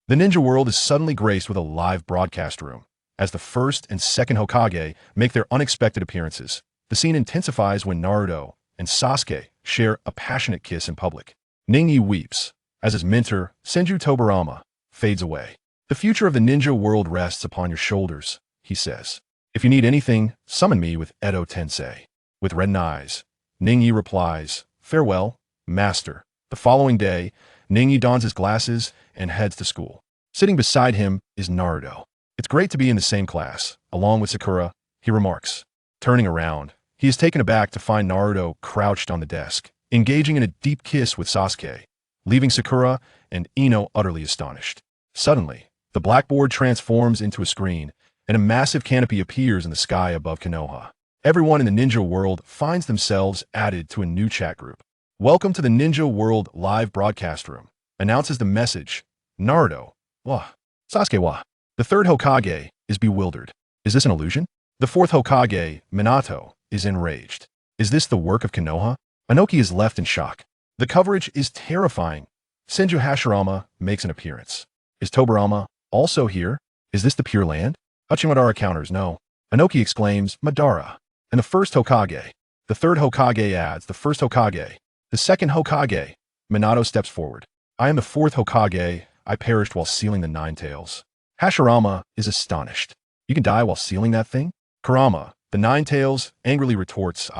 The ninja world is suddenly graced with a live broadcast room. As the first and second Hokage make their unexpected appearances, the scene intensifies when Naruto and Sasuke share a passionate kiss in public. Ningye weeps as his mentor, Senju Tobarama, fades away. The future of the ninja world rests upon your shoulders, he says. If you need anything, summon me with Edo Tensei. With reddened eyes, Ningye replies, farewell, master. The following day, Ningye dons his glasses and heads to school. Sitting beside him is Naruto. It's great to be in the same class, along with Sakura, he remarks. Turning around, he is taken aback to find Naruto crouched on the desk, engaging in a deep kiss with Sasuke, leaving Sakura and Ino utterly astonished. Suddenly, the blackboard transforms into a screen, and a massive canopy appears in the sky above Konoha. Everyone in the ninja world finds themselves added to a new chat group. Welcome to the Ninja World live broadcast room, announces the message. Naruto, wah. Sasuke, wah. The third Hokage is bewildered. Is this an illusion? The fourth Hokage, Minato, is enraged. Is this the work of Konoha? Inoki is left in shock. The coverage is terrifying. Senju Hashirama makes an appearance. Is Tobarama also here? Is this the Pure Land? Madara counters no. Inoki exclaims, Madara. And the first Hokage. The third Hokage adds, the first Hokage. The second Hokage. Minato steps forward. I am the fourth Hokage. I perished while sealing the Nine Tails. Hashirama is astonished. You can die while sealing that thing? Kurama, the Nine Tails, angrily retorts,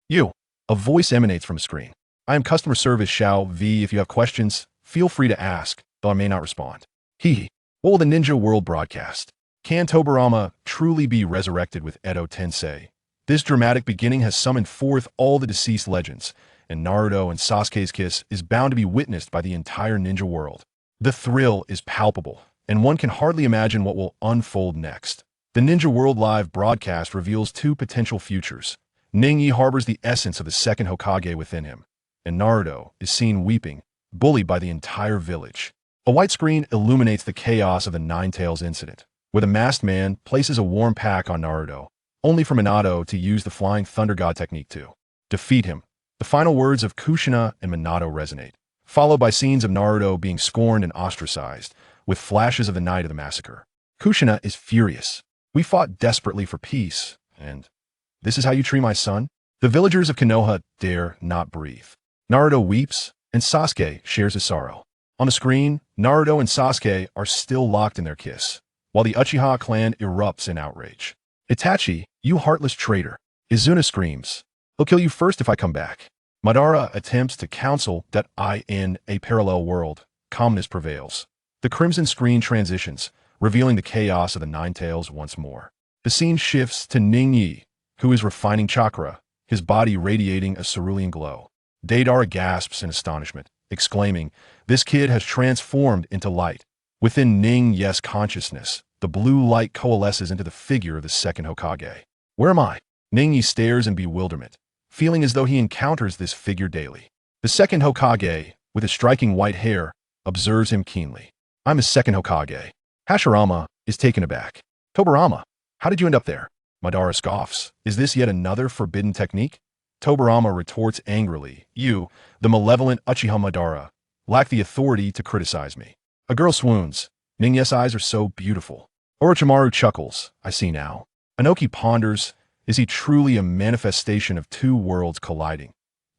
You. A voice emanates from a screen. I am customer service Shao V. If you have questions, feel free to ask, though I may not respond. What will the ninja world broadcast? Can Tobarama truly be resurrected with Edo Tensei? This dramatic beginning has summoned forth all the deceased legends, and Naruto and Sasuke's kiss is bound to be witnessed by the entire ninja world. The thrill is palpable, and one can hardly imagine what will unfold next. The Ninja World Live broadcast reveals two potential futures. Ningye harbors the essence of the second Hokage within him, and Naruto is seen weeping, bullied by the entire village. A white screen illuminates the chaos of the Nine Tails incident, where the masked man places a warm pack on Naruto, only for Minato to use the Flying Thunder God technique to defeat him. The final words of Kushina and Minato resonate, followed by scenes of Naruto being scorned and ostracized, with flashes of the night of the massacre. Kushina is furious. We fought desperately for peace, and this is how you treat my son? The villagers of Konoha dare not breathe. Naruto weeps, and Sasuke shares his sorrow. On the screen, Naruto and Sasuke are still locked in their kiss, while the Uchiha clan erupts in outrage. Itachi, you heartless traitor. Izuna screams, he'll kill you first if I come back. Madara attempts to counsel that in a parallel world, calmness prevails. The crimson screen transitions, revealing the chaos of the Nine Tails once more. The scene shifts to Ningye, who is refining chakra, his body radiating a cerulean glow. Deidara gasps in astonishment, exclaiming, this kid has transformed into light. Within Ningye's consciousness, the blue light coalesces into the figure of the second Hokage. Where am I? Ningye stares in bewilderment, feeling as though he encounters this figure daily. The second Hokage, with his striking white hair, observes him keenly. I'm his second Hokage. Hashirama is taken aback. Tobarama, how did you end up there? Madara scoffs. Is this yet another forbidden technique? Tobarama retorts angrily. You, the malevolent Uchiha Madara, lack the authority to criticize me. A girl swoons. Ningye's eyes are so beautiful. Orochimaru chuckles. I see now. Inoki ponders. Is he truly a manifestation of two worlds colliding?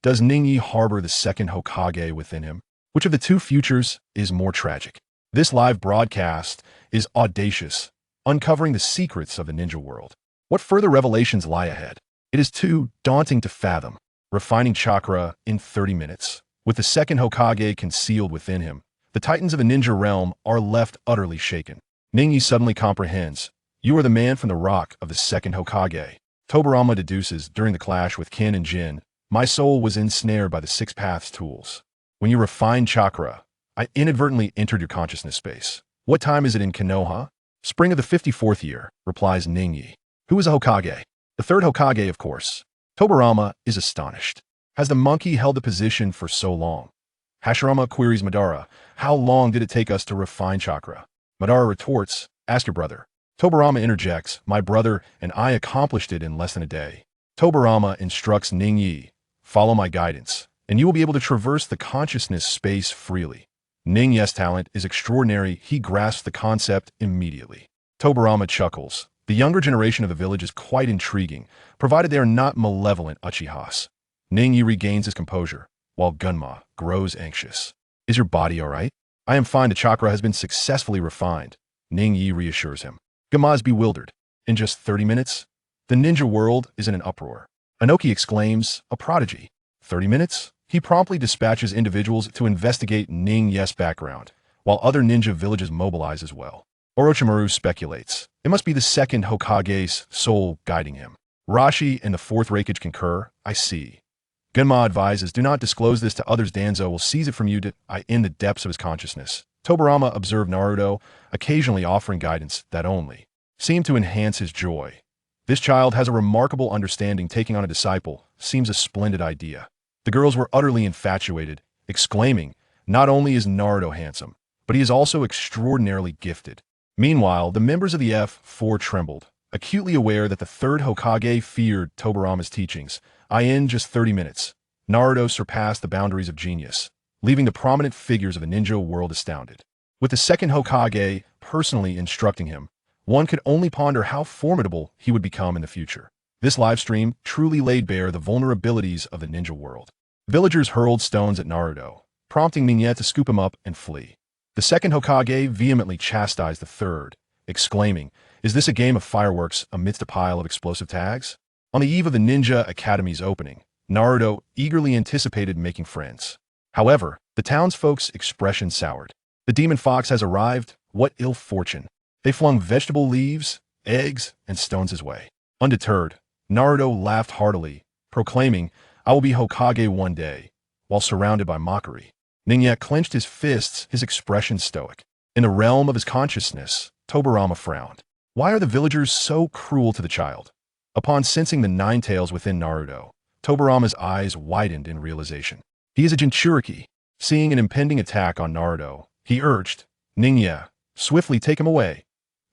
Does Ningye harbor the second Hokage within him? Which of the two futures is more tragic? This live broadcast is audacious, uncovering the secrets of the ninja world. What further revelations lie ahead? It is too daunting to fathom. Refining chakra in 30 minutes. With the second Hokage concealed within him, the titans of the ninja realm are left utterly shaken. Ningye suddenly comprehends. You are the man from the rock of the second Hokage. Tobarama deduces during the clash with Ken and Jin, my soul was ensnared by the Six Paths tools. When you refine chakra, I inadvertently entered your consciousness space. What time is it in Konoha? Spring of the 54th year, replies Ningye. Who is a Hokage? The third Hokage, of course. Tobarama is astonished. Has the monkey held the position for so long? Hashirama queries Madara, how long did it take us to refine chakra? Madara retorts, ask your brother. Tobarama interjects, my brother and I accomplished it in less than a day. Tobarama instructs Ningye, follow my guidance, and you will be able to traverse the consciousness space freely. Ningye's talent is extraordinary. He grasps the concept immediately. Tobarama chuckles. The younger generation of the village is quite intriguing, provided they are not malevolent Uchihas. Ningye regains his composure, while Gunma grows anxious. Is your body all right? I am fine. The chakra has been successfully refined. Ningye reassures him. Gunma is bewildered. In just 30 minutes? The ninja world is in an uproar. Inoki exclaims, a prodigy. 30 minutes? He promptly dispatches individuals to investigate Ningye's background, while other ninja villages mobilize as well. Orochimaru speculates. It must be the second Hokage's soul guiding him. Rashi and the fourth Raikage concur. I see. Gunma advises, do not disclose this to others. Danzo will seize it from you in the depths of his consciousness. Tobarama observed Naruto, occasionally offering guidance that only seemed to enhance his joy. This child has a remarkable understanding. Taking on a disciple seems a splendid idea. The girls were utterly infatuated, exclaiming, not only is Naruto handsome, but he is also extraordinarily gifted. Meanwhile, the members of the F4 trembled, acutely aware that the third Hokage feared Tobarama's teachings. In just 30 minutes, Naruto surpassed the boundaries of genius, leaving the prominent figures of the ninja world astounded. With the second Hokage personally instructing him, one could only ponder how formidable he would become in the future. This livestream truly laid bare the vulnerabilities of the ninja world. Villagers hurled stones at Naruto, prompting Ningye to scoop him up and flee. The second Hokage vehemently chastised the third, exclaiming, is this a game of fireworks amidst a pile of explosive tags? On the eve of the Ninja Academy's opening, Naruto eagerly anticipated making friends. However, the townsfolk's expression soured. The demon fox has arrived. What ill fortune! They flung vegetable leaves, eggs, and stones his way. Undeterred, Naruto laughed heartily, proclaiming, I will be Hokage one day, while surrounded by mockery. Ningye clenched his fists, his expression stoic. In the realm of his consciousness, Tobarama frowned. Why are the villagers so cruel to the child? Upon sensing the nine tails within Naruto, Tobarama's eyes widened in realization. He is a Jinchuriki. Seeing an impending attack on Naruto, he urged, Ningye, swiftly take him away.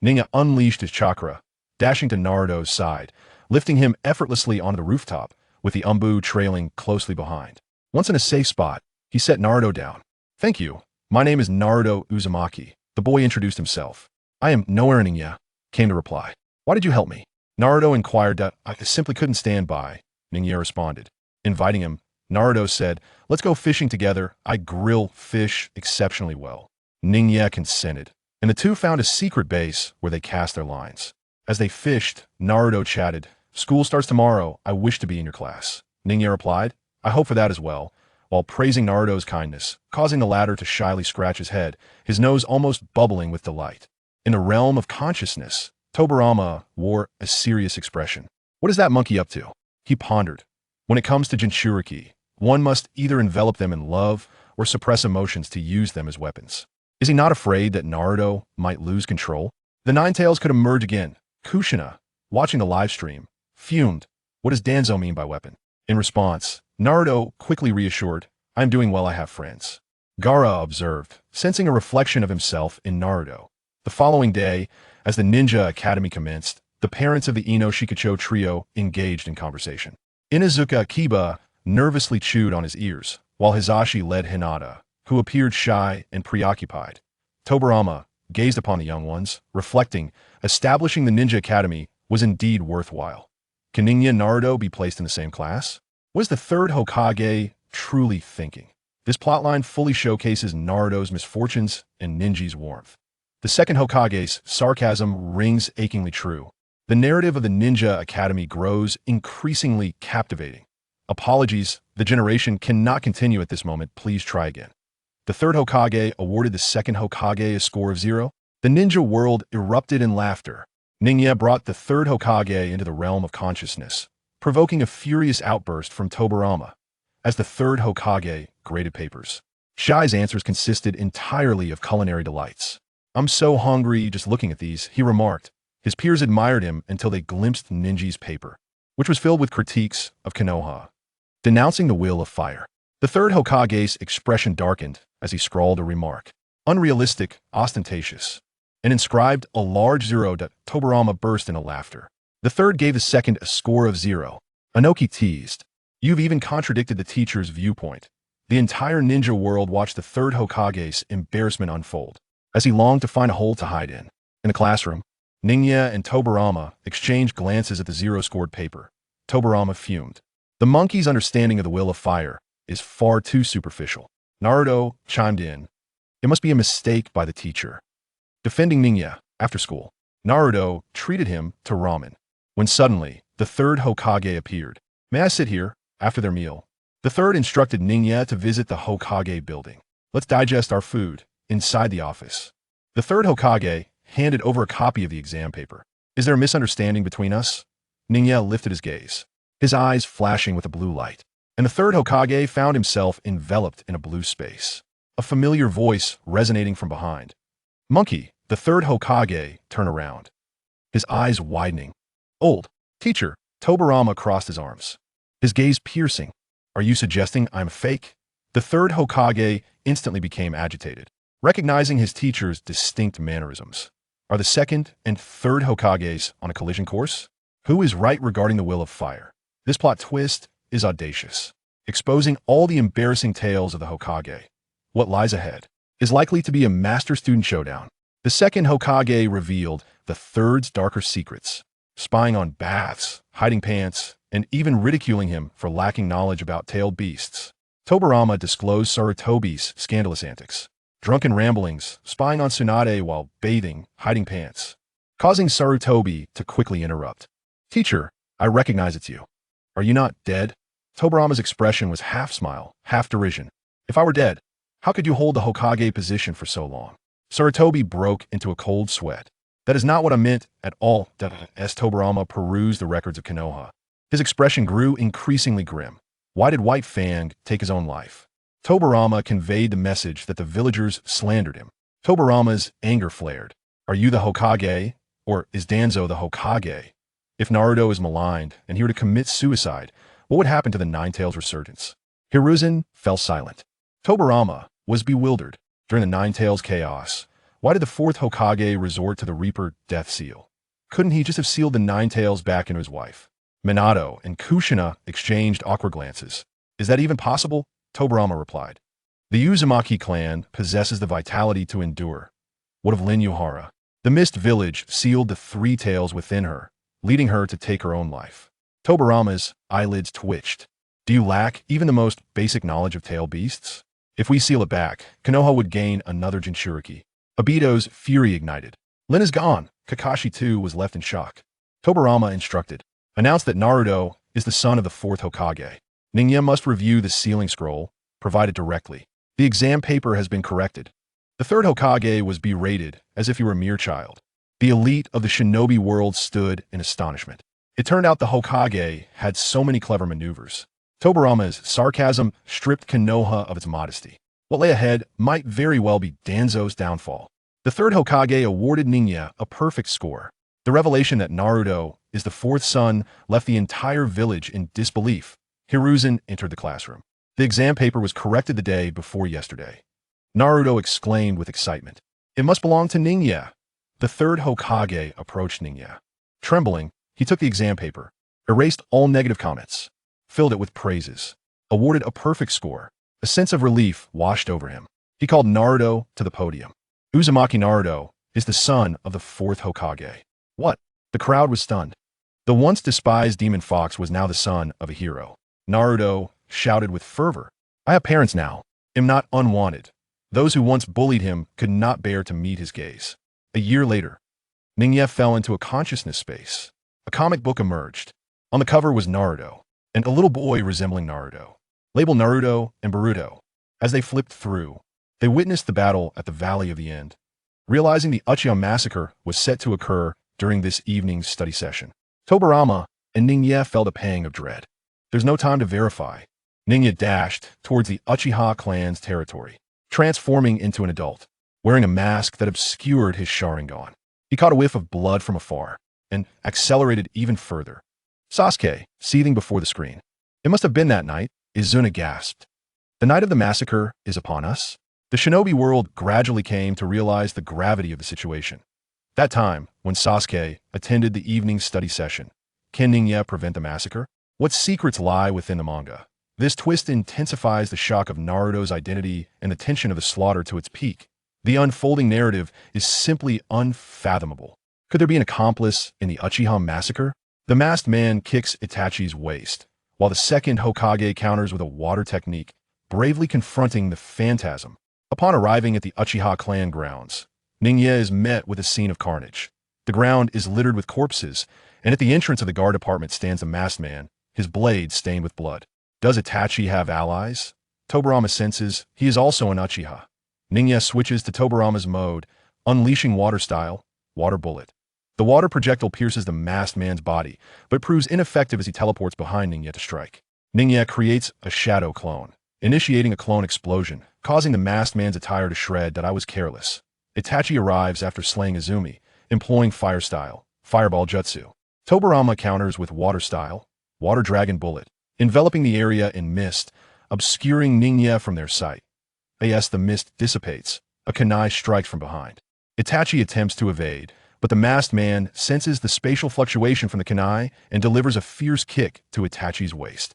Ningye unleashed his chakra, dashing to Naruto's side, lifting him effortlessly onto the rooftop, with the Umbu trailing closely behind. Once in a safe spot, he set Naruto down. Thank you. My name is Naruto Uzumaki. The boy introduced himself. I am nowhere, Ningye, came the reply. Why did you help me? Naruto inquired. I simply couldn't stand by, Ningye responded. Inviting him, Naruto said, let's go fishing together. I grill fish exceptionally well. Ningye consented, and the two found a secret base where they cast their lines. As they fished, Naruto chatted, school starts tomorrow. I wish to be in your class. Ningye replied, I hope for that as well, while praising Naruto's kindness, causing the latter to shyly scratch his head, his nose almost bubbling with delight. In the realm of consciousness, Tobarama wore a serious expression. What is that monkey up to? He pondered. When it comes to Jinchuriki, one must either envelop them in love or suppress emotions to use them as weapons. Is he not afraid that Naruto might lose control? The Nine Tails could emerge again. Kushina, watching the live stream, fumed. What does Danzo mean by weapon? In response, Naruto quickly reassured, I am doing well, I have friends. Gaara observed, sensing a reflection of himself in Naruto. The following day, as the Ninja Academy commenced, the parents of the Ino Shikacho trio engaged in conversation. Inuzuka Kiba nervously chewed on his ears, while Hisashi led Hinata, who appeared shy and preoccupied. Tobarama gazed upon the young ones, reflecting, establishing the Ninja Academy was indeed worthwhile. Can Ningye and Naruto be placed in the same class? Was the third Hokage truly thinking? This plotline fully showcases Naruto's misfortunes and Ninji's warmth. The second Hokage's sarcasm rings achingly true. The narrative of the Ninja Academy grows increasingly captivating. Apologies, the generation cannot continue at this moment. Please try again. The third Hokage awarded the second Hokage a score of 0. The ninja world erupted in laughter. Ningye brought the third Hokage into the realm of consciousness, provoking a furious outburst from Tobarama. As the third Hokage graded papers, Shai's answers consisted entirely of culinary delights. I'm so hungry just looking at these, he remarked. His peers admired him until they glimpsed Ninji's paper, which was filled with critiques of Konoha, denouncing the will of fire. The third Hokage's expression darkened as he scrawled a remark. Unrealistic, ostentatious, and inscribed a large 0. Tobarama burst into laughter. The third gave the second a score of 0. Inoki teased. You've even contradicted the teacher's viewpoint. The entire ninja world watched the third Hokage's embarrassment unfold, as he longed to find a hole to hide in. In the classroom, Ningye and Tobarama exchanged glances at the zero-scored paper. Tobarama fumed. The monkey's understanding of the will of fire is far too superficial. Naruto chimed in. It must be a mistake by the teacher. Defending Ningye, after school, Naruto treated him to ramen. When suddenly, the third Hokage appeared. May I sit here? After their meal, the third instructed Ningye to visit the Hokage building. Let's digest our food inside the office. The third Hokage handed over a copy of the exam paper. Is there a misunderstanding between us? Ningye lifted his gaze, his eyes flashing with a blue light. And the third Hokage found himself enveloped in a blue space. A familiar voice resonating from behind. Monkey, the third Hokage, turned around, his eyes widening. Old teacher, Tobarama crossed his arms, his gaze piercing. Are you suggesting I'm fake? The third Hokage instantly became agitated, recognizing his teacher's distinct mannerisms. Are the second and third Hokages on a collision course? Who is right regarding the will of fire? This plot twist is audacious, exposing all the embarrassing tales of the Hokage. What lies ahead is likely to be a master-student showdown. The second Hokage revealed the third's darker secrets, spying on baths, hiding pants, and even ridiculing him for lacking knowledge about tailed beasts. Tobarama disclosed Sarutobi's scandalous antics, drunken ramblings, spying on Tsunade while bathing, hiding pants, causing Sarutobi to quickly interrupt. Teacher, I recognize it's you. Are you not dead? Tobarama's expression was half smile, half derision. If I were dead, how could you hold the Hokage position for so long? Sarutobi broke into a cold sweat. That is not what I meant at all, as Tobarama perused the records of Konoha. His expression grew increasingly grim. Why did White Fang take his own life? Tobarama conveyed the message that the villagers slandered him. Tobarama's anger flared. Are you the Hokage, or is Danzo the Hokage? If Naruto is maligned and he were to commit suicide, what would happen to the Nine-Tails resurgence? Hiruzen fell silent. Tobarama was bewildered. During the Nine-Tails chaos, why did the fourth Hokage resort to the Reaper death seal? Couldn't he just have sealed the Nine-Tails back into his wife? Minato and Kushina exchanged awkward glances. Is that even possible? Tobarama replied. The Uzumaki clan possesses the vitality to endure. What of Lin Yuhara? The Mist Village sealed the three tails within her, leading her to take her own life. Tobarama's eyelids twitched. Do you lack even the most basic knowledge of tail beasts? If we seal it back, Konoha would gain another Jinchuriki. Obito's fury ignited. Lin is gone. Kakashi too was left in shock. Tobarama instructed. Announced that Naruto is the son of the fourth Hokage. Ningye must review the sealing scroll, provided directly. The exam paper has been corrected. The third Hokage was berated as if he were a mere child. The elite of the shinobi world stood in astonishment. It turned out the Hokage had so many clever maneuvers. Tobarama's sarcasm stripped Konoha of its modesty. What lay ahead might very well be Danzo's downfall. The third Hokage awarded Ningye a perfect score. The revelation that Naruto is the fourth son left the entire village in disbelief. Hiruzen entered the classroom. The exam paper was corrected the day before yesterday. Naruto exclaimed with excitement. It must belong to Ningye. The third Hokage approached Ningye. Trembling, he took the exam paper, erased all negative comments, filled it with praises, awarded a perfect score. A sense of relief washed over him. He called Naruto to the podium. Uzumaki Naruto is the son of the fourth Hokage. What? The crowd was stunned. The once despised demon fox was now the son of a hero. Naruto shouted with fervor. I have parents now. Am not unwanted. Those who once bullied him could not bear to meet his gaze. A year later, Ningye fell into a consciousness space. A comic book emerged. On the cover was Naruto, and a little boy resembling Naruto, labeled Naruto and Boruto. As they flipped through, they witnessed the battle at the Valley of the End. Realizing the Uchiha massacre was set to occur during this evening's study session, Tobarama and Ningye felt a pang of dread. There's no time to verify. Ningye dashed towards the Uchiha clan's territory, transforming into an adult, wearing a mask that obscured his Sharingan. He caught a whiff of blood from afar and accelerated even further. Sasuke, seething before the screen. It must have been that night, Izuna gasped. The night of the massacre is upon us. The shinobi world gradually came to realize the gravity of the situation. That time, when Sasuke attended the evening study session, can Ningye prevent the massacre? What secrets lie within the manga? This twist intensifies the shock of Naruto's identity and the tension of the slaughter to its peak. The unfolding narrative is simply unfathomable. Could there be an accomplice in the Uchiha massacre? The masked man kicks Itachi's waist, while the second Hokage counters with a water technique, bravely confronting the phantasm. Upon arriving at the Uchiha clan grounds, Ningye is met with a scene of carnage. The ground is littered with corpses, and at the entrance of the guard department stands a masked man, his blade stained with blood. Does Itachi have allies? Tobarama senses he is also an Uchiha. Ningye switches to Tobarama's mode, unleashing water style, water bullet. The water projectile pierces the masked man's body, but proves ineffective as he teleports behind Ningye to strike. Ningye creates a shadow clone, initiating a clone explosion, causing the masked man's attire to shred. That I was careless. Itachi arrives after slaying Izumi, employing fire style, fireball jutsu. Tobarama counters with water style, water dragon bullet, enveloping the area in mist, obscuring Ningye from their sight. As the mist dissipates, a kunai strikes from behind. Itachi attempts to evade, but the masked man senses the spatial fluctuation from the kunai and delivers a fierce kick to Itachi's waist.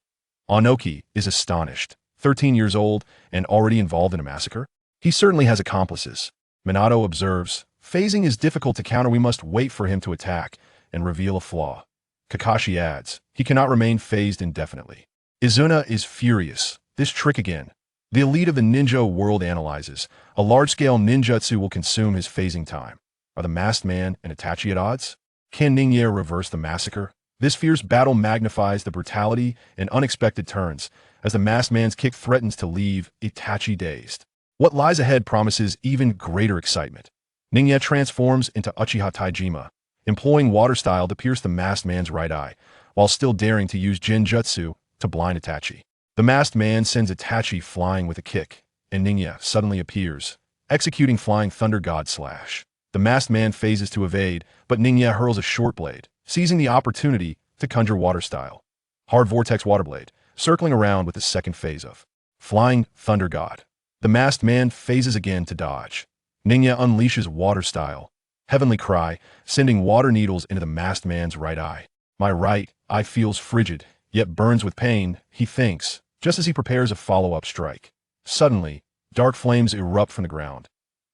Onoki is astonished, 13 years old and already involved in a massacre. He certainly has accomplices. Minato observes, phasing is difficult to counter, we must wait for him to attack and reveal a flaw. Kakashi adds, he cannot remain phased indefinitely. Izuna is furious, this trick again. The elite of the ninja world analyzes, a large-scale ninjutsu will consume his phasing time. Are the masked man and Itachi at odds? Can Ningye reverse the massacre? This fierce battle magnifies the brutality and unexpected turns, as the masked man's kick threatens to leave Itachi dazed. What lies ahead promises even greater excitement. Ningye transforms into Uchiha Taijima, employing water style to pierce the masked man's right eye, while still daring to use Genjutsu to blind Itachi. The masked man sends Itachi flying with a kick, and Ningye suddenly appears, executing flying thunder god slash. The masked man phases to evade, but Ningye hurls a short blade, seizing the opportunity to conjure water style. Hard vortex water blade, circling around with the second phase of flying thunder god. The masked man phases again to dodge. Ningye unleashes water style, heavenly cry, sending water needles into the masked man's right eye. My right eye feels frigid, yet burns with pain, he thinks, just as he prepares a follow-up strike. Suddenly, dark flames erupt from the ground.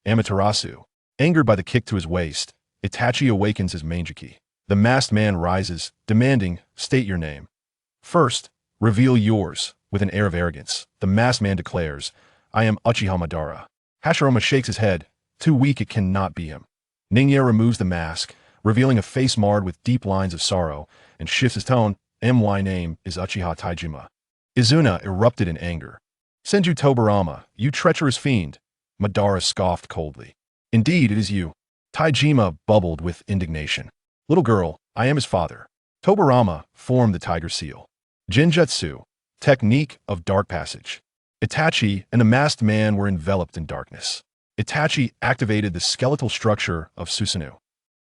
Amaterasu. Angered by the kick to his waist, Itachi awakens his Manjiki. The masked man rises, demanding, state your name. First, reveal yours. With an air of arrogance, the masked man declares, I am Uchiha Madara. Hashirama shakes his head, too weak it cannot be him. Ningye removes the mask, revealing a face marred with deep lines of sorrow, and shifts his tone, my name is Uchiha Taijima. Izuna erupted in anger. Senju Tobarama, you treacherous fiend. Madara scoffed coldly. Indeed, it is you. Taijima bubbled with indignation. Little girl, I am his father. Tobarama formed the tiger seal. Genjutsu, technique of dark passage. Itachi and the masked man were enveloped in darkness. Itachi activated the skeletal structure of Susanoo.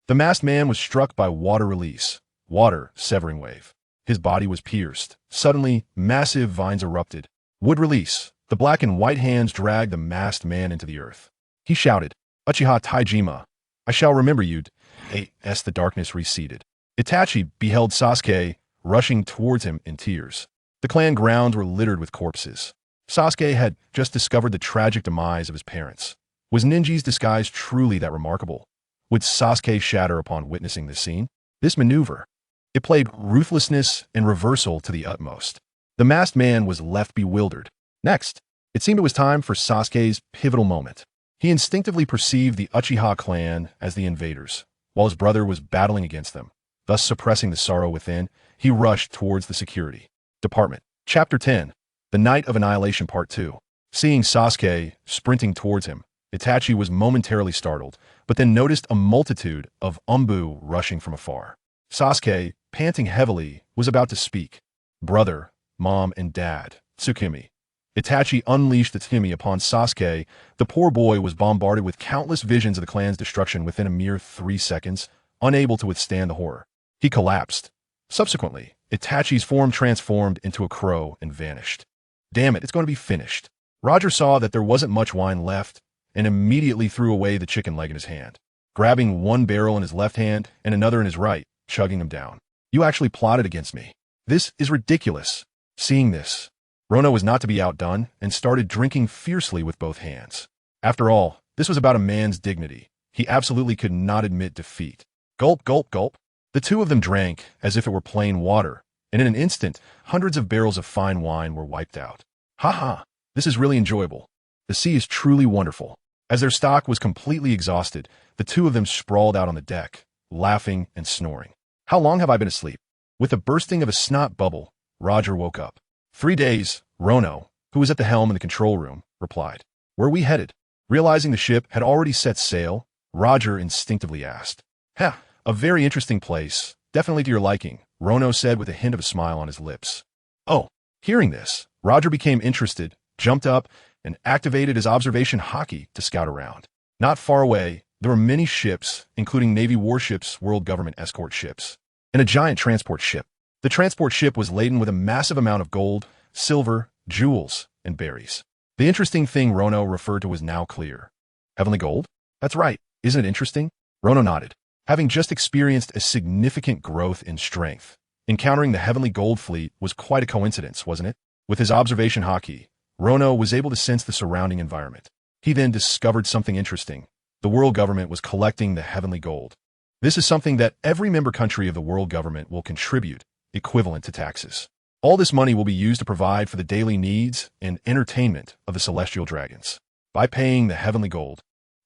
The masked man was struck by water release, water severing wave. His body was pierced. Suddenly, massive vines erupted. Wood release. The black and white hands dragged the masked man into the earth. He shouted, Uchiha Taijima, I shall remember you. As the darkness receded, Itachi beheld Sasuke rushing towards him in tears. The clan grounds were littered with corpses. Sasuke had just discovered the tragic demise of his parents. Was Ninji's disguise truly that remarkable? Would Sasuke shatter upon witnessing this scene? This maneuver. It played ruthlessness and reversal to the utmost. The masked man was left bewildered. Next, it seemed it was time for Sasuke's pivotal moment. He instinctively perceived the Uchiha clan as the invaders, while his brother was battling against them. Thus suppressing the sorrow within, he rushed towards the security department. Chapter 10. The Night of Annihilation Part 2. Seeing Sasuke sprinting towards him, Itachi was momentarily startled, but then noticed a multitude of Umbu rushing from afar. Sasuke, panting heavily, was about to speak. Brother, mom, and dad, Tsukimi. Itachi unleashed the Tsukimi upon Sasuke. The poor boy was bombarded with countless visions of the clan's destruction within a mere 3 seconds, unable to withstand the horror. He collapsed. Subsequently, Itachi's form transformed into a crow and vanished. Damn it, it's going to be finished. Roger saw that there wasn't much wine left and immediately threw away the chicken leg in his hand, grabbing one barrel in his left hand and another in his right, chugging them down. You actually plotted against me. This is ridiculous. Seeing this, Rono was not to be outdone and started drinking fiercely with both hands. After all, this was about a man's dignity. He absolutely could not admit defeat. Gulp, gulp, gulp. The two of them drank as if it were plain water, and in an instant, hundreds of barrels of fine wine were wiped out. Ha ha, this is really enjoyable. The sea is truly wonderful. As their stock was completely exhausted, the two of them sprawled out on the deck, laughing and snoring. How long have I been asleep? With the bursting of a snot bubble, Roger woke up. 3 days, Rono, who was at the helm in the control room, replied. Where are we headed? Realizing the ship had already set sail, Roger instinctively asked. Ha, a very interesting place. Definitely to your liking, Rono said with a hint of a smile on his lips. Oh, hearing this, Roger became interested, jumped up, and activated his observation hockey to scout around. Not far away, there were many ships, including Navy warships, world government escort ships, and a giant transport ship. The transport ship was laden with a massive amount of gold, silver, jewels, and berries. The interesting thing Rono referred to was now clear. Heavenly gold? That's right. Isn't it interesting? Rono nodded. Having just experienced a significant growth in strength, encountering the heavenly gold fleet was quite a coincidence, wasn't it? With his observation hockey, Rono was able to sense the surrounding environment. He then discovered something interesting. The world government was collecting the heavenly gold. This is something that every member country of the world government will contribute, equivalent to taxes. All this money will be used to provide for the daily needs and entertainment of the celestial dragons. By paying the heavenly gold,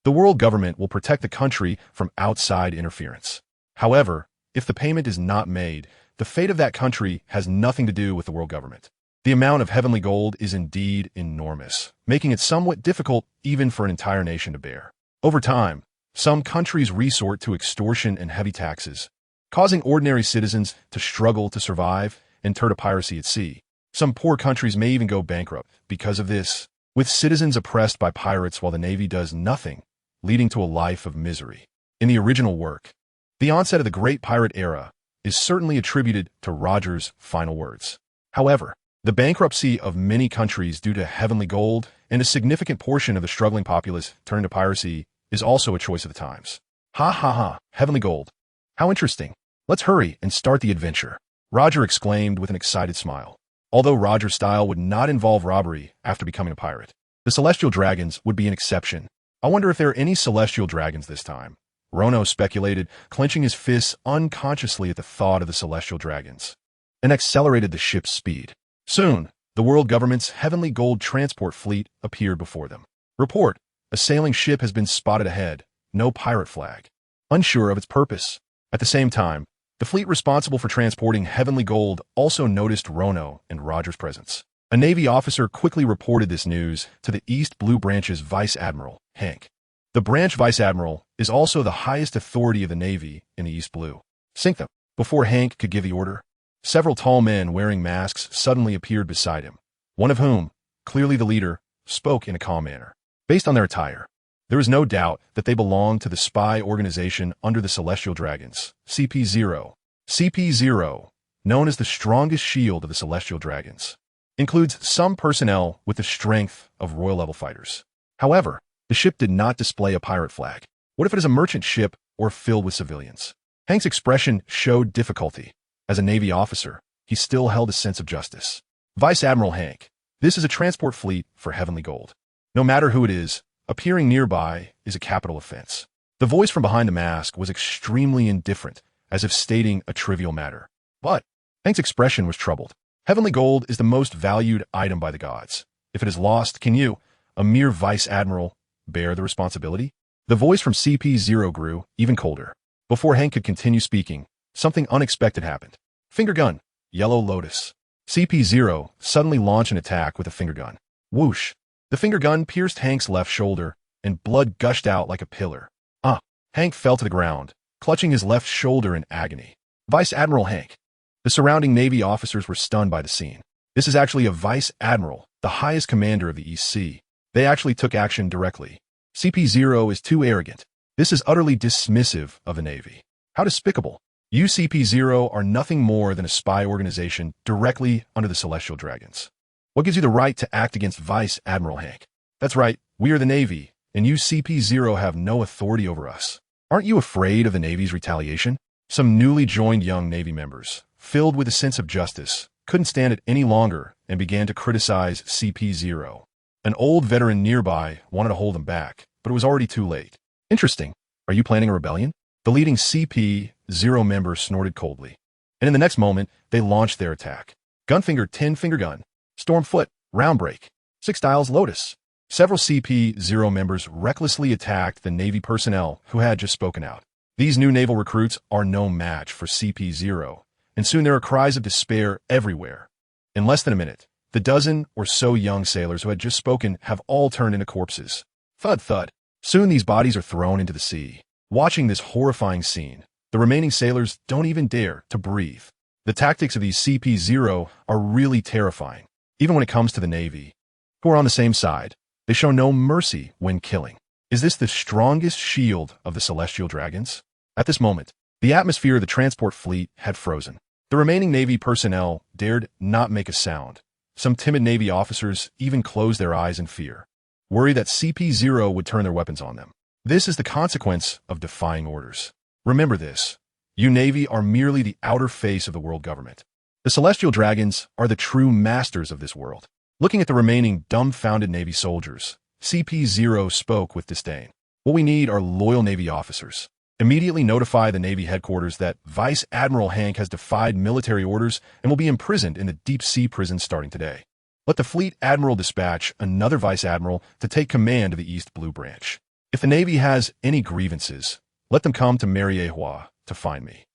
the world government will protect the country from outside interference. However, if the payment is not made, the fate of that country has nothing to do with the world government. The amount of heavenly gold is indeed enormous, making it somewhat difficult even for an entire nation to bear. Over time, some countries resort to extortion and heavy taxes, causing ordinary citizens to struggle to survive and turn to piracy at sea. Some poor countries may even go bankrupt because of this, with citizens oppressed by pirates while the Navy does nothing, leading to a life of misery. In the original work, the onset of the Great Pirate Era is certainly attributed to Roger's final words. However, the bankruptcy of many countries due to heavenly gold and a significant portion of the struggling populace turning to piracy is also a choice of the times. Ha ha ha, heavenly gold. How interesting. Let's hurry and start the adventure, Roger exclaimed with an excited smile. Although Roger's style would not involve robbery after becoming a pirate, the Celestial Dragons would be an exception. I wonder if there are any Celestial Dragons this time, Rono speculated, clenching his fists unconsciously at the thought of the Celestial Dragons, and accelerated the ship's speed. Soon, the world government's heavenly gold transport fleet appeared before them. Report, a sailing ship has been spotted ahead, no pirate flag. Unsure of its purpose. At the same time, the fleet responsible for transporting heavenly gold also noticed Rono and Roger's presence. A Navy officer quickly reported this news to the East Blue Branch's Vice Admiral, Hank. The branch Vice Admiral is also the highest authority of the Navy in the East Blue. Sink them. Before Hank could give the order, several tall men wearing masks suddenly appeared beside him, one of whom, clearly the leader, spoke in a calm manner. Based on their attire, there is no doubt that they belong to the spy organization under the Celestial Dragons, CP0. CP0, known as the strongest shield of the Celestial Dragons, includes some personnel with the strength of royal-level fighters. However, the ship did not display a pirate flag. What if it is a merchant ship or filled with civilians? Hank's expression showed difficulty. As a Navy officer, he still held a sense of justice. Vice Admiral Hank, this is a transport fleet for heavenly gold. No matter who it is, appearing nearby is a capital offense. The voice from behind the mask was extremely indifferent, as if stating a trivial matter. But Hank's expression was troubled. Heavenly gold is the most valued item by the gods. If it is lost, can you, a mere Vice Admiral, bear the responsibility? The voice from CP0 grew even colder. Before Hank could continue speaking, something unexpected happened. Finger gun. Yellow Lotus. CP0 suddenly launched an attack with a finger gun. Whoosh. The finger gun pierced Hank's left shoulder, and blood gushed out like a pillar. Hank fell to the ground, clutching his left shoulder in agony. Vice Admiral Hank. The surrounding Navy officers were stunned by the scene. This is actually a Vice Admiral, the highest commander of the East Sea. They actually took action directly. CP0 is too arrogant. This is utterly dismissive of the Navy. How despicable. You CP0 are nothing more than a spy organization directly under the Celestial Dragons. What gives you the right to act against Vice Admiral Hank? That's right, we are the Navy, and you CP0 have no authority over us. Aren't you afraid of the Navy's retaliation? Some newly joined young Navy members, filled with a sense of justice, couldn't stand it any longer and began to criticize CP0. An old veteran nearby wanted to hold them back, but it was already too late. Interesting. Are you planning a rebellion? The leading CP0 member snorted coldly. And in the next moment, they launched their attack. Gunfinger 10-finger gun. Stormfoot. Round break. 6 styles Lotus. Several CP0 members recklessly attacked the Navy personnel who had just spoken out. These new naval recruits are no match for CP0, and soon there are cries of despair everywhere. In less than a minute, the dozen or so young sailors who had just spoken have all turned into corpses. Thud thud. Soon these bodies are thrown into the sea. Watching this horrifying scene, the remaining sailors don't even dare to breathe. The tactics of these CP0 are really terrifying. Even when it comes to the Navy, who are on the same side, they show no mercy when killing. Is this the strongest shield of the Celestial Dragons? At this moment, the atmosphere of the transport fleet had frozen. The remaining Navy personnel dared not make a sound. Some timid Navy officers even closed their eyes in fear, worried that CP0 would turn their weapons on them. This is the consequence of defying orders. Remember this. You Navy are merely the outer face of the world government. The Celestial Dragons are the true masters of this world. Looking at the remaining dumbfounded Navy soldiers, CP0 spoke with disdain. What we need are loyal Navy officers. Immediately notify the Navy headquarters that Vice Admiral Hank has defied military orders and will be imprisoned in the deep-sea prison starting today. Let the Fleet Admiral dispatch another Vice Admiral to take command of the East Blue Branch. If the Navy has any grievances, let them come to Mariehua to find me.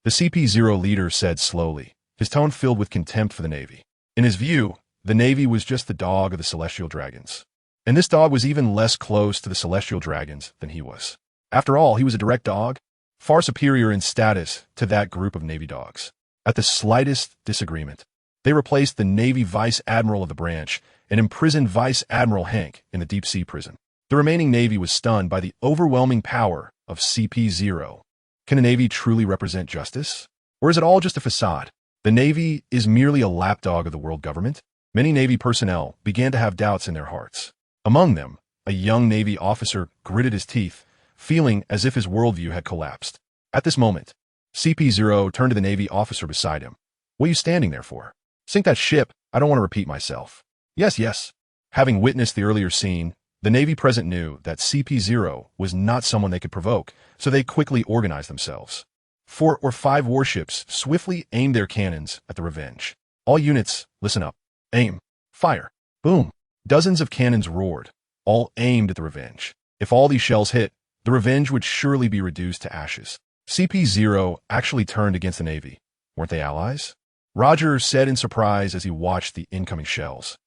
The CP0 leader said slowly, his tone filled with contempt for the Navy. In his view, the Navy was just the dog of the Celestial Dragons. And this dog was even less close to the Celestial Dragons than he was. After all, he was a direct dog, far superior in status to that group of Navy dogs. At the slightest disagreement, they replaced the Navy Vice Admiral of the branch and imprisoned Vice Admiral Hank in the deep-sea prison. The remaining Navy was stunned by the overwhelming power of CP0. Can a Navy truly represent justice? Or is it all just a facade? The Navy is merely a lapdog of the world government. Many Navy personnel began to have doubts in their hearts. Among them, a young Navy officer gritted his teeth, feeling as if his worldview had collapsed. At this moment, CP0 turned to the Navy officer beside him. What are you standing there for? Sink that ship. I don't want to repeat myself. Yes, yes. Having witnessed the earlier scene, the Navy present knew that CP0 was not someone they could provoke, so they quickly organized themselves. 4 or 5 warships swiftly aimed their cannons at the Revenge. All units, listen up. Aim. Fire. Boom. Dozens of cannons roared, all aimed at the Revenge. If all these shells hit, the Revenge would surely be reduced to ashes. CP0 actually turned against the Navy. Weren't they allies? Roger said in surprise as he watched the incoming shells.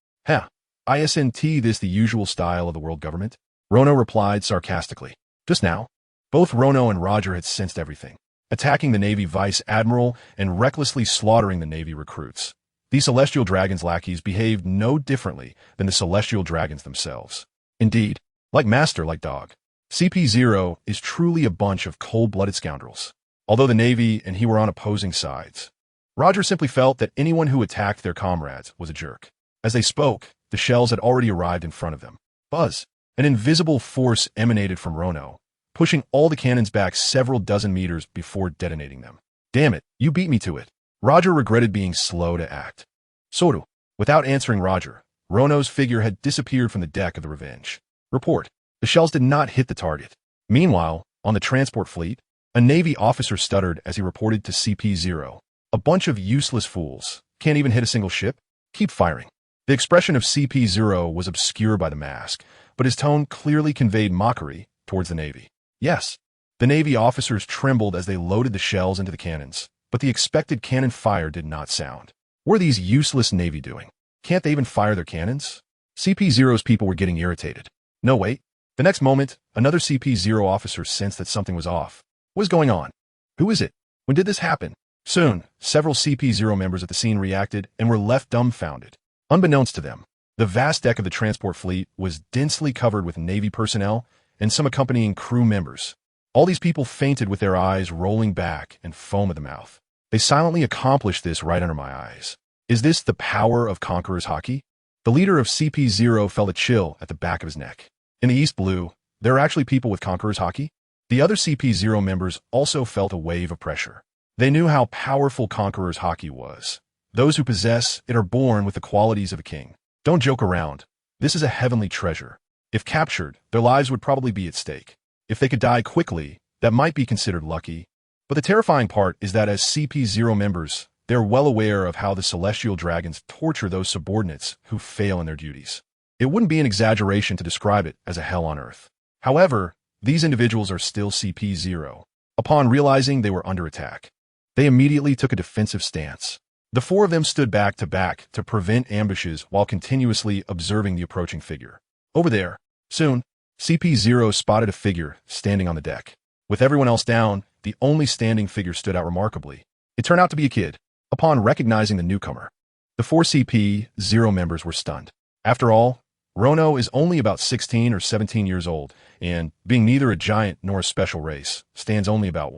Isn't this the usual style of the world government? Rono replied sarcastically. Just now, both Rono and Roger had sensed everything, attacking the Navy Vice Admiral and recklessly slaughtering the Navy recruits. These Celestial Dragons lackeys behaved no differently than the Celestial Dragons themselves. Indeed, like master, like dog. CP0 is truly a bunch of cold-blooded scoundrels. Although the Navy and he were on opposing sides, Roger simply felt that anyone who attacked their comrades was a jerk. As they spoke, the shells had already arrived in front of them. Buzz! An invisible force emanated from Rono, pushing all the cannons back several dozen meters before detonating them. Damn it, you beat me to it. Roger regretted being slow to act. Soru. Without answering Roger, Rono's figure had disappeared from the deck of the Revenge. Report. The shells did not hit the target. Meanwhile, on the transport fleet, a Navy officer stuttered as he reported to CP0. A bunch of useless fools. Can't even hit a single ship? Keep firing. The expression of CP0 was obscured by the mask, but his tone clearly conveyed mockery towards the Navy. Yes, the Navy officers trembled as they loaded the shells into the cannons, but the expected cannon fire did not sound. What are these useless Navy doing? Can't they even fire their cannons? CP0's people were getting irritated. No, wait. The next moment, another CP0 officer sensed that something was off. What is going on? Who is it? When did this happen? Soon, several CP0 members at the scene reacted and were left dumbfounded. Unbeknownst to them, the vast deck of the transport fleet was densely covered with Navy personnel and some accompanying crew members. All these people fainted with their eyes rolling back and foam at the mouth. They silently accomplished this right under my eyes. Is this the power of Conqueror's Haki? The leader of CP0 felt a chill at the back of his neck. In the East Blue, there are actually people with Conqueror's Haki? The other CP0 members also felt a wave of pressure. They knew how powerful Conqueror's Haki was. Those who possess it are born with the qualities of a king. Don't joke around. This is a heavenly treasure. If captured, their lives would probably be at stake. If they could die quickly, that might be considered lucky. But the terrifying part is that as CP0 members, they're well aware of how the Celestial Dragons torture those subordinates who fail in their duties. It wouldn't be an exaggeration to describe it as a hell on earth. However, these individuals are still CP0. Upon realizing they were under attack, they immediately took a defensive stance. The four of them stood back to prevent ambushes while continuously observing the approaching figure. Over there. Soon, CP0 spotted a figure standing on the deck. With everyone else down, the only standing figure stood out remarkably. It turned out to be a kid. Upon recognizing the newcomer, the four CP0 members were stunned. After all, Rono is only about 16 or 17 years old, and, being neither a giant nor a special race, stands only about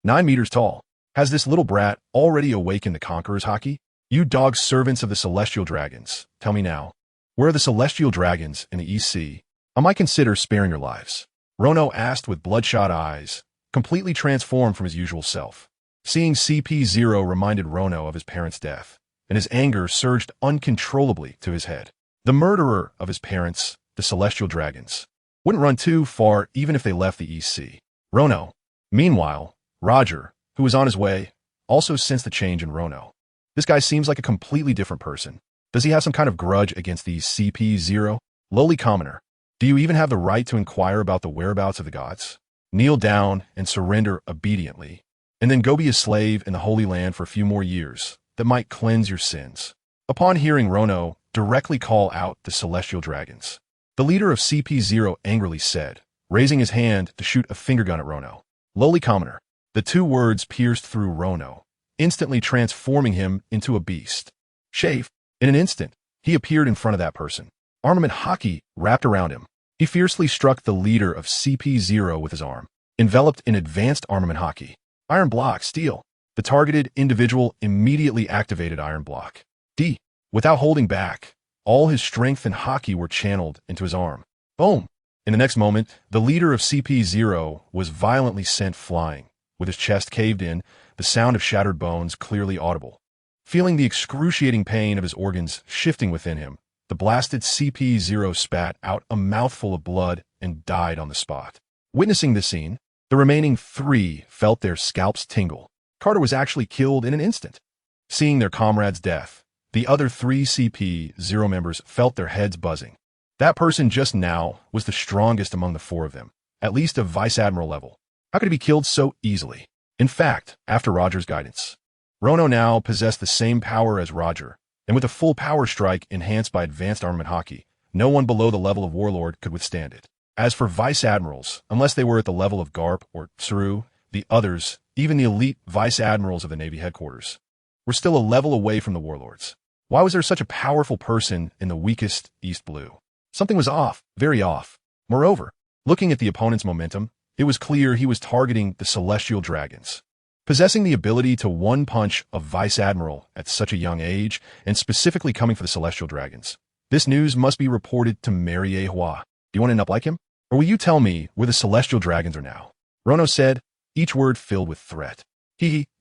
9 meters tall. Has this little brat already awakened the Conqueror's Haki? You dog servants of the Celestial Dragons, tell me now, where are the Celestial Dragons in the East Sea? I might consider sparing your lives. Rono asked with bloodshot eyes, completely transformed from his usual self. Seeing CP0 reminded Rono of his parents' death, and his anger surged uncontrollably to his head. The murderer of his parents, the Celestial Dragons, wouldn't run too far even if they left the East Sea. Rono. Meanwhile, Roger, who was on his way, also sensed the change in Rono. This guy seems like a completely different person. Does he have some kind of grudge against these CP0? Lowly commoner, do you even have the right to inquire about the whereabouts of the gods? Kneel down and surrender obediently, and then go be a slave in the Holy Land for a few more years that might cleanse your sins. Upon hearing Rono directly call out the Celestial Dragons, the leader of CP0 angrily said, raising his hand to shoot a finger gun at Rono. Lowly commoner. The two words pierced through Rono, instantly transforming him into a beast. Shave. In an instant, he appeared in front of that person. Armament Haki wrapped around him. He fiercely struck the leader of CP0 with his arm, enveloped in advanced armament Haki. Iron block, steel. The targeted individual immediately activated iron block. D. Without holding back, all his strength and Haki were channeled into his arm. Boom! In the next moment, the leader of CP0 was violently sent flying, with his chest caved in, the sound of shattered bones clearly audible. Feeling the excruciating pain of his organs shifting within him, the blasted CP0 spat out a mouthful of blood and died on the spot. Witnessing the scene, the remaining three felt their scalps tingle. Carter was actually killed in an instant. Seeing their comrade's death, the other three CP0 members felt their heads buzzing. That person just now was the strongest among the four of them, at least of Vice Admiral level. How could he be killed so easily? In fact, after Roger's guidance, Rono now possessed the same power as Roger, and with a full power strike enhanced by advanced armament Haki, no one below the level of Warlord could withstand it. As for Vice Admirals, unless they were at the level of Garp or Tsuru, the others, even the elite Vice Admirals of the Navy headquarters, were still a level away from the Warlords. Why was there such a powerful person in the weakest East Blue? Something was off, very off. Moreover, looking at the opponent's momentum, it was clear he was targeting the Celestial Dragons. Possessing the ability to one-punch a Vice Admiral at such a young age, and specifically coming for the Celestial Dragons, this news must be reported to Mary Hua. Do you want to end up like him? Or will you tell me where the Celestial Dragons are now? Rono said, each word filled with threat.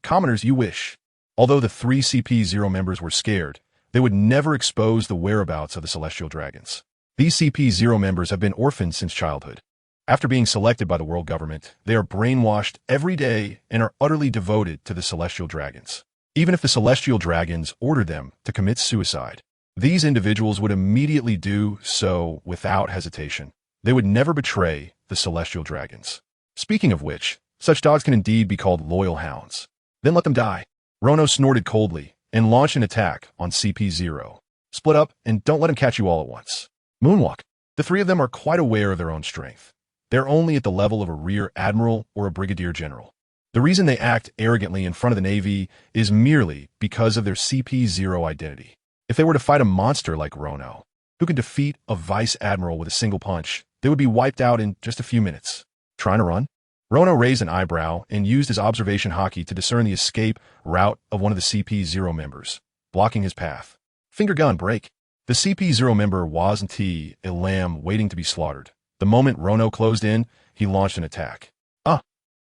Commoners, you wish. Although the three CP0 members were scared, they would never expose the whereabouts of the Celestial Dragons. These CP0 members have been orphans since childhood. After being selected by the world government, they are brainwashed every day and are utterly devoted to the Celestial Dragons. Even if the Celestial Dragons ordered them to commit suicide, these individuals would immediately do so without hesitation. They would never betray the Celestial Dragons. Speaking of which, such dogs can indeed be called loyal hounds. Then let them die. Rono snorted coldly and launched an attack on CP0. Split up and don't let him catch you all at once. Moonwalk. The three of them are quite aware of their own strength. They're only at the level of a rear admiral or a brigadier general. The reason they act arrogantly in front of the Navy is merely because of their CP0 identity. If they were to fight a monster like Rono, who could defeat a vice admiral with a single punch, they would be wiped out in just a few minutes. Trying to run? Rono raised an eyebrow and used his observation Haki to discern the escape route of one of the CP0 members, blocking his path. Finger gun break. The CP0 member wasn't a lamb waiting to be slaughtered. The moment Rono closed in, he launched an attack.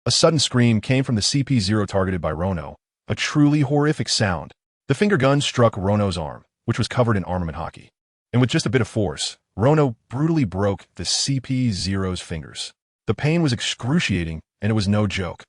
A sudden scream came from the CP0 targeted by Rono, a truly horrific sound. The The finger gun struck Rono's arm, which was covered in armament hockey. And with just a bit of force, Rono brutally broke the CP-0's fingers. The pain was excruciating, and it was no joke.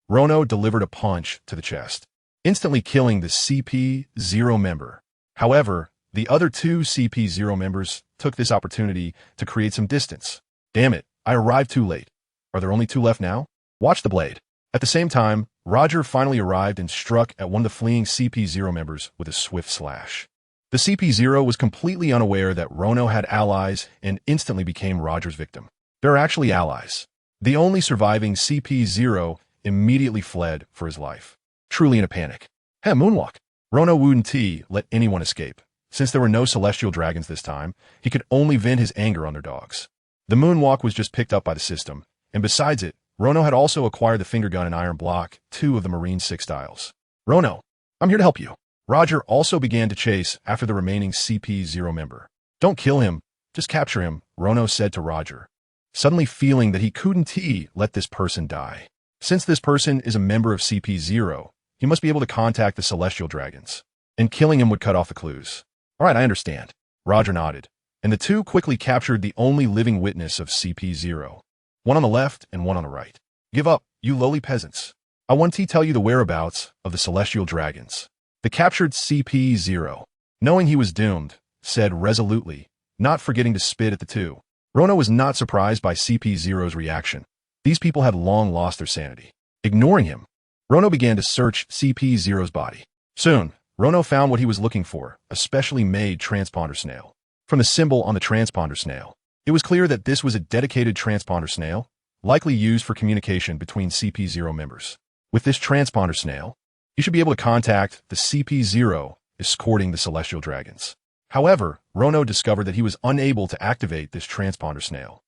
Rono delivered a punch to the chest, instantly killing the CP-0 member. However, the other two CP-0 members took this opportunity to create some distance. Damn it, I arrived too late. Are there only two left now? Watch the blade. At the same time, Roger finally arrived and struck at one of the fleeing CP-0 members with a swift slash. The CP-0 was completely unaware that Rono had allies and instantly became Roger's victim. They're actually allies. The only surviving CP-0 immediately fled for his life, truly in a panic. Moonwalk. Rono wouldn't let anyone escape. Since there were no celestial dragons this time, he could only vent his anger on their dogs. The moonwalk was just picked up by the system, and besides it, Rono had also acquired the finger gun and iron block, 2 of the Marine 6 styles. Rono, I'm here to help you. Roger also began to chase after the remaining CP-0 member. Don't kill him, just capture him, Rono said to Roger, suddenly feeling that he couldn't let this person die. Since this person is a member of CP-0, he must be able to contact the celestial dragons, and killing him would cut off the clues. All right, I understand. Roger nodded, and the two quickly captured the only living witness of CP-0. One on the left and one on the right. Give up, you lowly peasants. I want to tell you the whereabouts of the celestial dragons. The captured CP-0, knowing he was doomed, said resolutely, not forgetting to spit at the two. Rono was not surprised by CP-0's reaction. These people had long lost their sanity. Ignoring him, Rono began to search CP-0's body. Soon, Rono found what he was looking for, a specially made transponder snail. From the symbol on the transponder snail, it was clear that this was a dedicated transponder snail, likely used for communication between CP-0 members. With this transponder snail, you should be able to contact the CP-0 escorting the celestial dragons. However, Rono discovered that he was unable to activate this transponder snail.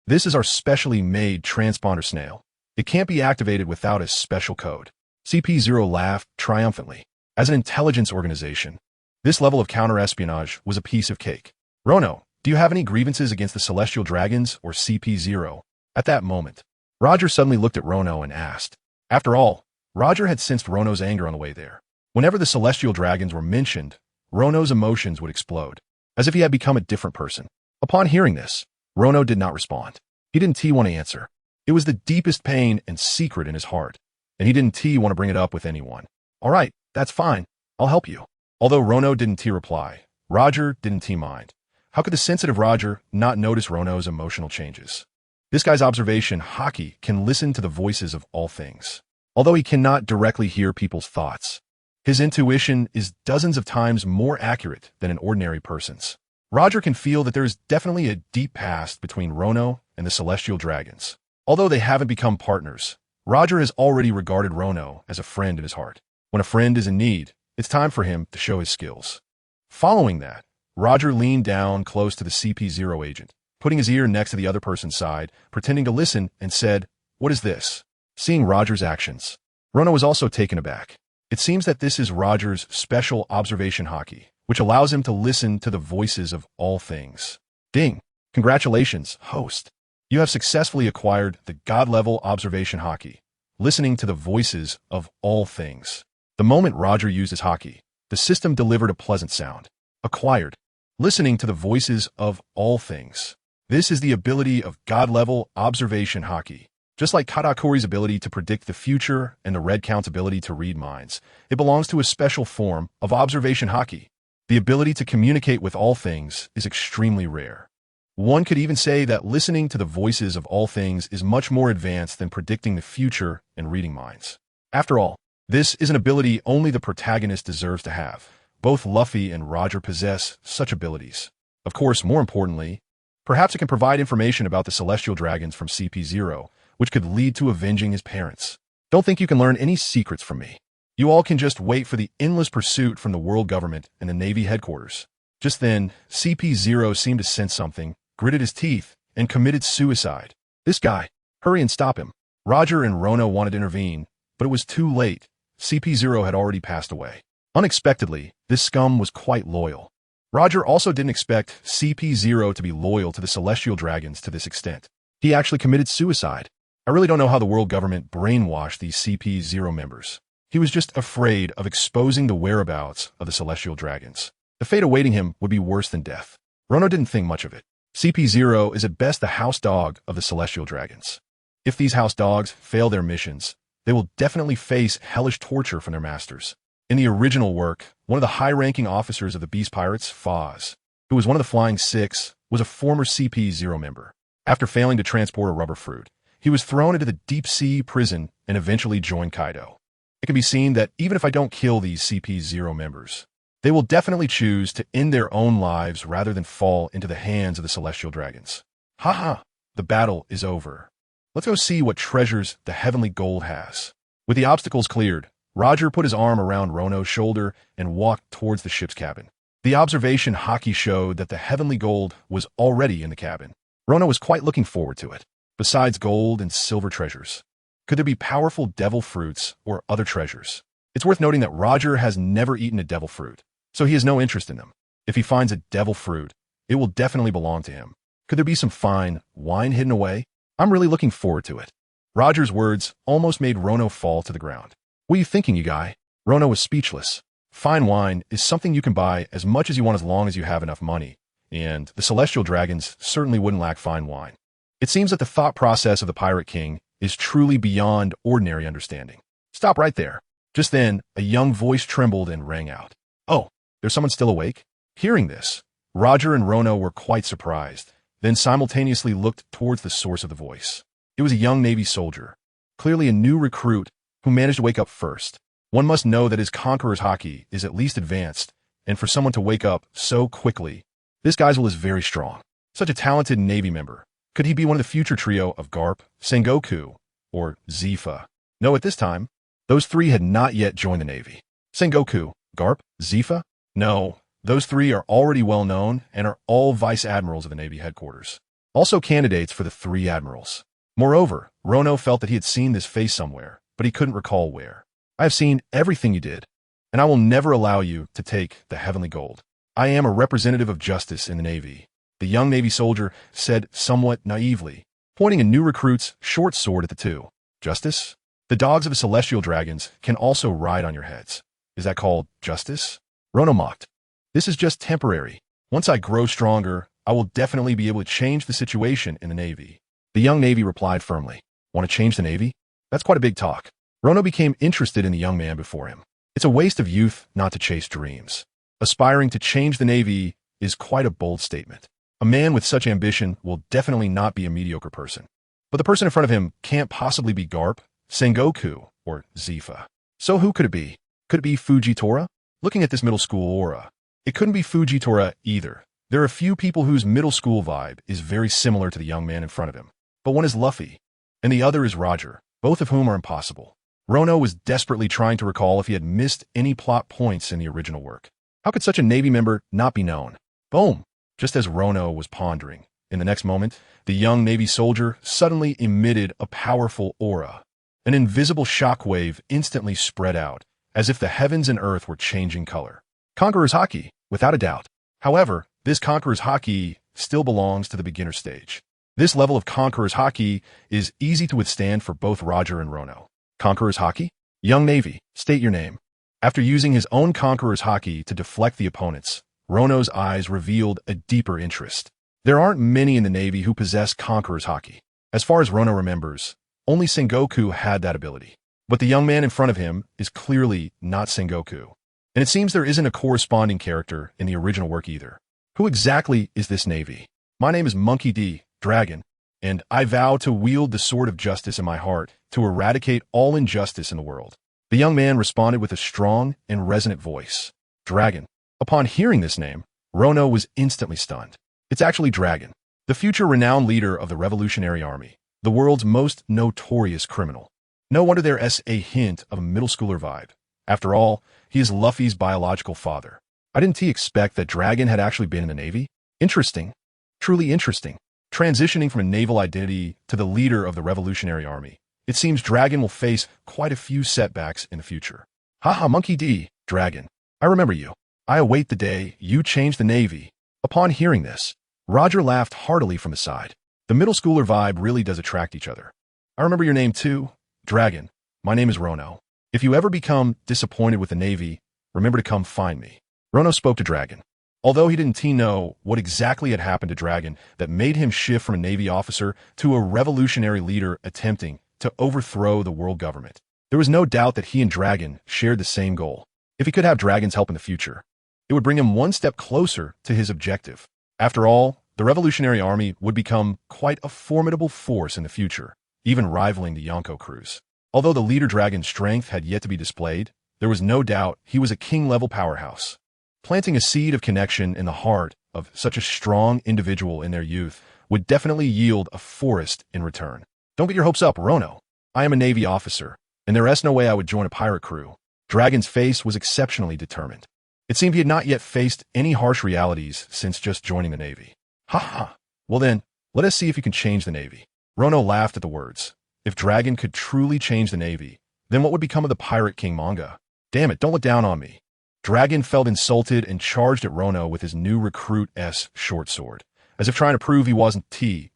This is our specially made transponder snail. It can't be activated without a special code. CP-0 laughed triumphantly. As an intelligence organization, this level of counter-espionage was a piece of cake. Rono, do you have any grievances against the celestial dragons or CP-0? At that moment, Roger suddenly looked at Rono and asked. After all, Roger had sensed Rono's anger on the way there. Whenever the celestial dragons were mentioned, Rono's emotions would explode, as if he had become a different person. Upon hearing this, Rono did not respond. He didn't want to answer. It was the deepest pain and secret in his heart, and he didn't want to bring it up with anyone. All right, that's fine. I'll help you. Although Rono didn't reply, Roger didn't mind. How could the sensitive Roger not notice Rono's emotional changes? This guy's observation hockey can listen to the voices of all things. Although he cannot directly hear people's thoughts, his intuition is dozens of times more accurate than an ordinary person's. Roger can feel that there is definitely a deep past between Rono and the celestial dragons. Although they haven't become partners, Roger has already regarded Rono as a friend in his heart. When a friend is in need, it's time for him to show his skills. Following that, Roger leaned down close to the CP-0 agent, putting his ear next to the other person's side, pretending to listen, and said, "What is this?" Seeing Roger's actions, Rono was also taken aback. It seems that this is Roger's special observation hockey, which allows him to listen to the voices of all things. Ding! Congratulations, host. You have successfully acquired the God-level observation hockey, listening to the voices of all things. The moment Roger used his hockey, the system delivered a pleasant sound. Acquired. Listening to the voices of all things. This is the ability of God-level observation hockey. Just like Katakuri's ability to predict the future and the Red Count's ability to read minds, it belongs to a special form of observation hockey. The ability to communicate with all things is extremely rare. One could even say that listening to the voices of all things is much more advanced than predicting the future and reading minds. After all, this is an ability only the protagonist deserves to have. Both Luffy and Roger possess such abilities. Of course, more importantly, perhaps it can provide information about the celestial dragons from CP-0, which could lead to avenging his parents. Don't think you can learn any secrets from me. You all can just wait for the endless pursuit from the world government and the Navy headquarters. Just then, CP-0 seemed to sense something, gritted his teeth, and committed suicide. This guy, hurry and stop him. Roger and Rono wanted to intervene, but it was too late. CP-0 had already passed away. Unexpectedly, this scum was quite loyal. Roger also didn't expect CP-0 to be loyal to the celestial dragons to this extent. He actually committed suicide. I really don't know how the world government brainwashed these CP-0 members. He was just afraid of exposing the whereabouts of the Celestial Dragons. The fate awaiting him would be worse than death. Rono didn't think much of it. CP0 is at best the house dog of the Celestial Dragons. If these house dogs fail their missions, they will definitely face hellish torture from their masters. In the original work, one of the high-ranking officers of the Beast Pirates, Foz, who was one of the Flying Six, was a former CP0 member. After failing to transport a rubber fruit, he was thrown into the deep-sea prison and eventually joined Kaido. It can be seen that even if I don't kill these CP0 members, they will definitely choose to end their own lives rather than fall into the hands of the Celestial Dragons. Haha, the battle is over. Let's go see what treasures the heavenly gold has. With the obstacles cleared, Roger put his arm around Rono's shoulder and walked towards the ship's cabin. The observation Haki showed that the heavenly gold was already in the cabin. Rono was quite looking forward to it. Besides gold and silver treasures, could there be powerful devil fruits or other treasures? It's worth noting that Roger has never eaten a devil fruit, so he has no interest in them. If he finds a devil fruit, it will definitely belong to him. Could there be some fine wine hidden away? I'm really looking forward to it. Roger's words almost made Rono fall to the ground. What are you thinking, you guy? Rono was speechless. Fine wine is something you can buy as much as you want as long as you have enough money, and the Celestial Dragons certainly wouldn't lack fine wine. It seems that the thought process of the Pirate King is truly beyond ordinary understanding. Stop right there. Just then, a young voice trembled and rang out. Oh, there's someone still awake? Hearing this, Roger and Rono were quite surprised, then simultaneously looked towards the source of the voice. It was a young Navy soldier, clearly a new recruit who managed to wake up first. One must know that his Conqueror's Haki is at least advanced, and for someone to wake up so quickly, this guy's will is very strong. Such a talented Navy member. Could he be one of the future trio of Garp, Sengoku, or Zifa? No, at this time, those three had not yet joined the Navy. Sengoku, Garp, Zifa? No, those three are already well known and are all Vice Admirals of the Navy headquarters. Also candidates for the 3 Admirals. Moreover, Rono felt that he had seen this face somewhere, but he couldn't recall where. I have seen everything you did, and I will never allow you to take the heavenly gold. I am a representative of justice in the Navy, the young Navy soldier said somewhat naively, pointing a new recruit's short sword at the two. Justice? The dogs of the Celestial Dragons can also ride on your heads. Is that called justice? Rono mocked. This is just temporary. Once I grow stronger, I will definitely be able to change the situation in the Navy. The young Navy replied firmly. Want to change the Navy? That's quite a big talk. Rono became interested in the young man before him. It's a waste of youth not to chase dreams. Aspiring to change the Navy is quite a bold statement. A man with such ambition will definitely not be a mediocre person. But the person in front of him can't possibly be Garp, Sengoku, or Zifa. So who could it be? Could it be Fujitora? Looking at this middle school aura, it couldn't be Fujitora either. There are a few people whose middle school vibe is very similar to the young man in front of him. But one is Luffy, and the other is Roger, both of whom are impossible. Rono was desperately trying to recall if he had missed any plot points in the original work. How could such a Navy member not be known? Boom! Just as Rono was pondering, in the next moment, the young Navy soldier suddenly emitted a powerful aura. An invisible shockwave instantly spread out, as if the heavens and earth were changing color. Conqueror's Haki, without a doubt. However, this Conqueror's Haki still belongs to the beginner stage. This level of Conqueror's Haki is easy to withstand for both Roger and Rono. Conqueror's Haki? Young Navy, state your name. After using his own Conqueror's Haki to deflect the opponents, Rono's eyes revealed a deeper interest. There aren't many in the Navy who possess Conqueror's Haki. As far as Rono remembers, only Sengoku had that ability. But the young man in front of him is clearly not Sengoku. And it seems there isn't a corresponding character in the original work either. Who exactly is this Navy? My name is Monkey D. Dragon, and I vow to wield the sword of justice in my heart to eradicate all injustice in the world. The young man responded with a strong and resonant voice. Dragon. Upon hearing this name, Rono was instantly stunned. It's actually Dragon, the future renowned leader of the Revolutionary Army, the world's most notorious criminal. No wonder there's a hint of a middle schooler vibe. After all, he is Luffy's biological father. I didn't expect that Dragon had actually been in the Navy. Interesting. Truly interesting. Transitioning from a naval identity to the leader of the Revolutionary Army, it seems Dragon will face quite a few setbacks in the future. Haha, Monkey D. Dragon. I remember you. I await the day you change the Navy. Upon hearing this, Roger laughed heartily from his side. The middle schooler vibe really does attract each other. I remember your name too, Dragon. My name is Rono. If you ever become disappointed with the Navy, remember to come find me. Rono spoke to Dragon. Although he didn't know what exactly had happened to Dragon that made him shift from a Navy officer to a revolutionary leader attempting to overthrow the world government, there was no doubt that he and Dragon shared the same goal. If he could have Dragon's help in the future, it would bring him one step closer to his objective. After all, the Revolutionary Army would become quite a formidable force in the future, even rivaling the Yonko crews. Although the leader Dragon's strength had yet to be displayed, there was no doubt he was a king-level powerhouse. Planting a seed of connection in the heart of such a strong individual in their youth would definitely yield a forest in return. Don't get your hopes up, Rono. I am a Navy officer, and there is no way I would join a pirate crew. Dragon's face was exceptionally determined. It seemed he had not yet faced any harsh realities since just joining the Navy. Ha ha. Well then, let us see if you can change the Navy. Rono laughed at the words. If Dragon could truly change the Navy, then what would become of the Pirate King manga? Damn it, don't look down on me. Dragon felt insulted and charged at Rono with his new recruit-s short sword, as if trying to prove he wasn't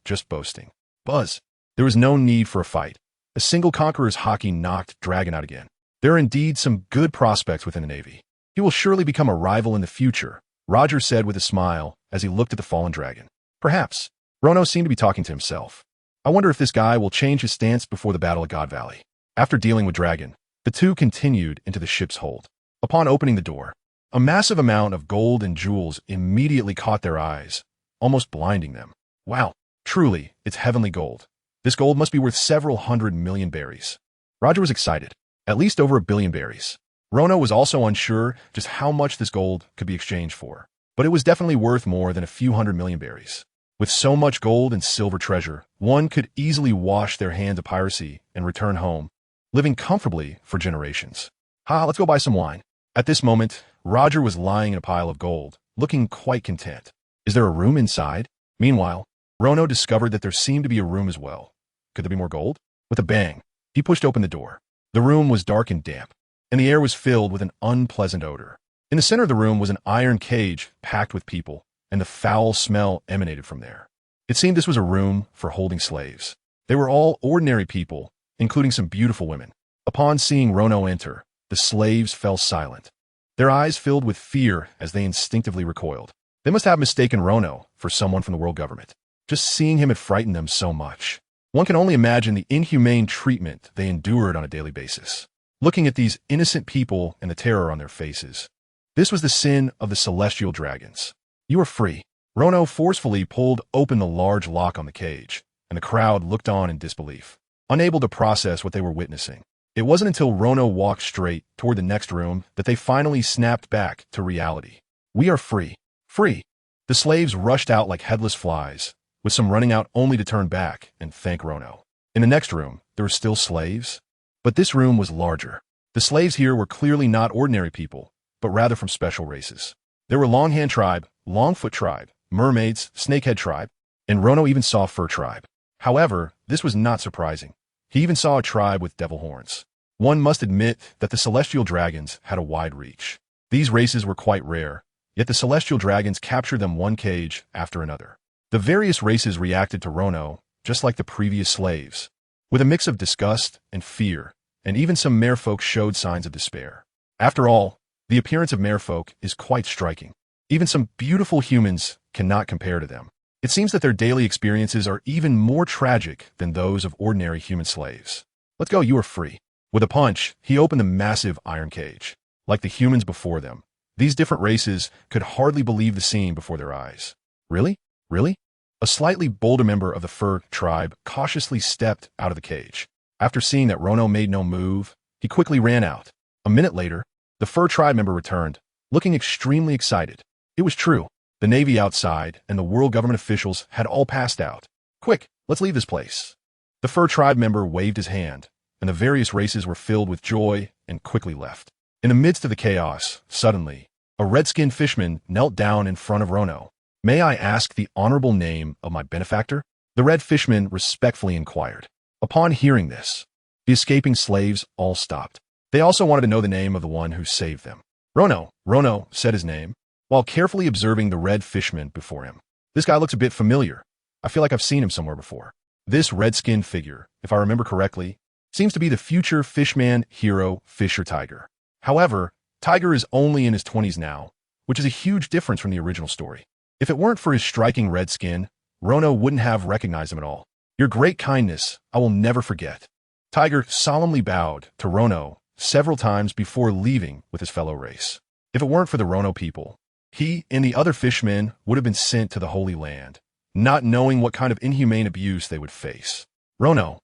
just boasting. Buzz. There was no need for a fight. A single conqueror's haki knocked Dragon out again. There are indeed some good prospects within the Navy. He will surely become a rival in the future, Roger said with a smile as he looked at the fallen dragon. Perhaps. Rono seemed to be talking to himself. I wonder if this guy will change his stance before the Battle of God Valley. After dealing with Dragon, the two continued into the ship's hold. Upon opening the door, a massive amount of gold and jewels immediately caught their eyes, almost blinding them. Wow, truly, it's heavenly gold. This gold must be worth several 100 million berries. Roger was excited. At least over 1 billion berries. Rono was also unsure just how much this gold could be exchanged for, but it was definitely worth more than a few 100 million berries. With so much gold and silver treasure, one could easily wash their hands of piracy and return home, living comfortably for generations. Let's go buy some wine. At this moment, Roger was lying in a pile of gold, looking quite content. Is there a room inside? Meanwhile, Rono discovered that there seemed to be a room as well. Could there be more gold? With a bang, he pushed open the door. The room was dark and damp, and the air was filled with an unpleasant odor. In the center of the room was an iron cage packed with people, and the foul smell emanated from there. It seemed this was a room for holding slaves. They were all ordinary people, including some beautiful women. Upon seeing Rono enter, the slaves fell silent. Their eyes filled with fear as they instinctively recoiled. They must have mistaken Rono for someone from the world government. Just seeing him had frightened them so much. One can only imagine the inhumane treatment they endured on a daily basis. Looking at these innocent people and the terror on their faces. This was the sin of the celestial dragons. You are free. Rono forcefully pulled open the large lock on the cage, and the crowd looked on in disbelief, unable to process what they were witnessing. It wasn't until Rono walked straight toward the next room that they finally snapped back to reality. We are free. Free. The slaves rushed out like headless flies, with some running out only to turn back and thank Rono. In the next room, there were still slaves, but this room was larger. The slaves here were clearly not ordinary people, but rather from special races. There were Longhand tribe, Longfoot tribe, mermaids, snakehead tribe, and Rono even saw fur tribe. However, this was not surprising. He even saw a tribe with devil horns. One must admit that the celestial dragons had a wide reach. These races were quite rare, yet the celestial dragons captured them one cage after another. The various races reacted to Rono, just like the previous slaves, with a mix of disgust and fear, and even some merfolk showed signs of despair. After all, the appearance of merfolk is quite striking. Even some beautiful humans cannot compare to them. It seems that their daily experiences are even more tragic than those of ordinary human slaves. Let's go, you are free. With a punch, he opened the massive iron cage. Like the humans before them, these different races could hardly believe the scene before their eyes. Really? Really? A slightly bolder member of the fur tribe cautiously stepped out of the cage. After seeing that Rono made no move, he quickly ran out. A minute later, the fur tribe member returned, looking extremely excited. It was true. The Navy outside and the world government officials had all passed out. Quick, let's leave this place. The fur tribe member waved his hand, and the various races were filled with joy and quickly left. In the midst of the chaos, suddenly, a red-skinned fisherman knelt down in front of Rono. May I ask the honorable name of my benefactor? The red fisherman respectfully inquired. Upon hearing this, the escaping slaves all stopped. They also wanted to know the name of the one who saved them. Rono said his name, while carefully observing the red fisherman before him. This guy looks a bit familiar. I feel like I've seen him somewhere before. This red-skinned figure, if I remember correctly, seems to be the future fishman hero Fisher Tiger. However, Tiger is only in his 20s now, which is a huge difference from the original story. If it weren't for his striking red skin, Rono wouldn't have recognized him at all. Your great kindness, I will never forget. Tiger solemnly bowed to Rono several times before leaving with his fellow race. If it weren't for the Rono people, he and the other fishmen would have been sent to the Holy Land, not knowing what kind of inhumane abuse they would face. Rono.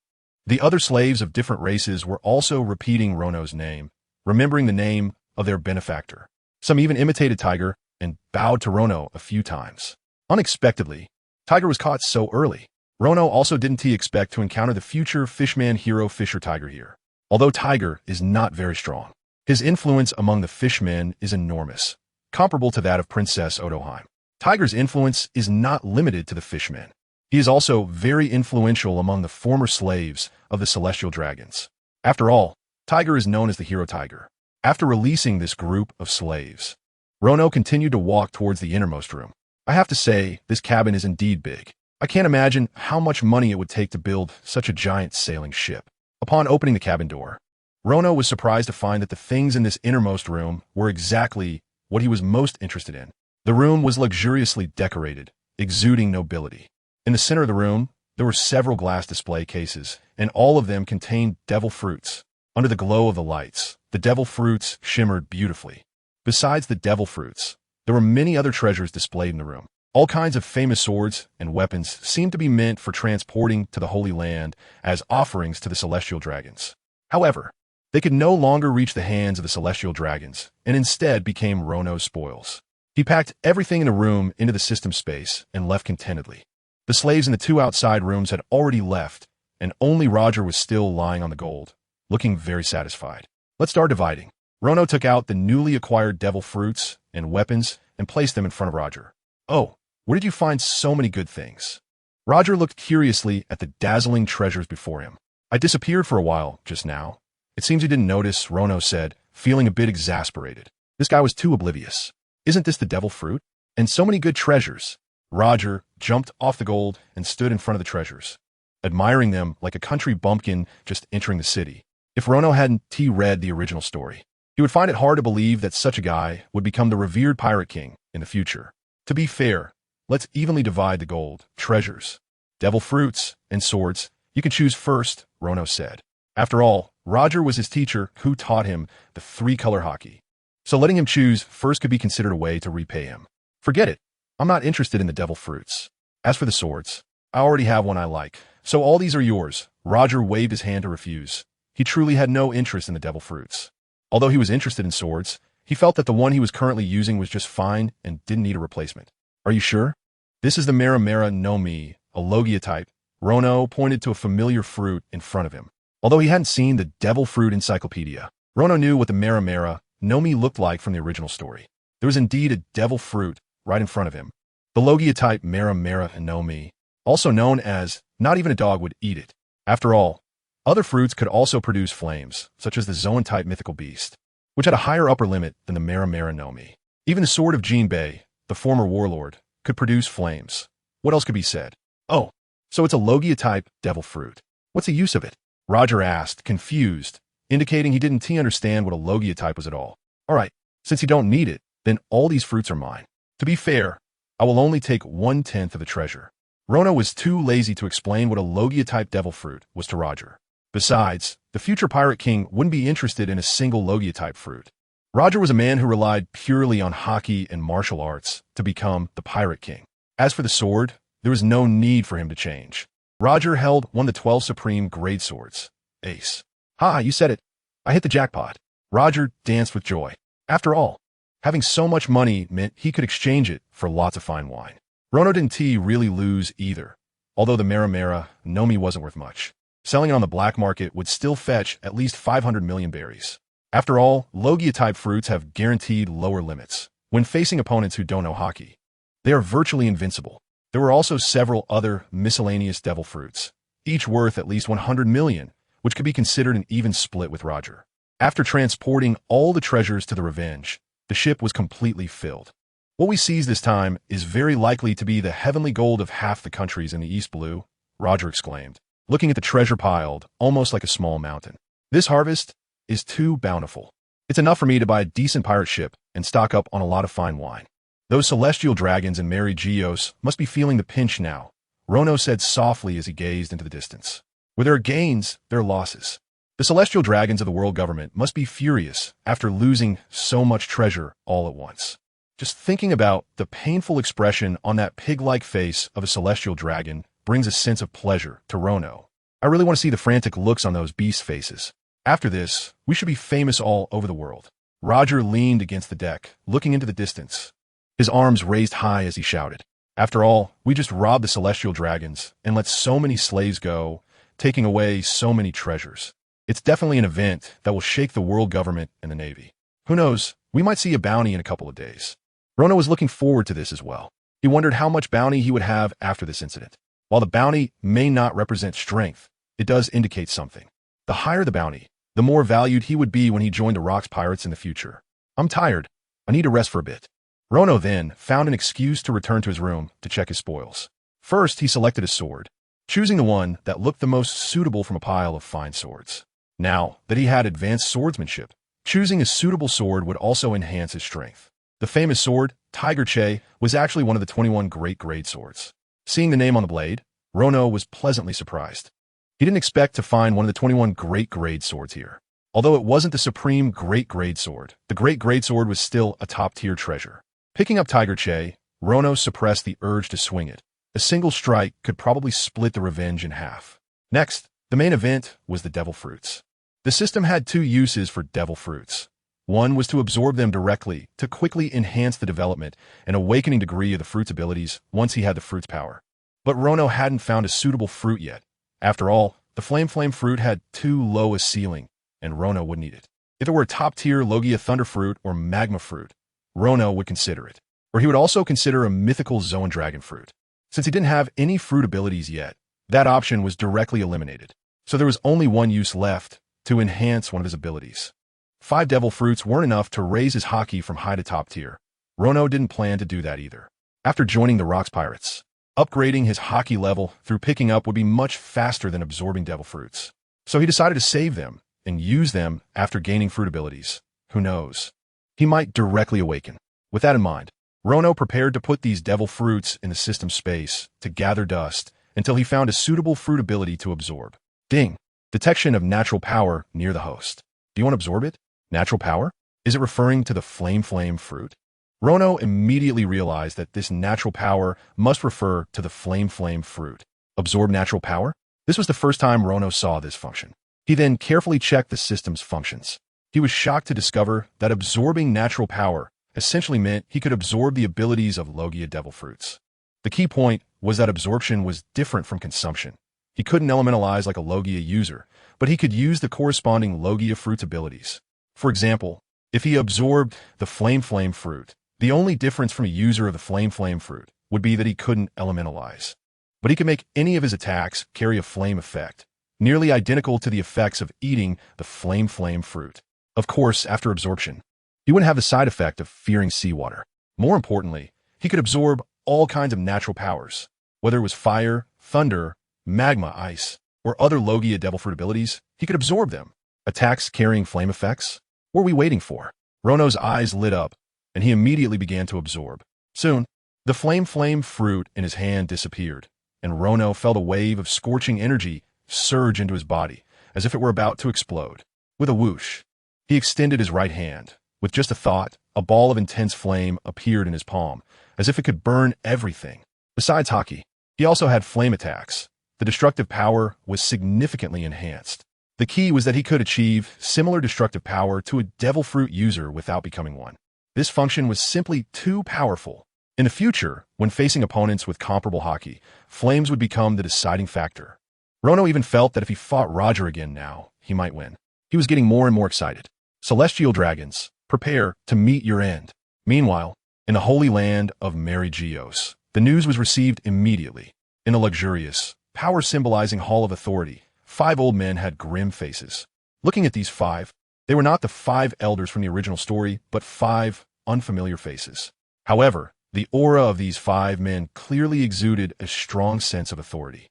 The other slaves of different races were also repeating Rono's name, remembering the name of their benefactor. Some even imitated Tiger and bowed to Rono a few times. Unexpectedly, Tiger was caught so early. Rono also didn't expect to encounter the future fishman hero Fisher Tiger here. Although Tiger is not very strong, his influence among the fishmen is enormous, comparable to that of Princess Otoheim. Tiger's influence is not limited to the fishmen. He is also very influential among the former slaves of the Celestial Dragons. After all, Tiger is known as the Hero Tiger. After releasing this group of slaves, Rono continued to walk towards the innermost room. I have to say, this cabin is indeed big. I can't imagine how much money it would take to build such a giant sailing ship. Upon opening the cabin door, Rono was surprised to find that the things in this innermost room were exactly what he was most interested in. The room was luxuriously decorated, exuding nobility. In the center of the room, there were several glass display cases, and all of them contained devil fruits. Under the glow of the lights, the devil fruits shimmered beautifully. Besides the devil fruits, there were many other treasures displayed in the room. All kinds of famous swords and weapons seemed to be meant for transporting to the Holy Land as offerings to the Celestial Dragons. However, they could no longer reach the hands of the Celestial Dragons, and instead became Rono's spoils. He packed everything in the room into the system space and left contentedly. The slaves in the two outside rooms had already left, and only Roger was still lying on the gold, looking very satisfied. Let's start dividing. Rono took out the newly acquired devil fruits and weapons and placed them in front of Roger. Oh, where did you find so many good things? Roger looked curiously at the dazzling treasures before him. I disappeared for a while just now. It seems you didn't notice, Rono said, feeling a bit exasperated. This guy was too oblivious. Isn't this the devil fruit? And so many good treasures. Roger jumped off the gold and stood in front of the treasures, admiring them like a country bumpkin just entering the city. If Rono hadn't read the original story, he would find it hard to believe that such a guy would become the revered pirate king in the future. To be fair, let's evenly divide the gold, treasures, devil fruits, and swords. You can choose first, Rono said. After all, Roger was his teacher who taught him the three-color hockey. So letting him choose first could be considered a way to repay him. Forget it. I'm not interested in the devil fruits. As for the swords, I already have one I like, so all these are yours. Roger waved his hand to refuse. He truly had no interest in the devil fruits. Although he was interested in swords, he felt that the one he was currently using was just fine and didn't need a replacement. Are you sure? This is the Mera no Mi, a Logia type. Rono pointed to a familiar fruit in front of him. Although he hadn't seen the devil fruit encyclopedia, Rono knew what the Mera no Mi looked like from the original story. There was indeed a devil fruit right in front of him. The Logia type Mera no Mi, also known as not even a dog would eat it. After all, other fruits could also produce flames, such as the Zoan type mythical beast, which had a higher upper limit than the Mera no Mi. Even the sword of Jinbei, the former warlord, could produce flames. What else could be said? Oh, so it's a Logia type devil fruit. What's the use of it? Roger asked, confused, indicating he didn't understand what a Logia type was at all. All right, since you don't need it, then all these fruits are mine. To be fair, I will only take 1/10 of the treasure. Rono was too lazy to explain what a Logia-type devil fruit was to Roger. Besides, the future pirate king wouldn't be interested in a single Logia-type fruit. Roger was a man who relied purely on hockey and martial arts to become the pirate king. As for the sword, there was no need for him to change. Roger held one of the 12 supreme grade swords. Ace. Ha, you said it. I hit the jackpot. Roger danced with joy. After all, having so much money meant he could exchange it for lots of fine wine. Rono didn't really lose either, although the Mera no Mi wasn't worth much. Selling it on the black market would still fetch at least 500 million berries. After all, Logia-type fruits have guaranteed lower limits. When facing opponents who don't know hockey, they are virtually invincible. There were also several other miscellaneous devil fruits, each worth at least 100 million, which could be considered an even split with Roger. After transporting all the treasures to the Revenge, the ship was completely filled. What we seize this time is very likely to be the heavenly gold of half the countries in the East Blue, Roger exclaimed. looking at the treasure piled, almost like a small mountain. This harvest is too bountiful. It's enough for me to buy a decent pirate ship and stock up on a lot of fine wine. Those celestial dragons and Mary Geos must be feeling the pinch now, Rono said softly as he gazed into the distance. Where there are gains, there are losses. The celestial dragons of the world government must be furious after losing so much treasure all at once. Just thinking about the painful expression on that pig-like face of a celestial dragon brings a sense of pleasure to Rono. I really want to see the frantic looks on those beast faces. After this, we should be famous all over the world. Roger leaned against the deck, looking into the distance. His arms raised high as he shouted. After all, we just robbed the celestial dragons and let so many slaves go, taking away so many treasures. It's definitely an event that will shake the world government and the Navy. Who knows, we might see a bounty in a couple of days. Rono was looking forward to this as well. He wondered how much bounty he would have after this incident. While the bounty may not represent strength, it does indicate something. The higher the bounty, the more valued he would be when he joined the Rocks Pirates in the future. I'm tired. I need to rest for a bit. Rono then found an excuse to return to his room to check his spoils. First, he selected his sword, choosing the one that looked the most suitable from a pile of fine swords. Now that he had advanced swordsmanship, choosing a suitable sword would also enhance his strength. The famous sword, Tiger Che, was actually one of the 21 great grade swords. Seeing the name on the blade, Rono was pleasantly surprised. He didn't expect to find one of the 21 great grade swords here. Although it wasn't the supreme great grade sword, the great grade sword was still a top-tier treasure. Picking up Tiger Che, Rono suppressed the urge to swing it. A single strike could probably split the revenge in half. Next, the main event was the devil fruits. The system had two uses for devil fruits. One was to absorb them directly to quickly enhance the development and awakening degree of the fruit's abilities once he had the fruit's power. But Rono hadn't found a suitable fruit yet. After all, the Flame fruit had too low a ceiling, and Rono would need it. If it were a top-tier Logia Thunder fruit or Magma fruit, Rono would consider it. Or he would also consider a mythical Zoan Dragon fruit. Since he didn't have any fruit abilities yet, that option was directly eliminated. So there was only one use left, to enhance one of his abilities. 5 devil fruits weren't enough to raise his haki from high to top tier. Rono didn't plan to do that either. After joining the Rocks Pirates, upgrading his haki level through picking up would be much faster than absorbing devil fruits. So he decided to save them and use them after gaining fruit abilities. Who knows? He might directly awaken. With that in mind, Rono prepared to put these devil fruits in the system space to gather dust until he found a suitable fruit ability to absorb. Ding! Detection of natural power near the host. Do you want to absorb it? Natural power? Is it referring to the flame fruit? Rono immediately realized that this natural power must refer to the flame fruit. Absorb natural power? This was the first time Rono saw this function. He then carefully checked the system's functions. He was shocked to discover that absorbing natural power essentially meant he could absorb the abilities of Logia devil fruits. The key point was that absorption was different from consumption. He couldn't elementalize like a Logia user, but he could use the corresponding Logia fruit's abilities. For example, if he absorbed the flame fruit, the only difference from a user of the flame fruit would be that he couldn't elementalize. But he could make any of his attacks carry a flame effect, nearly identical to the effects of eating the flame fruit. Of course, after absorption, he wouldn't have the side effect of fearing seawater. More importantly, he could absorb all kinds of natural powers, whether it was fire, thunder, magma, ice, or other Logia devil fruit abilities. He could absorb them. Attacks carrying flame effects? What were we waiting for? Rono's eyes lit up, and he immediately began to absorb. Soon, the flame fruit in his hand disappeared, and Rono felt a wave of scorching energy surge into his body, as if it were about to explode. With a whoosh, he extended his right hand. With just a thought, a ball of intense flame appeared in his palm, as if it could burn everything. Besides haki, he also had flame attacks. The destructive power was significantly enhanced. The key was that he could achieve similar destructive power to a devil fruit user without becoming one. This function was simply too powerful. In the future, when facing opponents with comparable haki, flames would become the deciding factor. Rono even felt that if he fought Roger again now, he might win. He was getting more and more excited. Celestial Dragons, prepare to meet your end. Meanwhile, in the holy land of Mary Geos, the news was received immediately. In a luxurious, power-symbolizing hall of authority, 5 old men had grim faces. Looking at these 5, they were not the 5 elders from the original story, but 5 unfamiliar faces. However, the aura of these 5 men clearly exuded a strong sense of authority.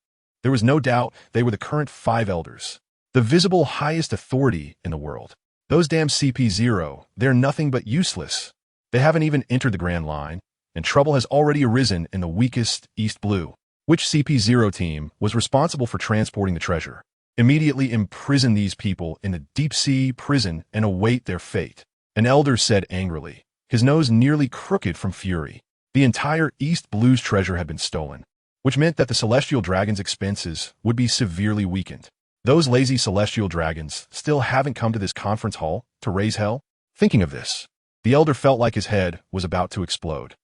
There was no doubt they were the current 5 elders, the visible highest authority in the world. Those damn CP0, they're nothing but useless. They haven't even entered the Grand Line, and trouble has already arisen in the weakest East Blue. Which CP0 team was responsible for transporting the treasure? Immediately imprison these people in the deep-sea prison and await their fate. An elder said angrily, his nose nearly crooked from fury. The entire East Blue's treasure had been stolen, which meant that the Celestial Dragons' expenses would be severely weakened. Those lazy Celestial Dragons still haven't come to this conference hall to raise hell? Thinking of this, the elder felt like his head was about to explode.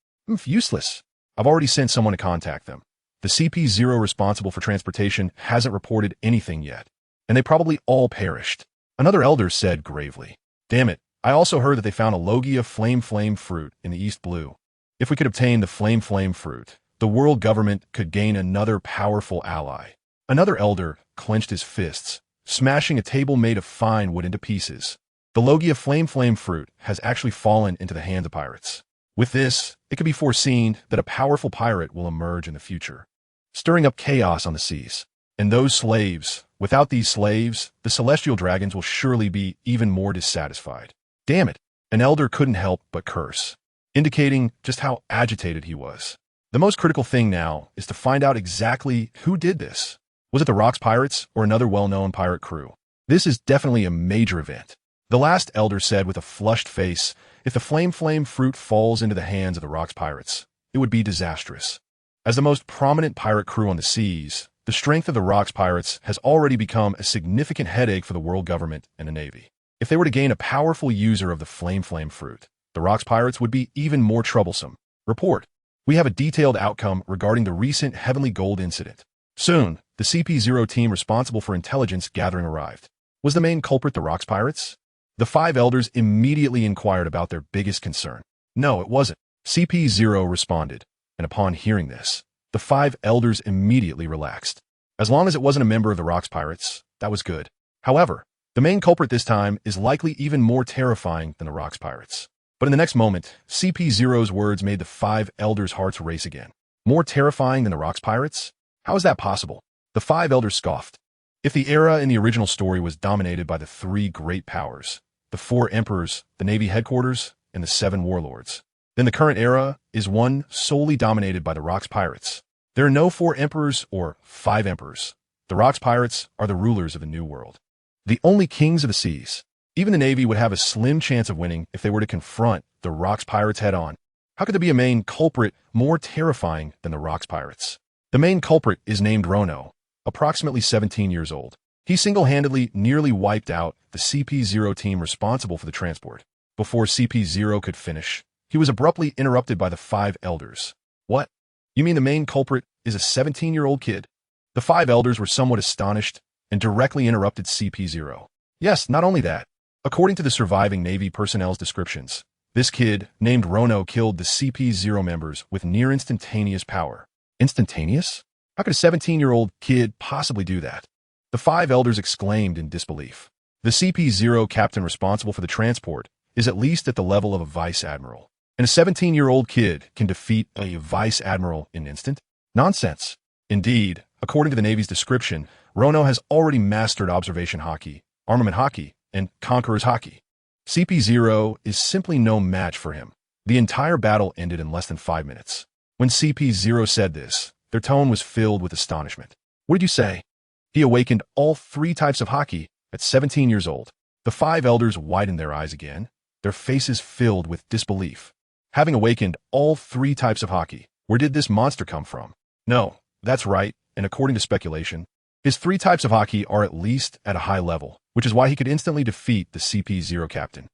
Useless. I've already sent someone to contact them. The CP0 responsible for transportation hasn't reported anything yet, and they probably all perished. Another elder said gravely, damn it, I also heard that they found a Logia flame fruit in the East Blue. If we could obtain the flame fruit, the world government could gain another powerful ally. Another elder clenched his fists, smashing a table made of fine wood into pieces. The Logia flame fruit has actually fallen into the hands of pirates. With this, it could be foreseen that a powerful pirate will emerge in the future, stirring up chaos on the seas. And those slaves, without these slaves, the Celestial Dragons will surely be even more dissatisfied. Damn it, an elder couldn't help but curse, indicating just how agitated he was. The most critical thing now is to find out exactly who did this. Was it the Rocks Pirates or another well-known pirate crew? This is definitely a major event. The last elder said with a flushed face, if the flame fruit falls into the hands of the Rocks Pirates, it would be disastrous. As the most prominent pirate crew on the seas, the strength of the Rocks Pirates has already become a significant headache for the world government and the Navy. If they were to gain a powerful user of the flame fruit, the Rocks Pirates would be even more troublesome. Report. We have a detailed outcome regarding the recent Heavenly Gold incident. Soon, the CP0 team responsible for intelligence gathering arrived. Was the main culprit the Rocks Pirates? The 5 elders immediately inquired about their biggest concern. No, it wasn't. CP0 responded, and upon hearing this, the 5 elders immediately relaxed. As long as it wasn't a member of the Rocks Pirates, that was good. However, the main culprit this time is likely even more terrifying than the Rocks Pirates. But in the next moment, CP0's words made the 5 elders' hearts race again. More terrifying than the Rocks Pirates? How is that possible? The 5 elders scoffed. If the era in the original story was dominated by the 3 great powers, the 4 emperors, the Navy headquarters, and the 7 warlords, then the current era is one solely dominated by the Rocks Pirates. There are no 4 emperors or 5 emperors. The Rocks Pirates are the rulers of the New World, the only kings of the seas. Even the Navy would have a slim chance of winning if they were to confront the Rocks Pirates head-on. How could there be a main culprit more terrifying than the Rocks Pirates? The main culprit is named Rono, approximately 17 years old. He single-handedly nearly wiped out the CP0 team responsible for the transport. Before CP0 could finish, he was abruptly interrupted by the 5 elders. What? You mean the main culprit is a 17-year-old kid? The 5 elders were somewhat astonished and directly interrupted CP0. Yes, not only that. According to the surviving Navy personnel's descriptions, this kid, named Rono, killed the CP0 members with near-instantaneous power. Instantaneous? How could a 17-year-old kid possibly do that? The 5 elders exclaimed in disbelief. The CP0 captain responsible for the transport is at least at the level of a vice admiral, and a 17-year-old kid can defeat a vice admiral in an instant? Nonsense. Indeed, according to the Navy's description, Rono has already mastered observation hockey, armament hockey, and conqueror's hockey. CP0 is simply no match for him. The entire battle ended in less than 5 minutes. When CP0 said this, their tone was filled with astonishment. What did you say? He awakened all 3 types of hockey at 17 years old. The 5 elders widened their eyes again, their faces filled with disbelief. Having awakened all 3 types of hockey, where did this monster come from? No, that's right, and according to speculation, his 3 types of hockey are at least at a high level, which is why he could instantly defeat the CP0 captain.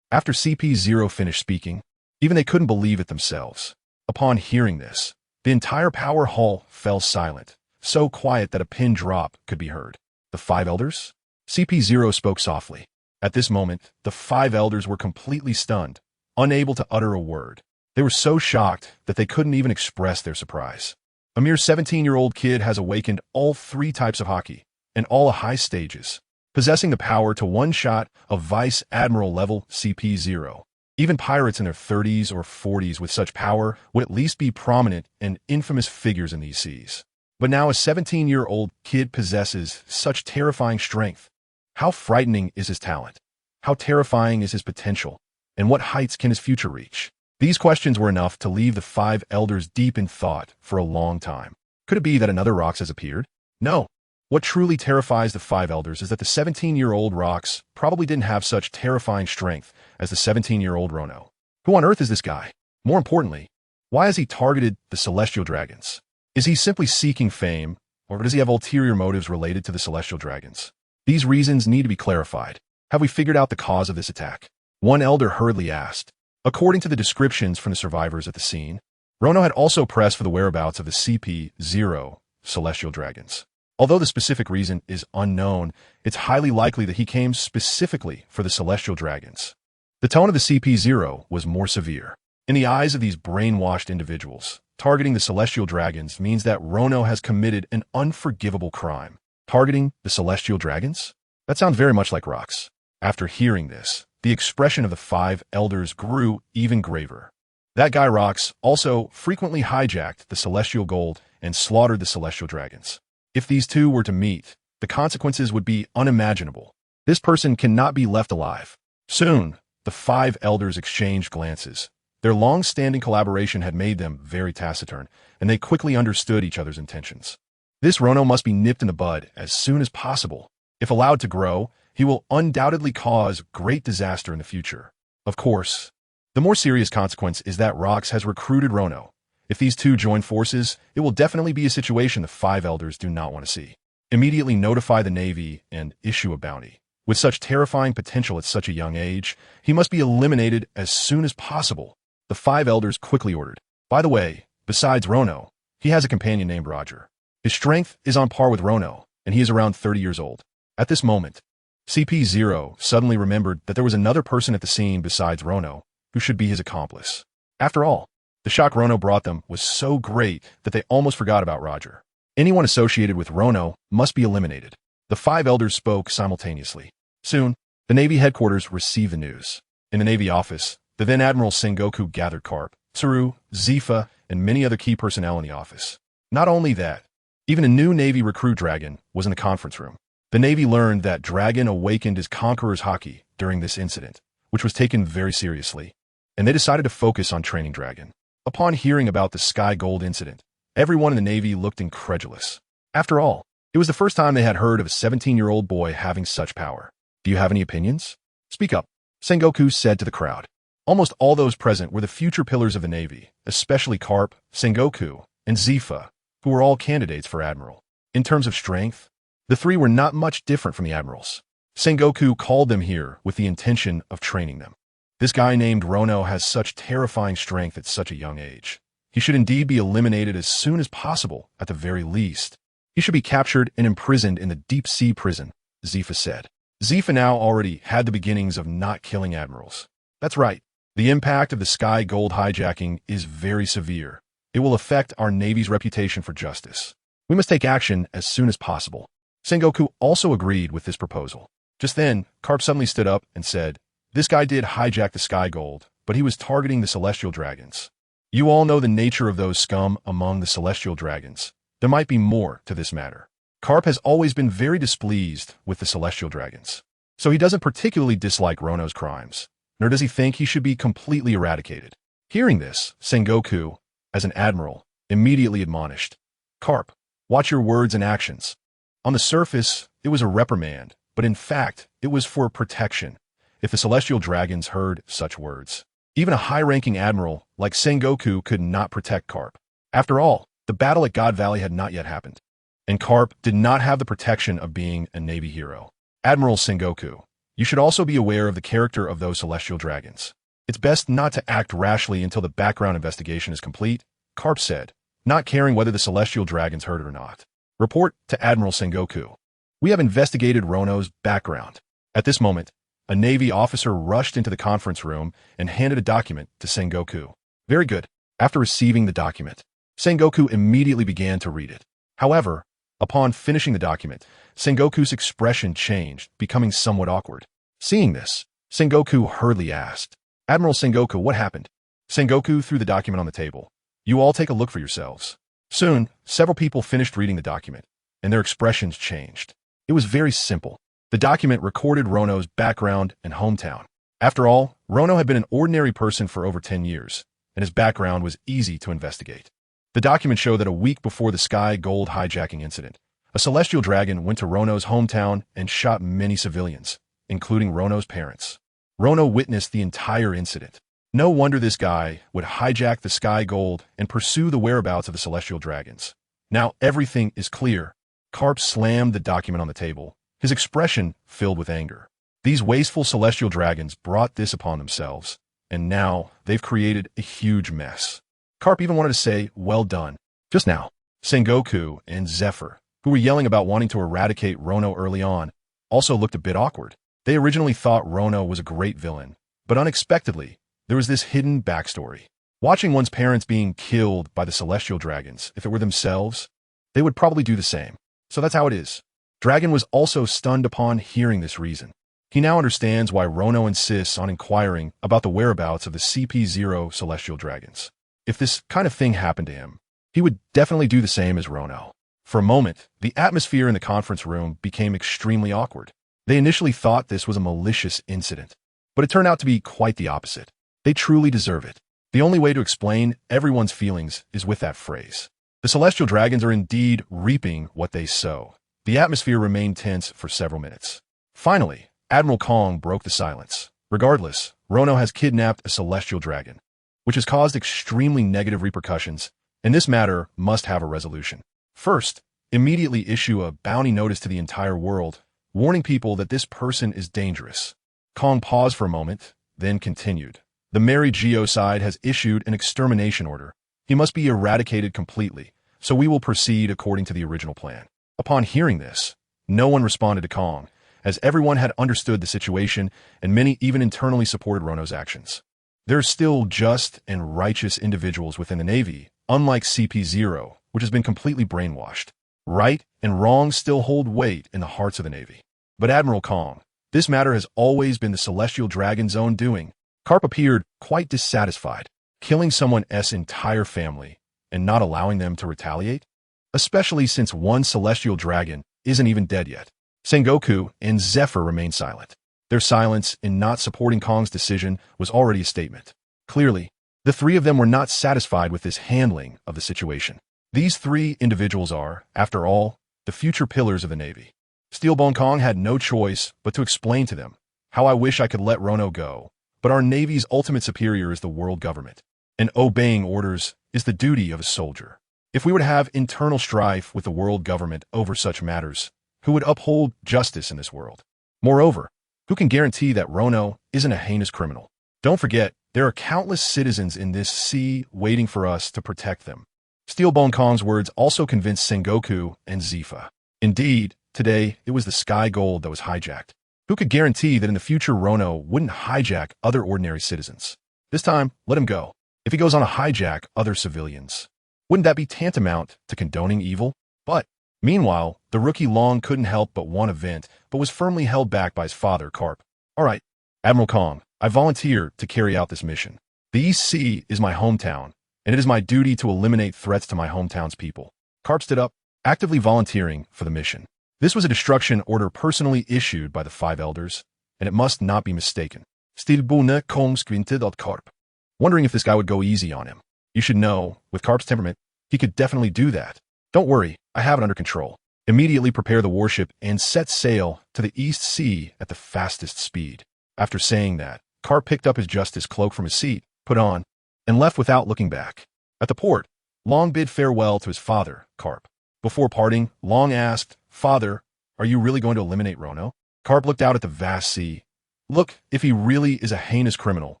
After CP0 finished speaking, even they couldn't believe it themselves. Upon hearing this, the entire power hall fell silent, so quiet that a pin drop could be heard. The 5 elders? CP0 spoke softly. At this moment, the 5 elders were completely stunned, unable to utter a word. They were so shocked that they couldn't even express their surprise. A mere 17-year-old kid has awakened all 3 types of hockey, and all high stages, possessing the power to one-shot a Vice Admiral level CP0. Even pirates in their 30s or 40s with such power would at least be prominent and infamous figures in these seas. But now a 17-year-old kid possesses such terrifying strength. How frightening is his talent? How terrifying is his potential? And what heights can his future reach? These questions were enough to leave the five elders deep in thought for a long time. Could it be that another Rox has appeared? No. What truly terrifies the five elders is that the 17-year-old Rox probably didn't have such terrifying strength as the 17-year-old Rono. Who on earth is this guy? More importantly, why has he targeted the Celestial Dragons? Is he simply seeking fame, or does he have ulterior motives related to the Celestial Dragons? These reasons need to be clarified. Have we figured out the cause of this attack? One elder hurriedly asked. According to the descriptions from the survivors at the scene, Rono had also pressed for the whereabouts of the CP-0 Celestial Dragons. Although the specific reason is unknown, it's highly likely that he came specifically for the Celestial Dragons. The tone of the CP-0 was more severe. In the eyes of these brainwashed individuals, targeting the Celestial Dragons means that Rono has committed an unforgivable crime. Targeting the Celestial Dragons? That sounds very much like Rox. After hearing this, the expression of the five elders grew even graver. That guy Rox also frequently hijacked the Celestial Gold and slaughtered the Celestial Dragons. If these two were to meet, the consequences would be unimaginable. This person cannot be left alive. Soon, the five elders exchanged glances. Their long-standing collaboration had made them very taciturn, and they quickly understood each other's intentions. This Rono must be nipped in the bud as soon as possible. If allowed to grow, he will undoubtedly cause great disaster in the future. Of course, the more serious consequence is that Rox has recruited Rono. If these two join forces, it will definitely be a situation the five elders do not want to see. Immediately notify the Navy and issue a bounty. With such terrifying potential at such a young age, he must be eliminated as soon as possible. The five elders quickly ordered. By the way, besides Rono, he has a companion named Roger. His strength is on par with Rono, and he is around 30 years old. At this moment, CP-0 suddenly remembered that there was another person at the scene besides Rono, who should be his accomplice. After all, the shock Rono brought them was so great that they almost forgot about Roger. Anyone associated with Rono must be eliminated. The five elders spoke simultaneously. Soon, the Navy headquarters received the news. In the Navy office, the then Admiral Sengoku gathered Karp, Tsuru, Zifa, and many other key personnel in the office. Not only that, even a new Navy recruit Dragon was in the conference room. The Navy learned that Dragon awakened his Conqueror's Haki during this incident, which was taken very seriously, and they decided to focus on training Dragon. Upon hearing about the Sky Gold incident, everyone in the Navy looked incredulous. After all, it was the first time they had heard of a 17-year-old boy having such power. Do you have any opinions? Speak up, Sengoku said to the crowd. Almost all those present were the future pillars of the Navy, especially Karp, Sengoku, and Zifa, who were all candidates for Admiral. In terms of strength, the three were not much different from the Admirals. Sengoku called them here with the intention of training them. This guy named Rono has such terrifying strength at such a young age. He should indeed be eliminated as soon as possible, at the very least. He should be captured and imprisoned in the deep-sea prison, Zifa said. Zifa now already had the beginnings of not killing Admirals. That's right. The impact of the Sky Gold hijacking is very severe. It will affect our Navy's reputation for justice. We must take action as soon as possible. Sengoku also agreed with this proposal. Just then, Karp suddenly stood up and said, "This guy did hijack the Sky Gold, but he was targeting the Celestial Dragons. You all know the nature of those scum among the Celestial Dragons. There might be more to this matter." Karp has always been very displeased with the Celestial Dragons, so he doesn't particularly dislike Rono's crimes, nor does he think he should be completely eradicated. Hearing this, Sengoku, as an admiral, immediately admonished, "Karp, watch your words and actions." On the surface, it was a reprimand, but in fact, it was for protection. If the Celestial Dragons heard such words, even a high-ranking admiral like Sengoku could not protect Karp. After all, the battle at God Valley had not yet happened, and Karp did not have the protection of being a Navy hero. Admiral Sengoku, you should also be aware of the character of those Celestial Dragons. It's best not to act rashly until the background investigation is complete, Karp said, not caring whether the Celestial Dragons heard it or not. Report to Admiral Sengoku. We have investigated Rono's background. At this moment, a Navy officer rushed into the conference room and handed a document to Sengoku. Very good. After receiving the document, Sengoku immediately began to read it. However, upon finishing the document, Sengoku's expression changed, becoming somewhat awkward. Seeing this, Sengoku hurriedly asked, "Admiral Sengoku, what happened?" Sengoku threw the document on the table. "You all take a look for yourselves." Soon, several people finished reading the document, and their expressions changed. It was very simple. The document recorded Rono's background and hometown. After all, Rono had been an ordinary person for over 10 years, and his background was easy to investigate. The document showed that a week before the Sky Gold hijacking incident, a celestial dragon went to Rono's hometown and shot many civilians, including Rono's parents. Rono witnessed the entire incident. No wonder this guy would hijack the Sky Gold and pursue the whereabouts of the celestial dragons. Now everything is clear. Carp slammed the document on the table, his expression filled with anger. These wasteful celestial dragons brought this upon themselves, and now they've created a huge mess. Carp even wanted to say, well done. Just now, Sengoku and Zephyr, who were yelling about wanting to eradicate Rono early on, also looked a bit awkward. They originally thought Rono was a great villain, but unexpectedly, there was this hidden backstory. Watching one's parents being killed by the celestial dragons, if it were themselves, they would probably do the same. So that's how it is. Dragon was also stunned upon hearing this reason. He now understands why Rono insists on inquiring about the whereabouts of the CP0 celestial dragons. If this kind of thing happened to him, he would definitely do the same as Rono. For a moment, the atmosphere in the conference room became extremely awkward. They initially thought this was a malicious incident, but it turned out to be quite the opposite. They truly deserve it. The only way to explain everyone's feelings is with that phrase. The celestial dragons are indeed reaping what they sow. The atmosphere remained tense for several minutes. Finally, Admiral Kong broke the silence. Regardless, Rono has kidnapped a celestial dragon, which has caused extremely negative repercussions, and this matter must have a resolution. First, immediately issue a bounty notice to the entire world, warning people that this person is dangerous. Kong paused for a moment, then continued. The Mary Geo side has issued an extermination order. He must be eradicated completely, so we will proceed according to the original plan. Upon hearing this, no one responded to Kong, as everyone had understood the situation and many even internally supported Rono's actions. There are still just and righteous individuals within the Navy, unlike CP0, which has been completely brainwashed. Right and wrong still hold weight in the hearts of the Navy. But Admiral Kong, this matter has always been the Celestial Dragon's own doing. Carp appeared quite dissatisfied, killing someone's entire family and not allowing them to retaliate, especially since one celestial dragon isn't even dead yet. Sengoku and Zephyr remained silent. Their silence in not supporting Kong's decision was already a statement. Clearly, the three of them were not satisfied with this handling of the situation. These three individuals are, after all, the future pillars of the Navy. Steelbone Kong had no choice but to explain to them how I wish I could let Rono go, but our Navy's ultimate superior is the world government, and obeying orders is the duty of a soldier. If we were to have internal strife with the world government over such matters, who would uphold justice in this world? Moreover, who can guarantee that Rono isn't a heinous criminal? Don't forget, there are countless citizens in this sea waiting for us to protect them. Steelbone Kong's words also convinced Sengoku and Zifa. Indeed, today it was the Sky Gold that was hijacked. Who could guarantee that in the future Rono wouldn't hijack other ordinary citizens? This time, let him go. If he goes on to hijack other civilians, wouldn't that be tantamount to condoning evil? But, meanwhile, the rookie Long couldn't help but want to vent, but was firmly held back by his father, Carp. All right, Admiral Kong, I volunteer to carry out this mission. The East Sea is my hometown, and it is my duty to eliminate threats to my hometown's people. Carp stood up, actively volunteering for the mission. This was a destruction order personally issued by the five elders, and it must not be mistaken. Steelbone Kong squinted at Carp, wondering if this guy would go easy on him. You should know, with Carp's temperament, he could definitely do that. Don't worry, I have it under control. Immediately prepare the warship and set sail to the East Sea at the fastest speed. After saying that, Carp picked up his justice cloak from his seat, put on, and left without looking back. At the port, Long bid farewell to his father, Carp. Before parting, Long asked, Father, are you really going to eliminate Rono? Carp looked out at the vast sea. Look, if he really is a heinous criminal,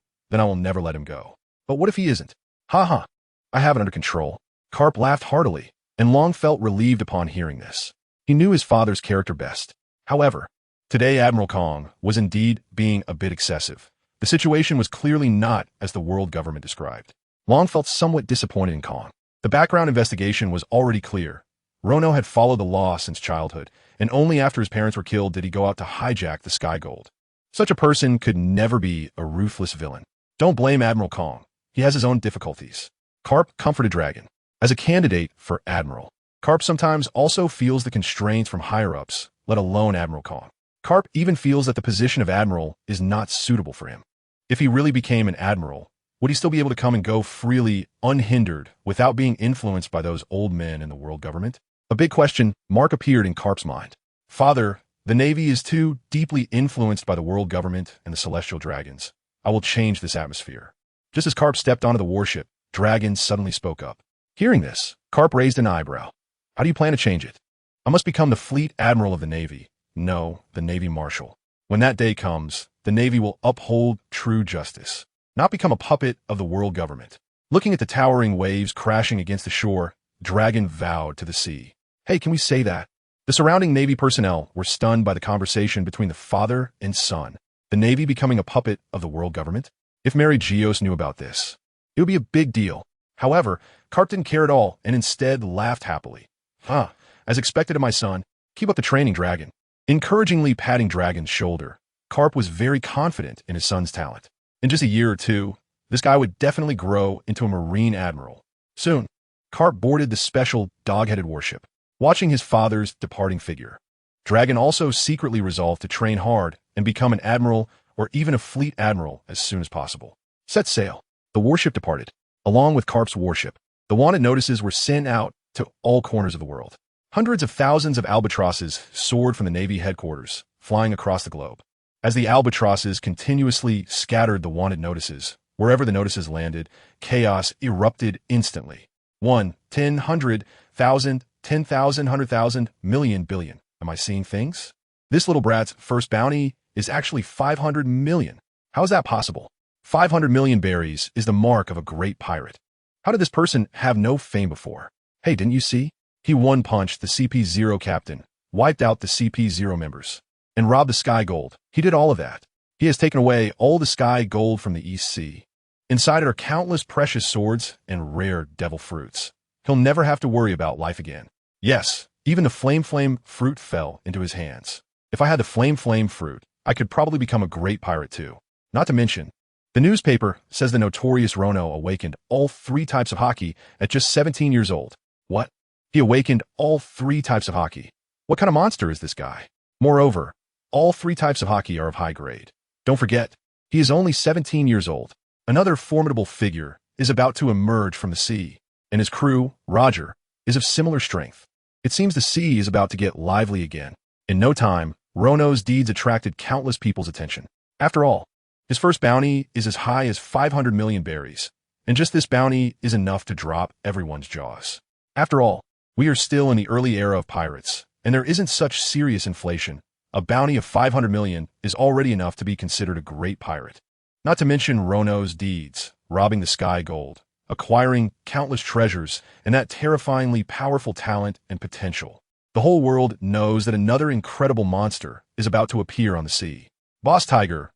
then I will never let him go. But what if he isn't? Ha, I have it under control. Carp laughed heartily, and Long felt relieved upon hearing this. He knew his father's character best. However, today Admiral Kong was indeed being a bit excessive. The situation was clearly not as the world government described. Long felt somewhat disappointed in Kong. The background investigation was already clear. Rono had followed the law since childhood, and only after his parents were killed did he go out to hijack the Sky Gold. Such a person could never be a ruthless villain. Don't blame Admiral Kong. He has his own difficulties. Carp comforted Dragon. As a candidate for Admiral, Carp sometimes also feels the constraints from higher-ups, let alone Admiral Kong. Carp even feels that the position of Admiral is not suitable for him. If he really became an Admiral, would he still be able to come and go freely, unhindered, without being influenced by those old men in the world government? A big question mark appeared in Carp's mind. Father, the Navy is too deeply influenced by the world government and the Celestial Dragons. I will change this atmosphere. Just as Carp stepped onto the warship, Dragon suddenly spoke up. Hearing this, Carp raised an eyebrow. How do you plan to change it? I must become the Fleet Admiral of the Navy. No, the Navy Marshal. When that day comes, the Navy will uphold true justice, not become a puppet of the world government. Looking at the towering waves crashing against the shore, Dragon vowed to the sea. Hey, can we say that? The surrounding Navy personnel were stunned by the conversation between the father and son. The Navy becoming a puppet of the world government? If Mary Geos knew about this, it would be a big deal. However, Carp didn't care at all and instead laughed happily. As expected of my son, keep up the training, Dragon. Encouragingly patting Dragon's shoulder, Carp was very confident in his son's talent. In just a year or two, this guy would definitely grow into a Marine Admiral. Soon, Carp boarded the special dog-headed warship, watching his father's departing figure. Dragon also secretly resolved to train hard and become an Admiral or even a Fleet Admiral as soon as possible. Set sail. The warship departed. Along with Carp's warship, the wanted notices were sent out to all corners of the world. Hundreds of thousands of albatrosses soared from the Navy headquarters, flying across the globe. As the albatrosses continuously scattered the wanted notices, wherever the notices landed, chaos erupted instantly. 1, 10, 100, 1,000, 10,000, 100,000, million, billion. Am I seeing things? This little brat's first bounty is actually 500 million. How is that possible? 500 million berries is the mark of a great pirate. How did this person have no fame before? Hey, didn't you see? He one-punched the CP0 captain, wiped out the CP0 members, and robbed the Sky Gold. He did all of that. He has taken away all the Sky Gold from the East Sea. Inside it are countless precious swords and rare devil fruits. He'll never have to worry about life again. Yes, even the Flame fruit fell into his hands. If I had the Flame fruit, I could probably become a great pirate too. Not to mention, the newspaper says the notorious Rono awakened all 3 types of Haki at just 17 years old. What? He awakened all 3 types of Haki. What kind of monster is this guy? Moreover, all 3 types of Haki are of high grade. Don't forget, he is only 17 years old. Another formidable figure is about to emerge from the sea, and his crew, Roger, is of similar strength. It seems the sea is about to get lively again. In no time, Rono's deeds attracted countless people's attention. After all, his first bounty is as high as 500 million berries, and just this bounty is enough to drop everyone's jaws. After all, we are still in the early era of pirates, and there isn't such serious inflation. A bounty of 500 million is already enough to be considered a great pirate. Not to mention Rono's deeds, robbing the Sky Gold, acquiring countless treasures, and that terrifyingly powerful talent and potential. The whole world knows that another incredible monster is about to appear on the sea. Boss Tiger,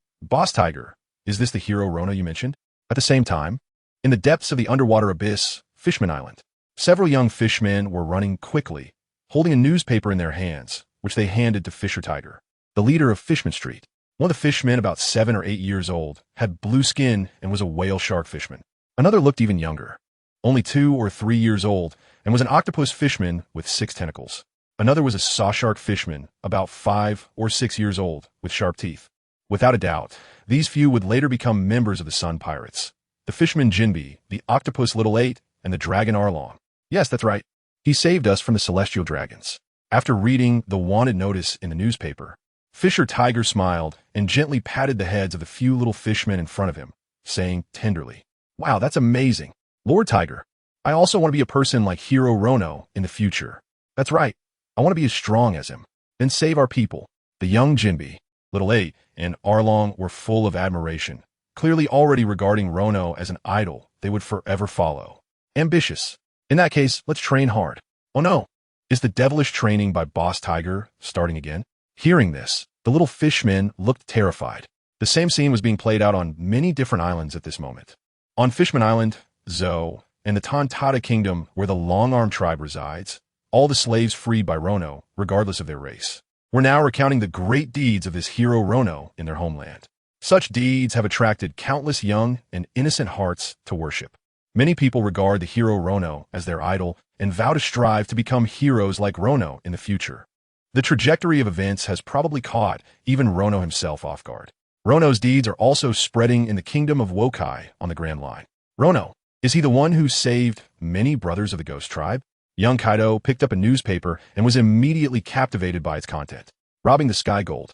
is this the hero Rono you mentioned? At the same time, in the depths of the underwater abyss, Fishman Island, several young fishmen were running quickly, holding a newspaper in their hands, which they handed to Fisher Tiger, the leader of Fishman Street. One of the fishmen, about 7 or 8 years old, had blue skin and was a whale shark fishman. Another looked even younger, only 2 or 3 years old, and was an octopus fishman with 6 tentacles. Another was a sawshark fishman, about 5 or 6 years old, with sharp teeth. Without a doubt, these few would later become members of the Sun Pirates. The fisherman Jinbe, the octopus Little 8, and the dragon Arlong. Yes, that's right. He saved us from the Celestial Dragons. After reading the wanted notice in the newspaper, Fisher Tiger smiled and gently patted the heads of the few little fishmen in front of him, saying tenderly, "Wow, that's amazing. Lord Tiger, I also want to be a person like Hero Rono in the future. That's right. I want to be as strong as him and save our people." The young Jinbe, Little 8, and Arlong were full of admiration, clearly already regarding Rono as an idol they would forever follow. Ambitious. In that case, let's train hard. Oh no, is the devilish training by Boss Tiger starting again? Hearing this, the little fishmen looked terrified. The same scene was being played out on many different islands at this moment. On Fishman Island, Zoe, and the Tontata Kingdom where the Long-Arm tribe resides, all the slaves freed by Rono, regardless of their race, were now recounting the great deeds of this hero Rono in their homeland. Such deeds have attracted countless young and innocent hearts to worship. Many people regard the hero Rono as their idol and vow to strive to become heroes like Rono in the future. The trajectory of events has probably caught even Rono himself off guard. Rono's deeds are also spreading in the kingdom of Wokai on the Grand Line. Rono, is he the one who saved many brothers of the Ghost Tribe? Young Kaido picked up a newspaper and was immediately captivated by its content. Robbing the sky gold.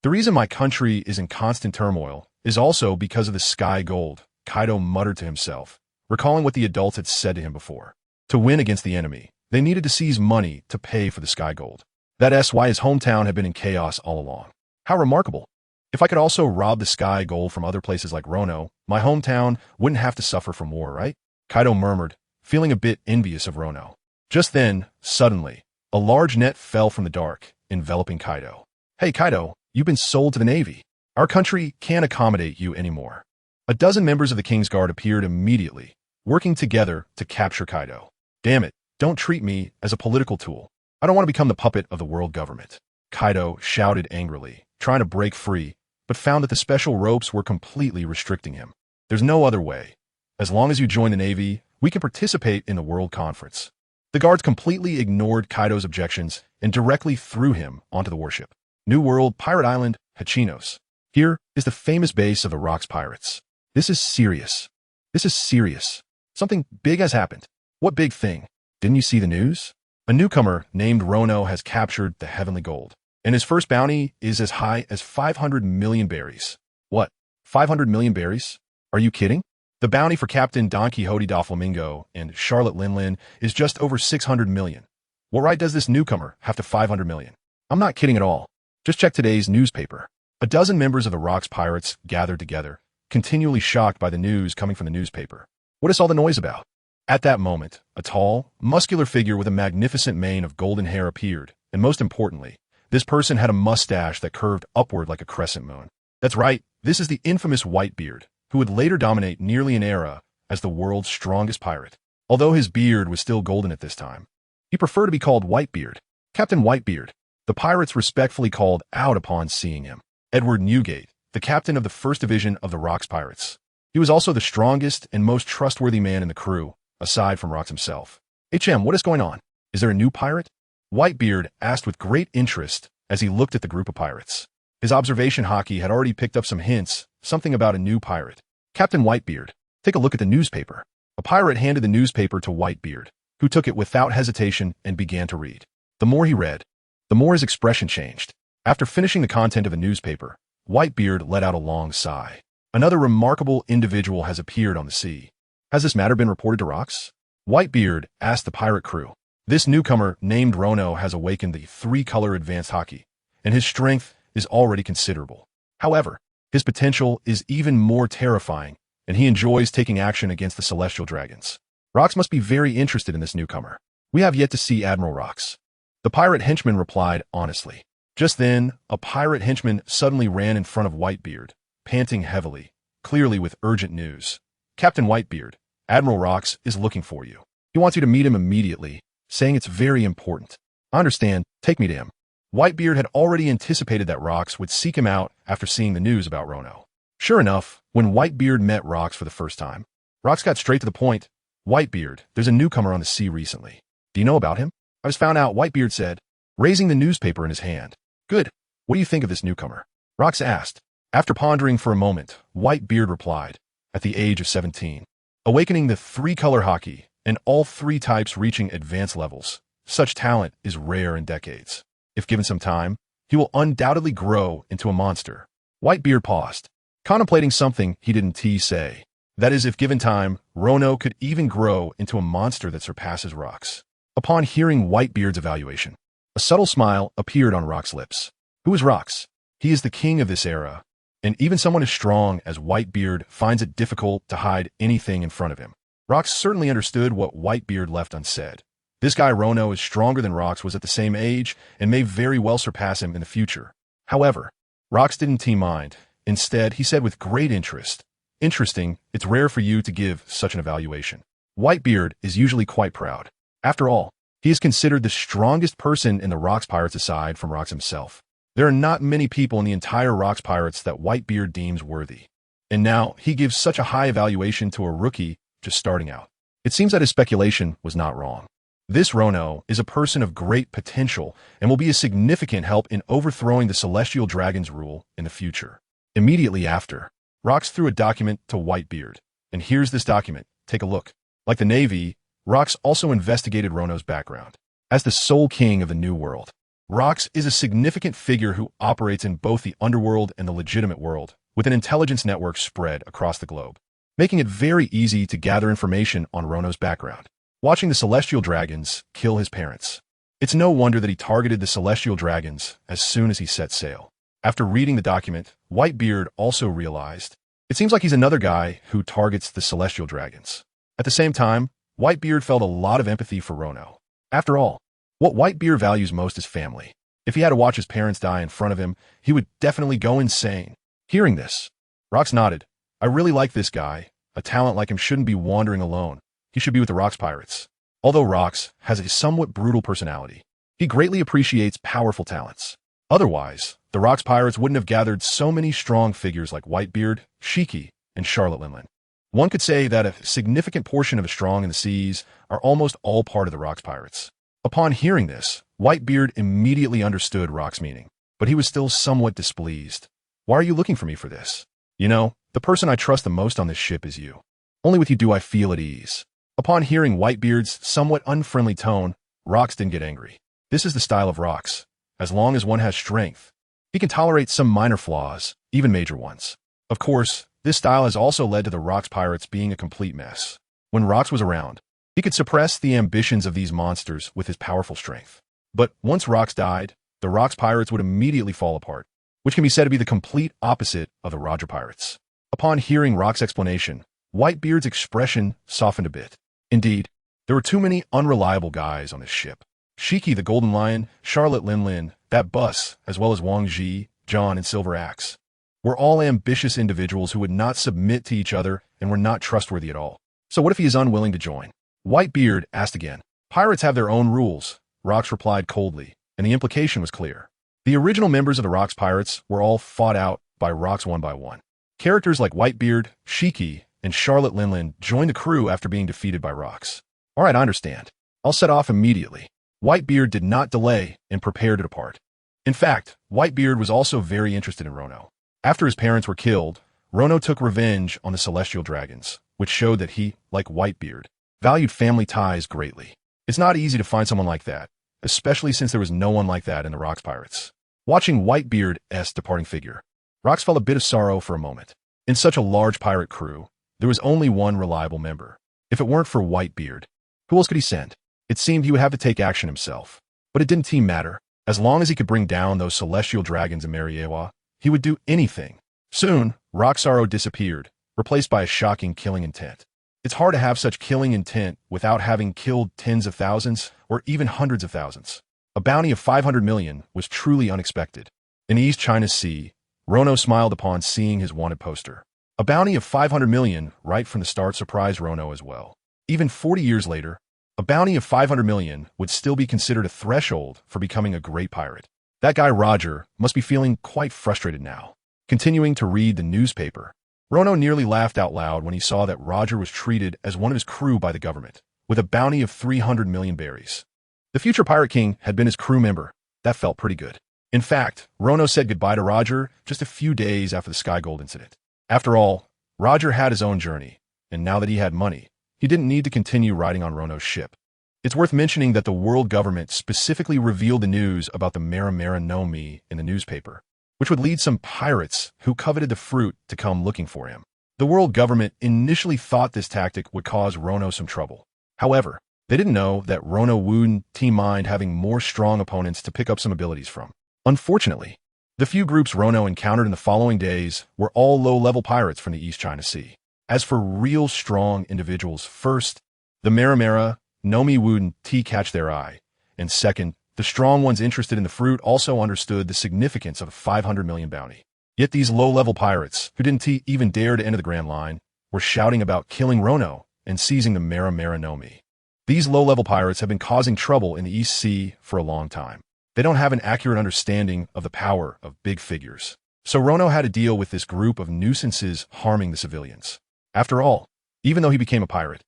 The reason my country is in constant turmoil is also because of the sky gold, Kaido muttered to himself, recalling what the adults had said to him before. To win against the enemy, they needed to seize money to pay for the sky gold. That's why his hometown had been in chaos all along. How remarkable. If I could also rob the sky gold from other places like Rono, my hometown wouldn't have to suffer from war, right? Kaido murmured, feeling a bit envious of Rono. Just then, suddenly, a large net fell from the dark, enveloping Kaido. Hey Kaido, you've been sold to the Navy. Our country can't accommodate you anymore. A dozen members of the King's Guard appeared immediately, working together to capture Kaido. Damn it, don't treat me as a political tool. I don't want to become the puppet of the world government. Kaido shouted angrily, trying to break free, but found that the special ropes were completely restricting him. There's no other way. As long as you join the Navy, we can participate in the World Conference. The guards completely ignored Kaido's objections and directly threw him onto the warship. New World Pirate Island, Hachinos. Here is the famous base of the Rocks Pirates. This is serious. This is serious. Something big has happened. What big thing? Didn't you see the news? A newcomer named Rono has captured the heavenly gold, and his first bounty is as high as 500 million berries. What? 500 million berries? Are you kidding? The bounty for Captain Don Quixote da Flamingo and Charlotte Linlin is just over 600 million. What right does this newcomer have to 500 million? I'm not kidding at all. Just check today's newspaper. A dozen members of the Rocks Pirates gathered together, continually shocked by the news coming from the newspaper. What is all the noise about? At that moment, a tall, muscular figure with a magnificent mane of golden hair appeared, and most importantly, this person had a mustache that curved upward like a crescent moon. That's right, this is the infamous Whitebeard, who would later dominate nearly an era as the world's strongest pirate. Although his beard was still golden at this time, he preferred to be called Whitebeard. Captain Whitebeard. The pirates respectfully called out upon seeing him. Edward Newgate, the captain of the 1st Division of the Rocks Pirates. He was also the strongest and most trustworthy man in the crew, aside from Rocks himself. HM, what is going on? Is there a new pirate? Whitebeard asked with great interest as he looked at the group of pirates. His observation hockey had already picked up some hints, something about a new pirate. Captain Whitebeard, take a look at the newspaper. A pirate handed the newspaper to Whitebeard, who took it without hesitation and began to read. The more he read, the more his expression changed. After finishing the content of the newspaper, Whitebeard let out a long sigh. Another remarkable individual has appeared on the sea. Has this matter been reported to Rocks? Whitebeard asked the pirate crew. This newcomer named Rono has awakened the 3-color advanced hockey, and his strength is already considerable. However, his potential is even more terrifying, and he enjoys taking action against the Celestial Dragons. Rocks must be very interested in this newcomer. We have yet to see Admiral Rocks. The pirate henchman replied honestly. Just then, a pirate henchman suddenly ran in front of Whitebeard, panting heavily, clearly with urgent news. Captain Whitebeard, Admiral Rocks is looking for you. He wants you to meet him immediately, saying it's very important. I understand, take me to him. Whitebeard had already anticipated that Rocks would seek him out after seeing the news about Rono. Sure enough, when Whitebeard met Rocks for the first time, Rocks got straight to the point. Whitebeard, there's a newcomer on the sea recently. Do you know about him? I just found out, Whitebeard said, raising the newspaper in his hand. Good. What do you think of this newcomer? Rocks asked. After pondering for a moment, Whitebeard replied, at the age of 17. Awakening the 3-color hockey, and all 3 types reaching advanced levels. Such talent is rare in decades. If given some time, he will undoubtedly grow into a monster. Whitebeard paused, contemplating something he didn't say. That is, if given time, Rono could even grow into a monster that surpasses Rocks. Upon hearing Whitebeard's evaluation, a subtle smile appeared on Rocks' lips. Who is Rocks? He is the king of this era, and even someone as strong as Whitebeard finds it difficult to hide anything in front of him. Rocks certainly understood what Whitebeard left unsaid. This guy Rono is stronger than Rocks was at the same age and may very well surpass him in the future. However, Rocks didn't mind. Instead, he said with great interest, Interesting, it's rare for you to give such an evaluation. Whitebeard is usually quite proud. After all, he is considered the strongest person in the Rocks Pirates aside from Rocks himself. There are not many people in the entire Rocks Pirates that Whitebeard deems worthy. And now, he gives such a high evaluation to a rookie just starting out. It seems that his speculation was not wrong. This Rono is a person of great potential and will be a significant help in overthrowing the Celestial Dragons rule in the future. Immediately after, Rox threw a document to Whitebeard. And here's this document. Take a look. Like the Navy, Rox also investigated Rono's background. As the sole king of the New World, Rox is a significant figure who operates in both the underworld and the legitimate world, with an intelligence network spread across the globe, making it very easy to gather information on Rono's background. Watching the Celestial Dragons kill his parents. It's no wonder that he targeted the Celestial Dragons as soon as he set sail. After reading the document, Whitebeard also realized it seems like he's another guy who targets the Celestial Dragons. At the same time, Whitebeard felt a lot of empathy for Rono. After all, what Whitebeard values most is family. If he had to watch his parents die in front of him, he would definitely go insane. Hearing this, Rox nodded. I really like this guy. A talent like him shouldn't be wandering alone. He should be with the Rox Pirates. Although Rox has a somewhat brutal personality, he greatly appreciates powerful talents. Otherwise, the Rox Pirates wouldn't have gathered so many strong figures like Whitebeard, Shiki, and Charlotte Linlin. One could say that a significant portion of the strong in the seas are almost all part of the Rox Pirates. Upon hearing this, Whitebeard immediately understood Rox's meaning, but he was still somewhat displeased. Why are you looking for me for this? You know, the person I trust the most on this ship is you. Only with you do I feel at ease. Upon hearing Whitebeard's somewhat unfriendly tone, Rox didn't get angry. This is the style of Rox. As long as one has strength, he can tolerate some minor flaws, even major ones. Of course, this style has also led to the Rox Pirates being a complete mess. When Rox was around, he could suppress the ambitions of these monsters with his powerful strength. But once Rox died, the Rox Pirates would immediately fall apart, which can be said to be the complete opposite of the Roger Pirates. Upon hearing Rox's explanation, Whitebeard's expression softened a bit. Indeed, there were too many unreliable guys on this ship. Shiki the Golden Lion, Charlotte Linlin, that Bus, as well as Wang Ji, John, and Silver Axe, were all ambitious individuals who would not submit to each other and were not trustworthy at all. So what if he is unwilling to join? Whitebeard asked again. Pirates have their own rules, Rox replied coldly, and the implication was clear. The original members of the Rox Pirates were all fought out by Rox one by one. Characters like Whitebeard, Shiki, and Charlotte Linlin joined the crew after being defeated by Rox. All right, I understand. I'll set off immediately. Whitebeard did not delay and prepared to depart. In fact, Whitebeard was also very interested in Rono. After his parents were killed, Rono took revenge on the Celestial Dragons, which showed that he, like Whitebeard, valued family ties greatly. It's not easy to find someone like that, especially since there was no one like that in the Rox Pirates. Watching Whitebeard's departing figure, Rox felt a bit of sorrow for a moment. In such a large pirate crew, there was only one reliable member. If it weren't for Whitebeard, who else could he send? It seemed he would have to take action himself. But it didn't seem matter. As long as he could bring down those Celestial Dragons in Mariewa, he would do anything. Soon, Rox's sorrow disappeared, replaced by a shocking killing intent. It's hard to have such killing intent without having killed tens of thousands or even hundreds of thousands. A bounty of 500 million was truly unexpected. In East China Sea, Rono smiled upon seeing his wanted poster. A bounty of 500 million right from the start surprised Rono as well. Even 40 years later, a bounty of 500 million would still be considered a threshold for becoming a great pirate. That guy Roger must be feeling quite frustrated now. Continuing to read the newspaper, Rono nearly laughed out loud when he saw that Roger was treated as one of his crew by the government, with a bounty of 300 million berries. The future Pirate King had been his crew member. That felt pretty good. In fact, Rono said goodbye to Roger just a few days after the Sky Gold incident. After all, Roger had his own journey, and now that he had money, he didn't need to continue riding on Rono's ship. It's worth mentioning that the world government specifically revealed the news about the Mera no Mi in the newspaper, which would lead some pirates who coveted the fruit to come looking for him. The world government initially thought this tactic would cause Rono some trouble. However, they didn't know that Rono wouldn't mind having more strong opponents to pick up some abilities from. Unfortunately, the few groups Rono encountered in the following days were all low-level pirates from the East China Sea. As for real strong individuals, first, the Mera no Mi wouldn't catch their eye, and second, the strong ones interested in the fruit also understood the significance of a 500 million bounty. Yet these low-level pirates, who didn't even dare to enter the Grand Line, were shouting about killing Rono and seizing the Mera no Mi. These low-level pirates have been causing trouble in the East Sea for a long time. They don't have an accurate understanding of the power of big figures. So Rono had to deal with this group of nuisances harming the civilians. After all, even though he became a pirate.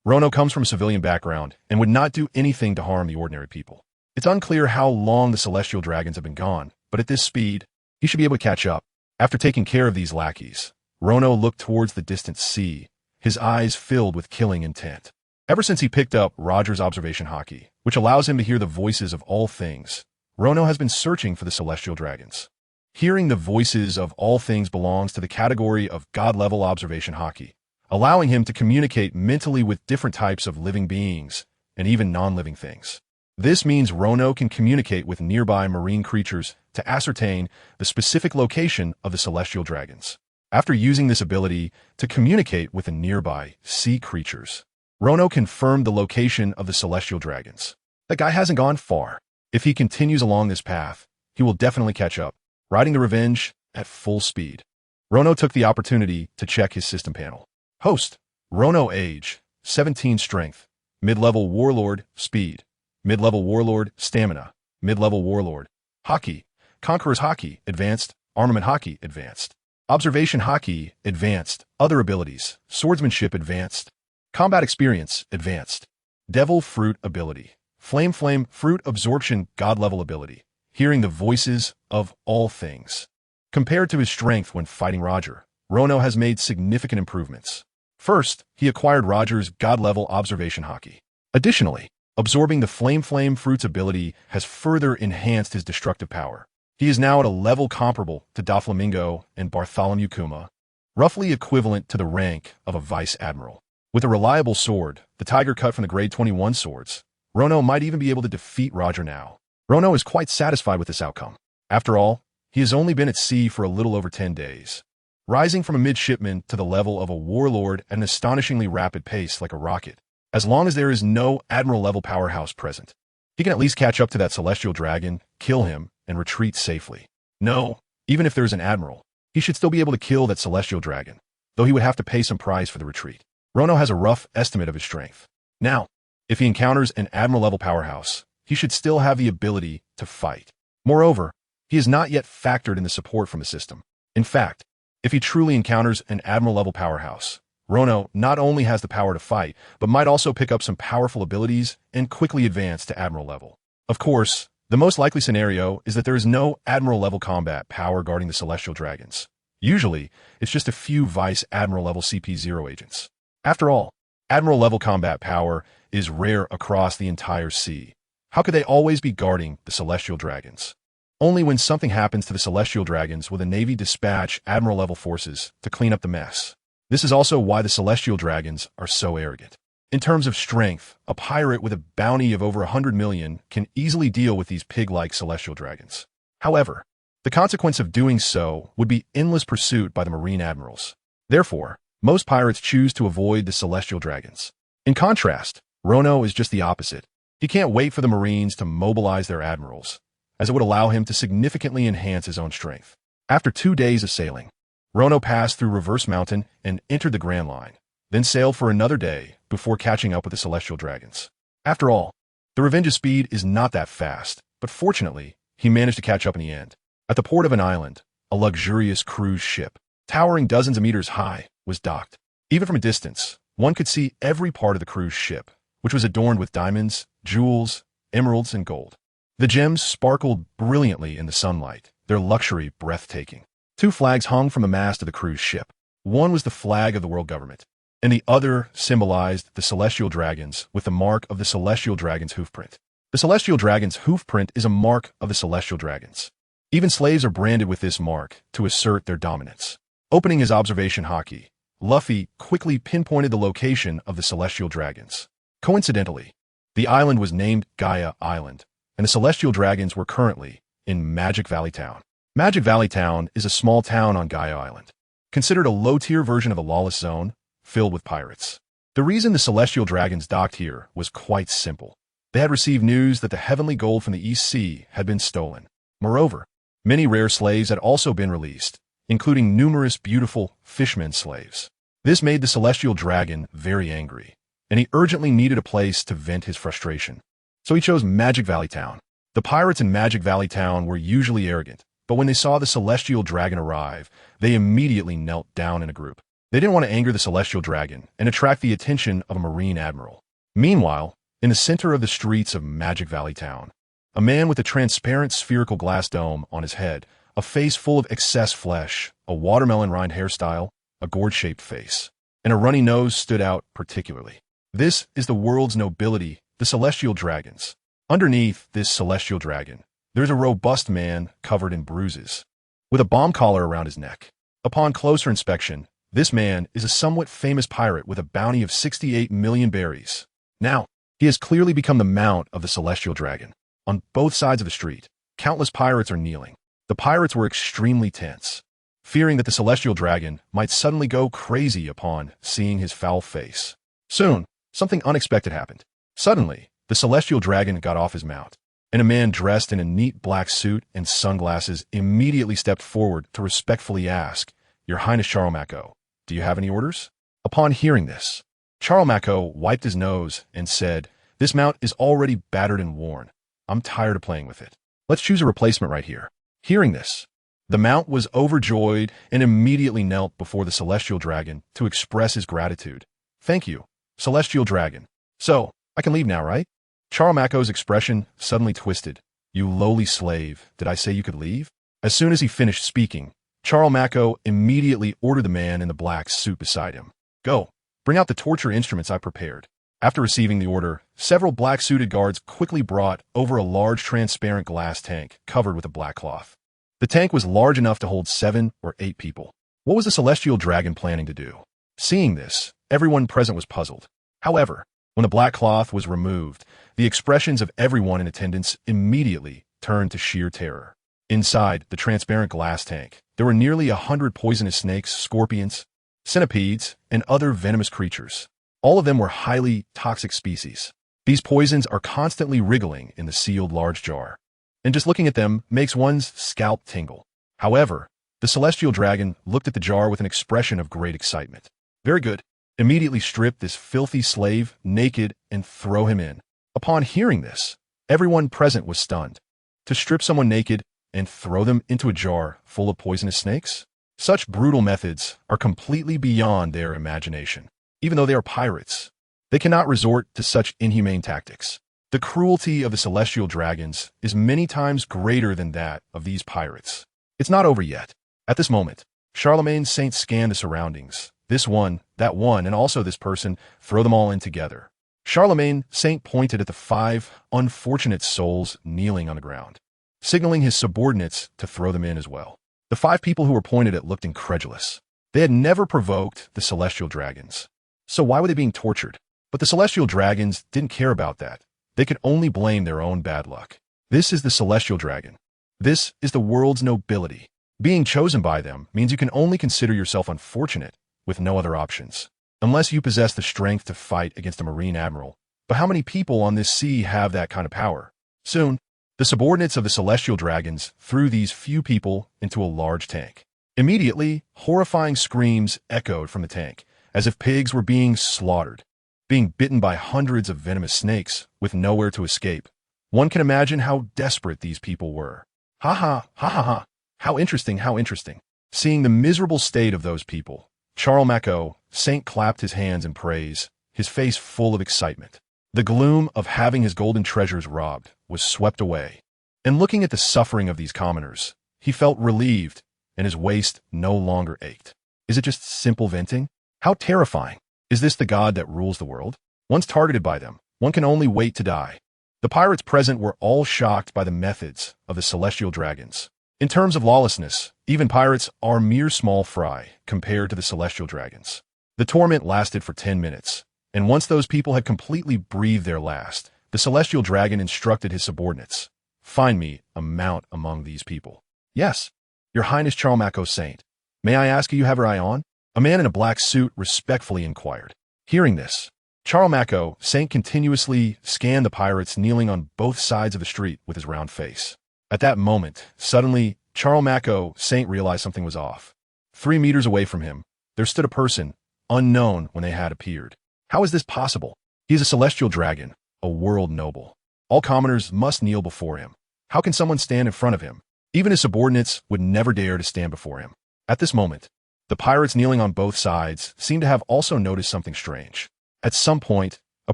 Rono comes from a civilian background and would not do anything to harm the ordinary people. It's unclear how long the Celestial Dragons have been gone, but at this speed, he should be able to catch up. After taking care of these lackeys, Rono looked towards the distant sea, his eyes filled with killing intent. Ever since he picked up Roger's observation haki, which allows him to hear the voices of all things, Rono has been searching for the Celestial Dragons. Hearing the voices of all things belongs to the category of God-level observation haki, allowing him to communicate mentally with different types of living beings and even non-living things. This means Rono can communicate with nearby marine creatures to ascertain the specific location of the Celestial Dragons. After using this ability to communicate with the nearby sea creatures, Rono confirmed the location of the Celestial Dragons. That guy hasn't gone far. If he continues along this path, he will definitely catch up, riding the Revenge at full speed. Rono took the opportunity to check his system panel. Host, Rono age, 17 strength, mid-level warlord, speed, mid-level warlord, stamina, mid-level warlord, haki, conqueror's haki, advanced, armament haki, advanced, observation haki, advanced, other abilities, swordsmanship, advanced, combat experience, advanced, devil fruit ability, flame fruit absorption, god-level ability, hearing the voices of all things. Compared to his strength when fighting Roger, Rono has made significant improvements. First, he acquired Roger's god-level observation haki. Additionally, absorbing the flame fruit's ability has further enhanced his destructive power. He is now at a level comparable to Doflamingo and Bartholomew Kuma, roughly equivalent to the rank of a vice admiral. With a reliable sword, the tiger cut from the grade 21 swords, Rono might even be able to defeat Roger now. Rono is quite satisfied with this outcome. After all, he has only been at sea for a little over 10 days. Rising from a midshipman to the level of a warlord at an astonishingly rapid pace like a rocket. As long as there is no admiral-level powerhouse present, he can at least catch up to that Celestial Dragon, kill him, and retreat safely. No, even if there's an admiral, he should still be able to kill that Celestial Dragon, though he would have to pay some price for the retreat. Rono has a rough estimate of his strength. Now, if he encounters an admiral-level powerhouse, he should still have the ability to fight. Moreover, he has not yet factored in the support from the system. In fact, if he truly encounters an admiral-level powerhouse, Rono not only has the power to fight, but might also pick up some powerful abilities and quickly advance to admiral level. Of course, the most likely scenario is that there is no admiral-level combat power guarding the Celestial Dragons. Usually, it's just a few vice admiral-level CP0 agents. After all, admiral-level combat power is rare across the entire sea. How could they always be guarding the Celestial Dragons? Only when something happens to the Celestial Dragons will the Navy dispatch admiral-level forces to clean up the mess. This is also why the Celestial Dragons are so arrogant. In terms of strength, a pirate with a bounty of over 100 million can easily deal with these pig-like Celestial Dragons. However, the consequence of doing so would be endless pursuit by the Marine Admirals. Therefore, most pirates choose to avoid the Celestial Dragons. In contrast, Rono is just the opposite. He can't wait for the Marines to mobilize their admirals, as it would allow him to significantly enhance his own strength. After 2 days of sailing, Rono passed through Reverse Mountain and entered the Grand Line, then sailed for another day before catching up with the Celestial Dragons. After all, the Revenge's speed is not that fast, but fortunately, he managed to catch up in the end. At the port of an island, a luxurious cruise ship, towering dozens of meters high, was docked. Even from a distance, one could see every part of the cruise ship, which was adorned with diamonds, jewels, emeralds, and gold. The gems sparkled brilliantly in the sunlight, their luxury breathtaking. 2 flags hung from the mast of the cruise ship. One was the flag of the world government, and the other symbolized the Celestial Dragons with the mark of the Celestial Dragon's hoofprint. The Celestial Dragon's hoofprint is a mark of the Celestial Dragons. Even slaves are branded with this mark to assert their dominance. Opening his observation haki, Luffy quickly pinpointed the location of the Celestial Dragons. Coincidentally, the island was named Gaia Island, and the Celestial Dragons were currently in Magic Valley Town. Magic Valley Town is a small town on Gaia Island, considered a low-tier version of a lawless zone filled with pirates. The reason the Celestial Dragons docked here was quite simple. They had received news that the heavenly gold from the East Sea had been stolen. Moreover, many rare slaves had also been released, including numerous beautiful fishmen slaves. This made the Celestial Dragon very angry, and he urgently needed a place to vent his frustration. So he chose Magic Valley Town. The pirates in Magic Valley Town were usually arrogant, but when they saw the Celestial Dragon arrive, they immediately knelt down in a group. They didn't want to anger the celestial dragon and attract the attention of a marine admiral. Meanwhile, in the center of the streets of Magic Valley Town, a man with a transparent spherical glass dome on his head, a face full of excess flesh, a watermelon-rind hairstyle, a gourd-shaped face, and a runny nose stood out particularly. This is the world's nobility, the celestial dragons. Underneath this celestial dragon, there's a robust man covered in bruises, with a bomb collar around his neck. Upon closer inspection, this man is a somewhat famous pirate with a bounty of 68 million berries. Now, he has clearly become the mount of the celestial dragon. On both sides of the street, countless pirates are kneeling. The pirates were extremely tense, fearing that the celestial dragon might suddenly go crazy upon seeing his foul face. Soon, something unexpected happened. Suddenly, the celestial dragon got off his mount, and a man dressed in a neat black suit and sunglasses immediately stepped forward to respectfully ask, "Your Highness Charlemako, do you have any orders?" Upon hearing this, Charlemako wiped his nose and said, "This mount is already battered and worn. I'm tired of playing with it. Let's choose a replacement right here." Hearing this, the mount was overjoyed and immediately knelt before the celestial dragon to express his gratitude. "Thank you, celestial dragon. So, I can leave now, right?" Charlemako's expression suddenly twisted. "You lowly slave, did I say you could leave?" As soon as he finished speaking, Charlemako immediately ordered the man in the black suit beside him, "Go, bring out the torture instruments I prepared." After receiving the order, several black-suited guards quickly brought over a large transparent glass tank covered with a black cloth. The tank was large enough to hold 7 or 8 people. What was the celestial dragon planning to do? Seeing this, everyone present was puzzled. However, when the black cloth was removed, the expressions of everyone in attendance immediately turned to sheer terror. Inside the transparent glass tank, there were nearly 100 poisonous snakes, scorpions, centipedes, and other venomous creatures. All of them were highly toxic species. These poisons are constantly wriggling in the sealed large jar, and just looking at them makes one's scalp tingle. However, the celestial dragon looked at the jar with an expression of great excitement. "Very good. Immediately strip this filthy slave naked and throw him in." Upon hearing this, everyone present was stunned. To strip someone naked and throw them into a jar full of poisonous snakes? Such brutal methods are completely beyond their imagination. Even though they are pirates, they cannot resort to such inhumane tactics. The cruelty of the celestial dragons is many times greater than that of these pirates. It's not over yet. At this moment, Charlemagne Saint scanned the surroundings. This one, that one, and also this person, throw them all in together. Charlemagne Saint pointed at the 5 unfortunate souls kneeling on the ground, signaling his subordinates to throw them in as well. The 5 people who were pointed at looked incredulous. They had never provoked the celestial dragons. So why were they being tortured? But the celestial dragons didn't care about that. They could only blame their own bad luck. This is the celestial dragon. This is the world's nobility. Being chosen by them means you can only consider yourself unfortunate with no other options, unless you possess the strength to fight against a marine admiral. But how many people on this sea have that kind of power? Soon, the subordinates of the celestial dragons threw these few people into a large tank. Immediately, horrifying screams echoed from the tank, as if pigs were being slaughtered, being bitten by hundreds of venomous snakes with nowhere to escape. One can imagine how desperate these people were. Ha ha, ha ha ha. How interesting, how interesting. Seeing the miserable state of those people, Charlemako Saint clapped his hands in praise, his face full of excitement. The gloom of having his golden treasures robbed was swept away, and looking at the suffering of these commoners, he felt relieved, and his waist no longer ached. Is it just simple venting? How terrifying. Is this the god that rules the world? Once targeted by them, one can only wait to die. The pirates present were all shocked by the methods of the celestial dragons. In terms of lawlessness, even pirates are mere small fry compared to the celestial dragons. The torment lasted for 10 minutes, and once those people had completely breathed their last, the celestial dragon instructed his subordinates, "Find me a mount among these people." "Yes, Your Highness Charlemako Saint. May I ask you have your eye on?" A man in a black suit respectfully inquired. Hearing this, Charlemako Saint continuously scanned the pirates kneeling on both sides of the street with his round face. At that moment, suddenly, Charlemako Saint realized something was off. 3 meters away from him, there stood a person, unknown when they had appeared. How is this possible? He is a celestial dragon, a world noble. All commoners must kneel before him. How can someone stand in front of him? Even his subordinates would never dare to stand before him. At this moment, The pirates kneeling on both sides seemed to have also noticed something strange. At some point, a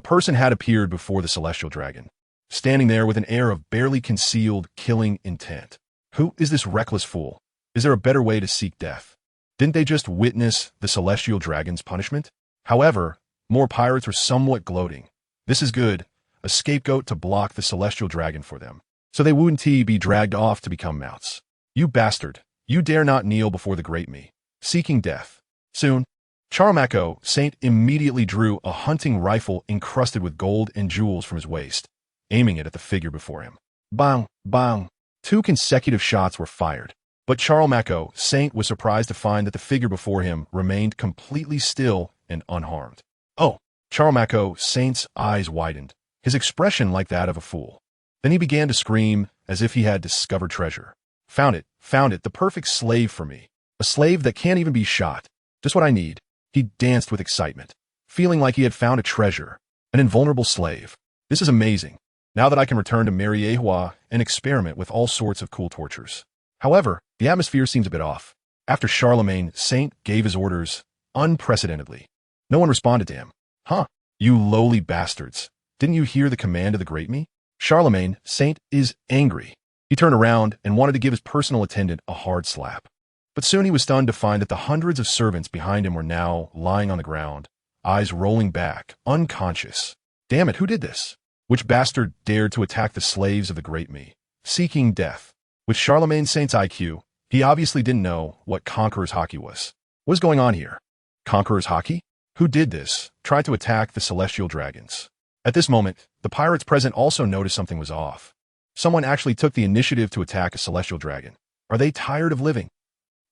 person had appeared before the celestial dragon, standing there with an air of barely concealed, killing intent. Who is this reckless fool? Is there a better way to seek death? Didn't they just witness the celestial dragon's punishment? However, more pirates were somewhat gloating. This is good, a scapegoat to block the celestial dragon for them, so they wouldn't be dragged off to become mounts. You bastard, you dare not kneel before the great me, seeking death. Soon, Charmako Saint immediately drew a hunting rifle encrusted with gold and jewels from his waist, aiming it at the figure before him. Bang, bang. 2 consecutive shots were fired, but Charmako Saint was surprised to find that the figure before him remained completely still and unharmed. Oh, Charmako Saint's eyes widened, his expression like that of a fool. Then he began to scream as if he had discovered treasure. Found it, the perfect slave for me. A slave that can't even be shot. Just what I need. He danced with excitement, feeling like he had found a treasure, an invulnerable slave. This is amazing. Now that I can return to Mariewa and experiment with all sorts of cool tortures. However, the atmosphere seems a bit off. After Charlemagne Saint gave his orders, unprecedentedly, no one responded to him. Huh, you lowly bastards. Didn't you hear the command of the great me? Charlemagne Saint is angry. He turned around and wanted to give his personal attendant a hard slap. But soon he was stunned to find that the hundreds of servants behind him were now lying on the ground, eyes rolling back, unconscious. Damn it, who did this? Which bastard dared to attack the slaves of the great me, seeking death? With Charlemagne Saint's IQ, he obviously didn't know what Conqueror's Haki was. What is going on here? Conqueror's Haki? Who did this? Tried to attack the celestial dragons. At this moment, the pirates present also noticed something was off. Someone actually took the initiative to attack a celestial dragon. Are they tired of living?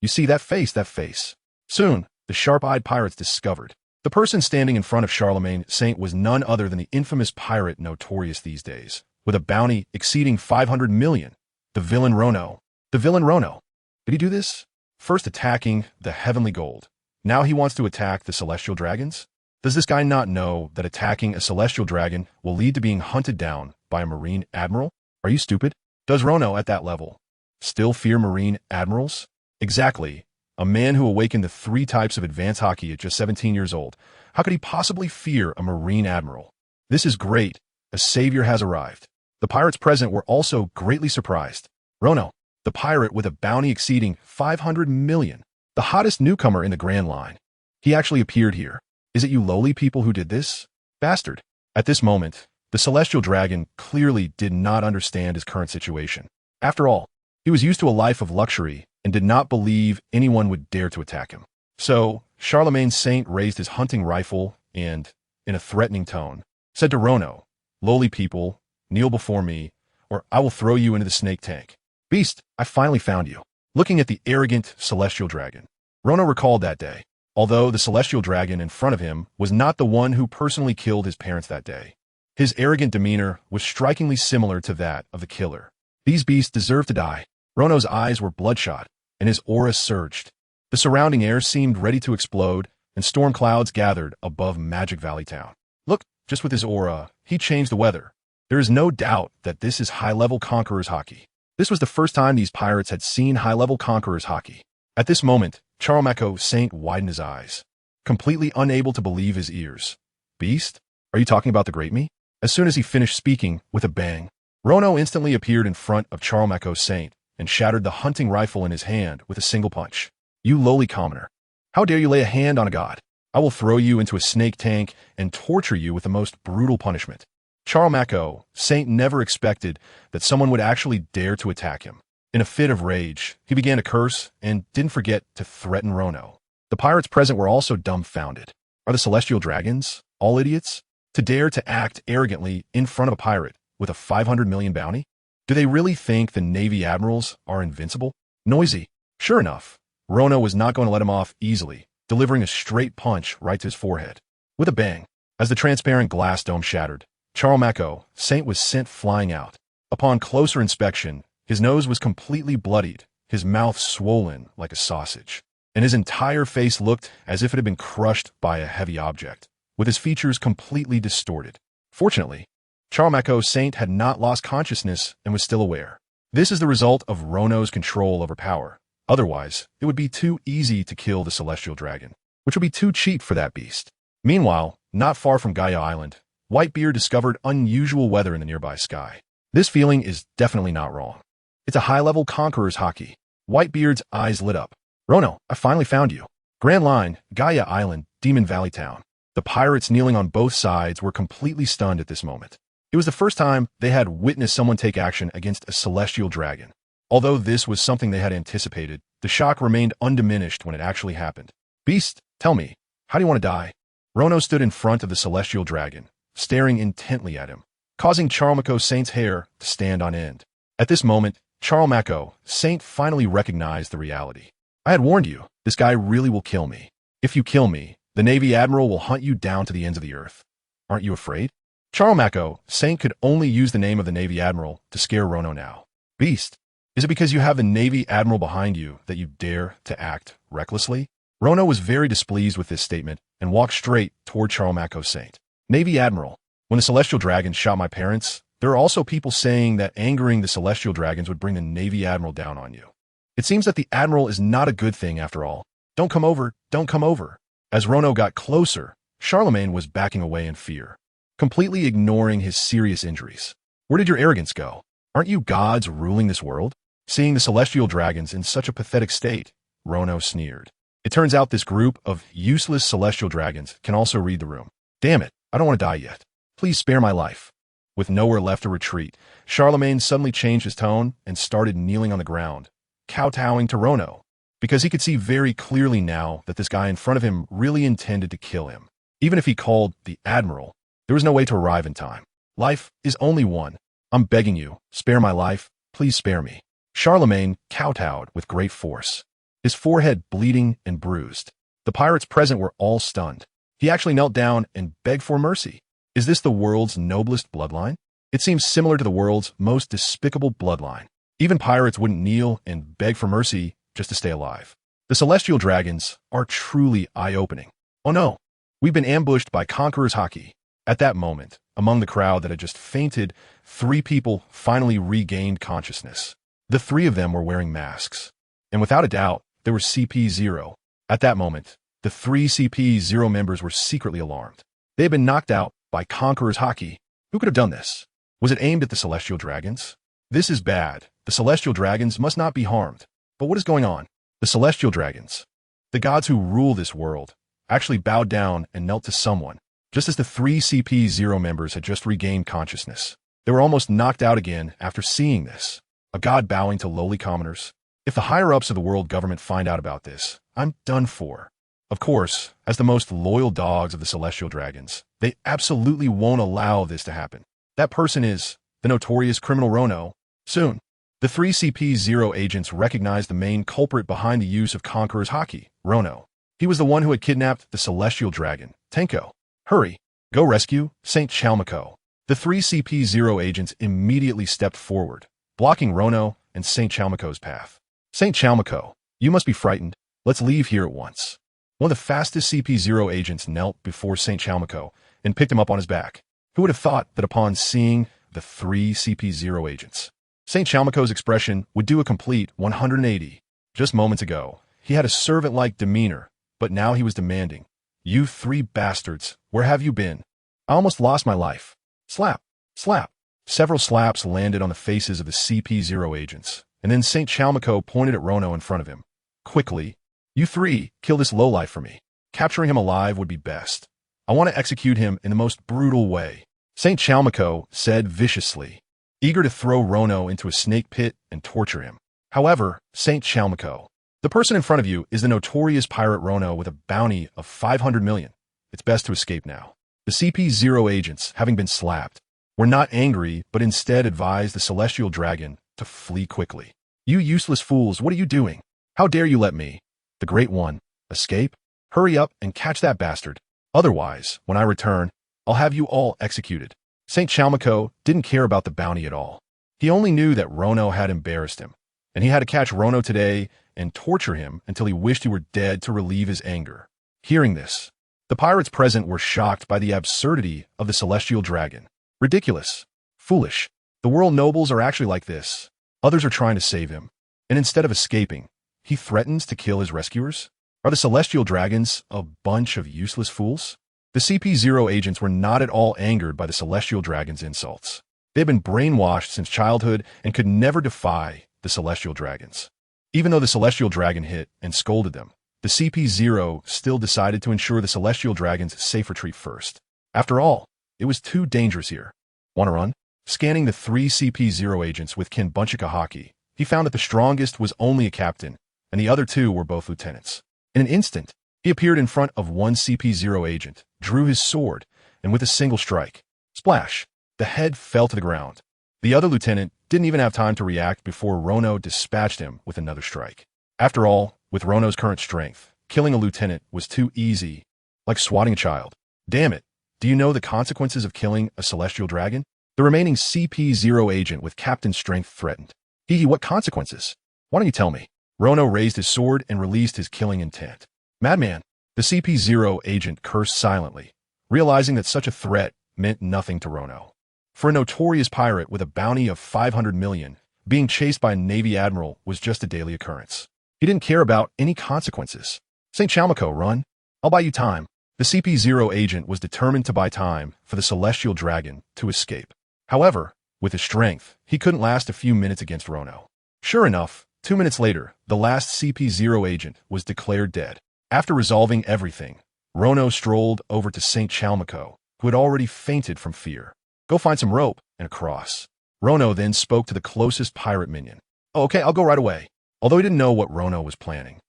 You see that face, that face. Soon, the sharp-eyed pirates discovered. The person standing in front of Charlemagne Saint was none other than the infamous pirate Notorious these days, with a bounty exceeding 500 million. The villain Rono. The villain Rono. Did he do this? First attacking the heavenly gold. Now he wants to attack the celestial dragons? Does this guy not know that attacking a celestial dragon will lead to being hunted down by a marine admiral? Are you stupid? Does Rono at that level still fear marine admirals? Exactly. A man who awakened the 3 types of advanced Haki at just 17 years old. How could he possibly fear a marine admiral? This is great. A savior has arrived. The pirates present were also greatly surprised. Rono, the pirate with a bounty exceeding 500 million. The hottest newcomer in the Grand Line. He actually appeared here. Is it you lowly people who did this? Bastard. At this moment, the celestial dragon clearly did not understand his current situation. After all, he was used to a life of luxury and did not believe anyone would dare to attack him. So, Charlemagne Saint raised his hunting rifle and, in a threatening tone, said to Rono, lowly people, kneel before me, or I will throw you into the snake tank. Beast, I finally found you. Looking at the arrogant celestial dragon, Rono recalled that day, although the celestial dragon in front of him was not the one who personally killed his parents that day. His arrogant demeanor was strikingly similar to that of the killer. These beasts deserve to die. Rono's eyes were bloodshot, and his aura surged. The surrounding air seemed ready to explode, and storm clouds gathered above Magic Valley Town. Look, just with his aura, he changed the weather. There is no doubt that this is high-level Conqueror's Haki. This was the first time these pirates had seen high-level Conqueror's Haki. At this moment, Charmako Saint widened his eyes, completely unable to believe his ears. Beast? Are you talking about the great me? As soon as he finished speaking, with a bang, Rono instantly appeared in front of Charmako Saint and shattered the hunting rifle in his hand with a single punch. You lowly commoner. How dare you lay a hand on a god? I will throw you into a snake tank and torture you with the most brutal punishment. Charmako Saint never expected that someone would actually dare to attack him. In a fit of rage, he began to curse and didn't forget to threaten Rono. The pirates present were also dumbfounded. Are the celestial dragons all idiots? To dare to act arrogantly in front of a pirate with a 500 million bounty? Do they really think the Navy admirals are invincible? Noisy. Sure enough, Rono was not going to let him off easily, delivering a straight punch right to his forehead. With a bang, as the transparent glass dome shattered, Charmako Saint was sent flying out. Upon closer inspection, his nose was completely bloodied, his mouth swollen like a sausage, and his entire face looked as if it had been crushed by a heavy object, with his features completely distorted. Fortunately, Charmako Saint had not lost consciousness and was still aware. This is the result of Rono's control over power. Otherwise, it would be too easy to kill the celestial dragon, which would be too cheap for that beast. Meanwhile, not far from Gaia Island, Whitebeard discovered unusual weather in the nearby sky. This feeling is definitely not wrong. It's a high-level conqueror's haki. Whitebeard's eyes lit up. Rono, I finally found you. Grand Line, Gaia Island, Demon Valley Town. The pirates kneeling on both sides were completely stunned at this moment. It was the first time they had witnessed someone take action against a celestial dragon. Although this was something they had anticipated, the shock remained undiminished when it actually happened. Beast, tell me, how do you want to die? Rono stood in front of the celestial dragon, staring intently at him, causing Charmako Saint's hair to stand on end. At this moment, Charmako Saint finally recognized the reality. I had warned you, this guy really will kill me. If you kill me, the Navy Admiral will hunt you down to the ends of the earth. Aren't you afraid? Charmako Saint could only use the name of the Navy Admiral to scare Rono now. Beast, is it because you have the Navy Admiral behind you that you dare to act recklessly? Rono was very displeased with this statement and walked straight toward Charmako Saint. Navy Admiral, when the Celestial Dragons shot my parents, there are also people saying that angering the Celestial Dragons would bring the Navy Admiral down on you. It seems that the Admiral is not a good thing after all. Don't come over, don't come over. As Rono got closer, Charlemagne was backing away in fear, completely ignoring his serious injuries. Where did your arrogance go? Aren't you gods ruling this world? Seeing the Celestial Dragons in such a pathetic state, Rono sneered. It turns out this group of useless Celestial Dragons can also read the room. Damn it, I don't want to die yet. Please spare my life. With nowhere left to retreat, Charlemagne suddenly changed his tone and started kneeling on the ground, kowtowing to Rono, because he could see very clearly now that this guy in front of him really intended to kill him. Even if he called the Admiral, there was no way to arrive in time. Life is only one. I'm begging you, spare my life, please spare me. Charlemagne kowtowed with great force, his forehead bleeding and bruised. The pirates present were all stunned. He actually knelt down and begged for mercy. Is this the world's noblest bloodline? It seems similar to the world's most despicable bloodline. Even pirates wouldn't kneel and beg for mercy just to stay alive. The Celestial Dragons are truly eye-opening. Oh no, we've been ambushed by Conqueror's Haki. At that moment, among the crowd that had just fainted, 3 people finally regained consciousness. The 3 of them were wearing masks. And without a doubt, they were CP0. At that moment, the 3 CP0 members were secretly alarmed. They had been knocked out by Conqueror's Haki. Who could have done this? Was it aimed at the Celestial Dragons? This is bad. The Celestial Dragons must not be harmed. But what is going on? The Celestial Dragons, the gods who rule this world, actually bowed down and knelt to someone, just as the 3 CP0 members had just regained consciousness. They were almost knocked out again after seeing this. A god bowing to lowly commoners. If the higher-ups of the world government find out about this, I'm done for. Of course, as the most loyal dogs of the Celestial Dragons, they absolutely won't allow this to happen. That person is the notorious criminal Rono. Soon, the 3 CP0 agents recognized the main culprit behind the use of Conqueror's Haki, Rono. He was the one who had kidnapped the Celestial Dragon, Tenko. Hurry, go rescue Saint Chalmako. The 3 CP0 agents immediately stepped forward, blocking Rono and Saint Chalmako's path. Saint Chalmako, you must be frightened. Let's leave here at once. One of the fastest CP0 agents knelt before Saint Chalmako and picked him up on his back. Who would have thought that upon seeing the 3 CP0 agents, Saint Chalmako's expression would do a complete 180. Just moments ago, he had a servant-like demeanor, but now he was demanding. You 3 bastards, where have you been? I almost lost my life. Slap, slap. Several slaps landed on the faces of the CP0 agents, and then Saint Chalmako pointed at Rono in front of him. Quickly, you 3, kill this lowlife for me. Capturing him alive would be best. I want to execute him in the most brutal way. Saint Chalmako said viciously, eager to throw Rono into a snake pit and torture him. However, Saint Chalmako, the person in front of you is the notorious pirate Rono with a bounty of 500 million. It's best to escape now. The CP0 agents, having been slapped, were not angry, but instead advised the Celestial Dragon to flee quickly. You useless fools, what are you doing? How dare you let me, the Great One, escape? Hurry up and catch that bastard. Otherwise, when I return, I'll have you all executed. Saint Chalmako didn't care about the bounty at all. He only knew that Rono had embarrassed him, and he had to catch Rono today and torture him until he wished he were dead to relieve his anger. Hearing this, the pirates present were shocked by the absurdity of the Celestial Dragon. Ridiculous. Foolish. The world nobles are actually like this. Others are trying to save him, and instead of escaping, he threatens to kill his rescuers? Are the Celestial Dragons a bunch of useless fools? The CP0 agents were not at all angered by the Celestial Dragons' insults. They had been brainwashed since childhood and could never defy the Celestial Dragons. Even though the Celestial Dragon hit and scolded them, the CP0 still decided to ensure the Celestial Dragon's safe retreat first. After all, it was too dangerous here. Want to run? Scanning the 3 CP0 agents with Kin Bunchika Haki, he found that the strongest was only a captain, and the other 2 were both lieutenants. In an instant, he appeared in front of one CP0 agent, drew his sword, and with a single strike, splash, the head fell to the ground. The other lieutenant didn't even have time to react before Rono dispatched him with another strike. After all, with Rono's current strength, killing a lieutenant was too easy, like swatting a child. Damn it, do you know the consequences of killing a Celestial Dragon? The remaining CP0 agent with captain strength threatened. What consequences? Why don't you tell me? Rono raised his sword and released his killing intent. Madman, the CP0 agent cursed silently, realizing that such a threat meant nothing to Rono. For a notorious pirate with a bounty of 500 million, being chased by a Navy admiral was just a daily occurrence. He didn't care about any consequences. St. Chalmako, run. I'll buy you time. The CP0 agent was determined to buy time for the Celestial Dragon to escape. However, with his strength, he couldn't last a few minutes against Rono. Sure enough, 2 minutes later, the last CP0 agent was declared dead. After resolving everything, Rono strolled over to St. Chalmako, who had already fainted from fear. Go find some rope and a cross. Rono then spoke to the closest pirate minion. Oh, okay, I'll go right away. Although he didn't know what Rono was planning.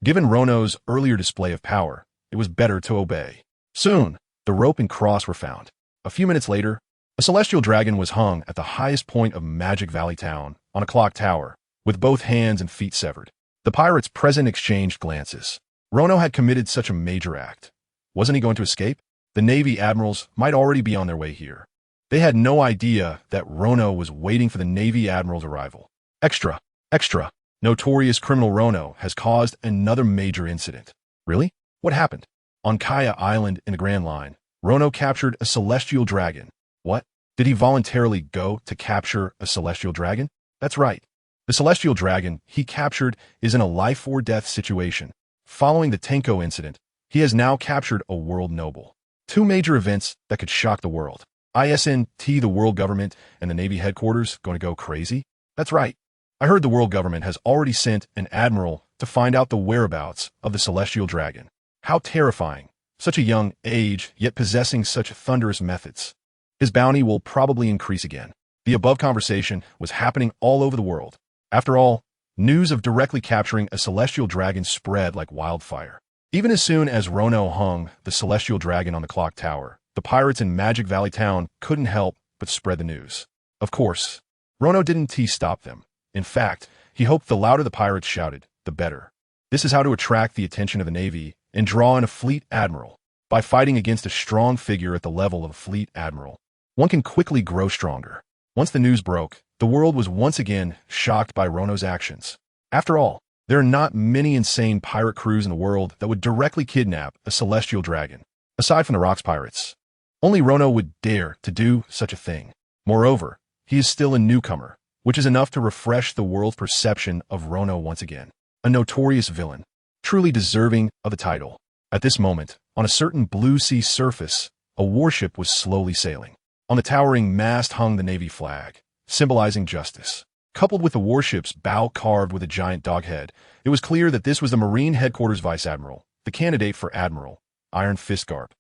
Given Rono's earlier display of power, it was better to obey. Soon, the rope and cross were found. A few minutes later, a Celestial Dragon was hung at the highest point of Magic Valley Town on a clock tower, with both hands and feet severed. The pirates present exchanged glances. Rono had committed such a major act. Wasn't he going to escape? The Navy Admirals might already be on their way here. They had no idea that Rono was waiting for the Navy Admiral's arrival. Extra, extra. Notorious criminal Rono has caused another major incident. Really? What happened? On Kaya Island in the Grand Line, Rono captured a Celestial Dragon. What? Did he voluntarily go to capture a Celestial Dragon? That's right. The Celestial Dragon he captured is in a life-or-death situation. Following the Tenko incident, he has now captured a world noble. 2 major events that could shock the world. ISNT, the world government, and the Navy headquarters going to go crazy? That's right. I heard the world government has already sent an admiral to find out the whereabouts of the Celestial Dragon. How terrifying. Such a young age, yet possessing such thunderous methods. His bounty will probably increase again. The above conversation was happening all over the world. After all, news of directly capturing a Celestial Dragon spread like wildfire. Even as soon as Rono hung the Celestial Dragon on the clock tower, the pirates in Magic Valley Town couldn't help but spread the news. Of course, Rono didn't stop them. In fact, he hoped the louder the pirates shouted, the better. This is how to attract the attention of the Navy and draw in a fleet admiral. By fighting against a strong figure at the level of a fleet admiral, one can quickly grow stronger. Once the news broke, the world was once again shocked by Rono's actions. After all, there are not many insane pirate crews in the world that would directly kidnap a Celestial Dragon. Aside from the Rocks pirates, only Rono would dare to do such a thing. Moreover, he is still a newcomer, which is enough to refresh the world's perception of Rono once again. A notorious villain, truly deserving of the title. At this moment, on a certain blue sea surface, a warship was slowly sailing. On the towering mast hung the Navy flag, symbolizing justice. Coupled with the warship's bow carved with a giant dog head, it was clear that this was the Marine Headquarters Vice Admiral, the candidate for Admiral, Iron Fist Garp,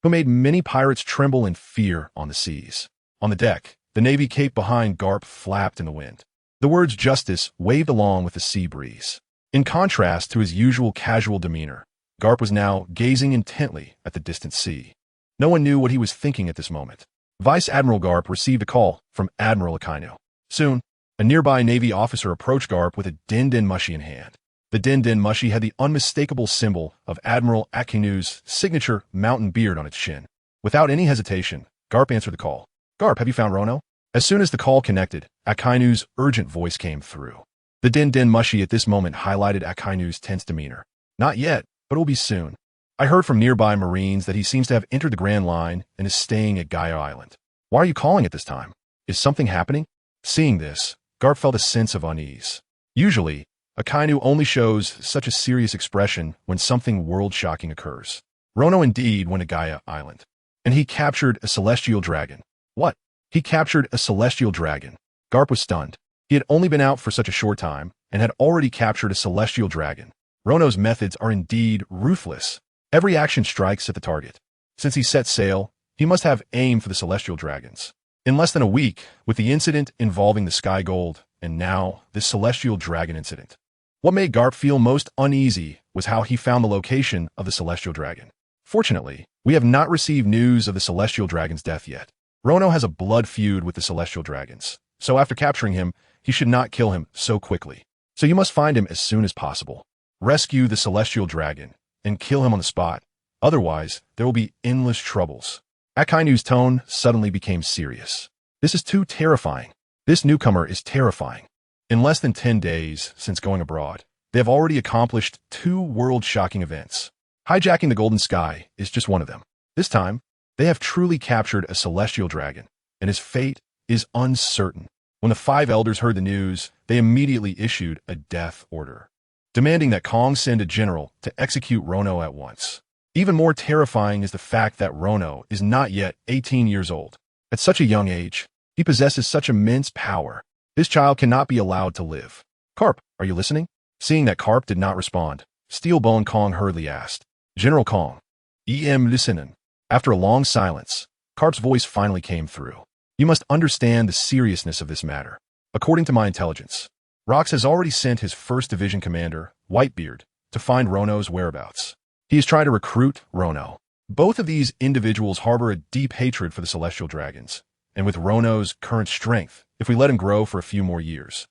who made many pirates tremble in fear on the seas. On the deck, the Navy cape behind Garp flapped in the wind. The words justice waved along with the sea breeze. In contrast to his usual casual demeanor, Garp was now gazing intently at the distant sea. No one knew what he was thinking at this moment. Vice Admiral Garp received a call from Admiral Akainu. Soon, a nearby Navy officer approached Garp with a din-din mushi in hand. The din-din mushi had the unmistakable symbol of Admiral Akainu's signature mountain beard on its chin. Without any hesitation, Garp answered the call. Garp, have you found Rono? As soon as the call connected, Akainu's urgent voice came through. The din-din mushi at this moment highlighted Akainu's tense demeanor. Not yet, but it will be soon. I heard from nearby Marines that he seems to have entered the Grand Line and is staying at Gaia Island. Why are you calling at this time? Is something happening? Seeing this, Garp felt a sense of unease. Usually, Akainu only shows such a serious expression when something world-shocking occurs. Rono indeed went to Gaia Island, and he captured a celestial dragon. What? He captured a celestial dragon. Garp was stunned. He had only been out for such a short time and had already captured a celestial dragon. Rono's methods are indeed ruthless. Every action strikes at the target. Since he set sail, he must have aim for the celestial dragons. In less than a week, with the incident involving the sky gold, and now this celestial dragon incident. What made Garp feel most uneasy was how he found the location of the celestial dragon. Fortunately, we have not received news of the celestial dragon's death yet. Rono has a blood feud with the celestial dragons, so after capturing him, he should not kill him so quickly. So you must find him as soon as possible. Rescue the celestial dragon and kill him on the spot. Otherwise, there will be endless troubles. Akainu's tone suddenly became serious. This is too terrifying. This newcomer is terrifying. In less than 10 days since going abroad, they have already accomplished 2 world-shocking events. Hijacking the Golden Sky is just one of them. This time, they have truly captured a celestial dragon, and his fate is uncertain. When the 5 elders heard the news, they immediately issued a death order, demanding that Kong send a general to execute Rono at once. Even more terrifying is the fact that Rono is not yet 18 years old. At such a young age, he possesses such immense power. This child cannot be allowed to live. Carp, are you listening? Seeing that Carp did not respond, Steelbone Kong hurriedly asked, General Kong, em listening. After a long silence, Carp's voice finally came through. You must understand the seriousness of this matter. According to my intelligence, Rox has already sent his 1st Division commander, Whitebeard, to find Rono's whereabouts. He is trying to recruit Rono. Both of these individuals harbor a deep hatred for the celestial dragons, and with Rono's current strength, if we let him grow for a few more years,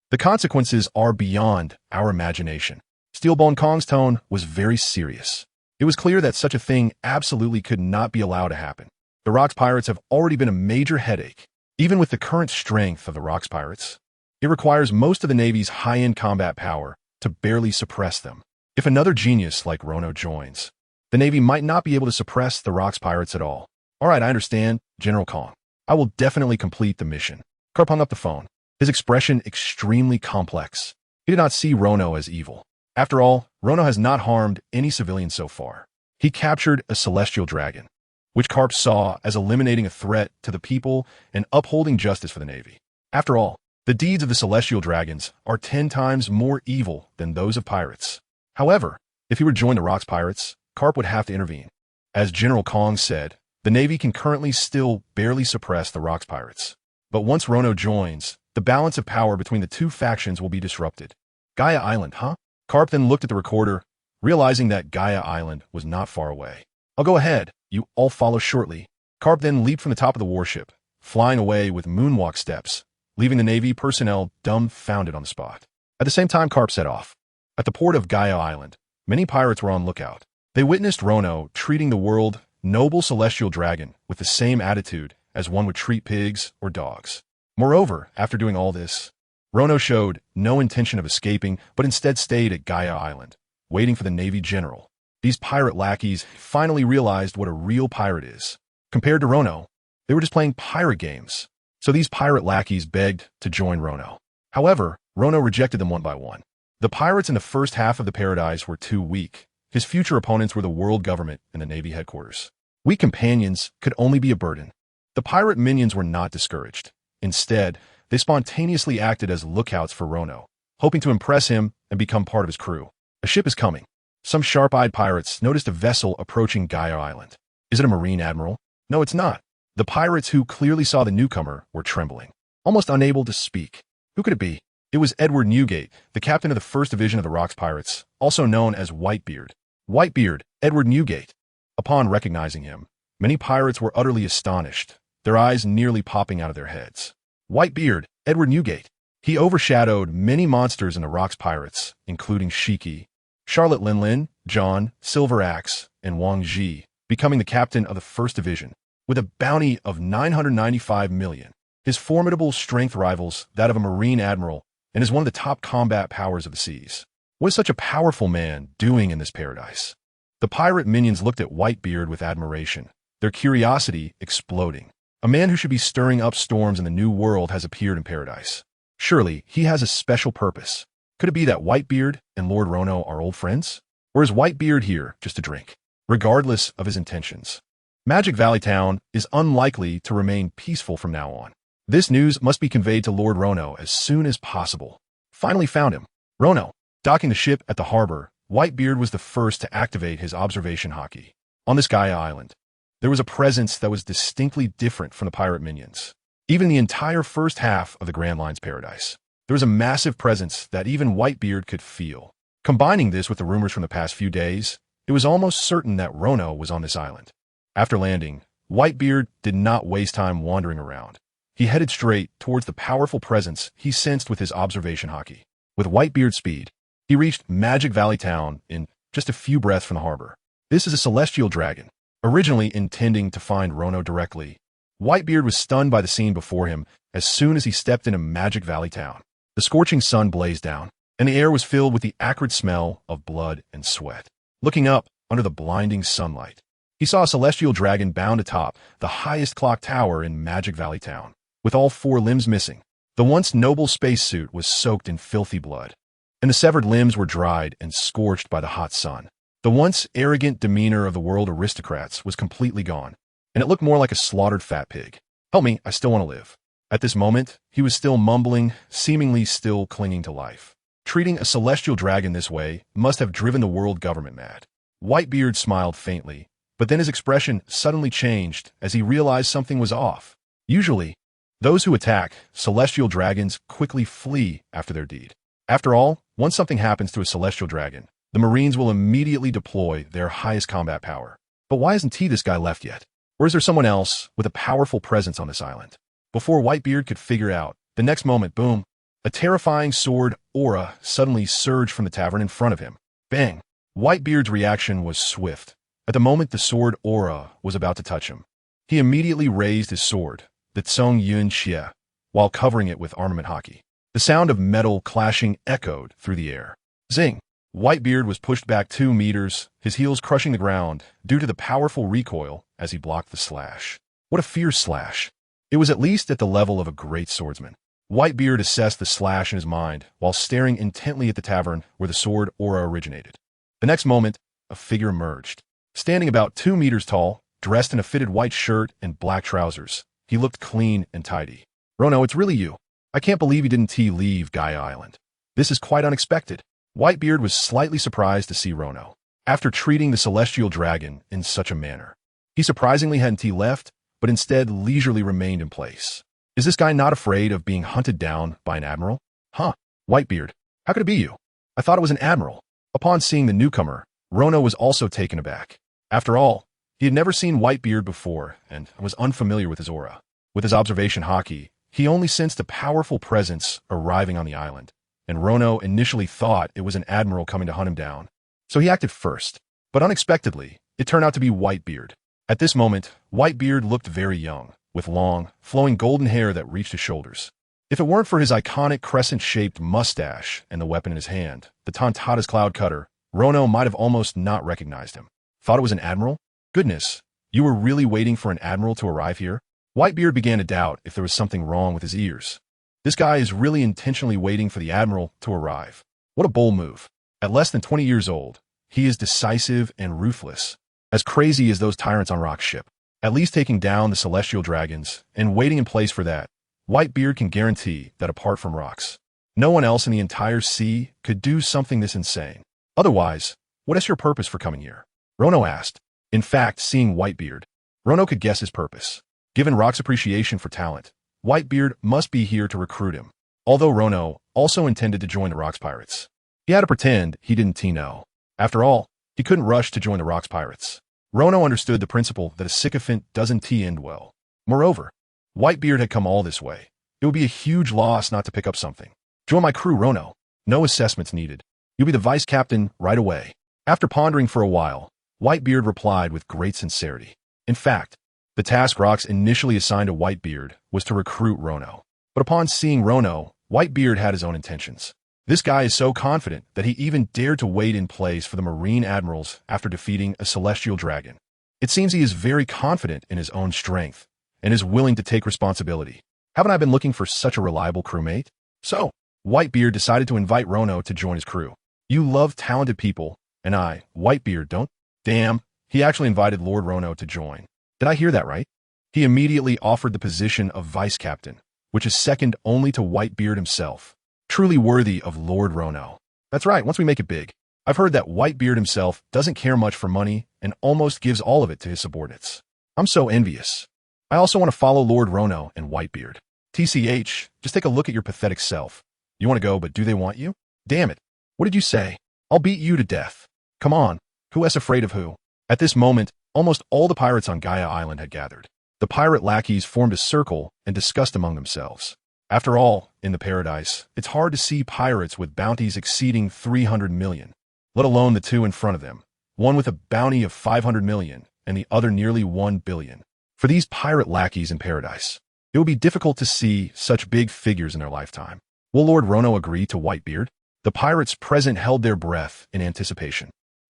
the consequences are beyond our imagination. Steelbone Kong's tone was very serious. It was clear that such a thing absolutely could not be allowed to happen. The Rox Pirates have already been a major headache. Even with the current strength of the Rox Pirates, it requires most of the Navy's high-end combat power to barely suppress them. If another genius like Rono joins, the Navy might not be able to suppress the Rox Pirates at all. All right, I understand, General Kong. I will definitely complete the mission. Carp hung up the phone, his expression extremely complex. He did not see Rono as evil. After all, Rono has not harmed any civilians so far. He captured a celestial dragon, which Carp saw as eliminating a threat to the people and upholding justice for the Navy. After all, the deeds of the celestial dragons are 10 times more evil than those of pirates. However, if he were to join the Rox Pirates, Carp would have to intervene. As General Kong said, the Navy can currently still barely suppress the Rox Pirates. But once Rono joins, the balance of power between the 2 factions will be disrupted. Gaia Island, huh? Carp then looked at the recorder, realizing that Gaia Island was not far away. I'll go ahead. You all follow shortly. Carp then leaped from the top of the warship, flying away with moonwalk steps, leaving the Navy personnel dumbfounded on the spot. At the same time, Carp set off. At the port of Gaia Island, many pirates were on lookout. They witnessed Rono treating the world noble celestial dragon with the same attitude as one would treat pigs or dogs. Moreover, after doing all this, Rono showed no intention of escaping, but instead stayed at Gaia Island, waiting for the Navy general. These pirate lackeys finally realized what a real pirate is. Compared to Rono, they were just playing pirate games. So these pirate lackeys begged to join Rono. However, Rono rejected them one by one. The pirates in the first half of the paradise were too weak. His future opponents were the world government and the Navy headquarters. Weak companions could only be a burden. The pirate minions were not discouraged. Instead, they spontaneously acted as lookouts for Rono, hoping to impress him and become part of his crew. A ship is coming. Some sharp-eyed pirates noticed a vessel approaching Gaia Island. Is it a Marine Admiral? No, it's not. The pirates who clearly saw the newcomer were trembling, almost unable to speak. Who could it be? It was Edward Newgate, the captain of the 1st Division of the Rox Pirates, also known as Whitebeard. Whitebeard, Edward Newgate. Upon recognizing him, many pirates were utterly astonished, their eyes nearly popping out of their heads. Whitebeard, Edward Newgate. He overshadowed many monsters in the Rox Pirates, including Shiki, Charlotte Linlin, John, Silver Axe, and Wang Ji, becoming the captain of the 1st Division, with a bounty of 995 million. His formidable strength rivals that of a Marine Admiral and is one of the top combat powers of the seas. What is such a powerful man doing in this paradise? The pirate minions looked at Whitebeard with admiration, their curiosity exploding. A man who should be stirring up storms in the new world has appeared in paradise. Surely, he has a special purpose. Could it be that Whitebeard and Lord Rono are old friends? Or is Whitebeard here just to drink? Regardless of his intentions, Magic Valley Town is unlikely to remain peaceful from now on. This news must be conveyed to Lord Rono as soon as possible. Finally found him. Rono. Docking the ship at the harbor, Whitebeard was the first to activate his observation hockey. On this Gaia island, there was a presence that was distinctly different from the pirate minions. Even the entire first half of the Grand Line's paradise, there was a massive presence that even Whitebeard could feel. Combining this with the rumors from the past few days, it was almost certain that Rono was on this island. After landing, Whitebeard did not waste time wandering around. He headed straight towards the powerful presence he sensed with his observation hockey. With Whitebeard's speed, he reached Magic Valley Town in just a few breaths from the harbor. This is a celestial dragon. Originally intending to find Rono directly, Whitebeard was stunned by the scene before him as soon as he stepped into Magic Valley Town. The scorching sun blazed down, and the air was filled with the acrid smell of blood and sweat. Looking up under the blinding sunlight, he saw a celestial dragon bound atop the highest clock tower in Magic Valley Town, with all 4 limbs missing. The once noble spacesuit was soaked in filthy blood, and the severed limbs were dried and scorched by the hot sun. The once arrogant demeanor of the world aristocrats was completely gone, and it looked more like a slaughtered fat pig. "Help me, I still want to live." At this moment, he was still mumbling, seemingly still clinging to life. Treating a celestial dragon this way must have driven the world government mad. Whitebeard smiled faintly, but then his expression suddenly changed as he realized something was off. Usually, those who attack celestial dragons quickly flee after their deed. After all, once something happens to a celestial dragon, the Marines will immediately deploy their highest combat power. But why isn't this guy left yet? Or is there someone else with a powerful presence on this island? Before Whitebeard could figure out, the next moment, boom, a terrifying sword aura suddenly surged from the tavern in front of him. Bang! Whitebeard's reaction was swift. At the moment the sword aura was about to touch him, he immediately raised his sword, the Tsung Yun Xie, while covering it with armament hockey. The sound of metal clashing echoed through the air. Zing! Whitebeard was pushed back 2 meters, his heels crushing the ground due to the powerful recoil as he blocked the slash. What a fierce slash! It was at least at the level of a great swordsman. Whitebeard assessed the slash in his mind while staring intently at the tavern where the sword aura originated. The next moment, a figure emerged. Standing about 2 meters tall, dressed in a fitted white shirt and black trousers, he looked clean and tidy. "Rono, it's really you. I can't believe you didn't leave Gaia Island. This is quite unexpected." Whitebeard was slightly surprised to see Rono, after treating the celestial dragon in such a manner. He surprisingly hadn't left, but instead leisurely remained in place. Is this guy not afraid of being hunted down by an admiral? Huh, Whitebeard, how could it be you? I thought it was an admiral. Upon seeing the newcomer, Rono was also taken aback. After all, he had never seen Whitebeard before and was unfamiliar with his aura. With his observation hockey, he only sensed a powerful presence arriving on the island, and Rono initially thought it was an admiral coming to hunt him down. So he acted first, but unexpectedly, it turned out to be Whitebeard. At this moment, Whitebeard looked very young, with long, flowing golden hair that reached his shoulders. If it weren't for his iconic crescent-shaped mustache and the weapon in his hand, the Tontata's cloud cutter, Rono might have almost not recognized him. Thought it was an admiral? Goodness, you were really waiting for an admiral to arrive here? Whitebeard began to doubt if there was something wrong with his ears. This guy is really intentionally waiting for the admiral to arrive. What a bold move. At less than 20 years old, he is decisive and ruthless. As crazy as those tyrants on Rock's ship. At least taking down the celestial dragons and waiting in place for that, Whitebeard can guarantee that apart from Rocks, no one else in the entire sea could do something this insane. Otherwise, what is your purpose for coming here? Rono asked. In fact, seeing Whitebeard, Rono could guess his purpose. Given Rock's appreciation for talent, Whitebeard must be here to recruit him. Although Rono also intended to join the Rocks Pirates, he had to pretend he didn't know. After all, he couldn't rush to join the Rocks Pirates. Rono understood the principle that a sycophant doesn't end well. Moreover, Whitebeard had come all this way. It would be a huge loss not to pick up something. Join my crew, Rono. No assessments needed. You'll be the vice captain right away. After pondering for a while, Whitebeard replied with great sincerity. In fact, the task Rocks initially assigned to Whitebeard was to recruit Rono. But upon seeing Rono, Whitebeard had his own intentions. This guy is so confident that he even dared to wait in place for the Marine Admirals after defeating a celestial dragon. It seems he is very confident in his own strength and is willing to take responsibility. Haven't I been looking for such a reliable crewmate? So, Whitebeard decided to invite Rono to join his crew. You love talented people, and I, Whitebeard, don't? Damn, he actually invited Lord Rono to join. Did I hear that right? He immediately offered the position of vice captain, which is second only to Whitebeard himself. Truly worthy of Lord Rono. That's right, once we make it big. I've heard that Whitebeard himself doesn't care much for money and almost gives all of it to his subordinates. I'm so envious. I also want to follow Lord Rono and Whitebeard. TCH, just take a look at your pathetic self. You want to go, but do they want you? Damn it. What did you say? I'll beat you to death. Come on. Who is afraid of who? At this moment, almost all the pirates on Gaia Island had gathered. The pirate lackeys formed a circle and discussed among themselves. After all, in the paradise, it's hard to see pirates with bounties exceeding 300 million, let alone the two in front of them, one with a bounty of 500 million and the other nearly 1 billion. For these pirate lackeys in paradise, it would be difficult to see such big figures in their lifetime. Will Lord Rono agree to Whitebeard? The pirates present held their breath in anticipation.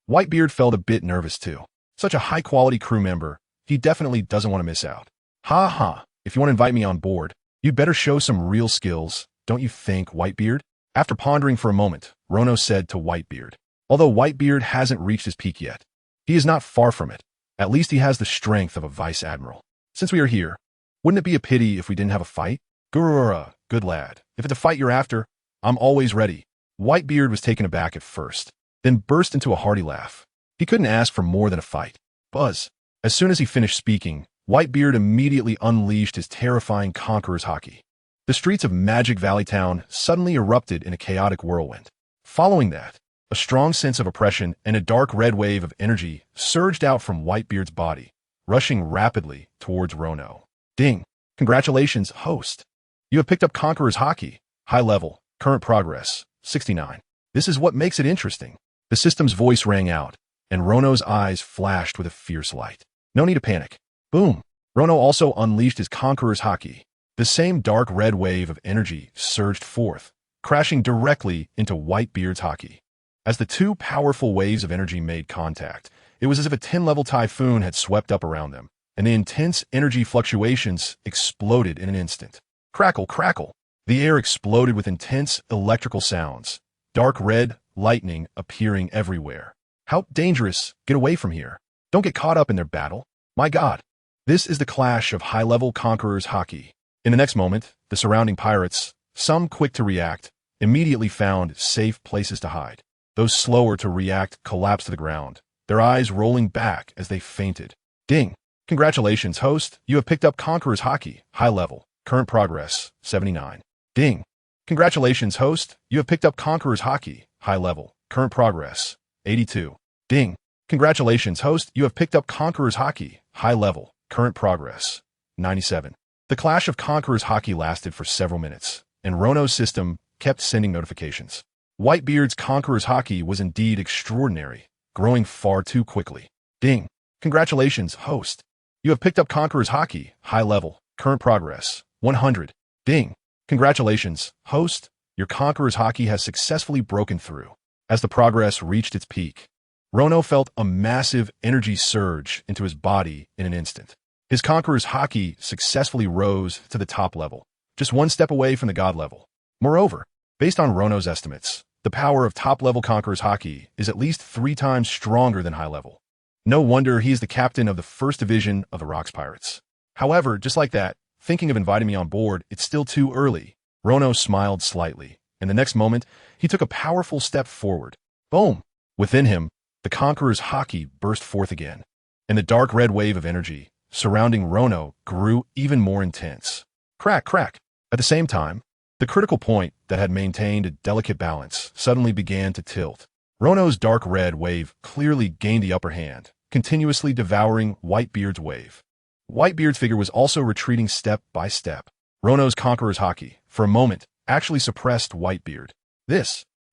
Whitebeard felt a bit nervous too. Such a high-quality crew member, he definitely doesn't want to miss out. Ha ha, if you want to invite me on board, you'd better show some real skills, don't you think, Whitebeard? After pondering for a moment, Rono said to Whitebeard, although Whitebeard hasn't reached his peak yet, he is not far from it. At least he has the strength of a vice admiral. Since we are here, wouldn't it be a pity if we didn't have a fight? Gurura, good lad. If it's a fight you're after, I'm always ready. Whitebeard was taken aback at first, then burst into a hearty laugh. He couldn't ask for more than a fight. Buzz. As soon as he finished speaking, Whitebeard immediately unleashed his terrifying conqueror's haki. The streets of Magic Valley Town suddenly erupted in a chaotic whirlwind. Following that, a strong sense of oppression and a dark red wave of energy surged out from Whitebeard's body, rushing rapidly towards Rono. Ding! Congratulations, host! You have picked up Conqueror's haki. High level, current progress, 69. This is what makes it interesting. The system's voice rang out, and Rono's eyes flashed with a fierce light. No need to panic. Boom! Rono also unleashed his Conqueror's haki. The same dark red wave of energy surged forth, crashing directly into Whitebeard's haki. As the two powerful waves of energy made contact, it was as if a 10-level typhoon had swept up around them, and the intense energy fluctuations exploded in an instant. Crackle, crackle! The air exploded with intense electrical sounds, dark red lightning appearing everywhere. How dangerous! Get away from here. Don't get caught up in their battle. My God! This is the clash of high-level conquerors' haki. In the next moment, the surrounding pirates, some quick to react, immediately found safe places to hide. Those slower to react collapsed to the ground, their eyes rolling back as they fainted. Ding! Congratulations, host. You have picked up Conqueror's haki. High level. Current progress, 79. Ding! Congratulations, host. You have picked up Conqueror's haki. High level. Current progress, 82. Ding! Congratulations, host. You have picked up Conqueror's haki. High level. Current progress, 97. The clash of Conqueror's haki lasted for several minutes, and Rono's system kept sending notifications. Whitebeard's Conqueror's haki was indeed extraordinary, growing far too quickly. Ding! Congratulations, host. You have picked up Conqueror's haki. High level. Current progress, 100. Ding! Congratulations, host. Your Conqueror's haki has successfully broken through. As the progress reached its peak, Rono felt a massive energy surge into his body in an instant. His Conqueror's haki successfully rose to the top level, just one step away from the god level. Moreover, based on Rono's estimates, the power of top-level Conqueror's haki is at least 3 times stronger than high level. No wonder he is the captain of the first division of the Rocks Pirates. However, just like that, thinking of inviting me on board, it's still too early. Rono smiled slightly, and the next moment, he took a powerful step forward. Boom! Within him, the Conqueror's haki burst forth again, and the dark red wave of energy surrounding Rono grew even more intense. Crack, crack! At the same time, the critical point that had maintained a delicate balance suddenly began to tilt. Rono's dark red wave clearly gained the upper hand, continuously devouring Whitebeard's wave. Whitebeard's figure was also retreating step by step. Rono's Conqueror's haki, for a moment, actually suppressed Whitebeard.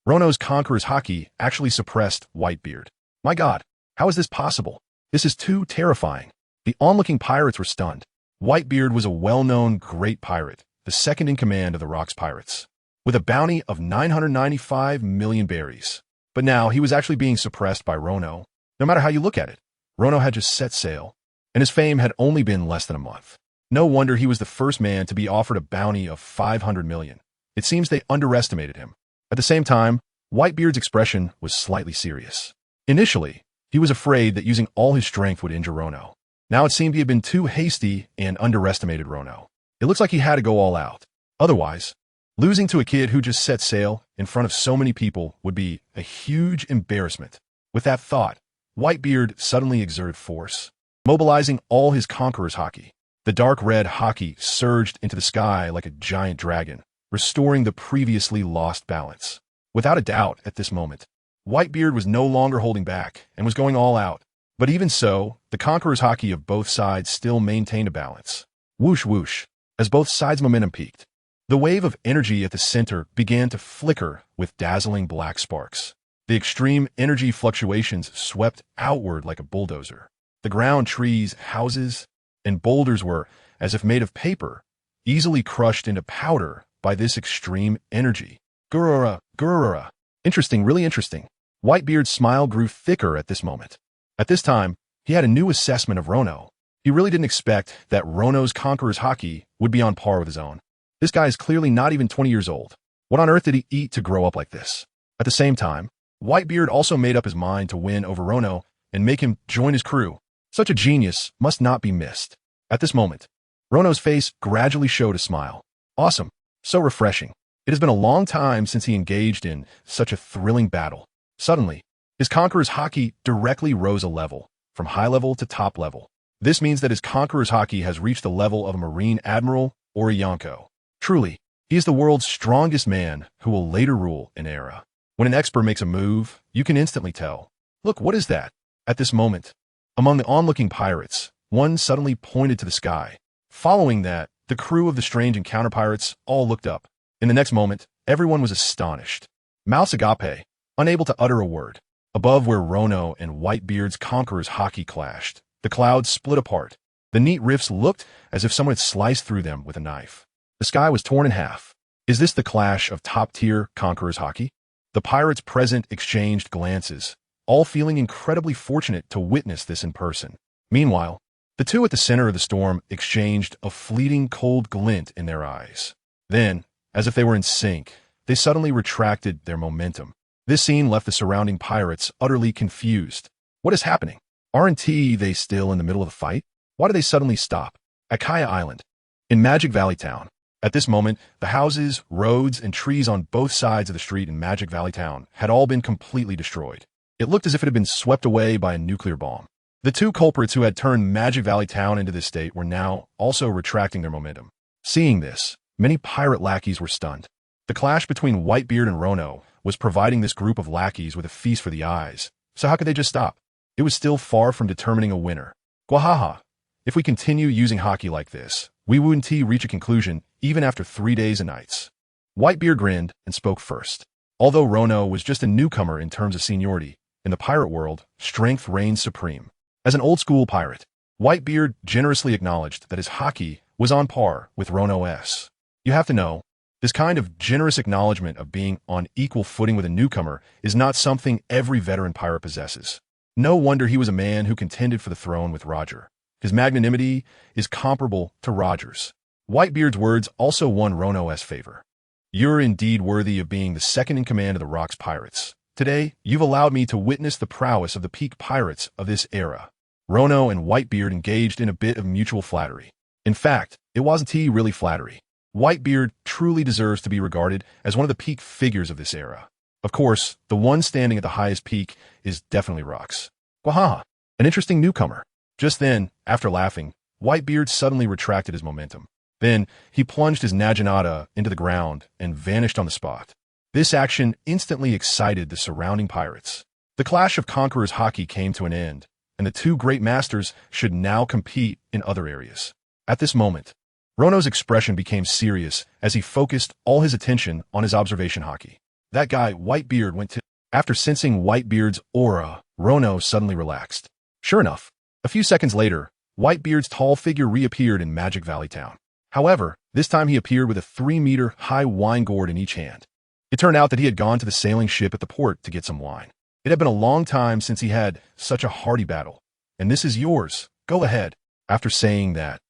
Rono's Conqueror's haki actually suppressed Whitebeard. My God, how is this possible? This is too terrifying. The onlooking pirates were stunned. Whitebeard was a well-known great pirate, the second in command of the Rocks Pirates, with a bounty of 995 million berries. But now he was actually being suppressed by Rono. No matter how you look at it, Rono had just set sail, and his fame had only been less than a month. No wonder he was the first man to be offered a bounty of 500 million. It seems they underestimated him. At the same time, Whitebeard's expression was slightly serious. Initially, he was afraid that using all his strength would injure Rono. Now it seemed he had been too hasty and underestimated Rono. It looks like he had to go all out. Otherwise, losing to a kid who just set sail in front of so many people would be a huge embarrassment. With that thought, Whitebeard suddenly exerted force, mobilizing all his conqueror's haki. The dark red haki surged into the sky like a giant dragon, restoring the previously lost balance. Without a doubt, at this moment, Whitebeard was no longer holding back and was going all out. But even so, the conqueror's haki of both sides still maintained a balance. Whoosh whoosh, as both sides' momentum peaked. The wave of energy at the center began to flicker with dazzling black sparks. The extreme energy fluctuations swept outward like a bulldozer. The ground, trees, houses, and boulders were, as if made of paper, easily crushed into powder by this extreme energy. Gurura, gurura. Interesting, really interesting. Whitebeard's smile grew thicker at this moment. At this time, he had a new assessment of Rono. He really didn't expect that Rono's conqueror's haki would be on par with his own. This guy is clearly not even 20 years old. What on earth did he eat to grow up like this? At the same time, Whitebeard also made up his mind to win over Rono and make him join his crew. Such a genius must not be missed. At this moment, Rono's face gradually showed a smile. Awesome. So refreshing. It has been a long time since he engaged in such a thrilling battle. Suddenly, his conqueror's haki directly rose a level, from high level to top level. This means that his conqueror's haki has reached the level of a Marine Admiral or a Yonko. Truly, he is the world's strongest man who will later rule an era. When an expert makes a move, you can instantly tell. Look, what is that? At this moment, among the onlooking pirates, one suddenly pointed to the sky. Following that, the crew of the strange encounter pirates all looked up. In the next moment, everyone was astonished. Mouse agape, unable to utter a word. Above where Rono and Whitebeard's conqueror's haki clashed, the clouds split apart. The neat rifts looked as if someone had sliced through them with a knife. The sky was torn in half. Is this the clash of top-tier conqueror's haki? The pirates present exchanged glances, all feeling incredibly fortunate to witness this in person. Meanwhile, the two at the center of the storm exchanged a fleeting cold glint in their eyes. Then, as if they were in sync, they suddenly retracted their momentum. This scene left the surrounding pirates utterly confused. What is happening? Aren't they still in the middle of the fight? Why do they suddenly stop? At Kaya Island, in Magic Valley Town. At this moment, the houses, roads, and trees on both sides of the street in Magic Valley Town had all been completely destroyed. It looked as if it had been swept away by a nuclear bomb. The two culprits who had turned Magic Valley Town into this state were now also retracting their momentum. Seeing this, many pirate lackeys were stunned. The clash between Whitebeard and Rono was providing this group of lackeys with a feast for the eyes. So how could they just stop? It was still far from determining a winner. Gwahaha. If we continue using haki like this, we wouldn't reach a conclusion even after 3 days and nights. Whitebeard grinned and spoke first. Although Rono was just a newcomer in terms of seniority, in the pirate world, strength reigns supreme. As an old-school pirate, Whitebeard generously acknowledged that his haki was on par with Rono's. You have to know, this kind of generous acknowledgement of being on equal footing with a newcomer is not something every veteran pirate possesses. No wonder he was a man who contended for the throne with Roger. His magnanimity is comparable to Roger's. Whitebeard's words also won Rono's favor. You're indeed worthy of being the second in command of the Rocks Pirates. Today, you've allowed me to witness the prowess of the peak pirates of this era. Rono and Whitebeard engaged in a bit of mutual flattery. In fact, it wasn't really flattery. Whitebeard truly deserves to be regarded as one of the peak figures of this era. Of course, the one standing at the highest peak is definitely Rocks. Wahaha, an interesting newcomer. Just then, after laughing, Whitebeard suddenly retracted his momentum. Then, he plunged his Naginata into the ground and vanished on the spot. This action instantly excited the surrounding pirates. The clash of conquerors' haki came to an end, and the two great masters should now compete in other areas. At this moment, Rono's expression became serious as he focused all his attention on his observation haki. That guy, Whitebeard, went to... After sensing Whitebeard's aura, Rono suddenly relaxed. Sure enough, a few seconds later, Whitebeard's tall figure reappeared in Magic Valley Town. However, this time he appeared with a 3-meter high wine gourd in each hand. It turned out that he had gone to the sailing ship at the port to get some wine. It had been a long time since he had such a hearty battle. And this is yours. Go ahead. After saying that,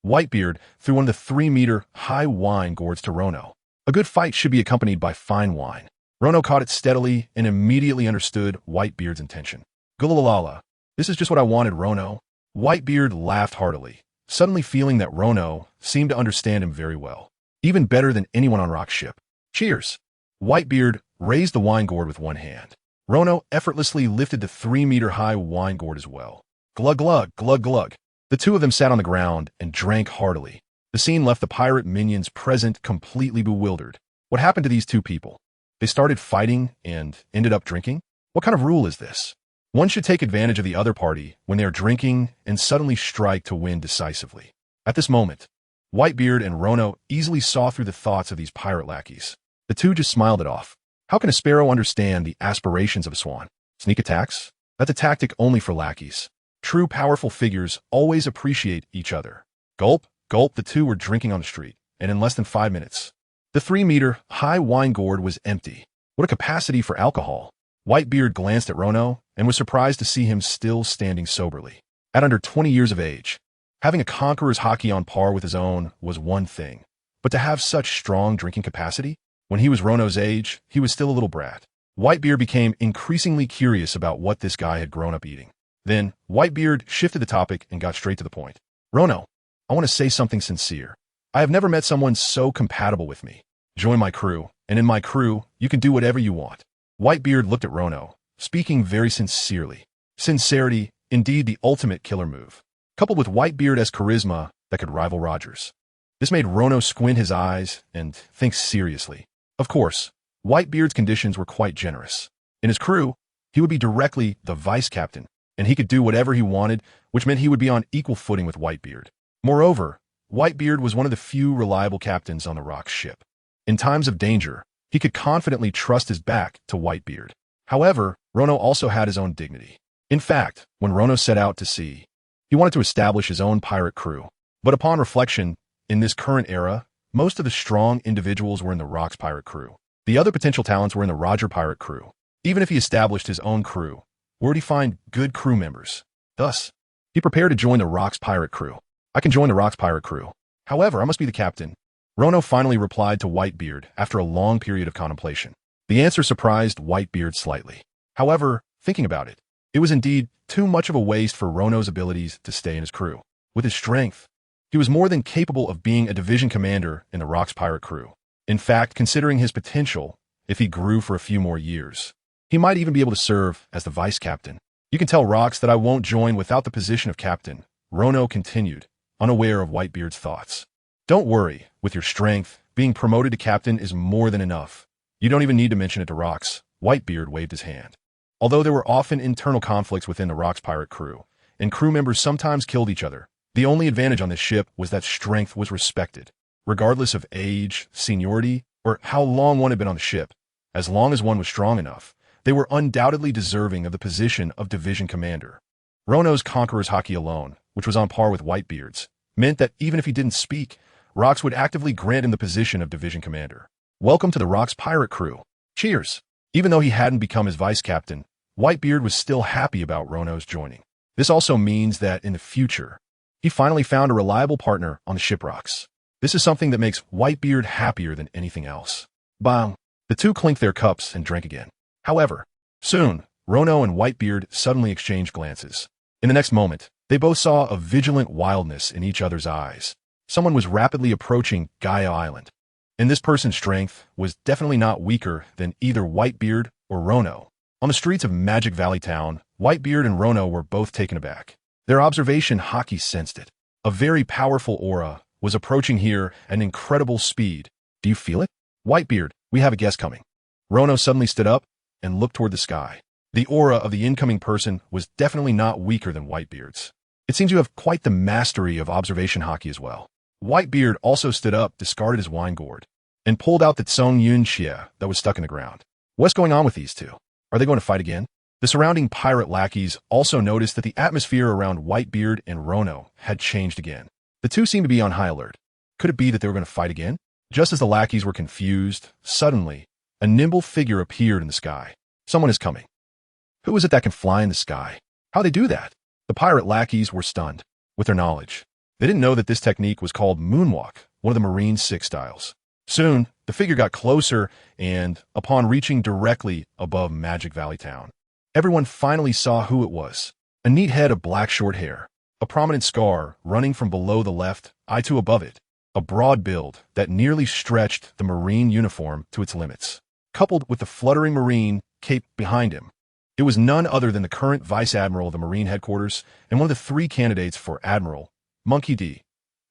Whitebeard threw one of the 3-meter high wine gourds to Rono. A good fight should be accompanied by fine wine. Rono caught it steadily and immediately understood Whitebeard's intention. Gulalala, this is just what I wanted, Rono. Whitebeard laughed heartily, suddenly feeling that Rono seemed to understand him very well, even better than anyone on Rock's ship. Cheers! Whitebeard raised the wine gourd with one hand. Rono effortlessly lifted the 3-meter-high wine gourd as well. Glug glug, glug glug. The two of them sat on the ground and drank heartily. The scene left the pirate minions present completely bewildered. What happened to these two people? They started fighting and ended up drinking? What kind of rule is this? One should take advantage of the other party when they are drinking and suddenly strike to win decisively. At this moment, Whitebeard and Rono easily saw through the thoughts of these pirate lackeys. The two just smiled it off. How can a sparrow understand the aspirations of a swan? Sneak attacks? That's a tactic only for lackeys. True powerful figures always appreciate each other. Gulp, gulp, the two were drinking on the street, and in less than 5 minutes, the 3-meter-high wine gourd was empty. What a capacity for alcohol. Whitebeard glanced at Rono and was surprised to see him still standing soberly. At under 20 years of age, having a conqueror's haki on par with his own was one thing, but to have such strong drinking capacity? When he was Rono's age, he was still a little brat. Whitebeard became increasingly curious about what this guy had grown up eating. Then, Whitebeard shifted the topic and got straight to the point. Rono, I want to say something sincere. I have never met someone so compatible with me. Join my crew, and in my crew, you can do whatever you want. Whitebeard looked at Rono, speaking very sincerely. Sincerity, indeed the ultimate killer move, coupled with Whitebeard's charisma that could rival Roger's. This made Rono squint his eyes and think seriously. Of course, Whitebeard's conditions were quite generous. In his crew, he would be directly the vice captain, and he could do whatever he wanted, which meant he would be on equal footing with Whitebeard. Moreover, Whitebeard was one of the few reliable captains on the Rock's ship. In times of danger, he could confidently trust his back to Whitebeard. However, Rono also had his own dignity. In fact, when Rono set out to sea, he wanted to establish his own pirate crew. But upon reflection, in this current era, most of the strong individuals were in the Rock's pirate crew. The other potential talents were in the Roger pirate crew. Even if he established his own crew, where would he find good crew members? Thus, he prepared to join the Rock's pirate crew. I can join the Rock's pirate crew. However, I must be the captain. Rono finally replied to Whitebeard after a long period of contemplation. The answer surprised Whitebeard slightly. However, thinking about it, it was indeed too much of a waste for Rono's abilities to stay in his crew. With his strength, he was more than capable of being a division commander in the Rock's pirate crew. In fact, considering his potential, if he grew for a few more years, he might even be able to serve as the vice captain. You can tell Rox that I won't join without the position of captain, Rono continued, unaware of Whitebeard's thoughts. Don't worry, with your strength, being promoted to captain is more than enough. You don't even need to mention it to Rox. Whitebeard waved his hand. Although there were often internal conflicts within the Rock's pirate crew, and crew members sometimes killed each other, the only advantage on this ship was that strength was respected. Regardless of age, seniority, or how long one had been on the ship, as long as one was strong enough, they were undoubtedly deserving of the position of division commander. Rono's conqueror's haki alone, which was on par with Whitebeard's, meant that even if he didn't speak, Rox would actively grant him the position of division commander. Welcome to the Rock's pirate crew. Cheers! Even though he hadn't become his vice captain, Whitebeard was still happy about Rono's joining. This also means that in the future, he finally found a reliable partner on the ship Rox. This is something that makes Whitebeard happier than anything else. Bang! The two clinked their cups and drank again. However, soon, Rono and Whitebeard suddenly exchanged glances. In the next moment, they both saw a vigilant wildness in each other's eyes. Someone was rapidly approaching Gaia Island, and this person's strength was definitely not weaker than either Whitebeard or Rono. On the streets of Magic Valley Town, Whitebeard and Rono were both taken aback. Their observation haki sensed it. A very powerful aura was approaching here at an incredible speed. Do you feel it? Whitebeard, we have a guest coming. Rono suddenly stood up and looked toward the sky. The aura of the incoming person was definitely not weaker than Whitebeard's. It seems you have quite the mastery of observation haki as well. Whitebeard also stood up, discarded his wine gourd, and pulled out the Tsong Yun Xie that was stuck in the ground. What's going on with these two? Are they going to fight again? The surrounding pirate lackeys also noticed that the atmosphere around Whitebeard and Rono had changed again. The two seemed to be on high alert. Could it be that they were going to fight again? Just as the lackeys were confused, suddenly, a nimble figure appeared in the sky. Someone is coming. Who is it that can fly in the sky? How'd they do that? The pirate lackeys were stunned with their knowledge. They didn't know that this technique was called moonwalk, one of the Marine 6 styles. Soon, The figure got closer, and, upon reaching directly above Magic Valley Town, everyone finally saw who it was. A neat head of black short hair, a prominent scar running from below the left eye to above it, a broad build that nearly stretched the Marine uniform to its limits, coupled with the fluttering Marine cape behind him. It was none other than the current Vice Admiral of the Marine headquarters and one of the 3 candidates for Admiral, Monkey D.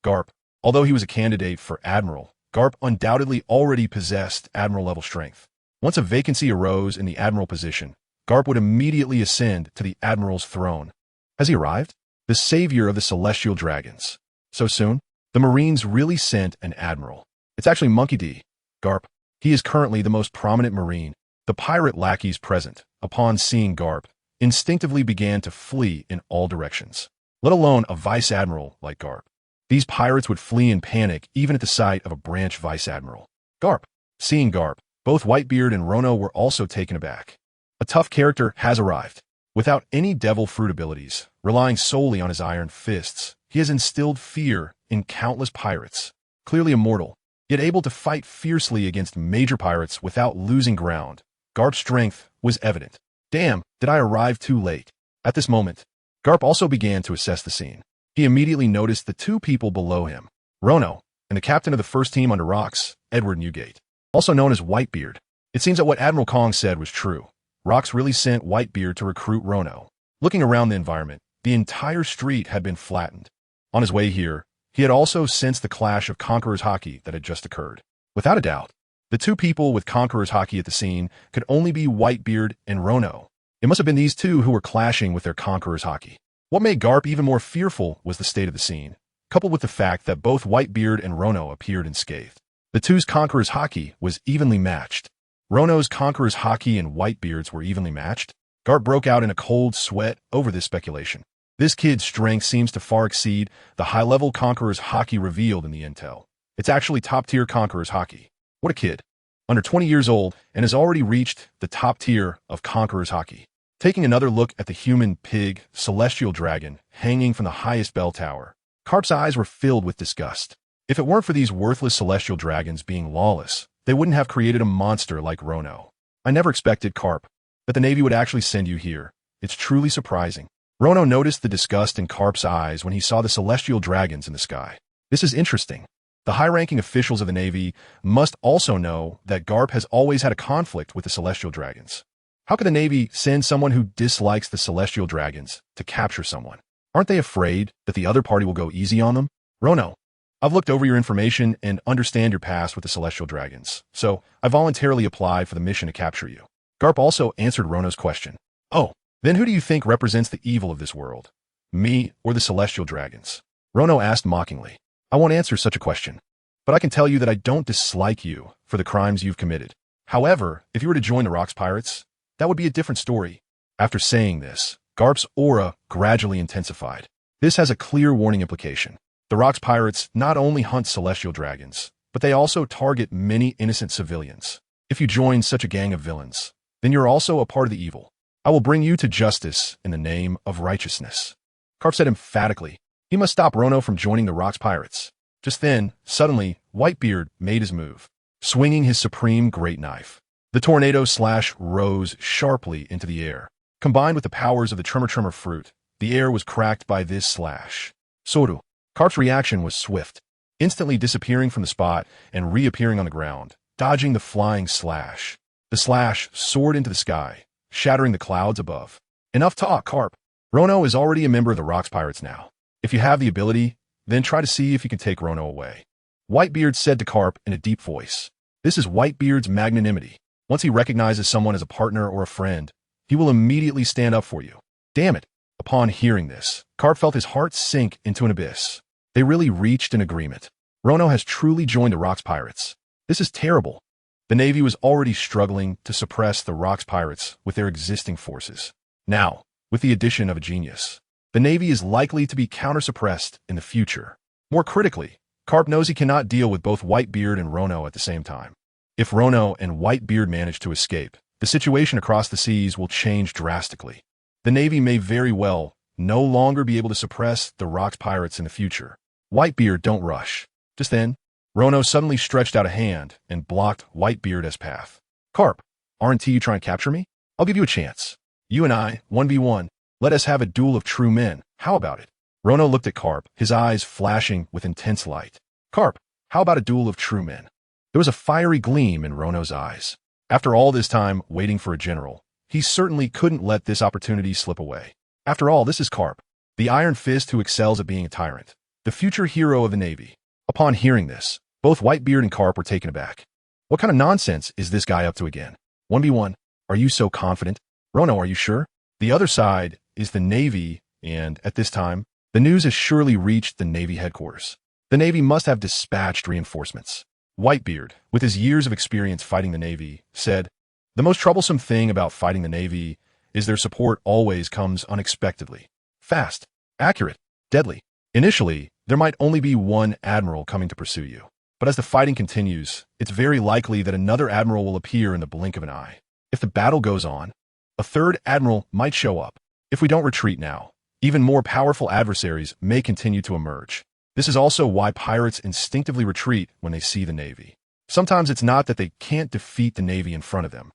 Garp. Although he was a candidate for Admiral, Garp undoubtedly already possessed Admiral-level strength. Once a vacancy arose in the Admiral position, Garp would immediately ascend to the Admiral's throne. Has he arrived? The savior of the Celestial Dragons. So soon? The Marines really sent an Admiral. It's actually Monkey D. Garp. He is currently the most prominent Marine. The pirate lackeys present, upon seeing Garp, instinctively began to flee in all directions, let alone a Vice Admiral like Garp. These pirates would flee in panic even at the sight of a branch Vice Admiral. Garp. Seeing Garp, both Whitebeard and Rono were also taken aback. A tough character has arrived. Without any devil fruit abilities, relying solely on his iron fists, he has instilled fear in countless pirates. Clearly immortal, yet able to fight fiercely against major pirates without losing ground. Garp's strength was evident. Damn, did I arrive too late? At this moment, Garp also began to assess the scene. He immediately noticed the 2 people below him, Rono, and the captain of the first team under Rocks, Edward Newgate, also known as Whitebeard. It seems that what Admiral Kong said was true. Rocks really sent Whitebeard to recruit Rono. Looking around the environment, the entire street had been flattened. On his way here, he had also sensed the clash of Conqueror's Haki that had just occurred. Without a doubt, the 2 people with Conqueror's Haki at the scene could only be Whitebeard and Rono. It must have been these 2 who were clashing with their Conqueror's Haki. What made Garp even more fearful was the state of the scene, coupled with the fact that both Whitebeard and Rono appeared unscathed. The 2's Conqueror's Haki was evenly matched. Rono's Conqueror's Haki and Whitebeard's were evenly matched. Garp broke out in a cold sweat over this speculation. This kid's strength seems to far exceed the high-level Conqueror's Haki revealed in the intel. It's actually top-tier Conqueror's Haki. What a kid. Under 20 years old and has already reached the top tier of Conqueror's Haki. Taking another look at the human pig, Celestial Dragon, hanging from the highest bell tower, Garp's eyes were filled with disgust. If it weren't for these worthless Celestial Dragons being lawless, they wouldn't have created a monster like Rono. I never expected, Garp, that the Navy would actually send you here. It's truly surprising. Rono noticed the disgust in Garp's eyes when he saw the Celestial Dragons in the sky. This is interesting. The high-ranking officials of the Navy must also know that Garp has always had a conflict with the Celestial Dragons. How could the Navy send someone who dislikes the Celestial Dragons to capture someone? Aren't they afraid that the other party will go easy on them? Rono, I've looked over your information and understand your past with the Celestial Dragons, so I voluntarily applied for the mission to capture you. Garp also answered Rono's question. Oh, then who do you think represents the evil of this world? Me or the Celestial Dragons? Rono asked mockingly. I won't answer such a question, but I can tell you that I don't dislike you for the crimes you've committed. However, if you were to join the Rocks Pirates, that would be a different story. After saying this, Garp's aura gradually intensified. This has a clear warning implication. The Rocks Pirates not only hunt Celestial Dragons, but they also target many innocent civilians. If you join such a gang of villains, then you're also a part of the evil. I will bring you to justice in the name of righteousness. Garp said emphatically. He must stop Rono from joining the Rocks Pirates. Just then, suddenly, Whitebeard made his move, swinging his supreme great knife. The tornado slash rose sharply into the air. Combined with the powers of the tremor fruit, the air was cracked by this slash. Soru. Garp's reaction was swift, instantly disappearing from the spot and reappearing on the ground, dodging the flying slash. The slash soared into the sky, shattering the clouds above. Enough talk, Garp. Rono is already a member of the Rocks Pirates now. If you have the ability, then try to see if you can take Rono away. Whitebeard said to Garp in a deep voice. This is Whitebeard's magnanimity. Once he recognizes someone as a partner or a friend, he will immediately stand up for you. Damn it. Upon hearing this, Garp felt his heart sink into an abyss. They really reached an agreement. Rono has truly joined the Rocks Pirates. This is terrible. The Navy was already struggling to suppress the Rocks Pirates with their existing forces. Now, with the addition of a genius, the Navy is likely to be counter-suppressed in the future. More critically, Garp knows he cannot deal with both Whitebeard and Rono at the same time. If Rono and Whitebeard manage to escape, the situation across the seas will change drastically. The Navy may very well no longer be able to suppress the Rocks Pirates in the future. Whitebeard, don't rush. Just then, Rono suddenly stretched out a hand and blocked Whitebeard's path. Carp, aren't you trying to capture me? I'll give you a chance. You and I, 1v1. Let us have a duel of true men. How about it? Rono looked at Carp, his eyes flashing with intense light. Carp, how about a duel of true men? There was a fiery gleam in Rono's eyes. After all this time waiting for a general, he certainly couldn't let this opportunity slip away. After all, this is Carp, the Iron Fist who excels at being a tyrant, the future hero of the Navy. Upon hearing this, both Whitebeard and Carp were taken aback. What kind of nonsense is this guy up to again? 1v1, are you so confident? Rono, are you sure? The other side is the Navy, and at this time, the news has surely reached the Navy headquarters. The Navy must have dispatched reinforcements. Whitebeard, with his years of experience fighting the Navy, said, "The most troublesome thing about fighting the Navy is their support always comes unexpectedly. Fast, accurate, deadly. Initially, there might only be one admiral coming to pursue you. But as the fighting continues, it's very likely that another admiral will appear in the blink of an eye. If the battle goes on, a third admiral might show up. If we don't retreat now, even more powerful adversaries may continue to emerge. This is also why pirates instinctively retreat when they see the Navy. Sometimes it's not that they can't defeat the Navy in front of them,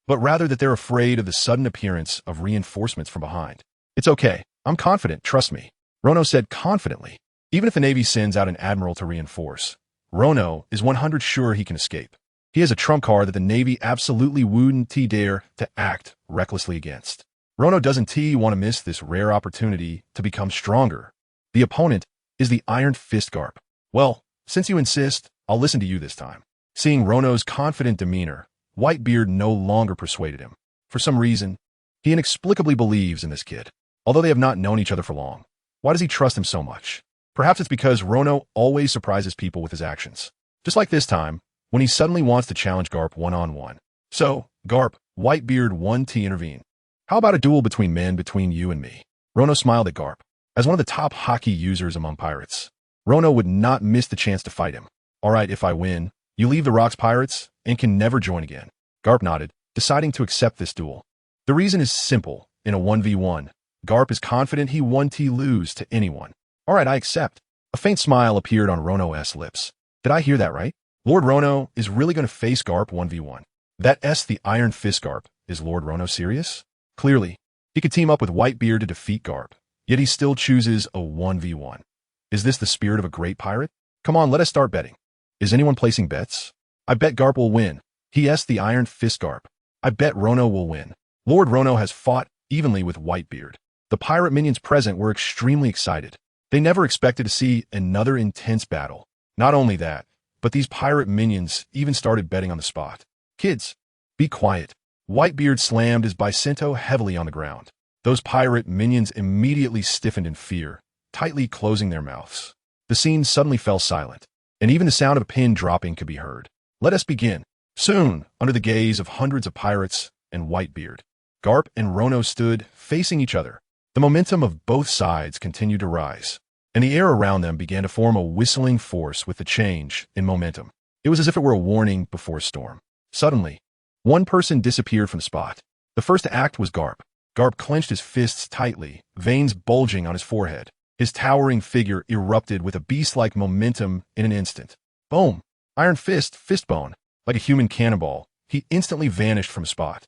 but rather that they're afraid of the sudden appearance of reinforcements from behind. It's okay. I'm confident, trust me." Rono said confidently. Even if the Navy sends out an admiral to reinforce, Rono is 100% sure he can escape. He has a trump card that the Navy absolutely wouldn't dare to act recklessly against. Rono doesn't want to miss this rare opportunity to become stronger. The opponent is the Iron Fist Carp. Well, since you insist, I'll listen to you this time. Seeing Rono's confident demeanor, Whitebeard no longer persuaded him. For some reason, he inexplicably believes in this kid. Although they have not known each other for long, why does he trust him so much? Perhaps it's because Rono always surprises people with his actions. Just like this time, when he suddenly wants to challenge Garp one-on-one. So, Garp, Whitebeard 1T intervene. How about a duel between men between you and me? Rono smiled at Garp. As one of the top hockey users among pirates, Rono would not miss the chance to fight him. All right, if I win, you leave the Rocks Pirates and can never join again. Garp nodded, deciding to accept this duel. The reason is simple. In a 1v1, Garp is confident he 1T lose to anyone. All right, I accept. A faint smile appeared on Rono's lips. Did I hear that right? Lord Rono is really going to face Garp 1v1. That the Iron Fist Garp. Is Lord Rono serious? Clearly, he could team up with Whitebeard to defeat Garp, yet he still chooses a 1v1. Is this the spirit of a great pirate? Come on, let us start betting. Is anyone placing bets? I bet Garp will win. The Iron Fist Garp. I bet Rono will win. Lord Rono has fought evenly with Whitebeard. The pirate minions present were extremely excited. They never expected to see another intense battle. Not only that, but these pirate minions even started betting on the spot. Kids, be quiet. Whitebeard slammed his bicento heavily on the ground. Those pirate minions immediately stiffened in fear, tightly closing their mouths. The scene suddenly fell silent, and even the sound of a pin dropping could be heard. Let us begin. Soon, under the gaze of hundreds of pirates and Whitebeard, Garp and Rono stood facing each other. The momentum of both sides continued to rise, and the air around them began to form a whistling force with the change in momentum. It was as if it were a warning before a storm. Suddenly, one person disappeared from the spot. The first to act was Garp. Garp clenched his fists tightly, veins bulging on his forehead. His towering figure erupted with a beast-like momentum in an instant. Boom! Iron Fist, fistbone. Like a human cannonball, he instantly vanished from the spot.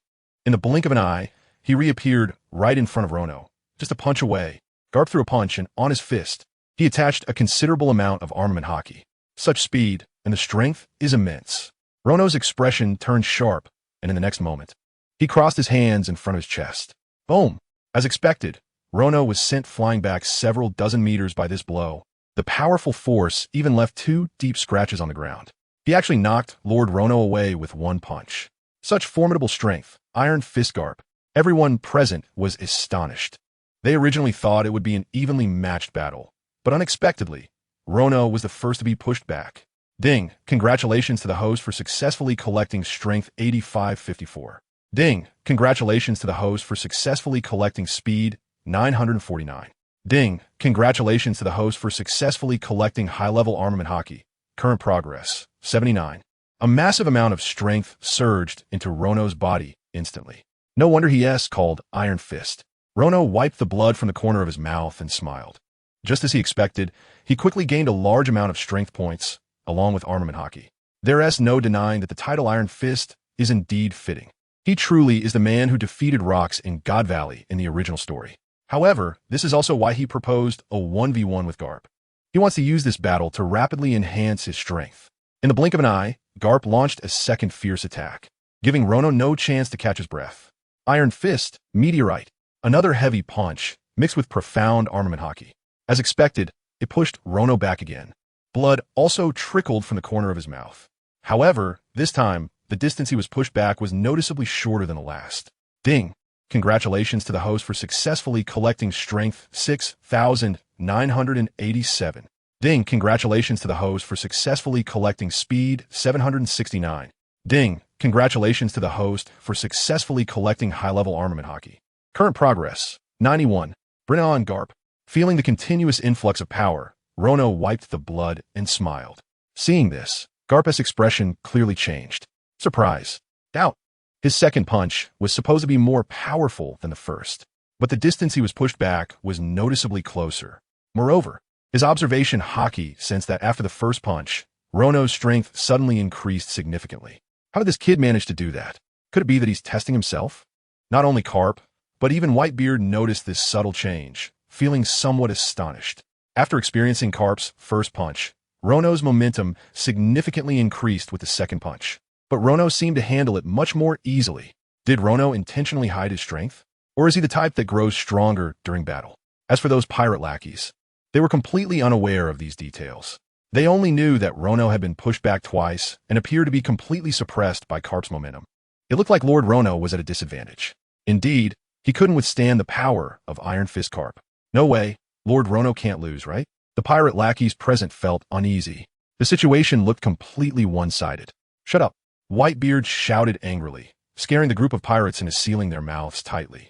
In the blink of an eye, he reappeared right in front of Rono. Just a punch away, Garp threw a punch, and on his fist, he attached a considerable amount of armament hockey. Such speed and the strength is immense. Rono's expression turned sharp, and in the next moment, he crossed his hands in front of his chest. Boom! As expected, Rono was sent flying back several dozen meters by this blow. The powerful force even left 2 deep scratches on the ground. He actually knocked Lord Rono away with one punch. Such formidable strength, Iron Fist Garp. Everyone present was astonished. They originally thought it would be an evenly matched battle, but unexpectedly, Rono was the first to be pushed back. Ding! Congratulations to the host for successfully collecting Strength 8554. Ding! Congratulations to the host for successfully collecting Speed 949. Ding! Congratulations to the host for successfully collecting High-Level Armament Hockey. Current progress 79. A massive amount of strength surged into Rono's body instantly. No wonder he called Iron Fist. Rono wiped the blood from the corner of his mouth and smiled. Just as he expected, he quickly gained a large amount of strength points, along with armament hockey. There's no denying that the title Iron Fist is indeed fitting. He truly is the man who defeated Rocks in God Valley in the original story. However, this is also why he proposed a 1v1 with Garp. He wants to use this battle to rapidly enhance his strength. In the blink of an eye, Garp launched a second fierce attack, giving Rono no chance to catch his breath. Iron Fist, Meteorite, another heavy punch, mixed with profound armament hockey. As expected, it pushed Rono back again. Blood also trickled from the corner of his mouth. However, this time, the distance he was pushed back was noticeably shorter than the last. Ding! Congratulations to the host for successfully collecting strength 6,987. Ding! Congratulations to the host for successfully collecting speed 769. Ding! Congratulations to the host for successfully collecting high-level armament hockey. Current progress 91. Bruno and Garp. Feeling the continuous influx of power, Rono wiped the blood and smiled. Seeing this, Garp's expression clearly changed. Surprise. Doubt. His second punch was supposed to be more powerful than the first, but the distance he was pushed back was noticeably closer. Moreover, his observation hockey sensed that after the first punch, Rono's strength suddenly increased significantly. How did this kid manage to do that? Could it be that he's testing himself? Not only Garp, but even Whitebeard noticed this subtle change, feeling somewhat astonished. After experiencing Garp's first punch, Rono's momentum significantly increased with the second punch. But Rono seemed to handle it much more easily. Did Rono intentionally hide his strength? Or is he the type that grows stronger during battle? As for those pirate lackeys, they were completely unaware of these details. They only knew that Rono had been pushed back twice and appeared to be completely suppressed by Garp's momentum. It looked like Lord Rono was at a disadvantage. Indeed, he couldn't withstand the power of Iron Fist Garp. No way, Lord Rono can't lose, right? The pirate lackeys present felt uneasy. The situation looked completely one-sided. Shut up. Whitebeard shouted angrily, scaring the group of pirates into sealing their mouths tightly.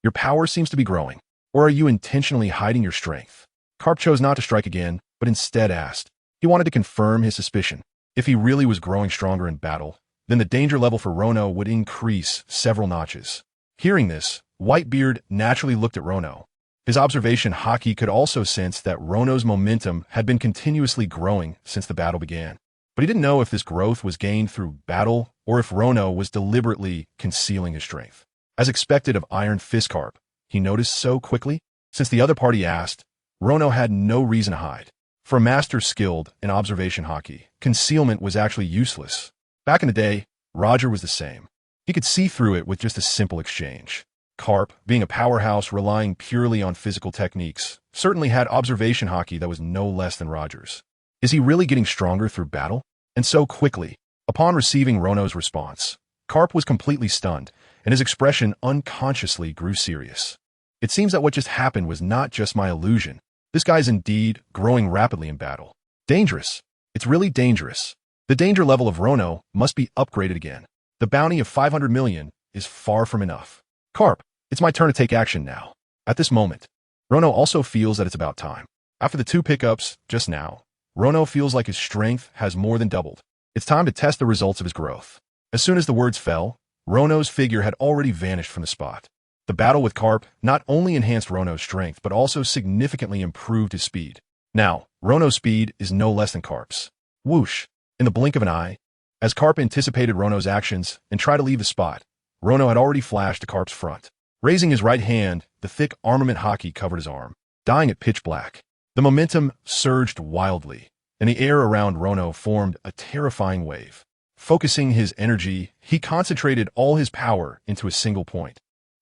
Your power seems to be growing. Or are you intentionally hiding your strength? Garp chose not to strike again, but instead asked. He wanted to confirm his suspicion. If he really was growing stronger in battle, then the danger level for Rono would increase several notches. Hearing this, Whitebeard naturally looked at Rono. His observation hockey could also sense that Rono's momentum had been continuously growing since the battle began. But he didn't know if this growth was gained through battle or if Rono was deliberately concealing his strength. As expected of Iron Fist Garp, he noticed so quickly. Since the other party asked, Rono had no reason to hide. For a master skilled in observation hockey, concealment was actually useless. Back in the day, Roger was the same. He could see through it with just a simple exchange. Garp, being a powerhouse relying purely on physical techniques, certainly had observation hockey that was no less than Roger's. Is he really getting stronger through battle? And so quickly. Upon receiving Rono's response, Garp was completely stunned, and his expression unconsciously grew serious. It seems that what just happened was not just my illusion. This guy's indeed growing rapidly in battle. Dangerous. It's really dangerous. The danger level of Rono must be upgraded again. The bounty of 500 million is far from enough. Garp, it's my turn to take action now. At this moment, Rono also feels that it's about time. After the two pickups just now, Rono feels like his strength has more than doubled. It's time to test the results of his growth. As soon as the words fell, Rono's figure had already vanished from the spot. The battle with Garp not only enhanced Rono's strength, but also significantly improved his speed. Now, Rono's speed is no less than Garp's. Whoosh! In the blink of an eye, as Garp anticipated Rono's actions and tried to leave the spot, Rono had already flashed to Garp's front. Raising his right hand, the thick armament hockey covered his arm, dyeing it pitch black. The momentum surged wildly, and the air around Rono formed a terrifying wave. Focusing his energy, he concentrated all his power into a single point,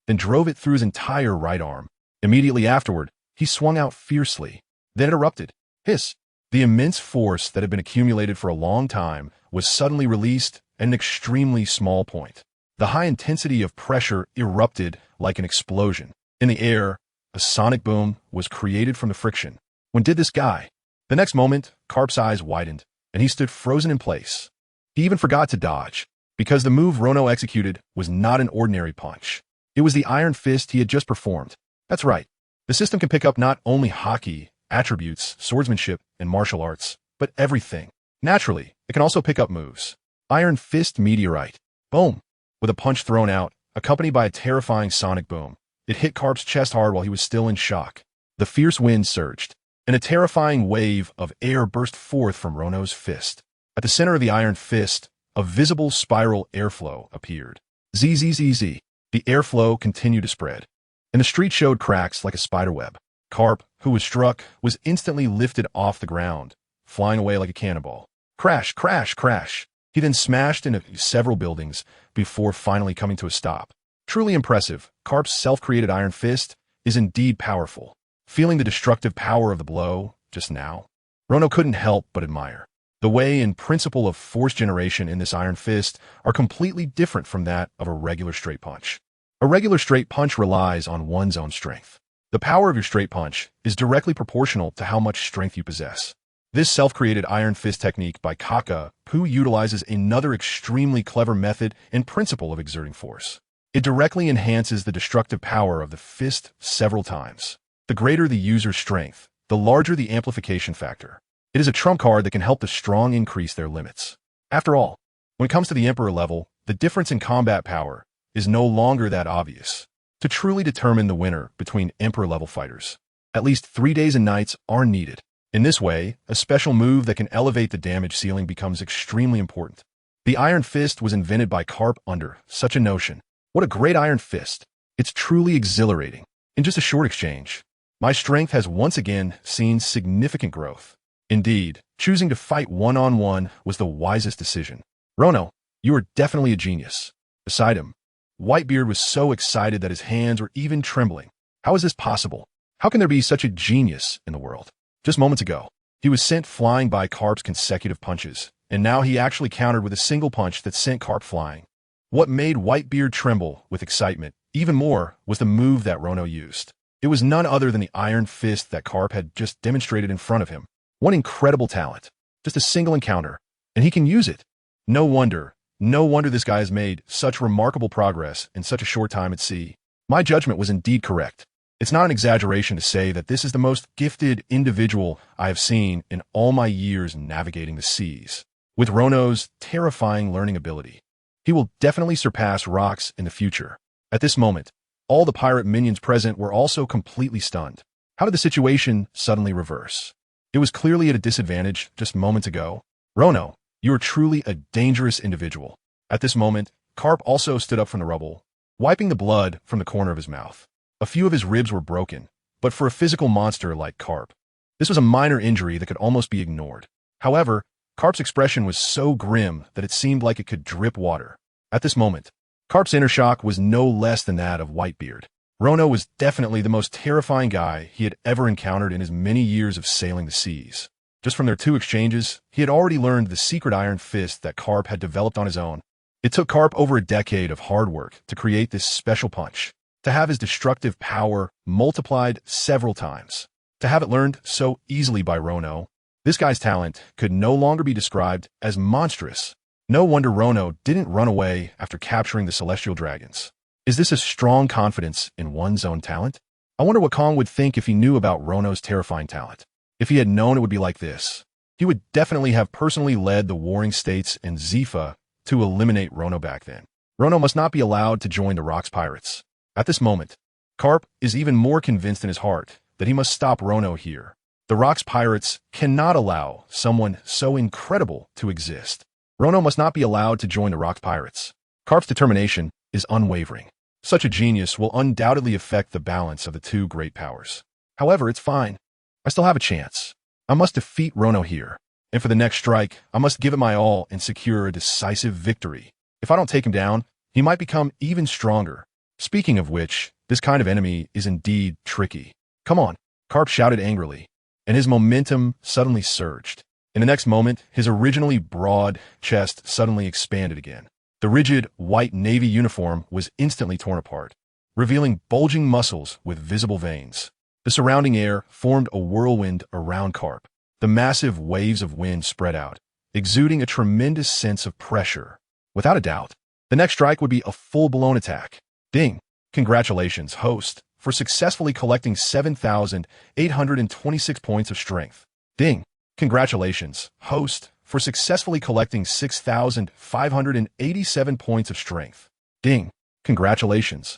then drove it through his entire right arm. Immediately afterward, he swung out fiercely, then it erupted. Hiss! The immense force that had been accumulated for a long time was suddenly released at an extremely small point. The high intensity of pressure erupted like an explosion. In the air, a sonic boom was created from the friction. When did this guy? The next moment, Garp's eyes widened, and he stood frozen in place. He even forgot to dodge, because the move Rono executed was not an ordinary punch. It was the Iron Fist he had just performed. That's right. The system can pick up not only hockey, attributes, swordsmanship, and martial arts, but everything. Naturally, it can also pick up moves. Iron Fist Meteorite. Boom! With a punch thrown out, accompanied by a terrifying sonic boom, it hit Garp's chest hard while he was still in shock. The fierce wind surged. and a terrifying wave of air burst forth from Rono's fist. At the center of the iron fist, a visible spiral airflow appeared. Zzz. The airflow continued to spread, and the street showed cracks like a spiderweb. Carp, who was struck, was instantly lifted off the ground, flying away like a cannonball. Crash, crash, crash. He then smashed into several buildings before finally coming to a stop. Truly impressive, Carp's self-created iron fist is indeed powerful. Feeling the destructive power of the blow just now, Rono couldn't help but admire. The way and principle of force generation in this iron fist are completely different from that of a regular straight punch. A regular straight punch relies on one's own strength. The power of your straight punch is directly proportional to how much strength you possess. This self-created iron fist technique by Kaka Poo utilizes another extremely clever method and principle of exerting force. It directly enhances the destructive power of the fist several times. The greater the user's strength, the larger the amplification factor. It is a trump card that can help the strong increase their limits. After all, when it comes to the Emperor level, the difference in combat power is no longer that obvious. To truly determine the winner between Emperor level fighters, at least 3 days and nights are needed. In this way, a special move that can elevate the damage ceiling becomes extremely important. The Iron Fist was invented by Carp under such a notion. What a great Iron Fist. It's truly exhilarating. In just a short exchange, my strength has once again seen significant growth. Indeed, choosing to fight one-on-one was the wisest decision. Rono, you are definitely a genius. Beside him, Whitebeard was so excited that his hands were even trembling. How is this possible? How can there be such a genius in the world? Just moments ago, he was sent flying by Carp's consecutive punches, and now he actually countered with a single punch that sent Carp flying. What made Whitebeard tremble with excitement even more was the move that Rono used. It was none other than the iron fist that Carp had just demonstrated in front of him. One incredible talent. Just a single encounter, and he can use it. No wonder this guy has made such remarkable progress in such a short time at sea. My judgment was indeed correct. It's not an exaggeration to say that this is the most gifted individual I have seen in all my years navigating the seas. With Rono's terrifying learning ability, he will definitely surpass Rocks in the future. At this moment, all the pirate minions present were also completely stunned. How did the situation suddenly reverse? It was clearly at a disadvantage just moments ago. Rono, you are truly a dangerous individual. At this moment, Carp also stood up from the rubble, wiping the blood from the corner of his mouth. A few of his ribs were broken, but for a physical monster like Carp, this was a minor injury that could almost be ignored. However, Carp's expression was so grim that it seemed like it could drip water. At this moment, Carp's inner shock was no less than that of Whitebeard. Rono was definitely the most terrifying guy he had ever encountered in his many years of sailing the seas. Just from their 2 exchanges, he had already learned the secret iron fist that Carp had developed on his own. It took Carp over a decade of hard work to create this special punch, to have his destructive power multiplied several times, to have it learned so easily by Rono. This guy's talent could no longer be described as monstrous. No wonder Rono didn't run away after capturing the Celestial Dragons. Is this a strong confidence in one's own talent? I wonder what Kong would think if he knew about Rono's terrifying talent. If he had known it would be like this, he would definitely have personally led the warring states and Zifa to eliminate Rono back then. Rono must not be allowed to join the Rocks Pirates. At this moment, Carp is even more convinced in his heart that he must stop Rono here. The Rocks Pirates cannot allow someone so incredible to exist. Rono must not be allowed to join the Rocks Pirates. Carp's determination is unwavering. Such a genius will undoubtedly affect the balance of the 2 great powers. However, it's fine. I still have a chance. I must defeat Rono here, and for the next strike, I must give it my all and secure a decisive victory. If I don't take him down, he might become even stronger. Speaking of which, this kind of enemy is indeed tricky. Come on, Carp shouted angrily, and his momentum suddenly surged. In the next moment, his originally broad chest suddenly expanded again. The rigid white navy uniform was instantly torn apart, revealing bulging muscles with visible veins. The surrounding air formed a whirlwind around Carp. The massive waves of wind spread out, exuding a tremendous sense of pressure. Without a doubt, the next strike would be a full-blown attack. Ding! Congratulations, host, for successfully collecting 7,826 points of strength. Ding! Congratulations, host, for successfully collecting 6,587 points of strength. Ding! Congratulations,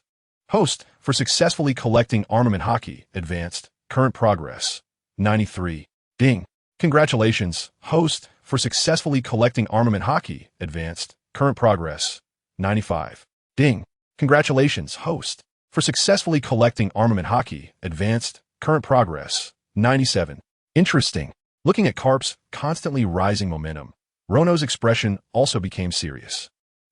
host, for successfully collecting armament hockey, advanced, current progress, 93. Ding. Congratulations, host, for successfully collecting armament haki. Advanced. Current progress. 95. Ding. Congratulations, host, for successfully collecting armament haki. Advanced. Current progress. 97. Interesting. Looking at Carp's constantly rising momentum, Rono's expression also became serious.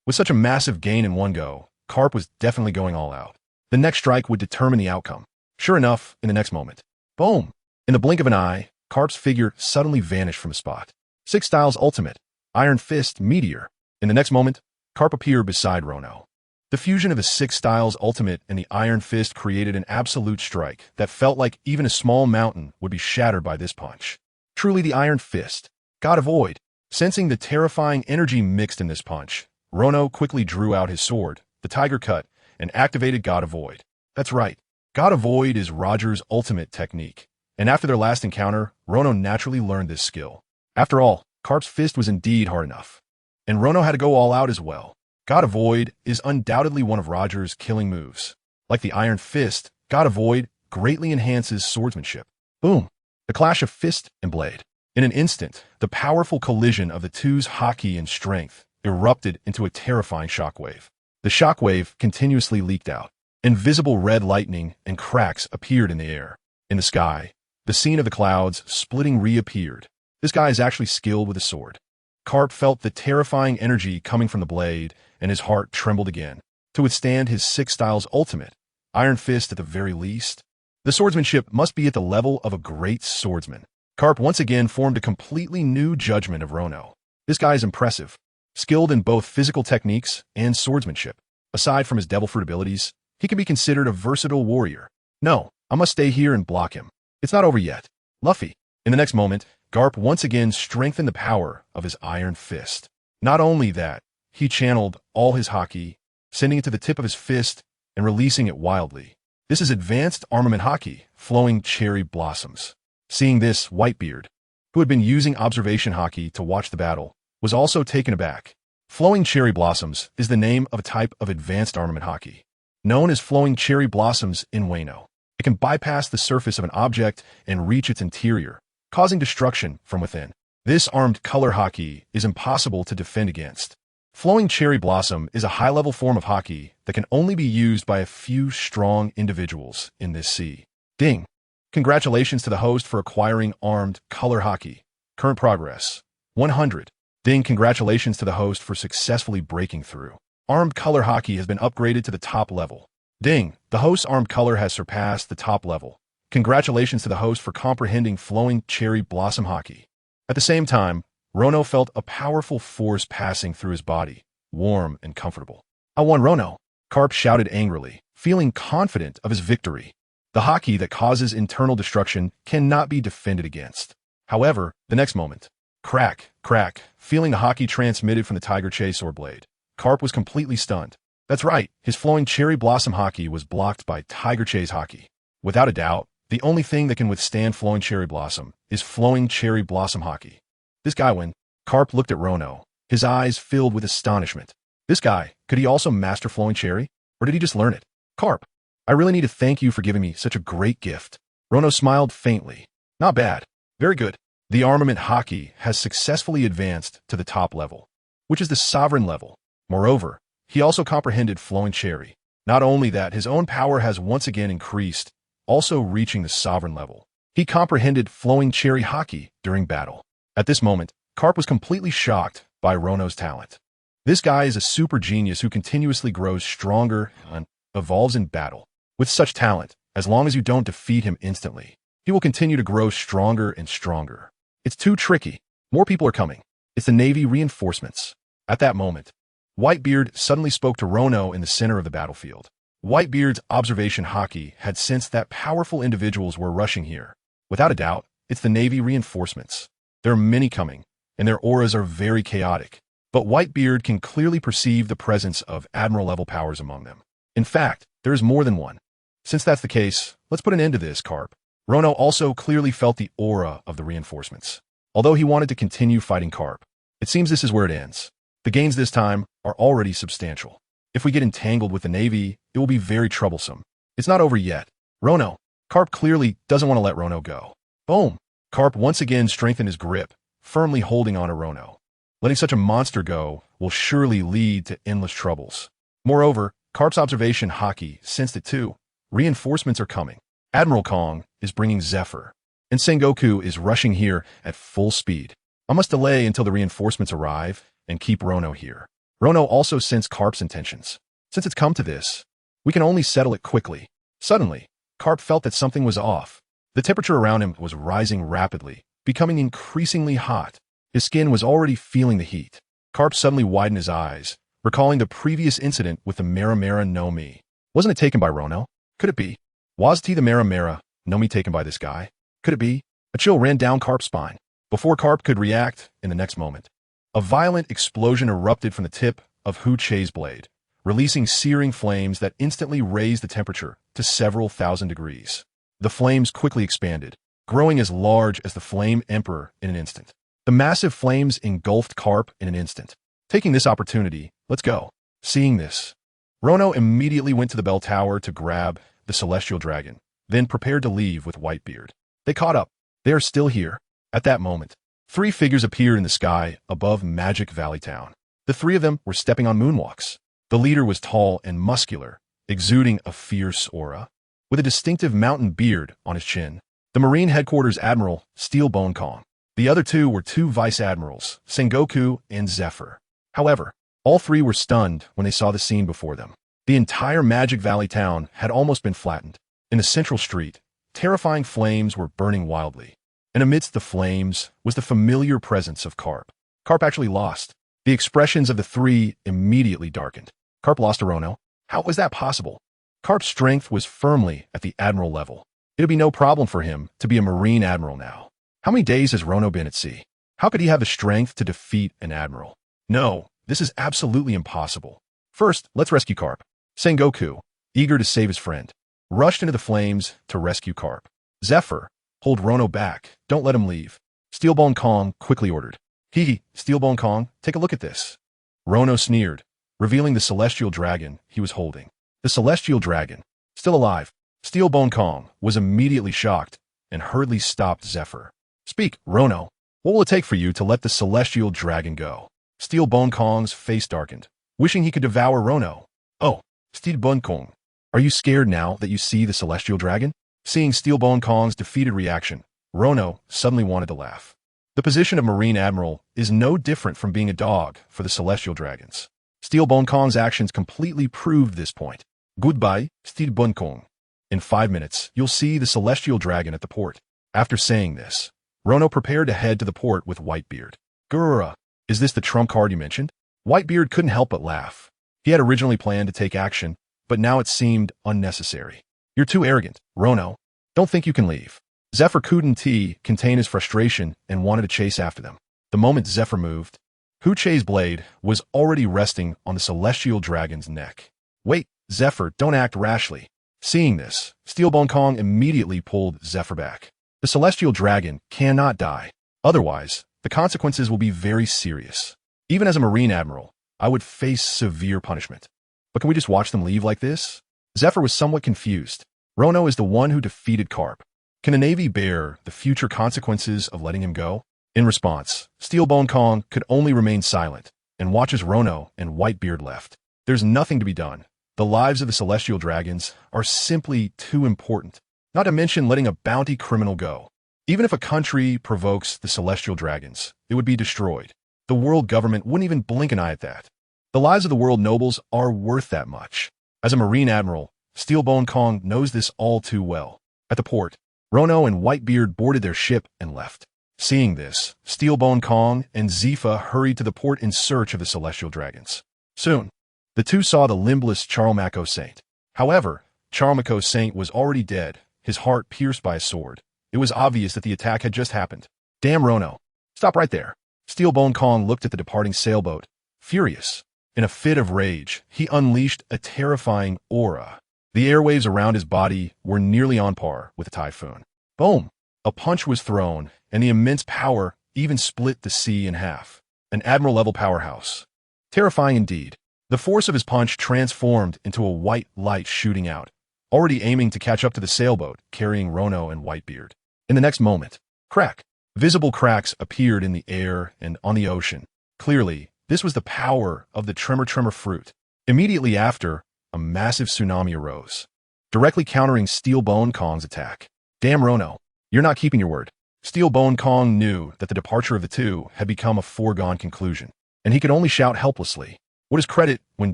With such a massive gain in one go, Carp was definitely going all out. The next strike would determine the outcome. Sure enough, in the next moment, boom! In the blink of an eye, Carp's figure suddenly vanished from his spot. Six Styles Ultimate, Iron Fist, Meteor. In the next moment, Carp appeared beside Rono. The fusion of the Six Styles Ultimate and the Iron Fist created an absolute strike that felt like even a small mountain would be shattered by this punch. Truly the Iron Fist. God avoid. Sensing the terrifying energy mixed in this punch, Rono quickly drew out his sword, the Tiger Cut, and activated God Avoid. That's right. God Avoid is Roger's ultimate technique, and after their last encounter, Rono naturally learned this skill. After all, Carp's fist was indeed hard enough, and Rono had to go all out as well. God Avoid is undoubtedly one of Roger's killing moves. Like the Iron Fist, God Avoid greatly enhances swordsmanship. Boom! The clash of fist and blade. In an instant, the powerful collision of the two's haki and strength erupted into a terrifying shockwave. The shockwave continuously leaked out. Invisible red lightning and cracks appeared in the air. In the sky, the scene of the clouds splitting reappeared. This guy is actually skilled with a sword. Carp felt the terrifying energy coming from the blade, and his heart trembled again. To withstand his Six Styles Ultimate, Iron Fist at the very least, the swordsmanship must be at the level of a great swordsman. Carp once again formed a completely new judgment of Rono. This guy is impressive, skilled in both physical techniques and swordsmanship. Aside from his devil fruit abilities, he can be considered a versatile warrior. No, I must stay here and block him. It's not over yet. Luffy. In the next moment, Garp once again strengthened the power of his Iron Fist. Not only that, he channeled all his haki, sending it to the tip of his fist and releasing it wildly. This is advanced armament haki, flowing cherry blossoms. Seeing this, Whitebeard, who had been using observation haki to watch the battle, was also taken aback. Flowing cherry blossoms is the name of a type of advanced armament haki, known as flowing cherry blossoms in Wano. It can bypass the surface of an object and reach its interior, causing destruction from within. This armed color haki is impossible to defend against. Flowing cherry blossom is a high-level form of haki that can only be used by a few strong individuals in this sea. Ding! Congratulations to the host for acquiring armed color haki. Current progress. 100. Ding! Congratulations to the host for successfully breaking through. Armed color haki has been upgraded to the top level. Ding! The host's armed color has surpassed the top level. Congratulations to the host for comprehending flowing cherry blossom haki. At the same time, Rono felt a powerful force passing through his body, warm and comfortable. I won, Rono! Carp shouted angrily, feeling confident of his victory. The haki that causes internal destruction cannot be defended against. However, the next moment, crack, crack, feeling the haki transmitted from the Tiger Chase sword blade, Carp was completely stunned. That's right, his flowing cherry blossom haki was blocked by Tiger Chase haki. Without a doubt, the only thing that can withstand flowing cherry blossom is flowing cherry blossom haki. This guy win. Carp looked at Rono, his eyes filled with astonishment. This guy, could he also master flowing cherry? Or did he just learn it? Carp, I really need to thank you for giving me such a great gift. Rono smiled faintly. Not bad. Very good. The armament haki has successfully advanced to the top level, which is the sovereign level. Moreover, he also comprehended flowing cherry. Not only that, his own power has once again increased, also reaching the sovereign level. He comprehended flowing cherry haki during battle. At this moment, Carp was completely shocked by Rono's talent. This guy is a super genius who continuously grows stronger and evolves in battle. With such talent, as long as you don't defeat him instantly, he will continue to grow stronger and stronger. It's too tricky. More people are coming. It's the Navy reinforcements. At that moment, Whitebeard suddenly spoke to Rono in the center of the battlefield. Whitebeard's observation haki had sensed that powerful individuals were rushing here. Without a doubt, it's the Navy reinforcements. There are many coming, and their auras are very chaotic. But Whitebeard can clearly perceive the presence of Admiral-level powers among them. In fact, there is more than one. Since that's the case, let's put an end to this, Carp. Rono also clearly felt the aura of the reinforcements. Although he wanted to continue fighting Carp, it seems this is where it ends. The gains this time are already substantial. If we get entangled with the Navy, it will be very troublesome. It's not over yet. Rono. Carp clearly doesn't want to let Rono go. Boom! Carp once again strengthened his grip, firmly holding on to Rono. Letting such a monster go will surely lead to endless troubles. Moreover, Carp's observation Haki sensed it too. Reinforcements are coming. Admiral Kong is bringing Zephyr, and Sengoku is rushing here at full speed. I must delay until the reinforcements arrive and keep Rono here. Rono also sensed Carp's intentions. Since it's come to this, we can only settle it quickly. Suddenly, Carp felt that something was off. The temperature around him was rising rapidly, becoming increasingly hot. His skin was already feeling the heat. Carp suddenly widened his eyes, recalling the previous incident with the Maramara no Mi. Wasn't it taken by Rono? Could it be? Was the Maramara no Mi taken by this guy? Could it be? A chill ran down Carp's spine. Before Carp could react, in the next moment, a violent explosion erupted from the tip of Huche's blade, releasing searing flames that instantly raised the temperature to several thousand degrees. The flames quickly expanded, growing as large as the Flame Emperor in an instant. The massive flames engulfed Carp in an instant. Taking this opportunity, let's go. Seeing this, Rono immediately went to the bell tower to grab the Celestial Dragon, then prepared to leave with Whitebeard. They caught up. They are still here. At that moment, 3 figures appeared in the sky above Magic Valley Town. The 3 of them were stepping on moonwalks. The leader was tall and muscular, exuding a fierce aura, with a distinctive mountain beard on his chin. The Marine Headquarters Admiral, Steelbone Kong. The other 2 were 2 Vice Admirals, Sengoku and Zephyr. However, all 3 were stunned when they saw the scene before them. The entire Magic Valley town had almost been flattened. In the central street, terrifying flames were burning wildly, and amidst the flames was the familiar presence of Carp. Carp actually lost. The expressions of the 3 immediately darkened. Carp lost to Rono? How was that possible? Carp's strength was firmly at the Admiral level. It'd be no problem for him to be a Marine Admiral now. How many days has Rono been at sea? How could he have the strength to defeat an Admiral? No, this is absolutely impossible. First, let's rescue Carp. Sengoku, eager to save his friend, rushed into the flames to rescue Carp. Zephyr, hold Rono back. Don't let him leave. Steelbone Kong quickly ordered. Steelbone Kong, take a look at this. Rono sneered, revealing the Celestial Dragon he was holding. The Celestial Dragon, still alive. Steelbone Kong was immediately shocked and hurriedly stopped Zephyr. Speak, Rono. What will it take for you to let the Celestial Dragon go? Steelbone Kong's face darkened, wishing he could devour Rono. Oh, Steelbone Kong, are you scared now that you see the Celestial Dragon? Seeing Steelbone Kong's defeated reaction, Rono suddenly wanted to laugh. The position of Marine Admiral is no different from being a dog for the Celestial Dragons. Steelbone Kong's actions completely proved this point. Goodbye, Steelbone Kong. In 5 minutes, you'll see the Celestial Dragon at the port. After saying this, Rono prepared to head to the port with Whitebeard. Grrrr, is this the trump card you mentioned? Whitebeard couldn't help but laugh. He had originally planned to take action, but now it seemed unnecessary. You're too arrogant, Rono. Don't think you can leave. Zephyr couldn't contain his frustration and wanted to chase after them. The moment Zephyr moved, Huche's blade was already resting on the Celestial Dragon's neck. Wait, Zephyr, don't act rashly. Seeing this, Steelbone Kong immediately pulled Zephyr back. The Celestial Dragon cannot die. Otherwise, the consequences will be very serious. Even as a Marine Admiral, I would face severe punishment. But can we just watch them leave like this? Zephyr was somewhat confused. Rono is the one who defeated Carp. Can the Navy bear the future consequences of letting him go? In response, Steelbone Kong could only remain silent and watch as Rono and Whitebeard left. There's nothing to be done. The lives of the Celestial Dragons are simply too important, not to mention letting a bounty criminal go. Even if a country provokes the Celestial Dragons, it would be destroyed. The world government wouldn't even blink an eye at that. The lives of the world nobles are worth that much. As a Marine Admiral, Steelbone Kong knows this all too well. At the port, Rono and Whitebeard boarded their ship and left. Seeing this, Steelbone Kong and Zifa hurried to the port in search of the Celestial Dragons. Soon, the 2 saw the limbless Charlemaco Saint. However, Charlemaco Saint was already dead, his heart pierced by a sword. It was obvious that the attack had just happened. Damn, Rono. Stop right there. Steelbone Kong looked at the departing sailboat, furious. In a fit of rage, he unleashed a terrifying aura. The airwaves around his body were nearly on par with a typhoon. Boom! A punch was thrown, and the immense power even split the sea in half. An Admiral-level powerhouse. Terrifying indeed. The force of his punch transformed into a white light shooting out, already aiming to catch up to the sailboat carrying Rono and Whitebeard. In the next moment, crack. Visible cracks appeared in the air and on the ocean. Clearly, this was the power of the tremor fruit. Immediately after, a massive tsunami arose, directly countering Steel Bone Kong's attack. Damn, Rono, you're not keeping your word. Steel Bone Kong knew that the departure of the two had become a foregone conclusion, and he could only shout helplessly. What is credit when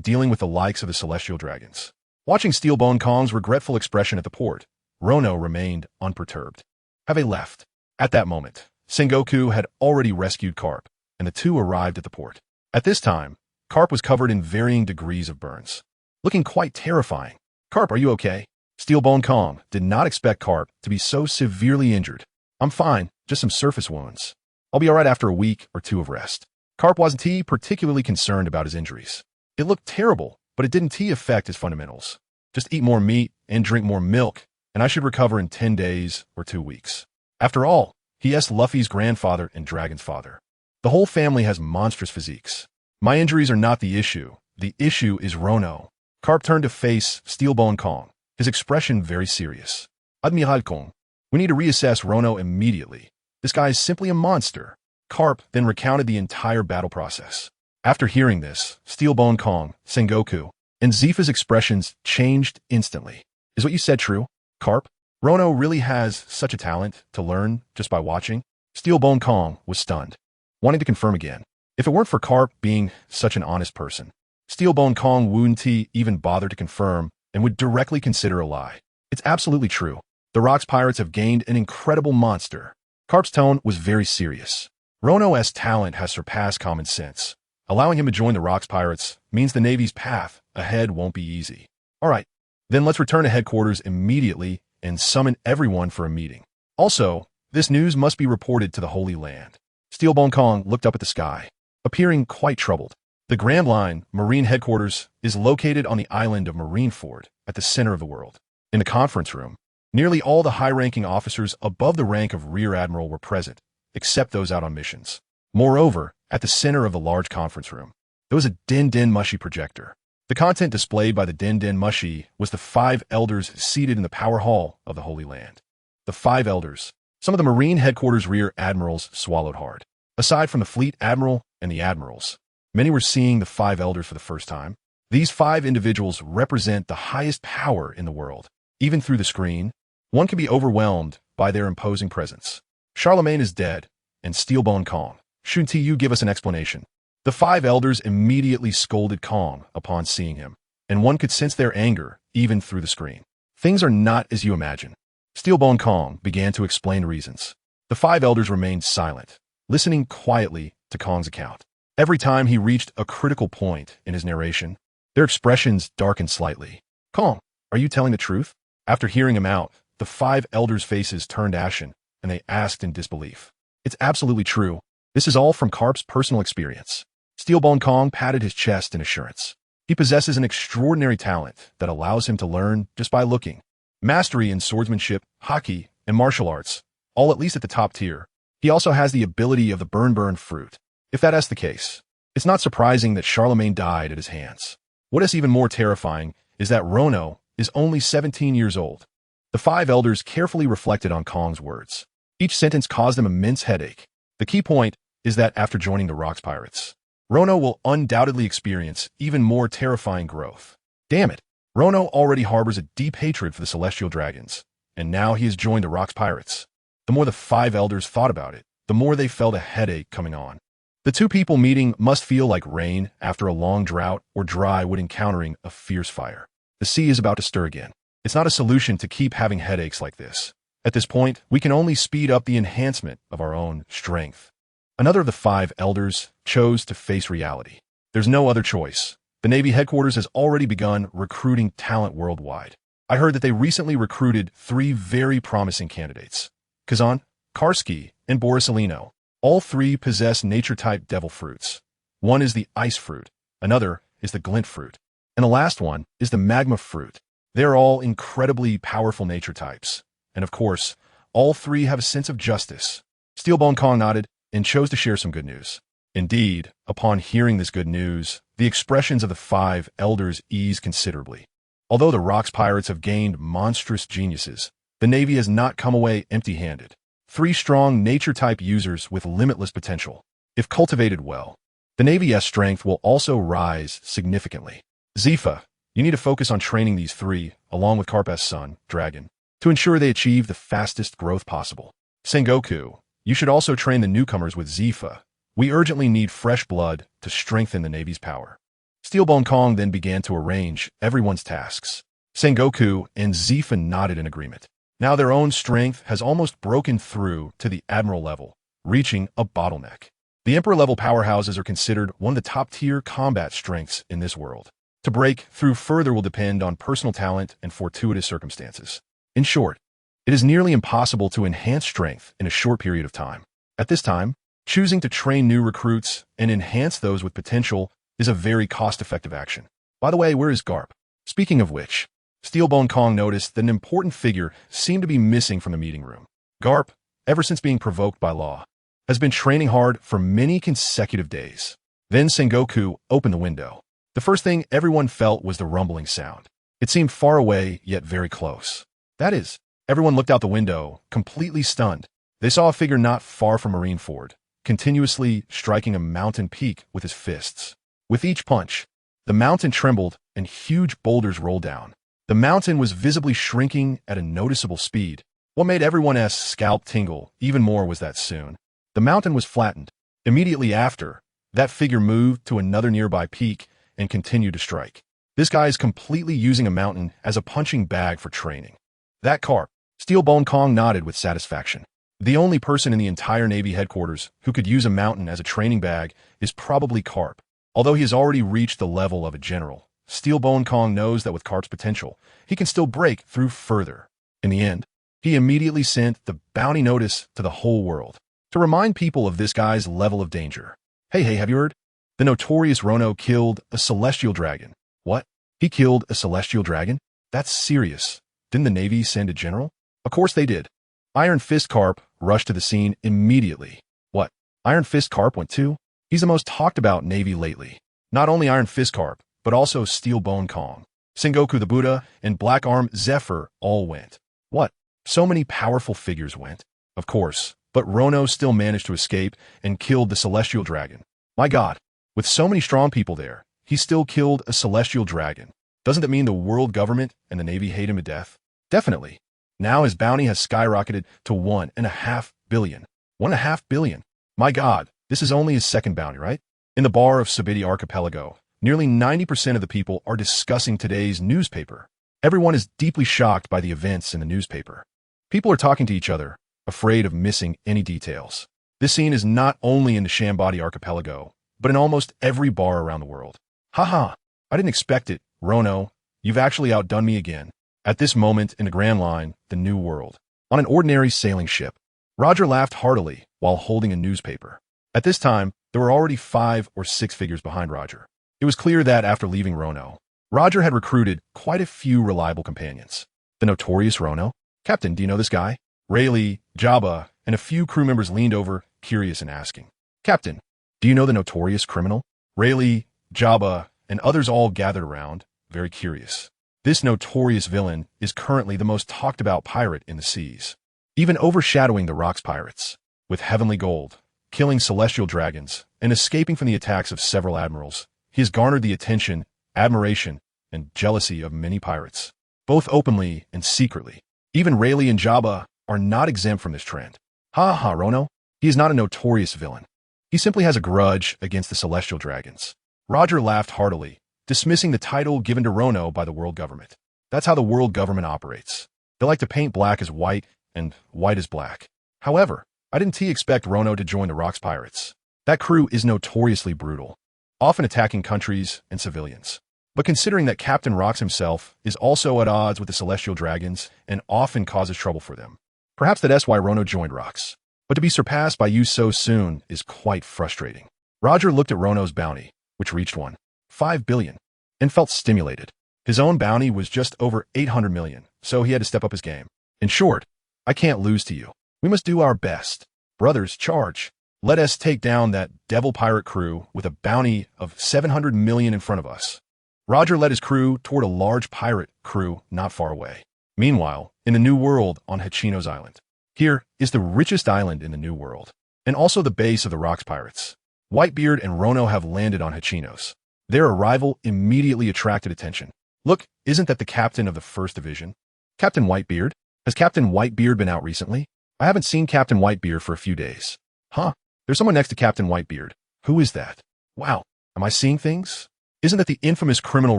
dealing with the likes of the Celestial Dragons? Watching Steel Bone Kong's regretful expression at the port, Rono remained unperturbed. Have they left? At that moment, Sengoku had already rescued Carp, and the two arrived at the port. At this time, Carp was covered in varying degrees of burns, looking quite terrifying. Carp, are you okay? Steel Bone Kong did not expect Carp to be so severely injured. I'm fine, just some surface wounds. I'll be alright after a week or two of rest. Carp wasn't particularly concerned about his injuries. It looked terrible, but it didn't affect his fundamentals. Just eat more meat and drink more milk, and I should recover in 10 days or 2 weeks. After all, he asked Luffy's grandfather and Dragon's father. The whole family has monstrous physiques. My injuries are not the issue. The issue is Rono. Carp turned to face Steel Bone Kong, his expression very serious. Admirals, we need to reassess Rono immediately. This guy is simply a monster. Carp then recounted the entire battle process. After hearing this, Steel Bone Kong, Sengoku, and Zifa's expressions changed instantly. Is what you said true, Carp? Rono really has such a talent to learn just by watching? Steel Bone Kong was stunned, wanting to confirm again. If it weren't for Carp being such an honest person, Steel Bone Kong wouldn't even bother to confirm and would directly consider a lie. It's absolutely true. The Rocks Pirates have gained an incredible monster. Carp's tone was very serious. Rono's talent has surpassed common sense. Allowing him to join the Rocks Pirates means the Navy's path ahead won't be easy. All right, then let's return to headquarters immediately and summon everyone for a meeting. Also, this news must be reported to the Holy Land. Steel Bone Kong looked up at the sky, appearing quite troubled. The Grand Line Marine Headquarters is located on the island of Marineford at the center of the world. In the conference room, nearly all the high-ranking officers above the rank of Rear Admiral were present, except those out on missions. Moreover, at the center of the large conference room, there was a Din Mushi projector. The content displayed by the Din Mushi was the 5 elders seated in the power hall of the Holy Land. The 5 elders, some of the Marine Headquarters Rear Admirals, swallowed hard. Aside from the Fleet Admiral and the Admirals, many were seeing the 5 elders for the first time. These 5 individuals represent the highest power in the world. Even through the screen, one can be overwhelmed by their imposing presence. Charlemagne is dead, and Steel Bone Kong. Shouldn't you give us an explanation? The 5 elders immediately scolded Kong upon seeing him, and one could sense their anger even through the screen. Things are not as you imagine. Steel Bone Kong began to explain reasons. The 5 elders remained silent, listening quietly to Kong's account. Every time he reached a critical point in his narration, their expressions darkened slightly. Kong, are you telling the truth? After hearing him out, the 5 elders' faces turned ashen, and they asked in disbelief. It's absolutely true. This is all from Carp's personal experience. Steel Bone Kong patted his chest in assurance. He possesses an extraordinary talent that allows him to learn just by looking. Mastery in swordsmanship, hockey, and martial arts, all at least at the top tier. He also has the ability of the burn fruit. If that's the case, it's not surprising that Charlemagne died at his hands. What is even more terrifying is that Rono is only 17 years old. The 5 elders carefully reflected on Kong's words. Each sentence caused them immense headache. The key point is that after joining the Rocks Pirates, Rono will undoubtedly experience even more terrifying growth. Damn it, Rono already harbors a deep hatred for the Celestial Dragons, and now he has joined the Rocks Pirates. The more the 5 elders thought about it, the more they felt a headache coming on. The two people meeting must feel like rain after a long drought or dry wood encountering a fierce fire. The sea is about to stir again. It's not a solution to keep having headaches like this. At this point, we can only speed up the enhancement of our own strength. Another of the 5 elders chose to face reality. There's no other choice. The Navy headquarters has already begun recruiting talent worldwide. I heard that they recently recruited 3 very promising candidates. Kazan, Karski, and Borisolino. All 3 possess nature-type devil fruits. One is the ice fruit, another is the glint fruit, and the last one is the magma fruit. They're all incredibly powerful nature types. And of course, all 3 have a sense of justice. Steel Bone Kong nodded and chose to share some good news. Indeed, upon hearing this good news, the expressions of the 5 elders eased considerably. Although the Rocks Pirates have gained monstrous geniuses, the Navy has not come away empty-handed. Three strong nature-type users with limitless potential. If cultivated well, the Navy's strength will also rise significantly. Zifa, you need to focus on training these three, along with Karp's son, Dragon, to ensure they achieve the fastest growth possible. Sengoku, you should also train the newcomers with Zifa. We urgently need fresh blood to strengthen the Navy's power. Steelbone Kong then began to arrange everyone's tasks. Sengoku and Zifa nodded in agreement. Now their own strength has almost broken through to the Admiral level, reaching a bottleneck. The Emperor-level powerhouses are considered one of the top-tier combat strengths in this world. To break through further will depend on personal talent and fortuitous circumstances. In short, it is nearly impossible to enhance strength in a short period of time. At this time, choosing to train new recruits and enhance those with potential is a very cost-effective action. By the way, where is Garp? Speaking of which, Steelbone Kong noticed that an important figure seemed to be missing from the meeting room. Garp, ever since being provoked by Law, has been training hard for many consecutive days. Then Sengoku opened the window. The first thing everyone felt was the rumbling sound. It seemed far away, yet very close. That is, everyone looked out the window, completely stunned. They saw a figure not far from Marineford, continuously striking a mountain peak with his fists. With each punch, the mountain trembled and huge boulders rolled down. The mountain was visibly shrinking at a noticeable speed. What made everyone's scalp tingle even more was that soon the mountain was flattened. Immediately after, that figure moved to another nearby peak and continued to strike. This guy is completely using a mountain as a punching bag for training. That Karp. Steelbone Kong nodded with satisfaction. The only person in the entire Navy headquarters who could use a mountain as a training bag is probably Karp. Although he has already reached the level of a general, Steelbone Kong knows that with Karp's potential, he can still break through further. In the end, he immediately sent the bounty notice to the whole world to remind people of this guy's level of danger. Hey, have you heard? The notorious Rono killed a celestial dragon. What? He killed a celestial dragon? That's serious. Didn't the Navy send a general? Of course they did. Iron Fist Karp rushed to the scene immediately. What? Iron Fist Karp went too? He's the most talked about Navy lately. Not only Iron Fist Karp, but also Steelbone Kong, Sengoku the Buddha, and Black Arm Zephyr all went. What? So many powerful figures went. Of course, but Rono still managed to escape and killed the celestial dragon. My God, with so many strong people there, he still killed a celestial dragon. Doesn't that mean the world government and the Navy hate him to death? Definitely. Now his bounty has skyrocketed to 1.5 billion. 1.5 billion. My God, this is only his second bounty, right? In the bar of Sabiti Archipelago, nearly 90% of the people are discussing today's newspaper. Everyone is deeply shocked by the events in the newspaper. People are talking to each other, afraid of missing any details. This scene is not only in the Shambati Archipelago, but in almost every bar around the world. Haha, I didn't expect it, Rono. You've actually outdone me again. At this moment in the Grand Line, the New World, on an ordinary sailing ship, Roger laughed heartily while holding a newspaper. At this time, there were already 5 or 6 figures behind Roger. It was clear that after leaving Rono, Roger had recruited quite a few reliable companions. The notorious Rono? Captain, do you know this guy? Rayleigh, Jabba, and a few crew members leaned over, curious and asking. Captain, do you know the notorious criminal? Rayleigh, Jabba, and others all gathered around, very curious. This notorious villain is currently the most talked about pirate in the seas, even overshadowing the Rocks pirates, with heavenly gold, killing celestial dragons, and escaping from the attacks of several admirals. He has garnered the attention, admiration, and jealousy of many pirates, both openly and secretly. Even Rayleigh and Jabba are not exempt from this trend. Ha, Rono. He is not a notorious villain. He simply has a grudge against the celestial dragons. Roger laughed heartily, dismissing the title given to Rono by the world government. That's how the world government operates. They like to paint black as white and white as black. However, I didn't expect Rono to join the Rocks pirates. That crew is notoriously brutal, often attacking countries and civilians. But considering that Captain Rocks himself is also at odds with the celestial dragons and often causes trouble for them, perhaps that's why Rono joined Rocks. But to be surpassed by you so soon is quite frustrating. Roger looked at Rono's bounty, which reached 1.5 billion, and felt stimulated. His own bounty was just over 800 million, so he had to step up his game. In short, I can't lose to you. We must do our best. Brothers, charge. Let us take down that devil pirate crew with a bounty of 700 million in front of us. Roger led his crew toward a large pirate crew not far away. Meanwhile, in the New World on Hachino's island, Here is the richest island in the New World, and also the base of the Rocks Pirates. Whitebeard and Rono have landed on Hachinos. Their arrival immediately attracted attention. Look, isn't that the captain of the 1st Division? Captain Whitebeard? Has Captain Whitebeard been out recently? I haven't seen Captain Whitebeard for a few days. Huh? There's someone next to Captain Whitebeard. Who is that? Wow, am I seeing things? Isn't that the infamous criminal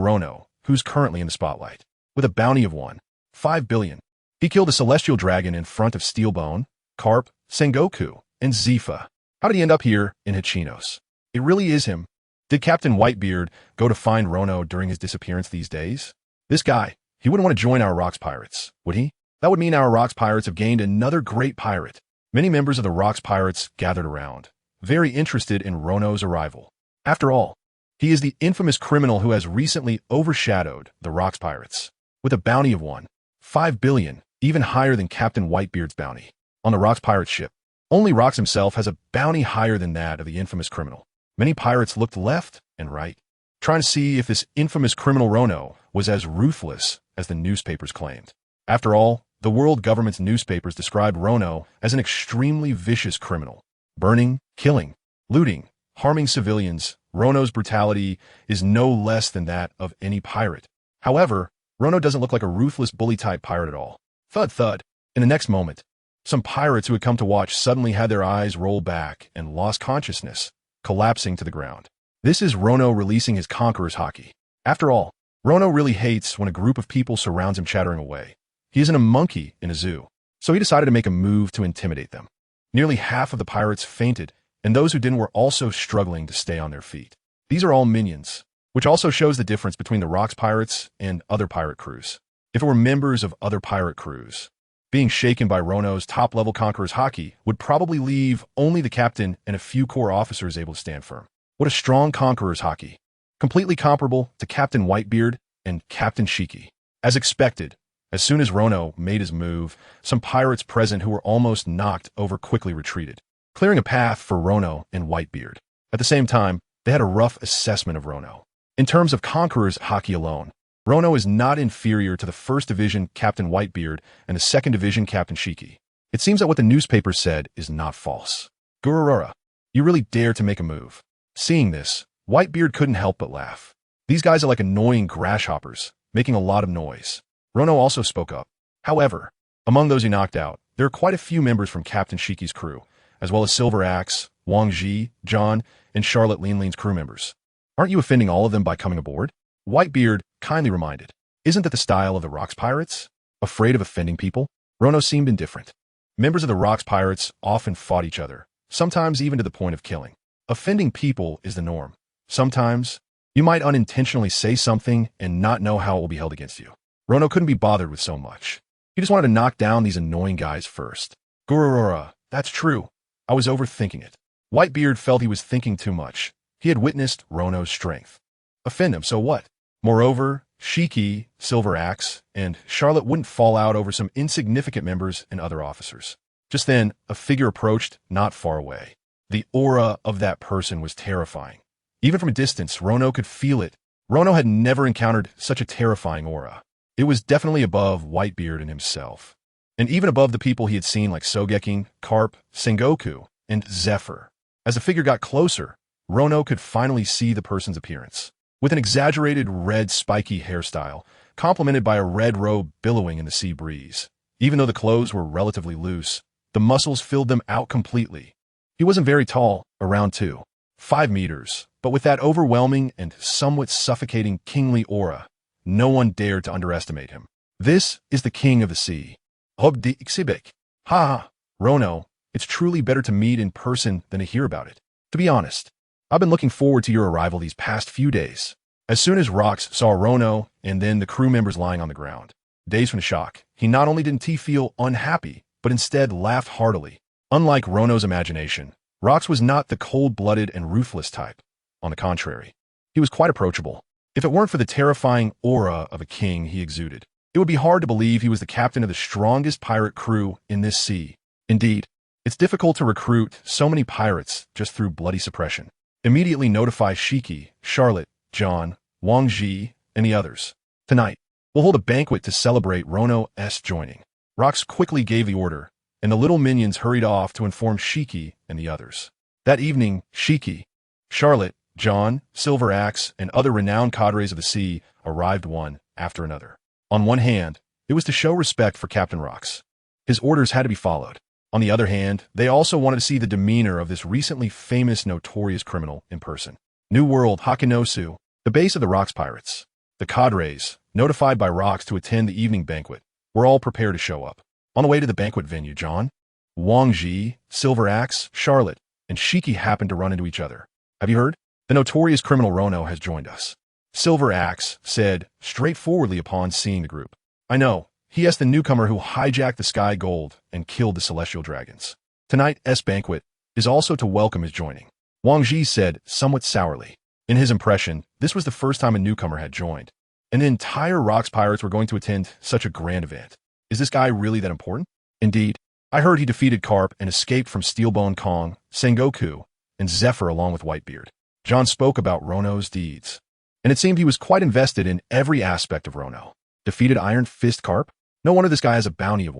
Rono, who's currently in the spotlight? With a bounty of 1.5 billion. He killed a celestial dragon in front of Steelbone, Carp, Sengoku, and Zifa. How did he end up here in Hachinos? It really is him. Did Captain Whitebeard go to find Rono during his disappearance these days? This guy, he wouldn't want to join our Rocks Pirates, would he? That would mean our Rocks Pirates have gained another great pirate. Many members of the Rocks Pirates gathered around, very interested in Rono's arrival. After all, he is the infamous criminal who has recently overshadowed the Rocks Pirates, with a bounty of 1.5 billion, even higher than Captain Whitebeard's bounty. On the Rocks Pirate ship, only Rocks himself has a bounty higher than that of the infamous criminal. Many pirates looked left and right, trying to see if this infamous criminal Rono was as ruthless as the newspapers claimed. After all, the world government's newspapers described Rono as an extremely vicious criminal. Burning, killing, looting, harming civilians, Rono's brutality is no less than that of any pirate. However, Rono doesn't look like a ruthless bully-type pirate at all. Thud thud. In the next moment, some pirates who had come to watch suddenly had their eyes roll back and lost consciousness, collapsing to the ground. This is Rono releasing his conqueror's haki. After all, Rono really hates when a group of people surrounds him chattering away. He isn't a monkey in a zoo, so he decided to make a move to intimidate them. Nearly half of the pirates fainted, and those who didn't were also struggling to stay on their feet. These are all minions, which also shows the difference between the Rocks Pirates and other pirate crews. If it were members of other pirate crews, being shaken by Rono's top-level conqueror's haki would probably leave only the captain and a few core officers able to stand firm. What a strong conqueror's haki, completely comparable to Captain Whitebeard and Captain Shiki. As expected, as soon as Rono made his move, some pirates present who were almost knocked over quickly retreated, clearing a path for Rono and Whitebeard. At the same time, they had a rough assessment of Rono. In terms of conqueror's haki alone, Rono is not inferior to the 1st Division Captain Whitebeard and the 2nd Division Captain Shiki. It seems that what the newspaper said is not false. Gururura, you really dare to make a move. Seeing this, Whitebeard couldn't help but laugh. These guys are like annoying grasshoppers, making a lot of noise. Rono also spoke up. However, among those he knocked out, there are quite a few members from Captain Shiki's crew, as well as Silver Axe, Wang Ji, John, and Charlotte Lean's crew members. Aren't you offending all of them by coming aboard? Whitebeard kindly reminded. Isn't that the style of the Rocks Pirates? Afraid of offending people? Rono seemed indifferent. Members of the Rocks Pirates often fought each other, sometimes even to the point of killing. Offending people is the norm. Sometimes, you might unintentionally say something and not know how it will be held against you. Rono couldn't be bothered with so much. He just wanted to knock down these annoying guys first. Gururura, that's true. I was overthinking it. Whitebeard felt he was thinking too much. He had witnessed Rono's strength. Offend him, so what? Moreover, Shiki, Silver Axe, and Charlotte wouldn't fall out over some insignificant members and other officers. Just then, a figure approached not far away. The aura of that person was terrifying. Even from a distance, Rono could feel it. Rono had never encountered such a terrifying aura. It was definitely above Whitebeard and himself, and even above the people he had seen like Sogeking, Carp, Sengoku, and Zephyr. As the figure got closer, Rono could finally see the person's appearance. With an exaggerated red spiky hairstyle, complemented by a red robe billowing in the sea breeze. Even though the clothes were relatively loose, the muscles filled them out completely. He wasn't very tall, around 2.5 meters, but with that overwhelming and somewhat suffocating kingly aura, no one dared to underestimate him. This is the king of the sea. Hob di Ixibik. Ha! Rono, it's truly better to meet in person than to hear about it. To be honest, I've been looking forward to your arrival these past few days. As soon as Rocks saw Rono and then the crew members lying on the ground, dazed from the shock, he not only didn't he feel unhappy, but instead laughed heartily. Unlike Rono's imagination, Rocks was not the cold-blooded and ruthless type. On the contrary, he was quite approachable. If it weren't for the terrifying aura of a king he exuded, it would be hard to believe he was the captain of the strongest pirate crew in this sea. Indeed, it's difficult to recruit so many pirates just through bloody suppression. Immediately notify Shiki, Charlotte, John, Wang Ji, and the others. Tonight, we'll hold a banquet to celebrate Rono's joining. Rocks quickly gave the order, and the little minions hurried off to inform Shiki and the others. That evening, Shiki, Charlotte, John, Silver Axe, and other renowned cadres of the sea arrived one after another. On one hand, it was to show respect for Captain Rocks. His orders had to be followed. On the other hand, they also wanted to see the demeanor of this recently famous notorious criminal in person. New World Hakinosu, the base of the Rocks Pirates. The cadres, notified by Rocks to attend the evening banquet, were all prepared to show up. On the way to the banquet venue, John, Wang Ji, Silver Axe, Charlotte, and Shiki happened to run into each other. Have you heard? The notorious criminal Rono has joined us. Silver Axe said straightforwardly upon seeing the group. I know. He is the newcomer who hijacked the Sky Gold and killed the Celestial Dragons. Tonight's banquet is also to welcome his joining. Wang Ji said somewhat sourly. In his impression, this was the first time a newcomer had joined, and the entire Rocks Pirates were going to attend such a grand event. Is this guy really that important? Indeed. I heard he defeated Carp and escaped from Steelbone Kong, Sengoku, and Zephyr along with Whitebeard. John spoke about Rono's deeds, and it seemed he was quite invested in every aspect of Rono. Defeated Iron Fist Carp? No wonder this guy has a bounty of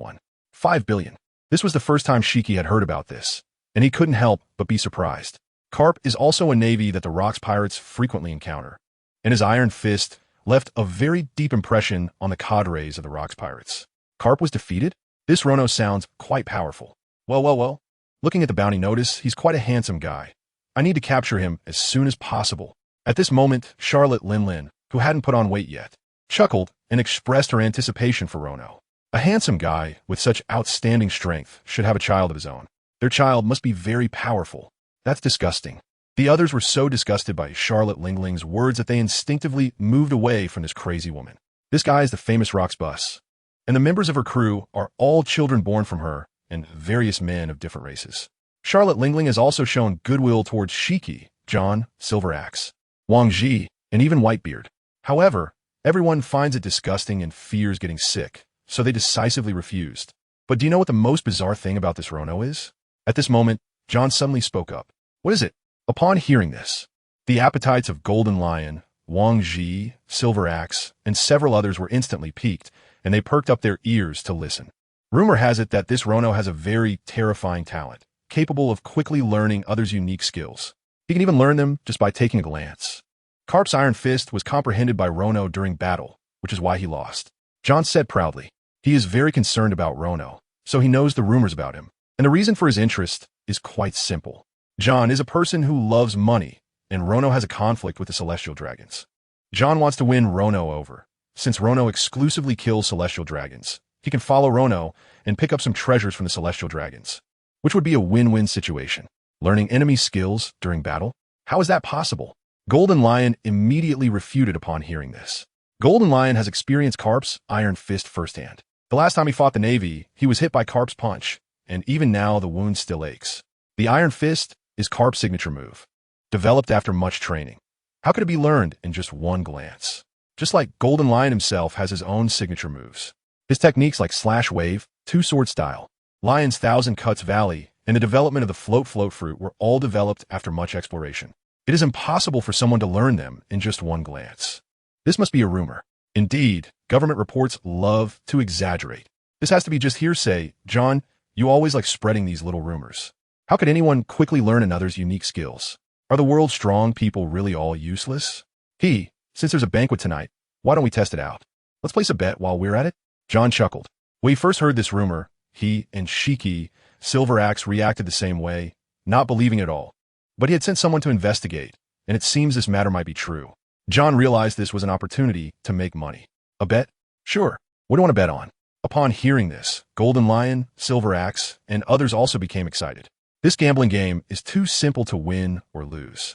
5 billion. This was the first time Shiki had heard about this, and he couldn't help but be surprised. Carp is also a navy that the Rocks Pirates frequently encounter, and his Iron Fist left a very deep impression on the cadres of the Rocks Pirates. Carp was defeated? This Rono sounds quite powerful. Well. Looking at the bounty notice, he's quite a handsome guy. I need to capture him as soon as possible. At this moment, Charlotte Lin, who hadn't put on weight yet, chuckled and expressed her anticipation for Rono. A handsome guy with such outstanding strength should have a child of his own. Their child must be very powerful. That's disgusting. The others were so disgusted by Charlotte Lingling's words that they instinctively moved away from this crazy woman. This guy is the famous Rocks Bus, and the members of her crew are all children born from her and various men of different races. Charlotte Lingling has also shown goodwill towards Shiki, John, Silver Axe, Wang Ji, and even Whitebeard. However, everyone finds it disgusting and fears getting sick, so they decisively refused. But do you know what the most bizarre thing about this Rono is? At this moment, John suddenly spoke up. What is it? Upon hearing this, the appetites of Golden Lion, Wang Ji, Silver Axe, and several others were instantly piqued, and they perked up their ears to listen. Rumor has it that this Rono has a very terrifying talent, capable of quickly learning others' unique skills. He can even learn them just by taking a glance. Carp's Iron Fist was comprehended by Rono during battle, which is why he lost. John said proudly, he is very concerned about Rono, so he knows the rumors about him, and the reason for his interest is quite simple. John is a person who loves money, and Rono has a conflict with the Celestial Dragons. John wants to win Rono over. Since Rono exclusively kills Celestial Dragons, he can follow Rono and pick up some treasures from the Celestial Dragons, which would be a win-win situation. Learning enemy skills during battle? How is that possible? Golden Lion immediately refuted upon hearing this. Golden Lion has experienced Carp's Iron Fist firsthand. The last time he fought the Navy, he was hit by Carp's punch, and even now the wound still aches. The Iron Fist is Carp's signature move, developed after much training. How could it be learned in just one glance? Just like Golden Lion himself has his own signature moves. His techniques like Slash Wave, Two-Sword Style, Lion's Thousand Cuts Valley, and the development of the Float Fruit were all developed after much exploration. It is impossible for someone to learn them in just one glance. This must be a rumor. Indeed, government reports love to exaggerate. This has to be just hearsay. John, you always like spreading these little rumors. How could anyone quickly learn another's unique skills? Are the world's strong people really all useless? Since there's a banquet tonight, why don't we test it out? Let's place a bet while we're at it. John chuckled. When he first heard this rumor, he and Shiki, Silver Axe, reacted the same way, not believing it all. But he had sent someone to investigate, and it seems this matter might be true. John realized this was an opportunity to make money. A bet? Sure. What do you want to bet on? Upon hearing this, Golden Lion, Silver Axe, and others also became excited. This gambling game is too simple to win or lose.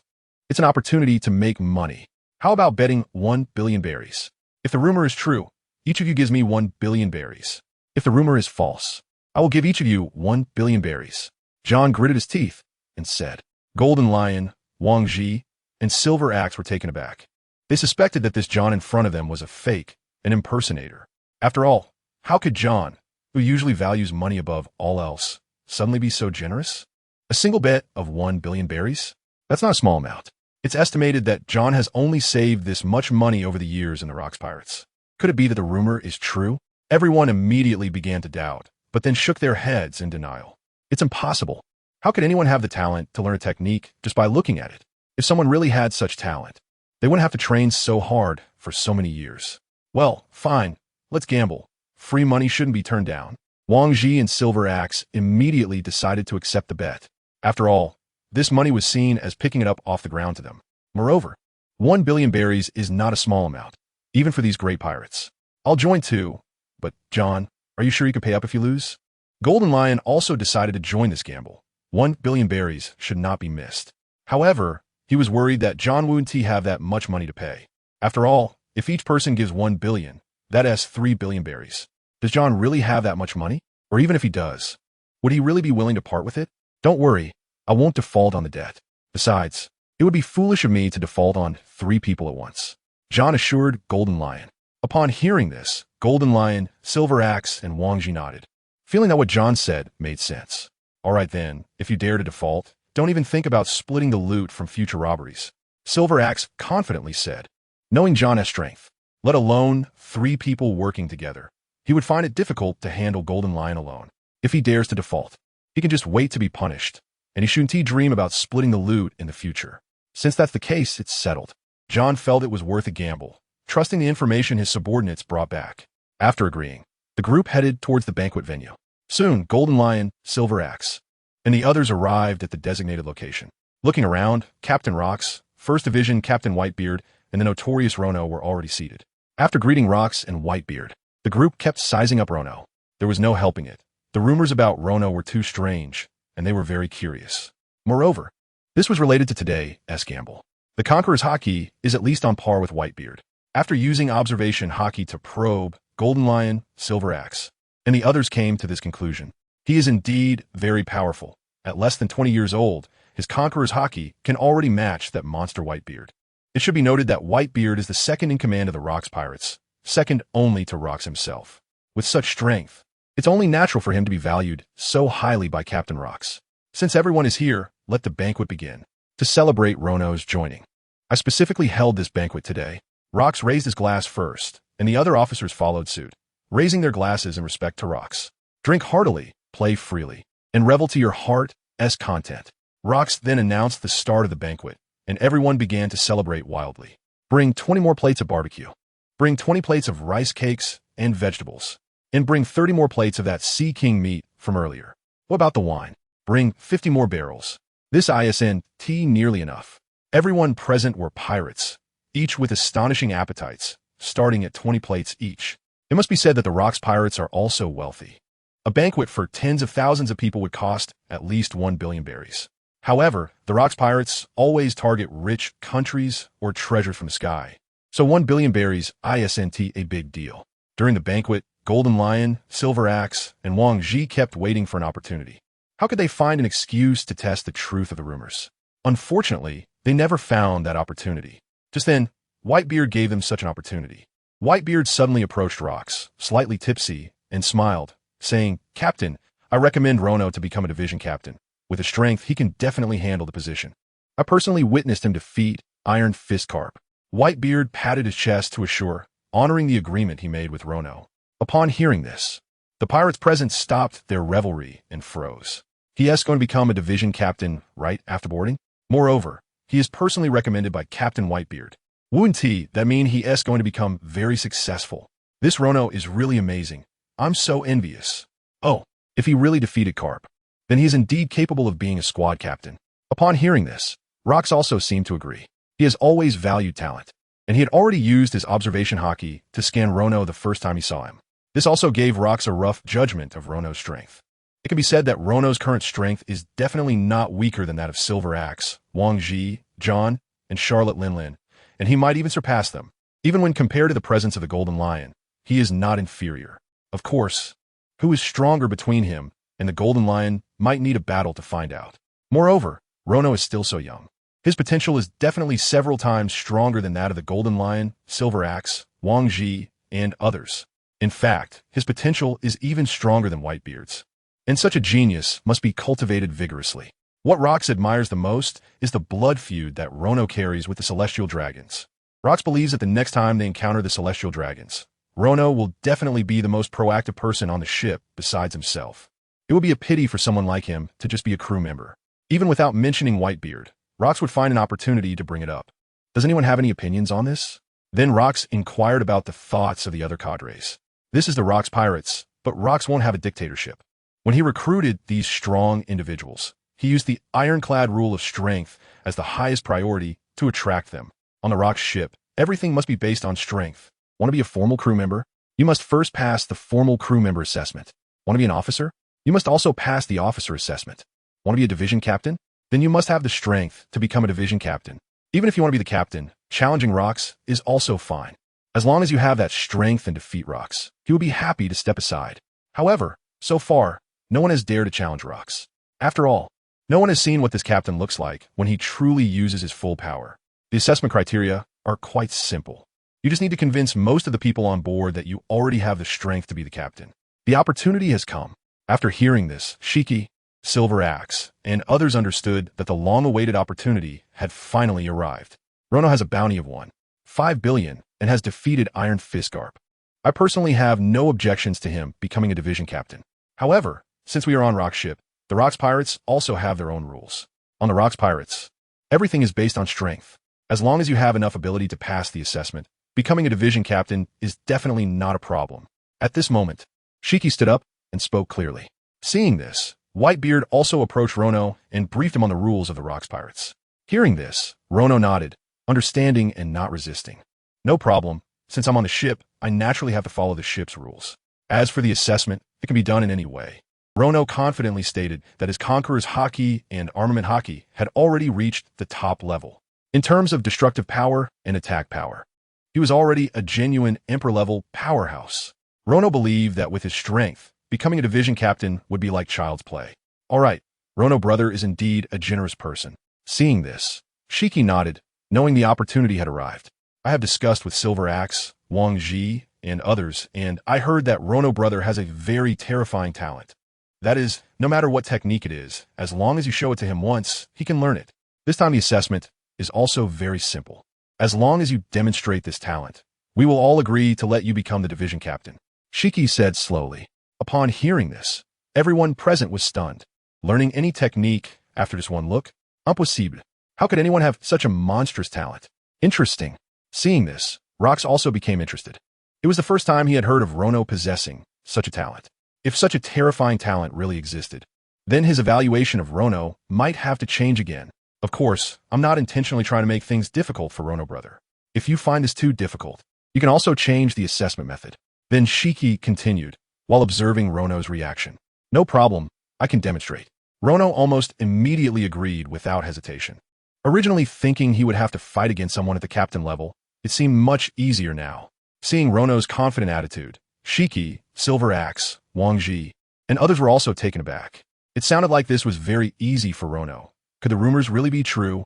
It's an opportunity to make money. How about betting 1 billion berries? If the rumor is true, each of you gives me 1 billion berries. If the rumor is false, I will give each of you 1 billion berries. John gritted his teeth and said. Golden Lion, Wang Ji, and Silver Axe were taken aback. They suspected that this John in front of them was a fake, an impersonator. After all, how could John, who usually values money above all else, suddenly be so generous? A single bet of 1 billion berries? That's not a small amount. It's estimated that John has only saved this much money over the years in the Rocks Pirates. Could it be that the rumor is true? Everyone immediately began to doubt, but then shook their heads in denial. It's impossible. How could anyone have the talent to learn a technique just by looking at it? If someone really had such talent, they wouldn't have to train so hard for so many years. Well, fine, let's gamble. Free money shouldn't be turned down. Wang Ji and Silver Axe immediately decided to accept the bet. After all, this money was seen as picking it up off the ground to them. Moreover, 1 billion berries is not a small amount, even for these great pirates. I'll join too, but John, are you sure you can pay up if you lose? Golden Lion also decided to join this gamble. 1 billion berries should not be missed. However, he was worried that John wouldn't have that much money to pay. After all, if each person gives 1 billion, that is 3 billion berries. Does John really have that much money? Or even if he does, would he really be willing to part with it? Don't worry, I won't default on the debt. Besides, it would be foolish of me to default on 3 people at once, John assured Golden Lion. Upon hearing this, Golden Lion, Silver Axe, and Wang Ji nodded, feeling that what John said made sense. All right then, if you dare to default, don't even think about splitting the loot from future robberies, Silver Axe confidently said. Knowing John has strength, let alone 3 people working together, he would find it difficult to handle Golden Lion alone. If he dares to default, he can just wait to be punished, and he shouldn't dream about splitting the loot in the future. Since that's the case, it's settled. John felt it was worth a gamble, trusting the information his subordinates brought back. After agreeing, the group headed towards the banquet venue. Soon, Golden Lion, Silver Axe, and the others arrived at the designated location. Looking around, Captain Rox, 1st Division Captain Whitebeard, and the notorious Rono were already seated. After greeting Rox and Whitebeard, the group kept sizing up Rono. There was no helping it. The rumors about Rono were too strange, and they were very curious. Moreover, this was related to today's gamble. The Conqueror's Haki is at least on par with Whitebeard. After using observation Haki to probe Golden Lion, Silver Axe, and the others came to this conclusion. He is indeed very powerful. At less than 20 years old, his Conqueror's Haki can already match that monster Whitebeard. It should be noted that Whitebeard is the second in command of the Rox pirates, second only to Rox himself. With such strength, it's only natural for him to be valued so highly by Captain Rox. Since everyone is here, let the banquet begin. To celebrate Rono's joining, I specifically held this banquet today. Rox raised his glass first, and the other officers followed suit, raising their glasses in respect to Rox. Drink heartily, play freely, and revel to your heart's content. Rox then announced the start of the banquet, and everyone began to celebrate wildly. Bring 20 more plates of barbecue. Bring 20 plates of rice cakes and vegetables. And bring 30 more plates of that Sea King meat from earlier. What about the wine? Bring 50 more barrels. This isn't nearly enough. Everyone present were pirates, each with astonishing appetites, starting at 20 plates each. It must be said that the Rox pirates are also wealthy. A banquet for tens of thousands of people would cost at least 1 billion berries. However, the Rox pirates always target rich countries or treasures from the sky. So 1 billion berries isn't a big deal. During the banquet, Golden Lion, Silver Axe, and Wang Ji kept waiting for an opportunity. How could they find an excuse to test the truth of the rumors? Unfortunately, they never found that opportunity. Just then, Whitebeard gave them such an opportunity. Whitebeard suddenly approached Rox, slightly tipsy, and smiled, saying, "Captain, I recommend Rono to become a division captain. With his strength, he can definitely handle the position. I personally witnessed him defeat Iron Fist Carp." Whitebeard patted his chest to assure, honoring the agreement he made with Rono. Upon hearing this, the pirates present stopped their revelry and froze. He is going to become a division captain right after boarding? Moreover, he is personally recommended by Captain Whitebeard. Wouldn't that mean he is going to become very successful? This Rono is really amazing. I'm so envious. Oh, if he really defeated Carp, then he is indeed capable of being a squad captain. Upon hearing this, Rox also seemed to agree. He has always valued talent, and he had already used his observation Haki to scan Rono the first time he saw him. This also gave Rox a rough judgment of Rono's strength. It can be said that Rono's current strength is definitely not weaker than that of Silver Axe, Wang Ji, John, and Charlotte Linlin, and he might even surpass them. Even when compared to the presence of the Golden Lion, he is not inferior. Of course, who is stronger between him and the Golden Lion might need a battle to find out. Moreover, Rono is still so young. His potential is definitely several times stronger than that of the Golden Lion, Silver Axe, Wang Ji, and others. In fact, his potential is even stronger than Whitebeard's. And such a genius must be cultivated vigorously. What Rox admires the most is the blood feud that Rono carries with the Celestial Dragons. Rox believes that the next time they encounter the Celestial Dragons, Rono will definitely be the most proactive person on the ship besides himself. It would be a pity for someone like him to just be a crew member. Even without mentioning Whitebeard, Rox would find an opportunity to bring it up. Does anyone have any opinions on this? Then Rox inquired about the thoughts of the other cadres. This is the Rox Pirates, but Rox won't have a dictatorship. When he recruited these strong individuals, he used the ironclad rule of strength as the highest priority to attract them. On the Rox ship, everything must be based on strength. Want to be a formal crew member? You must first pass the formal crew member assessment. Want to be an officer? You must also pass the officer assessment. Want to be a division captain? Then you must have the strength to become a division captain. Even if you want to be the captain, challenging Rox is also fine. As long as you have that strength and defeat Rox, he will be happy to step aside. However, so far, no one has dared to challenge Rox. After all, no one has seen what this captain looks like when he truly uses his full power. The assessment criteria are quite simple. You just need to convince most of the people on board that you already have the strength to be the captain. The opportunity has come. After hearing this, Shiki, Silver Axe, and others understood that the long-awaited opportunity had finally arrived. Rono has a bounty of 1.5 billion and has defeated Iron Fist Garp. I personally have no objections to him becoming a division captain. However, since we are on Rox ship, the Rox Pirates also have their own rules. On the Rox Pirates, everything is based on strength. As long as you have enough ability to pass the assessment, becoming a division captain is definitely not a problem. At this moment, Shiki stood up and spoke clearly. Seeing this, Whitebeard also approached Rono and briefed him on the rules of the Rox Pirates. Hearing this, Rono nodded, understanding and not resisting. No problem. Since I'm on the ship, I naturally have to follow the ship's rules. As for the assessment, it can be done in any way. Rono confidently stated that his Conqueror's Haki and Armament Haki had already reached the top level. In terms of destructive power and attack power, he was already a genuine Emperor-level powerhouse. Rono believed that with his strength, becoming a division captain would be like child's play. All right, Rono brother is indeed a generous person. Seeing this, Shiki nodded, knowing the opportunity had arrived. I have discussed with Silver Axe, Wang Ji, and others, and I heard that Rono brother has a very terrifying talent. That is, no matter what technique it is, as long as you show it to him once, he can learn it. This time the assessment is also very simple. As long as you demonstrate this talent, we will all agree to let you become the division captain. Shiki said slowly. Upon hearing this, everyone present was stunned. Learning any technique after just one look? Impossible. How could anyone have such a monstrous talent? Interesting. Seeing this, Rox also became interested. It was the first time he had heard of Rono possessing such a talent. If such a terrifying talent really existed, then his evaluation of Rono might have to change again. Of course, I'm not intentionally trying to make things difficult for Rono brother. If you find this too difficult, you can also change the assessment method. Then Shiki continued, while observing Rono's reaction. No problem, I can demonstrate. Rono almost immediately agreed without hesitation. Originally thinking he would have to fight against someone at the captain level, it seemed much easier now. Seeing Rono's confident attitude, Shiki, Silver Axe, Wang Ji, and others were also taken aback. It sounded like this was very easy for Rono. Could the rumors really be true?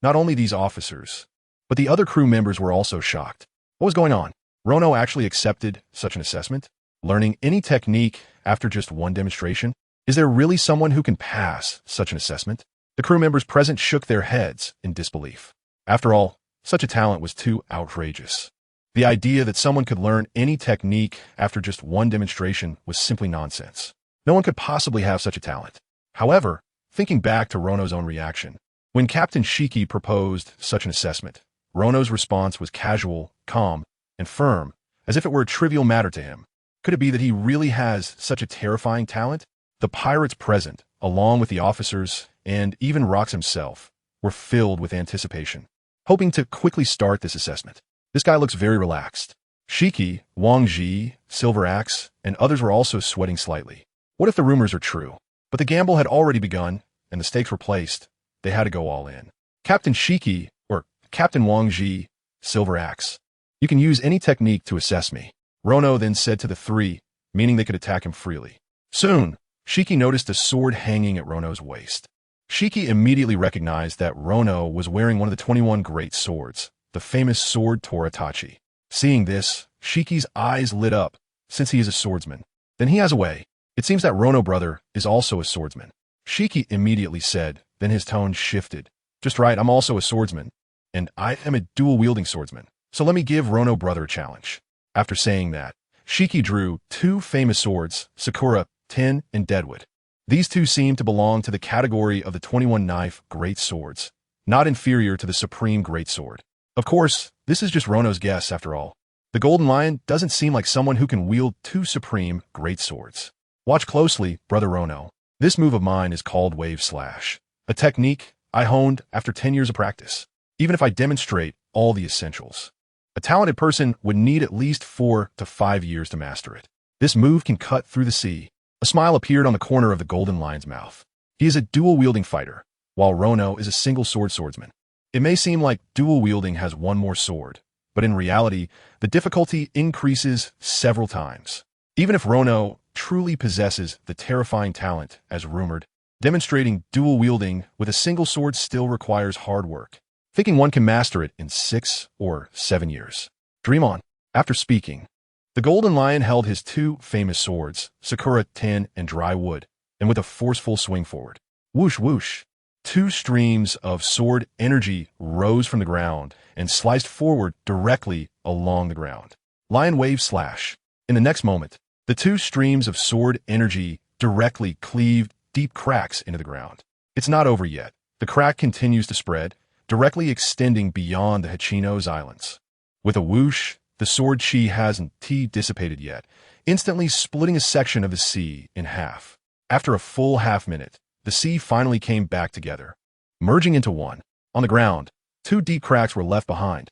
Not only these officers, but the other crew members were also shocked. What was going on? Rono actually accepted such an assessment? Learning any technique after just one demonstration? Is there really someone who can pass such an assessment? The crew members present shook their heads in disbelief. After all, such a talent was too outrageous. The idea that someone could learn any technique after just one demonstration was simply nonsense. No one could possibly have such a talent. However, thinking back to Rono's own reaction, when Captain Shiki proposed such an assessment, Rono's response was casual, calm, and firm, as if it were a trivial matter to him. Could it be that he really has such a terrifying talent? The pirates present, along with the officers, and even Rox himself, were filled with anticipation, hoping to quickly start this assessment. This guy looks very relaxed. Shiki, Wang Ji, Silver Axe, and others were also sweating slightly. What if the rumors are true? But the gamble had already begun, and the stakes were placed. They had to go all in. Captain Shiki, or Captain Wang Ji, Silver Axe, you can use any technique to assess me. Rono then said to the three, meaning they could attack him freely. Soon, Shiki noticed a sword hanging at Rono's waist. Shiki immediately recognized that Rono was wearing one of the 21 great swords, the famous sword Toritachi. Seeing this, Shiki's eyes lit up, since he is a swordsman. Then he has a way. It seems that Rono brother is also a swordsman. Shiki immediately said, then his tone shifted. Just right, I'm also a swordsman, and I am a dual-wielding swordsman. So let me give Rono brother a challenge. After saying that, Shiki drew two famous swords, Sakura, Tin, and Deadwood. These two seem to belong to the category of the 21-knife great swords, not inferior to the supreme great sword. Of course, this is just Rono's guess after all. The Golden Lion doesn't seem like someone who can wield two supreme great swords. Watch closely, Brother Rono. This move of mine is called Wave Slash, a technique I honed after 10 years of practice. Even if I demonstrate all the essentials, a talented person would need at least 4 to 5 years to master it. This move can cut through the sea. A smile appeared on the corner of the Golden Lion's mouth. He is a dual-wielding fighter, while Rono is a single-sword swordsman. It may seem like dual-wielding has one more sword, but in reality, the difficulty increases several times. Even if Rono truly possesses the terrifying talent, as rumored, demonstrating dual-wielding with a single sword still requires hard work. Thinking one can master it in 6 or 7 years. Dream on. After speaking, the Golden Lion held his two famous swords, Sakura, Tin, and Dry Wood, and with a forceful swing forward. Whoosh whoosh. Two streams of sword energy rose from the ground and sliced forward directly along the ground. Lion Wave Slash. In the next moment, the two streams of sword energy directly cleaved deep cracks into the ground. It's not over yet. The crack continues to spread, directly extending beyond the Hachino's islands. With a whoosh, the sword chi hasn't dissipated yet, instantly splitting a section of the sea in half. After a full half-minute, the sea finally came back together, merging into one. On the ground, two deep cracks were left behind.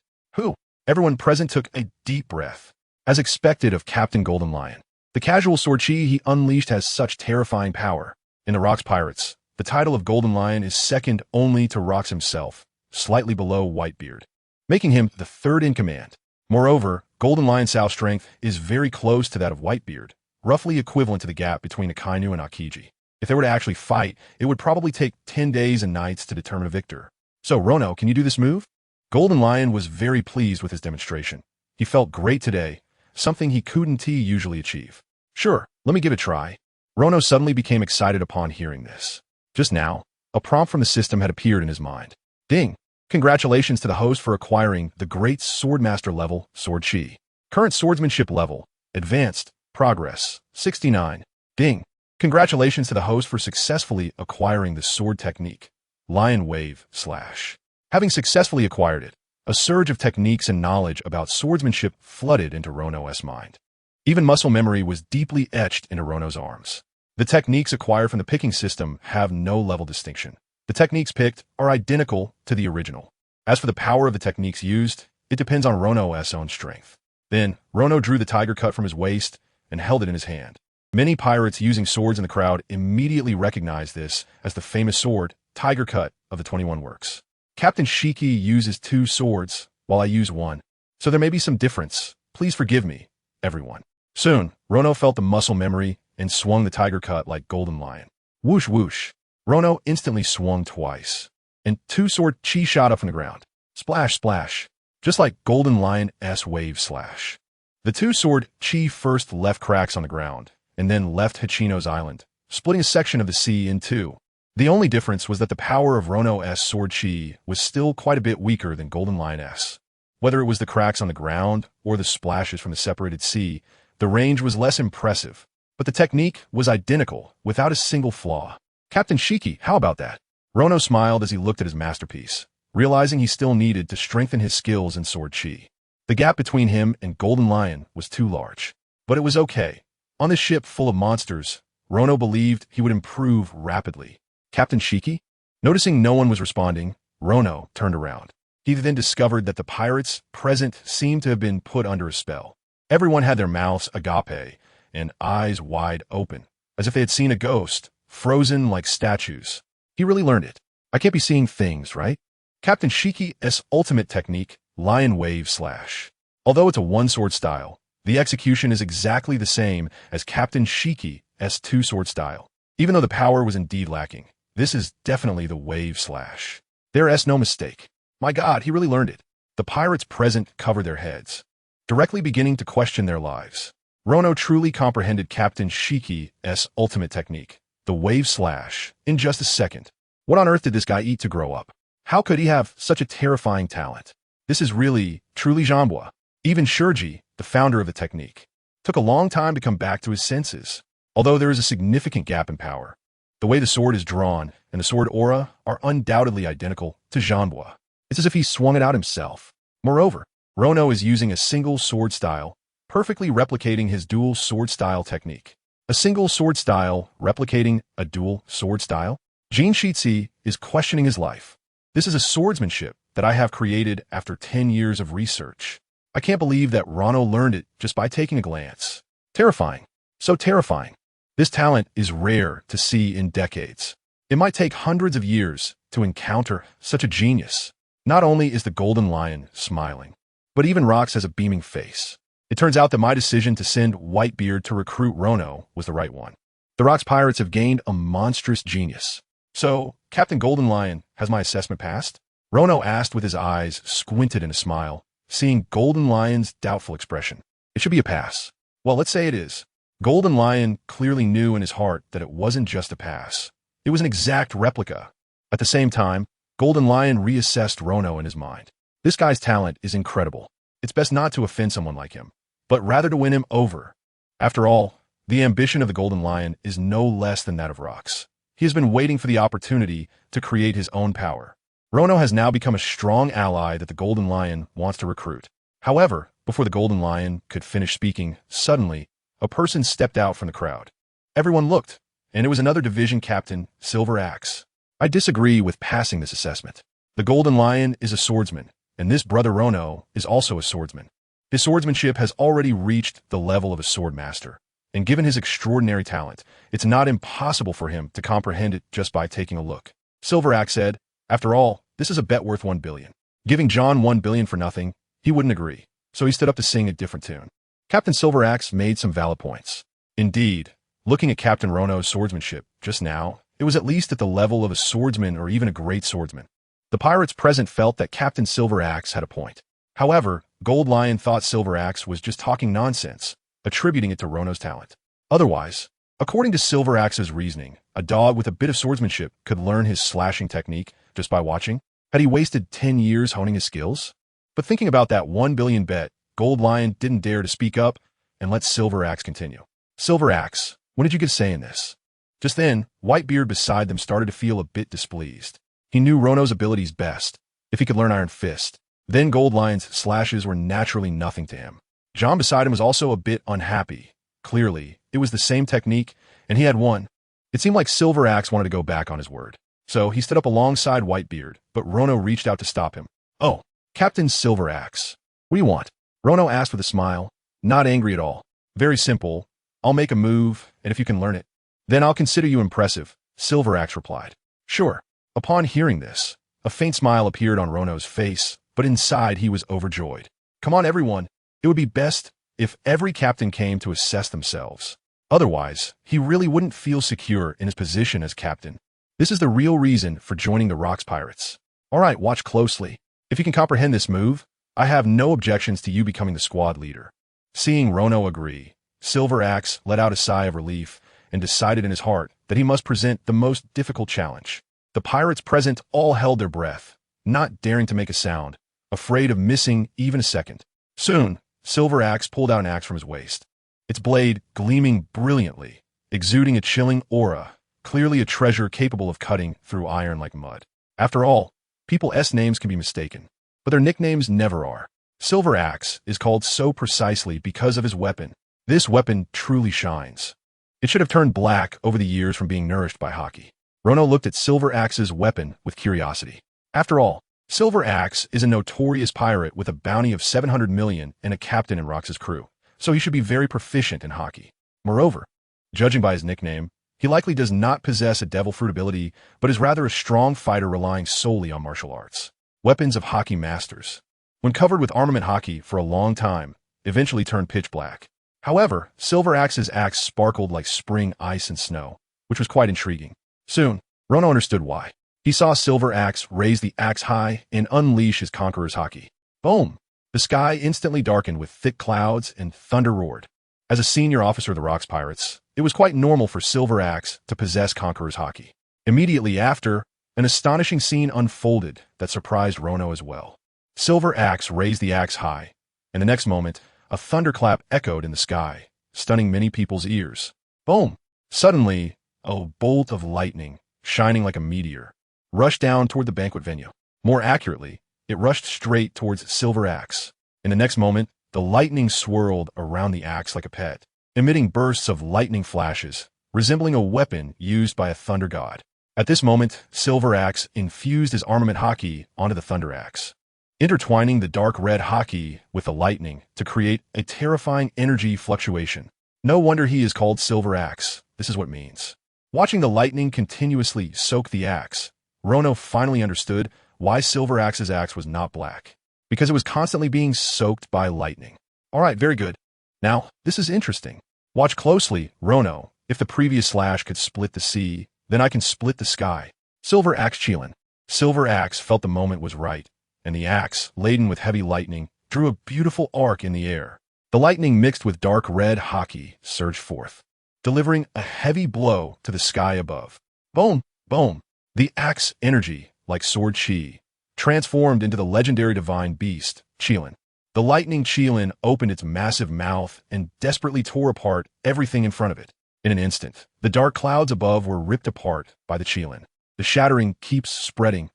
Everyone present took a deep breath. As expected of Captain Golden Lion, the casual sword chi he unleashed has such terrifying power. In the Rocks Pirates, the title of Golden Lion is second only to Rocks himself, slightly below Whitebeard, making him the third in command. Moreover, Golden Lion's Sao strength is very close to that of Whitebeard, roughly equivalent to the gap between Akainu and Akiji. If they were to actually fight, it would probably take 10 days and nights to determine a victor. So, Rono, can you do this move? Golden Lion was very pleased with his demonstration. He felt great today, something he couldn't usually achieve. Sure, let me give it a try. Rono suddenly became excited upon hearing this. Just now, a prompt from the system had appeared in his mind. Ding! Congratulations to the host for acquiring the Great Swordmaster level Sword Chi. Current swordsmanship level, Advanced, Progress, 69. Ding! Congratulations to the host for successfully acquiring the sword technique, Lion Wave Slash. Having successfully acquired it, a surge of techniques and knowledge about swordsmanship flooded into Rono's mind. Even muscle memory was deeply etched into Rono's arms. The techniques acquired from the picking system have no level distinction. The techniques picked are identical to the original. As for the power of the techniques used, it depends on Rono's own strength. Then, Rono drew the tiger cut from his waist and held it in his hand. Many pirates using swords in the crowd immediately recognized this as the famous sword, Tiger Cut, of the 21 Works. Captain Shiki uses 2 swords, while I use 1. So there may be some difference. Please forgive me, everyone. Soon, Rono felt the muscle memory and swung the Tiger Cut like Golden Lion. Whoosh whoosh. Rono instantly swung twice, and 2 sword chi shot up from the ground. Splash splash. Just like Golden Lion's Wave Slash. The 2 sword chi first left cracks on the ground, and then left Hachino's island, splitting a section of the sea in 2. The only difference was that the power of Rono's sword chi was still quite a bit weaker than Golden Lion's. Whether it was the cracks on the ground or the splashes from the separated sea, the range was less impressive, but the technique was identical, without a single flaw. Captain Shiki, how about that? Rono smiled as he looked at his masterpiece, realizing he still needed to strengthen his skills in sword chi. The gap between him and Golden Lion was too large, but it was okay. On this ship full of monsters, Rono believed he would improve rapidly. Captain Shiki? Noticing no one was responding, Rono turned around. He then discovered that the pirates present seemed to have been put under a spell. Everyone had their mouths agape and eyes wide open, as if they had seen a ghost, frozen like statues. He really learned it. I can't be seeing things, right? Captain Shiki's ultimate technique, Lion Wave Slash. Although it's a one-sword style, the execution is exactly the same as Captain Shiki's 2-sword style. Even though the power was indeed lacking, this is definitely the Wave Slash. There's no mistake. My God, he really learned it. The pirates present covered their heads, directly beginning to question their lives. Rono truly comprehended Captain Shiki's ultimate technique, the Wave Slash, in just a second. What on earth did this guy eat to grow up? How could he have such a terrifying talent? This is really, truly Jambwa. Even Shurji, the founder of the technique, took a long time to come back to his senses. Although there is a significant gap in power, the way the sword is drawn and the sword aura are undoubtedly identical to Janbois. It's as if he swung it out himself. Moreover, Rono is using a single sword style, perfectly replicating his dual sword style technique. A single sword style replicating a dual sword style? Jin Shitsi is questioning his life. This is a swordsmanship that I have created after 10 years of research. I can't believe that Rono learned it just by taking a glance. Terrifying. So terrifying. This talent is rare to see in decades. It might take hundreds of years to encounter such a genius. Not only is the Golden Lion smiling, but even Rox has a beaming face. It turns out that my decision to send Whitebeard to recruit Rono was the right one. The Rox pirates have gained a monstrous genius. So, Captain Golden Lion, has my assessment passed? Rono asked with his eyes squinted in a smile, seeing Golden Lion's doubtful expression. It should be a pass. Well, let's say it is. Golden Lion clearly knew in his heart that it wasn't just a pass. It was an exact replica. At the same time, Golden Lion reassessed Rono in his mind. This guy's talent is incredible. It's best not to offend someone like him, but rather to win him over. After all, the ambition of the Golden Lion is no less than that of Rox. He has been waiting for the opportunity to create his own power. Rono has now become a strong ally that the Golden Lion wants to recruit. However, before the Golden Lion could finish speaking, suddenly, a person stepped out from the crowd. Everyone looked, and it was another division captain, Silver Axe. I disagree with passing this assessment. The Golden Lion is a swordsman, and this brother Rono is also a swordsman. His swordsmanship has already reached the level of a sword master, and given his extraordinary talent, it's not impossible for him to comprehend it just by taking a look. Silver Axe said, after all, this is a bet worth 1 billion. Giving John 1 billion for nothing, he wouldn't agree, so he stood up to sing a different tune. Captain Silver Axe made some valid points. Indeed, looking at Captain Rono's swordsmanship just now, it was at least at the level of a swordsman or even a great swordsman. The pirates present felt that Captain Silver Axe had a point. However, Gold Lion thought Silver Axe was just talking nonsense, attributing it to Rono's talent. Otherwise, according to Silver Axe's reasoning, a dog with a bit of swordsmanship could learn his slashing technique just by watching. Had he wasted 10 years honing his skills? But thinking about that 1 billion bet, Gold Lion didn't dare to speak up and let Silver Axe continue. Silver Axe, when did you get a say in this? Just then, Whitebeard beside them started to feel a bit displeased. He knew Rono's abilities best, if he could learn Iron Fist. Then Gold Lion's slashes were naturally nothing to him. John beside him was also a bit unhappy. Clearly, it was the same technique, and he had won. It seemed like Silver Axe wanted to go back on his word. So he stood up alongside Whitebeard, but Rono reached out to stop him. Oh, Captain Silver Axe, what do you want? Rono asked with a smile, not angry at all. Very simple. I'll make a move, and if you can learn it, then I'll consider you impressive, Silver Axe replied. Sure. Upon hearing this, a faint smile appeared on Rono's face, but inside he was overjoyed. Come on, everyone. It would be best if every captain came to assess themselves. Otherwise, he really wouldn't feel secure in his position as captain. This is the real reason for joining the Rox Pirates. All right, watch closely. If you can comprehend this move, I have no objections to you becoming the squad leader. Seeing Rono agree, Silver Axe let out a sigh of relief and decided in his heart that he must present the most difficult challenge. The pirates present all held their breath, not daring to make a sound, afraid of missing even a second. Soon, Silver Axe pulled out an axe from his waist, its blade gleaming brilliantly, exuding a chilling aura, clearly a treasure capable of cutting through iron like mud. After all, people's names can be mistaken, but their nicknames never are. Silver Axe is called so precisely because of his weapon. This weapon truly shines. It should have turned black over the years from being nourished by hockey. Rono looked at Silver Axe's weapon with curiosity. After all, Silver Axe is a notorious pirate with a bounty of 700 million and a captain in Rox's crew, so he should be very proficient in hockey. Moreover, judging by his nickname, he likely does not possess a devil fruit ability, but is rather a strong fighter relying solely on martial arts. Weapons of hockey masters, when covered with armament hockey for a long time, eventually turned pitch black. However, Silver Axe's axe sparkled like spring ice and snow, which was quite intriguing. Soon, Rono understood why. He saw Silver Axe raise the axe high and unleash his conqueror's hockey. Boom! The sky instantly darkened with thick clouds and thunder roared. As a senior officer of the Rox Pirates, it was quite normal for Silver Axe to possess conqueror's hockey. Immediately after, an astonishing scene unfolded that surprised Rono as well. Silver Axe raised the axe high, and the next moment, a thunderclap echoed in the sky, stunning many people's ears. Boom! Suddenly, a bolt of lightning, shining like a meteor, rushed down toward the banquet venue. More accurately, it rushed straight towards Silver Axe. In the next moment, the lightning swirled around the axe like a pet, emitting bursts of lightning flashes, resembling a weapon used by a thunder god. At this moment, Silver Axe infused his armament haki onto the Thunder Axe, intertwining the dark red haki with the lightning to create a terrifying energy fluctuation. No wonder he is called Silver Axe. This is what it means. Watching the lightning continuously soak the axe, Rono finally understood why Silver Axe's axe was not black. Because it was constantly being soaked by lightning. Alright, very good. Now, this is interesting. Watch closely, Rono. If the previous slash could split the sea, then I can split the sky. Silver Axe Chilin. Silver Axe felt the moment was right, and the axe, laden with heavy lightning, drew a beautiful arc in the air. The lightning mixed with dark red haki surged forth, delivering a heavy blow to the sky above. Boom! Boom! The axe energy, like sword chi, transformed into the legendary divine beast, Chilin. The lightning Chilin opened its massive mouth and desperately tore apart everything in front of it. In an instant, the dark clouds above were ripped apart by the Chilin. The shattering keeps spreading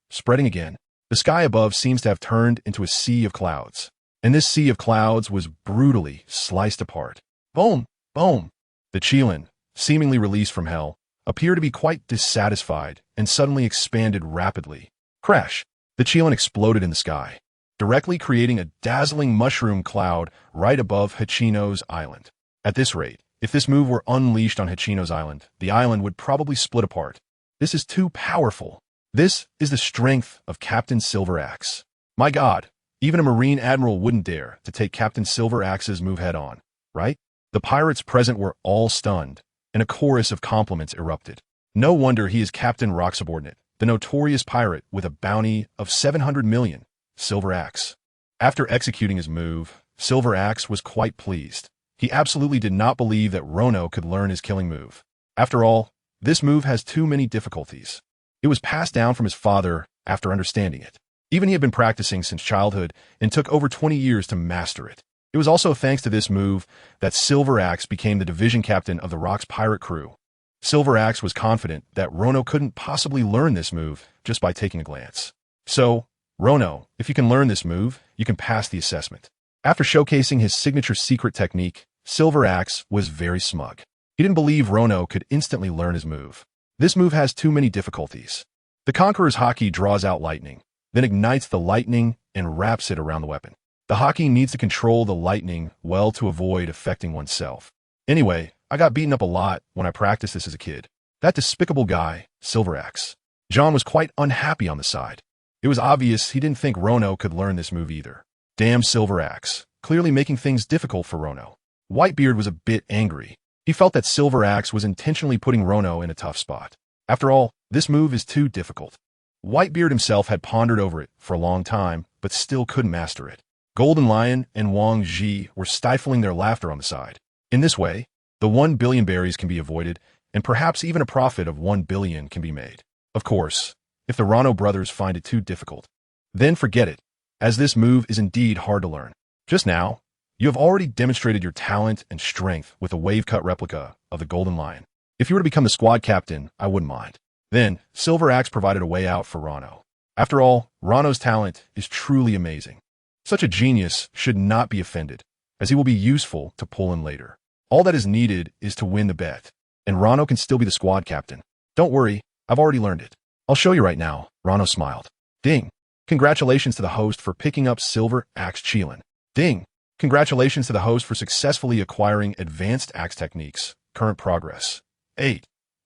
again. The sky above seems to have turned into a sea of clouds, and this sea of clouds was brutally sliced apart. Boom! Boom! The Chilin, seemingly released from hell, appeared to be quite dissatisfied and suddenly expanded rapidly. Crash! The Chilin exploded in the sky, directly creating a dazzling mushroom cloud right above Hachino's island. At this rate, if this move were unleashed on Hachino's island, the island would probably split apart. This is too powerful. This is the strength of Captain Silver Axe. My God, even a Marine Admiral wouldn't dare to take Captain Silver Axe's move head on, right? The pirates present were all stunned, and a chorus of compliments erupted. No wonder he is Captain Rock Subordinate, the notorious pirate with a bounty of 700 million, Silver Axe. After executing his move, Silver Axe was quite pleased. He absolutely did not believe that Rono could learn his killing move. After all, this move has too many difficulties. It was passed down from his father after understanding it. Even he had been practicing since childhood and took over 20 years to master it. It was also thanks to this move that Silver Axe became the division captain of the Rock's pirate crew. Silver Axe was confident that Rono couldn't possibly learn this move just by taking a glance. So, Rono, if you can learn this move, you can pass the assessment. After showcasing his signature secret technique, Silver Axe was very smug. He didn't believe Rono could instantly learn his move. This move has too many difficulties. The Conqueror's haki draws out lightning, then ignites the lightning and wraps it around the weapon. The haki needs to control the lightning well to avoid affecting oneself. Anyway, I got beaten up a lot when I practiced this as a kid. That despicable guy, Silver Axe. John was quite unhappy on the side. It was obvious he didn't think Rono could learn this move either. Damn Silver Axe, clearly making things difficult for Rono. Whitebeard was a bit angry. He felt that Silver Axe was intentionally putting Rono in a tough spot. After all, this move is too difficult. Whitebeard himself had pondered over it for a long time, but still couldn't master it. Golden Lion and Wang Ji were stifling their laughter on the side. In this way, the 1 billion berries can be avoided, and perhaps even a profit of 1 billion can be made. Of course, if the Rono brothers find it too difficult, then forget it, as this move is indeed hard to learn. Just now, you have already demonstrated your talent and strength with a wave-cut replica of the Golden Lion. If you were to become the squad captain, I wouldn't mind. Then, Silver Axe provided a way out for Rono. After all, Rono's talent is truly amazing. Such a genius should not be offended, as he will be useful to pull in later. All that is needed is to win the bet, and Rono can still be the squad captain. Don't worry, I've already learned it. I'll show you right now, Rono smiled. Ding! Congratulations to the host for picking up Silver Axe Chilin. Ding! Congratulations to the host for successfully acquiring advanced axe techniques. Current progress. 8.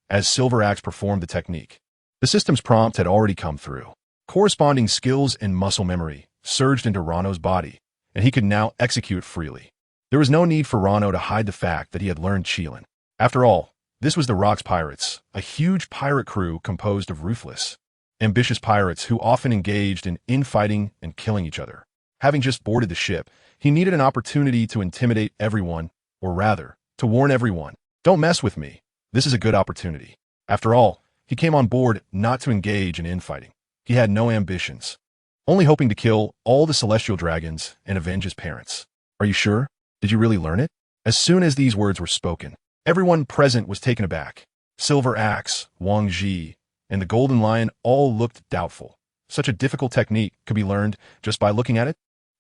As Silver Axe performed the technique, the system's prompt had already come through. Corresponding skills and muscle memory surged into Rono's body, and he could now execute freely. There was no need for Rono to hide the fact that he had learned Chilin. After all, this was the Rock's Pirates, a huge pirate crew composed of ruthless, ambitious pirates who often engaged in infighting and killing each other. Having just boarded the ship, he needed an opportunity to intimidate everyone, or rather, to warn everyone. Don't mess with me. This is a good opportunity. After all, he came on board not to engage in infighting. He had no ambitions, only hoping to kill all the celestial dragons and avenge his parents. Are you sure? Did you really learn it? As soon as these words were spoken, everyone present was taken aback. Silver Axe, Wang Ji, and the Golden Lion all looked doubtful. Such a difficult technique could be learned just by looking at it?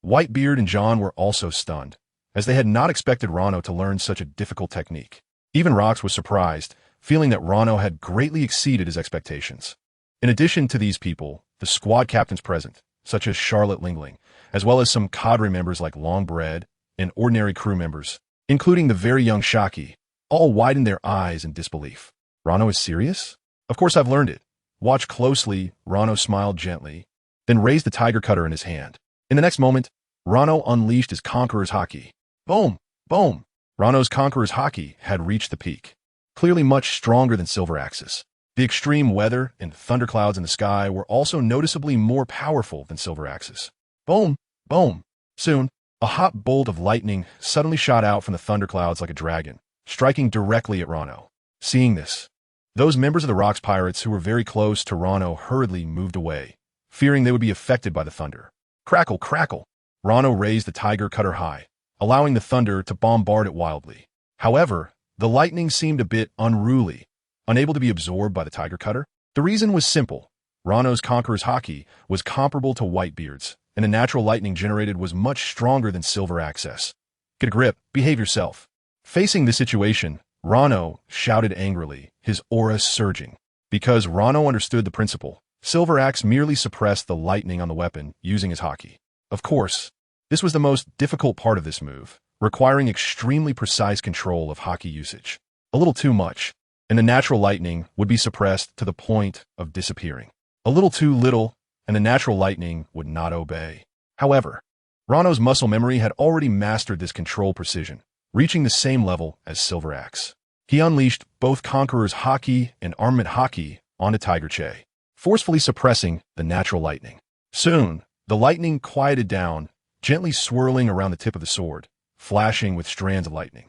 Whitebeard and John were also stunned, as they had not expected Rono to learn such a difficult technique. Even Rox was surprised, feeling that Rono had greatly exceeded his expectations. In addition to these people, the squad captains present, such as Charlotte Lingling, as well as some cadre members like Longbread and ordinary crew members, including the very young Shaki, all widened their eyes in disbelief. Rono is serious? Of course I've learned it. Watch closely. Rono smiled gently, then raised the tiger cutter in his hand. In the next moment, Rono unleashed his Conqueror's Haki. Boom! Boom! Rono's Conqueror's Haki had reached the peak, clearly much stronger than Silver Axe's. The extreme weather and thunderclouds in the sky were also noticeably more powerful than Silver Axe's. Boom! Boom! Soon, a hot bolt of lightning suddenly shot out from the thunderclouds like a dragon, striking directly at Rono. Seeing this, those members of the Rocks Pirates who were very close to Rono hurriedly moved away, fearing they would be affected by the thunder. Crackle, crackle! Rono raised the tiger cutter high, allowing the thunder to bombard it wildly. However, the lightning seemed a bit unruly, unable to be absorbed by the tiger cutter. The reason was simple. Rono's Conqueror's Haki was comparable to Whitebeard's, and the natural lightning generated was much stronger than Silver Axe's. Get a grip, behave yourself. Facing this situation, Rono shouted angrily, his aura surging. Because Rono understood the principle, Silver Axe merely suppressed the lightning on the weapon using his Haki. Of course, this was the most difficult part of this move, requiring extremely precise control of Haki usage. A little too much, and the natural lightning would be suppressed to the point of disappearing. A little too little, and the natural lightning would not obey. However, Rono's muscle memory had already mastered this control precision, reaching the same level as Silver Axe. He unleashed both Conqueror's Haki and Armament Haki onto Tiger Che, forcefully suppressing the natural lightning. Soon, the lightning quieted down, gently swirling around the tip of the sword, flashing with strands of lightning.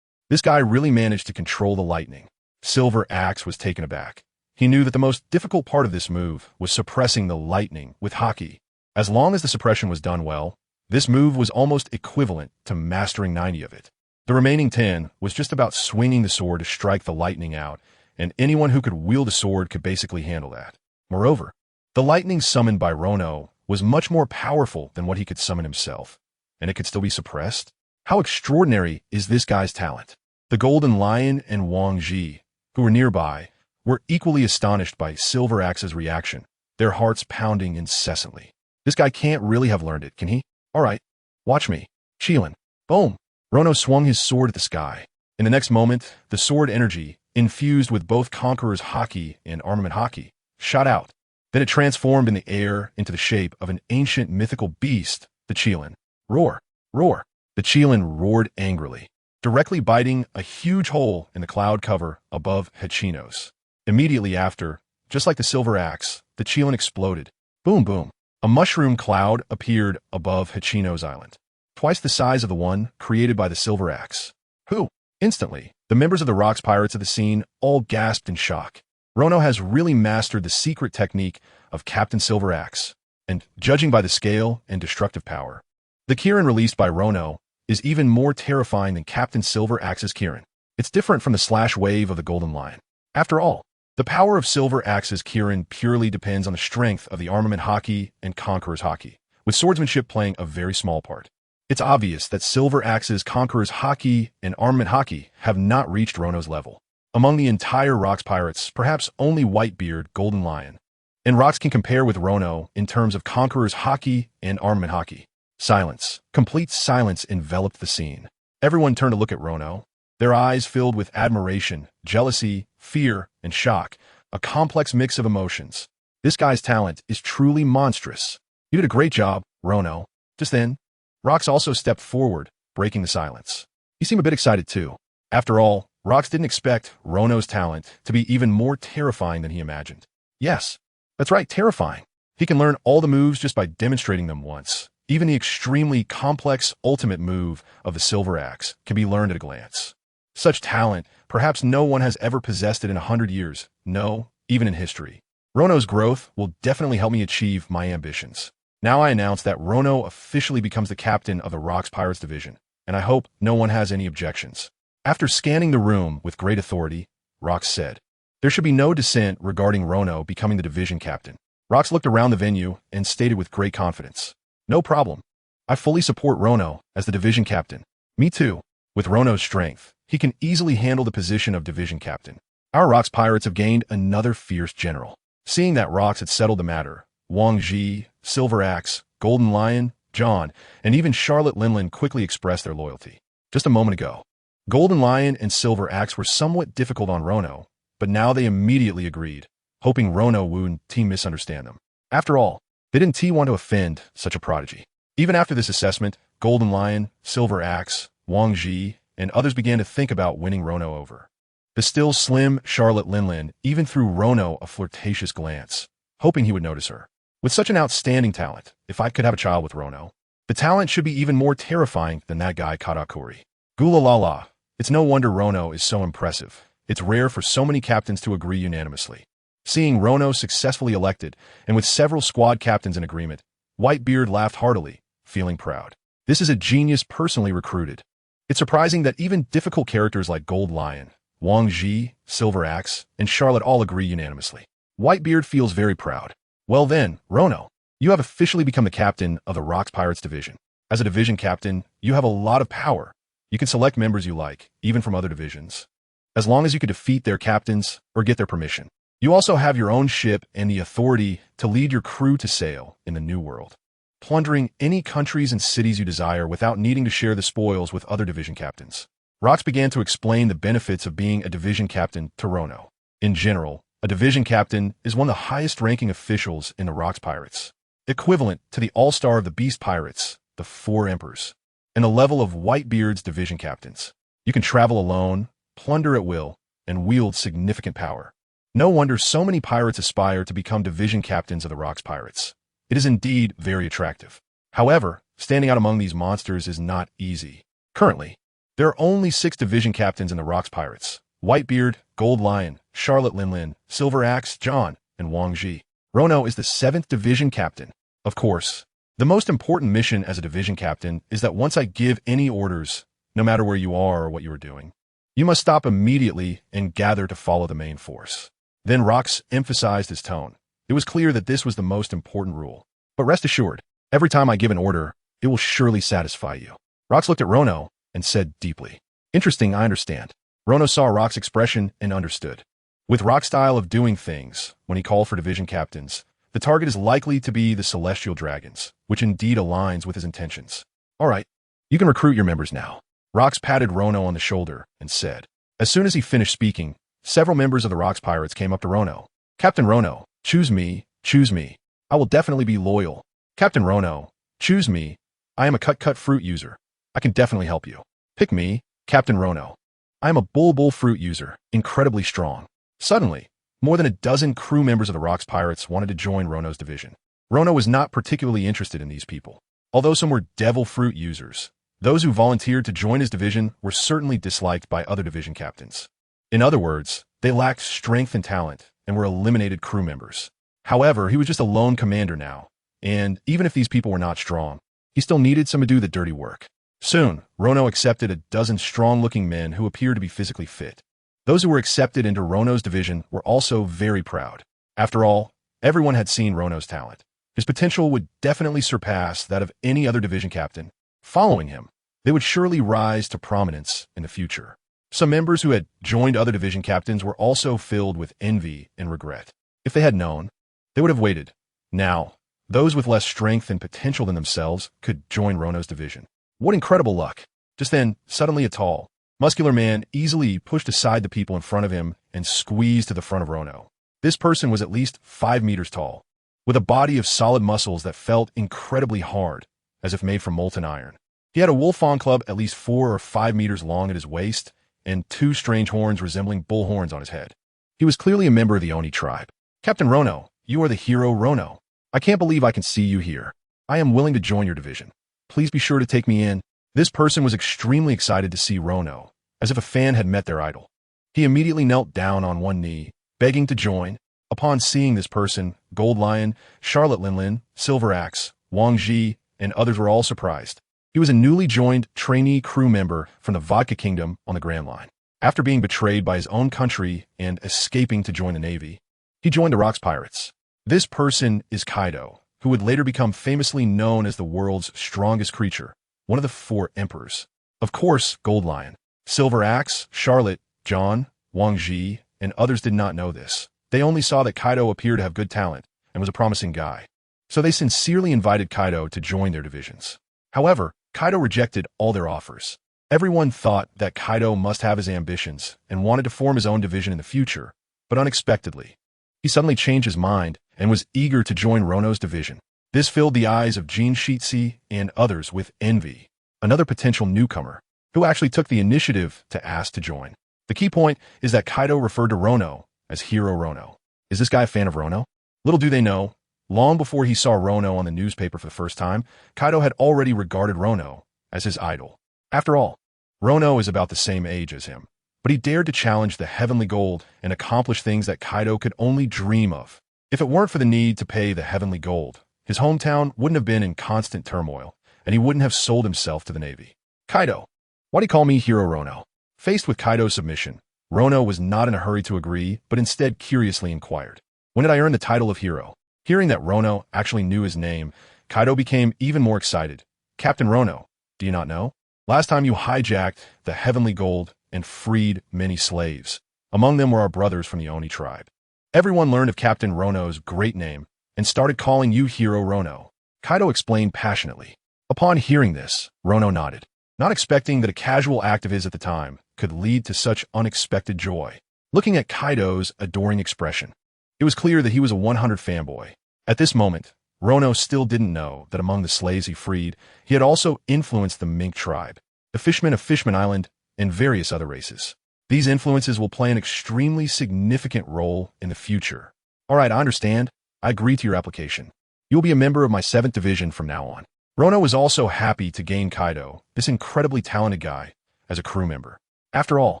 This guy really managed to control the lightning. Silver Axe was taken aback. He knew that the most difficult part of this move was suppressing the lightning with Haki. As long as the suppression was done well, this move was almost equivalent to mastering 90 of it. The remaining 10 was just about swinging the sword to strike the lightning out, and anyone who could wield a sword could basically handle that. Moreover, the lightning summoned by Rono was much more powerful than what he could summon himself, and it could still be suppressed. How extraordinary is this guy's talent? The Golden Lion and Wang Ji, who were nearby, were equally astonished by Silver Axe's reaction, their hearts pounding incessantly. This guy can't really have learned it, can he? All right, watch me. Chilin. Boom. Rono swung his sword at the sky. In the next moment, the sword energy, infused with both Conqueror's Haki and Armament Haki, shot out. Then it transformed in the air into the shape of an ancient mythical beast, the Chilin. Roar. Roar. The Chilin roared angrily, directly biting a huge hole in the cloud cover above Hachinos. Immediately after, just like the Silver Axe, the Chilin exploded. Boom, boom. A mushroom cloud appeared above Hachino's island, twice the size of the one created by the Silver Axe. Who? Instantly, the members of the Rocks Pirates of the scene all gasped in shock. Rono has really mastered the secret technique of Captain Silver Axe, and judging by the scale and destructive power, the Kirin released by Rono is even more terrifying than Captain Silver Axe's Kirin. It's different from the slash wave of the Golden Lion. After all, the power of Silver Axe's Kirin purely depends on the strength of the Armament Haki and Conqueror's Haki, with swordsmanship playing a very small part. It's obvious that Silver Axe's Conqueror's Haki and Armament Haki have not reached Rono's level. Among the entire Rocks Pirates, perhaps only Whitebeard, Golden Lion, and Rocks can compare with Rono in terms of Conqueror's Haki and Armament Haki. Silence. Complete silence enveloped the scene. Everyone turned to look at Rono, their eyes filled with admiration, jealousy, fear, and shock, a complex mix of emotions. This guy's talent is truly monstrous. You did a great job, Rono. Just then, Rox also stepped forward, breaking the silence. He seemed a bit excited too. After all, Rox didn't expect Rono's talent to be even more terrifying than he imagined. Yes, that's right, terrifying. He can learn all the moves just by demonstrating them once. Even the extremely complex ultimate move of the Silver Axe can be learned at a glance. Such talent, perhaps no one has ever possessed it in 100 years, no, even in history. Rono's growth will definitely help me achieve my ambitions. Now I announce that Rono officially becomes the captain of the Rocks Pirates Division. and I hope no one has any objections." After scanning the room with great authority, Rox said, "There should be no dissent regarding Rono becoming the division captain." Rox looked around the venue and stated with great confidence, "No problem. I fully support Rono as the division captain." "Me too. With Rono's strength, he can easily handle the position of division captain. Our Rox pirates have gained another fierce general." Seeing that Rox had settled the matter, Wang Ji, Silver Axe, Golden Lion, John, and even Charlotte Linlin quickly expressed their loyalty. Just a moment ago, Golden Lion and Silver Axe were somewhat difficult on Rono, but now they immediately agreed, hoping Rono wouldn't misunderstand them. After all, they didn't want to offend such a prodigy. Even after this assessment, Golden Lion, Silver Axe, Wang Ji, and others began to think about winning Rono over. The still slim Charlotte Linlin even threw Rono a flirtatious glance, hoping he would notice her. With such an outstanding talent, if I could have a child with Rono, the talent should be even more terrifying than that guy Katakuri. Gula la la. It's no wonder Rono is so impressive. It's rare for so many captains to agree unanimously. Seeing Rono successfully elected, and with several squad captains in agreement, Whitebeard laughed heartily, feeling proud. This is a genius personally recruited. It's surprising that even difficult characters like Gold Lion, Wang Ji, Silver Axe, and Charlotte all agree unanimously. Whitebeard feels very proud. Well then, Rono, you have officially become the captain of the Rox Pirates division. As a division captain, you have a lot of power. You can select members you like, even from other divisions, as long as you can defeat their captains or get their permission. You also have your own ship and the authority to lead your crew to sail in the New World, plundering any countries and cities you desire without needing to share the spoils with other division captains. Rox began to explain the benefits of being a division captain to Rono. In general, a division captain is one of the highest-ranking officials in the Rox Pirates, equivalent to the all-star of the Beast Pirates, the Four Emperors, and the level of Whitebeard's division captains. You can travel alone, plunder at will, and wield significant power. No wonder so many pirates aspire to become division captains of the Rox Pirates. It is indeed very attractive. However, standing out among these monsters is not easy. Currently, there are only 6 division captains in the Rox Pirates: Whitebeard, Gold Lion, Charlotte Linlin, Silver Axe, John, and Wang Ji. Rono is the 7th division captain. Of course, the most important mission as a division captain is that once I give any orders, no matter where you are or what you are doing, you must stop immediately and gather to follow the main force. Then Rox emphasized his tone. It was clear that this was the most important rule. But rest assured, every time I give an order, it will surely satisfy you. Rox looked at Rono and said deeply, "Interesting, I understand." Rono saw Rox's expression and understood. With Rox's style of doing things, when he called for division captains, the target is likely to be the Celestial Dragons, which indeed aligns with his intentions. "All right, you can recruit your members now." Rox patted Rono on the shoulder and said. As soon as he finished speaking, several members of the Rox Pirates came up to Rono. "Captain Rono, choose me, choose me. I will definitely be loyal. Captain Rono, choose me. I am a cut fruit user. I can definitely help you. Pick me, Captain Rono. I am a bull fruit user, incredibly strong." Suddenly, more than a dozen crew members of the Rox Pirates wanted to join Rono's division. Rono was not particularly interested in these people. Although some were devil fruit users, those who volunteered to join his division were certainly disliked by other division captains. In other words, they lacked strength and talent and were eliminated crew members. However, he was just a lone commander now, and even if these people were not strong, he still needed some to do the dirty work. Soon, Rono accepted a dozen strong-looking men who appeared to be physically fit. Those who were accepted into Rono's division were also very proud. After all, everyone had seen Rono's talent. His potential would definitely surpass that of any other division captain. Following him, they would surely rise to prominence in the future. Some members who had joined other division captains were also filled with envy and regret. If they had known, they would have waited. Now, those with less strength and potential than themselves could join Rono's division. What incredible luck! Just then, suddenly a tall, muscular man easily pushed aside the people in front of him and squeezed to the front of Rono. This person was at least 5 meters tall, with a body of solid muscles that felt incredibly hard, as if made from molten iron. He had a wolf-fawn club at least 4 or 5 meters long at his waist, and 2 strange horns resembling bull horns on his head. He was clearly a member of the Oni tribe. "Captain Rono, you are the hero Rono. I can't believe I can see you here. I am willing to join your division. Please be sure to take me in." This person was extremely excited to see Rono, as if a fan had met their idol. He immediately knelt down on one knee, begging to join. Upon seeing this person, Gold Lion, Charlotte Linlin, Silver Axe, Wang Ji, and others were all surprised. He was a newly joined trainee crew member from the Vodka Kingdom on the Grand Line. After being betrayed by his own country and escaping to join the Navy, he joined the Rocks Pirates. This person is Kaido, who would later become famously known as the world's strongest creature, one of the 4 emperors. Of course, Gold Lion, Silver Axe, Charlotte, John, Wang Ji, and others did not know this. They only saw that Kaido appeared to have good talent and was a promising guy. So they sincerely invited Kaido to join their divisions. However, Kaido rejected all their offers. Everyone thought that Kaido must have his ambitions and wanted to form his own division in the future, but unexpectedly, he suddenly changed his mind and was eager to join Rono's division. This filled the eyes of Jin Shitsi and others with envy, another potential newcomer, who actually took the initiative to ask to join. The key point is that Kaido referred to Rono as Hero Rono. Is this guy a fan of Rono? Little do they know, long before he saw Rono on the newspaper for the first time, Kaido had already regarded Rono as his idol. After all, Rono is about the same age as him, but he dared to challenge the heavenly gold and accomplish things that Kaido could only dream of. If it weren't for the need to pay the heavenly gold, his hometown wouldn't have been in constant turmoil, and he wouldn't have sold himself to the Navy. Kaido, why do you call me Hero Rono? Faced with Kaido's submission, Rono was not in a hurry to agree, but instead curiously inquired, when did I earn the title of hero? Hearing that Rono actually knew his name, Kaido became even more excited. Captain Rono, do you not know? Last time you hijacked the heavenly gold and freed many slaves. Among them were our brothers from the Oni tribe. Everyone learned of Captain Rono's great name and started calling you Hero Rono. Kaido explained passionately. Upon hearing this, Rono nodded, not expecting that a casual act of his at the time could lead to such unexpected joy. Looking at Kaido's adoring expression, it was clear that he was a 100 fanboy. At this moment, Rono still didn't know that among the slaves he freed, he had also influenced the Mink tribe, the fishermen of Fishman Island, and various other races. These influences will play an extremely significant role in the future. All right, I understand. I agree to your application. You will be a member of my 7th division from now on. Rono was also happy to gain Kaido, this incredibly talented guy, as a crew member. After all,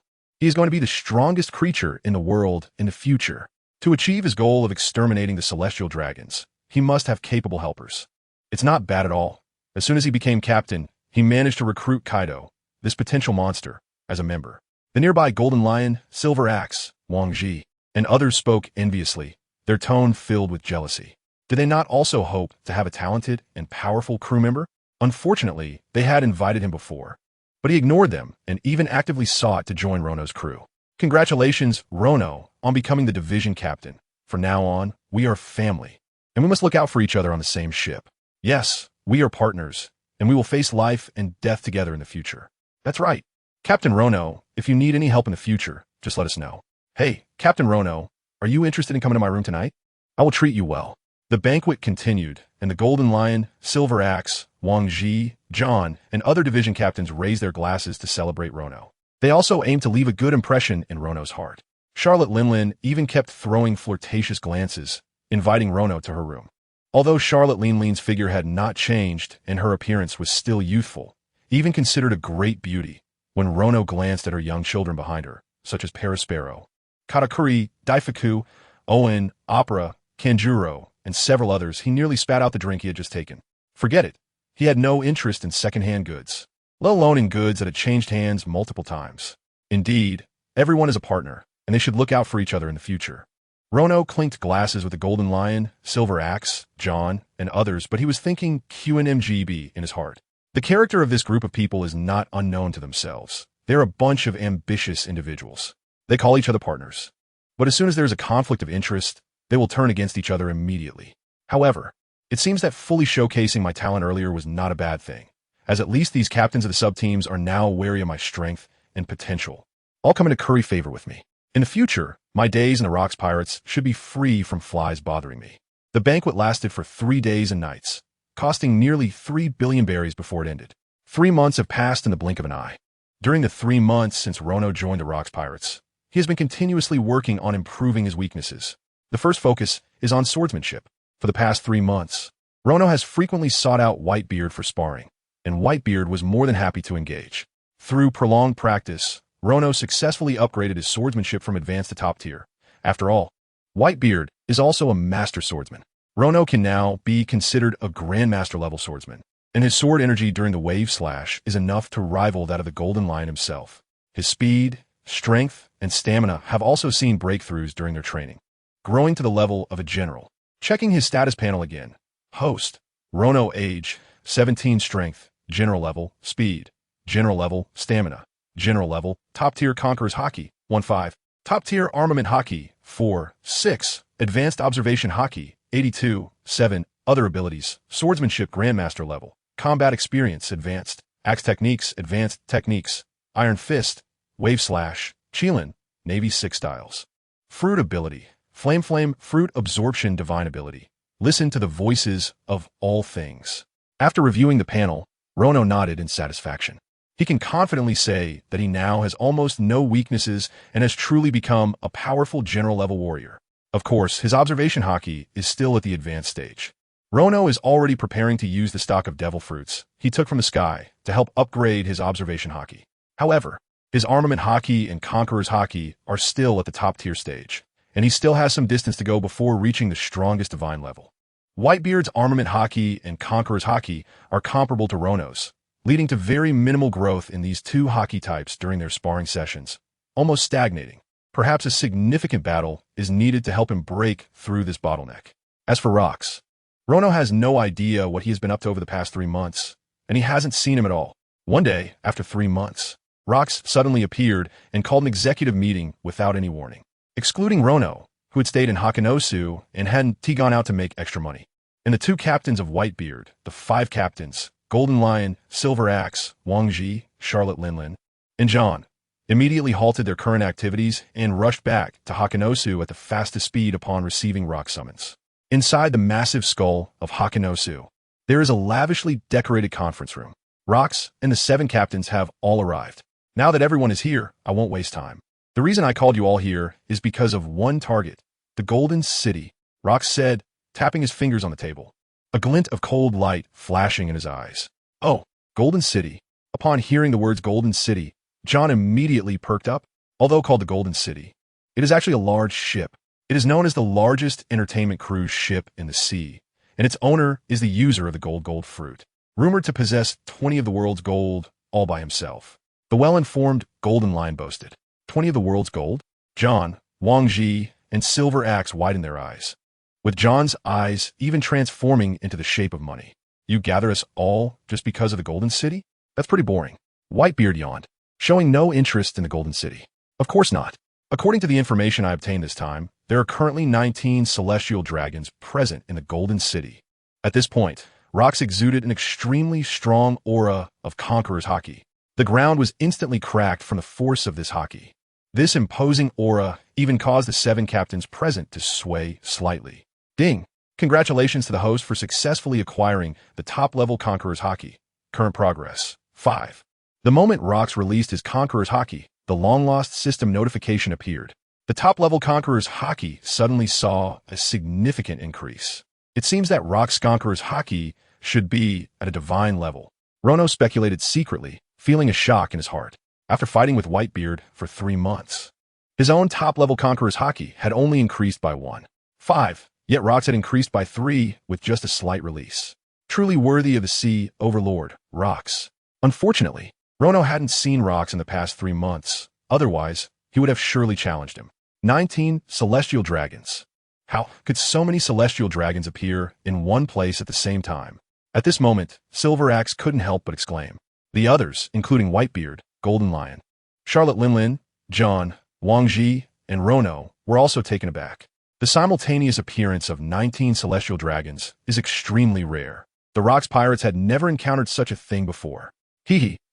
he is going to be the strongest creature in the world in the future. To achieve his goal of exterminating the celestial dragons, he must have capable helpers. It's not bad at all. As soon as he became captain, he managed to recruit Kaido, this potential monster, as a member. The nearby Golden Lion, Silver Axe, Wang Ji, and others spoke enviously, their tone filled with jealousy. Did they not also hope to have a talented and powerful crew member? Unfortunately, they had invited him before, but he ignored them and even actively sought to join Rono's crew. Congratulations, Rono, on becoming the division captain. From now on, we are family, and we must look out for each other on the same ship. Yes, we are partners, and we will face life and death together in the future. That's right. Captain Rono, if you need any help in the future, just let us know. Hey, Captain Rono, are you interested in coming to my room tonight? I will treat you well. The banquet continued, and the Golden Lion, Silver Axe, Wang Ji, John, and other division captains raised their glasses to celebrate Rono. They also aimed to leave a good impression in Rono's heart. Charlotte Linlin even kept throwing flirtatious glances, inviting Rono to her room. Although Charlotte Linlin's figure had not changed and her appearance was still youthful, even considered a great beauty, when Rono glanced at her young children behind her, such as Paraspero, Katakuri, Daifuku, Owen, Opera, Kanjuro, and several others, he nearly spat out the drink he had just taken. Forget it. He had no interest in second-hand goods, let alone in goods that had changed hands multiple times. Indeed, everyone is a partner, and they should look out for each other in the future. Rono clinked glasses with the Golden Lion, Silver Axe, John, and others, but he was thinking QNMGB in his heart. The character of this group of people is not unknown to themselves. They're a bunch of ambitious individuals. They call each other partners. But as soon as there's a conflict of interest, they will turn against each other immediately. However, it seems that fully showcasing my talent earlier was not a bad thing, as at least these captains of the sub-teams are now wary of my strength and potential. All come into curry favor with me. In the future, my days in the Rocks Pirates should be free from flies bothering me. The banquet lasted for 3 days and nights, costing nearly 3 billion berries before it ended. 3 months have passed in the blink of an eye. During the 3 months since Rono joined the Rocks Pirates, he has been continuously working on improving his weaknesses. The first focus is on swordsmanship. For the past 3 months, Rono has frequently sought out Whitebeard for sparring, and Whitebeard was more than happy to engage. Through prolonged practice, Rono successfully upgraded his swordsmanship from advanced to top tier. After all, Whitebeard is also a master swordsman. Rono can now be considered a grandmaster level swordsman. and his sword energy during the wave slash is enough to rival that of the Golden Lion himself. His speed, strength, and stamina have also seen breakthroughs during their training, growing to the level of a general. Checking his status panel again. Host. Rono age, 17 strength, general level, speed, general level, stamina, general level, top tier conquerors Haki, 1-5, top tier armament Haki, 4-6, advanced observation Haki, 82, 7, other abilities, swordsmanship grandmaster level, combat experience advanced, axe techniques advanced techniques, iron fist, wave slash, Qilin, navy 6 styles. Fruit ability, flame fruit absorption divine ability. Listen to the voices of all things. After reviewing the panel, Rono nodded in satisfaction. He can confidently say that he now has almost no weaknesses and has truly become a powerful general-level warrior. Of course, his observation Haki is still at the advanced stage. Rono is already preparing to use the stock of devil fruits he took from the sky to help upgrade his observation Haki. However, his armament Haki and conqueror's Haki are still at the top-tier stage, and he still has some distance to go before reaching the strongest divine level. Whitebeard's armament Haki and conqueror's Haki are comparable to Rono's, leading to very minimal growth in these two Haki types during their sparring sessions, almost stagnating. Perhaps a significant battle is needed to help him break through this bottleneck. As for Rox, Rono has no idea what he has been up to over the past 3 months, and he hasn't seen him at all. One day, after 3 months, Rox suddenly appeared and called an executive meeting without any warning, excluding Rono, who had stayed in Hakanosu and hadn't gone out to make extra money. And the 2 captains of Whitebeard, the 5 captains, Golden Lion, Silver Axe, Wang Ji, Charlotte Linlin, and John, immediately halted their current activities and rushed back to Hakanosu at the fastest speed upon receiving Rox summons. Inside the massive skull of Hakanosu, there is a lavishly decorated conference room. Rox and the 7 captains have all arrived. Now that everyone is here, I won't waste time. The reason I called you all here is because of one target, the Golden City, Rox said, tapping his fingers on the table, a glint of cold light flashing in his eyes. Oh, Golden City. Upon hearing the words Golden City, John immediately perked up. Although called the Golden City, it is actually a large ship. It is known as the largest entertainment cruise ship in the sea, and its owner is the user of the gold fruit, rumored to possess 20 of the world's gold all by himself. The well-informed Golden Lion boasted. 20 of the world's gold? John, Wang Ji, and Silver Axe widened their eyes, with John's eyes even transforming into the shape of money. You gather us all just because of the Golden City? That's pretty boring. Whitebeard yawned, showing no interest in the Golden City. Of course not. According to the information I obtained this time, there are currently 19 celestial dragons present in the Golden City. At this point, Rox exuded an extremely strong aura of conqueror's Haki. The ground was instantly cracked from the force of this Haki. This imposing aura even caused the 7 captains present to sway slightly. Ding! Congratulations to the host for successfully acquiring the top-level Conqueror's Haki. Current progress, 5. The moment Rox released his Conqueror's Haki, the long-lost system notification appeared. The top-level Conqueror's Haki suddenly saw a significant increase. It seems that Rox's Conqueror's Haki should be at a divine level. Rono speculated secretly, feeling a shock in his heart. After fighting with Whitebeard for 3 months, his own top-level Conqueror's Haki had only increased by 1. 5. Yet Rox had increased by 3 with just a slight release. Truly worthy of the sea overlord, Rox. Unfortunately, Rono hadn't seen Rox in the past 3 months. Otherwise, he would have surely challenged him. 19 Celestial Dragons. How could so many Celestial Dragons appear in one place at the same time? At this moment, Silver Axe couldn't help but exclaim. The others, including Whitebeard, Golden Lion, Charlotte Linlin, John, Wang Ji, and Rono, were also taken aback. The simultaneous appearance of 19 Celestial Dragons is extremely rare. The Rox pirates had never encountered such a thing before.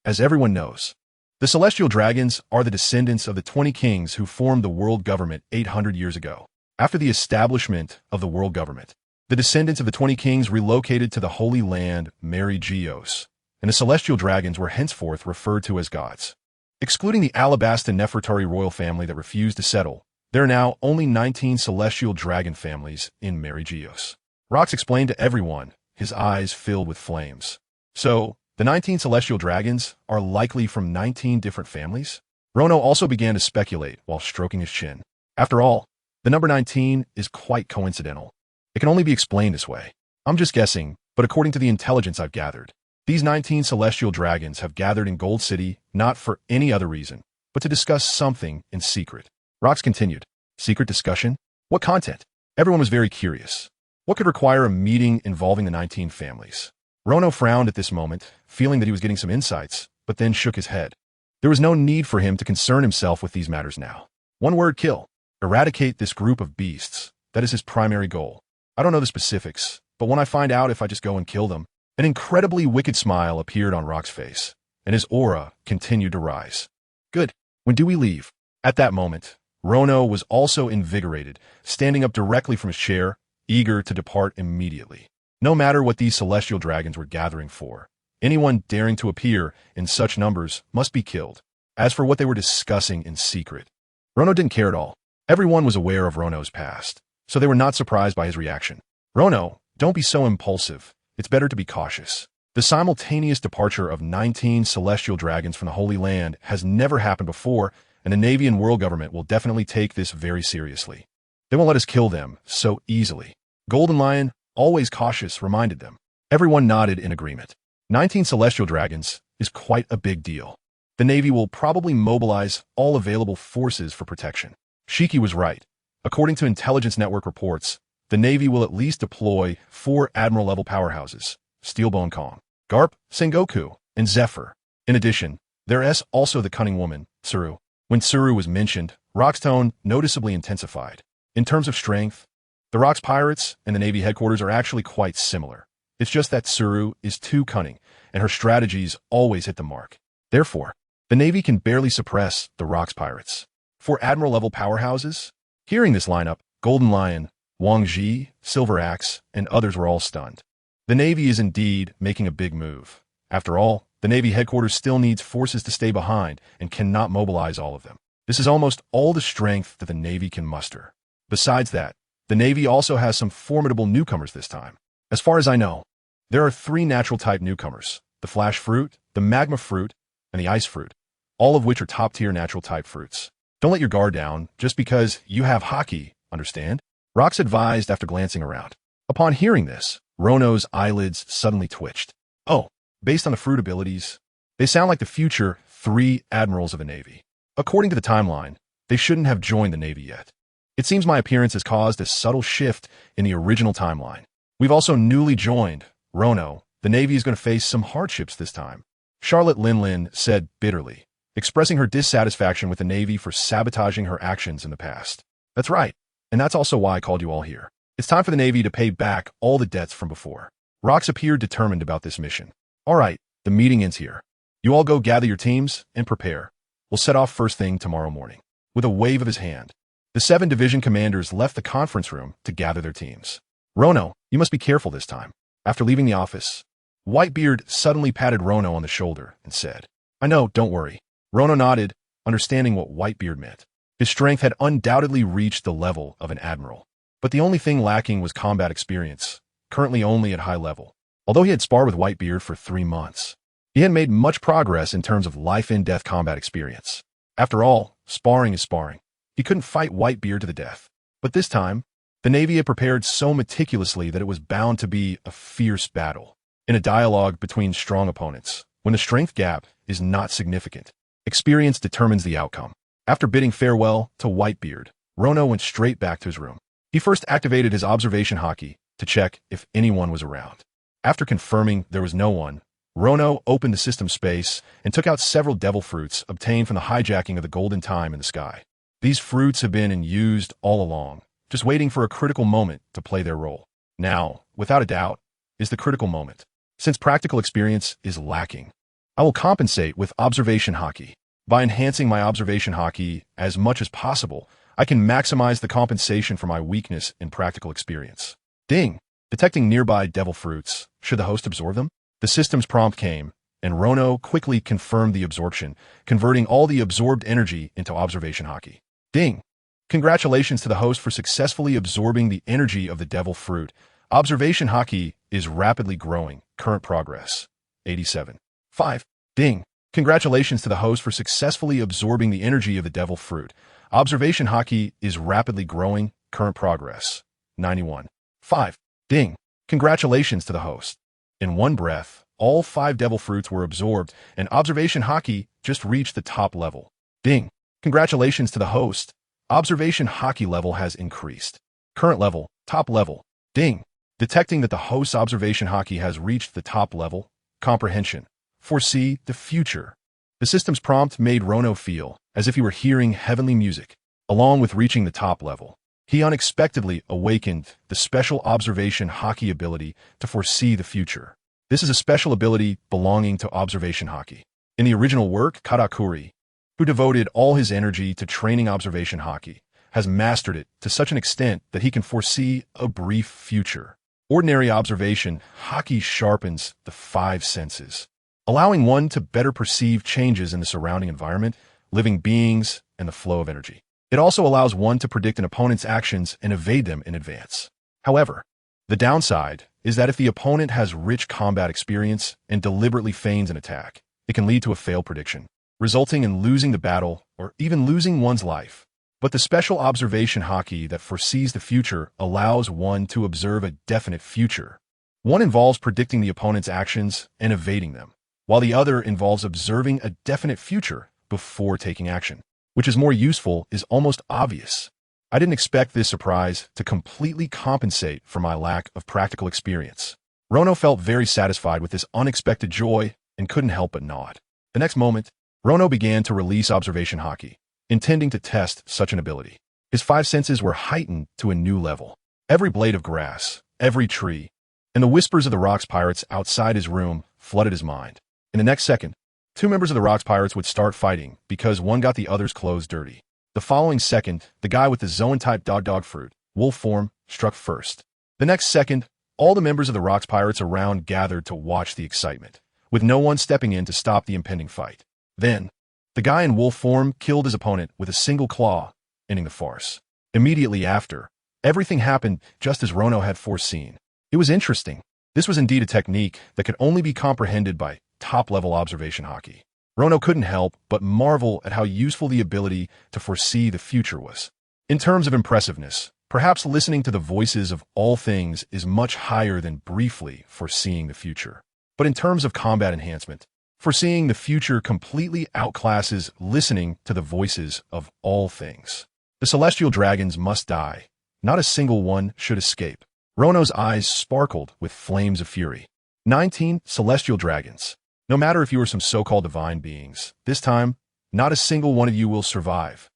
As everyone knows, the Celestial Dragons are the descendants of the 20 kings who formed the world government 800 years ago. After the establishment of the world government, the descendants of the 20 kings relocated to the Holy Land Geos, and the Celestial Dragons were henceforth referred to as gods. Excluding the Alabasta Nefertari royal family that refused to settle, there are now only 19 Celestial Dragon families in Geos. Rox explained to everyone, his eyes filled with flames. So, the 19 Celestial Dragons are likely from 19 different families? Rono also began to speculate while stroking his chin. After all, the number 19 is quite coincidental. It can only be explained this way. I'm just guessing, but according to the intelligence I've gathered, These 19 celestial dragons have gathered in Gold City not for any other reason, but to discuss something in secret. Rox continued. Secret discussion? What content? Everyone was very curious. What could require a meeting involving the 19 families? Rono frowned at this moment, feeling that he was getting some insights, but then shook his head. There was no need for him to concern himself with these matters now. One word: kill. Eradicate this group of beasts. That is his primary goal. I don't know the specifics, but when I find out if I just go and kill them, an incredibly wicked smile appeared on Rock's face, and his aura continued to rise. Good. When do we leave? At that moment, Rono was also invigorated, standing up directly from his chair, eager to depart immediately. No matter what these celestial dragons were gathering for, anyone daring to appear in such numbers must be killed. As for what they were discussing in secret, Rono didn't care at all. Everyone was aware of Rono's past, so they were not surprised by his reaction. Rono, don't be so impulsive. It's better to be cautious. The simultaneous departure of 19 celestial dragons from the Holy Land has never happened before, and the Navy and world government will definitely take this very seriously. They won't let us kill them so easily. Golden Lion, always cautious, reminded them. Everyone nodded in agreement. 19 celestial dragons is quite a big deal. The Navy will probably mobilize all available forces for protection. Shiki was right. According to intelligence network reports, the Navy will at least deploy 4 Admiral-level powerhouses: Steelbone Kong, Garp, Sengoku, and Zephyr. In addition, there is also the cunning woman, Tsuru. When Tsuru was mentioned, Rock's tone noticeably intensified. In terms of strength, the Rock's pirates and the Navy headquarters are actually quite similar. It's just that Tsuru is too cunning, and her strategies always hit the mark. Therefore, the Navy can barely suppress the Rock's pirates. 4 Admiral-level powerhouses? Hearing this lineup, Golden Lion, Wang Ji, Silver Axe, and others were all stunned. The Navy is indeed making a big move. After all, the Navy headquarters still needs forces to stay behind and cannot mobilize all of them. This is almost all the strength that the Navy can muster. Besides that, the Navy also has some formidable newcomers this time. As far as I know, there are 3 natural-type newcomers: the Flash Fruit, the Magma Fruit, and the Ice Fruit, all of which are top-tier natural-type fruits. Don't let your guard down just because you have Haki, understand? Rox advised after glancing around. Upon hearing this, Rono's eyelids suddenly twitched. Oh, based on the fruit abilities, they sound like the future 3 admirals of the Navy. According to the timeline, they shouldn't have joined the Navy yet. It seems my appearance has caused a subtle shift in the original timeline. We've also newly joined. Rono, the Navy is going to face some hardships this time. Charlotte Linlin said bitterly, expressing her dissatisfaction with the Navy for sabotaging her actions in the past. That's right, and that's also why I called you all here. It's time for the Navy to pay back all the debts from before. Rox appeared determined about this mission. All right, the meeting ends here. You all go gather your teams and prepare. We'll set off first thing tomorrow morning. With a wave of his hand, the 7 division commanders left the conference room to gather their teams. Rono, you must be careful this time. After leaving the office, Whitebeard suddenly patted Rono on the shoulder and said, I know, don't worry. Rono nodded, understanding what Whitebeard meant. His strength had undoubtedly reached the level of an admiral. But the only thing lacking was combat experience, currently only at high level. Although he had sparred with Whitebeard for 3 months, he had made much progress in terms of life-and-death combat experience. After all, sparring is sparring. He couldn't fight Whitebeard to the death. But this time, the Navy had prepared so meticulously that it was bound to be a fierce battle. In a dialogue between strong opponents, when the strength gap is not significant, experience determines the outcome. After bidding farewell to Whitebeard, Rono went straight back to his room. He first activated his observation haki to check if anyone was around. After confirming there was no one, Rono opened the system space and took out several devil fruits obtained from the hijacking of the golden time in the sky. These fruits have been used all along, just waiting for a critical moment to play their role. Now, without a doubt, is the critical moment. Since practical experience is lacking, I will compensate with observation haki. By enhancing my observation haki as much as possible, I can maximize the compensation for my weakness in practical experience. Ding! Detecting nearby devil fruits. Should the host absorb them? The system's prompt came, and Rono quickly confirmed the absorption, converting all the absorbed energy into observation haki. Ding! Congratulations to the host for successfully absorbing the energy of the devil fruit. Observation haki is rapidly growing. Current progress. 87. 5. Ding! Congratulations to the host for successfully absorbing the energy of the devil fruit. Observation haki is rapidly growing. Current progress. 91. 5. Ding! Congratulations to the host. In one breath, all 5 devil fruits were absorbed, and observation haki just reached the top level. Ding! Congratulations to the host. Observation haki level has increased. Current level, top level. Ding! Detecting that the host's observation haki has reached the top level. Comprehension. Foresee the future. The system's prompt made Rono feel as if he were hearing heavenly music. Along with reaching the top level, he unexpectedly awakened the special observation haki ability to foresee the future. This is a special ability belonging to observation haki. In the original work, Katakuri, who devoted all his energy to training observation haki, has mastered it to such an extent that he can foresee a brief future. Ordinary observation haki sharpens the 5 senses, allowing one to better perceive changes in the surrounding environment, living beings, and the flow of energy. It also allows one to predict an opponent's actions and evade them in advance. However, the downside is that if the opponent has rich combat experience and deliberately feigns an attack, it can lead to a failed prediction, resulting in losing the battle or even losing one's life. But the special observation haki that foresees the future allows one to observe a definite future. One involves predicting the opponent's actions and evading them, while the other involves observing a definite future before taking action. Which is more useful is almost obvious. I didn't expect this surprise to completely compensate for my lack of practical experience. Rono felt very satisfied with this unexpected joy and couldn't help but nod. The next moment, Rono began to release observation haki, intending to test such an ability. His 5 senses were heightened to a new level. Every blade of grass, every tree, and the whispers of the Rocks pirates outside his room flooded his mind. In the next second, 2 members of the Rocks pirates would start fighting because one got the other's clothes dirty. The following second, the guy with the Zoan-type dog fruit, wolf form, struck first. The next second, all the members of the Rocks pirates around gathered to watch the excitement, with no one stepping in to stop the impending fight. Then, the guy in wolf form killed his opponent with a single claw, ending the farce. Immediately after, everything happened just as Rono had foreseen. It was interesting. This was indeed a technique that could only be comprehended by top-level observation haki. Rono couldn't help but marvel at how useful the ability to foresee the future was. In terms of impressiveness, perhaps listening to the voices of all things is much higher than briefly foreseeing the future. But in terms of combat enhancement, foreseeing the future completely outclasses listening to the voices of all things. The celestial dragons must die. Not a single one should escape. Rono's eyes sparkled with flames of fury. 19 celestial dragons. No matter if you are some so-called divine beings, this time, not a single one of you will survive.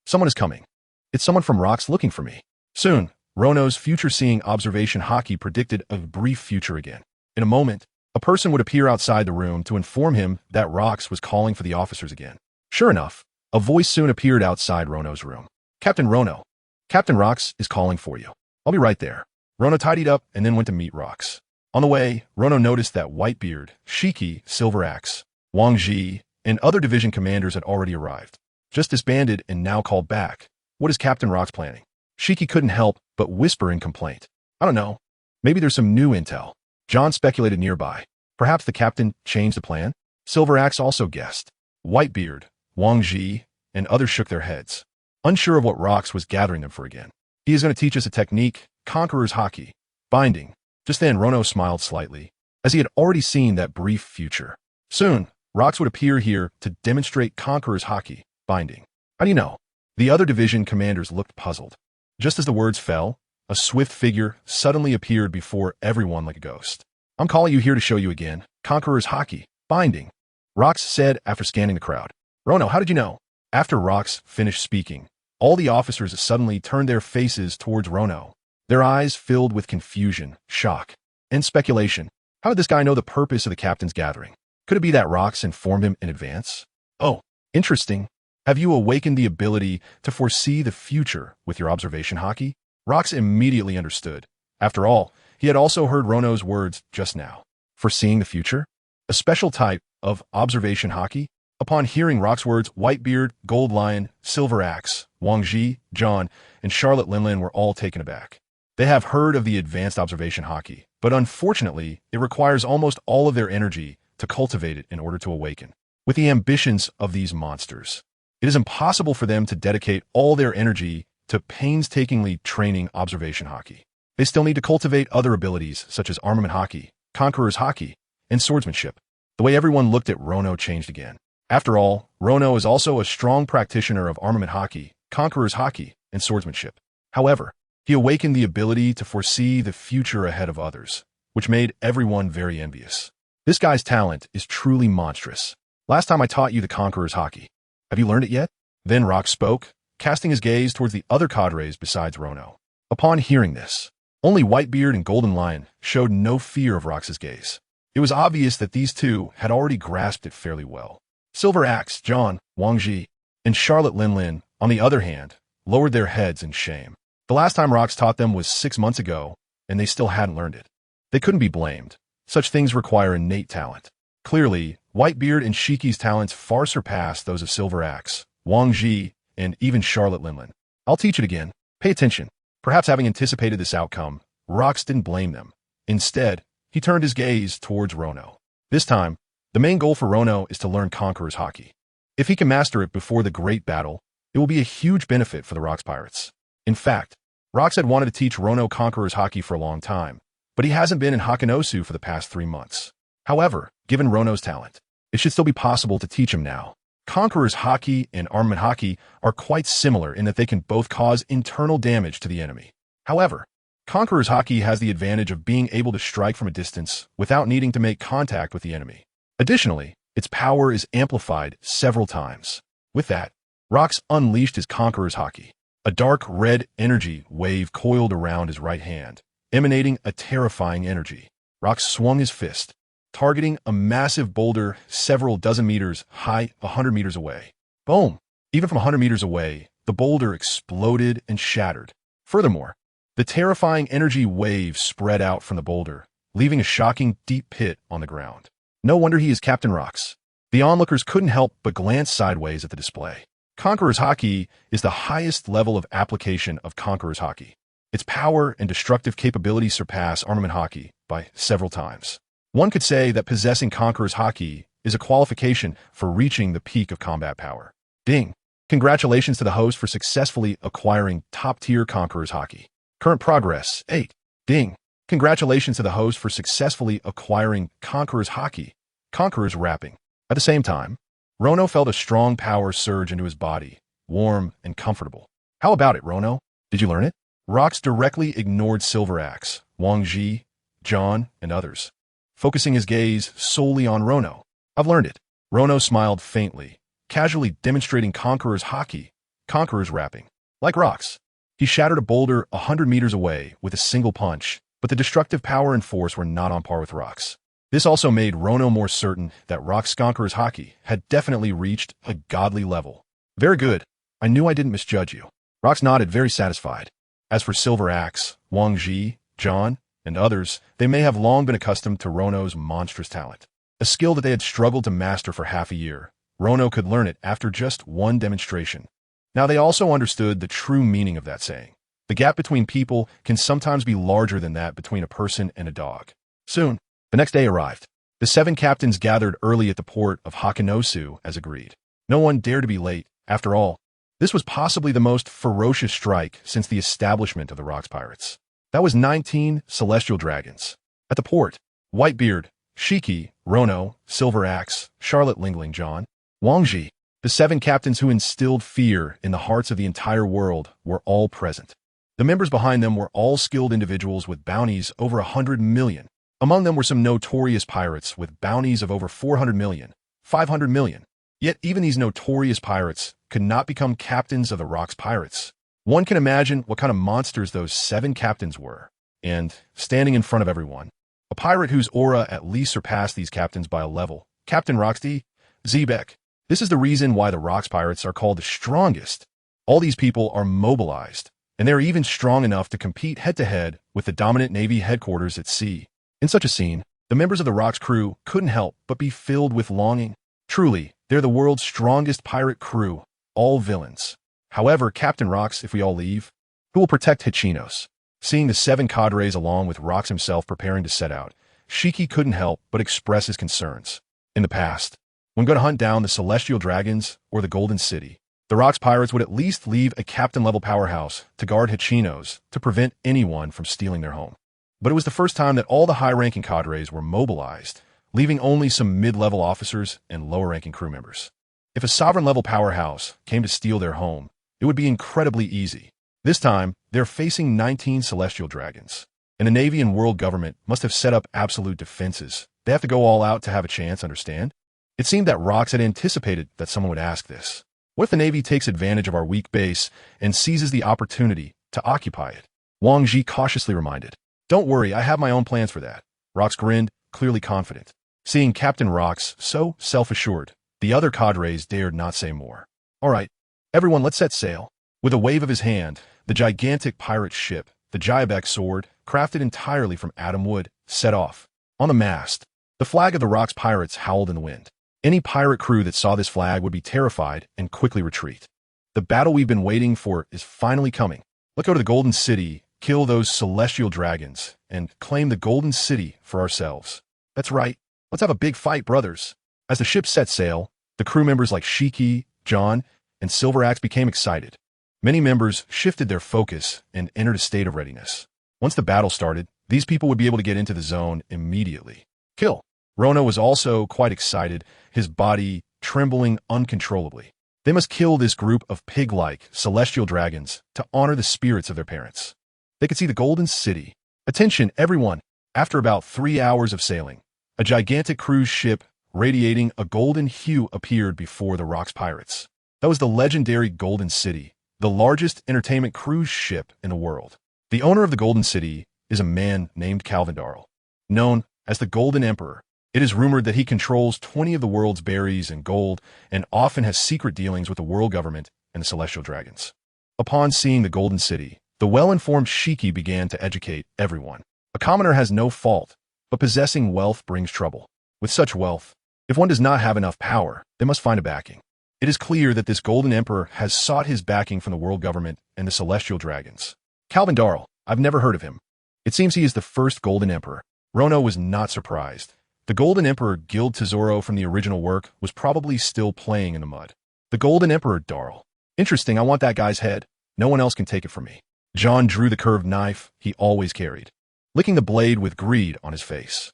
Someone is coming. It's someone from Rocks looking for me. Soon, Rono's future-seeing observation haki predicted a brief future again. In a moment, a person would appear outside the room to inform him that Rocks was calling for the officers again. Sure enough, a voice soon appeared outside Rono's room. Captain Rono, Captain Rocks is calling for you. I'll be right there. Rono tidied up and then went to meet Rocks. On the way, Rono noticed that Whitebeard, Shiki, Silver Axe, Wang Ji, and other division commanders had already arrived. Just disbanded and now called back. What is Captain Rocks planning? Shiki couldn't help but whisper in complaint. I don't know. Maybe there's some new intel. John speculated nearby. Perhaps the captain changed the plan? Silver Axe also guessed. Whitebeard, Wang Ji, and others shook their heads, unsure of what Rocks was gathering them for again. He is going to teach us a technique, Conqueror's Haki, binding. Just then, Rono smiled slightly, as he had already seen that brief future. Soon, Rocks would appear here to demonstrate Conqueror's Haki, binding. How do you know? The other division commanders looked puzzled. Just as the words fell, a swift figure suddenly appeared before everyone like a ghost. I'm calling you here to show you again, Conqueror's Haki, binding, Rocks said after scanning the crowd. Rono, how did you know? After Rocks finished speaking, all the officers suddenly turned their faces towards Rono. Their eyes filled with confusion, shock, and speculation. How did this guy know the purpose of the captain's gathering? Could it be that Rocks informed him in advance? Oh, interesting. Have you awakened the ability to foresee the future with your observation haki? Rocks immediately understood. After all, he had also heard Rono's words just now. Foreseeing the future? A special type of observation haki? Upon hearing Rock's words, Whitebeard, Gold Lion, Silver Axe, Wang Ji, John, and Charlotte Linlin were all taken aback. They have heard of the advanced observation haki, but unfortunately, it requires almost all of their energy to cultivate it in order to awaken. With the ambitions of these monsters, it is impossible for them to dedicate all their energy to painstakingly training observation haki. They still need to cultivate other abilities such as armament haki, conqueror's haki, and swordsmanship. The way everyone looked at Rono changed again. After all, Rono is also a strong practitioner of armament haki, conqueror's haki, and swordsmanship. However, he awakened the ability to foresee the future ahead of others, which made everyone very envious. This guy's talent is truly monstrous. Last time I taught you the conqueror's haki. Have you learned it yet? Then Rock spoke, casting his gaze towards the other cadres besides Rono. Upon hearing this, only Whitebeard and Golden Lion showed no fear of Rox's gaze. It was obvious that these two had already grasped it fairly well. Silver Axe, John, Wang Ji, and Charlotte Lin, on the other hand, lowered their heads in shame. The last time Rox taught them was 6 months ago, and they still hadn't learned it. They couldn't be blamed. Such things require innate talent. Clearly, Whitebeard and Shiki's talents far surpassed those of Silver Axe, Wang Ji, and even Charlotte Lin. I'll teach it again. Pay attention. Perhaps having anticipated this outcome, Rox didn't blame them. Instead, he turned his gaze towards Rono. This time, the main goal for Rono is to learn Conqueror's Haki. If he can master it before the great battle, it will be a huge benefit for the Rox Pirates. In fact, Rox had wanted to teach Rono Conqueror's Haki for a long time, but he hasn't been in Hakanosu for the past 3 months. However, given Rono's talent, it should still be possible to teach him now. Conqueror's Haki and Armament Haki are quite similar in that they can both cause internal damage to the enemy. However, Conqueror's Haki has the advantage of being able to strike from a distance without needing to make contact with the enemy. Additionally, its power is amplified several times. With that, Rox unleashed his Conqueror's Haki. A dark red energy wave coiled around his right hand, emanating a terrifying energy. Rox swung his fist, targeting a massive boulder several dozen meters high 100 meters away. Boom! Even from 100 meters away, the boulder exploded and shattered. Furthermore, the terrifying energy wave spread out from the boulder, leaving a shocking deep pit on the ground. No wonder he is Captain Rox. The onlookers couldn't help but glance sideways at the display. Conqueror's Haki is the highest level of application of Conqueror's Haki. Its power and destructive capabilities surpass Armament Haki by several times. One could say that possessing Conqueror's Haki is a qualification for reaching the peak of combat power. Ding! Congratulations to the host for successfully acquiring top-tier Conqueror's Haki. Current progress, 8. Ding! Congratulations to the host for successfully acquiring Conqueror's Haki, Conqueror's Wrapping. At the same time, Rono felt a strong power surge into his body, warm and comfortable. How about it, Rono? Did you learn it? Rox directly ignored Silver Axe, Wang Ji, John, and others, focusing his gaze solely on Rono. I've learned it. Rono smiled faintly, casually demonstrating Conqueror's Haki, Conqueror's Wrapping. Like Rox, he shattered a boulder 100 meters away with a single punch, but the destructive power and force were not on par with Rox. This also made Rono more certain that Rox Conqueror's Haki had definitely reached a godly level. Very good. I knew I didn't misjudge you. Rox nodded, very satisfied. As for Silver Axe, Wang Ji, John, and others, they may have long been accustomed to Rono's monstrous talent. A skill that they had struggled to master for half a year. Rono could learn it after just one demonstration. Now they also understood the true meaning of that saying. The gap between people can sometimes be larger than that between a person and a dog. Soon, the next day arrived. The 7 captains gathered early at the port of Hakanosu as agreed. No one dared to be late. After all, this was possibly the most ferocious strike since the establishment of the Rox Pirates. That was 19 celestial dragons. At the port, Whitebeard, Shiki, Rono, Silver Axe, Charlotte Lingling, John, Wang Ji, the 7 captains who instilled fear in the hearts of the entire world, were all present. The members behind them were all skilled individuals with bounties over 100 million. Among them were some notorious pirates with bounties of over 400 million, 500 million. Yet even these notorious pirates could not become captains of the Rox Pirates. One can imagine what kind of monsters those 7 captains were. And, standing in front of everyone, a pirate whose aura at least surpassed these captains by a level, Captain Roxty Zebek. This is the reason why the Rox Pirates are called the strongest. All these people are mobilized, and they are even strong enough to compete head-to-head with the dominant Navy headquarters at sea. In such a scene, the members of the Rox crew couldn't help but be filled with longing. Truly, they're the world's strongest pirate crew, all villains. However, Captain Rox, if we all leave, who will protect Hichinos? Seeing the 7 cadres along with Rox himself preparing to set out, Shiki couldn't help but express his concerns. In the past, when going to hunt down the Celestial Dragons or the Golden City, the Rox Pirates would at least leave a captain-level powerhouse to guard Hichinos to prevent anyone from stealing their home. But it was the first time that all the high-ranking cadres were mobilized, leaving only some mid-level officers and lower-ranking crew members. If a sovereign-level powerhouse came to steal their home, it would be incredibly easy. This time, they're facing 19 celestial dragons, and the Navy and world government must have set up absolute defenses. They have to go all out to have a chance, understand? It seemed that Rox had anticipated that someone would ask this. What if the Navy takes advantage of our weak base and seizes the opportunity to occupy it? Wang Ji cautiously reminded. Don't worry, I have my own plans for that. Rox grinned, clearly confident. Seeing Captain Rox so self-assured, the other cadres dared not say more. All right, everyone, let's set sail. With a wave of his hand, the gigantic pirate ship, the Jayabek sword, crafted entirely from atom wood, set off. On the mast, the flag of the Rox pirates howled in the wind. Any pirate crew that saw this flag would be terrified and quickly retreat. The battle we've been waiting for is finally coming. Let's go to the Golden City, kill those celestial dragons, and claim the Golden City for ourselves. That's right. Let's have a big fight, brothers. As the ship set sail, the crew members like Shiki, John, and Silver Axe became excited. Many members shifted their focus and entered a state of readiness. Once the battle started, these people would be able to get into the zone immediately. Kill. Rono was also quite excited, his body trembling uncontrollably. They must kill this group of pig-like celestial dragons to honor the spirits of their parents. They could see the Golden City. Attention, everyone! After about 3 hours of sailing, a gigantic cruise ship radiating a golden hue appeared before the Rox pirates. That was the legendary Golden City, the largest entertainment cruise ship in the world. The owner of the Golden City is a man named Calvindarl, known as the Golden Emperor. It is rumored that he controls 20 of the world's berries and gold and often has secret dealings with the world government and the celestial dragons. Upon seeing the Golden City, the well-informed Shiki began to educate everyone. A commoner has no fault, but possessing wealth brings trouble. With such wealth, if one does not have enough power, they must find a backing. It is clear that this Golden Emperor has sought his backing from the world government and the celestial dragons. Calvindarl, I've never heard of him. It seems he is the first Golden Emperor. Rono was not surprised. The Golden Emperor Guild Tesoro from the original work was probably still playing in the mud. The Golden Emperor Darl. Interesting, I want that guy's head. No one else can take it from me. John drew the curved knife he always carried, licking the blade with greed on his face.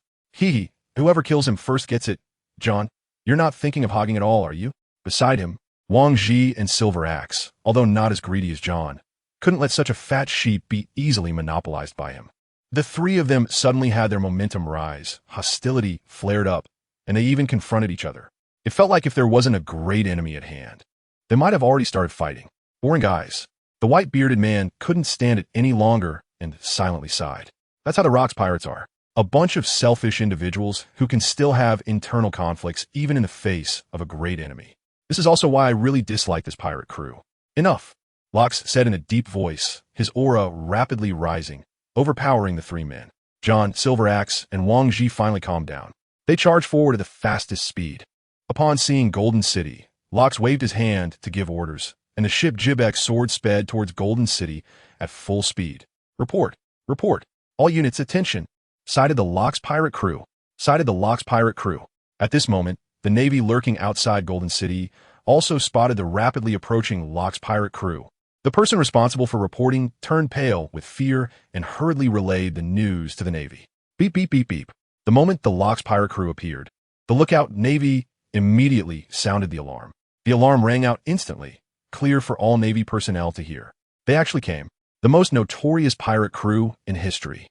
Whoever kills him first gets it. John, you're not thinking of hogging at all, are you? Beside him, Wang Ji and Silver Axe, although not as greedy as John, couldn't let such a fat sheep be easily monopolized by him. The three of them suddenly had their momentum rise, hostility flared up, and they even confronted each other. It felt like if there wasn't a great enemy at hand, they might have already started fighting. Boring guys. The white-bearded man couldn't stand it any longer and silently sighed. That's how the Rox pirates are. A bunch of selfish individuals who can still have internal conflicts even in the face of a great enemy. This is also why I really dislike this pirate crew. Enough, Lox said in a deep voice, his aura rapidly rising, overpowering the three men. John, Silver Axe, and Wang Ji finally calmed down. They charged forward at the fastest speed. Upon seeing Golden City, Lox waved his hand to give orders, and the ship Jibek's sword sped towards Golden City at full speed. Report, report, all units attention. Sighted the Lox pirate crew. Sighted the Lox pirate crew. At this moment, the Navy lurking outside Golden City also spotted the rapidly approaching Lox pirate crew. The person responsible for reporting turned pale with fear and hurriedly relayed the news to the Navy. Beep, beep, beep, beep. The moment the Lox pirate crew appeared, the lookout Navy immediately sounded the alarm. The alarm rang out instantly, clear for all Navy personnel to hear. They actually came. The most notorious pirate crew in history.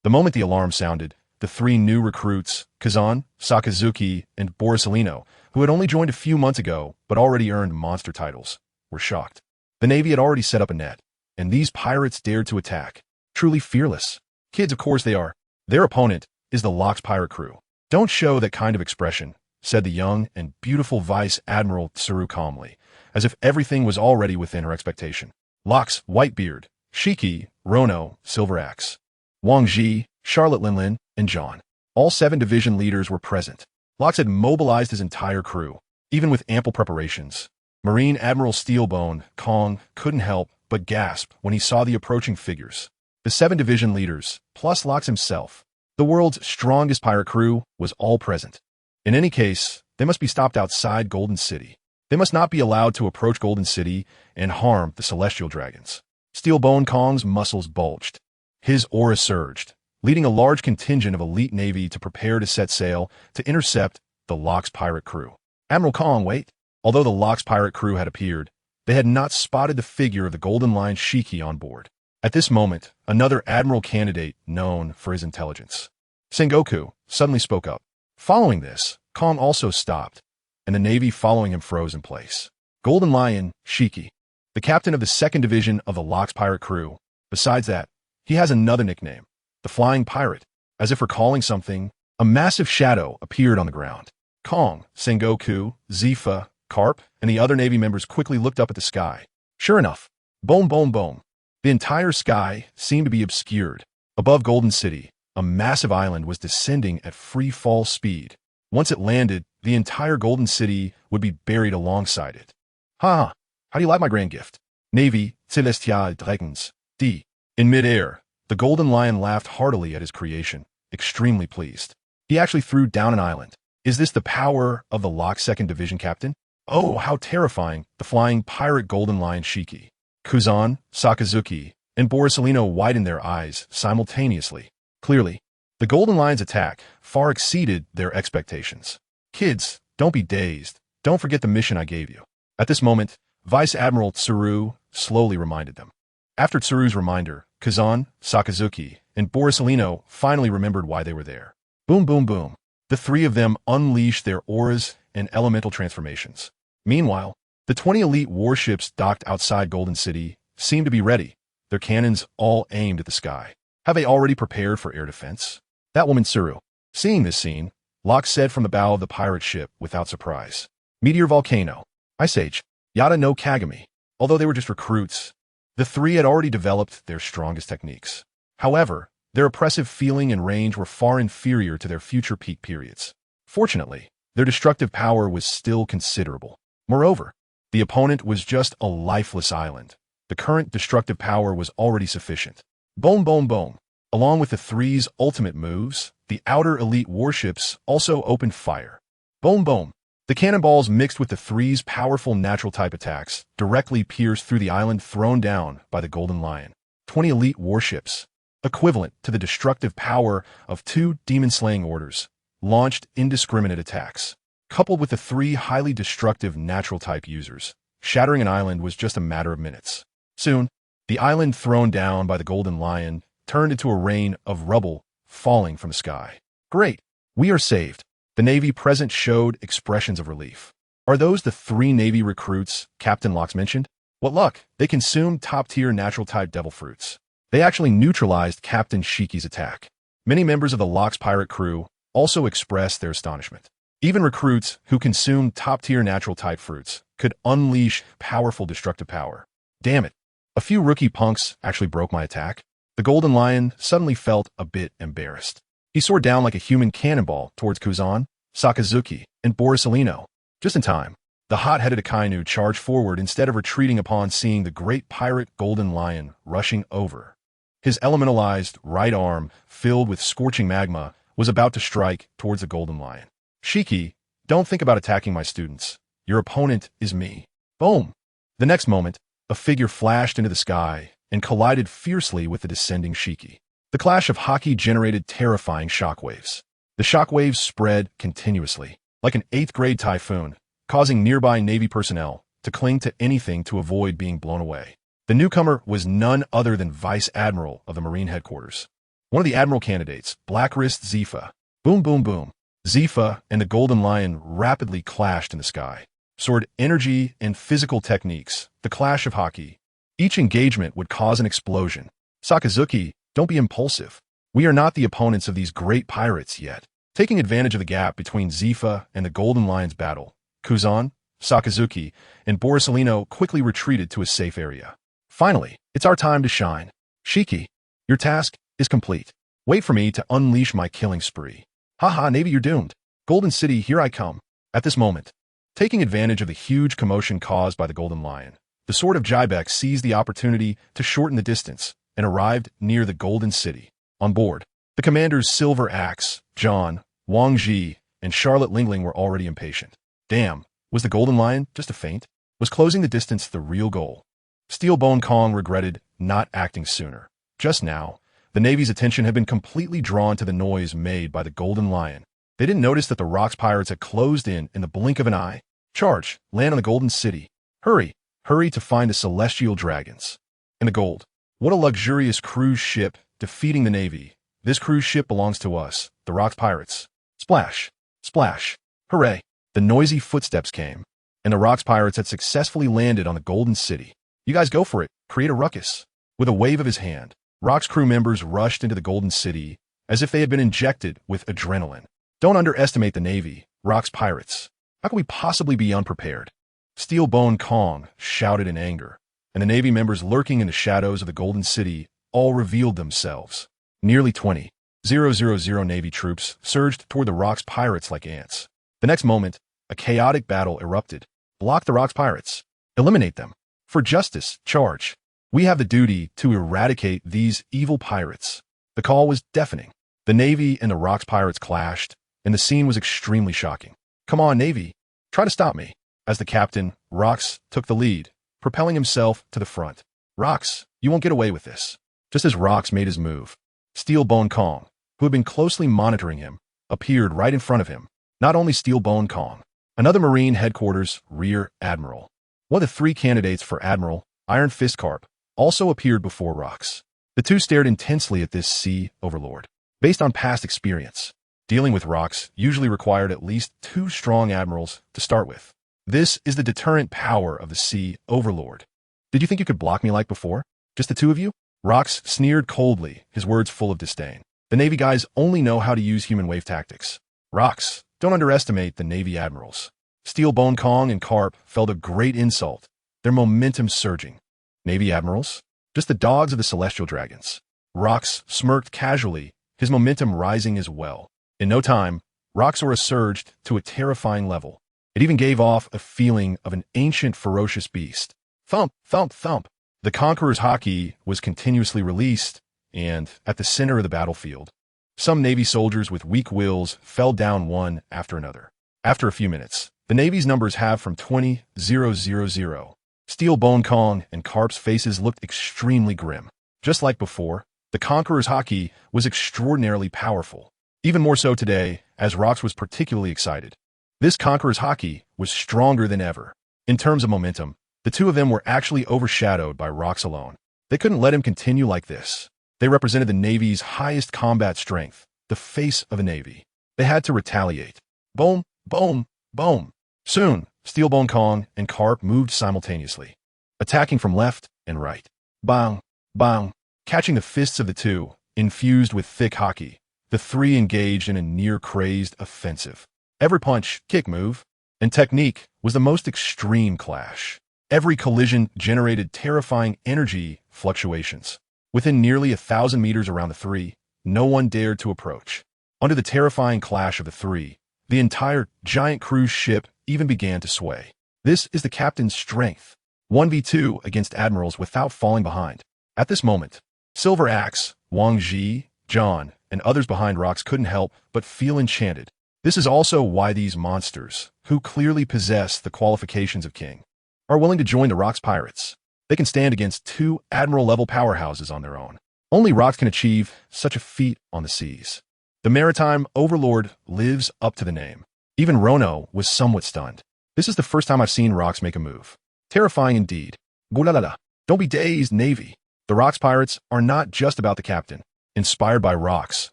The moment the alarm sounded, the three new recruits, Kazan, Sakazuki, and Borisolino, who had only joined a few months ago but already earned monster titles, were shocked. The Navy had already set up a net, and these pirates dared to attack. Truly fearless. Kids, of course they are. Their opponent is the Lox pirate crew. Don't show that kind of expression, said the young and beautiful Vice Admiral Tsuru calmly, as if everything was already within her expectation. Lox, Whitebeard, Shiki, Rono, Silver Axe, Wang Ji, Charlotte Linlin, and John. All 7 division leaders were present. Lox had mobilized his entire crew, even with ample preparations. Marine Admiral Steelbone, Kong, couldn't help but gasp when he saw the approaching figures. The 7 division leaders, plus Lox himself, the world's strongest pirate crew, was all present. In any case, they must be stopped outside Golden City. They must not be allowed to approach Golden City and harm the celestial dragons. Steelbone Kong's muscles bulged. His aura surged, leading a large contingent of elite navy to prepare to set sail to intercept the Lock's pirate crew. Admiral Kong, wait. Although the Lock's pirate crew had appeared, they had not spotted the figure of the Golden Lion Shiki on board. At this moment, another admiral candidate known for his intelligence, Sengoku, suddenly spoke up. Following this, Kong also stopped, and the navy following him froze in place. Golden Lion Shiki, the captain of the 2nd Division of the Lock's pirate crew. Besides that, he has another nickname, the Flying Pirate. As if recalling something, a massive shadow appeared on the ground. Kong, Sengoku, Zifa, Carp, and the other navy members quickly looked up at the sky. Sure enough, boom, boom, boom. The entire sky seemed to be obscured. Above Golden City, a massive island was descending at free fall speed. Once it landed, the entire Golden City would be buried alongside it. Ha! How do you like my grand gift? Navy, CelestialDragons, D. In midair, the Golden Lion laughed heartily at his creation, extremely pleased. He actually threw down an island. Is this the power of the Lock 2nd Division captain? Oh, how terrifying, the flying pirate Golden Lion Shiki. Kuzan, Sakazuki, and Borisolino widened their eyes simultaneously. Clearly, the Golden Lion's attack far exceeded their expectations. Kids, don't be dazed. Don't forget the mission I gave you. At this moment, Vice Admiral Tsuru slowly reminded them. After Tsuru's reminder, Kuzan, Sakazuki, and Borisolino finally remembered why they were there. Boom, boom, boom. The three of them unleashed their auras and elemental transformations. Meanwhile, the 20 elite warships docked outside Golden City seemed to be ready, their cannons all aimed at the sky. Have they already prepared for air defense? That woman Tsuru. Seeing this scene, Locke said from the bow of the pirate ship without surprise. Meteor Volcano. Ice Age. Yada no Kagami. Although they were just recruits, the three had already developed their strongest techniques. However, their oppressive feeling and range were far inferior to their future peak periods. Fortunately, their destructive power was still considerable. Moreover, the opponent was just a lifeless island. The current destructive power was already sufficient. Boom, boom, boom. Along with the three's ultimate moves, the outer elite warships also opened fire. Boom, boom. The cannonballs mixed with the three's powerful natural type attacks directly pierced through the island thrown down by the Golden Lion. 20 elite warships, equivalent to the destructive power of 2 demon-slaying orders, launched indiscriminate attacks. Coupled with the 3 highly destructive natural type users, shattering an island was just a matter of minutes. Soon, the island thrown down by the Golden Lion turned into a rain of rubble falling from the sky. Great, we are saved. The Navy present showed expressions of relief. Are those the 3 Navy recruits Captain Locke mentioned? What luck, they consumed top-tier natural type devil fruits. They actually neutralized Captain Shiki's attack. Many members of the Locke's pirate crew also expressed their astonishment. Even recruits who consumed top-tier natural type fruits could unleash powerful destructive power. Damn it. A few rookie punks actually broke my attack. The Golden Lion suddenly felt a bit embarrassed. He soared down like a human cannonball towards Kuzan, Sakazuki, and Borisolino. Just in time, the hot-headed Akainu charged forward instead of retreating upon seeing the great pirate Golden Lion rushing over. His elementalized right arm, filled with scorching magma, was about to strike towards the Golden Lion. Shiki, don't think about attacking my students. Your opponent is me. Boom! The next moment, a figure flashed into the sky and collided fiercely with the descending Shiki. The clash of Haki generated terrifying shockwaves. The shockwaves spread continuously, like an 8th-grade typhoon, causing nearby Navy personnel to cling to anything to avoid being blown away. The newcomer was none other than Vice Admiral of the Marine Headquarters. One of the Admiral candidates, Blackwrist Zifa. Boom, boom, boom. Zifa and the Golden Lion rapidly clashed in the sky. Sword energy and physical techniques, the clash of Haki. Each engagement would cause an explosion. Sakazuki, don't be impulsive. We are not the opponents of these great pirates yet. Taking advantage of the gap between Zifa and the Golden Lion's battle, Kuzan, Sakazuki, and Borisolino quickly retreated to a safe area. Finally, it's our time to shine. Shiki, your task is complete. Wait for me to unleash my killing spree. Haha, Navy, you're doomed. Golden City, here I come. At this moment, taking advantage of the huge commotion caused by the Golden Lion, the Sword of Jaibeck seized the opportunity to shorten the distance and arrived near the Golden City. On board, the commanders Silver Axe, John, Wang Ji, and Charlotte Lingling were already impatient. Damn, was the Golden Lion just a feint? Was closing the distance the real goal? Steelbone Kong regretted not acting sooner. Just now, The Navy's attention had been completely drawn to the noise made by the Golden Lion. They didn't notice that the Rocks pirates had closed in the blink of an eye. Charge! Land on the Golden City. Hurry! Hurry to find the Celestial Dragons. And the gold. What a luxurious cruise ship defeating the Navy. This cruise ship belongs to us, the Rocks pirates. Splash! Splash! Hooray! The noisy footsteps came, and the Rocks pirates had successfully landed on the Golden City. You guys go for it. Create a ruckus. With a wave of his hand, Rocks crew members rushed into the Golden City as if they had been injected with adrenaline. Don't underestimate the Navy, Rocks pirates. How can we possibly be unprepared? Steelbone Kong shouted in anger, and the Navy members lurking in the shadows of the Golden City all revealed themselves. Nearly 20,000 Navy troops surged toward the Rocks pirates like ants. The next moment, a chaotic battle erupted. Block the Rocks pirates. Eliminate them. For justice, charge. We have the duty to eradicate these evil pirates. The call was deafening. The Navy and the Rocks pirates clashed, and the scene was extremely shocking. Come on, Navy. Try to stop me. As the captain, Rocks took the lead, propelling himself to the front. Rocks, you won't get away with this. Just as Rocks made his move, Steelbone Kong, who had been closely monitoring him, appeared right in front of him. Not only Steelbone Kong, another Marine Headquarters Rear Admiral. One of the 3 candidates for Admiral, Iron Fist Carp, also appeared before Rocks. The two stared intensely at this sea overlord. Based on past experience, dealing with Rocks usually required at least 2 strong admirals to start with. This is the deterrent power of the sea overlord. Did you think you could block me like before? Just the 2 of you? Rocks sneered coldly, his words full of disdain. The Navy guys only know how to use human wave tactics. Rocks, don't underestimate the Navy admirals. Steelbone Kong and Carp felt a great insult, their momentum surging. Navy admirals? Just the dogs of the Celestial Dragons. Rocks smirked casually, his momentum rising as well. In no time, Roxora surged to a terrifying level. It even gave off a feeling of an ancient ferocious beast. Thump, thump, thump. The Conqueror's Haki was continuously released, and at the center of the battlefield, some Navy soldiers with weak wills fell down one after another. After a few minutes, the Navy's numbers halved from 20,000. Steelbone Kong and Carp's faces looked extremely grim. Just like before, the Conqueror's Haki was extraordinarily powerful. Even more so today, as Rocks was particularly excited. This Conqueror's Haki was stronger than ever. In terms of momentum, the 2 of them were actually overshadowed by Rocks alone. They couldn't let him continue like this. They represented the Navy's highest combat strength, the face of a Navy. They had to retaliate. Boom, boom, boom. Soon, Steelbone Kong and Carp moved simultaneously, attacking from left and right. Bang, bang. Catching the fists of the 2, infused with thick Haki, the 3 engaged in a near-crazed offensive. Every punch, kick move, and technique was the most extreme clash. Every collision generated terrifying energy fluctuations. Within nearly 1,000 meters around the 3, no one dared to approach. Under the terrifying clash of the 3, the entire giant cruise ship even began to sway. This is the captain's strength. 1v2 against admirals without falling behind. At this moment, Silver Axe, Wang Ji, John, and others behind Rocks couldn't help but feel enchanted. This is also why these monsters, who clearly possess the qualifications of king, are willing to join the Rocks pirates. They can stand against 2 admiral-level powerhouses on their own. Only Rocks can achieve such a feat on the seas. The maritime overlord lives up to the name. Even Rono was somewhat stunned. This is the first time I've seen Rocks make a move. Terrifying indeed. Gulalala. Don't be dazed, Navy. The Rocks pirates are not just about the captain. Inspired by Rocks,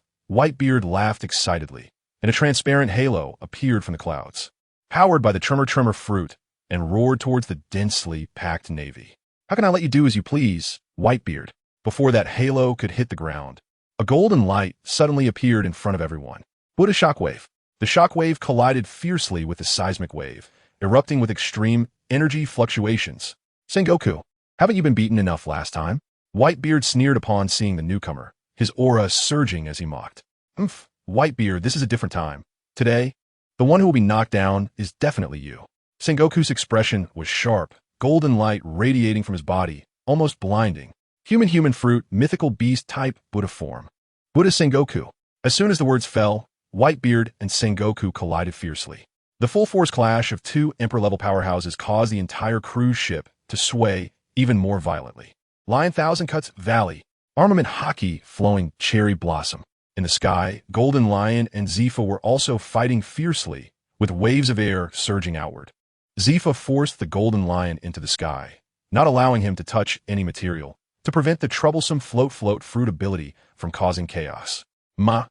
Whitebeard laughed excitedly, and a transparent halo appeared from the clouds. Powered by the tremor fruit, and roared towards the densely packed Navy. How can I let you do as you please, Whitebeard? Before that halo could hit the ground, a golden light suddenly appeared in front of everyone. Buddha shockwave. The shockwave collided fiercely with the seismic wave, erupting with extreme energy fluctuations. Sengoku, haven't you been beaten enough last time? Whitebeard sneered upon seeing the newcomer, his aura surging as he mocked. Whitebeard, this is a different time. Today, the one who will be knocked down is definitely you. Sengoku's expression was sharp, golden light radiating from his body, almost blinding. Human fruit, mythical beast type, Buddha form. Buddha Sengoku. As soon as the words fell, Whitebeard and Sengoku collided fiercely. The full-force clash of 2 Emperor-level powerhouses caused the entire cruise ship to sway even more violently. Lion Thousand Cuts Valley. armament haki flowing cherry blossom. In the sky, Golden Lion and Zifa were also fighting fiercely, with waves of air surging outward. Zifa forced the Golden Lion into the sky, not allowing him to touch any material, to prevent the troublesome float fruit ability from causing chaos. Mama.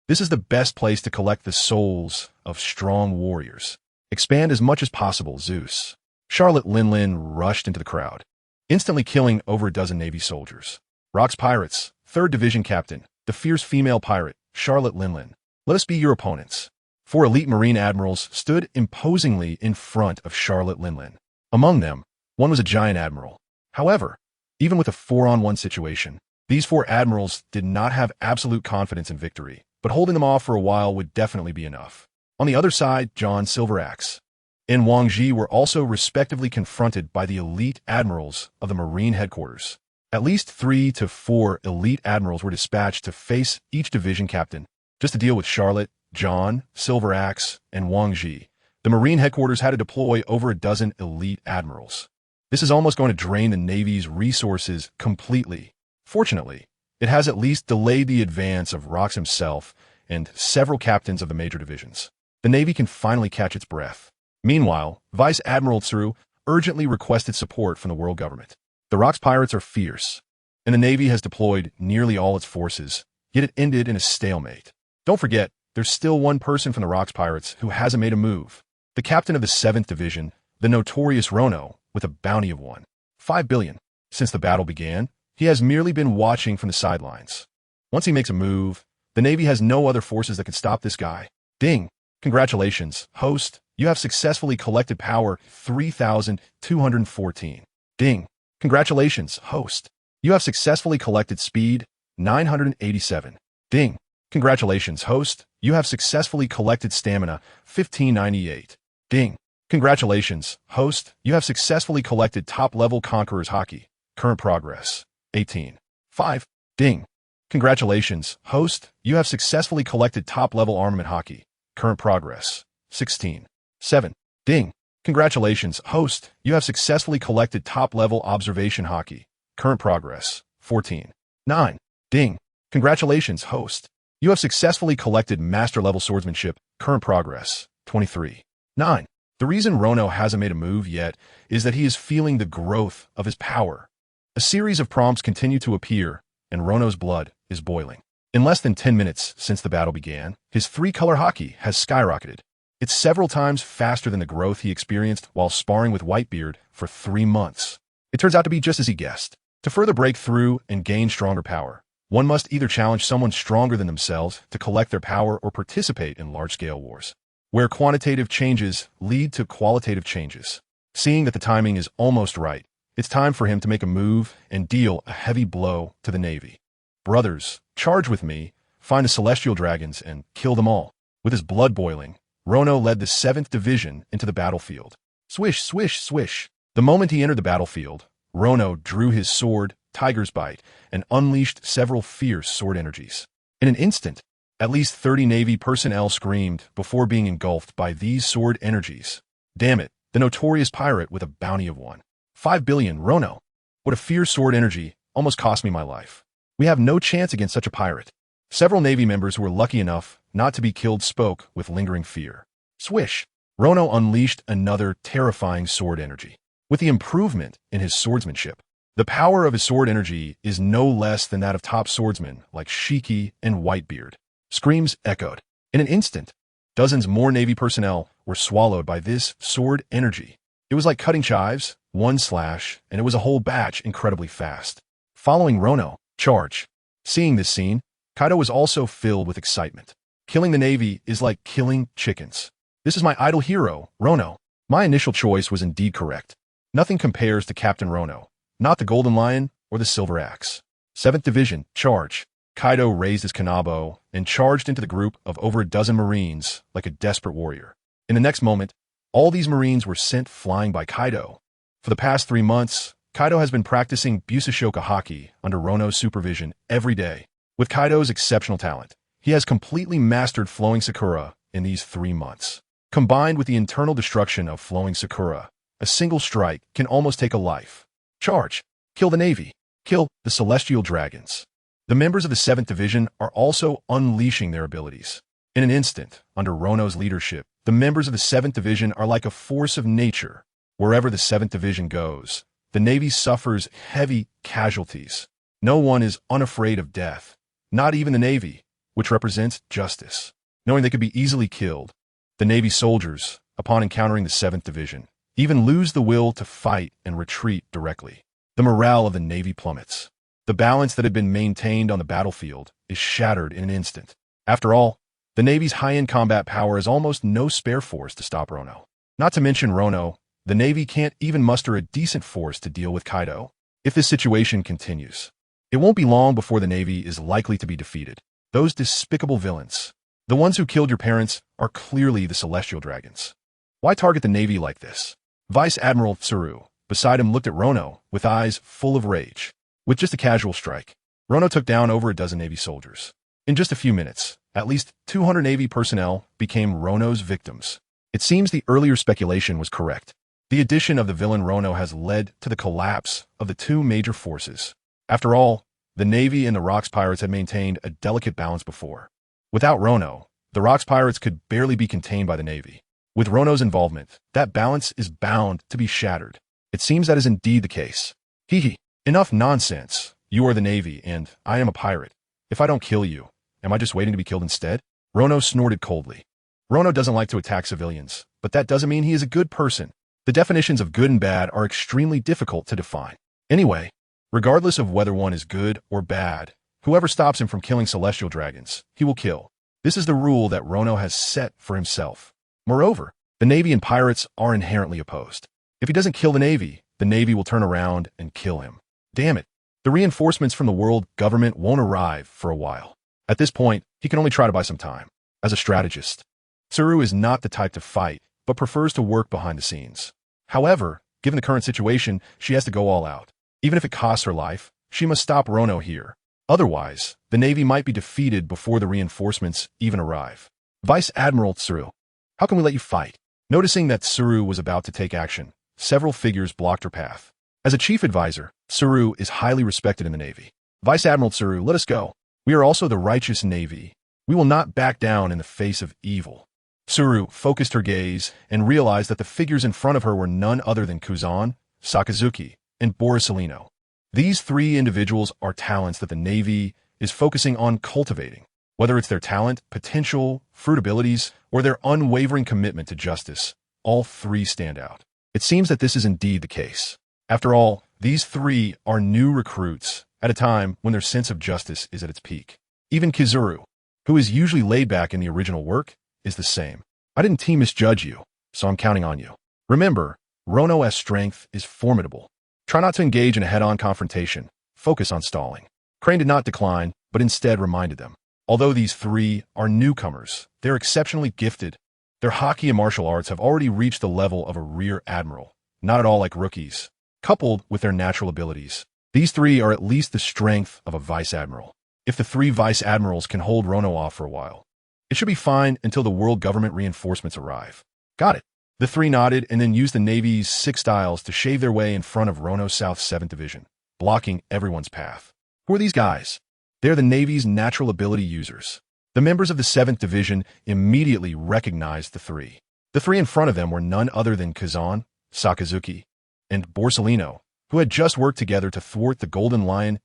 This is the best place to collect the souls of strong warriors. Expand as much as possible, Zeus. Charlotte Linlin rushed into the crowd, instantly killing over a dozen Navy soldiers. Rock's Pirates, 3rd Division Captain, the fierce female pirate, Charlotte Linlin. Let us be your opponents. 4 elite Marine admirals stood imposingly in front of Charlotte Linlin. Among them, one was a giant admiral. However, even with a 4-on-1 situation, these 4 admirals did not have absolute confidence in victory, but holding them off for a while would definitely be enough. On the other side, John Silveraxe and Wang Ji were also respectively confronted by the elite admirals of the Marine headquarters. At least 3 to 4 elite admirals were dispatched to face each division captain, just to deal with Charlotte, John, Silveraxe, and Wang Ji. The Marine headquarters had to deploy over a dozen elite admirals. This is almost going to drain the Navy's resources completely. Fortunately, it has at least delayed the advance of Rox himself and several captains of the major divisions. The Navy can finally catch its breath. Meanwhile, Vice Admiral Tsuru urgently requested support from the world government. The Rox pirates are fierce, and the Navy has deployed nearly all its forces, yet it ended in a stalemate. Don't forget, there's still one person from the Rox pirates who hasn't made a move. The captain of the 7th Division, the notorious Rono, with a bounty of 1.5 billion. Since the battle began, he has merely been watching from the sidelines. Once he makes a move, the Navy has no other forces that can stop this guy. Ding! Congratulations, host. You have successfully collected power 3,214. Ding! Congratulations, host. You have successfully collected speed 987. Ding! Congratulations, host. You have successfully collected stamina 1598. Ding! Congratulations, host. You have successfully collected top-level Conqueror's Haki. Current progress 18.5. Ding! Congratulations, host. You have successfully collected top-level armament Haki. Current progress 16.7. Ding! Congratulations, host. You have successfully collected top-level observation Haki. Current progress 14.9. Ding! Congratulations, host. You have successfully collected master-level swordsmanship. Current progress 23.9. The reason Rono hasn't made a move yet is that he is feeling the growth of his power. A series of prompts continue to appear, and Rono's blood is boiling. In less than 10 minutes since the battle began, his 3-color Haki has skyrocketed. It's several times faster than the growth he experienced while sparring with Whitebeard for 3 months. It turns out to be just as he guessed. To further break through and gain stronger power, one must either challenge someone stronger than themselves to collect their power or participate in large-scale wars, where quantitative changes lead to qualitative changes. Seeing that the timing is almost right, it's time for him to make a move and deal a heavy blow to the Navy. Brothers, charge with me, find the Celestial Dragons, and kill them all. With his blood boiling, Rono led the 7th Division into the battlefield. Swish, swish, swish. The moment he entered the battlefield, Rono drew his sword, Tiger's Bite, and unleashed several fierce sword energies. In an instant, at least 30 Navy personnel screamed before being engulfed by these sword energies. Damn it, the notorious pirate with a bounty of 1.5 billion, Rono. What a fierce sword energy, almost cost me my life. We have no chance against such a pirate. Several Navy members who were lucky enough not to be killed spoke with lingering fear. Swish! Rono unleashed another terrifying sword energy. With the improvement in his swordsmanship, the power of his sword energy is no less than that of top swordsmen like Shiki and Whitebeard. Screams echoed. In an instant, dozens more Navy personnel were swallowed by this sword energy. It was like cutting chives, one slash, and it was a whole batch incredibly fast. Following Rono, charge. Seeing this scene, Kaido was also filled with excitement. Killing the Navy is like killing chickens. This is my idol hero, Rono. My initial choice was indeed correct. Nothing compares to Captain Rono, not the Golden Lion or the Silver Axe. 7th Division, charge. Kaido raised his kanabo and charged into the group of over a dozen Marines like a desperate warrior. In the next moment, all these Marines were sent flying by Kaido. For the past 3 months, Kaido has been practicing Busashoka Haki under Rono's supervision every day. With Kaido's exceptional talent, he has completely mastered Flowing Sakura in these 3 months. Combined with the internal destruction of Flowing Sakura, a single strike can almost take a life. Charge! Kill the Navy! Kill the Celestial Dragons. The members of the 7th Division are also unleashing their abilities. In an instant, under Rono's leadership, the members of the 7th Division are like a force of nature. Wherever the 7th Division goes, the Navy suffers heavy casualties. No one is unafraid of death, not even the Navy, which represents justice. Knowing they could be easily killed, the Navy soldiers, upon encountering the 7th Division, even lose the will to fight and retreat directly. The morale of the Navy plummets. The balance that had been maintained on the battlefield is shattered in an instant. After all, the Navy's high-end combat power has almost no spare force to stop Rono. Not to mention Rono, the Navy can't even muster a decent force to deal with Kaido. If this situation continues, it won't be long before the Navy is likely to be defeated. Those despicable villains, the ones who killed your parents, are clearly the Celestial Dragons. Why target the Navy like this? Vice Admiral Tsuru, beside him, looked at Rono with eyes full of rage. With just a casual strike, Rono took down over a dozen Navy soldiers. In just a few minutes, at least 200 Navy personnel became Rono's victims. It seems the earlier speculation was correct. The addition of the villain Rono has led to the collapse of the two major forces. After all, the Navy and the Rocks Pirates had maintained a delicate balance before. Without Rono, the Rocks Pirates could barely be contained by the Navy. With Rono's involvement, that balance is bound to be shattered. It seems that is indeed the case. Hee. Enough nonsense. You are the Navy, and I am a pirate. If I don't kill you, am I just waiting to be killed instead? Rono snorted coldly. Rono doesn't like to attack civilians, but that doesn't mean he is a good person. The definitions of good and bad are extremely difficult to define. Anyway, regardless of whether one is good or bad, whoever stops him from killing Celestial Dragons, he will kill. This is the rule that Rono has set for himself. Moreover, the Navy and pirates are inherently opposed. If he doesn't kill the Navy will turn around and kill him. Damn it. The reinforcements from the world government won't arrive for a while. At this point, he can only try to buy some time. As a strategist, Tsuru is not the type to fight, but prefers to work behind the scenes. However, given the current situation, she has to go all out. Even if it costs her life, she must stop Rono here. Otherwise, the Navy might be defeated before the reinforcements even arrive. Vice Admiral Tsuru, how can we let you fight? Noticing that Tsuru was about to take action, several figures blocked her path. As a chief advisor, Tsuru is highly respected in the Navy. Vice Admiral Tsuru, let us go. We are also the righteous Navy. We will not back down in the face of evil. Tsuru focused her gaze and realized that the figures in front of her were none other than Kuzan, Sakazuki, and Borsalino. These three individuals are talents that the Navy is focusing on cultivating. Whether it's their talent, potential, fruit abilities, or their unwavering commitment to justice, all three stand out. It seems that this is indeed the case. After all, these three are new recruits at a time when their sense of justice is at its peak. Even Kizuru, who is usually laid back in the original work, is the same. I didn't team misjudge you, so I'm counting on you. Remember, Rono's strength is formidable. Try not to engage in a head-on confrontation. Focus on stalling. Crane did not decline, but instead reminded them. Although these three are newcomers, they're exceptionally gifted. Their hockey and martial arts have already reached the level of a rear admiral, not at all like rookies. Coupled with their natural abilities, these three are at least the strength of a vice admiral. If the three vice admirals can hold Rono off for a while, it should be fine until the world government reinforcements arrive. Got it. The three nodded and then used the Navy's 6 styles to shave their way in front of Rono South 7th Division, blocking everyone's path. Who are these guys? They're the Navy's natural ability users. The members of the 7th Division immediately recognized the three. The three in front of them were none other than Kazan, Sakazuki, and Borsalino, who had just worked together to thwart the Golden Lion's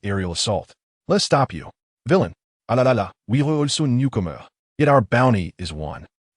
aerial assault. Let's stop you. Villain. Alalala, we are also newcomer. Yet our bounty is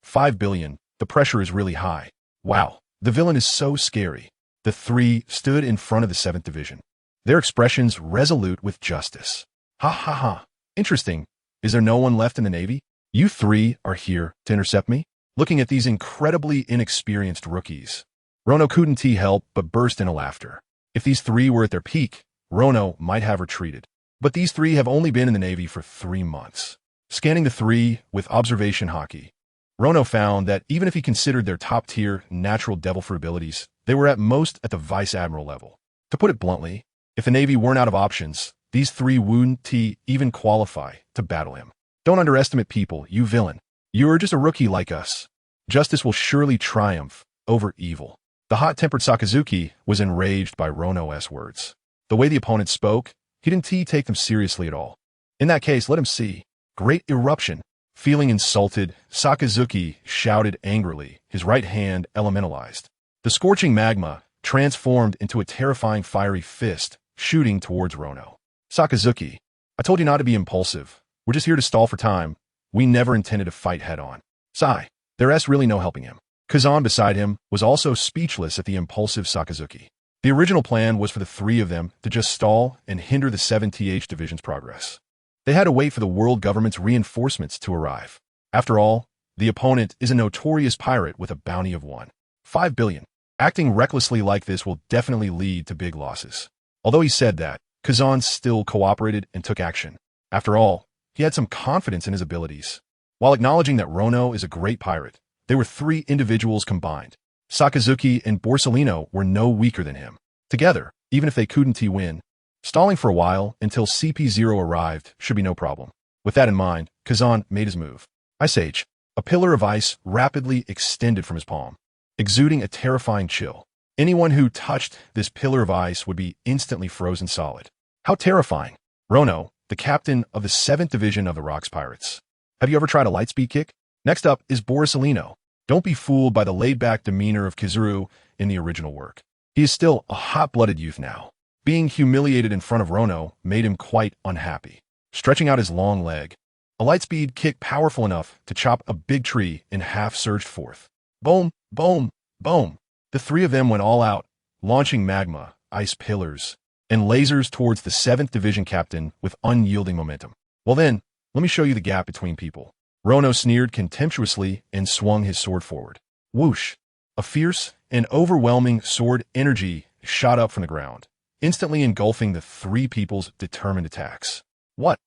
5 billion. The pressure is really high. Wow, the villain is so scary. The three stood in front of the 7th Division, their expressions resolute with justice. Ha ha ha. Interesting. Is there no one left in the Navy? You three are here to intercept me? Looking at these incredibly inexperienced rookies, Rono couldn't help but burst into laughter. If these three were at their peak, Rono might have retreated. But these three have only been in the Navy for 3 months. Scanning the three with observation hockey, Rono found that even if he considered their top-tier natural devil fruit abilities, they were at most at the Vice Admiral level. To put it bluntly, if the Navy weren't out of options, these three wouldn't even qualify to battle him. Don't underestimate people, you villain. You're just a rookie like us. Justice will surely triumph over evil. The hot-tempered Sakazuki was enraged by Rono's words. The way the opponent spoke, he didn't take them seriously at all. In that case, let him see. Great eruption. Feeling insulted, Sakazuki shouted angrily, his right hand elementalized. The scorching magma transformed into a terrifying fiery fist, shooting towards Rono. Sakazuki, I told you not to be impulsive. We're just here to stall for time. We never intended to fight head-on. Sigh. There's really no helping him. Kazan beside him was also speechless at the impulsive Sakazuki. The original plan was for the three of them to just stall and hinder the 7th Division's progress. They had to wait for the world government's reinforcements to arrive. After all, the opponent is a notorious pirate with a bounty of 1.5 billion. Acting recklessly like this will definitely lead to big losses. Although he said that, Kazan still cooperated and took action. After all, he had some confidence in his abilities. While acknowledging that Rono is a great pirate, they were three individuals combined. Sakazuki and Borsellino were no weaker than him. Together, even if they couldn't win, stalling for a while until CP0 arrived should be no problem. With that in mind, Kazan made his move. Ice Age. A pillar of ice rapidly extended from his palm, exuding a terrifying chill. Anyone who touched this pillar of ice would be instantly frozen solid. How terrifying. Rono, the captain of the 7th Division of the Rocks Pirates. Have you ever tried a lightspeed kick? Next up is Borsellino. Don't be fooled by the laid-back demeanor of Kizuru in the original work. He is still a hot-blooded youth now. Being humiliated in front of Rono made him quite unhappy. Stretching out his long leg, a lightspeed kick powerful enough to chop a big tree in half surged forth. Boom, boom, boom. The three of them went all out, launching magma, ice pillars, and lasers towards the 7th Division captain with unyielding momentum. Well then, let me show you the gap between people. Rono sneered contemptuously and swung his sword forward. Whoosh! A fierce and overwhelming sword energy shot up from the ground, instantly engulfing the three people's determined attacks. What?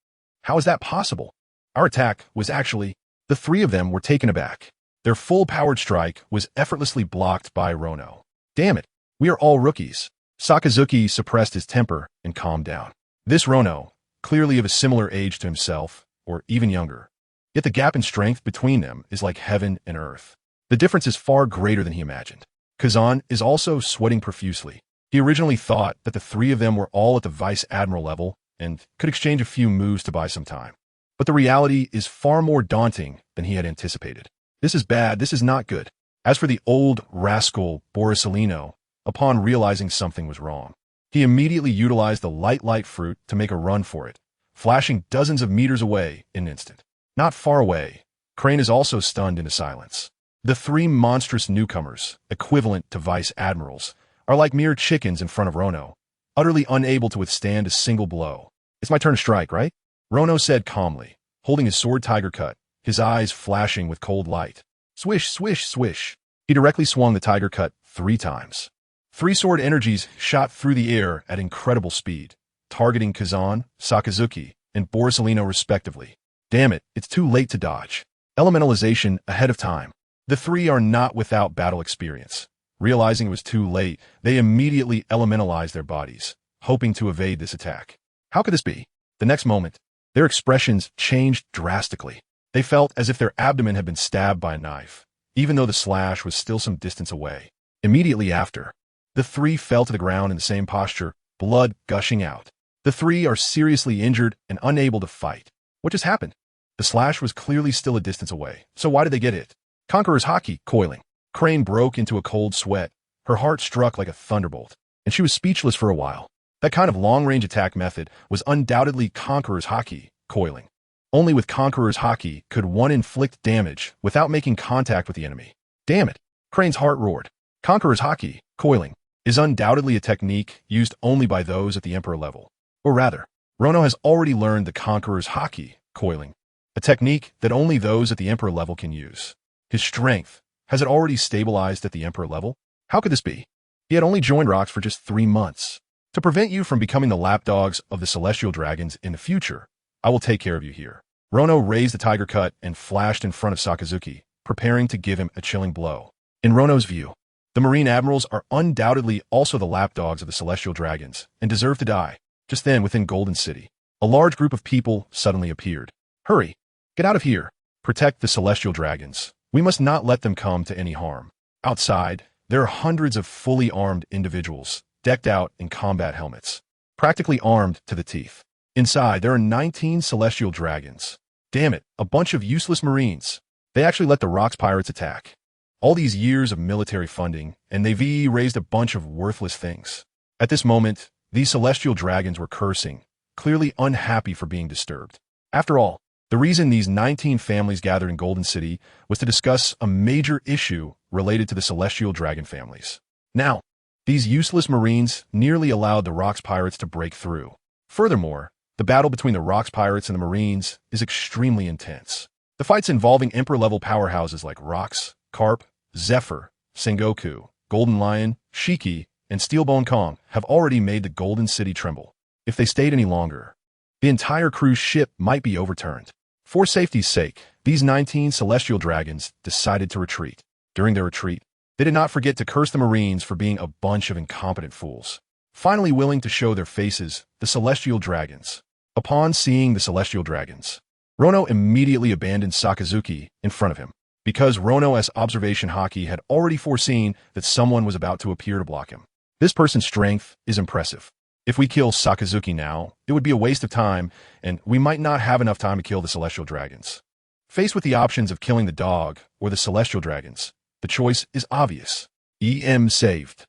How is that possible? Our attack was actually... The three of them were taken aback. Their full-powered strike was effortlessly blocked by Rono. Damn it, we are all rookies. Sakazuki suppressed his temper and calmed down. This Rono, clearly of a similar age to himself, or even younger. Yet the gap in strength between them is like heaven and earth. The difference is far greater than he imagined. Kazan is also sweating profusely. He originally thought that the three of them were all at the Vice Admiral level and could exchange a few moves to buy some time. But the reality is far more daunting than he had anticipated. This is bad, this is not good. As for the old rascal Borsellino, upon realizing something was wrong, he immediately utilized the light fruit to make a run for it, flashing dozens of meters away in an instant. Not far away, Crane is also stunned into silence. The three monstrous newcomers, equivalent to Vice Admirals, are like mere chickens in front of Rono, utterly unable to withstand a single blow. It's my turn to strike, right? Rono said calmly, holding his sword tiger cut, his eyes flashing with cold light. Swish, swish, swish. He directly swung the tiger cut 3 times. 3 sword energies shot through the air at incredible speed, targeting Kazan, Sakazuki, and Borsellino respectively. Damn it, it's too late to dodge. Elementalization ahead of time. The three are not without battle experience. Realizing it was too late, they immediately elementalized their bodies, hoping to evade this attack. How could this be? The next moment, their expressions changed drastically. They felt as if their abdomen had been stabbed by a knife, even though the slash was still some distance away. Immediately after, the three fell to the ground in the same posture, blood gushing out. The three are seriously injured and unable to fight. What just happened? The slash was clearly still a distance away, so why did they get hit? Conqueror's Haki, coiling. Crane broke into a cold sweat. Her heart struck like a thunderbolt, and she was speechless for a while. That kind of long-range attack method was undoubtedly Conqueror's Haki, coiling. Only with Conqueror's Haki could one inflict damage without making contact with the enemy. Damn it! Crane's heart roared. Conqueror's Haki, coiling, is undoubtedly a technique used only by those at the Emperor level. Or rather, Rono has already learned the Conqueror's Haki, coiling, a technique that only those at the Emperor level can use. His strength, has it already stabilized at the Emperor level? How could this be? He had only joined Rocks for just 3 months. To prevent you from becoming the lapdogs of the Celestial Dragons in the future, I will take care of you here. Rono raised the tiger cut and flashed in front of Sakazuki, preparing to give him a chilling blow. In Rono's view, the Marine Admirals are undoubtedly also the lapdogs of the Celestial Dragons and deserve to die. Just then, within Golden City, a large group of people suddenly appeared. Hurry! Get out of here! Protect the Celestial Dragons. We must not let them come to any harm. Outside, there are hundreds of fully armed individuals, decked out in combat helmets. practically armed to the teeth. Inside, there are 19 celestial dragons. Damn it, a bunch of useless marines. They actually let the Rocks pirates attack. All these years of military funding, and they've raised a bunch of worthless things. At this moment, these celestial dragons were cursing, clearly unhappy for being disturbed. After all, the reason these 19 families gathered in Golden City was to discuss a major issue related to the celestial dragon families. Now, these useless marines nearly allowed the Rocks pirates to break through. Furthermore, the battle between the Rocks pirates and the marines is extremely intense. The fights involving Emperor-level powerhouses like Rocks, Carp, Zephyr, Sengoku, Golden Lion, Shiki, and Steelbone Kong have already made the Golden City tremble. If they stayed any longer, the entire cruise ship might be overturned. For safety's sake, these 19 celestial dragons decided to retreat. During their retreat, they did not forget to curse the marines for being a bunch of incompetent fools. Finally willing to show their faces, the celestial dragons. Upon seeing the celestial dragons, Rono immediately abandoned Sakazuki in front of him, because Rono's observation haki had already foreseen that someone was about to appear to block him. This person's strength is impressive. If we kill Sakazuki now, it would be a waste of time, and we might not have enough time to kill the celestial dragons. Faced with the options of killing the dog or the celestial dragons, the choice is obvious. Saved.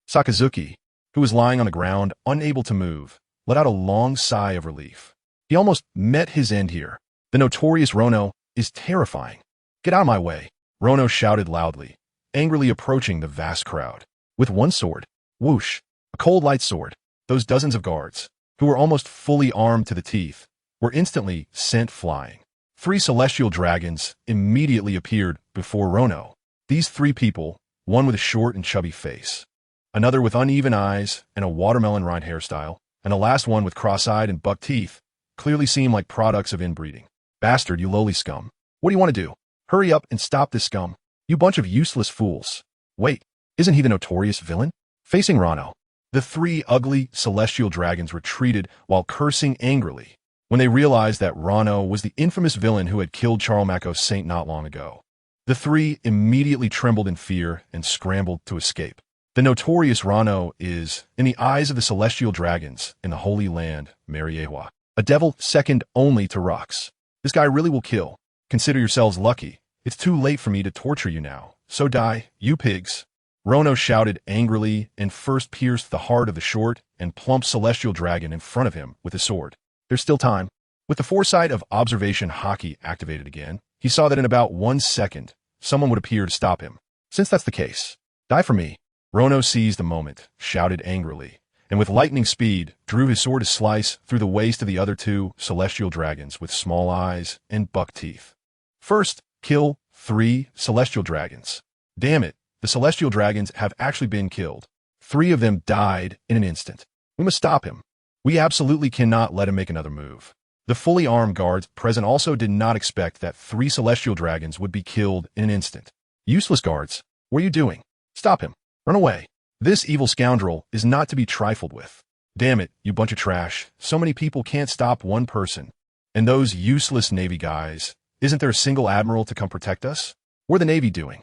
Sakazuki, who was lying on the ground, unable to move, let out a long sigh of relief. He almost met his end here. The notorious Rono is terrifying. Get out of my way, Rono shouted loudly, angrily approaching the vast crowd. With one sword, whoosh, a cold light sword, those dozens of guards, who were almost fully armed to the teeth, were instantly sent flying. 3 celestial dragons immediately appeared before Rono. These 3 people, one with a short and chubby face, another with uneven eyes and a watermelon rind hairstyle, and the last one with cross-eyed and buck teeth, clearly seem like products of inbreeding. Bastard, you lowly scum. What do you want to do? Hurry up and stop this scum. You bunch of useless fools. Wait, isn't he the notorious villain? Facing Rono, the 3 ugly celestial dragons retreated while cursing angrily when they realized that Rono was the infamous villain who had killed Charlemagne Saint not long ago. The 3 immediately trembled in fear and scrambled to escape. The notorious Rono is, in the eyes of the celestial dragons in the Holy Land, Mariewa, a devil second only to Rocks. This guy really will kill. Consider yourselves lucky. It's too late for me to torture you now, so die, you pigs. Rono shouted angrily and first pierced the heart of the short and plump celestial dragon in front of him with his sword. There's still time. With the foresight of observation haki activated again, he saw that in about 1 second, someone would appear to stop him. Since that's the case, die for me. Rono seized the moment, shouted angrily, and with lightning speed, drew his sword to slice through the waist of the other 2 celestial dragons with small eyes and buck teeth. First, kill 3 celestial dragons. Damn it, the celestial dragons have actually been killed. 3 of them died in an instant. We must stop him. We absolutely cannot let him make another move. The fully armed guards present also did not expect that 3 celestial dragons would be killed in an instant. Useless guards, what are you doing? Stop him. Run away. This evil scoundrel is not to be trifled with. Damn it, you bunch of trash. So many people can't stop one person. And those useless Navy guys, isn't there a single admiral to come protect us? What are the Navy doing?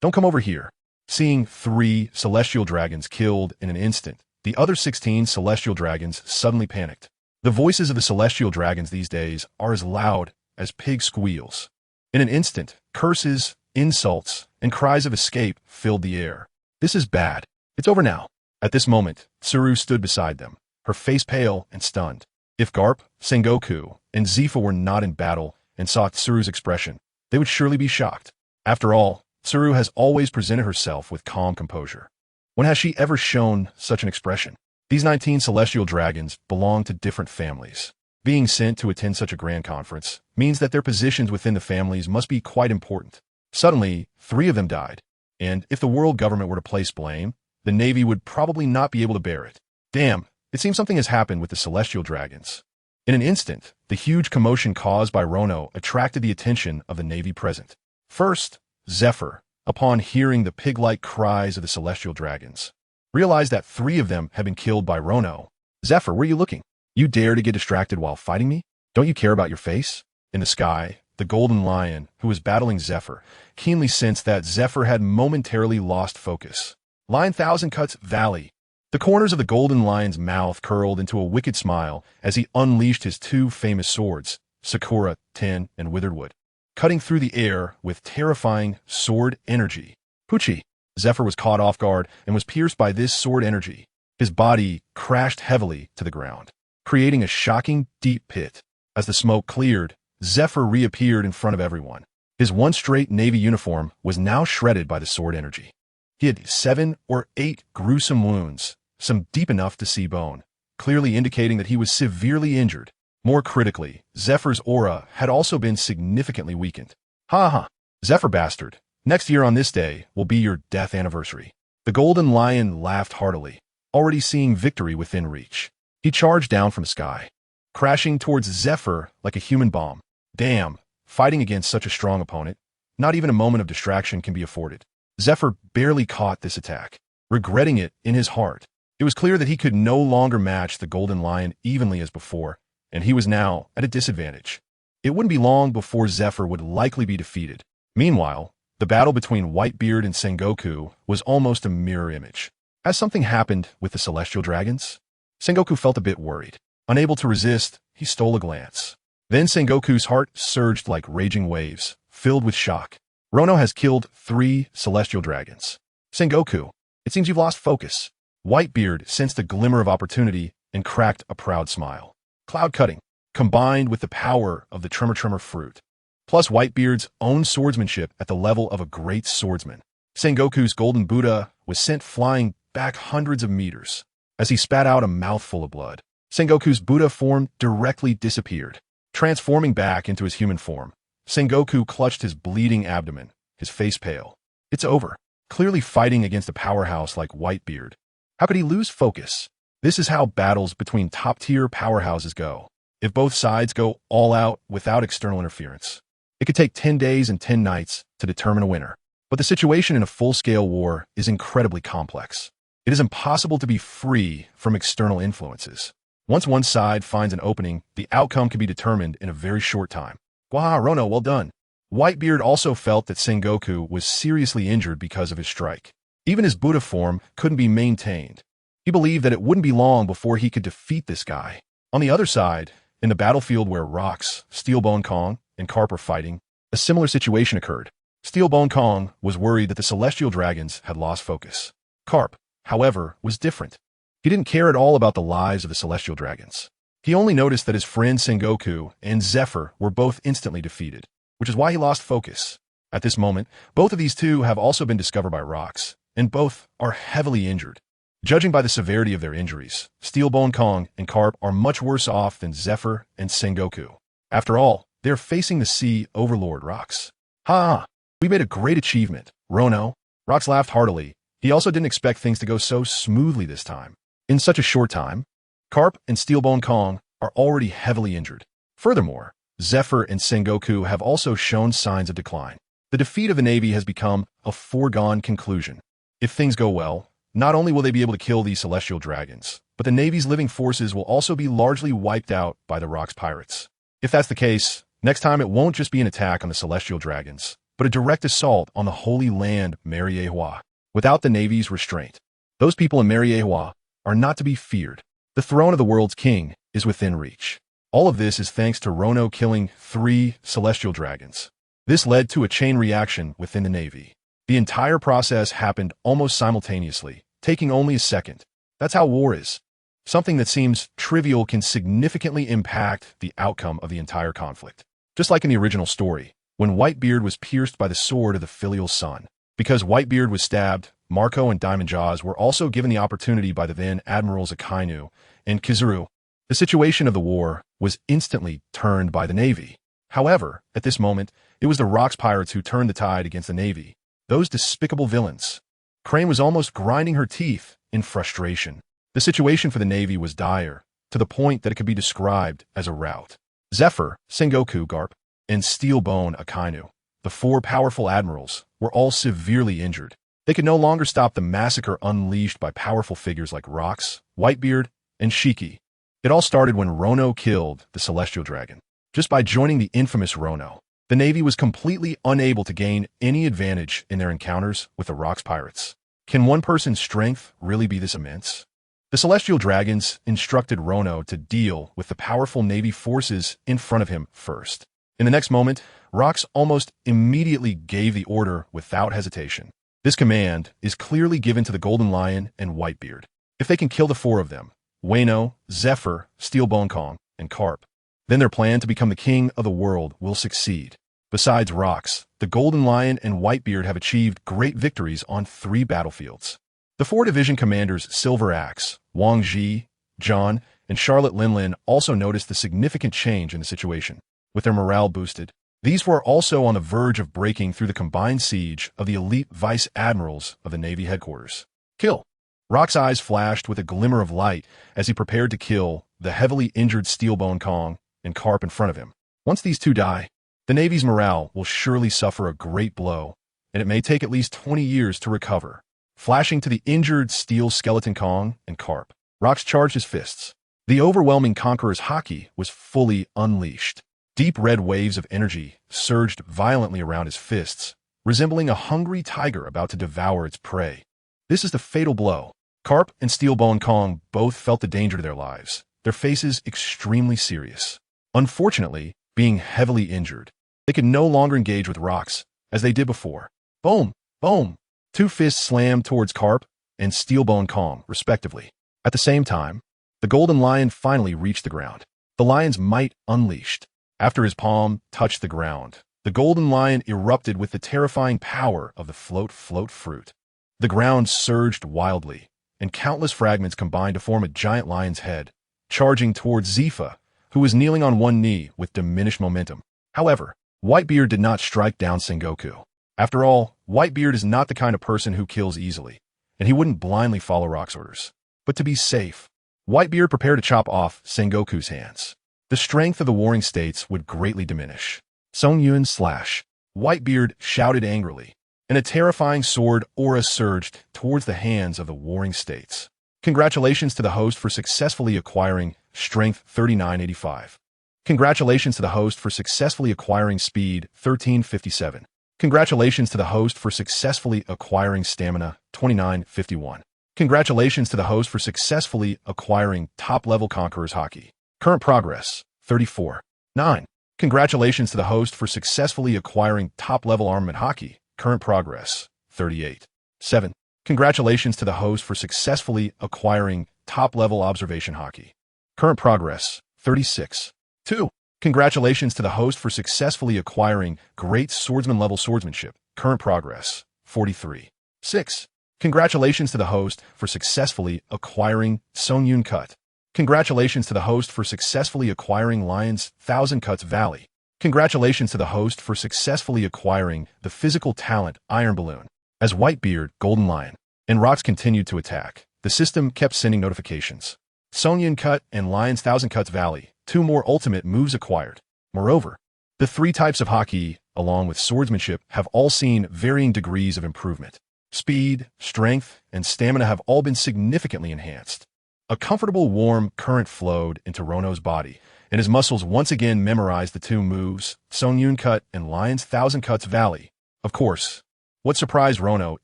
Don't come over here. Seeing 3 celestial dragons killed in an instant, the other 16 celestial dragons suddenly panicked. The voices of the celestial dragons these days are as loud as pig squeals. In an instant, curses, insults, and cries of escape filled the air. This is bad. It's over now. At this moment, Tsuru stood beside them, her face pale and stunned. If Garp, Sengoku, and Zifa were not in battle and saw Tsuru's expression, they would surely be shocked. After all, Tsuru has always presented herself with calm composure. When has she ever shown such an expression? These 19 celestial dragons belong to different families. Being sent to attend such a grand conference means that their positions within the families must be quite important. Suddenly, 3 of them died, and if the world government were to place blame, the Navy would probably not be able to bear it. Damn, it seems something has happened with the celestial dragons. In an instant, the huge commotion caused by Rono attracted the attention of the Navy present. First, Zephyr, upon hearing the pig-like cries of the celestial dragons, realized that 3 of them had been killed by Rono. Zephyr, where are you looking? You dare to get distracted while fighting me? Don't you care about your face? In the sky, the golden lion, who was battling Zephyr, keenly sensed that Zephyr had momentarily lost focus. Lion Thousand Cuts Valley. The corners of the Golden Lion's mouth curled into a wicked smile as he unleashed his two famous swords, Sakura, Tin, and Witheredwood, cutting through the air with terrifying sword energy. Pucci! Zephyr was caught off guard and was pierced by this sword energy. His body crashed heavily to the ground, creating a shocking deep pit. As the smoke cleared, Zephyr reappeared in front of everyone. His one straight Navy uniform was now shredded by the sword energy. He had 7 or 8 gruesome wounds, some deep enough to see bone, clearly indicating that he was severely injured. More critically, Zephyr's aura had also been significantly weakened. Ha ha! Zephyr bastard, next year on this day will be your death anniversary. The Golden Lion laughed heartily, already seeing victory within reach. He charged down from the sky, crashing towards Zephyr like a human bomb. Damn, fighting against such a strong opponent, not even a moment of distraction can be afforded. Zephyr barely caught this attack, regretting it in his heart. It was clear that he could no longer match the Golden Lion evenly as before, and he was now at a disadvantage. It wouldn't be long before Zephyr would likely be defeated. Meanwhile, the battle between Whitebeard and Sengoku was almost a mirror image. Has something happened with the Celestial Dragons? Sengoku felt a bit worried. Unable to resist, he stole a glance. Then Sengoku's heart surged like raging waves, filled with shock. Rono has killed 3 Celestial Dragons. Sengoku, it seems you've lost focus. Whitebeard sensed a glimmer of opportunity and cracked a proud smile. Cloud cutting, combined with the power of the Tremor fruit, plus Whitebeard's own swordsmanship at the level of a great swordsman. Sengoku's golden Buddha was sent flying back hundreds of meters. As he spat out a mouthful of blood, Sengoku's Buddha form directly disappeared. Transforming back into his human form, Sengoku clutched his bleeding abdomen, his face pale. It's over. Clearly fighting against a powerhouse like Whitebeard. How could he lose focus? This is how battles between top-tier powerhouses go. If both sides go all out without external interference, it could take 10 days and 10 nights to determine a winner. But the situation in a full-scale war is incredibly complex. It is impossible to be free from external influences. Once one side finds an opening, the outcome can be determined in a very short time. Wow, Rono, well done. Whitebeard also felt that Sengoku was seriously injured because of his strike. Even his Buddha form couldn't be maintained. He believed that it wouldn't be long before he could defeat this guy. On the other side, in the battlefield where Rocks, Steelbone Kong, and Carp were fighting, a similar situation occurred. Steelbone Kong was worried that the Celestial Dragons had lost focus. Carp, however, was different. He didn't care at all about the lives of the Celestial Dragons. He only noticed that his friend Sengoku and Zephyr were both instantly defeated, which is why he lost focus. At this moment, both of these two have also been discovered by Rocks, and both are heavily injured. Judging by the severity of their injuries, Steelbone Kong and Carp are much worse off than Zephyr and Sengoku. After all, they are facing the Sea Overlord Rocks. Ha! We made a great achievement, Rono. Rocks laughed heartily. He also didn't expect things to go so smoothly this time. In such a short time, Carp and Steelbone Kong are already heavily injured. Furthermore, Zephyr and Sengoku have also shown signs of decline. The defeat of the Navy has become a foregone conclusion. If things go well, not only will they be able to kill these Celestial Dragons, but the Navy's living forces will also be largely wiped out by the Rocks pirates. If that's the case, next time it won't just be an attack on the Celestial Dragons, but a direct assault on the Holy Land Mariewa. Without the Navy's restraint, those people in Mariewa are not to be feared. The throne of the world's king is within reach. All of this is thanks to Rono killing 3 Celestial Dragons. This led to a chain reaction within the Navy. The entire process happened almost simultaneously, taking only a second. That's how war is. Something that seems trivial can significantly impact the outcome of the entire conflict. Just like in the original story, when Whitebeard was pierced by the sword of the filial son. Because Whitebeard was stabbed, Marco and Diamond Jaws were also given the opportunity by the then Admirals Akainu and Kizuru. The situation of the war was instantly turned by the Navy. However, at this moment, it was the Rocks pirates who turned the tide against the Navy. Those despicable villains. Crane was almost grinding her teeth in frustration. The situation for the Navy was dire, to the point that it could be described as a rout. Zephyr, Sengoku, Garp, and Steelbone Akainu, the 4 powerful admirals, were all severely injured. They could no longer stop the massacre unleashed by powerful figures like Rocks, Whitebeard, and Shiki. It all started when Rono killed the Celestial Dragon. Just by joining the infamous Rono, the Navy was completely unable to gain any advantage in their encounters with the Rocks pirates. Can one person's strength really be this immense? The Celestial Dragons instructed Rono to deal with the powerful Navy forces in front of him first. In the next moment, Rox almost immediately gave the order without hesitation. This command is clearly given to the Golden Lion and Whitebeard. If they can kill the four of them, Wano, Zephyr, Steelbone Kong, and Carp, then their plan to become the king of the world will succeed. Besides Rox, the Golden Lion and Whitebeard have achieved great victories on 3 battlefields. The 4 division commanders Silver Axe, Wang Ji, John, and Charlotte Linlin also noticed the significant change in the situation. With their morale boosted, these 4 are also on the verge of breaking through the combined siege of the elite vice admirals of the Navy headquarters. Kill! Rock's eyes flashed with a glimmer of light as he prepared to kill the heavily injured Steelbone Kong and Carp in front of him. Once these 2 die, the Navy's morale will surely suffer a great blow, and it may take at least 20 years to recover. Flashing to the injured Steel Skeleton Kong and Carp, Rox charged his fists. The overwhelming Conqueror's haki was fully unleashed. Deep red waves of energy surged violently around his fists, resembling a hungry tiger about to devour its prey. This is the fatal blow. Carp and Steelbone Kong both felt the danger to their lives, their faces extremely serious. Unfortunately, being heavily injured, they could no longer engage with Rox as they did before. Boom! Boom! 2 fists slammed towards Carp and Steelbone Kong, respectively. At the same time, the Golden Lion finally reached the ground. The lion's might unleashed. After his palm touched the ground, the Golden Lion erupted with the terrifying power of the float fruit. The ground surged wildly, and countless fragments combined to form a giant lion's head, charging towards Zifa, who was kneeling on one knee with diminished momentum. However, Whitebeard did not strike down Sengoku. After all, Whitebeard is not the kind of person who kills easily, and he wouldn't blindly follow Rock's orders. But to be safe, Whitebeard prepared to chop off Sengoku's hands. The strength of the warring states would greatly diminish. Songyun slash. Whitebeard shouted angrily, and a terrifying sword aura surged towards the hands of the warring states. Congratulations to the host for successfully acquiring Strength 3985. Congratulations to the host for successfully acquiring Speed 1357. Congratulations to the host for successfully acquiring Stamina 2951. Congratulations to the host for successfully acquiring Top-Level Conqueror's Haki. Current progress 34. 9. Congratulations to the host for successfully acquiring Top-Level Armament Haki. Current progress 38. 7. Congratulations to the host for successfully acquiring Top-Level Observation Haki. Current progress 36. 2. Congratulations to the host for successfully acquiring Great Swordsman-Level Swordsmanship. Current progress 43. 6. Congratulations to the host for successfully acquiring Songyun Cut. Congratulations to the host for successfully acquiring Lion's Thousand Cuts Valley. Congratulations to the host for successfully acquiring the physical talent Iron Balloon. As Whitebeard, Golden Lion, and Rox continued to attack, the system kept sending notifications. Songyun Cut and Lion's Thousand Cuts Valley, 2 more ultimate moves acquired. Moreover, the 3 types of haki, along with swordsmanship, have all seen varying degrees of improvement. Speed, strength, and stamina have all been significantly enhanced. A comfortable, warm current flowed into Rono's body, and his muscles once again memorized the 2 moves, Songyun Cut and Lion's Thousand Cuts Valley. Of course, what surprised Rono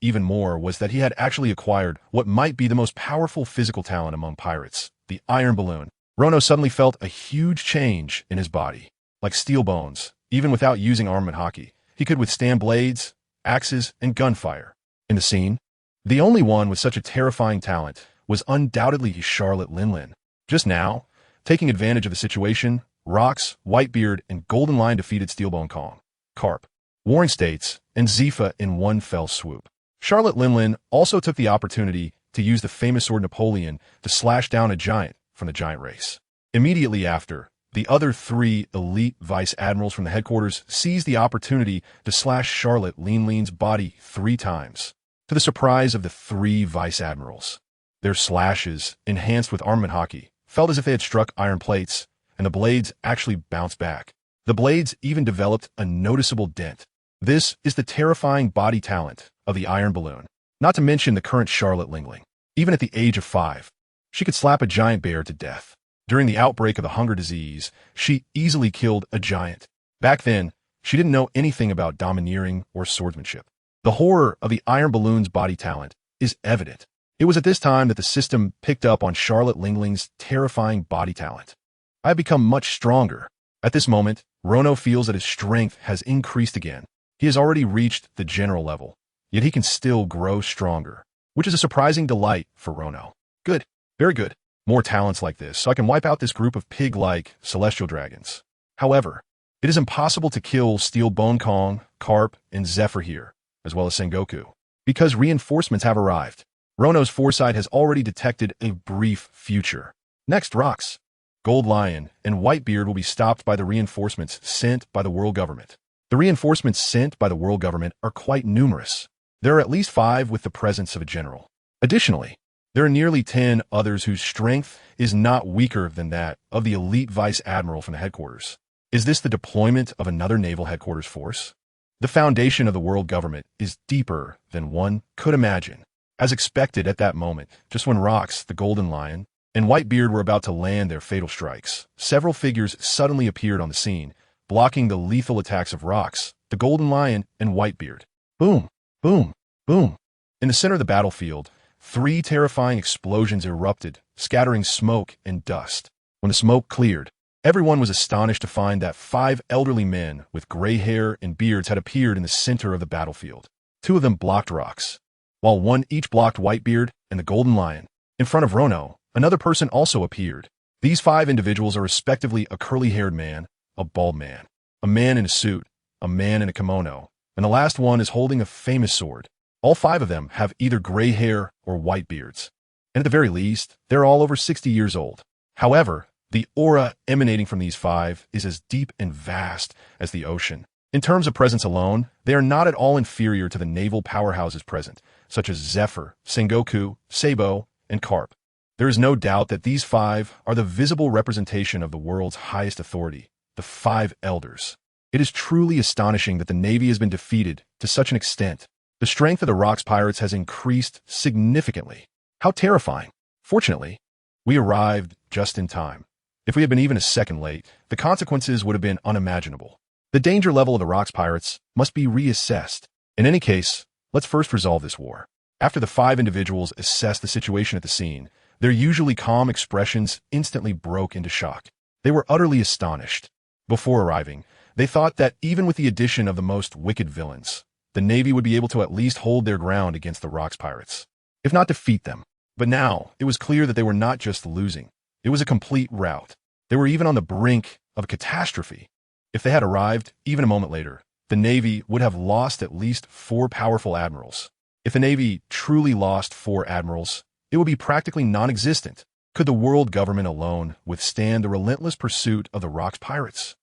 even more was that he had actually acquired what might be the most powerful physical talent among pirates, the Iron Balloon. Rono suddenly felt a huge change in his body. Like steel bones, even without using armament haki, he could withstand blades, axes, and gunfire. In the scene, the only one with such a terrifying talent was undoubtedly Charlotte Linlin. Just now, taking advantage of the situation, Rox, Whitebeard, and Golden Lion defeated Steelbone Kong, Carp, Warring States, and Zifa in one fell swoop. Charlotte Linlin also took the opportunity to use the famous sword Napoleon to slash down a giant from the giant race. Immediately after, the other 3 elite vice admirals from the headquarters seized the opportunity to slash Charlotte Linlin's body 3 times. To the surprise of the 3 vice admirals, their slashes, enhanced with armament haki, felt as if they had struck iron plates, and the blades actually bounced back. The blades even developed a noticeable dent. This is the terrifying body talent of the Iron Balloon. Not to mention the current Charlotte Linling. Even at the age of 5, she could slap a giant bear to death. During the outbreak of the hunger disease, she easily killed a giant. Back then, she didn't know anything about domineering or swordsmanship. The horror of the Iron Balloon's body talent is evident. It was at this time that the system picked up on Charlotte Lingling's terrifying body talent. I have become much stronger. At this moment, Rono feels that his strength has increased again. He has already reached the general level, yet he can still grow stronger, which is a surprising delight for Rono. Good. Very good. More talents like this, so I can wipe out this group of pig-like celestial dragons. However, it is impossible to kill Steel Bone Kong, Carp, and Zephyr here, as well as Sengoku, because reinforcements have arrived. Rono's foresight has already detected a brief future. Next, Rocks, Gold Lion, and Whitebeard will be stopped by the reinforcements sent by the world government. The reinforcements sent by the world government are quite numerous. There are at least 5 with the presence of a general. Additionally, there are nearly 10 others whose strength is not weaker than that of the elite vice admiral from the headquarters. Is this the deployment of another naval headquarters force? The foundation of the world government is deeper than one could imagine. As expected at that moment, just when Rocks, the Golden Lion, and Whitebeard were about to land their fatal strikes, several figures suddenly appeared on the scene, blocking the lethal attacks of Rocks, the Golden Lion, and Whitebeard. Boom, boom, boom. In the center of the battlefield, 3 terrifying explosions erupted, scattering smoke and dust. When the smoke cleared, everyone was astonished to find that 5 elderly men with gray hair and beards had appeared in the center of the battlefield. 2 of them blocked Rocks, while 1 each blocked Whitebeard and the Golden Lion. In front of Rono, another person also appeared. These 5 individuals are respectively a curly-haired man, a bald man, a man in a suit, a man in a kimono, and the last one is holding a famous sword. All 5 of them have either gray hair or white beards, and at the very least, they're all over 60 years old. However, the aura emanating from these 5 is as deep and vast as the ocean. In terms of presence alone, they are not at all inferior to the naval powerhouses present, such as Zephyr, Sengoku, Sabo, and Carp. There is no doubt that these 5 are the visible representation of the world's highest authority, the 5 elders. It is truly astonishing that the Navy has been defeated to such an extent. The strength of the Rocks pirates has increased significantly. How terrifying. Fortunately, we arrived just in time. If we had been even a second late, the consequences would have been unimaginable. The danger level of the Rocks pirates must be reassessed. In any case, let's first resolve this war. After the 5 individuals assessed the situation at the scene, their usually calm expressions instantly broke into shock. They were utterly astonished. Before arriving, they thought that even with the addition of the most wicked villains, the Navy would be able to at least hold their ground against the Rocks pirates, if not defeat them. But now, it was clear that they were not just losing. It was a complete rout. They were even on the brink of a catastrophe. If they had arrived, even a moment later, the Navy would have lost at least 4 powerful admirals. If the Navy truly lost 4 admirals, it would be practically non-existent. Could the world government alone withstand the relentless pursuit of the Rocks pirates?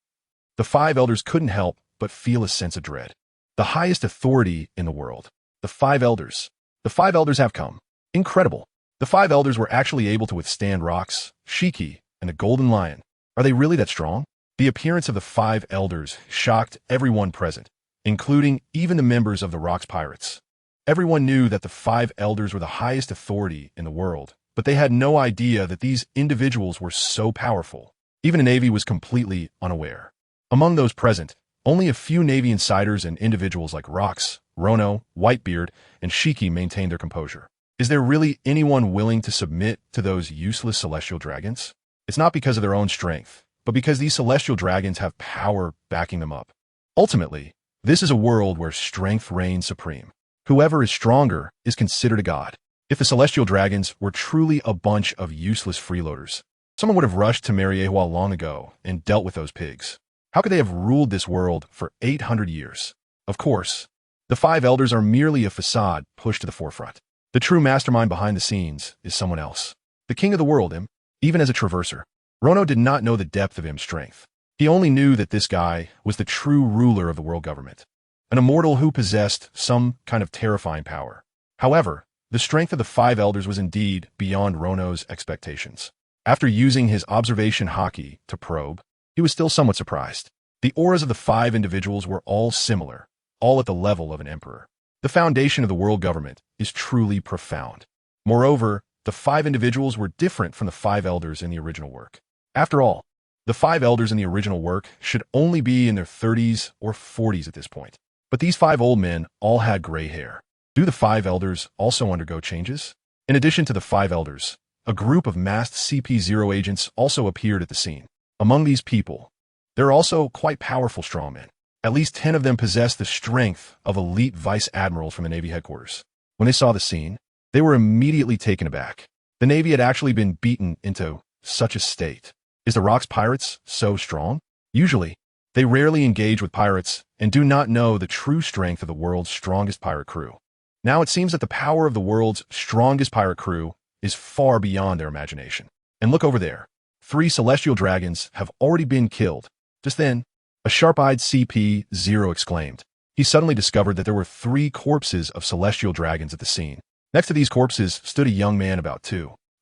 The 5 elders couldn't help but feel a sense of dread. The highest authority in the world. The 5 elders. The 5 elders have come. Incredible. The 5 elders were actually able to withstand Rocks, Shiki, and the Golden Lion. Are they really that strong? The appearance of the 5 elders shocked everyone present, including even the members of the Rocks pirates. Everyone knew that the 5 elders were the highest authority in the world, but they had no idea that these individuals were so powerful. Even the Navy was completely unaware. Among those present, only a few Navy insiders and individuals like Rocks, Rono, Whitebeard, and Shiki maintained their composure. Is there really anyone willing to submit to those useless celestial dragons? It's not because of their own strength, but because these celestial dragons have power backing them up. Ultimately, this is a world where strength reigns supreme. Whoever is stronger is considered a god. If the celestial dragons were truly a bunch of useless freeloaders, someone would have rushed to Mariewa long ago and dealt with those pigs. How could they have ruled this world for 800 years? Of course, the 5 elders are merely a facade pushed to the forefront. The true mastermind behind the scenes is someone else. The king of the world, even as a traverser. Rono did not know the depth of M's strength. He only knew that this guy was the true ruler of the world government, an immortal who possessed some kind of terrifying power. However, the strength of the 5 elders was indeed beyond Rono's expectations. After using his observation haki to probe, he was still somewhat surprised. The auras of the 5 individuals were all similar, all at the level of an emperor. The foundation of the world government is truly profound. Moreover, the 5 individuals were different from the 5 elders in the original work. After all, the 5 elders in the original work should only be in their 30s or 40s at this point. But these 5 old men all had gray hair. Do the 5 elders also undergo changes? In addition to the five elders, a group of masked CP0 agents also appeared at the scene. Among these people, there are also quite powerful strongmen. At least 10 of them possess the strength of elite vice admirals from the Navy headquarters. When they saw the scene, they were immediately taken aback. The Navy had actually been beaten into such a state. Is the Rock's pirates so strong? Usually, they rarely engage with pirates and do not know the true strength of the world's strongest pirate crew. Now it seems that the power of the world's strongest pirate crew is far beyond their imagination. And look over there. 3 celestial dragons have already been killed. Just then, a sharp-eyed CP0 exclaimed. He suddenly discovered that there were 3 corpses of celestial dragons at the scene. Next to these corpses stood a young man about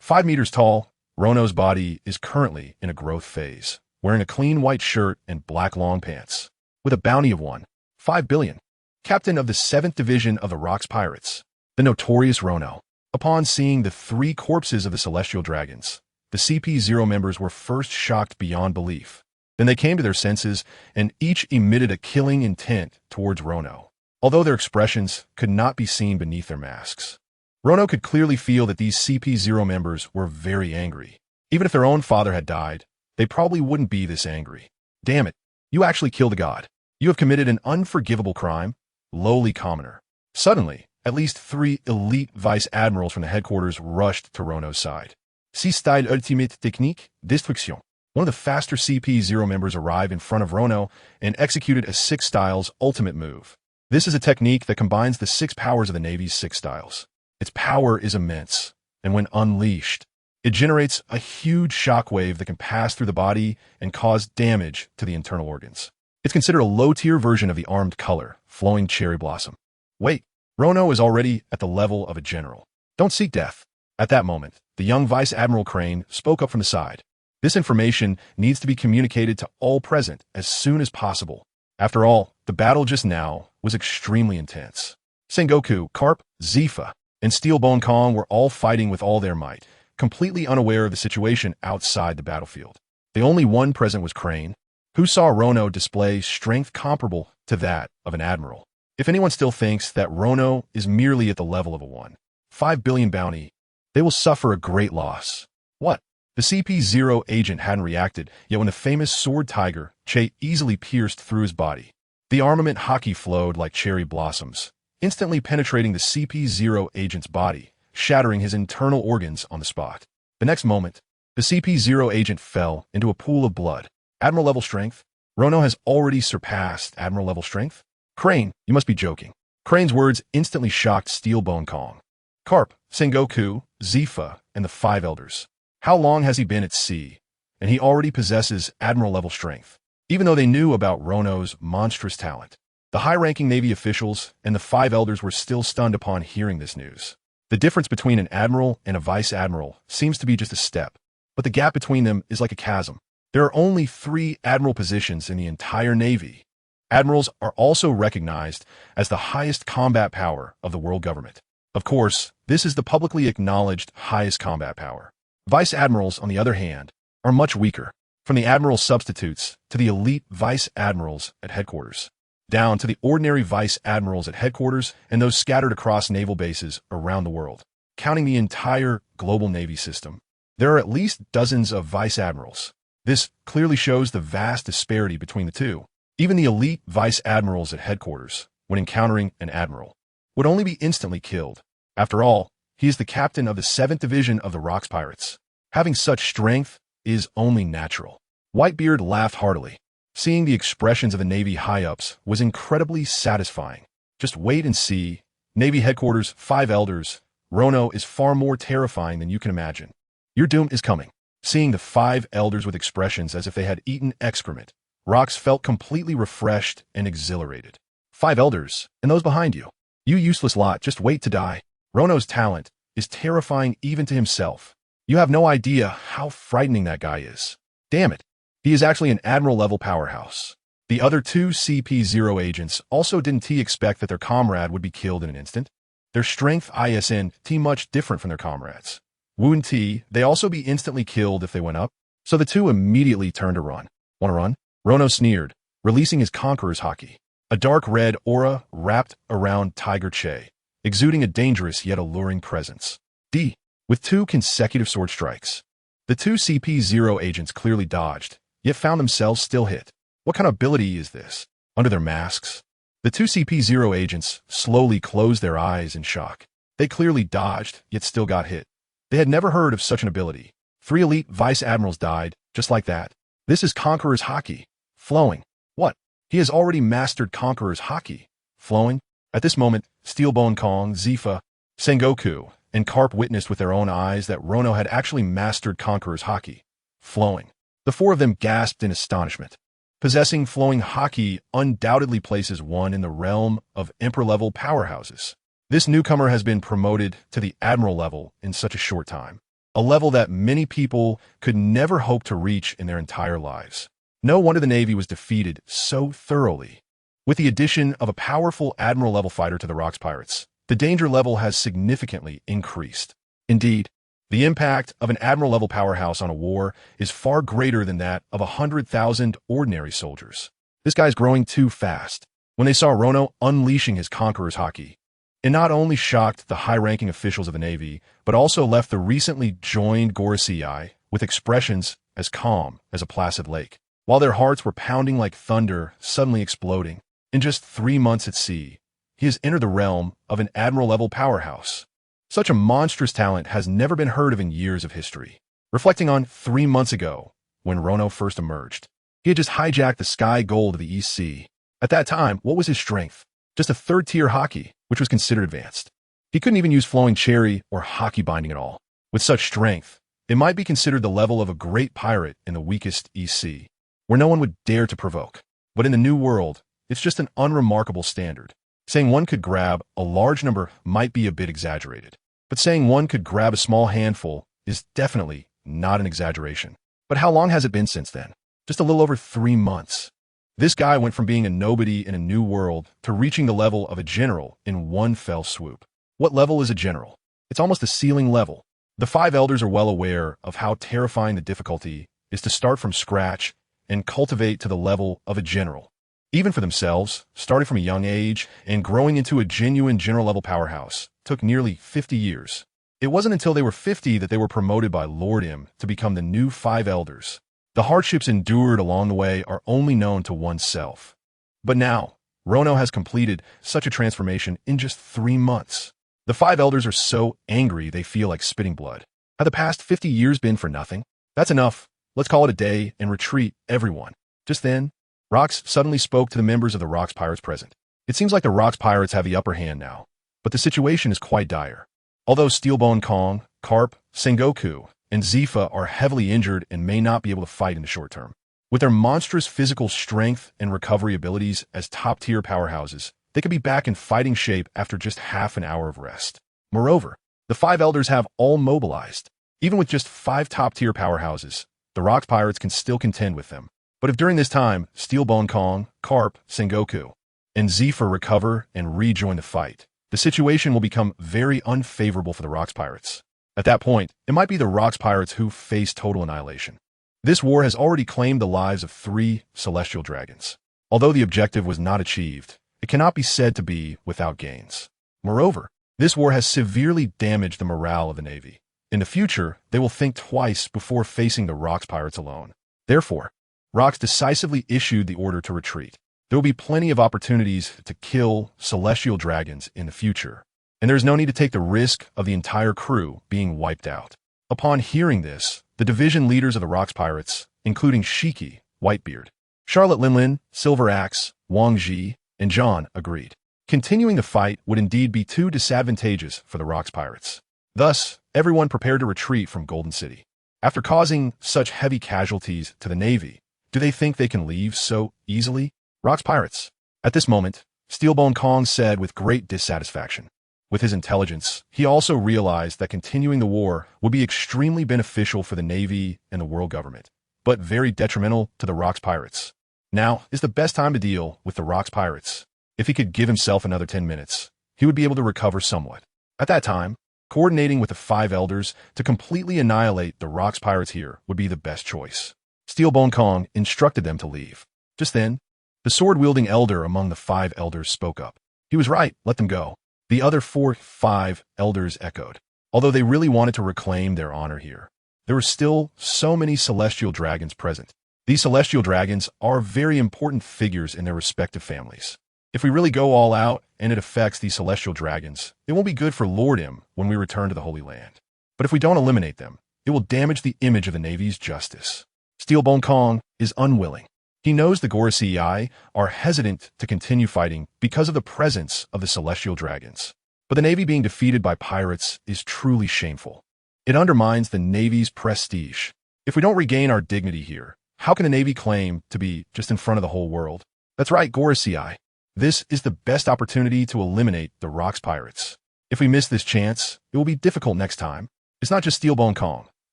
5 meters tall. Rono's body is currently in a growth phase, wearing a clean white shirt and black long pants, with a bounty of 1.5 billion. Captain of the 7th Division of the Rock's Pirates, the notorious Rono. Upon seeing the 3 corpses of the celestial dragons, the CP0 members were first shocked beyond belief. Then they came to their senses and each emitted a killing intent towards Rono, although their expressions could not be seen beneath their masks. Rono could clearly feel that these CP0 members were very angry. Even if their own father had died, they probably wouldn't be this angry. Damn it, you actually killed a god. You have committed an unforgivable crime, lowly commoner. Suddenly, at least 3 elite vice admirals from the headquarters rushed to Rono's side. C-style ultimate technique, destruction. One of the faster CP0 members arrived in front of Rono and executed a 6 styles ultimate move. This is a technique that combines the 6 powers of the Navy's 6 styles. Its power is immense, and when unleashed, it generates a huge shockwave that can pass through the body and cause damage to the internal organs. It's considered a low-tier version of the armed color, flowing cherry blossom. Wait, Rono is already at the level of a general. Don't seek death. At that moment, the young Vice Admiral Crane spoke up from the side. This information needs to be communicated to all present as soon as possible. After all, the battle just now was extremely intense. Sengoku, Carp, Zifa, and Steelbone Kong were all fighting with all their might, completely unaware of the situation outside the battlefield. The only one present was Crane, who saw Rono display strength comparable to that of an admiral. If anyone still thinks that Rono is merely at the level of a 1.5 billion bounty, they will suffer a great loss. What? The CP0 agent hadn't reacted, yet when the famous sword tiger, Che, easily pierced through his body, the armament hockey flowed like cherry blossoms, instantly penetrating the CP0 agent's body, shattering his internal organs on the spot. The next moment, the CP0 agent fell into a pool of blood. Admiral level strength? Rono has already surpassed Admiral level strength? Crane, you must be joking. Crane's words instantly shocked Steelbone Kong. Carp, Sengoku, Zifa, and the 5 elders. How long has he been at sea? And he already possesses Admiral level strength, even though they knew about Rono's monstrous talent. The high-ranking Navy officials and the 5 elders were still stunned upon hearing this news. The difference between an admiral and a vice admiral seems to be just a step, but the gap between them is like a chasm. There are only 3 admiral positions in the entire Navy. Admirals are also recognized as the highest combat power of the world government. Of course, this is the publicly acknowledged highest combat power. Vice admirals, on the other hand, are much weaker, from the admiral substitutes to the elite vice admirals at headquarters, down to the ordinary vice admirals at headquarters and those scattered across naval bases around the world. Counting the entire global Navy system, there are at least dozens of vice admirals. This clearly shows the vast disparity between the two. Even the elite vice admirals at headquarters, when encountering an admiral, would only be instantly killed. After all, he is the captain of the 7th Division of the Rock's Pirates. Having such strength is only natural. Whitebeard laughed heartily. Seeing the expressions of the Navy high-ups was incredibly satisfying. Just wait and see. Navy headquarters, 5 elders. Rono is far more terrifying than you can imagine. Your doom is coming. Seeing the 5 elders with expressions as if they had eaten excrement, Rox felt completely refreshed and exhilarated. 5 elders, and those behind you. You useless lot, just wait to die. Rono's talent is terrifying even to himself. You have no idea how frightening that guy is. Damn it. He is actually an admiral-level powerhouse. The other 2 CP0 agents also didn't expect that their comrade would be killed in an instant. Their strength isn't much different from their comrades. Wound they also be instantly killed if they went up, so the 2 immediately turned to run. Wanna run? Rono sneered, releasing his Conqueror's Haki, a dark red aura wrapped around Tiger Che, exuding a dangerous yet alluring presence. D. With 2 consecutive sword strikes. The 2 CP0 agents clearly dodged, yet found themselves still hit. What kind of ability is this? Under their masks? The 2 CP0 agents slowly closed their eyes in shock. They clearly dodged, yet still got hit. They had never heard of such an ability. 3 elite vice admirals died, just like that. This is Conqueror's Haki. Flowing. What? He has already mastered Conqueror's Haki. Flowing? At this moment, Steelbone Kong, Zifa, Sengoku, and Carp witnessed with their own eyes that Rono had actually mastered Conqueror's Haki. Flowing. The 4 of them gasped in astonishment. Possessing flowing Haki undoubtedly places one in the realm of Emperor-level powerhouses. This newcomer has been promoted to the Admiral level in such a short time, a level that many people could never hope to reach in their entire lives. No wonder the Navy was defeated so thoroughly. With the addition of a powerful Admiral-level fighter to the Rocks Pirates, the danger level has significantly increased. Indeed, the impact of an Admiral-level powerhouse on a war is far greater than that of 100,000 ordinary soldiers. This guy's growing too fast. When they saw Rono unleashing his Conqueror's Haki, it not only shocked the high-ranking officials of the Navy, but also left the recently joined Gorosei with expressions as calm as a placid lake, while their hearts were pounding like thunder, suddenly exploding. In just 3 months at sea, he has entered the realm of an Admiral-level powerhouse. Such a monstrous talent has never been heard of in years of history. Reflecting on 3 months ago, when Rono first emerged, he had just hijacked the sky gold of the East Sea. At that time, what was his strength? Just a 3rd-tier Haki, which was considered advanced. He couldn't even use flowing cherry or Haki binding at all. With such strength, it might be considered the level of a great pirate in the weakest East Sea, where no one would dare to provoke. But in the New World, it's just an unremarkable standard. Saying one could grab a large number might be a bit exaggerated, but saying one could grab a small handful is definitely not an exaggeration. But how long has it been since then? Just a little over 3 months. This guy went from being a nobody in a new world to reaching the level of a general in one fell swoop. What level is a general? It's almost a ceiling level. The 5 elders are well aware of how terrifying the difficulty is to start from scratch and cultivate to the level of a general. Even for themselves, starting from a young age and growing into a genuine general-level powerhouse took nearly 50 years. It wasn't until they were 50 that they were promoted by Lord M to become the new 5 elders. The hardships endured along the way are only known to oneself. But now, Rono has completed such a transformation in just 3 months. The 5 elders are so angry they feel like spitting blood. Have the past 50 years been for nothing? That's enough. Let's call it a day and retreat, everyone. Just then, Rocks suddenly spoke to the members of the Rocks Pirates present. It seems like the Rocks Pirates have the upper hand now, but the situation is quite dire. Although Steelbone Kong, Carp, Sengoku, and Zifa are heavily injured and may not be able to fight in the short term. With their monstrous physical strength and recovery abilities as top-tier powerhouses, they could be back in fighting shape after just half an hour of rest. Moreover, the 5 elders have all mobilized. Even with just 5 top-tier powerhouses, the Rocks Pirates can still contend with them. But if during this time, Steelbone Kong, Carp, Sengoku, and Zifa recover and rejoin the fight, the situation will become very unfavorable for the Rocks Pirates. At that point, it might be the Rocks Pirates who face total annihilation. This war has already claimed the lives of 3 celestial dragons. Although the objective was not achieved, it cannot be said to be without gains. Moreover, this war has severely damaged the morale of the Navy. In the future, they will think twice before facing the Rocks Pirates alone. Therefore, Rocks decisively issued the order to retreat. There will be plenty of opportunities to kill celestial dragons in the future, and there is no need to take the risk of the entire crew being wiped out. Upon hearing this, the division leaders of the Rocks Pirates, including Shiki, Whitebeard, Charlotte Linlin, Silver Axe, Wang Ji, and John, agreed. Continuing the fight would indeed be too disadvantageous for the Rocks Pirates. Thus, everyone prepared to retreat from Golden City. After causing such heavy casualties to the Navy, do they think they can leave so easily? Rocks Pirates. At this moment, Steelbone Kong said with great dissatisfaction. With his intelligence, he also realized that continuing the war would be extremely beneficial for the Navy and the world government, but very detrimental to the Rocks Pirates. Now is the best time to deal with the Rocks Pirates. If he could give himself another 10 minutes, he would be able to recover somewhat. At that time, coordinating with the 5 elders to completely annihilate the Rocks Pirates here would be the best choice. Steelbone Kong instructed them to leave. Just then, the sword-wielding elder among the 5 elders spoke up. He was right, let them go. The other 5 elders echoed. Although they really wanted to reclaim their honor here, there were still so many celestial dragons present. These celestial dragons are very important figures in their respective families. If we really go all out and it affects these celestial dragons, it won't be good for Lord M when we return to the Holy Land. But if we don't eliminate them, it will damage the image of the Navy's justice. Steelbone Kong is unwilling. He knows the Gorosei are hesitant to continue fighting because of the presence of the celestial dragons. But the Navy being defeated by pirates is truly shameful. It undermines the Navy's prestige. If we don't regain our dignity here, how can the Navy claim to be just in front of the whole world? That's right, Gorosei. This is the best opportunity to eliminate the Rocks Pirates. If we miss this chance, it will be difficult next time. It's not just Steelbone Kong.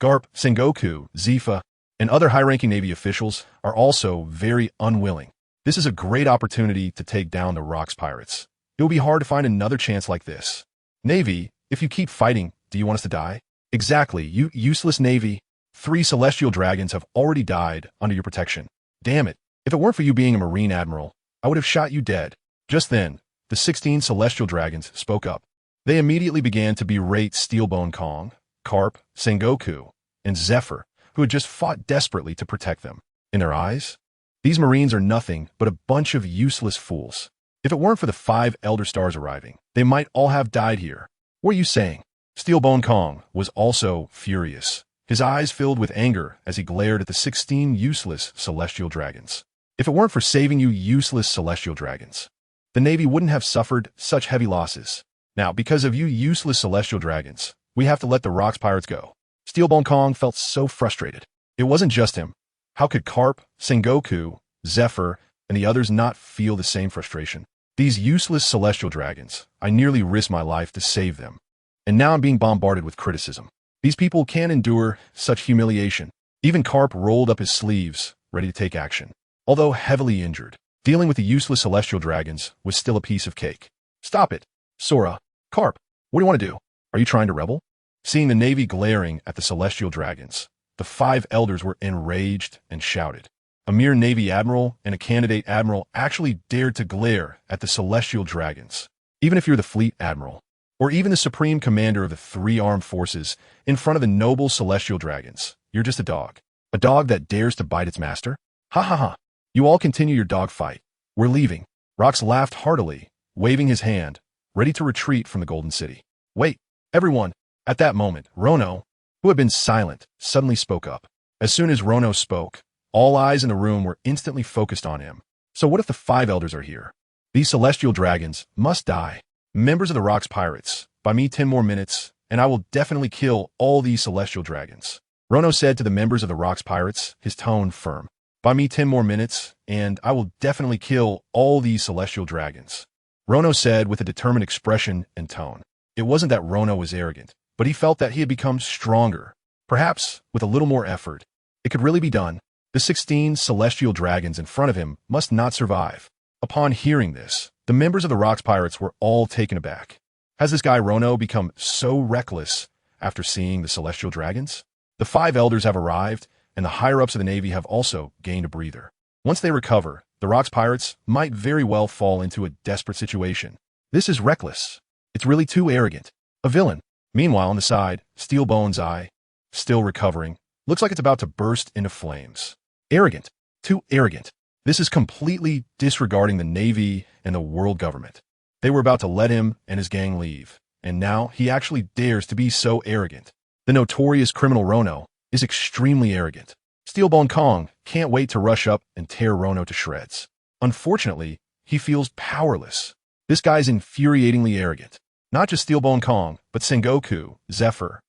Garp, Sengoku, Zifa, and other high-ranking Navy officials are also very unwilling. This is a great opportunity to take down the Rocks Pirates. It will be hard to find another chance like this. Navy, if you keep fighting, do you want us to die? Exactly, you useless Navy. 3 celestial dragons have already died under your protection. Damn it, if it weren't for you being a Marine Admiral, I would have shot you dead. Just then, the 16 celestial dragons spoke up. They immediately began to berate Steelbone Kong, Garp, Sengoku, and Zephyr, who had just fought desperately to protect them. In their eyes, these Marines are nothing but a bunch of useless fools. If it weren't for the 5 Elder Stars arriving, they might all have died here. What are you saying? Steelbone Kong was also furious. His eyes filled with anger as he glared at the 16 useless celestial dragons. If it weren't for saving you useless celestial dragons, the Navy wouldn't have suffered such heavy losses. Now, because of you useless celestial dragons, we have to let the Rocks Pirates go. Steelbone Kong felt so frustrated. It wasn't just him. How could Garp, Sengoku, Zephyr, and the others not feel the same frustration? These useless celestial dragons, I nearly risked my life to save them. And now I'm being bombarded with criticism. These people can't endure such humiliation. Even Garp rolled up his sleeves, ready to take action. Although heavily injured, dealing with the useless celestial dragons was still a piece of cake. Stop it, Sora. Garp, what do you want to do? Are you trying to rebel? Seeing the Navy glaring at the celestial dragons, the 5 elders were enraged and shouted. A mere Navy Admiral and a candidate Admiral actually dared to glare at the celestial dragons. Even if you're the Fleet Admiral, or even the Supreme Commander of the 3 armed forces in front of the noble celestial dragons, you're just a dog. A dog that dares to bite its master? Ha ha ha. You all continue your dog fight. We're leaving. Rox laughed heartily, waving his hand, ready to retreat from the Golden City. Wait, everyone. At that moment, Rono, who had been silent, suddenly spoke up. As soon as Rono spoke, all eyes in the room were instantly focused on him. So what if the 5 elders are here? These celestial dragons must die. Members of the Rocks Pirates, buy me 10 more minutes, and I will definitely kill all these celestial dragons. Rono said to the members of the Rocks Pirates, his tone firm. Buy me 10 more minutes, and I will definitely kill all these celestial dragons. Rono said with a determined expression and tone. It wasn't that Rono was arrogant, but he felt that he had become stronger. Perhaps, with a little more effort, it could really be done. The 16 celestial dragons in front of him must not survive. Upon hearing this, the members of the Rocks Pirates were all taken aback. Has this guy Rono become so reckless after seeing the celestial dragons? The 5 elders have arrived, and the higher-ups of the Navy have also gained a breather. Once they recover, the Rocks Pirates might very well fall into a desperate situation. This is reckless. It's really too arrogant. A villain. Meanwhile, on the side, Steelbone's eye, still recovering, looks like it's about to burst into flames. Arrogant. Too arrogant. This is completely disregarding the Navy and the world government. They were about to let him and his gang leave, and now he actually dares to be so arrogant. The notorious criminal Rono is extremely arrogant. Steelbone Kong can't wait to rush up and tear Rono to shreds. Unfortunately, he feels powerless. This guy's infuriatingly arrogant. Not just Steelbone Kong, but Sengoku, Zephyr,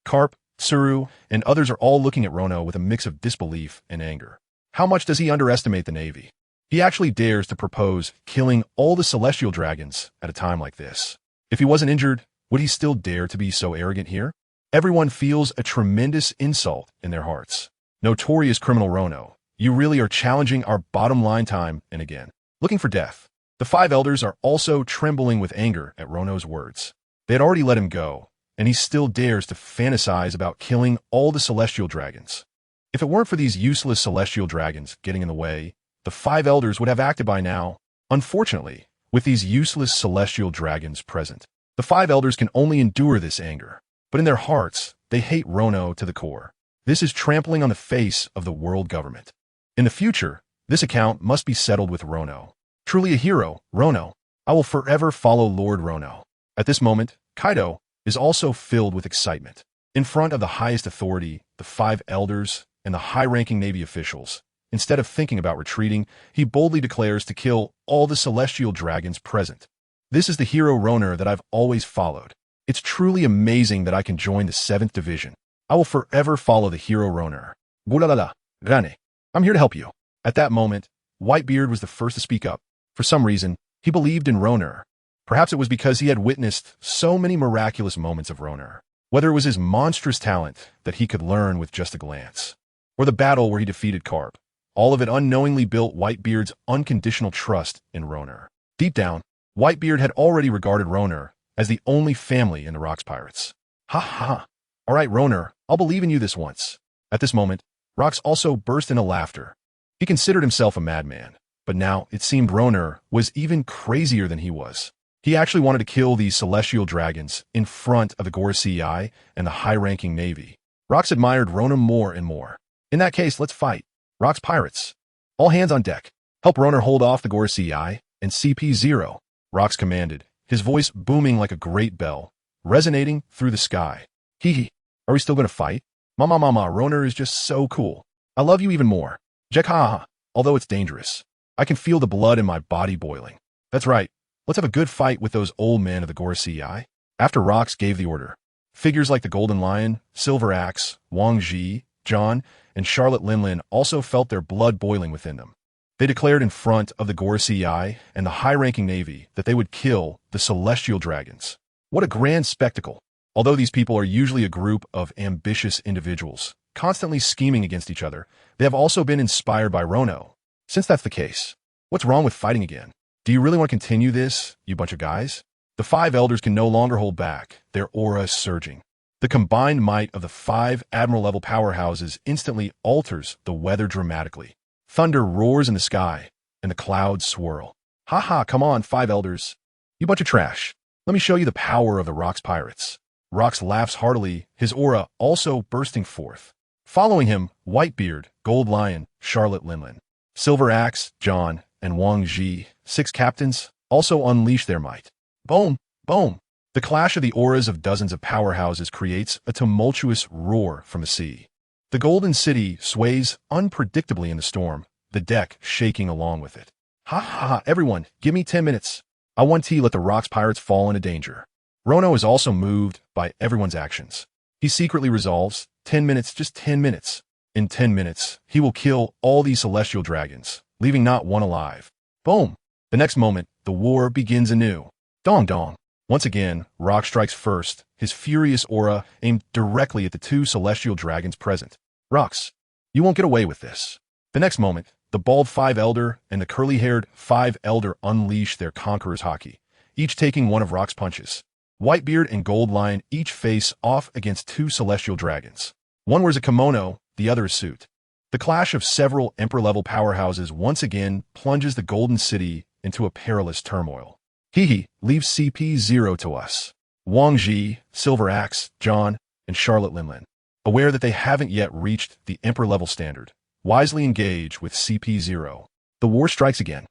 Garp, Tsuru, and others are all looking at Rono with a mix of disbelief and anger. How much does he underestimate the Navy? He actually dares to propose killing all the celestial dragons at a time like this. If he wasn't injured, would he still dare to be so arrogant here? Everyone feels a tremendous insult in their hearts. Notorious criminal Rono, you really are challenging our bottom line time and again, looking for death. The 5 elders are also trembling with anger at Rono's words. They had already let him go, and he still dares to fantasize about killing all the celestial dragons. If it weren't for these useless celestial dragons getting in the way, the 5 elders would have acted by now. Unfortunately, with these useless celestial dragons present, the 5 elders can only endure this anger. but in their hearts, they hate Rono to the core. This is trampling on the face of the world government. In the future, this account must be settled with Rono. Truly a hero, Rono. I will forever follow Lord Rono. At this moment, Kaido is also filled with excitement. In front of the highest authority, the 5 elders, and the high-ranking Navy officials, instead of thinking about retreating, he boldly declares to kill all the celestial dragons present. This is the hero Roner that I've always followed. It's truly amazing that I can join the 7th Division. I will forever follow the hero Roner. Bulalala, Rane. I'm here to help you. At that moment, Whitebeard was the first to speak up. For some reason, he believed in Roner. Perhaps it was because he had witnessed so many miraculous moments of Roner. Whether it was his monstrous talent that he could learn with just a glance, or the battle where he defeated Carp, all of it unknowingly built Whitebeard's unconditional trust in Roner. Deep down, Whitebeard had already regarded Roner as the only family in the Rocks Pirates. Ha ha! All right, Roner, I'll believe in you this once. At this moment, Rocks also burst into laughter. He considered himself a madman, but now it seemed Roner was even crazier than he was. He actually wanted to kill these celestial dragons in front of the Gorosei and the high-ranking Navy. Rocks admired Roner more and more. In that case, let's fight. Rocks Pirates. All hands on deck. Help Roner hold off the Gorosei and CP0. Rocks commanded, his voice booming like a great bell, resonating through the sky. Hee. Are we still going to fight? Mama, Roner is just so cool. I love you even more. Jekha, although it's dangerous. I can feel the blood in my body boiling. That's right. Let's have a good fight with those old men of the Gorosei. After Rocks gave the order, figures like the Golden Lion, Silver Axe, Wang Ji, John, and Charlotte Linlin also felt their blood boiling within them. They declared in front of the Gorosei and the high-ranking Navy that they would kill the celestial dragons. What a grand spectacle! Although these people are usually a group of ambitious individuals, constantly scheming against each other, they have also been inspired by Rono. Since that's the case, what's wrong with fighting again? Do you really want to continue this, you bunch of guys? The 5 elders can no longer hold back, their aura is surging. The combined might of the 5 Admiral-level powerhouses instantly alters the weather dramatically. Thunder roars in the sky, and the clouds swirl. Ha, come on, 5 elders. You bunch of trash. Let me show you the power of the Rocks Pirates. Rocks laughs heartily, his aura also bursting forth. Following him, Whitebeard, Gold Lion, Charlotte Linlin, Silver Axe, John, and Wang Ji, 6 captains, also unleash their might. Boom, boom. The clash of the auras of dozens of powerhouses creates a tumultuous roar from the sea. The Golden City sways unpredictably in the storm, the deck shaking along with it. Ha, everyone, give me 10 minutes. I want to let the Rocks Pirates fall into danger. Rono is also moved by everyone's actions. He secretly resolves, 10 minutes, just 10 minutes. In 10 minutes, he will kill all these celestial dragons, leaving not one alive. Boom! The next moment, the war begins anew. Dong dong. Once again, Rock strikes first, his furious aura aimed directly at the 2 celestial dragons present. Rocks, you won't get away with this. The next moment, the bald 5 elder and the curly-haired 5 elder unleash their conqueror's haki, each taking one of Rock's punches. Whitebeard and Gold Lion each face off against 2 celestial dragons. One wears a kimono, the other a suit. The clash of several Emperor-level powerhouses once again plunges the Golden City into a perilous turmoil. Leave CP0 to us. Wang Ji, Silver Axe, John, and Charlotte Linlin, aware that they haven't yet reached the Emperor-level standard, wisely engage with CP0. The war strikes again.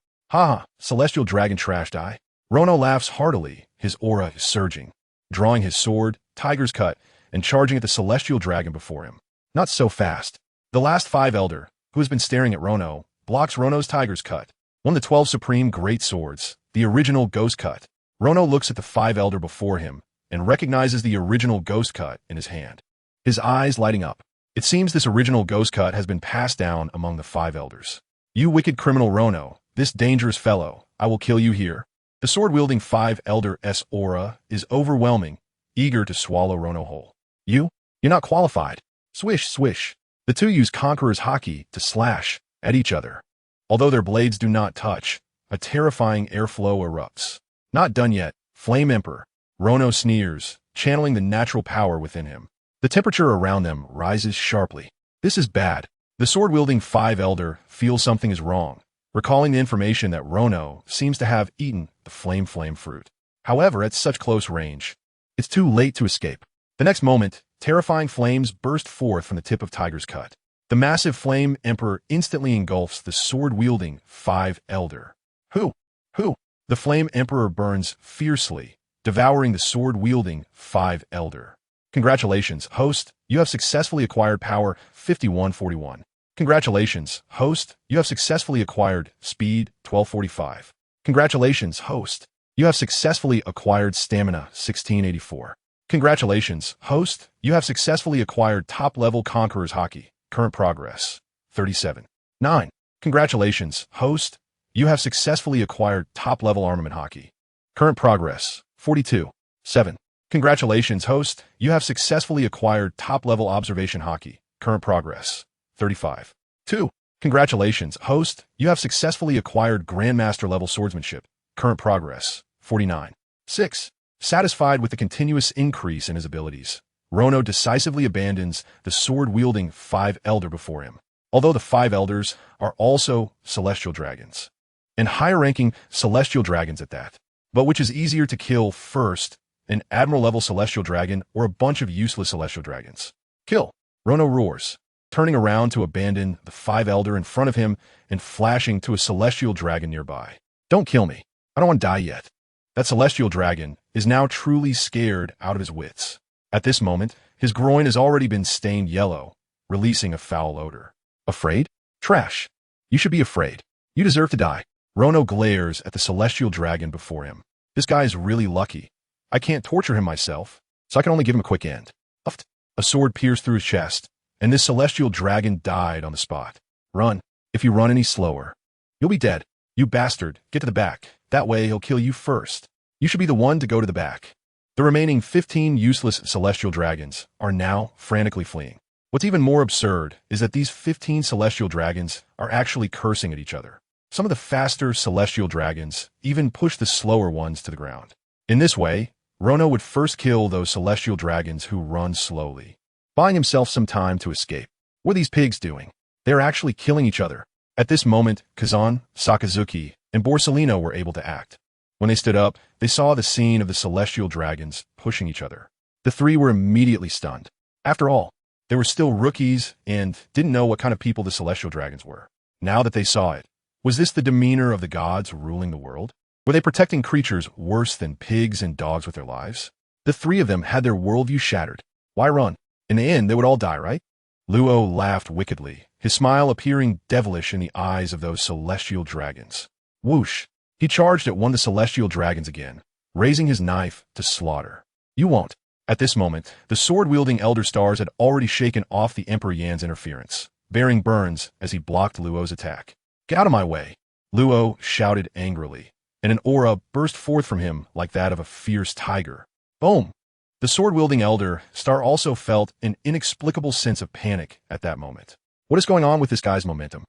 Celestial dragon trash die. Rono laughs heartily, his aura is surging, drawing his sword, Tiger's Cut, and charging at the celestial dragon before him. Not so fast. The last 5 elder, who has been staring at Rono, blocks Rono's Tiger's Cut, one of the 12 supreme great swords, the original Ghost Cut. Rono looks at the 5 elder before him and recognizes the original Ghost Cut in his hand. His eyes lighting up. It seems this original Ghost Cut has been passed down among the 5 elders. You wicked criminal Rono, this dangerous fellow, I will kill you here. The sword-wielding 5 elder-s aura is overwhelming, eager to swallow Rono whole. You're not qualified. Swish, swish. The 2 use Conqueror's haki to slash at each other. Although their blades do not touch, a terrifying airflow erupts. Not done yet, Flame Emperor. Rono sneers, channeling the natural power within him. The temperature around them rises sharply. This is bad. The sword-wielding 5 elder feels something is wrong, recalling the information that Rono seems to have eaten the flame fruit. However, at such close range, it's too late to escape. The next moment, terrifying flames burst forth from the tip of Tiger's cut. The massive flame emperor instantly engulfs the sword-wielding Five Elder. Who? The flame emperor burns fiercely, devouring the sword-wielding Five Elder. Congratulations, host, you have successfully acquired power 5141. Congratulations, host, you have successfully acquired speed 1245. Congratulations, host, you have successfully acquired stamina 1684. Congratulations, host, you have successfully acquired top-level Conqueror's Haki. Current progress 37. 9. Congratulations, host, you have successfully acquired top-level armament Haki. Current progress 42. 7. Congratulations, host, you have successfully acquired top-level observation Haki. Current progress 35. 2. Congratulations, host, you have successfully acquired Grandmaster-level swordsmanship. Current progress 49. 6. Satisfied with the continuous increase in his abilities, Rono decisively abandons the sword-wielding Five Elder before him, although the Five Elders are also Celestial Dragons, and higher-ranking Celestial Dragons at that. But which is easier to kill first, an Admiral-level Celestial Dragon or a bunch of useless Celestial Dragons? Kill! Rono roars, turning around to abandon the Five Elder in front of him and flashing to a Celestial Dragon nearby. Don't kill me. I don't want to die yet. That Celestial Dragon is now truly scared out of his wits. At this moment, his groin has already been stained yellow, releasing a foul odor. Afraid? Trash. You should be afraid. You deserve to die. Rono glares at the Celestial Dragon before him. This guy is really lucky. I can't torture him myself, so I can only give him a quick end. Uft. A sword pierced through his chest, and this Celestial Dragon died on the spot. Run. If you run any slower, you'll be dead. You bastard, get to the back. That way he'll kill you first. You should be the one to go to the back. The remaining 15 useless Celestial Dragons are now frantically fleeing. What's even more absurd is that these 15 Celestial Dragons are actually cursing at each other. Some of the faster Celestial Dragons even push the slower ones to the ground. In this way, Rono would first kill those Celestial Dragons who run slowly, buying himself some time to escape. What are these pigs doing? They're actually killing each other. At this moment, Kazan, Sakazuki, and Borsalino were able to act. When they stood up, they saw the scene of the Celestial Dragons pushing each other. The three were immediately stunned. After all, they were still rookies and didn't know what kind of people the Celestial Dragons were. Now that they saw it, was this the demeanor of the gods ruling the world? Were they protecting creatures worse than pigs and dogs with their lives? The three of them had their worldview shattered. Why run? In the end, they would all die, right? Luo laughed wickedly, his smile appearing devilish in the eyes of those Celestial Dragons. Whoosh! He charged at one of the Celestial Dragons again, raising his knife to slaughter. You won't. At this moment, the sword-wielding Elder Stars had already shaken off the Emperor Yan's interference, bearing burns as he blocked Luo's attack. Get out of my way! Luo shouted angrily, and an aura burst forth from him like that of a fierce tiger. Boom! The sword-wielding Elder Star also felt an inexplicable sense of panic at that moment. What is going on with this guy's momentum?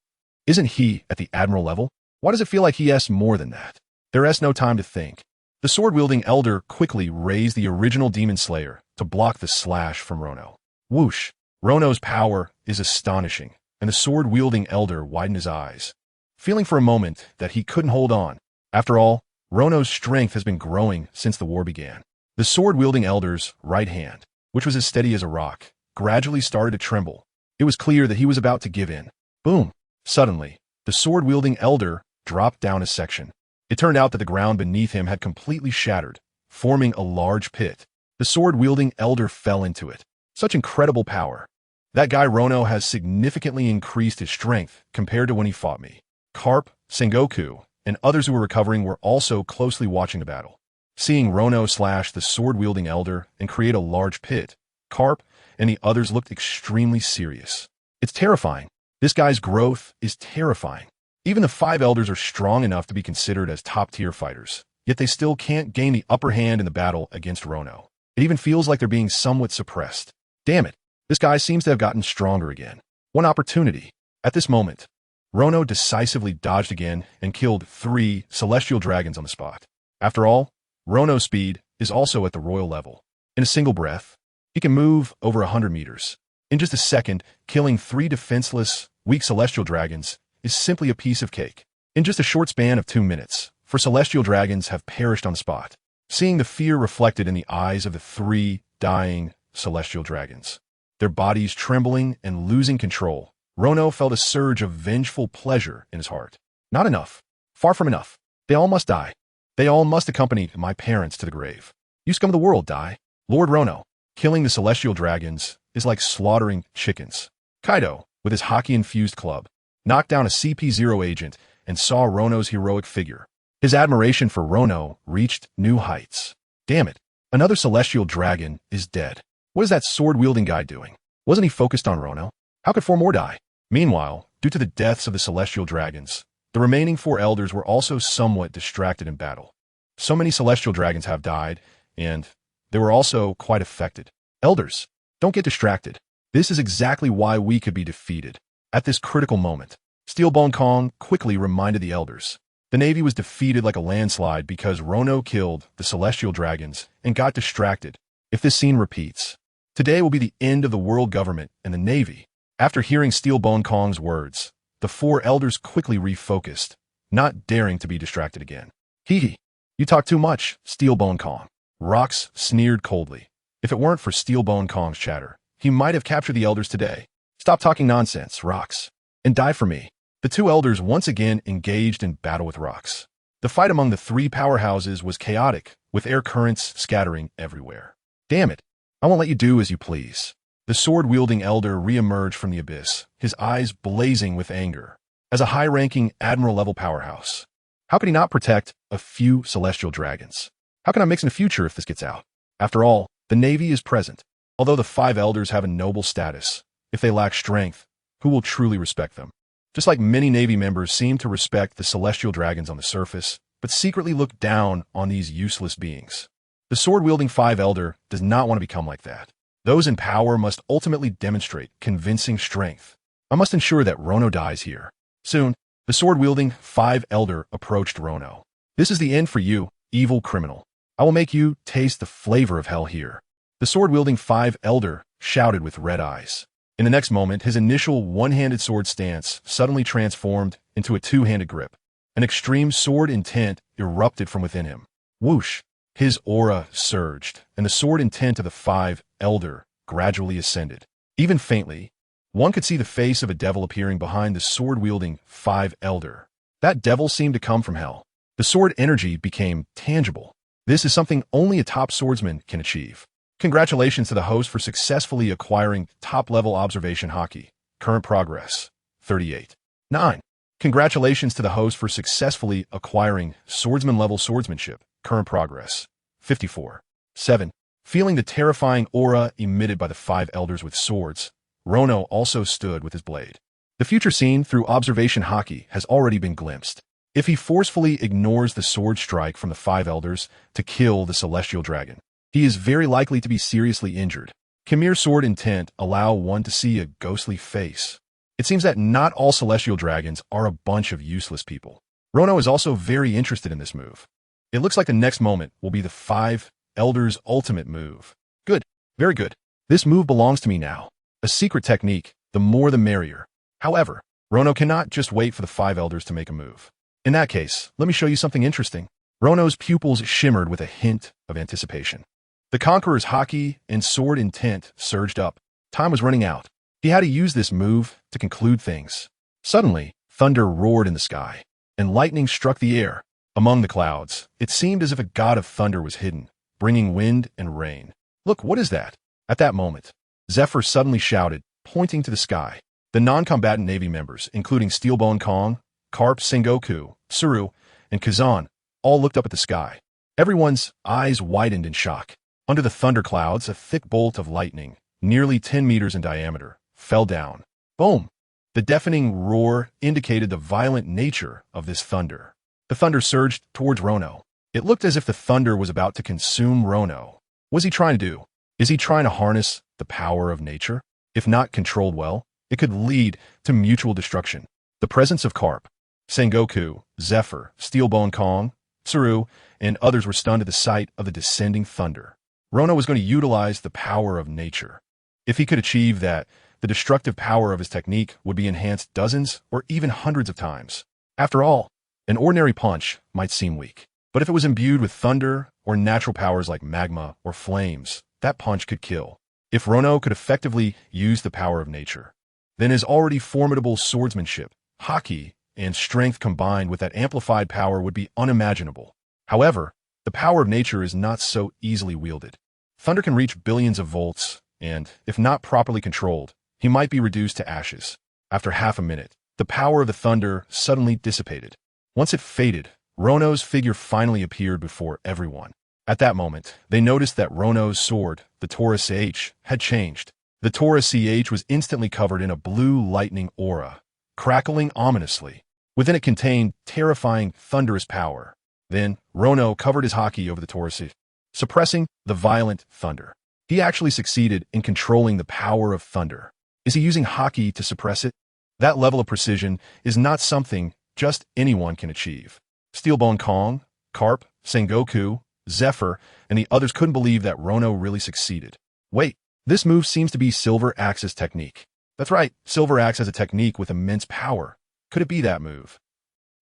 Isn't he at the Admiral level? Why does it feel like he has more than that? There is no time to think. The sword-wielding Elder quickly raised the original Demon Slayer to block the slash from Rono. Whoosh! Rono's power is astonishing, and the sword-wielding Elder widened his eyes, feeling for a moment that he couldn't hold on. After all, Rono's strength has been growing since the war began. The sword-wielding Elder's right hand, which was as steady as a rock, gradually started to tremble. It was clear that he was about to give in. Boom! Suddenly, the sword-wielding Elder dropped down a section. It turned out that the ground beneath him had completely shattered, forming a large pit. The sword-wielding Elder fell into it. Such incredible power. That guy Rono has significantly increased his strength compared to when he fought me. Carp, Sengoku, and others who were recovering were also closely watching the battle. Seeing Rono slash the sword-wielding Elder and create a large pit, Carp and the others looked extremely serious. It's terrifying. This guy's growth is terrifying. Even the Five Elders are strong enough to be considered as top-tier fighters, yet they still can't gain the upper hand in the battle against Rono. It even feels like they're being somewhat suppressed. Damn it, this guy seems to have gotten stronger again. One opportunity. At this moment, Rono decisively dodged again and killed 3 Celestial Dragons on the spot. After all, Rono's speed is also at the royal level. In a single breath, he can move over 100 meters. In just a second, killing 3 defenseless, weak Celestial Dragons is simply a piece of cake. In just a short span of 2 minutes, 4 Celestial Dragons have perished on the spot. Seeing the fear reflected in the eyes of the 3 dying celestial dragons. Their bodies trembling and losing control, Rono felt a surge of vengeful pleasure in his heart. Not enough. Far from enough. They all must die. They all must accompany my parents to the grave. You scum of the world, die. Lord Rono, killing the celestial dragons is like slaughtering chickens. Kaido, with his hockey-infused club, knocked down a CP0 agent and saw Rono's heroic figure. His admiration for Rono reached new heights. Damn it, another celestial dragon is dead. What is that sword-wielding guy doing? Wasn't he focused on Rono? How could 4 more die? Meanwhile, due to the deaths of the celestial dragons, the remaining 4 elders were also somewhat distracted in battle. So many celestial dragons have died, and they were also quite affected. Elders, don't get distracted. This is exactly why we could be defeated. At this critical moment, Steelbone Kong quickly reminded the elders. The Navy was defeated like a landslide because Rono killed the celestial dragons and got distracted. If this scene repeats, today will be the end of the world government and the Navy. After hearing Steelbone Kong's words, the 4 elders quickly refocused, not daring to be distracted again. Hee, you talk too much, Steelbone Kong. Rox sneered coldly. If it weren't for Steelbone Kong's chatter, he might have captured the elders today. Stop talking nonsense, Rox, and die for me. The 2 elders once again engaged in battle with Rox. The fight among the 3 powerhouses was chaotic, with air currents scattering everywhere. Damn it, I won't let you do as you please. The sword-wielding elder re-emerged from the abyss, his eyes blazing with anger. As a high-ranking Admiral-level powerhouse, how could he not protect a few celestial dragons? How can I mix in the future if this gets out? After all, the Navy is present. Although the 5 elders have a noble status, if they lack strength, who will truly respect them? Just like many Navy members seem to respect the celestial dragons on the surface, but secretly look down on these useless beings. The sword-wielding 5 elder does not want to become like that. Those in power must ultimately demonstrate convincing strength. I must ensure that Rono dies here. Soon, the sword-wielding 5 elder approached Rono. This is the end for you, evil criminal. I will make you taste the flavor of hell here. The sword-wielding 5 elder shouted with red eyes. In the next moment, his initial one-handed sword stance suddenly transformed into a 2-handed grip. An extreme sword intent erupted from within him. Whoosh! His aura surged, and the sword intent of the 5 elder gradually ascended. Even faintly, one could see the face of a devil appearing behind the sword-wielding 5 elder. That devil seemed to come from hell. The sword energy became tangible. This is something only a top swordsman can achieve. Congratulations to the host for successfully acquiring top-level observation hockey. Current progress, 38. 9. Congratulations to the host for successfully acquiring swordsman-level swordsmanship. Current progress, 54. 7. Feeling the terrifying aura emitted by the 5 elders with swords, Rono also stood with his blade. The future scene through observation hockey has already been glimpsed. If he forcefully ignores the sword strike from the 5 elders to kill the celestial dragon, he is very likely to be seriously injured. Can mere sword intent allow one to see a ghostly face? It seems that not all celestial dragons are a bunch of useless people. Rono is also very interested in this move. It looks like the next moment will be the 5 elders' ultimate move. Good. Very good. This move belongs to me now. A secret technique, the more the merrier. However, Rono cannot just wait for the 5 elders to make a move. In that case, let me show you something interesting. Rono's pupils shimmered with a hint of anticipation. The Conqueror's hockey and sword intent surged up. Time was running out. He had to use this move to conclude things. Suddenly, thunder roared in the sky, and lightning struck the air. Among the clouds, it seemed as if a god of thunder was hidden, bringing wind and rain. Look, what is that? At that moment, Zephyr suddenly shouted, pointing to the sky. The non-combatant Navy members, including Steelbone Kong, Carp Sengoku, Suru, and Kazan, all looked up at the sky. Everyone's eyes widened in shock. Under the thunderclouds, a thick bolt of lightning, nearly 10 meters in diameter, fell down. Boom! The deafening roar indicated the violent nature of this thunder. The thunder surged towards Rono. It looked as if the thunder was about to consume Rono. What is he trying to do? Is he trying to harness the power of nature? If not controlled well, it could lead to mutual destruction. The presence of Carp, Sengoku, Zephyr, Steelbone Kong, Tsuru, and others were stunned at the sight of the descending thunder. Rono was going to utilize the power of nature. If he could achieve that, the destructive power of his technique would be enhanced dozens or even hundreds of times. After all, an ordinary punch might seem weak, but if it was imbued with thunder or natural powers like magma or flames, that punch could kill. If Rono could effectively use the power of nature, then his already formidable swordsmanship, haki, and strength combined with that amplified power would be unimaginable. However, the power of nature is not so easily wielded. Thunder can reach billions of volts, and, if not properly controlled, he might be reduced to ashes. After half a minute, the power of the thunder suddenly dissipated. Once it faded, Rono's figure finally appeared before everyone. At that moment, they noticed that Rono's sword, the Taurus H, had changed. The Taurus CH was instantly covered in a blue lightning aura, crackling ominously. Within it contained terrifying, thunderous power. Then, Rono covered his haki over the Taurus CH, suppressing the violent thunder. He actually succeeded in controlling the power of thunder. Is he using haki to suppress it? That level of precision is not something just anyone can achieve. Steelbone Kong, Carp, Sengoku, Zephyr, and the others couldn't believe that Rono really succeeded. Wait, this move seems to be Silver Axe's technique. That's right, Silver Axe has a technique with immense power. Could it be that move?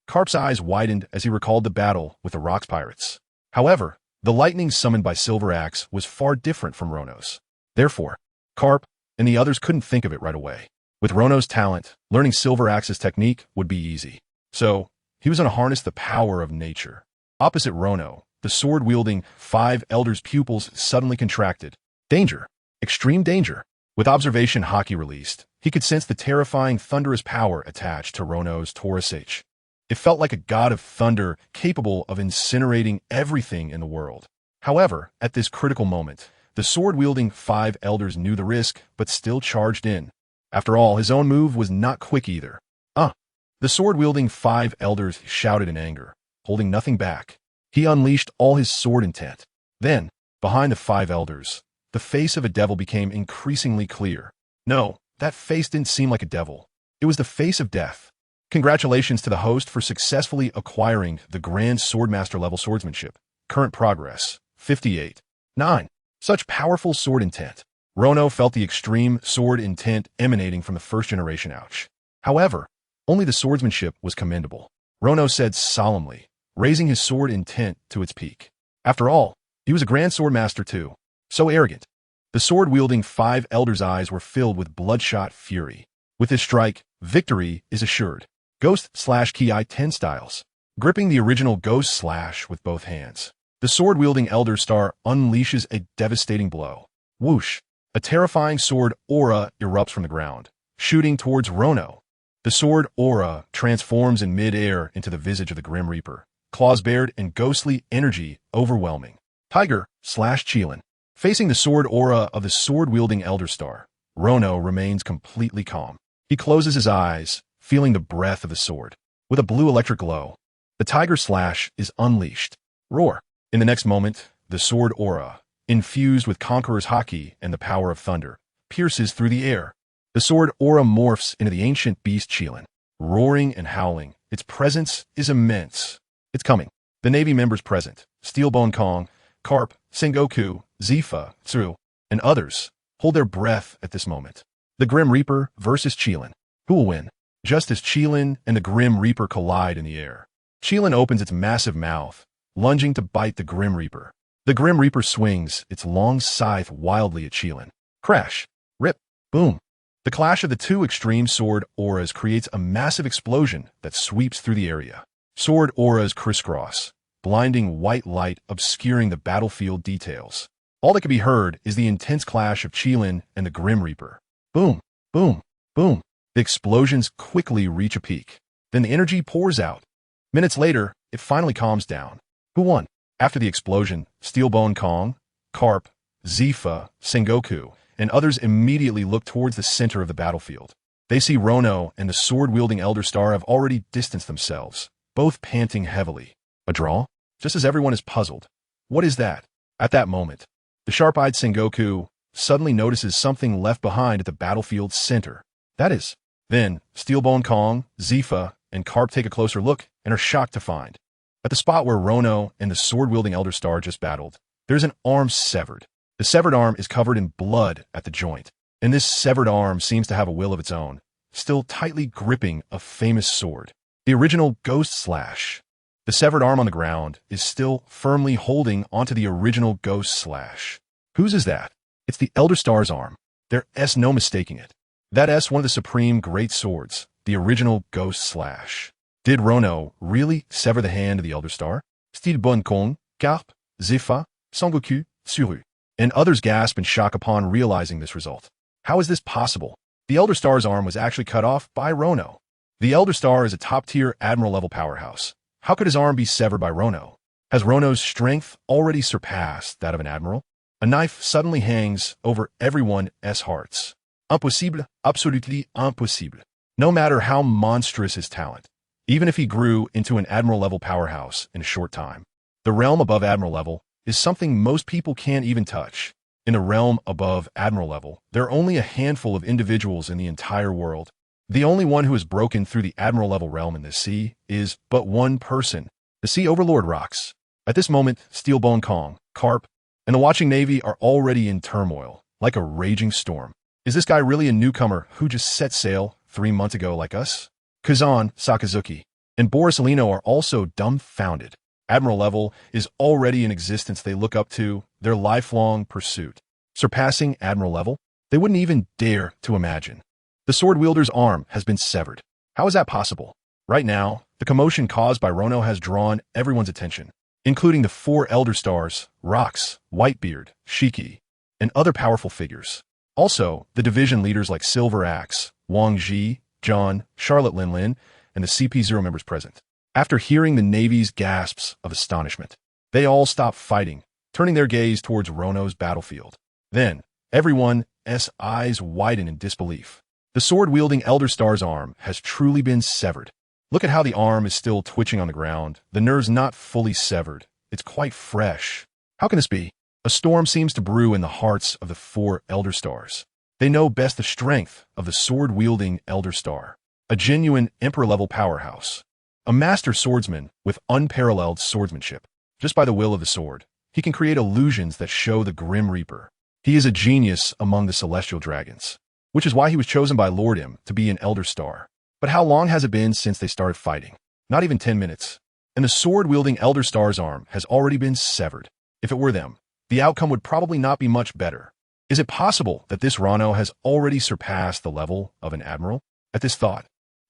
Carp's eyes widened as he recalled the battle with the Rocks Pirates. However, the lightning summoned by Silver Axe was far different from Rono's. Therefore, Carp and the others couldn't think of it right away. With Rono's talent, learning Silver Axe's technique would be easy. So, he was going to harness the power of nature. Opposite Rono, the sword-wielding five elders' pupils suddenly contracted. Danger. Extreme danger. With observation haki released, he could sense the terrifying thunderous power attached to Rono's Taurus H. It felt like a god of thunder capable of incinerating everything in the world. However, at this critical moment, the sword-wielding five elders knew the risk, but still charged in. After all, his own move was not quick either. The sword-wielding five elders shouted in anger, holding nothing back. He unleashed all his sword intent. Then, behind the five elders, the face of a devil became increasingly clear. No, that face didn't seem like a devil. It was the face of death. Congratulations to the host for successfully acquiring the Grand Swordmaster level swordsmanship. Current progress, 58. 9. Such powerful sword intent. Rono felt the extreme sword intent emanating from the first generation Ouch. However, only the swordsmanship was commendable. Rono said solemnly, raising his sword intent to its peak. After all, he was a Grand Swordmaster too. So arrogant. The sword-wielding five elders' eyes were filled with bloodshot fury. With his strike, victory is assured. Ghost/Ki 10 styles. Gripping the original Ghost Slash with both hands, the sword-wielding Elder Star unleashes a devastating blow. Whoosh! A terrifying sword aura erupts from the ground, shooting towards Rono. The sword aura transforms in mid-air into the visage of the Grim Reaper, claws bared and ghostly energy overwhelming. Tiger/Chilin. Facing the sword aura of the sword-wielding Elder Star, Rono remains completely calm. He closes his eyes, feeling the breath of the sword. With a blue electric glow, the Tiger Slash is unleashed. Roar! In the next moment, the sword aura, infused with Conqueror's haki and the power of thunder, pierces through the air. The sword aura morphs into the ancient beast Chilin, roaring and howling. Its presence is immense. It's coming. The Navy members present, Steelbone Kong, Carp, Sengoku, Zifa, Tsu, and others, hold their breath at this moment. The Grim Reaper versus Chilin. Who will win? Just as Chilin and the Grim Reaper collide in the air, Chilin opens its massive mouth, lunging to bite the Grim Reaper. The Grim Reaper swings its long scythe wildly at Chilin. Crash! Rip! Boom! The clash of the two extreme sword auras creates a massive explosion that sweeps through the area. Sword auras crisscross, blinding white light obscuring the battlefield details. All that can be heard is the intense clash of Chilin and the Grim Reaper. Boom! Boom! Boom! The explosions quickly reach a peak. Then the energy pours out. Minutes later, it finally calms down. Who won? After the explosion, Steelbone Kong, Carp, Zifa, Sengoku, and others immediately look towards the center of the battlefield. They see Rono and the sword-wielding Elder Star have already distanced themselves, both panting heavily. A draw? Just as everyone is puzzled. What is that? At that moment, the sharp-eyed Sengoku suddenly notices something left behind at the battlefield's center. That is. Then, Steelbone Kong, Zifa, and Carp take a closer look and are shocked to find. At the spot where Rono and the sword-wielding Elder Star just battled, there's an arm severed. The severed arm is covered in blood at the joint, and this severed arm seems to have a will of its own, still tightly gripping a famous sword. The original Ghost Slash. The severed arm on the ground is still firmly holding onto the original Ghost Slash. Whose is that? It's the Elder Star's arm. There's no mistaking it. That's one of the supreme great swords, the original Ghost Slash. Did Rono really sever the hand of the Elder Star? Style Bon Kong, Carp, Zifa, Sangoku, Tsuru. And others gasp in shock upon realizing this result. How is this possible? The Elder Star's arm was actually cut off by Rono. The Elder Star is a top-tier Admiral-level powerhouse. How could his arm be severed by Rono? Has Rono's strength already surpassed that of an Admiral? A knife suddenly hangs over everyone's hearts. Impossible, absolutely impossible. No matter how monstrous his talent, even if he grew into an Admiral-level powerhouse in a short time, the realm above Admiral level is something most people can't even touch. In the realm above Admiral level, there are only a handful of individuals in the entire world. The only one who has broken through the Admiral level realm in this sea is but one person, the Sea Overlord Rocks. At this moment, Steel Bone Kong, Carp, and the watching Navy are already in turmoil, like a raging storm. Is this guy really a newcomer who just set sail 3 months ago like us? Kazan, Sakazuki, and Boris Alino are also dumbfounded. Admiral level is already in existence they look up to, their lifelong pursuit. Surpassing Admiral level? They wouldn't even dare to imagine. The sword wielder's arm has been severed. How is that possible? Right now, the commotion caused by Rono has drawn everyone's attention, including the 4 Elder Stars, Rocks, Whitebeard, Shiki, and other powerful figures. Also, the division leaders like Silver Axe, Wang Ji, John, Charlotte Lin, and the CP0 members present. After hearing the Navy's gasps of astonishment, they all stop fighting, turning their gaze towards Rono's battlefield. Then, everyone's eyes widen in disbelief. The sword-wielding Elder Star's arm has truly been severed. Look at how the arm is still twitching on the ground, the nerves not fully severed. It's quite fresh. How can this be? A storm seems to brew in the hearts of the 4 Elder Stars. They know best the strength of the sword-wielding Elder Star, a genuine Emperor-level powerhouse. A master swordsman with unparalleled swordsmanship. Just by the will of the sword, he can create illusions that show the Grim Reaper. He is a genius among the Celestial Dragons, which is why he was chosen by Lord M to be an Elder Star. But how long has it been since they started fighting? Not even 10 minutes. And the sword-wielding Elder Star's arm has already been severed. If it were them, the outcome would probably not be much better. Is it possible that this Rono has already surpassed the level of an Admiral? At this thought,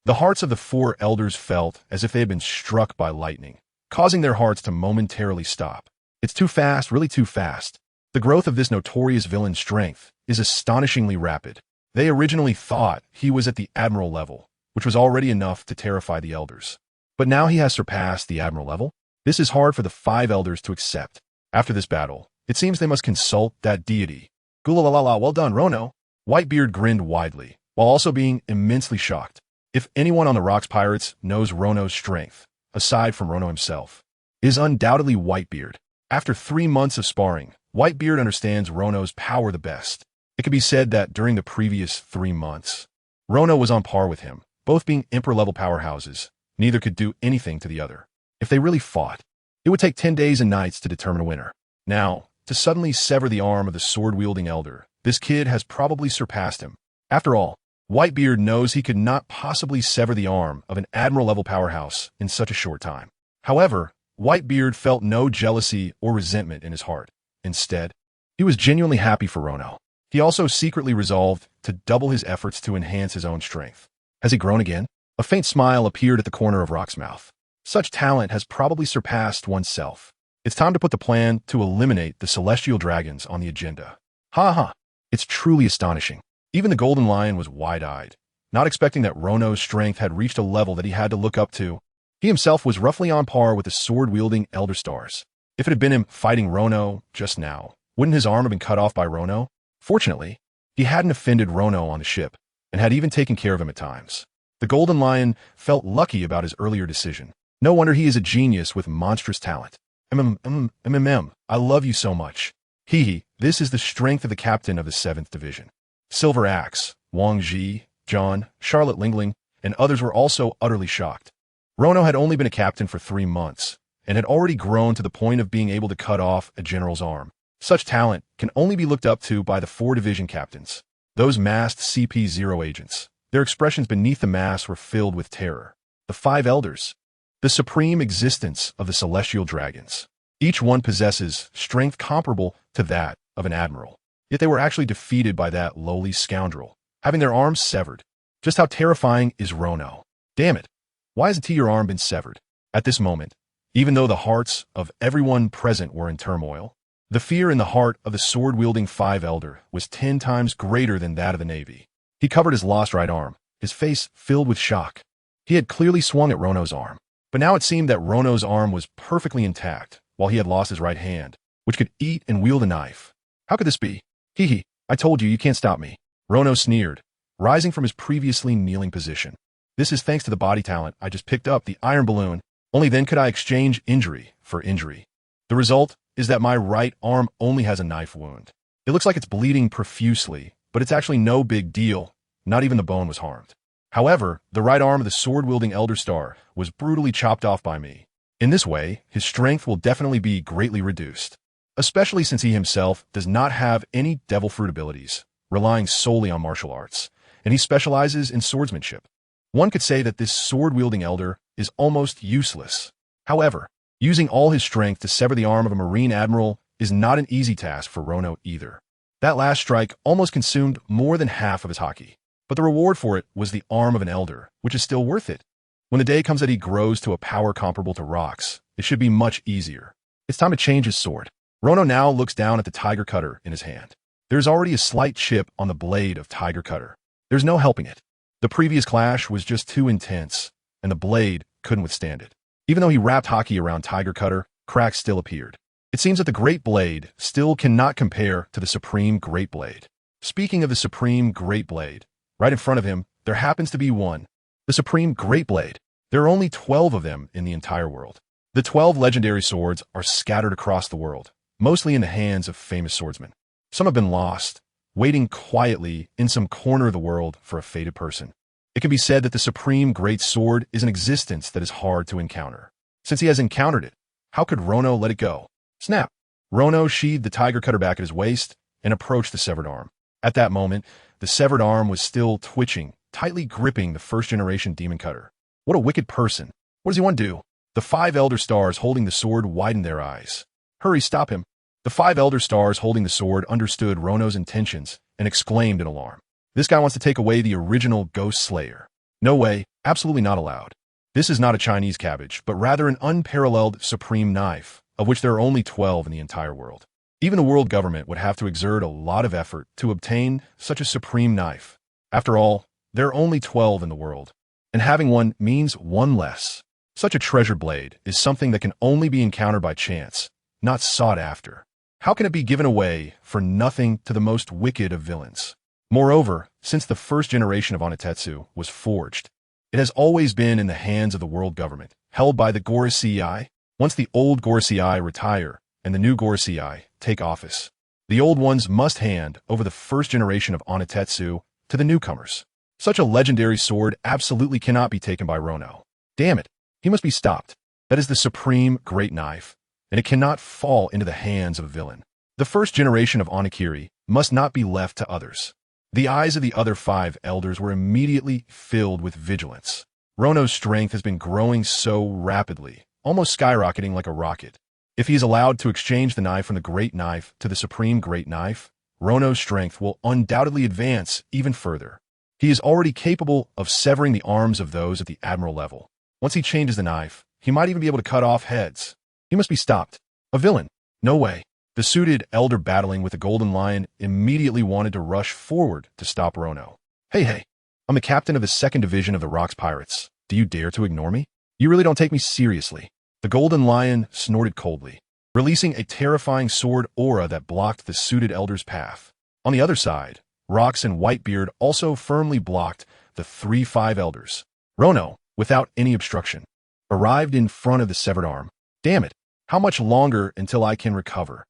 the hearts of the 4 elders felt as if they had been struck by lightning, causing their hearts to momentarily stop. It's too fast, really too fast. The growth of this notorious villain's strength is astonishingly rapid. They originally thought he was at the Admiral level, which was already enough to terrify the elders. But now he has surpassed the Admiral level? This is hard for the 5 elders to accept. After this battle, it seems they must consult that deity. Gulalala, well done, Rono. Whitebeard grinned widely, while also being immensely shocked. If anyone on the Rocks Pirates knows Rono's strength, aside from Rono himself, it is undoubtedly Whitebeard. After 3 months of sparring, Whitebeard understands Rono's power the best. It could be said that during the previous 3 months, Rono was on par with him, both being Emperor-level powerhouses. Neither could do anything to the other. If they really fought, it would take 10 days and nights to determine a winner. Now, to suddenly sever the arm of the sword-wielding elder, this kid has probably surpassed him. After all, Whitebeard knows he could not possibly sever the arm of an Admiral-level powerhouse in such a short time. However, Whitebeard felt no jealousy or resentment in his heart. Instead, he was genuinely happy for Rono. He also secretly resolved to double his efforts to enhance his own strength. Has he grown again? A faint smile appeared at the corner of Rock's mouth. Such talent has probably surpassed oneself. It's time to put the plan to eliminate the Celestial Dragons on the agenda. It's truly astonishing. Even the Golden Lion was wide-eyed, not expecting that Rono's strength had reached a level that he had to look up to. He himself was roughly on par with the sword-wielding Elder Stars. If it had been him fighting Rono just now, wouldn't his arm have been cut off by Rono? Fortunately, he hadn't offended Rono on the ship, and had even taken care of him at times. The Golden Lion felt lucky about his earlier decision. No wonder he is a genius with monstrous talent. I love you so much. This is the strength of the captain of the 7th Division. Silver Axe, Wang Ji, John, Charlotte Lingling, and others were also utterly shocked. Rono had only been a captain for 3 months, and had already grown to the point of being able to cut off a general's arm. Such talent can only be looked up to by the 4 division captains, those masked CP0 agents. Their expressions beneath the mask were filled with terror. The 5 elders, the supreme existence of the Celestial Dragons. Each one possesses strength comparable to that of an admiral. Yet they were actually defeated by that lowly scoundrel, having their arms severed. Just how terrifying is Rono? Damn it. Why hasn't your arm been severed? At this moment, even though the hearts of everyone present were in turmoil, the fear in the heart of the sword-wielding Five Elder was 10 times greater than that of the Navy. He covered his lost right arm, his face filled with shock. He had clearly swung at Rono's arm, but now it seemed that Rono's arm was perfectly intact, while he had lost his right hand, which could eat and wield a knife. How could this be? Hee, I told you can't stop me. Rono sneered, rising from his previously kneeling position. This is thanks to the body talent I just picked up the iron balloon. Only then could I exchange injury for injury. The result is that my right arm only has a knife wound. It looks like it's bleeding profusely, but it's actually no big deal. Not even the bone was harmed. However, the right arm of the sword-wielding Elder Star was brutally chopped off by me. In this way, his strength will definitely be greatly reduced, especially since he himself does not have any devil fruit abilities, relying solely on martial arts, and he specializes in swordsmanship. One could say that this sword-wielding elder is almost useless. However, using all his strength to sever the arm of a Marine Admiral is not an easy task for Rono either. That last strike almost consumed more than half of his haki, but the reward for it was the arm of an elder, which is still worth it. When the day comes that he grows to a power comparable to Rock's, it should be much easier. It's time to change his sword. Rono now looks down at the Tiger Cutter in his hand. There's already a slight chip on the blade of Tiger Cutter. There's no helping it. The previous clash was just too intense, and the blade couldn't withstand it. Even though he wrapped haki around Tiger Cutter, cracks still appeared. It seems that the Great Blade still cannot compare to the Supreme Great Blade. Speaking of the Supreme Great Blade, right in front of him, there happens to be one. The Supreme Great Blade. There are only 12 of them in the entire world. The 12 legendary swords are scattered across the world, mostly in the hands of famous swordsmen. Some have been lost, waiting quietly in some corner of the world for a fated person. It can be said that the Supreme Great Sword is an existence that is hard to encounter. Since he has encountered it, how could Rono let it go? Snap! Rono sheathed the Tiger Cutter back at his waist and approached the severed arm. At that moment, the severed arm was still twitching, tightly gripping the first-generation Demon Cutter. What a wicked person. What does he want to do? The 5 Elder Stars holding the sword widened their eyes. Hurry, stop him. The 5 Elder Stars holding the sword understood Rono's intentions and exclaimed in alarm. This guy wants to take away the original Ghost Slayer. No way, absolutely not allowed. This is not a Chinese cabbage, but rather an unparalleled supreme knife, of which there are only 12 in the entire world. Even the world government would have to exert a lot of effort to obtain such a supreme knife. After all, there are only 12 in the world, and having one means one less. Such a treasure blade is something that can only be encountered by chance, not sought after. How can it be given away for nothing to the most wicked of villains? Moreover, since the first generation of Onitetsu was forged, it has always been in the hands of the world government, held by the Gorosei. Once the old Gorosei retire and the new Gorosei take office, the old ones must hand over the first generation of Onitetsu to the newcomers. Such a legendary sword absolutely cannot be taken by Rono. Damn it, he must be stopped. That is the supreme great knife, and it cannot fall into the hands of a villain. The first generation of Onikiri must not be left to others. The eyes of the other 5 elders were immediately filled with vigilance. Rono's strength has been growing so rapidly, almost skyrocketing like a rocket. If he is allowed to exchange the knife from the Great Knife to the Supreme Great Knife, Rono's strength will undoubtedly advance even further. He is already capable of severing the arms of those at the Admiral level. Once he changes the knife, he might even be able to cut off heads. He must be stopped. A villain? No way. The suited elder battling with the Golden Lion immediately wanted to rush forward to stop Rono. Hey, I'm the captain of the 2nd Division of the Rocks Pirates. Do you dare to ignore me? You really don't take me seriously. The Golden Lion snorted coldly, releasing a terrifying sword aura that blocked the suited elder's path. On the other side, Rocks and Whitebeard also firmly blocked the 3-5 elders. Rono, without any obstruction, arrived in front of the severed arm. Damn it, how much longer until I can recover?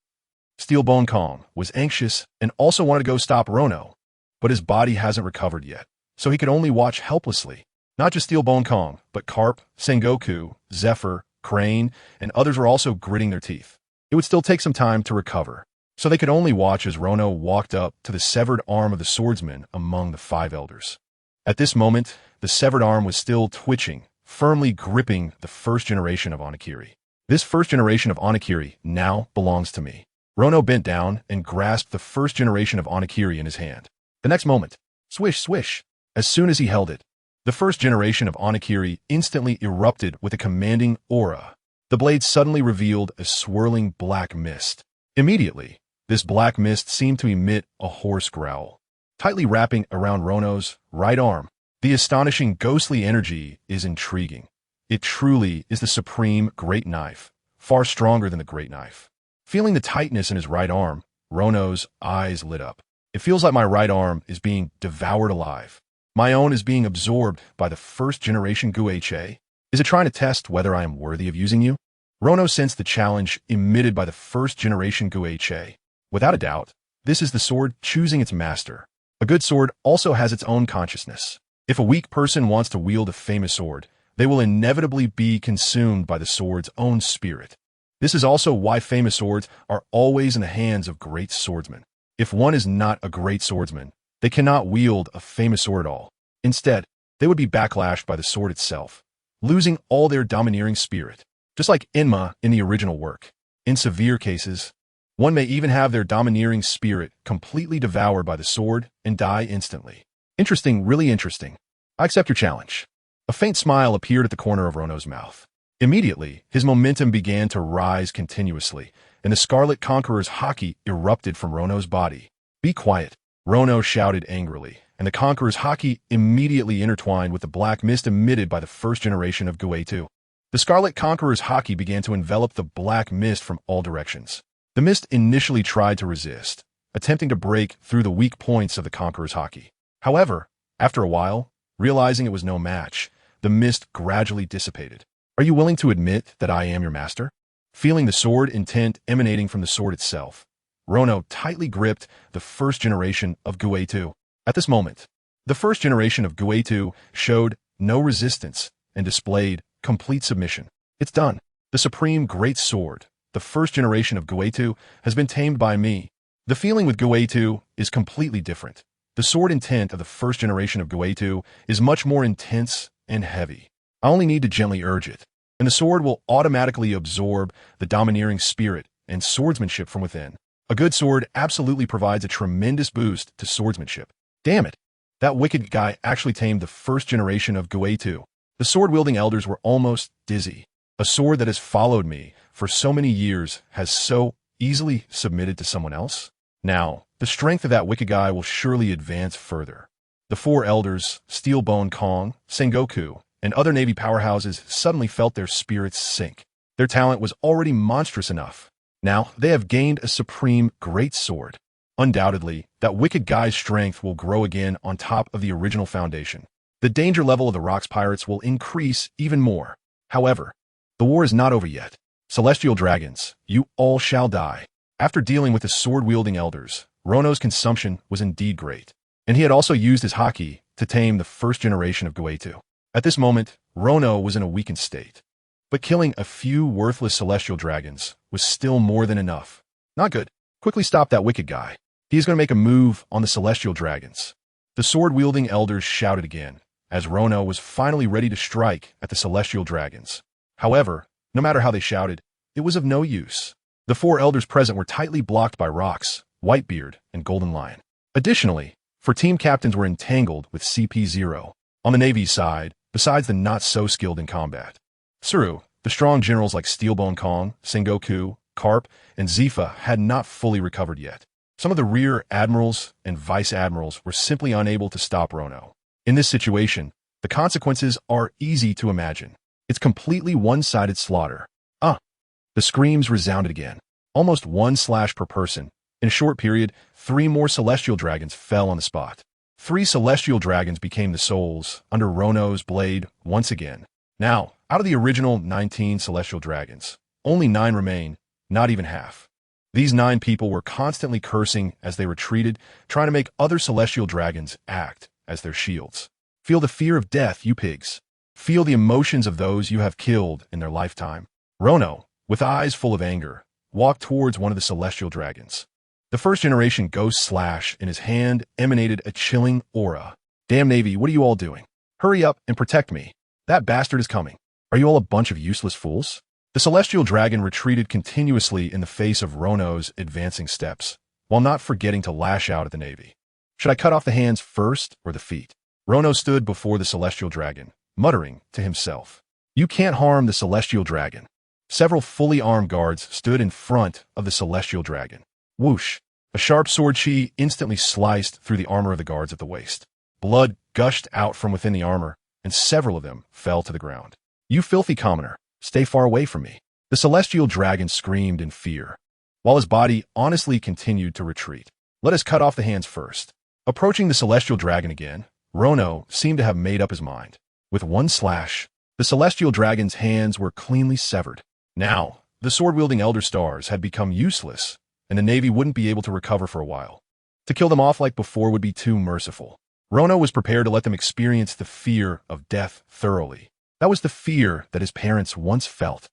Steelbone Kong was anxious and also wanted to go stop Rono, but his body hasn't recovered yet, so he could only watch helplessly. Not just Steelbone Kong, but Carp, Sengoku, Zephyr, Crane, and others were also gritting their teeth. It would still take some time to recover, so they could only watch as Rono walked up to the severed arm of the swordsman among the 5 elders. At this moment, the severed arm was still twitching, firmly gripping the first generation of Onikiri. This first generation of Onikiri now belongs to me. Rono bent down and grasped the first generation of Onigiri in his hand. The next moment, swish, swish. As soon as he held it, the first generation of Onigiri instantly erupted with a commanding aura. The blade suddenly revealed a swirling black mist. Immediately, this black mist seemed to emit a hoarse growl, tightly wrapping around Rono's right arm. The astonishing ghostly energy is intriguing. It truly is the supreme great knife, far stronger than the great knife. Feeling the tightness in his right arm, Rono's eyes lit up. It feels like my right arm is being devoured alive. My own is being absorbed by the first generation Guache. Is it trying to test whether I am worthy of using you? Rono sensed the challenge emitted by the first generation Guache. Without a doubt, this is the sword choosing its master. A good sword also has its own consciousness. If a weak person wants to wield a famous sword, they will inevitably be consumed by the sword's own spirit. This is also why famous swords are always in the hands of great swordsmen. If one is not a great swordsman, they cannot wield a famous sword at all. Instead, they would be backlashed by the sword itself, losing all their domineering spirit. Just like Enma in the original work. In severe cases, one may even have their domineering spirit completely devoured by the sword and die instantly. Interesting, really interesting. I accept your challenge. A faint smile appeared at the corner of Rono's mouth. Immediately, his momentum began to rise continuously, and the Scarlet Conqueror's haki erupted from Rono's body. Be quiet, Rono shouted angrily, and the Conqueror's haki immediately intertwined with the black mist emitted by the first generation of Guetu. The Scarlet Conqueror's haki began to envelop the black mist from all directions. The mist initially tried to resist, attempting to break through the weak points of the Conqueror's haki. However, after a while, realizing it was no match, the mist gradually dissipated. Are you willing to admit that I am your master? Feeling the sword intent emanating from the sword itself, Rono tightly gripped the first generation of Guetu. At this moment, the first generation of Guetu showed no resistance and displayed complete submission. It's done. The supreme great sword, the first generation of Guetu, has been tamed by me. The feeling with Guetu is completely different. The sword intent of the first generation of Guetu is much more intense and heavy. I only need to gently urge it, and the sword will automatically absorb the domineering spirit and swordsmanship from within. A good sword absolutely provides a tremendous boost to swordsmanship. Damn it! That wicked guy actually tamed the first generation of Guetu. The sword-wielding elders were almost dizzy. A sword that has followed me for so many years has so easily submitted to someone else? Now, the strength of that wicked guy will surely advance further. The four elders, Steelbone Kong, Sengoku, and other Navy powerhouses suddenly felt their spirits sink. Their talent was already monstrous enough. Now, they have gained a supreme great sword. Undoubtedly, that wicked guy's strength will grow again on top of the original foundation. The danger level of the Rocks Pirates will increase even more. However, the war is not over yet. Celestial Dragons, you all shall die. After dealing with the sword-wielding elders, Rono's consumption was indeed great, and he had also used his haki to tame the first generation of Guetu. At this moment, Rono was in a weakened state, but killing a few worthless celestial dragons was still more than enough. Not good. Quickly stop that wicked guy. He is going to make a move on the celestial dragons. The sword-wielding elders shouted again, as Rono was finally ready to strike at the celestial dragons. However, no matter how they shouted, it was of no use. The four elders present were tightly blocked by Rocks, Whitebeard, and Golden Lion. Additionally, 4 team captains were entangled with CP0. On the Navy's side, besides the not-so-skilled in combat, Tsuru, the strong generals like Steelbone Kong, Sengoku, Carp, and Zifa had not fully recovered yet. Some of the rear admirals and vice admirals were simply unable to stop Rono. In this situation, the consequences are easy to imagine. It's completely one-sided slaughter. The screams resounded again. Almost 1 slash per person. In a short period, 3 more celestial dragons fell on the spot. 3 celestial dragons became the souls under Rono's blade once again. Now, out of the original 19 celestial dragons, only 9 remain, not even half. These 9 people were constantly cursing as they retreated, trying to make other celestial dragons act as their shields. Feel the fear of death, you pigs. Feel the emotions of those you have killed in their lifetime. Rono, with eyes full of anger, walked towards one of the celestial dragons. The first generation ghost slash in his hand emanated a chilling aura. Damn Navy, what are you all doing? Hurry up and protect me. That bastard is coming. Are you all a bunch of useless fools? The celestial dragon retreated continuously in the face of Rono's advancing steps, while not forgetting to lash out at the Navy. Should I cut off the hands first or the feet? Rono stood before the celestial dragon, muttering to himself. You can't harm the celestial dragon. Several fully armed guards stood in front of the celestial dragon. Whoosh! A sharp sword chi instantly sliced through the armor of the guards at the waist. Blood gushed out from within the armor, and several of them fell to the ground. You filthy commoner, stay far away from me. The celestial dragon screamed in fear, while his body honestly continued to retreat. Let us cut off the hands first. Approaching the celestial dragon again, Rono seemed to have made up his mind. With one slash, the celestial dragon's hands were cleanly severed. Now, the sword-wielding Elder Stars had become useless, and the Navy wouldn't be able to recover for a while. To kill them off like before would be too merciful. Rono was prepared to let them experience the fear of death thoroughly. That was the fear that his parents once felt.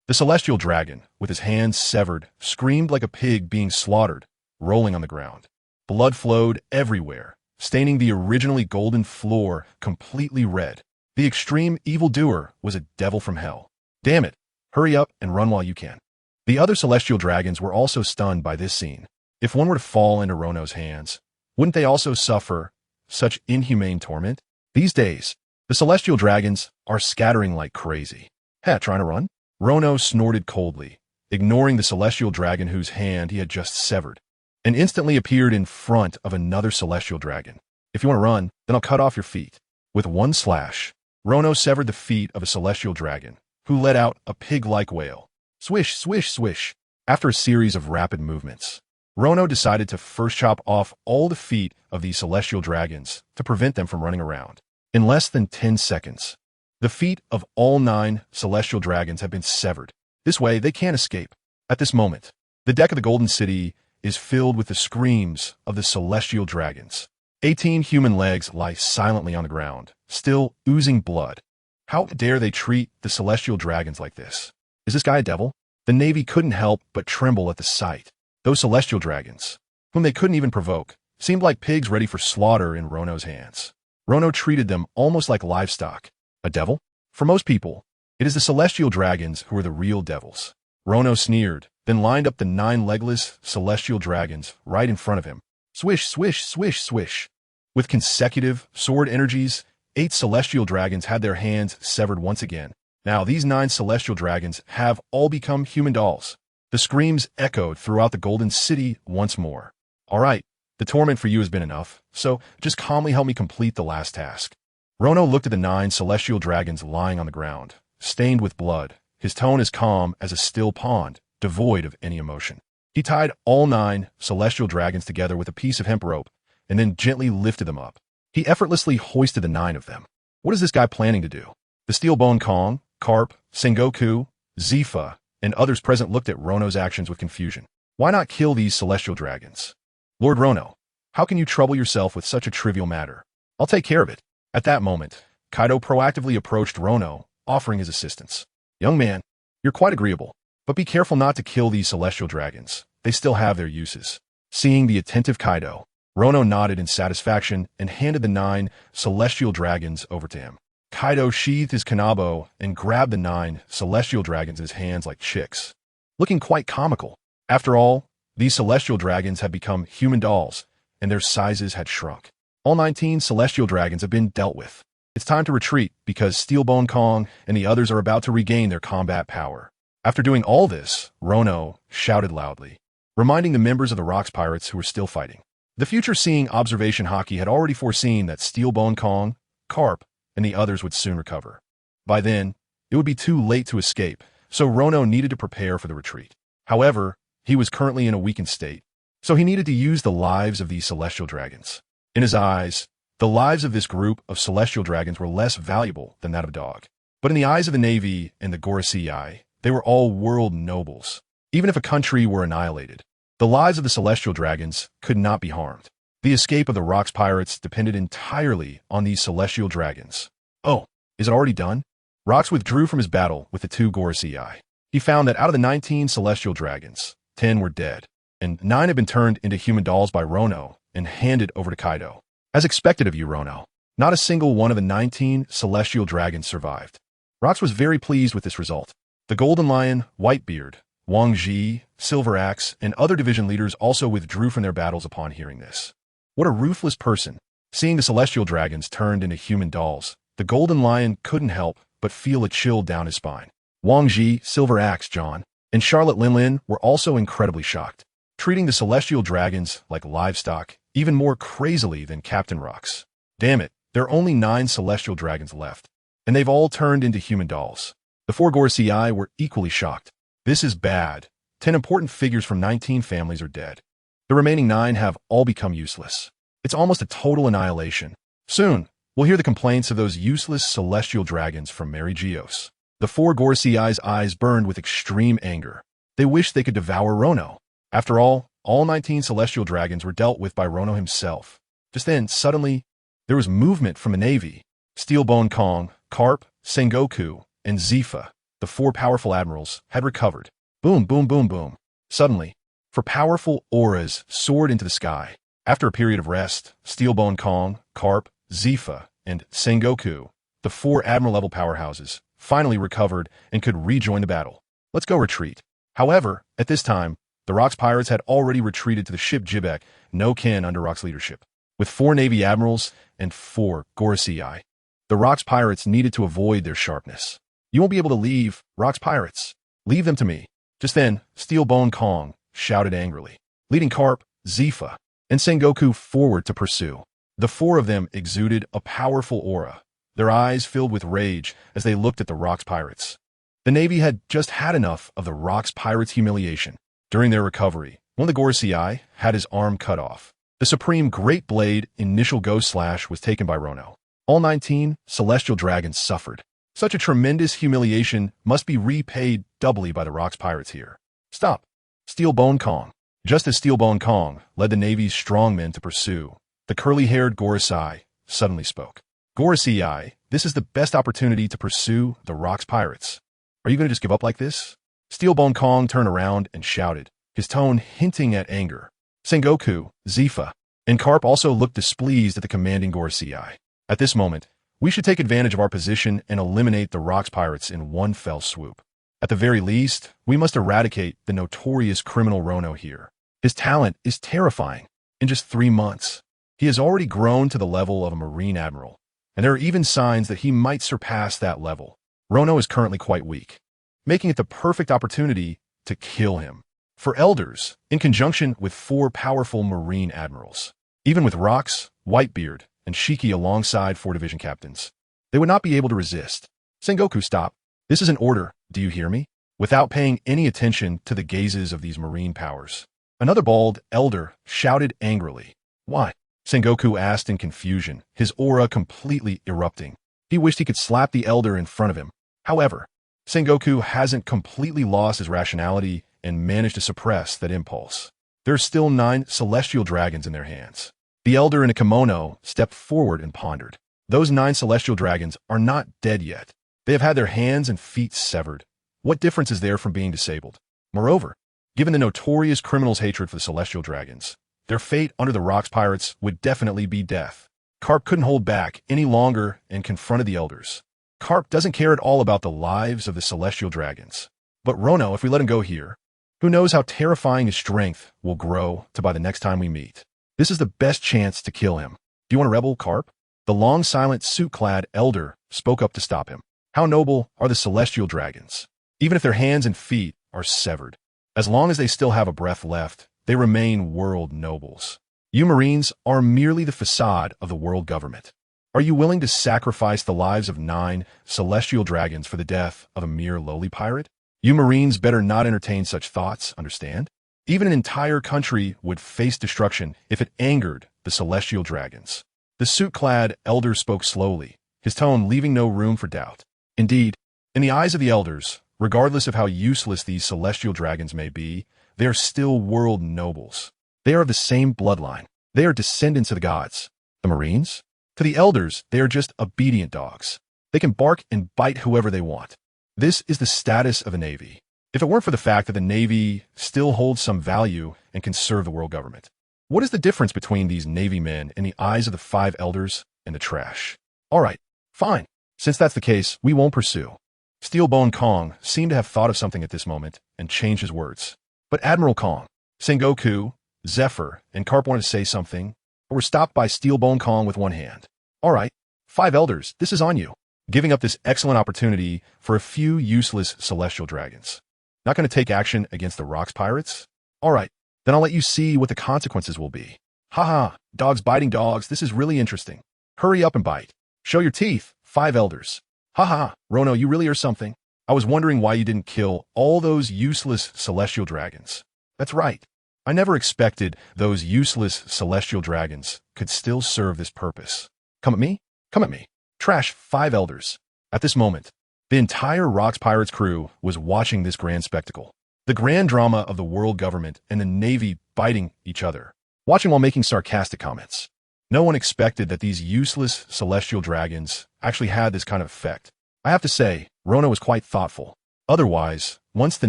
The celestial dragon, with his hands severed, screamed like a pig being slaughtered, rolling on the ground. Blood flowed everywhere, staining the originally golden floor completely red. The extreme evildoer was a devil from hell. Damn it, hurry up and run while you can. The other celestial dragons were also stunned by this scene. If one were to fall into Rono's hands, wouldn't they also suffer such inhumane torment? These days, the celestial dragons are scattering like crazy. Trying to run? Rono snorted coldly, ignoring the celestial dragon whose hand he had just severed, and instantly appeared in front of another celestial dragon. If you want to run, then I'll cut off your feet. With one slash, Rono severed the feet of a celestial dragon, who let out a pig-like wail. Swish, swish, swish. After a series of rapid movements, Rono decided to first chop off all the feet of these celestial dragons to prevent them from running around. In less than 10 seconds, the feet of all 9 celestial dragons have been severed. This way, they can't escape. At this moment, the deck of the Golden City is filled with the screams of the celestial dragons. 18 human legs lie silently on the ground, still oozing blood. How dare they treat the celestial dragons like this? Is this guy a devil? The Navy couldn't help but tremble at the sight. Those celestial dragons, whom they couldn't even provoke, seemed like pigs ready for slaughter in Rono's hands. Rono treated them almost like livestock. A devil? For most people, it is the celestial dragons who are the real devils. Rono sneered, then lined up the 9 legless celestial dragons right in front of him. Swish, swish, swish, swish. With consecutive sword energies, 8 celestial dragons had their hands severed once again. Now, these 9 celestial dragons have all become human dolls. The screams echoed throughout the Golden City once more. All right, the torment for you has been enough, so just calmly help me complete the last task. Rono looked at the 9 celestial dragons lying on the ground, stained with blood, his tone as calm as a still pond, devoid of any emotion. He tied all 9 celestial dragons together with a piece of hemp rope, and then gently lifted them up. He effortlessly hoisted the 9 of them. What is this guy planning to do? The Steelbone Kong, Carp, Sengoku, Zifa, and others present looked at Rono's actions with confusion. Why not kill these celestial dragons? Lord Rono, how can you trouble yourself with such a trivial matter? I'll take care of it. At that moment, Kaido proactively approached Rono, offering his assistance. Young man, you're quite agreeable, but be careful not to kill these celestial dragons. They still have their uses. Seeing the attentive Kaido, Rono nodded in satisfaction and handed the 9 celestial dragons over to him. Kaido sheathed his kanabo and grabbed the 9 celestial dragons in his hands like chicks, looking quite comical. After all, these celestial dragons had become human dolls, and their sizes had shrunk. All 19 celestial dragons have been dealt with. It's time to retreat because Steelbone Kong and the others are about to regain their combat power. After doing all this, Rono shouted loudly, reminding the members of the Rocks Pirates who were still fighting. The future-seeing observation Haki had already foreseen that Steelbone Kong, Carp, and the others would soon recover. By then, it would be too late to escape, so Rono needed to prepare for the retreat. However, he was currently in a weakened state, so he needed to use the lives of these celestial dragons. In his eyes, the lives of this group of celestial dragons were less valuable than that of a dog. But in the eyes of the Navy and the Gorosei, they were all world nobles. Even if a country were annihilated, the lives of the celestial dragons could not be harmed. The escape of the Rocks Pirates depended entirely on these celestial dragons. Oh, is it already done? Rocks withdrew from his battle with the 2 Gorosei. He found that out of the 19 celestial dragons, 10 were dead, and 9 had been turned into human dolls by Rono and handed over to Kaido. As expected of you, Rono, not a single one of the 19 celestial dragons survived. Rocks was very pleased with this result. The Golden Lion, Whitebeard, Wang Ji, Silver Axe, and other division leaders also withdrew from their battles upon hearing this. What a ruthless person! Seeing the celestial dragons turned into human dolls, the Golden Lion couldn't help but feel a chill down his spine. Wang Ji, Silver Axe, John, and Charlotte Linlin were also incredibly shocked, treating the celestial dragons like livestock even more crazily than Captain Rock's. Damn it, there are only 9 celestial dragons left, and they've all turned into human dolls. The 4 Gorosei were equally shocked. This is bad. 10 important figures from 19 families are dead. The remaining 9 have all become useless. It's almost a total annihilation. Soon, we'll hear the complaints of those useless celestial dragons from Mary Geos. The 4 Gorosei's eyes burned with extreme anger. They wished they could devour Rono. After all 19 celestial dragons were dealt with by Rono himself. Just then, suddenly, there was movement from the Navy. Steelbone Kong, Carp, Sengoku, and Zifa, the 4 powerful admirals, had recovered. Boom, boom, boom, boom. Suddenly, 4 powerful auras soared into the sky. After a period of rest, Steelbone Kong, Carp, Zifa, and Sengoku, the 4 admiral-level powerhouses, finally recovered and could rejoin the battle. Let's go retreat. However, at this time, the Rock's pirates had already retreated to the ship Jibek, no kin under Rock's leadership. With 4 Navy admirals and 4 Gorosei, the Rock's pirates needed to avoid their sharpness. You won't be able to leave, Rock's pirates. Leave them to me. Just then, Steelbone Kong shouted angrily, leading Carp, Zifa, and Sengoku forward to pursue. The 4 of them exuded a powerful aura, their eyes filled with rage as they looked at the Rock's pirates. The Navy had just had enough of the Rock's pirates' humiliation. During their recovery, one of the Gorosei had his arm cut off. The Supreme Great Blade Initial Ghost Slash was taken by Rono. All 19 celestial dragons suffered. Such a tremendous humiliation must be repaid doubly by the Rock's pirates here. Stop! Steelbone Kong. Just as Steelbone Kong led the Navy's strongmen to pursue, the curly-haired Gorosei suddenly spoke. Gorosei, this is the best opportunity to pursue the Rock's pirates. Are you going to just give up like this? Steelbone Kong turned around and shouted, his tone hinting at anger. Sengoku, Zifa, and Carp also looked displeased at the commanding Gorosei. At this moment, we should take advantage of our position and eliminate the Rock's pirates in one fell swoop. At the very least, we must eradicate the notorious criminal Rono here. His talent is terrifying. In just 3 months, he has already grown to the level of a Marine Admiral, and there are even signs that he might surpass that level. Rono is currently quite weak, making it the perfect opportunity to kill him. For elders, in conjunction with 4 powerful Marine Admirals, even with Rocks, Whitebeard, and Shiki alongside 4 division captains, they would not be able to resist. Sengoku, stop. This is an order, do you hear me? Without paying any attention to the gazes of these marine powers, another bald elder shouted angrily. Why? Sengoku asked in confusion, his aura completely erupting. He wished he could slap the elder in front of him. However, Sengoku hasn't completely lost his rationality and managed to suppress that impulse. There are still 9 celestial dragons in their hands. The elder in a kimono stepped forward and pondered. Those 9 celestial dragons are not dead yet. They have had their hands and feet severed. What difference is there from being disabled? Moreover, given the notorious criminal's hatred for the celestial dragons, their fate under the Rock's pirates would definitely be death. Carp couldn't hold back any longer and confronted the elders. Carp doesn't care at all about the lives of the celestial dragons. But Rono, if we let him go here, who knows how terrifying his strength will grow to by the next time we meet. This is the best chance to kill him. Do you want to rebel, Carp? The long, silent, suit-clad elder spoke up to stop him. How noble are the celestial dragons? Even if their hands and feet are severed, as long as they still have a breath left, they remain world nobles. You Marines are merely the facade of the world government. Are you willing to sacrifice the lives of 9 celestial dragons for the death of a mere lowly pirate? You Marines better not entertain such thoughts, understand? Even an entire country would face destruction if it angered the celestial dragons. The suit-clad elder spoke slowly, his tone leaving no room for doubt. Indeed, in the eyes of the elders, regardless of how useless these celestial dragons may be, they are still world nobles. They are of the same bloodline. They are descendants of the gods. The Marines? To the elders, they are just obedient dogs. They can bark and bite whoever they want. This is the status of the Navy. If it weren't for the fact that the Navy still holds some value and can serve the world government. What is the difference between these Navy men in the eyes of the 5 elders and the trash? All right, fine. Since that's the case, we won't pursue. Steelbone Kong seemed to have thought of something at this moment and changed his words. But Admiral Kong, Sengoku, Zephyr, and Carp wanted to say something, but were stopped by Steelbone Kong with one hand. All right, 5 elders, this is on you. Giving up this excellent opportunity for a few useless celestial dragons. Not going to take action against the Rocks Pirates? All right, then I'll let you see what the consequences will be. Haha, dogs biting dogs, this is really interesting. Hurry up and bite. Show your teeth, 5 elders. Haha, Rono, you really are something. I was wondering why you didn't kill all those useless celestial dragons. That's right. I never expected those useless celestial dragons could still serve this purpose. Come at me? Come at me. Trash 5 elders. At this moment, the entire Rocks Pirates crew was watching this grand spectacle. The grand drama of the world government and the Navy biting each other, watching while making sarcastic comments. No one expected that these useless celestial dragons actually had this kind of effect. I have to say, Rono was quite thoughtful. Otherwise, once the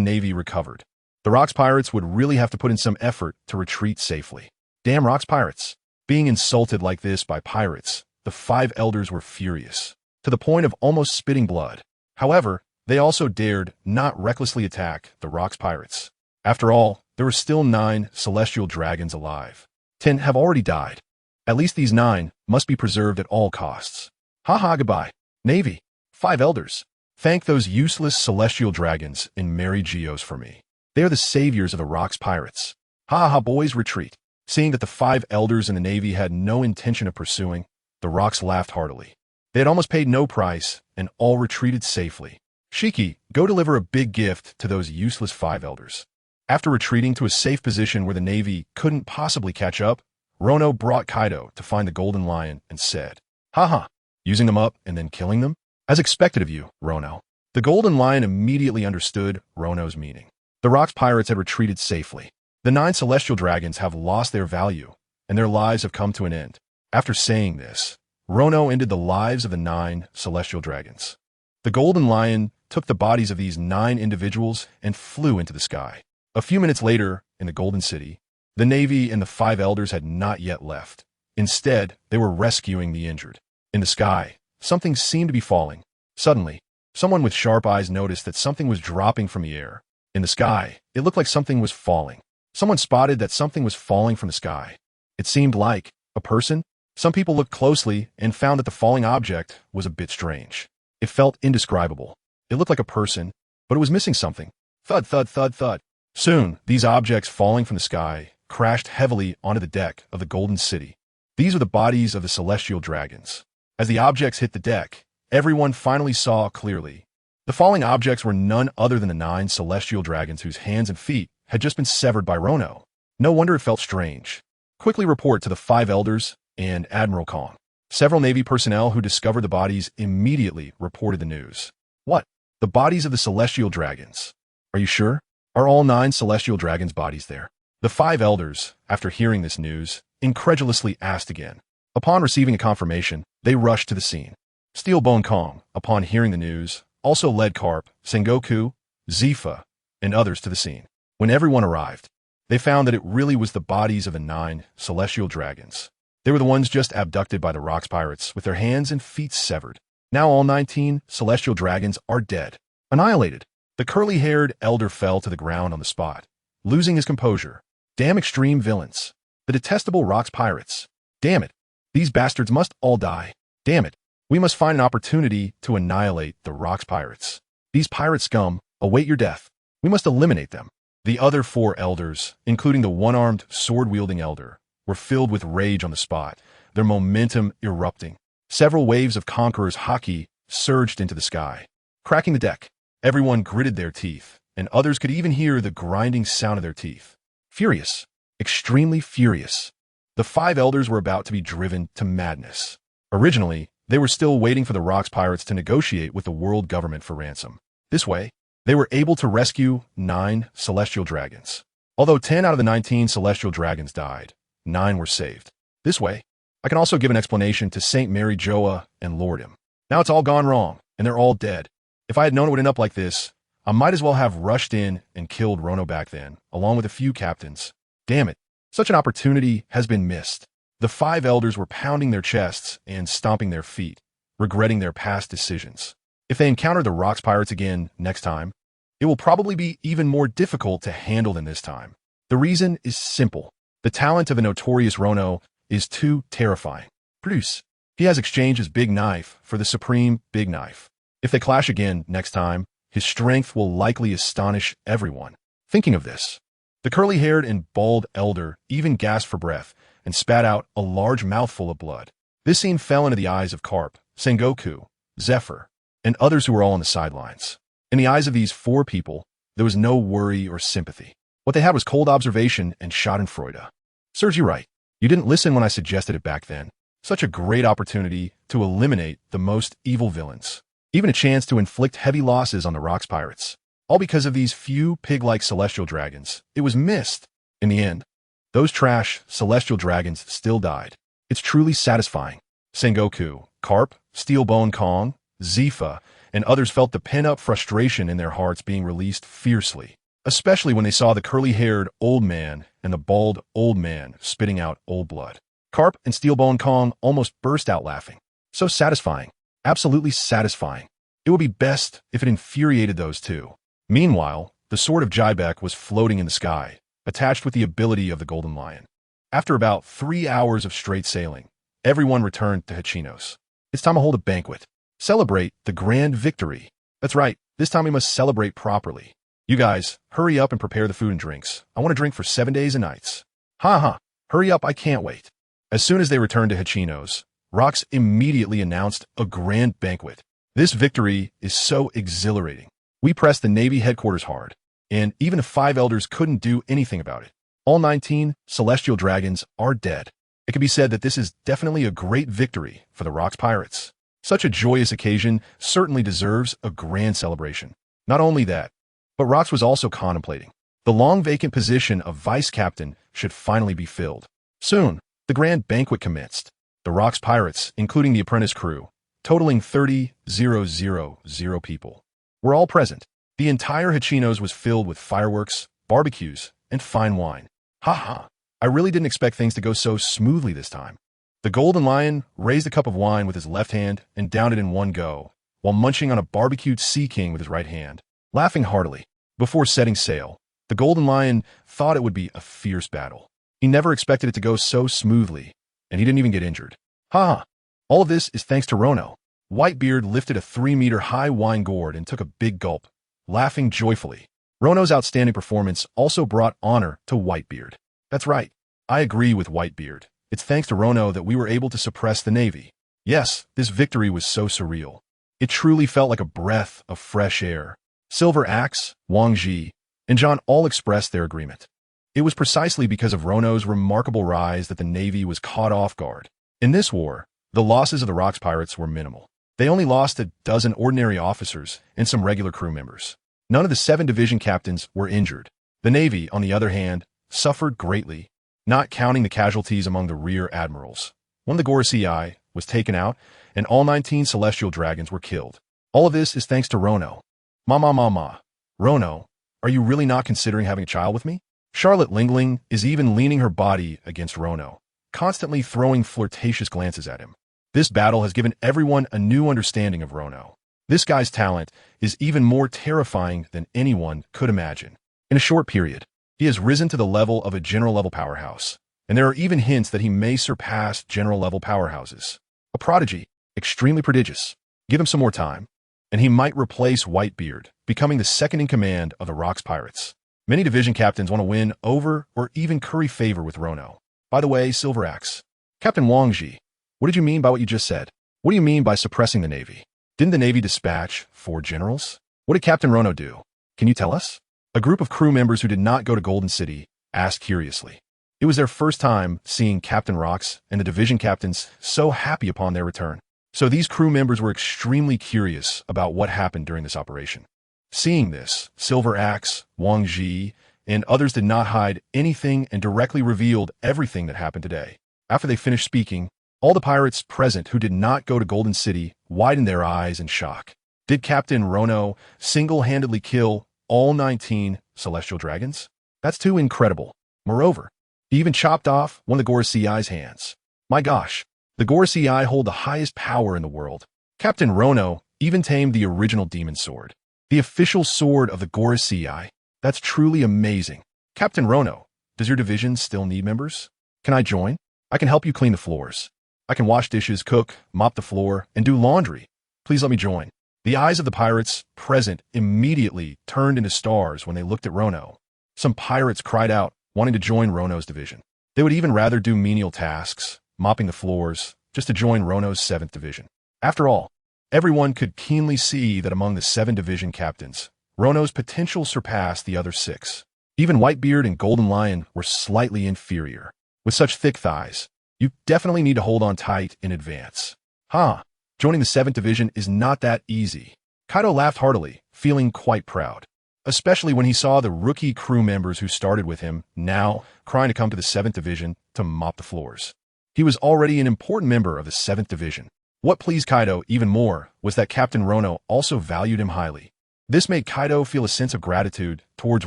Navy recovered, the Rocks Pirates would really have to put in some effort to retreat safely. Damn Rocks Pirates. Being insulted like this by pirates, the 5 elders were furious, to the point of almost spitting blood. However, they also dared not recklessly attack the Rocks Pirates. After all, there were still 9 celestial dragons alive. 10 have already died. At least these 9 must be preserved at all costs. Haha, goodbye. Navy, 5 elders. Thank those useless celestial dragons in Mary Geos for me. They are the saviors of the Rocks Pirates. Ha boys, retreat. Seeing that the 5 elders in the Navy had no intention of pursuing, the Rocks laughed heartily. They had almost paid no price, and all retreated safely. Shiki, go deliver a big gift to those useless 5 elders. After retreating to a safe position where the Navy couldn't possibly catch up, Rono brought Kaido to find the Golden Lion and said, Haha, using them up and then killing them? As expected of you, Rono. The Golden Lion immediately understood Rono's meaning. The Rocks Pirates had retreated safely. The 9 celestial dragons have lost their value, and their lives have come to an end. After saying this, Rono ended the lives of the 9 celestial dragons. The Golden Lion took the bodies of these 9 individuals and flew into the sky. A few minutes later, in the Golden City, the Navy and the 5 elders had not yet left. Instead, they were rescuing the injured. In the sky, something seemed to be falling. Suddenly, someone with sharp eyes noticed that something was dropping from the air. In the sky, it looked like something was falling. Someone spotted that something was falling from the sky. It seemed like a person. Some people looked closely and found that the falling object was a bit strange. It felt indescribable. It looked like a person, but it was missing something. Thud, thud, thud, thud. Soon, these objects falling from the sky crashed heavily onto the deck of the Golden City. These were the bodies of the celestial dragons. As the objects hit the deck, everyone finally saw clearly. The falling objects were none other than the 9 celestial dragons whose hands and feet had just been severed by Rono. No wonder it felt strange. Quickly report to the 5 elders and Admiral Kong. Several Navy personnel who discovered the bodies immediately reported the news. What? The bodies of the celestial dragons? Are you sure? Are all 9 celestial dragons' bodies there? The 5 elders, after hearing this news, incredulously asked again. Upon receiving a confirmation, they rushed to the scene. Steelbone Kong, upon hearing the news, also led Carp, Sengoku, Zifa, and others to the scene. When everyone arrived, they found that it really was the bodies of the 9 celestial dragons. They were the ones just abducted by the Rocks Pirates with their hands and feet severed. Now all 19 celestial dragons are dead, annihilated. The curly-haired elder fell to the ground on the spot, losing his composure. Damn extreme villains. The detestable Rocks Pirates. Damn it. These bastards must all die. Damn it. We must find an opportunity to annihilate the Rocks Pirates. These pirate scum await your death. We must eliminate them. The other 4 elders, including the one-armed, sword-wielding elder, were filled with rage on the spot, their momentum erupting. Several waves of Conqueror's haki surged into the sky, cracking the deck. Everyone gritted their teeth, and others could even hear the grinding sound of their teeth. Furious, extremely furious. The 5 elders were about to be driven to madness. Originally, they were still waiting for the Rocks Pirates to negotiate with the world government for ransom. This way, they were able to rescue 9 celestial dragons. Although 10 out of the 19 celestial dragons died, 9 were saved. This way, I can also give an explanation to Saint Mary Joa and Lord him. Now it's all gone wrong, and they're all dead. If I had known it would end up like this, I might as well have rushed in and killed Rono back then, along with a few captains. Damn it, such an opportunity has been missed. The 5 elders were pounding their chests and stomping their feet, regretting their past decisions. If they encounter the Rocks Pirates again next time, it will probably be even more difficult to handle than this time. The reason is simple. The talent of the notorious Rono is too terrifying. Produce. He has exchanged his big knife for the supreme big knife. If they clash again next time, his strength will likely astonish everyone. Thinking of this, the curly-haired and bald elder even gasped for breath and spat out a large mouthful of blood. This scene fell into the eyes of Carp, Sengoku, Zephyr, and others who were all on the sidelines. In the eyes of these four people, there was no worry or sympathy. What they had was cold observation and schadenfreude. Serves you right. You didn't listen when I suggested it back then. Such a great opportunity to eliminate the most evil villains. Even a chance to inflict heavy losses on the Rocks Pirates. All because of these few pig-like celestial dragons. It was missed. In the end, those trash celestial dragons still died. It's truly satisfying. Sengoku, Carp, Steelbone Kong, Zifa, and others felt the pent-up frustration in their hearts being released fiercely, especially when they saw the curly-haired old man and the bald old man spitting out old blood. Carp and Steelbone Kong almost burst out laughing. So satisfying. Absolutely satisfying. It would be best if it infuriated those two. Meanwhile, the sword of Jibek was floating in the sky, attached with the ability of the Golden Lion. After about 3 hours of straight sailing, everyone returned to Hachinos. It's time to hold a banquet. Celebrate the grand victory. That's right, this time we must celebrate properly. You guys, hurry up and prepare the food and drinks. I want to drink for 7 days and nights. Ha. Hurry up, I can't wait. As soon as they returned to Hachinos, Rox immediately announced a grand banquet. This victory is so exhilarating. We pressed the Navy headquarters hard, and even if 5 elders couldn't do anything about it, all 19 celestial dragons are dead. It can be said that this is definitely a great victory for the Rocks Pirates. Such a joyous occasion certainly deserves a grand celebration. Not only that, but Rox was also contemplating. The long vacant position of vice captain should finally be filled. Soon, the grand banquet commenced. The Rocks Pirates, including the apprentice crew, totaling 30,000 people, were all present. The entire Hachinos was filled with fireworks, barbecues, and fine wine. Ha. I really didn't expect things to go so smoothly this time. The Golden Lion raised a cup of wine with his left hand and downed it in one go, while munching on a barbecued sea king with his right hand, laughing heartily. Before setting sail, the Golden Lion thought it would be a fierce battle. He never expected it to go so smoothly, and he didn't even get injured. Ha! All of this is thanks to Rono. Whitebeard lifted a 3-meter-high wine gourd and took a big gulp, laughing joyfully. Rono's outstanding performance also brought honor to Whitebeard. That's right. I agree with Whitebeard. It's thanks to Rono that we were able to suppress the Navy. Yes, this victory was so surreal. It truly felt like a breath of fresh air. Silver Axe, Wang Ji, and John all expressed their agreement. It was precisely because of Rono's remarkable rise that the Navy was caught off guard. In this war, the losses of the Rocks Pirates were minimal. They only lost a dozen ordinary officers and some regular crew members. None of the 7 division captains were injured. The Navy, on the other hand, suffered greatly, not counting the casualties among the rear admirals. One of the Gorosei was taken out, and all 19 celestial dragons were killed. All of this is thanks to Rono. Mama. Rono, are you really not considering having a child with me? Charlotte Lingling is even leaning her body against Rono, constantly throwing flirtatious glances at him. This battle has given everyone a new understanding of Rono. This guy's talent is even more terrifying than anyone could imagine. In a short period, he has risen to the level of a general-level powerhouse, and there are even hints that he may surpass general-level powerhouses. A prodigy, extremely prodigious. Give him some more time, and he might replace Whitebeard, becoming the second-in-command of the Rocks Pirates. Many division captains want to win over or even curry favor with Rono. By the way, Silver Axe. Captain Wang Ji, what did you mean by what you just said? What do you mean by suppressing the Navy? Didn't the Navy dispatch 4 generals? What did Captain Rono do? Can you tell us? A group of crew members who did not go to Golden City asked curiously. It was their first time seeing Captain Rox and the division captains so happy upon their return. So these crew members were extremely curious about what happened during this operation. Seeing this, Silver Axe, Wang Ji, and others did not hide anything and directly revealed everything that happened today. After they finished speaking, all the pirates present who did not go to Golden City widened their eyes in shock. Did Captain Rono single-handedly kill all 19 celestial dragons? That's too incredible. Moreover, he even chopped off one of the Gorosei's hands. My gosh, the Gorosei hold the highest power in the world. Captain Rono even tamed the original demon sword. The official sword of the Gorosei. That's truly amazing. Captain Rono, does your division still need members? Can I join? I can help you clean the floors. I can wash dishes, cook, mop the floor, and do laundry. Please let me join. The eyes of the pirates present immediately turned into stars when they looked at Rono. Some pirates cried out, wanting to join Rono's division. They would even rather do menial tasks, mopping the floors, just to join Rono's 7th Division. After all, everyone could keenly see that among the 7 division captains, Rono's potential surpassed the other 6. Even Whitebeard and Golden Lion were slightly inferior. With such thick thighs, you definitely need to hold on tight in advance. Joining the 7th Division is not that easy. Kaido laughed heartily, feeling quite proud, especially when he saw the rookie crew members who started with him now crying to come to the 7th Division to mop the floors. He was already an important member of the 7th Division. What pleased Kaido even more was that Captain Rono also valued him highly. This made Kaido feel a sense of gratitude towards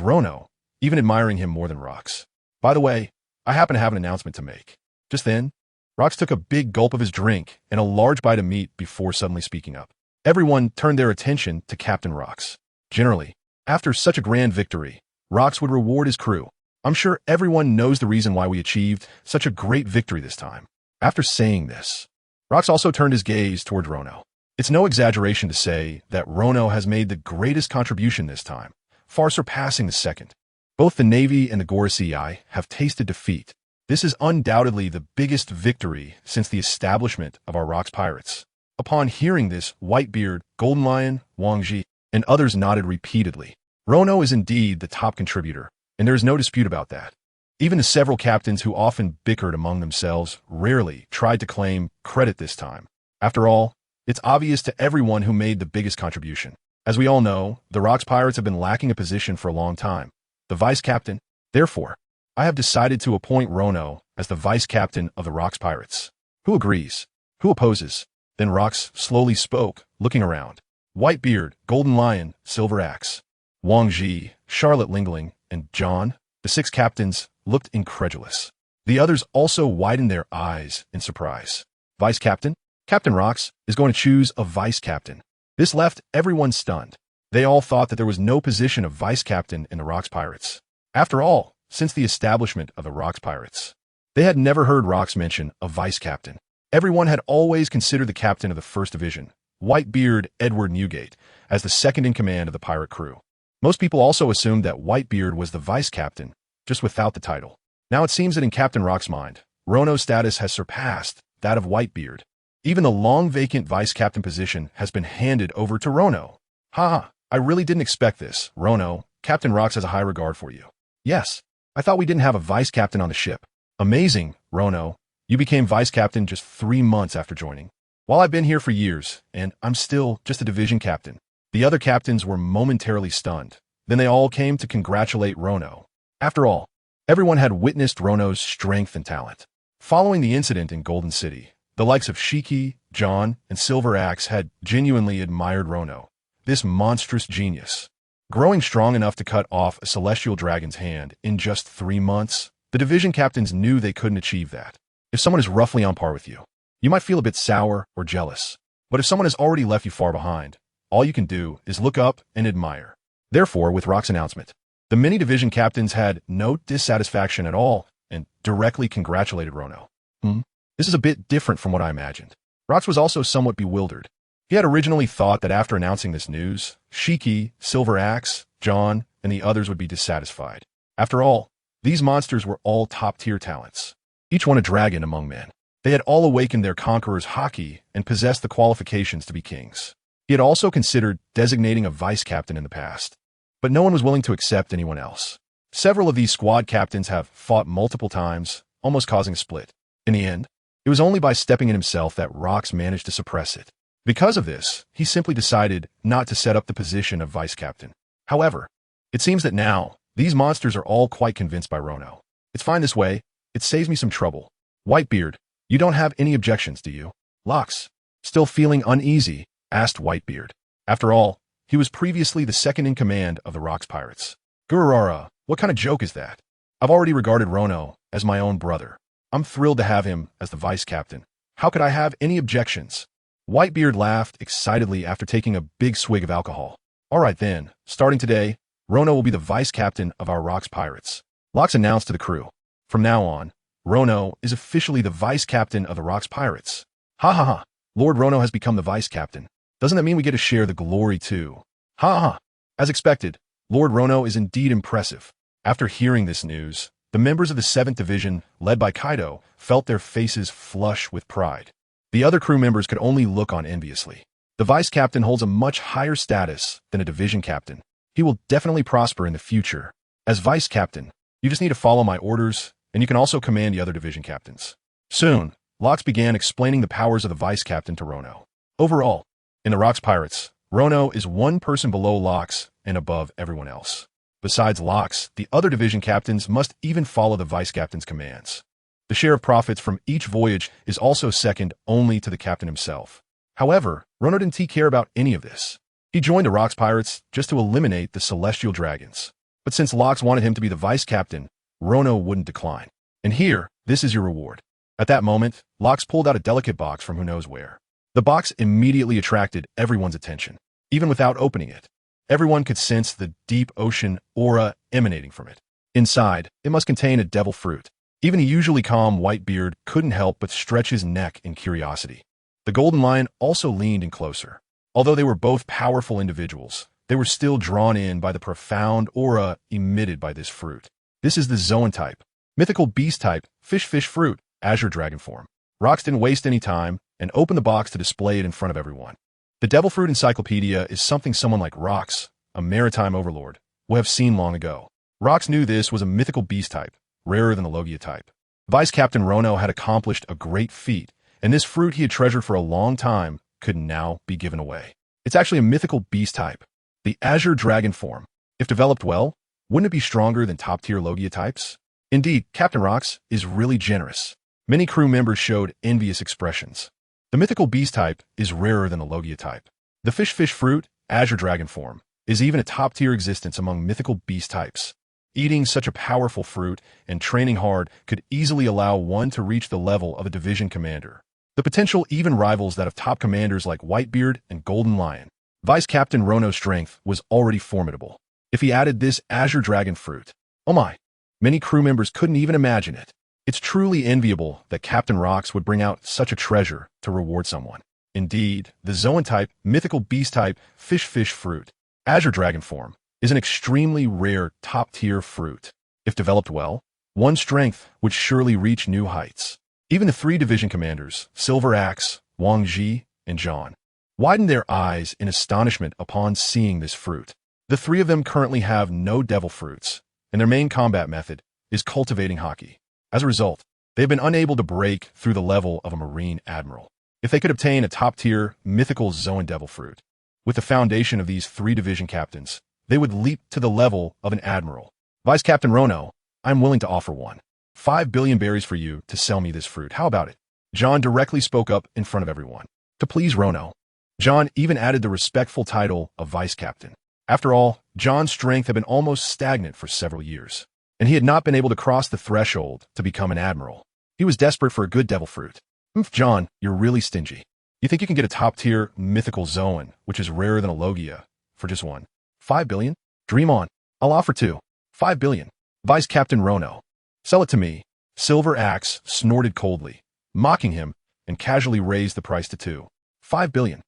Rono, even admiring him more than Rox. By the way, I happen to have an announcement to make. Just then, Rox took a big gulp of his drink and a large bite of meat before suddenly speaking up. Everyone turned their attention to Captain Rox. Generally, after such a grand victory, Rox would reward his crew. I'm sure everyone knows the reason why we achieved such a great victory this time. After saying this, Rox also turned his gaze toward Rono. It's no exaggeration to say that Rono has made the greatest contribution this time, far surpassing the second. Both the Navy and the Gorosei have tasted defeat. This is undoubtedly the biggest victory since the establishment of our Rox pirates. Upon hearing this, Whitebeard, Golden Lion, Wang Ji, and others nodded repeatedly. Rono is indeed the top contributor, and there is no dispute about that. Even the several captains who often bickered among themselves rarely tried to claim credit this time. After all, it's obvious to everyone who made the biggest contribution. As we all know, the Rox pirates have been lacking a position for a long time, the vice captain. Therefore, I have decided to appoint Rono as the vice captain of the Rox pirates. Who agrees? Who opposes? Then Rox slowly spoke, looking around. Whitebeard, Golden Lion, Silver Axe, Wang Ji, Charlotte Lingling, and John, the 6 captains, looked incredulous. The others also widened their eyes in surprise. Vice captain? Captain Rox is going to choose a vice captain. This left everyone stunned. They all thought that there was no position of vice captain in the Rox pirates. After all, since the establishment of the Rox pirates, they had never heard Rox mention a vice captain. Everyone had always considered the captain of the 1st Division, Whitebeard Edward Newgate, as the second in command of the pirate crew. Most people also assumed that Whitebeard was the vice captain, just without the title. Now it seems that in Captain Rox's mind, Rono's status has surpassed that of Whitebeard. Even the long-vacant vice captain position has been handed over to Rono. I really didn't expect this, Rono. Captain Rox has a high regard for you. Yes, I thought we didn't have a vice captain on the ship. Amazing, Rono. You became vice captain just 3 months after joining. While I've been here for years, and I'm still just a division captain. The other captains were momentarily stunned. Then they all came to congratulate Rono. After all, everyone had witnessed Rono's strength and talent. Following the incident in Golden City, the likes of Shiki, John, and Silver Axe had genuinely admired Rono, this monstrous genius. Growing strong enough to cut off a celestial dragon's hand in just 3 months, the division captains knew they couldn't achieve that. If someone is roughly on par with you, you might feel a bit sour or jealous. But if someone has already left you far behind, all you can do is look up and admire. Therefore, with Rox's announcement, the many division captains had no dissatisfaction at all and directly congratulated Rono. This is a bit different from what I imagined. Rox was also somewhat bewildered. He had originally thought that after announcing this news, Shiki, Silver Axe, John, and the others would be dissatisfied. After all, these monsters were all top-tier talents, each one a dragon among men. They had all awakened their conqueror's haki and possessed the qualifications to be kings. He had also considered designating a vice captain in the past, but no one was willing to accept anyone else. Several of these squad captains have fought multiple times, almost causing a split. In the end, it was only by stepping in himself that Rox managed to suppress it. Because of this, he simply decided not to set up the position of vice captain. However, it seems that now, these monsters are all quite convinced by Rono. It's fine this way, it saves me some trouble. Whitebeard, you don't have any objections, do you? Lox, still feeling uneasy, asked Whitebeard. After all, he was previously the second in command of the Rox pirates. Gururara, what kind of joke is that? I've already regarded Rono as my own brother. I'm thrilled to have him as the vice captain. How could I have any objections? Whitebeard laughed excitedly after taking a big swig of alcohol. All right then, starting today, Rono will be the vice captain of our Rocks Pirates. Locks announced to the crew. From now on, Rono is officially the vice captain of the Rocks Pirates. Ha ha ha, Lord Rono has become the vice captain. Doesn't that mean we get to share the glory too? Ha ha. As expected, Lord Rono is indeed impressive. After hearing this news, the members of the 7th Division, led by Kaido, felt their faces flush with pride. The other crew members could only look on enviously. The vice captain holds a much higher status than a division captain. He will definitely prosper in the future. As vice captain, you just need to follow my orders, and you can also command the other division captains. Soon, Locks began explaining the powers of the vice captain to Rono. Overall, in the Rocks Pirates, Rono is one person below Locks and above everyone else. Besides Locks, the other division captains must even follow the vice captain's commands. The share of profits from each voyage is also second only to the captain himself. However, Rono didn't care about any of this. He joined the Rocks Pirates just to eliminate the Celestial Dragons. But since Locks wanted him to be the vice captain, Rono wouldn't decline. And here, this is your reward. At that moment, Locks pulled out a delicate box from who knows where. The box immediately attracted everyone's attention. Even without opening it, everyone could sense the deep ocean aura emanating from it. Inside, it must contain a devil fruit. Even a usually calm Whitebeard couldn't help but stretch his neck in curiosity. The Golden Lion also leaned in closer. Although they were both powerful individuals, they were still drawn in by the profound aura emitted by this fruit. This is the Zoan type, mythical beast type, fish fruit, azure dragon form. Rocks didn't waste any time and opened the box to display it in front of everyone. The Devil Fruit Encyclopedia is something someone like Rocks, a maritime overlord, will have seen long ago. Rocks knew this was a mythical beast type, rarer than the Logia type. Vice Captain Rono had accomplished a great feat, and this fruit he had treasured for a long time could now be given away. It's actually a mythical beast type, the azure dragon form. If developed well, wouldn't it be stronger than top-tier Logia types? Indeed, Captain Rocks is really generous. Many crew members showed envious expressions. The mythical beast type is rarer than the Logia type. The fish fruit, azure dragon form, is even a top-tier existence among mythical beast types. Eating such a powerful fruit and training hard could easily allow one to reach the level of a division commander. The potential even rivals that of top commanders like Whitebeard and Golden Lion. Vice Captain Rono's strength was already formidable. If he added this azure dragon fruit, oh my, many crew members couldn't even imagine it. It's truly enviable that Captain Rocks would bring out such a treasure to reward someone. Indeed, the Zoan type, mythical beast type, fish fruit, azure dragon form, is an extremely rare top-tier fruit. If developed well, one's strength would surely reach new heights. Even the 3 division commanders, Silver Axe, Wang Ji, and John, widened their eyes in astonishment upon seeing this fruit. The 3 of them currently have no devil fruits, and their main combat method is cultivating Haki. As a result, they have been unable to break through the level of a Marine Admiral. If they could obtain a top-tier mythical Zoan devil fruit, with the foundation of these 3 division captains, they would leap to the level of an Admiral. Vice Captain Rono, I'm willing to offer 5 billion berries for you to sell me this fruit. How about it? John directly spoke up in front of everyone. To please Rono, John even added the respectful title of Vice Captain. After all, John's strength had been almost stagnant for several years, and he had not been able to cross the threshold to become an Admiral. He was desperate for a good devil fruit. John, you're really stingy. You think you can get a top-tier mythical Zoan, which is rarer than a Logia, for just 5 billion? Dream on. I'll offer 5 billion. Vice Captain Rono. Sell it to me. Silver Axe snorted coldly, mocking him, and casually raised the price to 5 billion.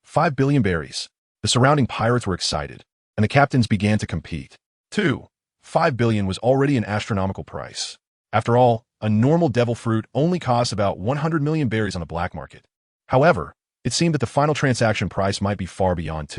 5 billion berries. The surrounding pirates were excited, and the captains began to compete. 5 billion was already an astronomical price. After all, a normal devil fruit only costs about 100 million berries on the black market. However, it seemed that the final transaction price might be far beyond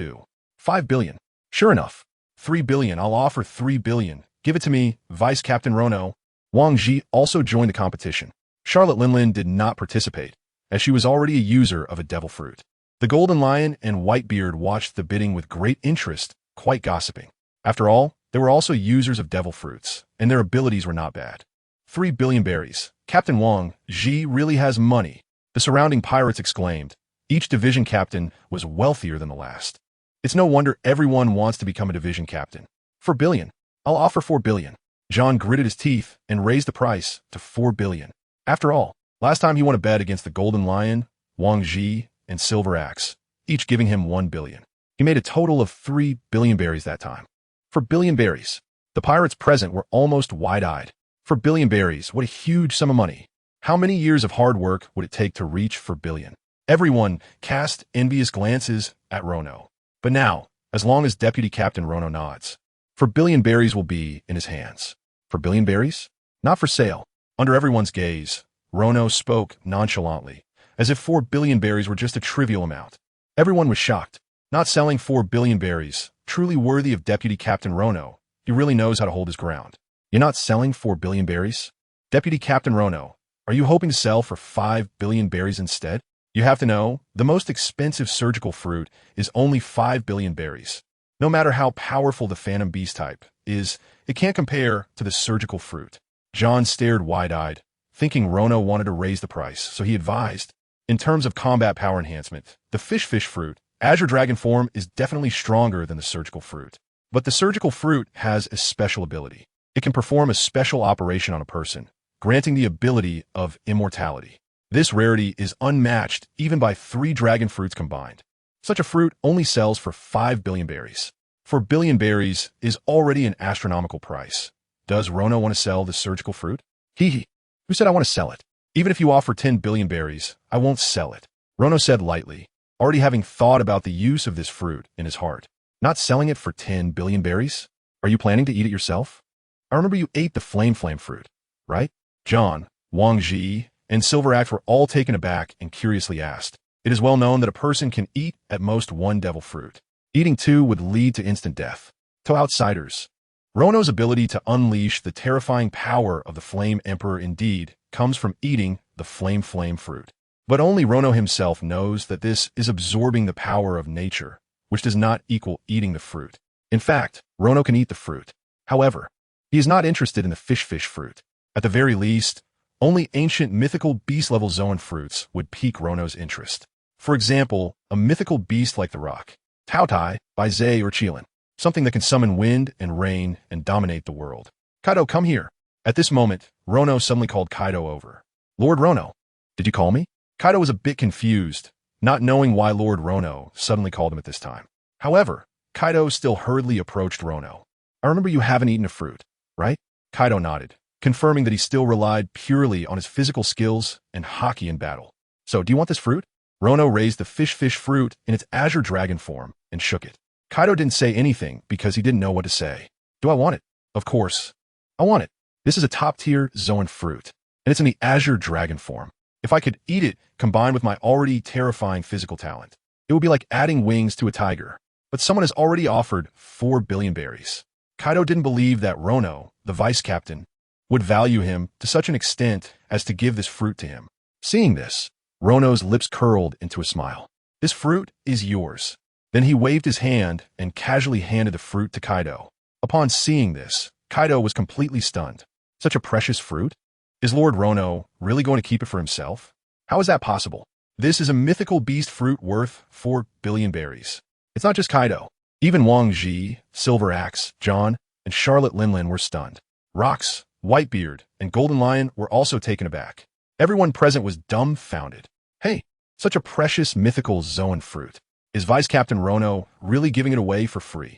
5 billion. Sure enough, 3 billion. I'll offer 3 billion. Give it to me, Vice Captain Rono. Wang Ji also joined the competition. Charlotte Linlin did not participate, as she was already a user of a devil fruit. The Golden Lion and Whitebeard watched the bidding with great interest, quite gossiping. After all, they were also users of devil fruits, and their abilities were not bad. 3 billion berries. Captain Wang Ji really has money. The surrounding pirates exclaimed. Each division captain was wealthier than the last. It's no wonder everyone wants to become a division captain. 4 billion. I'll offer 4 billion. John gritted his teeth and raised the price to 4 billion. After all, last time he won a bet against the Golden Lion, Wang Ji, and silver axe, each giving him 1 billion. He made a total of 3 billion berries that time. For billion berries, the pirates present were almost wide-eyed. For billion berries, what a huge sum of money. How many years of hard work would it take to reach for billion? Everyone cast envious glances at Rono. But now, as long as Deputy Captain Rono nods, for billion berries will be in his hands. For billion berries? Not for sale. Under everyone's gaze, Rono spoke nonchalantly, as if 4 billion berries were just a trivial amount. Everyone was shocked. Not selling 4 billion berries, truly worthy of Deputy Captain Rono. He really knows how to hold his ground. You're not selling 4 billion berries? Deputy Captain Rono, are you hoping to sell for 5 billion berries instead? You have to know, the most expensive surgical fruit is only 5 billion berries. No matter how powerful the Phantom Beast type is, it can't compare to the surgical fruit. John stared wide-eyed, thinking Rono wanted to raise the price, so he advised, in terms of combat power enhancement, the fish fruit, Azure Dragon form, is definitely stronger than the surgical fruit. But the surgical fruit has a special ability. It can perform a special operation on a person, granting the ability of immortality. This rarity is unmatched even by 3 dragon fruits combined. Such a fruit only sells for 5 billion berries. 4 billion berries is already an astronomical price. Does Rono want to sell the surgical fruit? Who said I want to sell it? Even if you offer 10 billion berries, I won't sell it. Rono said lightly, already having thought about the use of this fruit in his heart. Not selling it for 10 billion berries? Are you planning to eat it yourself? I remember you ate the flame fruit, right? John, Wang Ji, and Silver Axe were all taken aback and curiously asked. It is well known that a person can eat at most 1 devil fruit. Eating 2 would lead to instant death. To outsiders, Rono's ability to unleash the terrifying power of the Flame Emperor indeed comes from eating the flame fruit. But only Rono himself knows that this is absorbing the power of nature, which does not equal eating the fruit. In fact, Rono can eat the fruit. However, he is not interested in the fish fruit. At the very least, only ancient mythical beast-level Zoan fruits would pique Rono's interest. For example, a mythical beast like the rock, Taotai, by Zay or Qilin, something that can summon wind and rain and dominate the world. Kaido, come here. At this moment, Rono suddenly called Kaido over. Lord Rono, did you call me? Kaido was a bit confused, not knowing why Lord Rono suddenly called him at this time. However, Kaido still hurriedly approached Rono. I remember you haven't eaten a fruit, right? Kaido nodded, confirming that he still relied purely on his physical skills and hockey in battle. So, do you want this fruit? Rono raised the fish fruit in its Azure Dragon form and shook it. Kaido didn't say anything because he didn't know what to say. Do I want it? Of course. I want it. This is a top-tier Zoan fruit, and it's in the Azure Dragon form. If I could eat it combined with my already terrifying physical talent, it would be like adding wings to a tiger. But someone has already offered 4 billion berries. Kaido didn't believe that Rono, the vice captain, would value him to such an extent as to give this fruit to him. Seeing this, Rono's lips curled into a smile. This fruit is yours. Then he waved his hand and casually handed the fruit to Kaido. Upon seeing this, Kaido was completely stunned. Such a precious fruit? Is Lord Rono really going to keep it for himself? How is that possible? This is a mythical beast fruit worth 4 billion berries. It's not just Kaido. Even Wang Ji, Silver Axe, John, and Charlotte Linlin were stunned. Rox, Whitebeard, and Golden Lion were also taken aback. Everyone present was dumbfounded. Hey, such a precious mythical Zoan fruit. Is Vice Captain Rono really giving it away for free?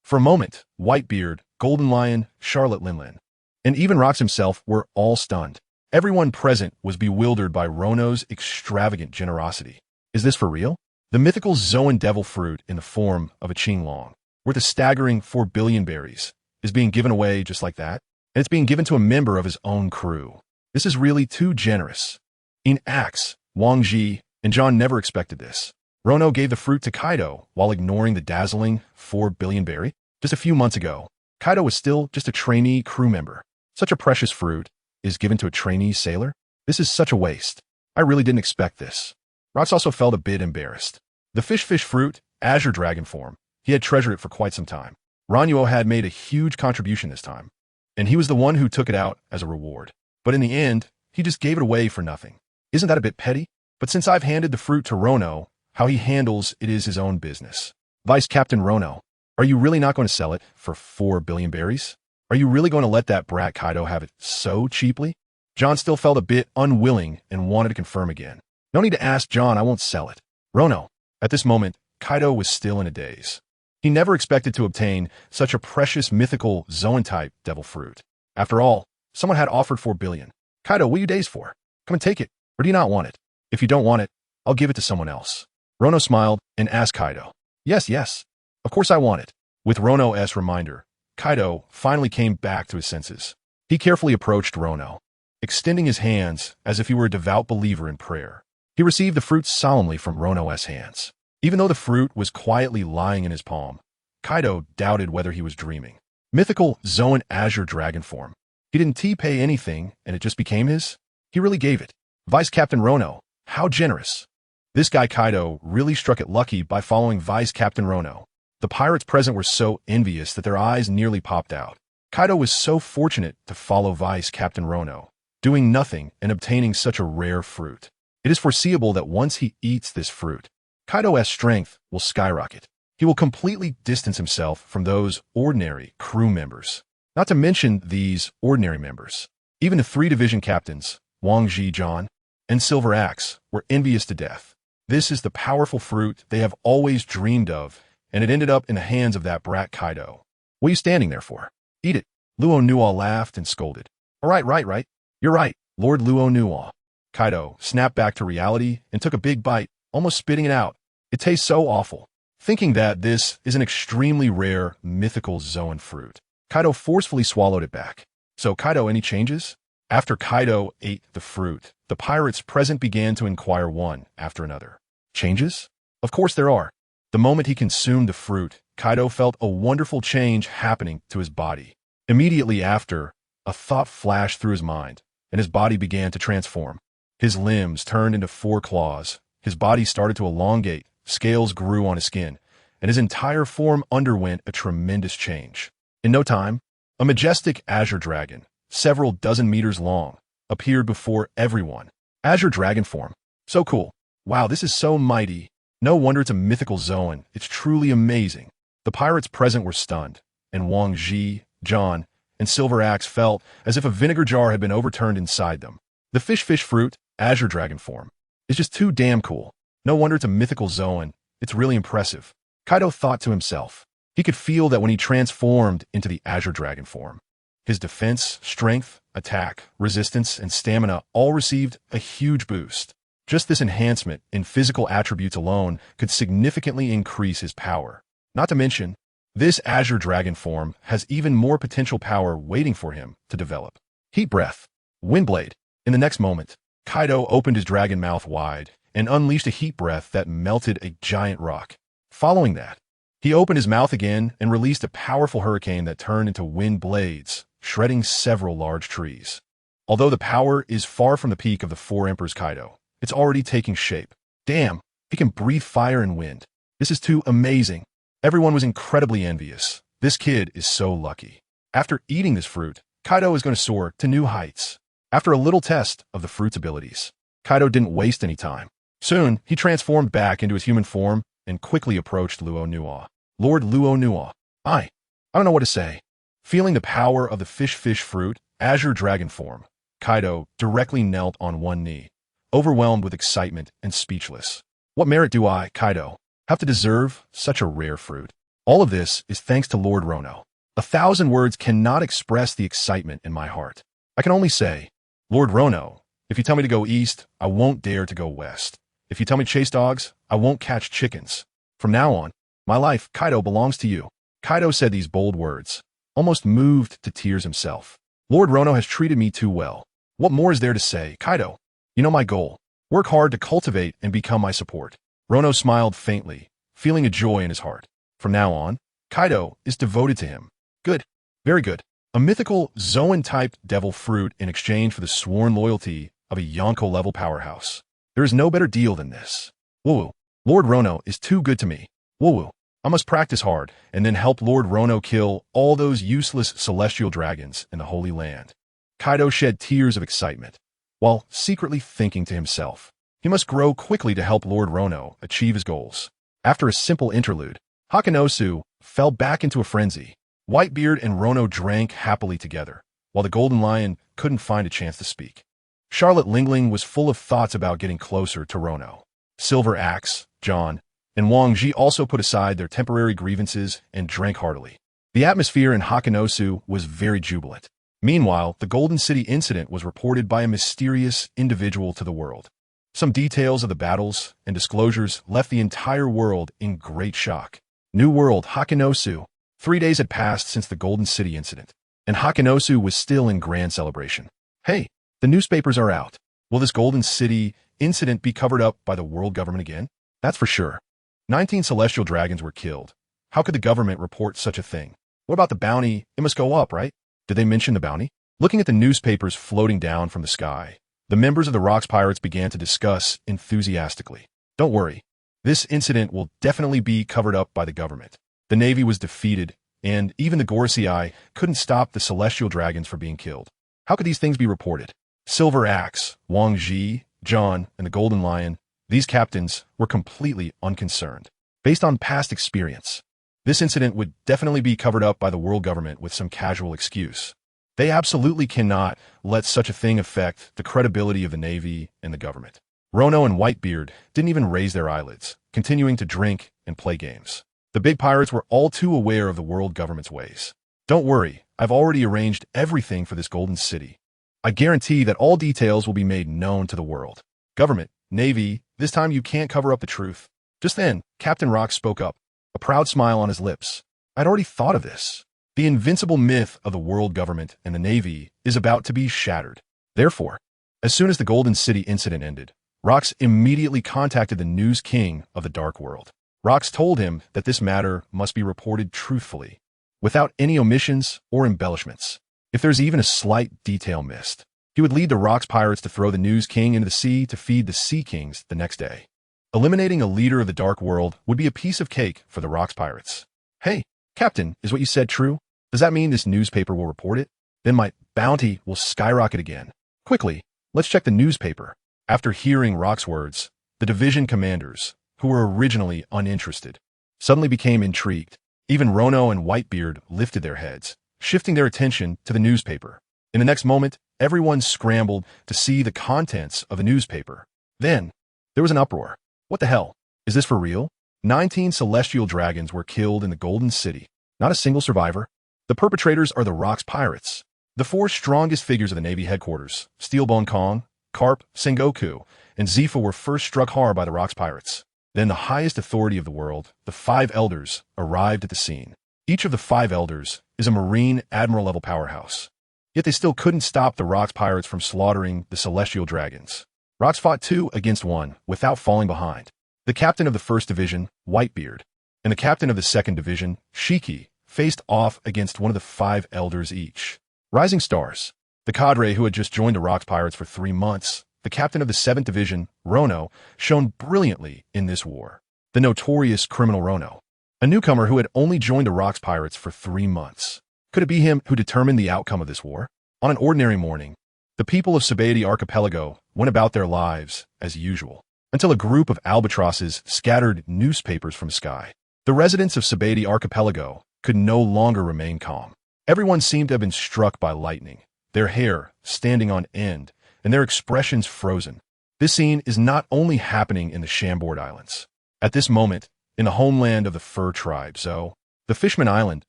For a moment, Whitebeard, Golden Lion, Charlotte Linlin, and even Rox himself were all stunned. Everyone present was bewildered by Rono's extravagant generosity. Is this for real? The mythical Zoan devil fruit in the form of a Qinglong, worth a staggering 4 billion berries, is being given away just like that, and it's being given to a member of his own crew. This is really too generous. In Axe, Wang Ji and John never expected this. Rono gave the fruit to Kaido while ignoring the dazzling 4 billion berry. Just a few months ago, Kaido was still just a trainee crew member. Such a precious fruit is given to a trainee sailor? This is such a waste. I really didn't expect this. Rox also felt a bit embarrassed. The fish fruit, Azure Dragon form, he had treasured it for quite some time. Ranyuo had made a huge contribution this time, and he was the one who took it out as a reward. But in the end, he just gave it away for nothing. Isn't that a bit petty? But since I've handed the fruit to Rono, how he handles it is his own business. Vice Captain Rono, are you really not going to sell it for 4 billion berries? Are you really going to let that brat Kaido have it so cheaply? John still felt a bit unwilling and wanted to confirm again. No need to ask John, I won't sell it. Rono. At this moment, Kaido was still in a daze. He never expected to obtain such a precious mythical Zoan-type devil fruit. After all, someone had offered 4 billion. Kaido, what are you dazed for? Come and take it, or do you not want it? If you don't want it, I'll give it to someone else. Rono smiled and asked Kaido. Yes. Of course I want it. With Rono's reminder, Kaido finally came back to his senses. He carefully approached Rono, extending his hands as if he were a devout believer in prayer. He received the fruit solemnly from Rono's hands. Even though the fruit was quietly lying in his palm, Kaido doubted whether he was dreaming. Mythical Zoan Azure Dragon form. He didn't pay anything, and it just became his? He really gave it. Vice Captain Rono, how generous. This guy Kaido really struck it lucky by following Vice Captain Rono. The pirates present were so envious that their eyes nearly popped out. Kaido was so fortunate to follow Vice Captain Rono, doing nothing and obtaining such a rare fruit. It is foreseeable that once he eats this fruit, Kaido's strength will skyrocket. He will completely distance himself from those ordinary crew members. Not to mention these ordinary members. Even the 3 division captains, Wang Ji John and Silver Axe, were envious to death. This is the powerful fruit they have always dreamed of, and it ended up in the hands of that brat Kaido. What are you standing there for? Eat it. Luo Nuo laughed and scolded. All right. You're right, Lord Luo Nuo. Kaido snapped back to reality and took a big bite, almost spitting it out. It tastes so awful. Thinking that this is an extremely rare, mythical Zoan fruit, Kaido forcefully swallowed it back. So Kaido, any changes? After Kaido ate the fruit, the pirates present began to inquire one after another. Changes? Of course there are. The moment he consumed the fruit, Kaido felt a wonderful change happening to his body. Immediately after, a thought flashed through his mind, and his body began to transform. His limbs turned into 4 claws, his body started to elongate, scales grew on his skin, and his entire form underwent a tremendous change. In no time, a majestic azure dragon, several dozen meters long, appeared before everyone. Azure dragon form. So cool. Wow, this is so mighty. No wonder it's a mythical Zoan. It's truly amazing. The pirates present were stunned, and Wang Ji, John, and Silver Axe felt as if a vinegar jar had been overturned inside them. The fish fruit, azure dragon form, is just too damn cool. No wonder it's a mythical Zoan. It's really impressive. Kaido thought to himself. He could feel that when he transformed into the azure dragon form, his defense, strength, attack, resistance, and stamina all received a huge boost. Just this enhancement in physical attributes alone could significantly increase his power. Not to mention, this azure dragon form has even more potential power waiting for him to develop. Heat breath. Windblade. In the next moment, Kaido opened his dragon mouth wide and unleashed a heat breath that melted a giant rock. Following that, he opened his mouth again and released a powerful hurricane that turned into wind blades, shredding several large trees. Although the power is far from the peak of the 4 Emperors Kaido, it's already taking shape. Damn, he can breathe fire and wind. This is too amazing. Everyone was incredibly envious. This kid is so lucky. After eating this fruit, Kaido is going to soar to new heights. After a little test of the fruit's abilities, Kaido didn't waste any time. Soon, he transformed back into his human form and quickly approached Luo Nuo. Lord Luo Nuo. I don't know what to say. Feeling the power of the fish fruit, azure dragon form, Kaido directly knelt on one knee, overwhelmed with excitement and speechless. What merit do I, Kaido, have to deserve such a rare fruit? All of this is thanks to Lord Rono. 1,000 words cannot express the excitement in my heart. I can only say, Lord Rono, if you tell me to go east, I won't dare to go west. If you tell me to chase dogs, I won't catch chickens. From now on, my life, Kaido, belongs to you. Kaido said these bold words, almost moved to tears himself. Lord Rono has treated me too well. What more is there to say, Kaido? You know my goal. Work hard to cultivate and become my support. Rono smiled faintly, feeling a joy in his heart. From now on, Kaido is devoted to him. Good. Very good. A mythical Zoan-type devil fruit in exchange for the sworn loyalty of a Yonko-level powerhouse. There is no better deal than this. Woo-woo. Lord Rono is too good to me. Woo-woo. I must practice hard and then help Lord Rono kill all those useless celestial dragons in the Holy Land. Kaido shed tears of excitement, while secretly thinking to himself, he must grow quickly to help Lord Rono achieve his goals. After a simple interlude, Hakanosu fell back into a frenzy. Whitebeard and Rono drank happily together, while the Golden Lion couldn't find a chance to speak. Charlotte Lingling was full of thoughts about getting closer to Rono. Silver Axe, John, and Wang Ji also put aside their temporary grievances and drank heartily. The atmosphere in Hakanosu was very jubilant. Meanwhile, the Golden City incident was reported by a mysterious individual to the world. Some details of the battles and disclosures left the entire world in great shock. New World, Hakanosu. 3 days had passed since the Golden City incident, and Hakanosu was still in grand celebration. Hey, the newspapers are out. Will this Golden City incident be covered up by the world government again? That's for sure. 19 celestial dragons were killed. How could the government report such a thing? What about the bounty? It must go up, right? Did they mention the bounty? Looking at the newspapers floating down from the sky, the members of the Rocks Pirates began to discuss enthusiastically. Don't worry. This incident will definitely be covered up by the government. The Navy was defeated, and even the Gorosei couldn't stop the celestial dragons from being killed. How could these things be reported? Silver Axe, Wang Ji, John, and the Golden Lion, these captains were completely unconcerned. Based on past experience, this incident would definitely be covered up by the world government with some casual excuse. They absolutely cannot let such a thing affect the credibility of the Navy and the government. Rono and Whitebeard didn't even raise their eyelids, continuing to drink and play games. The big pirates were all too aware of the world government's ways. Don't worry, I've already arranged everything for this Golden City. I guarantee that all details will be made known to the world. Government, Navy, this time you can't cover up the truth. Just then, Captain Rock spoke up, a proud smile on his lips. I'd already thought of this. The invincible myth of the world government and the Navy is about to be shattered. Therefore, as soon as the Golden City incident ended, Rox immediately contacted the News King of the Dark World. Rox told him that this matter must be reported truthfully, without any omissions or embellishments. If there's even a slight detail missed, he would lead the Rocks Pirates to throw the News King into the sea to feed the Sea Kings the next day. Eliminating a leader of the Dark World would be a piece of cake for the Rocks Pirates. Hey, Captain, is what you said true? Does that mean this newspaper will report it? Then my bounty will skyrocket again. Quickly, let's check the newspaper. After hearing Rock's words, the division commanders, who were originally uninterested, suddenly became intrigued. Even Rono and Whitebeard lifted their heads, shifting their attention to the newspaper. In the next moment, everyone scrambled to see the contents of the newspaper. Then, there was an uproar. What the hell? Is this for real? 19 celestial dragons were killed in the Golden City. Not a single survivor. The perpetrators are the Rocks Pirates. The 4 strongest figures of the Navy headquarters, Steelbone Kong, Carp, Sengoku, and Zifa were first struck hard by the Rocks Pirates. Then the highest authority of the world, the 5 elders, arrived at the scene. Each of the 5 elders is a Marine Admiral-level powerhouse. Yet they still couldn't stop the Rocks Pirates from slaughtering the celestial dragons. Rocks fought 2 against 1 without falling behind. The captain of the 1st Division, Whitebeard, and the captain of the 2nd Division, Shiki, faced off against one of the 5 elders each. Rising stars. The cadre who had just joined the Rocks Pirates for 3 months, the captain of the 7th Division, Rono, shone brilliantly in this war. The notorious criminal Rono, a newcomer who had only joined the Rocks Pirates for 3 months. Could it be him who determined the outcome of this war? On an ordinary morning, the people of Sabaody Archipelago went about their lives as usual, until a group of albatrosses scattered newspapers from the sky. The residents of Sabaody Archipelago could no longer remain calm. Everyone seemed to have been struck by lightning, their hair standing on end, and their expressions frozen. This scene is not only happening in the Chambord Islands. At this moment, in the homeland of the Fur Tribe, the Fishman Island,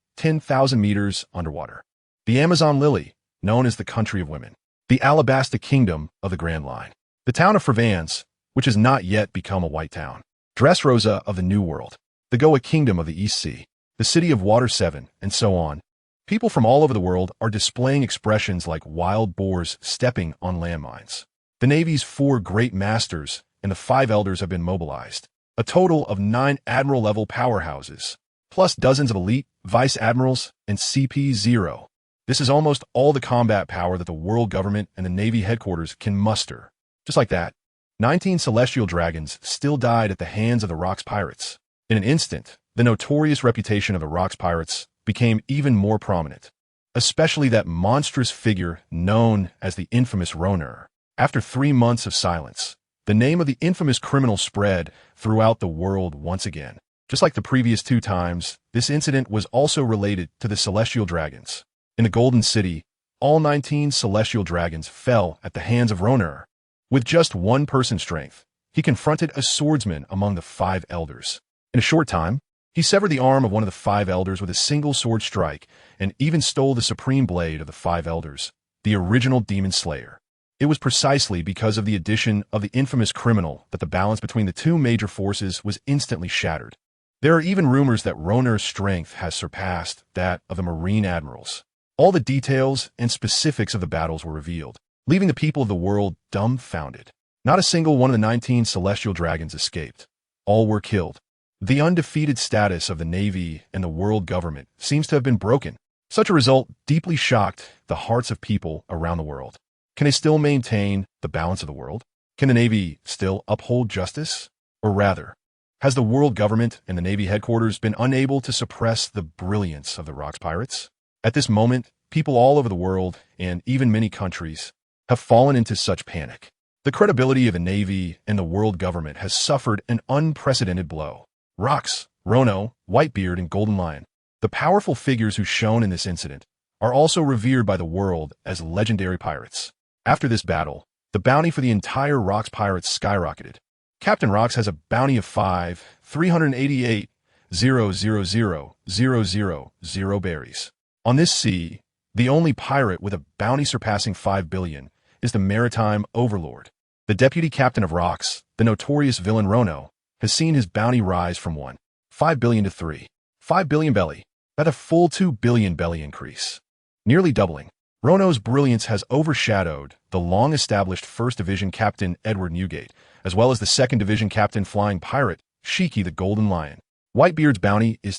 10,000 meters underwater. The Amazon Lily, known as the Country of Women. The Alabasta Kingdom of the Grand Line. The town of Fervance, which has not yet become a white town. Dressrosa of the New World. The Goa Kingdom of the East Sea. The City of Water 7, and so on. People from all over the world are displaying expressions like wild boars stepping on landmines. The Navy's 4 great masters and the 5 elders have been mobilized. A total of 9 admiral-level powerhouses, plus dozens of elite, vice admirals, and CP-0. This is almost all the combat power that the world government and the Navy headquarters can muster. Just like that, 19 celestial dragons still died at the hands of the Rocks Pirates. In an instant, the notorious reputation of the Rocks Pirates became even more prominent, especially that monstrous figure known as the infamous Rono. After 3 months of silence, the name of the infamous criminal spread throughout the world once again. Just like the previous 2 times, this incident was also related to the celestial dragons. In the Golden City, all 19 celestial dragons fell at the hands of Rono. With just 1 person's strength, he confronted a swordsman among the five elders. In a short time, he severed the arm of one of the five elders with a single sword strike and even stole the supreme blade of the five elders, the original demon slayer. It was precisely because of the addition of the infamous criminal that the balance between the two major forces was instantly shattered. There are even rumors that Rono's strength has surpassed that of the Marine Admirals. All the details and specifics of the battles were revealed, leaving the people of the world dumbfounded. Not a single one of the 19 celestial dragons escaped. All were killed. The undefeated status of the Navy and the world government seems to have been broken. Such a result deeply shocked the hearts of people around the world. Can they still maintain the balance of the world? Can the Navy still uphold justice? Or rather, has the world government and the Navy headquarters been unable to suppress the brilliance of the Rocks pirates? At this moment, people all over the world, and even many countries, have fallen into such panic. The credibility of the Navy and the world government has suffered an unprecedented blow. Rocks, Rono, Whitebeard, and Golden Lion, the powerful figures who shone in this incident, are also revered by the world as legendary pirates. After this battle, the bounty for the entire Rocks pirates skyrocketed. Captain Rocks has a bounty of 5,388,000,000 berries. On this sea, the only pirate with a bounty surpassing 5 billion is the maritime overlord. The deputy captain of Rocks, the notorious villain Rono, has seen his bounty rise from 1.5 billion to 3.5 billion belly. That's a full 2 billion belly increase. Nearly doubling. Rono's brilliance has overshadowed the long-established 1st Division Captain Edward Newgate, as well as the 2nd Division Captain Flying Pirate, Shiki the Golden Lion. Whitebeard's bounty is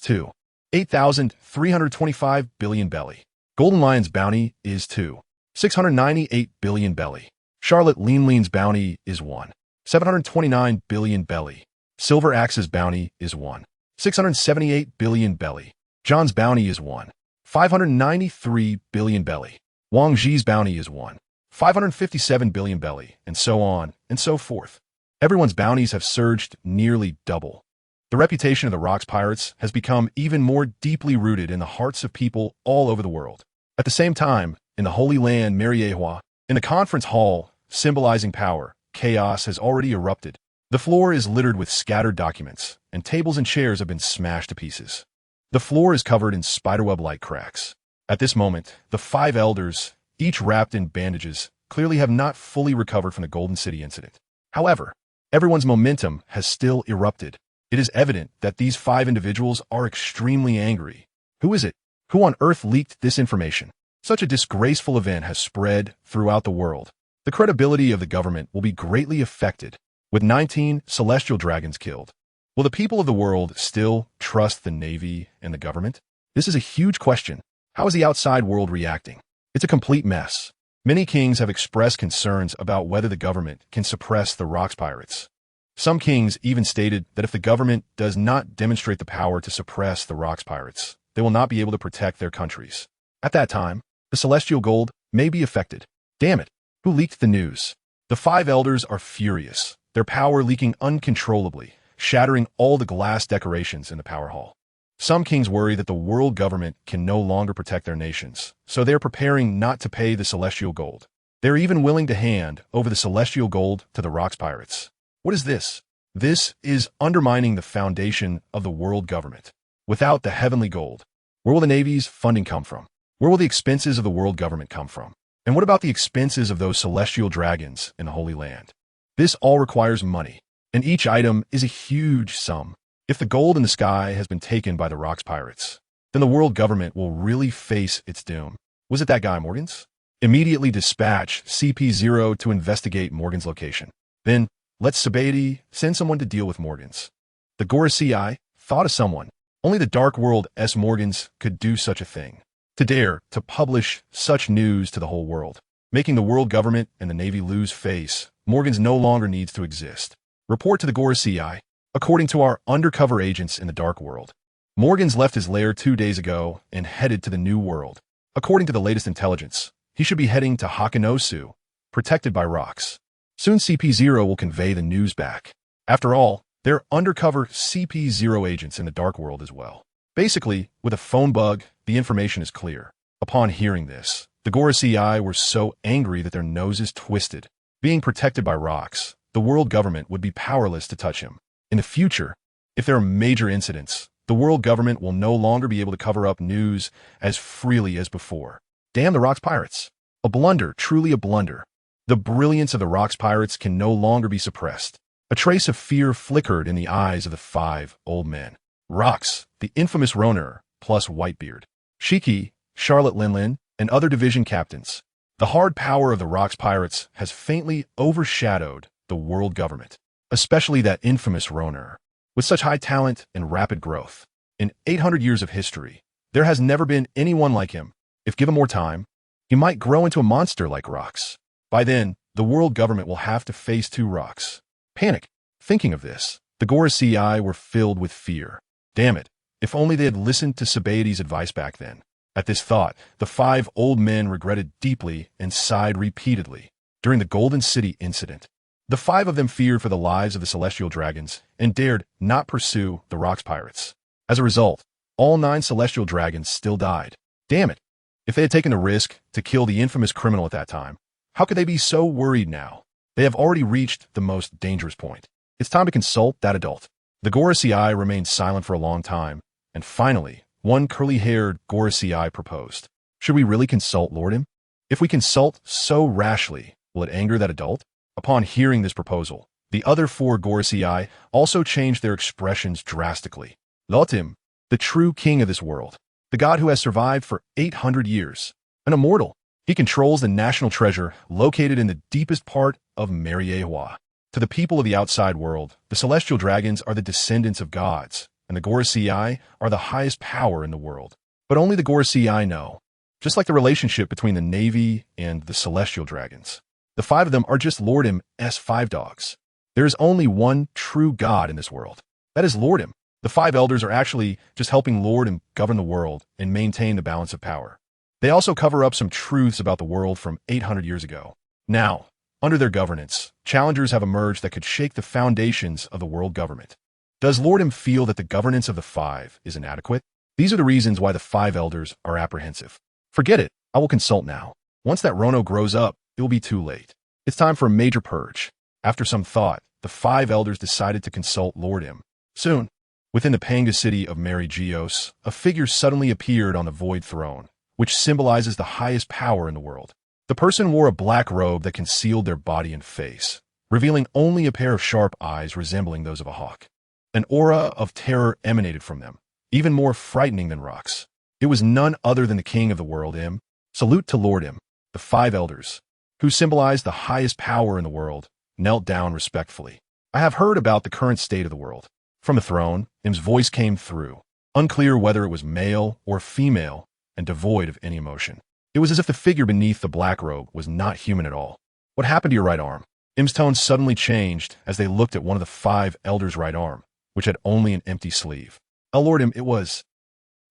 8,325 billion belly. Golden Lion's bounty is 698 billion belly. Charlotte Lean's bounty is 729 billion belly. Silver Axe's bounty is 678 billion belly. John's bounty is 593 billion belly. Wang Ji's bounty is 557 billion belly, and so on and so forth. Everyone's bounties have surged nearly double. The reputation of the Rocks pirates has become even more deeply rooted in the hearts of people all over the world. At the same time, in the Holy Land Ningye, in the conference hall symbolizing power, chaos has already erupted. The floor is littered with scattered documents, and tables and chairs have been smashed to pieces. The floor is covered in spiderweb-like cracks. At this moment, the five elders, each wrapped in bandages, clearly have not fully recovered from the Golden City incident. However, everyone's momentum has still erupted. It is evident that these five individuals are extremely angry. Who is it? Who on earth leaked this information? Such a disgraceful event has spread throughout the world. The credibility of the government will be greatly affected. With 19 celestial dragons killed, will the people of the world still trust the Navy and the government? This is a huge question. How is the outside world reacting? It's a complete mess. Many kings have expressed concerns about whether the government can suppress the Rocks pirates. Some kings even stated that if the government does not demonstrate the power to suppress the Rocks pirates, they will not be able to protect their countries. At that time, the celestial gold may be affected. Damn it! Who leaked the news? The five elders are furious, their power leaking uncontrollably, shattering all the glass decorations in the power hall. Some kings worry that the world government can no longer protect their nations, so they are preparing not to pay the celestial gold. They are even willing to hand over the celestial gold to the Rocks pirates. What is this? This is undermining the foundation of the world government. Without the heavenly gold, where will the Navy's funding come from? Where will the expenses of the world government come from? And what about the expenses of those celestial dragons in the Holy Land? This all requires money, and each item is a huge sum. If the gold in the sky has been taken by the Rocks pirates, then the world government will really face its doom. Was it that guy Morgan's? Immediately dispatch CP0 to investigate Morgan's location. Then, let Sabati send someone to deal with Morgan's. The Gorosei thought of someone. Only the Dark World S. Morgans could do such a thing. To dare to publish such news to the whole world, making the world government and the Navy lose face, Morgan's no longer needs to exist. Report to the Gorosei. According to our undercover agents in the Dark World, Morgan's left his lair 2 days ago and headed to the New World. According to the latest intelligence, he should be heading to Hakanosu, protected by Rocks. Soon CP0 will convey the news back. After all, they're undercover CP0 agents in the Dark World as well. Basically, with a phone bug, the information is clear. Upon hearing this, the Gorosei were so angry that their noses twisted. Being protected by Rocks, the world government would be powerless to touch him. In the future, if there are major incidents, the world government will no longer be able to cover up news as freely as before. Damn the Rocks Pirates. A blunder, truly a blunder. The brilliance of the Rocks Pirates can no longer be suppressed. A trace of fear flickered in the eyes of the 5 old men. Rocks, the infamous Rono, plus Whitebeard, Shiki, Charlotte Linlin, and other division captains. The hard power of the Rocks Pirates has faintly overshadowed the world government, especially that infamous Rono. With such high talent and rapid growth, in 800 years of history, there has never been anyone like him. If given more time, he might grow into a monster like Rocks. By then, the world government will have to face 2 Rocks. Panic. Thinking of this, the Gorosei were filled with fear. Damn it, if only they had listened to Sabaedy's advice back then. At this thought, the 5 old men regretted deeply and sighed repeatedly. During the Golden City incident, the 5 of them feared for the lives of the Celestial Dragons and dared not pursue the Rocks Pirates. As a result, all 9 Celestial Dragons still died. Damn it! If they had taken the risk to kill the infamous criminal at that time, how could they be so worried now? They have already reached the most dangerous point. It's time to consult that adult. The Gorosei remained silent for a long time, and finally, one curly-haired Gorosei proposed. Should we really consult Lordum? If we consult so rashly, will it anger that adult? Upon hearing this proposal, the other 4 Gorosei also changed their expressions drastically. Lordum, the true king of this world, the god who has survived for 800 years, an immortal. He controls the national treasure located in the deepest part of Mariewa. To the people of the outside world, the Celestial Dragons are the descendants of gods, and the Gorosei are the highest power in the world. But only the Gorosei know, just like the relationship between the Navy and the Celestial Dragons. The 5 of them are just Lordum's 5 dogs. There is only one true god in this world. That is Lordum. The 5 elders are actually just helping Lordum govern the world and maintain the balance of power. They also cover up some truths about the world from 800 years ago. Now, under their governance, challengers have emerged that could shake the foundations of the world government. Does Lordum feel that the governance of the 5 is inadequate? These are the reasons why the 5 elders are apprehensive. Forget it. I will consult now. Once that Rono grows up, it will be too late. It's time for a major purge. After some thought, the 5 elders decided to consult Lordum. Soon, within the Panga city of Marigios, a figure suddenly appeared on the Void Throne, which symbolizes the highest power in the world. The person wore a black robe that concealed their body and face, revealing only a pair of sharp eyes resembling those of a hawk. An aura of terror emanated from them, even more frightening than Rocks. It was none other than the king of the world, Salute to Lordum. The 5 elders, who symbolized the highest power in the world, knelt down respectfully. I have heard about the current state of the world. From the throne, Im's voice came through, unclear whether it was male or female, and devoid of any emotion. It was as if the figure beneath the black robe was not human at all. What happened to your right arm? Im's tone suddenly changed as they looked at one of the 5 elders' right arm, which had only an empty sleeve. Lordum, it was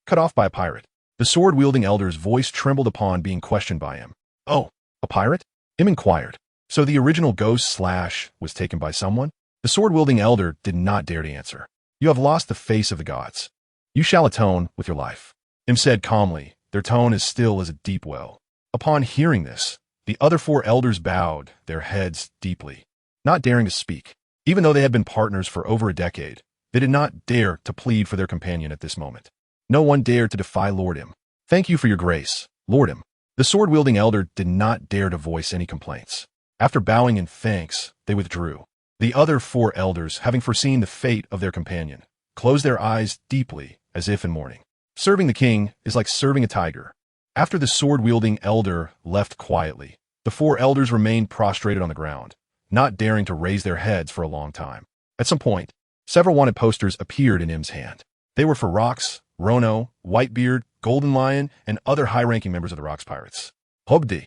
cut off by a pirate. The sword-wielding elder's voice trembled upon being questioned by him. Oh, a pirate? Im inquired. So the original ghost was taken by someone? The sword-wielding elder did not dare to answer. You have lost the face of the gods. You shall atone with your life. Im said calmly, their tone as still as a deep well. Upon hearing this, the other 4 elders bowed their heads deeply, not daring to speak. Even though they had been partners for over a decade, they did not dare to plead for their companion at this moment. No one dared to defy Lordum. Thank you for your grace, Lordum. The sword-wielding elder did not dare to voice any complaints. After bowing in thanks, they withdrew. The other 4 elders, having foreseen the fate of their companion, closed their eyes deeply as if in mourning. Serving the king is like serving a tiger. After the sword-wielding elder left quietly, the 4 elders remained prostrated on the ground, not daring to raise their heads for a long time. At some point, several wanted posters appeared in Im's hand. They were for Rocks, Rono, Whitebeard, Golden Lion, and other high-ranking members of the Rocks Pirates. Hokage.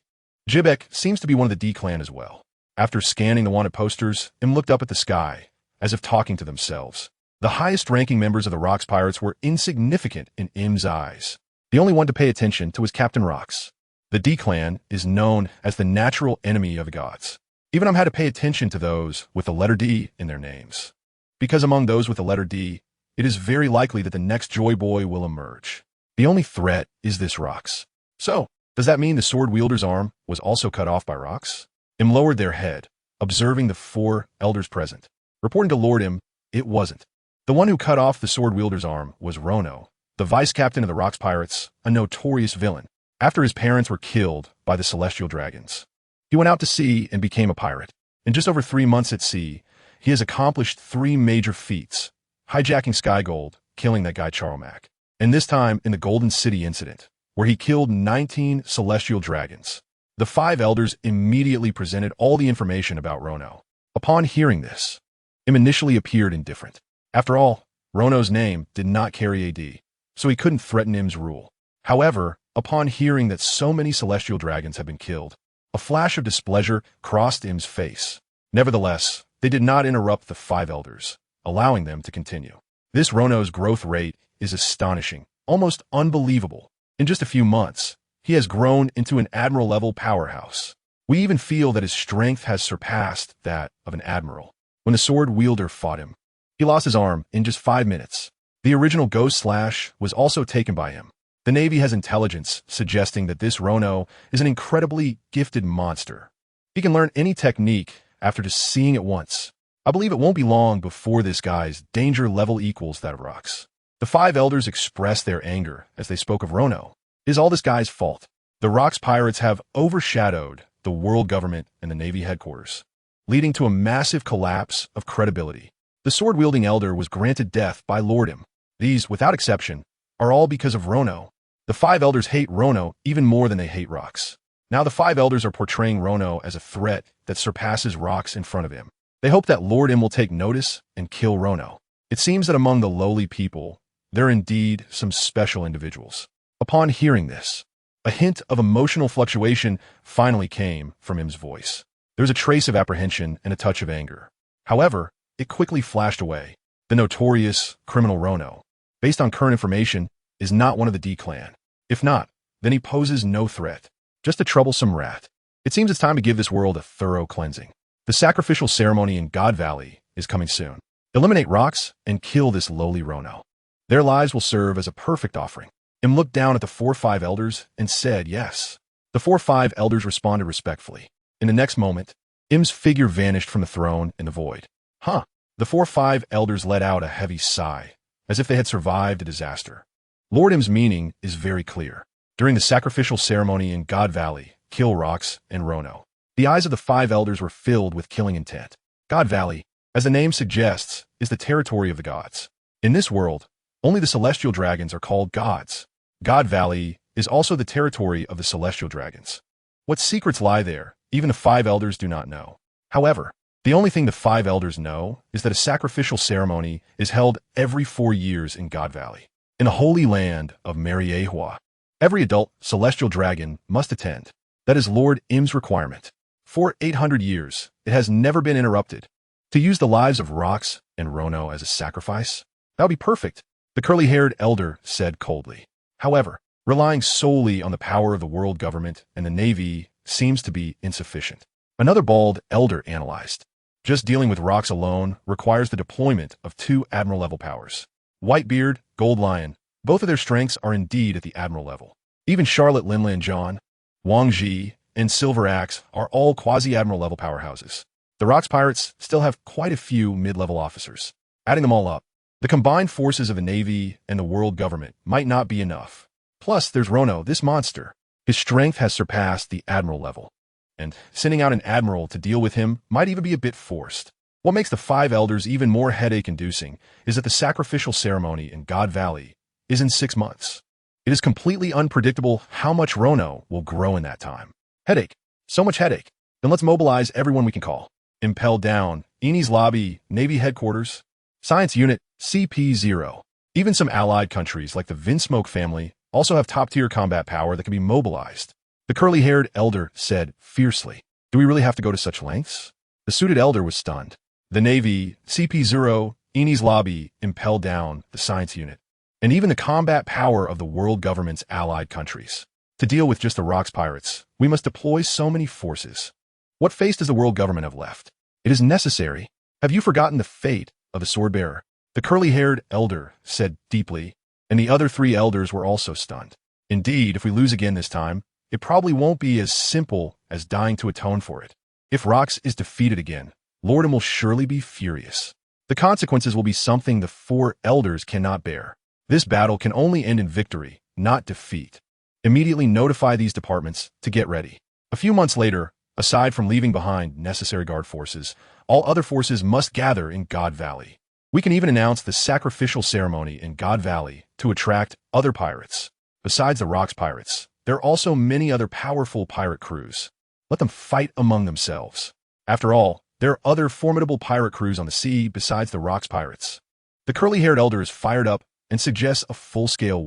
Jibek seems to be one of the D-clan as well. After scanning the wanted posters, Im looked up at the sky, as if talking to themselves. The highest-ranking members of the Rocks Pirates were insignificant in Im's eyes. The only one to pay attention to was Captain Rocks. The D-clan is known as the natural enemy of the gods. Even I'm had to pay attention to those with the letter D in their names. Because among those with the letter D, it is very likely that the next Joy Boy will emerge. The only threat is this Rocks. So, does that mean the sword wielder's arm was also cut off by Rocks? Im lowered their head, observing the 4 elders present. Reporting to Lord Im, it wasn't. The one who cut off the sword wielder's arm was Rono, the vice captain of the Rocks Pirates, a notorious villain. After his parents were killed by the Celestial Dragons, he went out to sea and became a pirate. In just over 3 months at sea, he has accomplished 3 major feats: hijacking Sky Gold, killing that guy Charlemagne, and this time in the Golden City incident, where he killed 19 Celestial Dragons. The 5 elders immediately presented all the information about Rono. Upon hearing this, Im initially appeared indifferent. After all, Rono's name did not carry AD, so he couldn't threaten Im's rule. However, upon hearing that so many Celestial Dragons had been killed, a flash of displeasure crossed Im's face. Nevertheless, they did not interrupt the 5 elders, allowing them to continue. This Rono's growth rate is astonishing, almost unbelievable. In just a few months, he has grown into an admiral-level powerhouse. We even feel that his strength has surpassed that of an admiral. When the sword wielder fought him, he lost his arm in just 5 minutes. The original Ghost Slash was also taken by him. The Navy has intelligence suggesting that this Rono is an incredibly gifted monster. He can learn any technique after just seeing it once. I believe it won't be long before this guy's danger level equals that of Rocks. The 5 elders expressed their anger as they spoke of Rono. It is all this guy's fault. The Rocks Pirates have overshadowed the world government and the Navy headquarters, leading to a massive collapse of credibility. The sword-wielding elder was granted death by Lord Im. These, without exception, are all because of Rono. The 5 elders hate Rono even more than they hate Rocks. Now the 5 elders are portraying Rono as a threat that surpasses Rocks in front of him. They hope that Lord Im will take notice and kill Rono. It seems that among the lowly people, there are indeed some special individuals. Upon hearing this, a hint of emotional fluctuation finally came from Im's voice. There was a trace of apprehension and a touch of anger. However, it quickly flashed away. The notorious criminal Rono, based on current information, is not one of the D-clan. If not, then he poses no threat, just a troublesome rat. It seems it's time to give this world a thorough cleansing. The sacrificial ceremony in God Valley is coming soon. Eliminate Rocks and kill this lowly Rono. Their lives will serve as a perfect offering. Im looked down at the 4-5 elders and said yes. The 4-5 elders responded respectfully. In the next moment, Im's figure vanished from the throne in the void. Huh. The 4-5 elders let out a heavy sigh, as if they had survived a disaster. Lord Im's meaning is very clear. During the sacrificial ceremony in God Valley, kill Rocks and Rono. The eyes of the 5 elders were filled with killing intent. God Valley, as the name suggests, is the territory of the gods. In this world, only the Celestial Dragons are called gods. God Valley is also the territory of the Celestial Dragons. What secrets lie there, even the 5 elders do not know. However, the only thing the 5 elders know is that a sacrificial ceremony is held every 4 years in God Valley, in the holy land of Mariehua. Every adult Celestial Dragon must attend. That is Lord Im's requirement. For 800 years, it has never been interrupted. To use the lives of Rocks and Rono as a sacrifice? That would be perfect, the curly-haired elder said coldly. However, relying solely on the power of the world government and the Navy seems to be insufficient. Another bald elder analyzed. Just dealing with Rocks alone requires the deployment of 2 admiral-level powers. Whitebeard, Gold Lion, both of their strengths are indeed at the admiral level. Even Charlotte Linlan John, Wang Ji, and Silver Axe are all quasi-admiral level powerhouses. The Rocks Pirates still have quite a few mid-level officers. Adding them all up, the combined forces of the Navy and the world government might not be enough. Plus, there's Rono, this monster. His strength has surpassed the admiral level, and sending out an admiral to deal with him might even be a bit forced. What makes the 5 elders even more headache-inducing is that the sacrificial ceremony in God Valley is in 6 months. It is completely unpredictable how much Rono will grow in that time. Headache. So much headache. Then let's mobilize everyone we can call. Impel down, Eni's Lobby, Navy Headquarters, Science Unit, CP0. Even some allied countries like the Vinsmoke family also have top-tier combat power that can be mobilized. The curly-haired elder said fiercely, "Do we really have to go to such lengths?" The suited elder was stunned. The Navy, CP0, Eni's Lobby, Impel down, the Science Unit, and even the combat power of the world government's allied countries. To deal with just the Rocks Pirates, we must deploy so many forces. What face does the world government have left? It is necessary. Have you forgotten the fate of the swordbearer? The curly-haired elder said deeply, and the other 3 elders were also stunned. Indeed, if we lose again this time, it probably won't be as simple as dying to atone for it. If Rocks is defeated again, Lordom will surely be furious. The consequences will be something the four elders cannot bear. This battle can only end in victory, not defeat. Immediately notify these departments to get ready. A few months later, aside from leaving behind necessary guard forces, all other forces must gather in God Valley. We can even announce the sacrificial ceremony in God Valley to attract other pirates. Besides the Rocks pirates, there are also many other powerful pirate crews. Let them fight among themselves. After all, there are other formidable pirate crews on the sea besides the Rocks pirates. The curly-haired elder is fired up and suggests a full-scale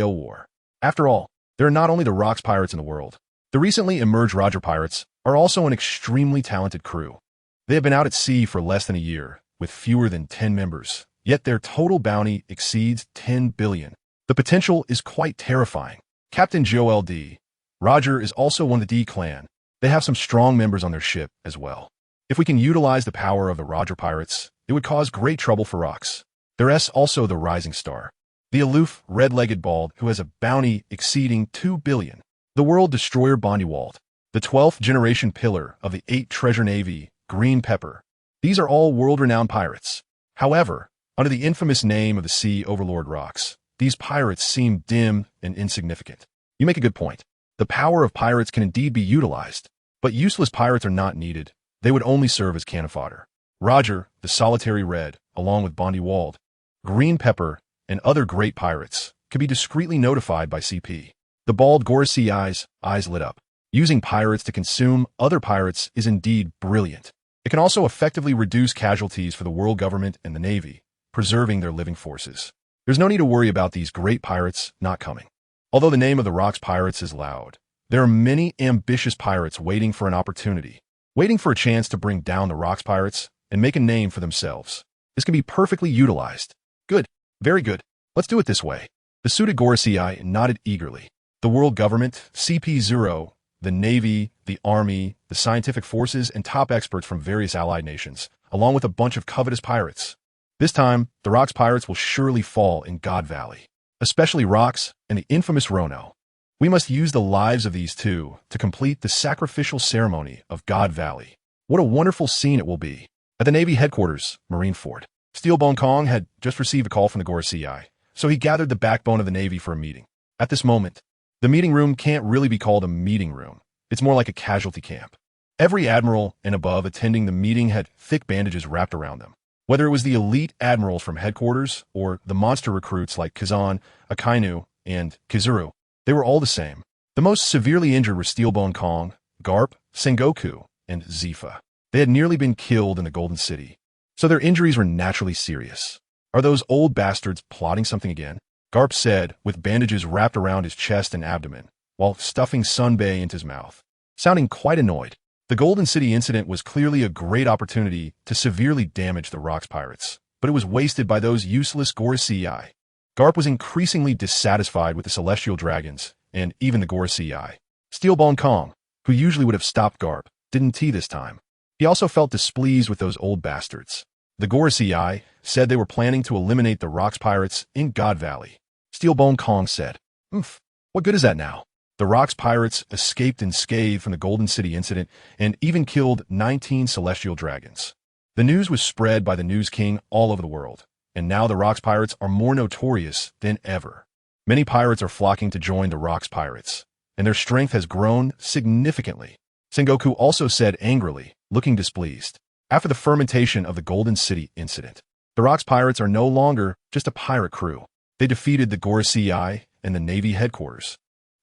war. After all, there are not only the Rocks pirates in the world. The recently emerged Roger pirates are also an extremely talented crew. They have been out at sea for less than a year, with fewer than 10 members, yet their total bounty exceeds 10 billion. The potential is quite terrifying. Captain Joel D. Roger is also one of the D clan. They have some strong members on their ship as well. If we can utilize the power of the Roger pirates, it would cause great trouble for Rocks. There's also the Rising Star, the aloof, red-legged bald who has a bounty exceeding 2 billion. The World Destroyer Bondywald, the 12th generation pillar of the 8 treasure navy, Green Pepper. These are all world-renowned pirates. However, under the infamous name of the Sea Overlord Rocks, these pirates seem dim and insignificant. You make a good point. The power of pirates can indeed be utilized, but useless pirates are not needed. They would only serve as cannon fodder. Roger, the Solitary Red, along with Bondywald, Green Pepper, and other great pirates, could be discreetly notified by CP. The bald Gorosei eyes lit up. Using pirates to consume other pirates is indeed brilliant. It can also effectively reduce casualties for the world government and the Navy, preserving their living forces. There's no need to worry about these great pirates not coming. Although the name of the Rocks pirates is loud, there are many ambitious pirates waiting for an opportunity, waiting for a chance to bring down the Rocks pirates and make a name for themselves. This can be perfectly utilized. Good. Very good. Let's do it this way. The suited Gorosei nodded eagerly. The world government, CP0, the Navy, the Army, the scientific forces, and top experts from various allied nations, along with a bunch of covetous pirates. This time, the Rocks pirates will surely fall in God Valley, especially Rocks and the infamous Rono. We must use the lives of these two to complete the sacrificial ceremony of God Valley. What a wonderful scene it will be. At the Navy headquarters, Marineford, Steelbone Kong had just received a call from the Gorosei, so he gathered the backbone of the Navy for a meeting. At this moment, the meeting room can't really be called a meeting room. It's more like a casualty camp. Every admiral and above attending the meeting had thick bandages wrapped around them. Whether it was the elite admirals from headquarters or the monster recruits like Kazan, Akainu, and Kizuru, they were all the same. The most severely injured were Steelbone Kong, Garp, Sengoku, and Zifa. They had nearly been killed in the Golden City, so their injuries were naturally serious. Are those old bastards plotting something again? Garp said, with bandages wrapped around his chest and abdomen, while stuffing Sunbei into his mouth, sounding quite annoyed. The Golden City incident was clearly a great opportunity to severely damage the Rocks pirates, but it was wasted by those useless Gorosei. Garp was increasingly dissatisfied with the Celestial Dragons, and even the Gorosei. Steelbone Kong, who usually would have stopped Garp, didn't this time. He also felt displeased with those old bastards. The Gorosei said they were planning to eliminate the Rocks pirates in God Valley. Steelbone Kong said, what good is that now? The Rocks pirates escaped unscathed from the Golden City incident and even killed 19 Celestial Dragons. The news was spread by the News King all over the world, and now the Rocks pirates are more notorious than ever. Many pirates are flocking to join the Rocks pirates, and their strength has grown significantly. Sengoku also said angrily, looking displeased. After the fermentation of the Golden City incident, the Rocks pirates are no longer just a pirate crew. They defeated the Gorosei and the Navy headquarters.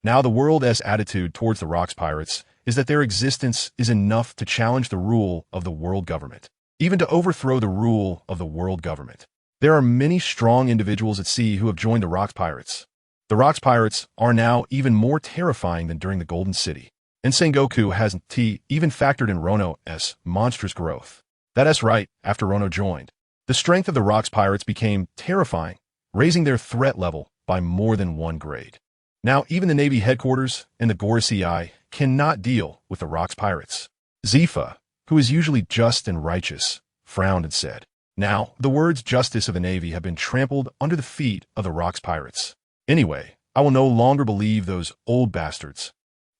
Now the world's attitude towards the Rocks pirates is that their existence is enough to challenge the rule of the world government, even to overthrow the rule of the world government. There are many strong individuals at sea who have joined the Rocks pirates. The Rocks pirates are now even more terrifying than during the Golden City. And Sengoku hasn't even factored in Rono's monstrous growth. That's right, after Rono joined, the strength of the Rocks pirates became terrifying, raising their threat level by more than 1 grade. Now even the Navy headquarters and the Gorosei cannot deal with the Rocks pirates. Zifa, who is usually just and righteous, frowned and said, now the words justice of the Navy have been trampled under the feet of the Rocks pirates. Anyway, I will no longer believe those old bastards.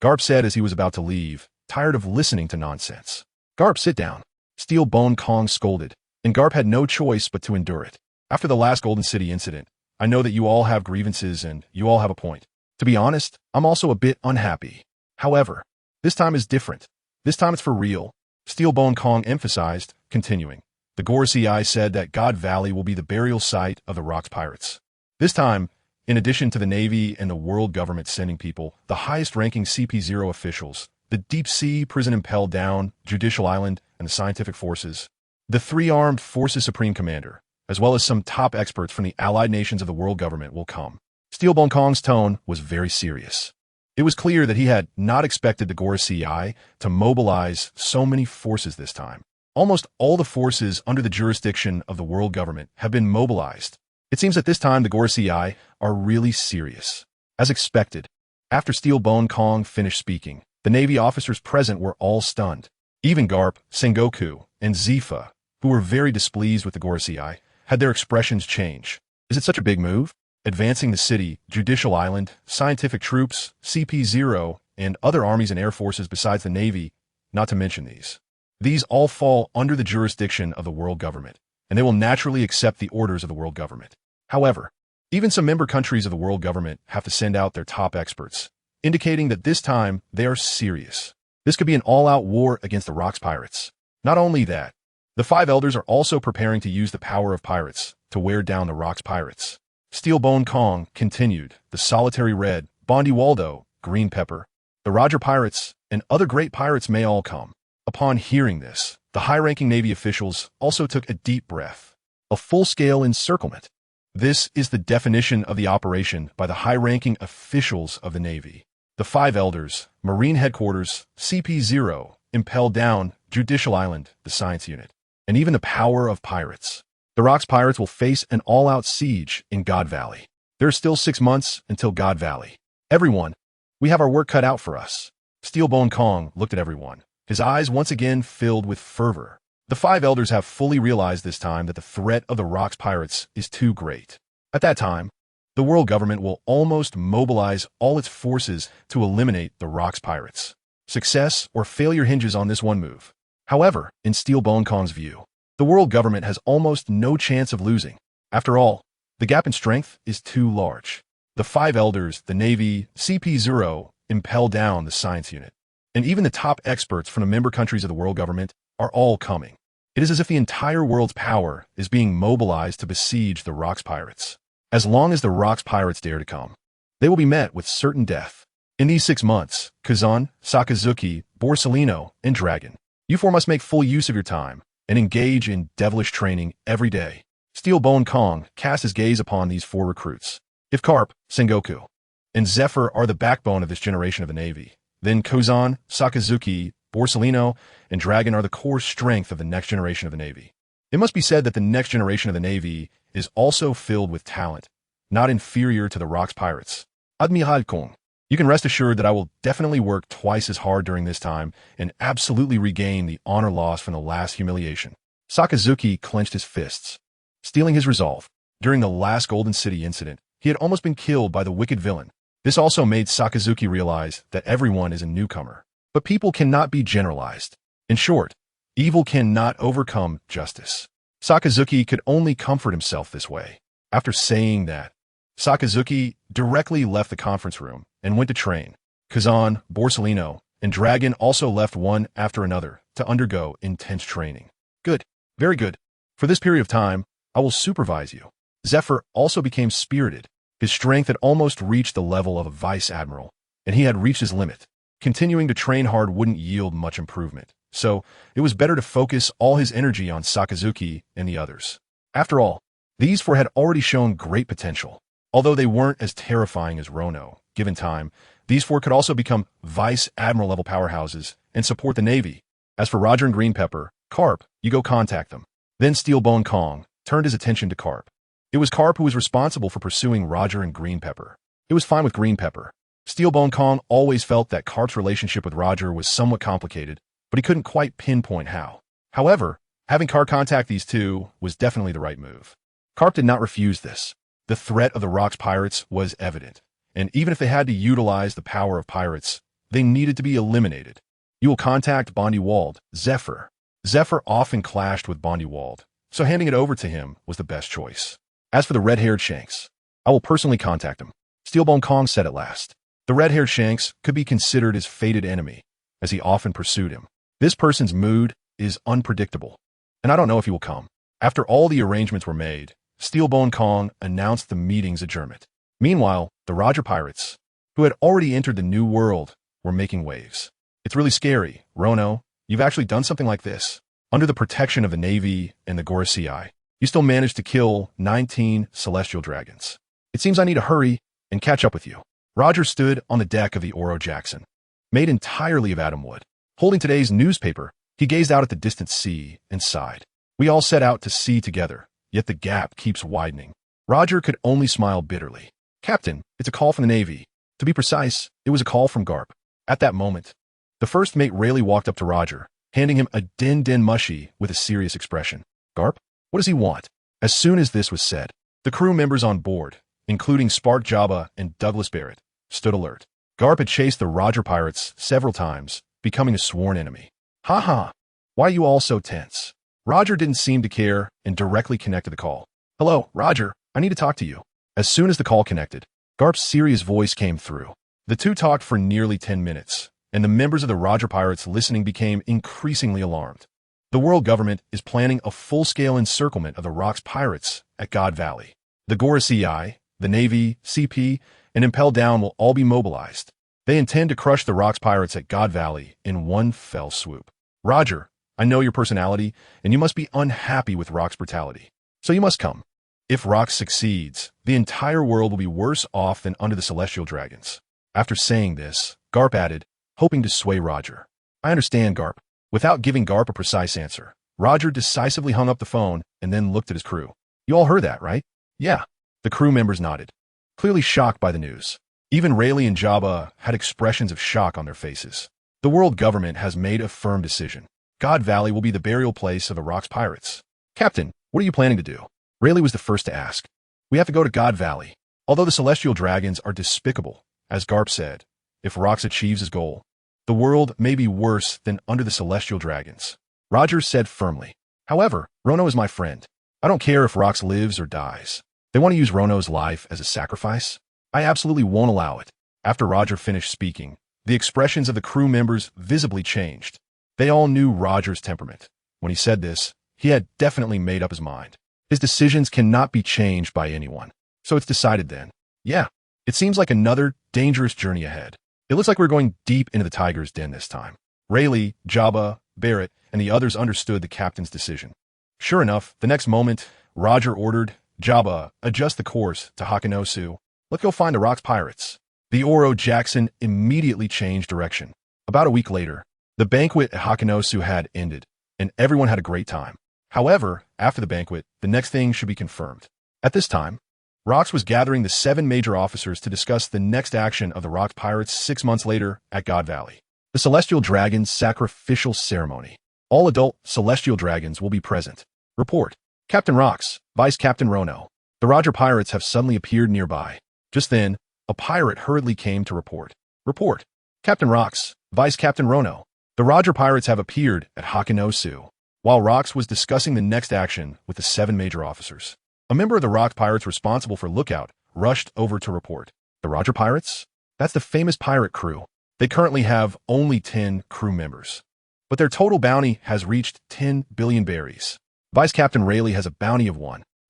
Garp said as he was about to leave, tired of listening to nonsense. Garp, sit down. Steel Bone Kong scolded, and Garp had no choice but to endure it. After the last Golden City incident, I know that you all have grievances and you all have a point. To be honest, I'm also a bit unhappy. However, this time is different. This time it's for real. Steel Bone Kong emphasized, continuing. The Gorosei said that God Valley will be the burial site of the Rocks Pirates. This time, in addition to the Navy and the world government sending people, the highest-ranking CP0 officials, the Deep Sea Prison Impelled Down, Judicial Island, and the Scientific Forces, the Three-Armed Forces Supreme Commander, as well as some top experts from the allied nations of the world government will come. Steel Bone Kong's tone was very serious. It was clear that he had not expected the Gorosei to mobilize so many forces this time. Almost all the forces under the jurisdiction of the world government have been mobilized. It seems that this time the Gorosei are really serious. As expected, after Steel Bone Kong finished speaking, the Navy officers present were all stunned. Even Garp, Sengoku, and Zifa, who were very displeased with the Gorosei, had their expressions change. Is it such a big move? Advancing the city, Judicial Island, scientific troops, CP0, and other armies and air forces besides the Navy, not to mention these. These all fall under the jurisdiction of the world government, and they will naturally accept the orders of the world government. However, even some member countries of the world government have to send out their top experts, indicating that this time they are serious. This could be an all-out war against the Rocks Pirates. Not only that, the five elders are also preparing to use the power of pirates to wear down the Rocks Pirates. Steel Bone Kong continued, the Solitary Red, Bondi Waldo, Green Pepper, the Roger Pirates, and other great pirates may all come. Upon hearing this, the high-ranking Navy officials also took a deep breath. A full-scale encirclement. This is the definition of the operation by the high-ranking officials of the Navy. The five elders, Marine Headquarters, CP0, Impel Down, Judicial Island, the Science Unit, and even the power of pirates. The Rocks Pirates will face an all-out siege in God Valley. There are still 6 months until God Valley. Everyone, we have our work cut out for us. Steel Bone Kong looked at everyone, his eyes once again filled with fervor. The five elders have fully realized this time that the threat of the Rocks Pirates is too great. At that time, the world government will almost mobilize all its forces to eliminate the Rocks Pirates. Success or failure hinges on this one move. However, in Steel Bone Kong's view, the world government has almost no chance of losing. After all, the gap in strength is too large. The five elders, the Navy, CP0, Impel Down, the Science Unit, and even the top experts from the member countries of the world government are all coming. It is as if the entire world's power is being mobilized to besiege the Rocks Pirates. As long as the Rocks Pirates dare to come, they will be met with certain death. In these 6 months, Kazan, Sakazuki, Borsellino, and Dragon, you four must make full use of your time and engage in devilish training every day. Steel Bone Kong cast his gaze upon these 4 recruits. If Garp, Sengoku, and Zephyr are the backbone of this generation of the Navy, then Kazan, Sakazuki, Borsellino, and Dragon are the core strength of the next generation of the Navy. It must be said that the next generation of the Navy is also filled with talent, not inferior to the Rocks Pirates. Admirals, you can rest assured that I will definitely work twice as hard during this time and absolutely regain the honor lost from the last humiliation. Sakazuki clenched his fists, steeling his resolve. During the last Golden City incident, he had almost been killed by the wicked villain. This also made Sakazuki realize that everyone is a newcomer. But people cannot be generalized. In short, evil cannot overcome justice. Sakazuki could only comfort himself this way. After saying that, Sakazuki directly left the conference room and went to train. Kazan, Borsellino, and Dragon also left one after another to undergo intense training. Good, very good. For this period of time, I will supervise you. Zephyr also became spirited. His strength had almost reached the level of a vice admiral, and he had reached his limit. Continuing to train hard wouldn't yield much improvement, so it was better to focus all his energy on Sakazuki and the others. After all, these 4 had already shown great potential. Although they weren't as terrifying as Rono, given time, these 4 could also become vice admiral level powerhouses and support the Navy. As for Roger and Green Pepper, Carp, you go contact them. Then Steel Bone Kong turned his attention to Carp. It was Carp who was responsible for pursuing Roger and Green Pepper. It was fine with Green Pepper. Steel Bone Kong always felt that Carp's relationship with Roger was somewhat complicated, but he couldn't quite pinpoint how. However, having Carp contact these 2 was definitely the right move. Carp did not refuse this. The threat of the Rocks Pirates was evident, and even if they had to utilize the power of pirates, they needed to be eliminated. You will contact Bondywald, Zephyr. Zephyr often clashed with Bondywald, so handing it over to him was the best choice. As for the red-haired Shanks, I will personally contact him. Steelbone Kong said at last. The red-haired Shanks could be considered his fated enemy, as he often pursued him. This person's mood is unpredictable, and I don't know if he will come. After all the arrangements were made, Steelbone Kong announced the meeting's adjournment. Meanwhile, the Roger Pirates, who had already entered the New World, were making waves. It's really scary, Rono. You've actually done something like this. Under the protection of the Navy and the Gorosei, you still managed to kill 19 celestial dragons. It seems I need to hurry and catch up with you. Roger stood on the deck of the Oro Jackson, made entirely of atom wood. Holding today's newspaper, he gazed out at the distant sea and sighed. We all set out to sea together, yet the gap keeps widening. Roger could only smile bitterly. Captain, it's a call from the Navy. To be precise, it was a call from Garp. At that moment, the first mate Rayleigh walked up to Roger, handing him a din-din mushy with a serious expression. Garp? What does he want? As soon as this was said, the crew members on board, including Spark Jabba and Douglas Barrett, stood alert. Garp had chased the Roger Pirates several times, becoming a sworn enemy. Ha! Why are you all so tense? Roger didn't seem to care and directly connected the call. Hello, Roger, I need to talk to you. As soon as the call connected, Garp's serious voice came through. The two talked for nearly 10 minutes, and the members of the Roger Pirates listening became increasingly alarmed. The world government is planning a full-scale encirclement of the Rocks Pirates at God Valley. The Gorosei, the Navy, CP, and Impel Down will all be mobilized. They intend to crush the Rocks Pirates at God Valley in one fell swoop. Roger, I know your personality, and you must be unhappy with Rock's brutality. So you must come. If Rock succeeds, the entire world will be worse off than under the Celestial Dragons. After saying this, Garp added, hoping to sway Roger. I understand, Garp. Without giving Garp a precise answer, Roger decisively hung up the phone and then looked at his crew. You all heard that, right? Yeah. The crew members nodded, clearly shocked by the news. Even Rayleigh and Jabba had expressions of shock on their faces. The world government has made a firm decision. God Valley will be the burial place of the Rocks Pirates. Captain, what are you planning to do? Rayleigh was the first to ask. We have to go to God Valley. Although the Celestial Dragons are despicable, as Garp said, if Rocks achieves his goal, the world may be worse than under the Celestial Dragons. Roger said firmly. However, Rono is my friend. I don't care if Rocks lives or dies. They want to use Rono's life as a sacrifice? I absolutely won't allow it. After Roger finished speaking, the expressions of the crew members visibly changed. They all knew Roger's temperament. When he said this, he had definitely made up his mind. His decisions cannot be changed by anyone. So it's decided then. Yeah, it seems like another dangerous journey ahead. It looks like we're going deep into the tiger's den this time. Rayleigh, Jabba, Barrett, and the others understood the captain's decision. Sure enough, the next moment, Roger ordered, Jabba, adjust the course to Hakanosu. Let's go find the Rocks Pirates. The Oro Jackson immediately changed direction. About a week later, the banquet at Hakanosu had ended, and everyone had a great time. However, after the banquet, the next thing should be confirmed. At this time, Rocks was gathering the 7 major officers to discuss the next action of the Rocks Pirates 6 months later at God Valley. The Celestial Dragons Sacrificial Ceremony. All adult Celestial Dragons will be present. Report. Captain Rocks, Vice Captain Rono. The Roger Pirates have suddenly appeared nearby. Just then, a pirate hurriedly came to report. Report. Captain Rocks, Vice Captain Rono. The Roger Pirates have appeared at Hakanosu. While Rocks was discussing the next action with the 7 major officers, a member of the Rocks Pirates responsible for Lookout rushed over to report. The Roger Pirates? That's the famous pirate crew. They currently have only 10 crew members, but their total bounty has reached 10 billion berries. Vice Captain Rayleigh has a bounty of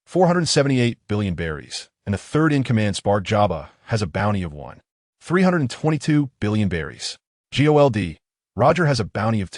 478 billion berries, and the third-in-command Spark Jabba has a bounty of 322 billion berries. GOLD, Roger has a bounty of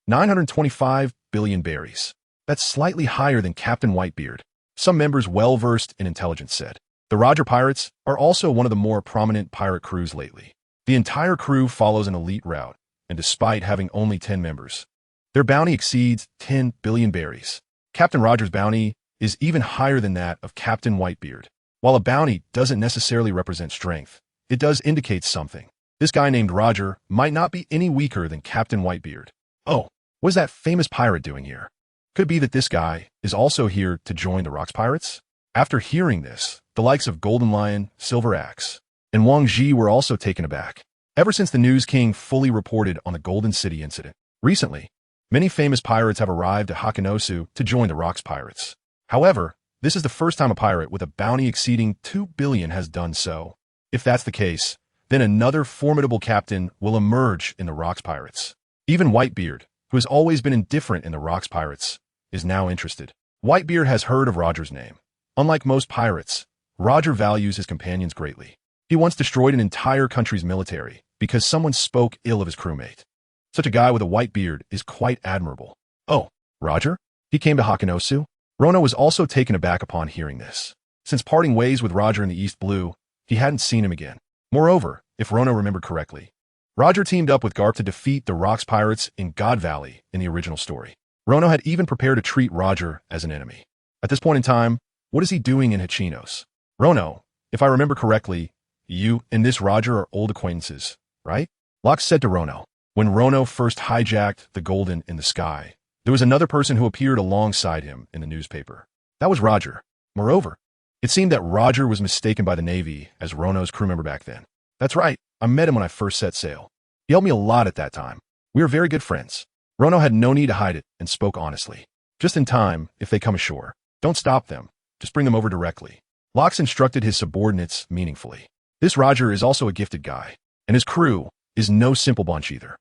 925 billion berries. That's slightly higher than Captain Whitebeard. Some members well-versed in intelligence said. The Roger Pirates are also one of the more prominent pirate crews lately. The entire crew follows an elite route, and despite having only 10 members, their bounty exceeds 10 billion berries. Captain Roger's bounty is even higher than that of Captain Whitebeard. While a bounty doesn't necessarily represent strength, it does indicate something. This guy named Roger might not be any weaker than Captain Whitebeard. Oh, what is that famous pirate doing here? Could it be that this guy is also here to join the Rocks Pirates? After hearing this, the likes of Golden Lion, Silver Axe, and Wang Ji were also taken aback. ever since the News King fully reported on the Golden City incident. Recently, many famous pirates have arrived at Hakanosu to join the Rocks Pirates. However, this is the first time a pirate with a bounty exceeding 2 billion has done so. If that's the case, then another formidable captain will emerge in the Rocks Pirates. Even Whitebeard, who has always been indifferent in the Rocks Pirates, is now interested. Whitebeard has heard of Roger's name. Unlike most pirates, Roger values his companions greatly. He once destroyed an entire country's military because someone spoke ill of his crewmate. Such a guy with a white beard is quite admirable. Oh, Roger? He came to Hakanosu? Rono was also taken aback upon hearing this. Since parting ways with Roger in the East Blue, he hadn't seen him again. Moreover, if Rono remembered correctly, Roger teamed up with Garp to defeat the Rocks Pirates in God Valley in the original story. Rono had even prepared to treat Roger as an enemy. At this point in time, what is he doing in Hachinos? Rono, if I remember correctly, you and this Roger are old acquaintances, right? Locke said to Rono. When Rono first hijacked the Golden in the Sky, there was another person who appeared alongside him in the newspaper. That was Roger. Moreover, it seemed that Roger was mistaken by the Navy as Rono's crew member back then. That's right, I met him when I first set sail. He helped me a lot at that time. We were very good friends. Rono had no need to hide it and spoke honestly. Just in time, if they come ashore, don't stop them. Just bring them over directly. Locke instructed his subordinates meaningfully. This Roger is also a gifted guy, and his crew is no simple bunch either.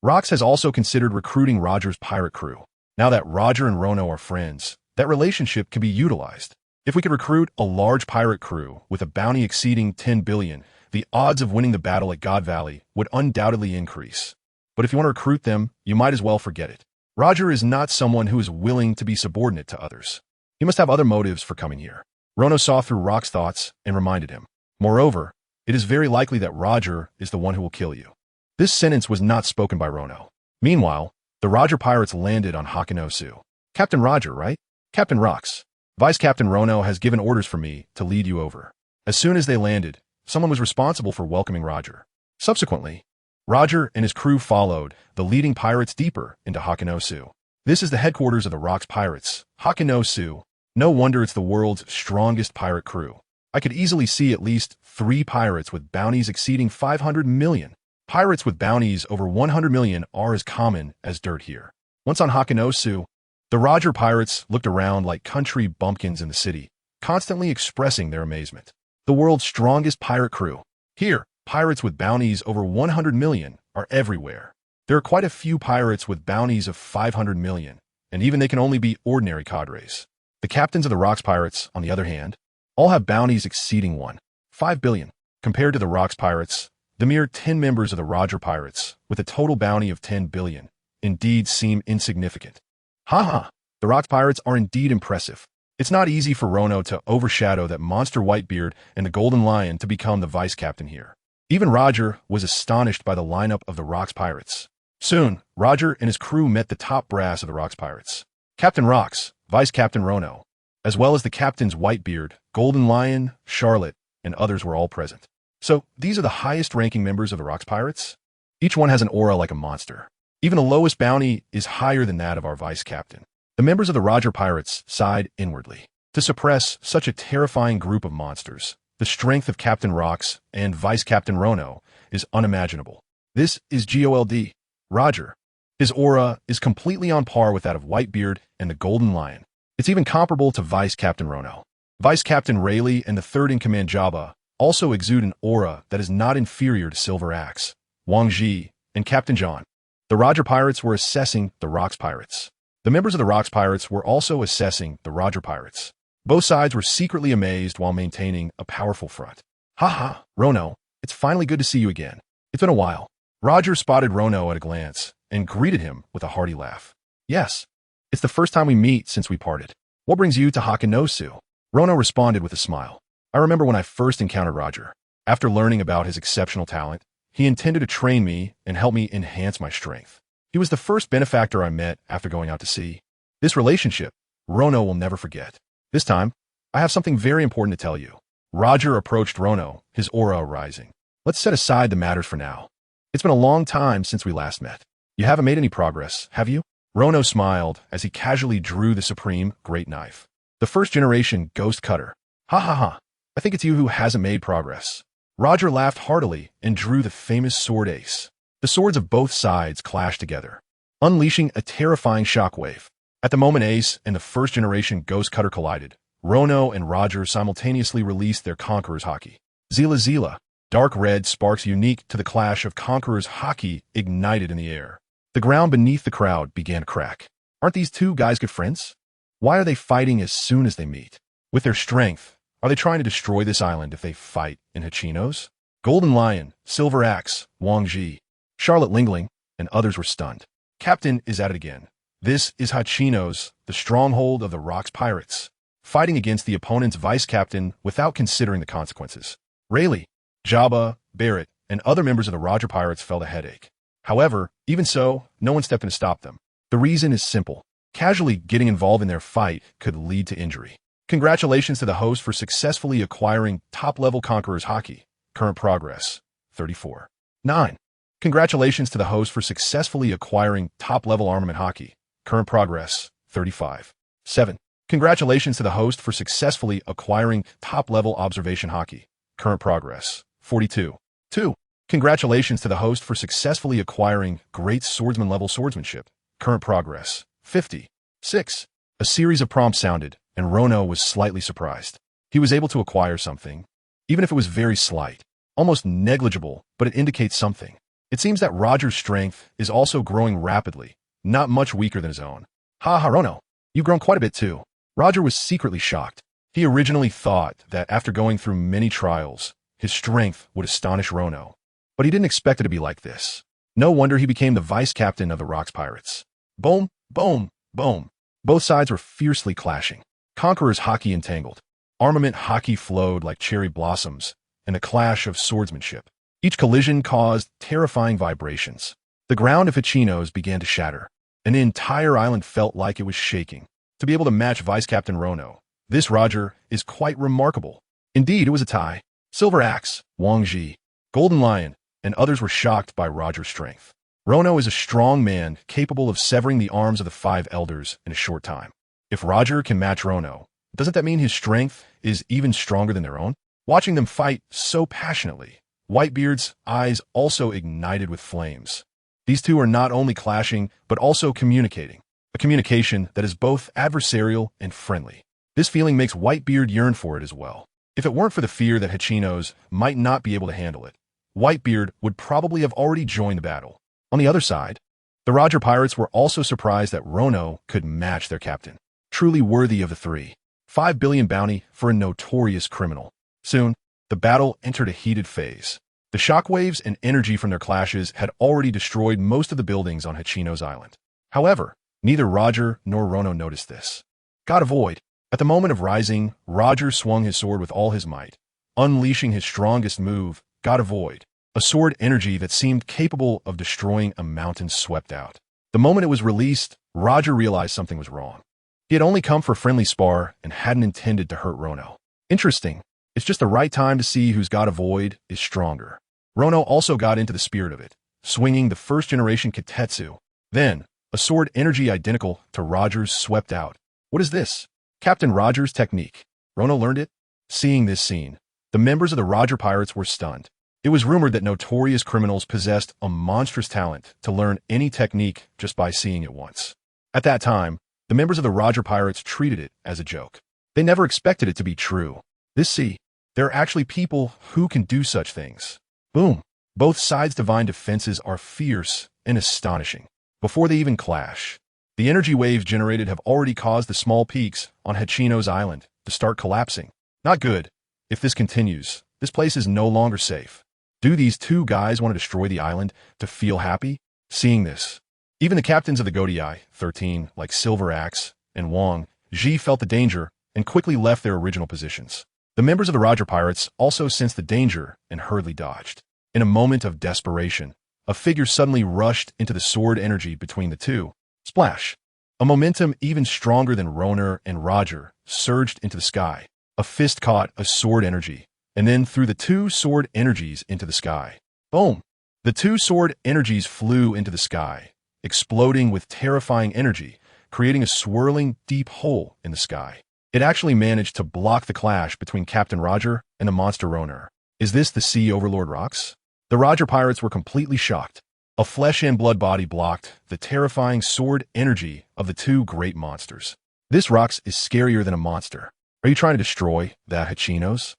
Rox has also considered recruiting Roger's pirate crew. Now that Roger and Rono are friends, that relationship can be utilized. If we could recruit a large pirate crew with a bounty exceeding 10 billion, the odds of winning the battle at God Valley would undoubtedly increase. But if you want to recruit them, you might as well forget it. Roger is not someone who is willing to be subordinate to others. He must have other motives for coming here. Rono saw through Rock's thoughts and reminded him. Moreover, it is very likely that Roger is the one who will kill you. This sentence was not spoken by Rono. Meanwhile, the Roger pirates landed on Hakanosu. Captain Roger, right? Captain Rox. Vice Captain Rono has given orders for me to lead you over. As soon as they landed, someone was responsible for welcoming Roger. Subsequently, Roger and his crew followed the leading pirates deeper into Hakanosu. This is the headquarters of the Rocks Pirates, Hakanosu. No wonder it's the world's strongest pirate crew. I could easily see at least 3 pirates with bounties exceeding 500 million. Pirates with bounties over 100 million are as common as dirt here. Once on Hakanosu, the Roger pirates looked around like country bumpkins in the city, constantly expressing their amazement. The world's strongest pirate crew. Here, pirates with bounties over 100 million are everywhere. There are quite a few pirates with bounties of 500 million, and even they can only be ordinary cadres. The captains of the Rocks Pirates, on the other hand, all have bounties exceeding 1.5 billion. Compared to the Rocks Pirates, the mere 10 members of the Roger Pirates, with a total bounty of 10 billion, indeed seem insignificant. Haha, the Rocks Pirates are indeed impressive. It's not easy for Rono to overshadow that monster Whitebeard and the Golden Lion to become the vice captain here. Even Roger was astonished by the lineup of the Rocks Pirates. Soon, Roger and his crew met the top brass of the Rocks Pirates. Captain Rox, Vice Captain Rono, as well as the captains Whitebeard, Golden Lion, Charlotte, and others were all present. So, these are the highest-ranking members of the Rocks Pirates? Each one has an aura like a monster. Even the lowest bounty is higher than that of our vice captain. The members of the Roger Pirates sighed inwardly. To suppress such a terrifying group of monsters, the strength of Captain Rox and Vice Captain Rono is unimaginable. This is GOLD, Roger. His aura is completely on par with that of Whitebeard and the Golden Lion. It's even comparable to Vice Captain Rono. Vice Captain Rayleigh and the third-in-command Jabba also exude an aura that is not inferior to Silver Axe, Wang Ji, and Captain John. The Roger Pirates were assessing the Rocks Pirates. The members of the Rocks Pirates were also assessing the Roger Pirates. Both sides were secretly amazed while maintaining a powerful front. Haha, Rono, it's finally good to see you again. It's been a while. Roger spotted Rono at a glance and greeted him with a hearty laugh. Yes, it's the first time we meet since we parted. What brings you to Hakanosu? Rono responded with a smile. I remember when I first encountered Roger. After learning about his exceptional talent, he intended to train me and help me enhance my strength. He was the first benefactor I met after going out to sea. This relationship, Rono will never forget. This time, I have something very important to tell you. Roger approached Rono, his aura rising. Let's set aside the matters for now. It's been a long time since we last met. You haven't made any progress, have you? Rono smiled as he casually drew the supreme great knife. The first-generation ghost cutter. Ha ha ha. I think it's you who hasn't made progress. Roger laughed heartily and drew the famous sword ace. The swords of both sides clashed together, unleashing a terrifying shockwave. At the moment Ace and the first-generation Ghost Cutter collided, Rono and Roger simultaneously released their Conqueror's Haki. Zila Zila, dark red sparks unique to the clash of Conqueror's Haki ignited in the air. The ground beneath the crowd began to crack. Aren't these two guys good friends? Why are they fighting as soon as they meet? With their strength, are they trying to destroy this island if they fight in Hachino's? Golden Lion, Silver Axe, Wang Ji, Charlotte Lingling, and others were stunned. Captain is at it again. This is Hachino's, the stronghold of the Rock's pirates, fighting against the opponent's vice-captain without considering the consequences. Rayleigh, Jabba, Barrett, and other members of the Roger Pirates felt a headache. However, even so, no one stepped in to stop them. The reason is simple. Casually getting involved in their fight could lead to injury. Congratulations to the host for successfully acquiring top-level Conqueror's Haki. Current progress, 34. 9. Congratulations to the host for successfully acquiring top-level armament Haki. Current progress, 35. 7. Congratulations to the host for successfully acquiring top-level observation Haki. Current progress, 42. 2. Congratulations to the host for successfully acquiring great swordsman-level swordsmanship. Current progress, 50. 6. A series of prompts sounded, and Rono was slightly surprised. He was able to acquire something, even if it was very slight, almost negligible, but it indicates something. It seems that Roger's strength is also growing rapidly, not much weaker than his own. Ha, Rono, you've grown quite a bit too. Roger was secretly shocked. He originally thought that after going through many trials, his strength would astonish Rono. But he didn't expect it to be like this. No wonder he became the vice-captain of the Rock's Pirates. Boom, boom, boom. Both sides were fiercely clashing. Conqueror's Haki entangled. Armament Haki flowed like cherry blossoms in a clash of swordsmanship. Each collision caused terrifying vibrations. The ground of Hachino's began to shatter. An entire island felt like it was shaking. To be able to match Vice-Captain Rono, this Roger is quite remarkable. Indeed, it was a tie. Silver Axe, Wang Ji, Golden Lion, and others were shocked by Roger's strength. Rono is a strong man capable of severing the arms of the 5 elders in a short time. If Roger can match Rono, doesn't that mean his strength is even stronger than their own? Watching them fight so passionately, Whitebeard's eyes also ignited with flames. These two are not only clashing, but also communicating. A communication that is both adversarial and friendly. This feeling makes Whitebeard yearn for it as well. If it weren't for the fear that Hachino's might not be able to handle it, Whitebeard would probably have already joined the battle. On the other side, the Roger Pirates were also surprised that Rono could match their captain. Truly worthy of the 3.5 billion bounty for a notorious criminal. Soon, the battle entered a heated phase. The shockwaves and energy from their clashes had already destroyed most of the buildings on Hachino's island. However, neither Roger nor Rono noticed this. God of Void. At the moment of rising, Roger swung his sword with all his might, unleashing his strongest move, God of Void. A sword energy that seemed capable of destroying a mountain swept out. The moment it was released, Roger realized something was wrong. He had only come for a friendly spar and hadn't intended to hurt Rono. Interesting. It's just the right time to see whose God of Void is stronger. Rono also got into the spirit of it, swinging the first-generation Kitetsu. Then, a sword energy identical to Roger's swept out. What is this? Captain Roger's technique. Rono learned it? Seeing this scene, the members of the Roger Pirates were stunned. It was rumored that notorious criminals possessed a monstrous talent to learn any technique just by seeing it once. At that time, the members of the Roger Pirates treated it as a joke. They never expected it to be true. There are actually people who can do such things. Boom. Both sides' divine defenses are fierce and astonishing. Before they even clash, the energy waves generated have already caused the small peaks on Hachino's island to start collapsing. Not good. If this continues, this place is no longer safe. Do these two guys want to destroy the island to feel happy? Seeing this, even the captains of the Godii, 13, like Silver Axe and Wang Ji, felt the danger and quickly left their original positions. The members of the Roger Pirates also sensed the danger and hurriedly dodged. In a moment of desperation, a figure suddenly rushed into the sword energy between the two. Splash! A momentum even stronger than Roner and Roger surged into the sky. A fist caught a sword energy, and then threw the two sword energies into the sky. Boom! The two sword energies flew into the sky, exploding with terrifying energy, creating a swirling, deep hole in the sky. It actually managed to block the clash between Captain Roger and the monster Roner. Is this the sea overlord Rocks? The Roger pirates were completely shocked. A flesh and blood body blocked the terrifying sword energy of the two great monsters. This Rocks is scarier than a monster. Are you trying to destroy the Hachinos?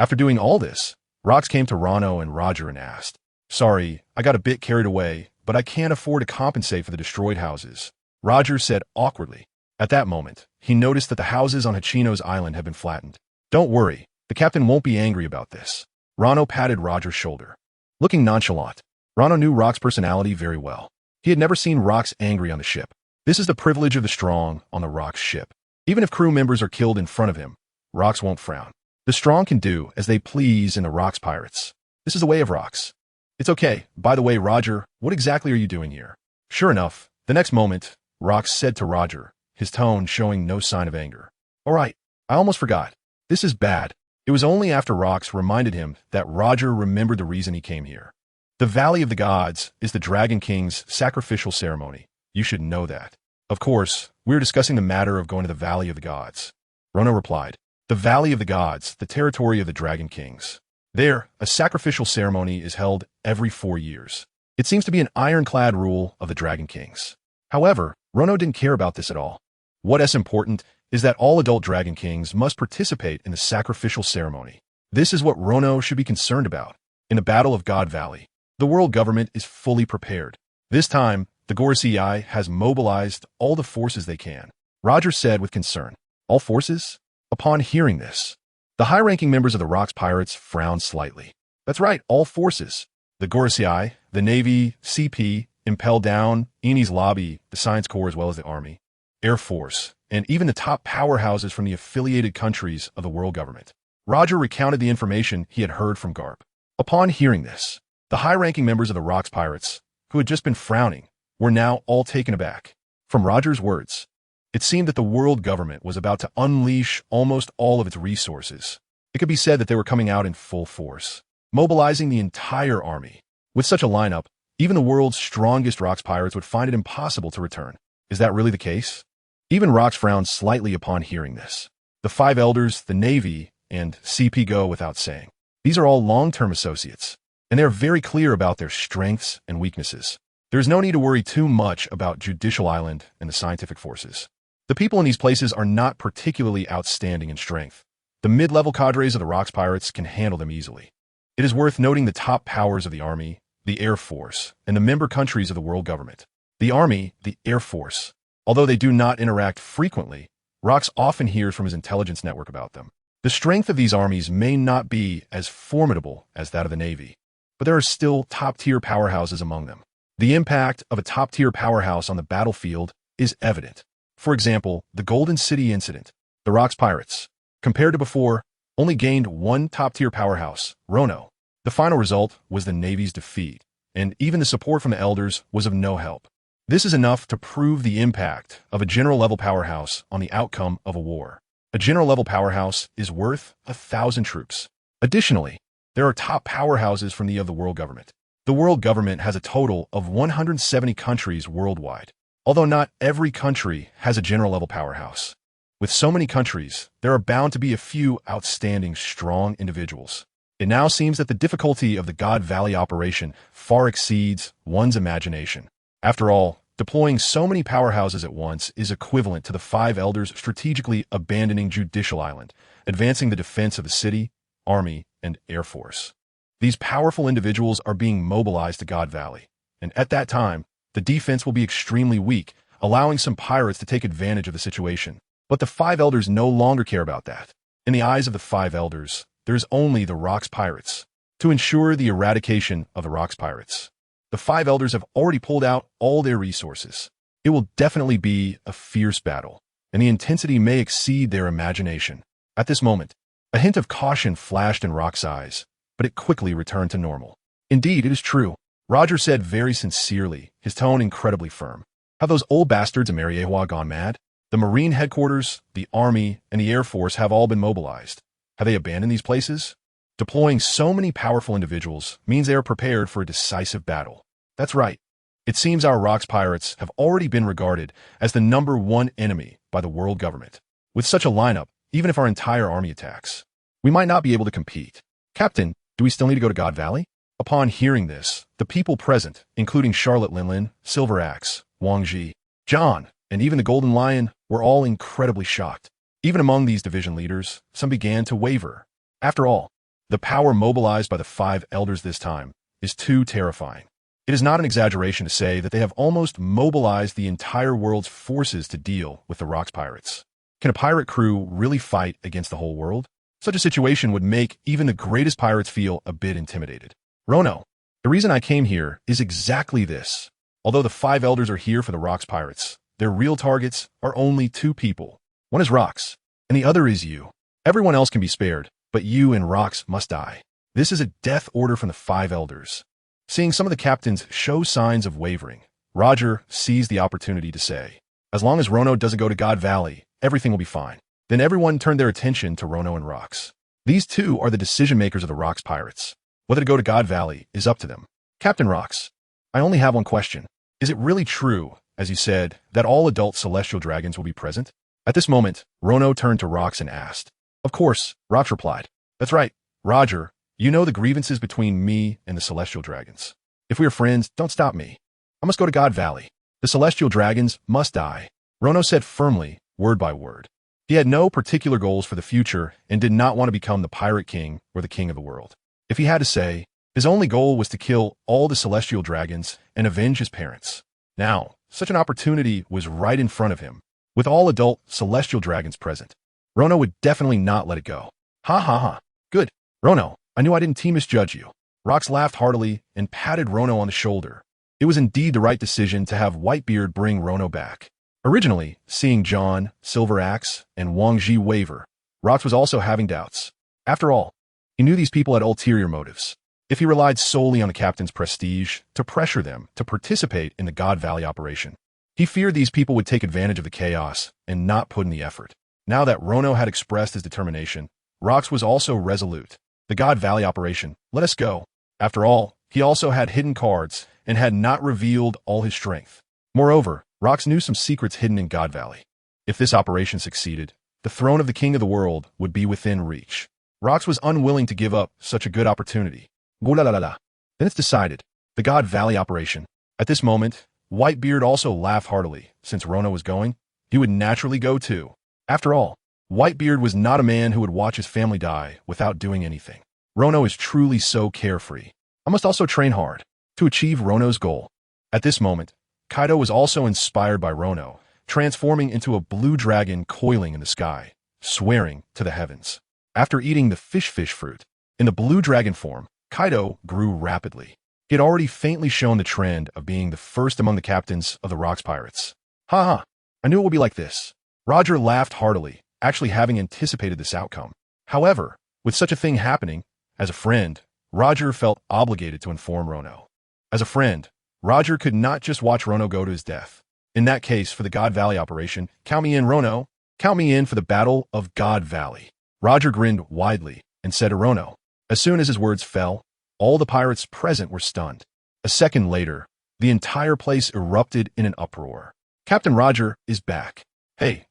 After doing all this, Rocks came to Rono and Roger and asked, "Sorry, I got a bit carried away, but I can't afford to compensate for the destroyed houses." Roger said awkwardly. At that moment, he noticed that the houses on Hachino's island had been flattened. "Don't worry, the captain won't be angry about this." Rono patted Roger's shoulder. Looking nonchalant, Rono knew Rock's personality very well. He had never seen Rocks angry on the ship. This is the privilege of the strong on the Rocks ship. Even if crew members are killed in front of him, Rocks won't frown. The strong can do as they please in the Rocks pirates. This is the way of Rocks. "It's okay. By the way, Roger, what exactly are you doing here?" Sure enough, the next moment, Rocks said to Roger, his tone showing no sign of anger, "All right, I almost forgot. This is bad." It was only after Rocks reminded him that Roger remembered the reason he came here. The Valley of the Gods is the Dragon King's sacrificial ceremony. You should know that. "Of course, we're discussing the matter of going to the Valley of the Gods." Rono replied, "The Valley of the Gods, the territory of the Dragon Kings. There, a sacrificial ceremony is held every 4 years. It seems to be an ironclad rule of the Dragon Kings." However, Rono didn't care about this at all. What is important is that all adult Dragon Kings must participate in the sacrificial ceremony. This is what Rono should be concerned about. In the Battle of God Valley, the world government is fully prepared. This time, the Gorosei has mobilized all the forces they can. Roger said with concern, "All forces?" Upon hearing this, the high-ranking members of the Rocks pirates frowned slightly. "That's right, all forces. The Gorosei, the Navy, CP, Impel Down, Eni's Lobby, the Science Corps as well as the Army, Air Force, and even the top powerhouses from the affiliated countries of the world government." Roger recounted the information he had heard from Garp. Upon hearing this, the high-ranking members of the Rocks pirates, who had just been frowning, were now all taken aback. From Roger's words, it seemed that the world government was about to unleash almost all of its resources. It could be said that they were coming out in full force, mobilizing the entire army. With such a lineup, even the world's strongest Rocks pirates would find it impossible to return. Is that really the case? Even Rocks frowned slightly upon hearing this. The five elders, the Navy, and CP go without saying. These are all long-term associates, and they are very clear about their strengths and weaknesses. There is no need to worry too much about Judicial Island and the scientific forces. The people in these places are not particularly outstanding in strength. The mid-level cadres of the Rocks pirates can handle them easily. It is worth noting the top powers of the Army, the Air Force, and the member countries of the world government. The Army, the Air Force, although they do not interact frequently, Rocks often hears from his intelligence network about them. The strength of these armies may not be as formidable as that of the Navy, but there are still top-tier powerhouses among them. The impact of a top-tier powerhouse on the battlefield is evident. For example, the Golden City incident. The Rocks pirates, compared to before, only gained one top-tier powerhouse, Rono. The final result was the Navy's defeat, and even the support from the elders was of no help. This is enough to prove the impact of a general-level powerhouse on the outcome of a war. A general-level powerhouse is worth 1,000 troops. Additionally, there are top powerhouses from the world government. The world government has a total of 170 countries worldwide, although not every country has a general-level powerhouse. With so many countries, there are bound to be a few outstanding, strong individuals. It now seems that the difficulty of the God Valley operation far exceeds one's imagination. After all, deploying so many powerhouses at once is equivalent to the five elders strategically abandoning Judicial Island, advancing the defense of the city, army, and air force. These powerful individuals are being mobilized to God Valley, and at that time, the defense will be extremely weak, allowing some pirates to take advantage of the situation. But the five elders no longer care about that. In the eyes of the five elders, there is only the Rocks pirates. To ensure the eradication of the Rocks pirates, the five elders have already pulled out all their resources. It will definitely be a fierce battle, and the intensity may exceed their imagination. At this moment, a hint of caution flashed in Rock's eyes, but it quickly returned to normal. "Indeed, it is true," Roger said very sincerely, his tone incredibly firm. "Have those old bastards of Mariewa gone mad? The Marine headquarters, the Army, and the Air Force have all been mobilized. Have they abandoned these places? Deploying so many powerful individuals means they are prepared for a decisive battle. That's right. It seems our Rocks pirates have already been regarded as the #1 enemy by the world government. With such a lineup, even if our entire army attacks, we might not be able to compete." "Captain, Do we still need to go to God Valley? Upon hearing this, the people present, including Charlotte Linlin, Silver Axe, Wang Ji, John, and even the Golden Lion, were all incredibly shocked. Even among these division leaders, some began to waver. After all, the power mobilized by the five elders this time is too terrifying. It is not an exaggeration to say that they have almost mobilized the entire world's forces to deal with the Rocks pirates. Can a pirate crew really fight against the whole world? Such a situation would make even the greatest pirates feel a bit intimidated. Rono, the reason I came here is exactly this. Although the five elders are here for the Rocks pirates, their real targets are only two people. One is Rocks, and the other is you. Everyone else can be spared, but you and Rocks must die. This is a death order from the five elders. Seeing some of the captains show signs of wavering, Roger seized the opportunity to say, as long as Rono doesn't go to God Valley, everything will be fine. Then everyone turned their attention to Rono and Rocks. These two are the decision-makers of the Rocks pirates. Whether to go to God Valley is up to them. Captain Rocks, I only have one question. Is it really true, as you said, that all adult celestial dragons will be present? At this moment, Rono turned to Rocks and asked. Of course, Rocks replied. That's right, Roger. You know the grievances between me and the celestial dragons. If we are friends, don't stop me. I must go to God Valley. The celestial dragons must die. Rono said firmly, word by word. He had no particular goals for the future and did not want to become the pirate king or the king of the world. If he had to say, his only goal was to kill all the celestial dragons and avenge his parents. Now, such an opportunity was right in front of him. With all adult celestial dragons present, Rono would definitely not let it go. Ha ha ha. Good. Rono, I knew I didn't misjudge you. Rocks laughed heartily and patted Rono on the shoulder. It was indeed the right decision to have Whitebeard bring Rono back. Originally, seeing John, Silver Axe, and Wang Ji waver, Rocks was also having doubts. After all, he knew these people had ulterior motives. If he relied solely on the captain's prestige to pressure them to participate in the God Valley operation, he feared these people would take advantage of the chaos and not put in the effort. Now that Rono had expressed his determination, Rocks was also resolute. The God Valley operation, let us go. After all, he also had hidden cards and had not revealed all his strength. Moreover, Rocks knew some secrets hidden in God Valley. If this operation succeeded, the throne of the king of the world would be within reach. Rocks was unwilling to give up such a good opportunity. Then it's decided. The God Valley operation. At this moment, Whitebeard also laughed heartily. Since Rono was going, he would naturally go too. After all, Whitebeard was not a man who would watch his family die without doing anything. Rono is truly so carefree. I must also train hard to achieve Rono's goal. At this moment, Kaido was also inspired by Rono, transforming into a blue dragon coiling in the sky, swearing to the heavens. After eating the fish fruit, in the blue dragon form, Kaido grew rapidly. He had already faintly shown the trend of being the first among the captains of the Rocks pirates. Ha ha, I knew it would be like this. Roger laughed heartily, actually having anticipated this outcome. However, with such a thing happening, as a friend, Roger felt obligated to inform Rono. As a friend, Roger could not just watch Rono go to his death. In that case, for the God Valley operation, count me in, Rono. Count me in for the Battle of God Valley. Roger grinned widely and said to Rono. As soon as his words fell, all the pirates present were stunned. A second later, the entire place erupted in an uproar. Captain Roger is back. Hey,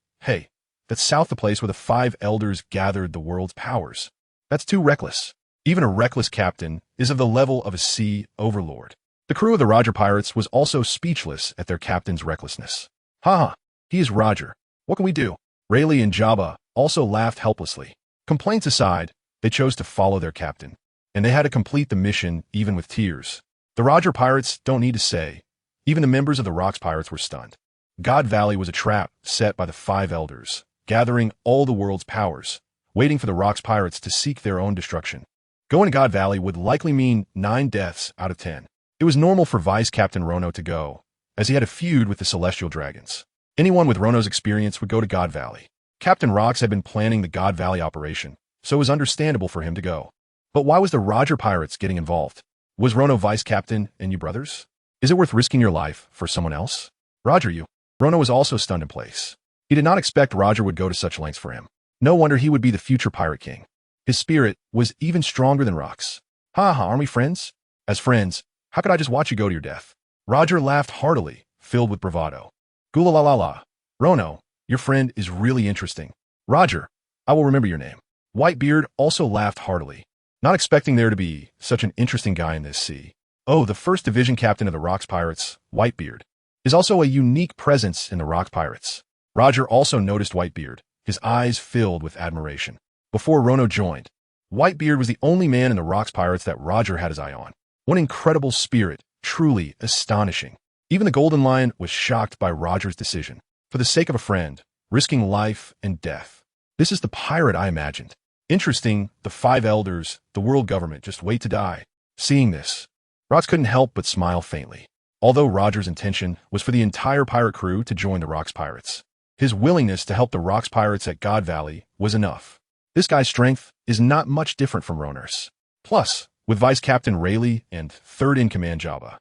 that's south the place where the five elders gathered the world's powers. That's too reckless. Even a reckless captain is of the level of a sea overlord. The crew of the Roger pirates was also speechless at their captain's recklessness. Ha! He is Roger. What can we do? Rayleigh and Jabba also laughed helplessly. Complaints aside, they chose to follow their captain, and they had to complete the mission even with tears. The Roger pirates don't need to say. Even the members of the Rocks pirates were stunned. God Valley was a trap set by the five elders, gathering all the world's powers, waiting for the Rocks pirates to seek their own destruction. Going to God Valley would likely mean 9 deaths out of 10. It was normal for Vice Captain Rono to go, as he had a feud with the Celestial Dragons. Anyone with Rono's experience would go to God Valley. Captain Rocks had been planning the God Valley operation, so it was understandable for him to go. But why was the Roger pirates getting involved? Was Rono vice captain and you brothers? Is it worth risking your life for someone else? Roger, you. Rono was also stunned in place. He did not expect Roger would go to such lengths for him. No wonder he would be the future pirate king. His spirit was even stronger than Rocks. Ha ha, aren't we friends? As friends, how could I just watch you go to your death? Roger laughed heartily, filled with bravado. Gula la la la. Rono, your friend is really interesting. Roger, I will remember your name. Whitebeard also laughed heartily. Not expecting there to be such an interesting guy in this sea. Oh, the first division captain of the Rocks Pirates, Whitebeard, is also a unique presence in the Rocks Pirates. Roger also noticed Whitebeard, his eyes filled with admiration. Before Rono joined, Whitebeard was the only man in the Rocks Pirates that Roger had his eye on. One incredible spirit, truly astonishing. Even the Golden Lion was shocked by Roger's decision. For the sake of a friend, risking life and death. This is the pirate I imagined. Interesting, the 5 elders, the world government, just wait to die. Seeing this, Rocks couldn't help but smile faintly. Although Roger's intention was for the entire pirate crew to join the Rocks Pirates, his willingness to help the Rocks Pirates at God Valley was enough. This guy's strength is not much different from Roner's. Plus, with Vice Captain Rayleigh and third-in-command Jabba,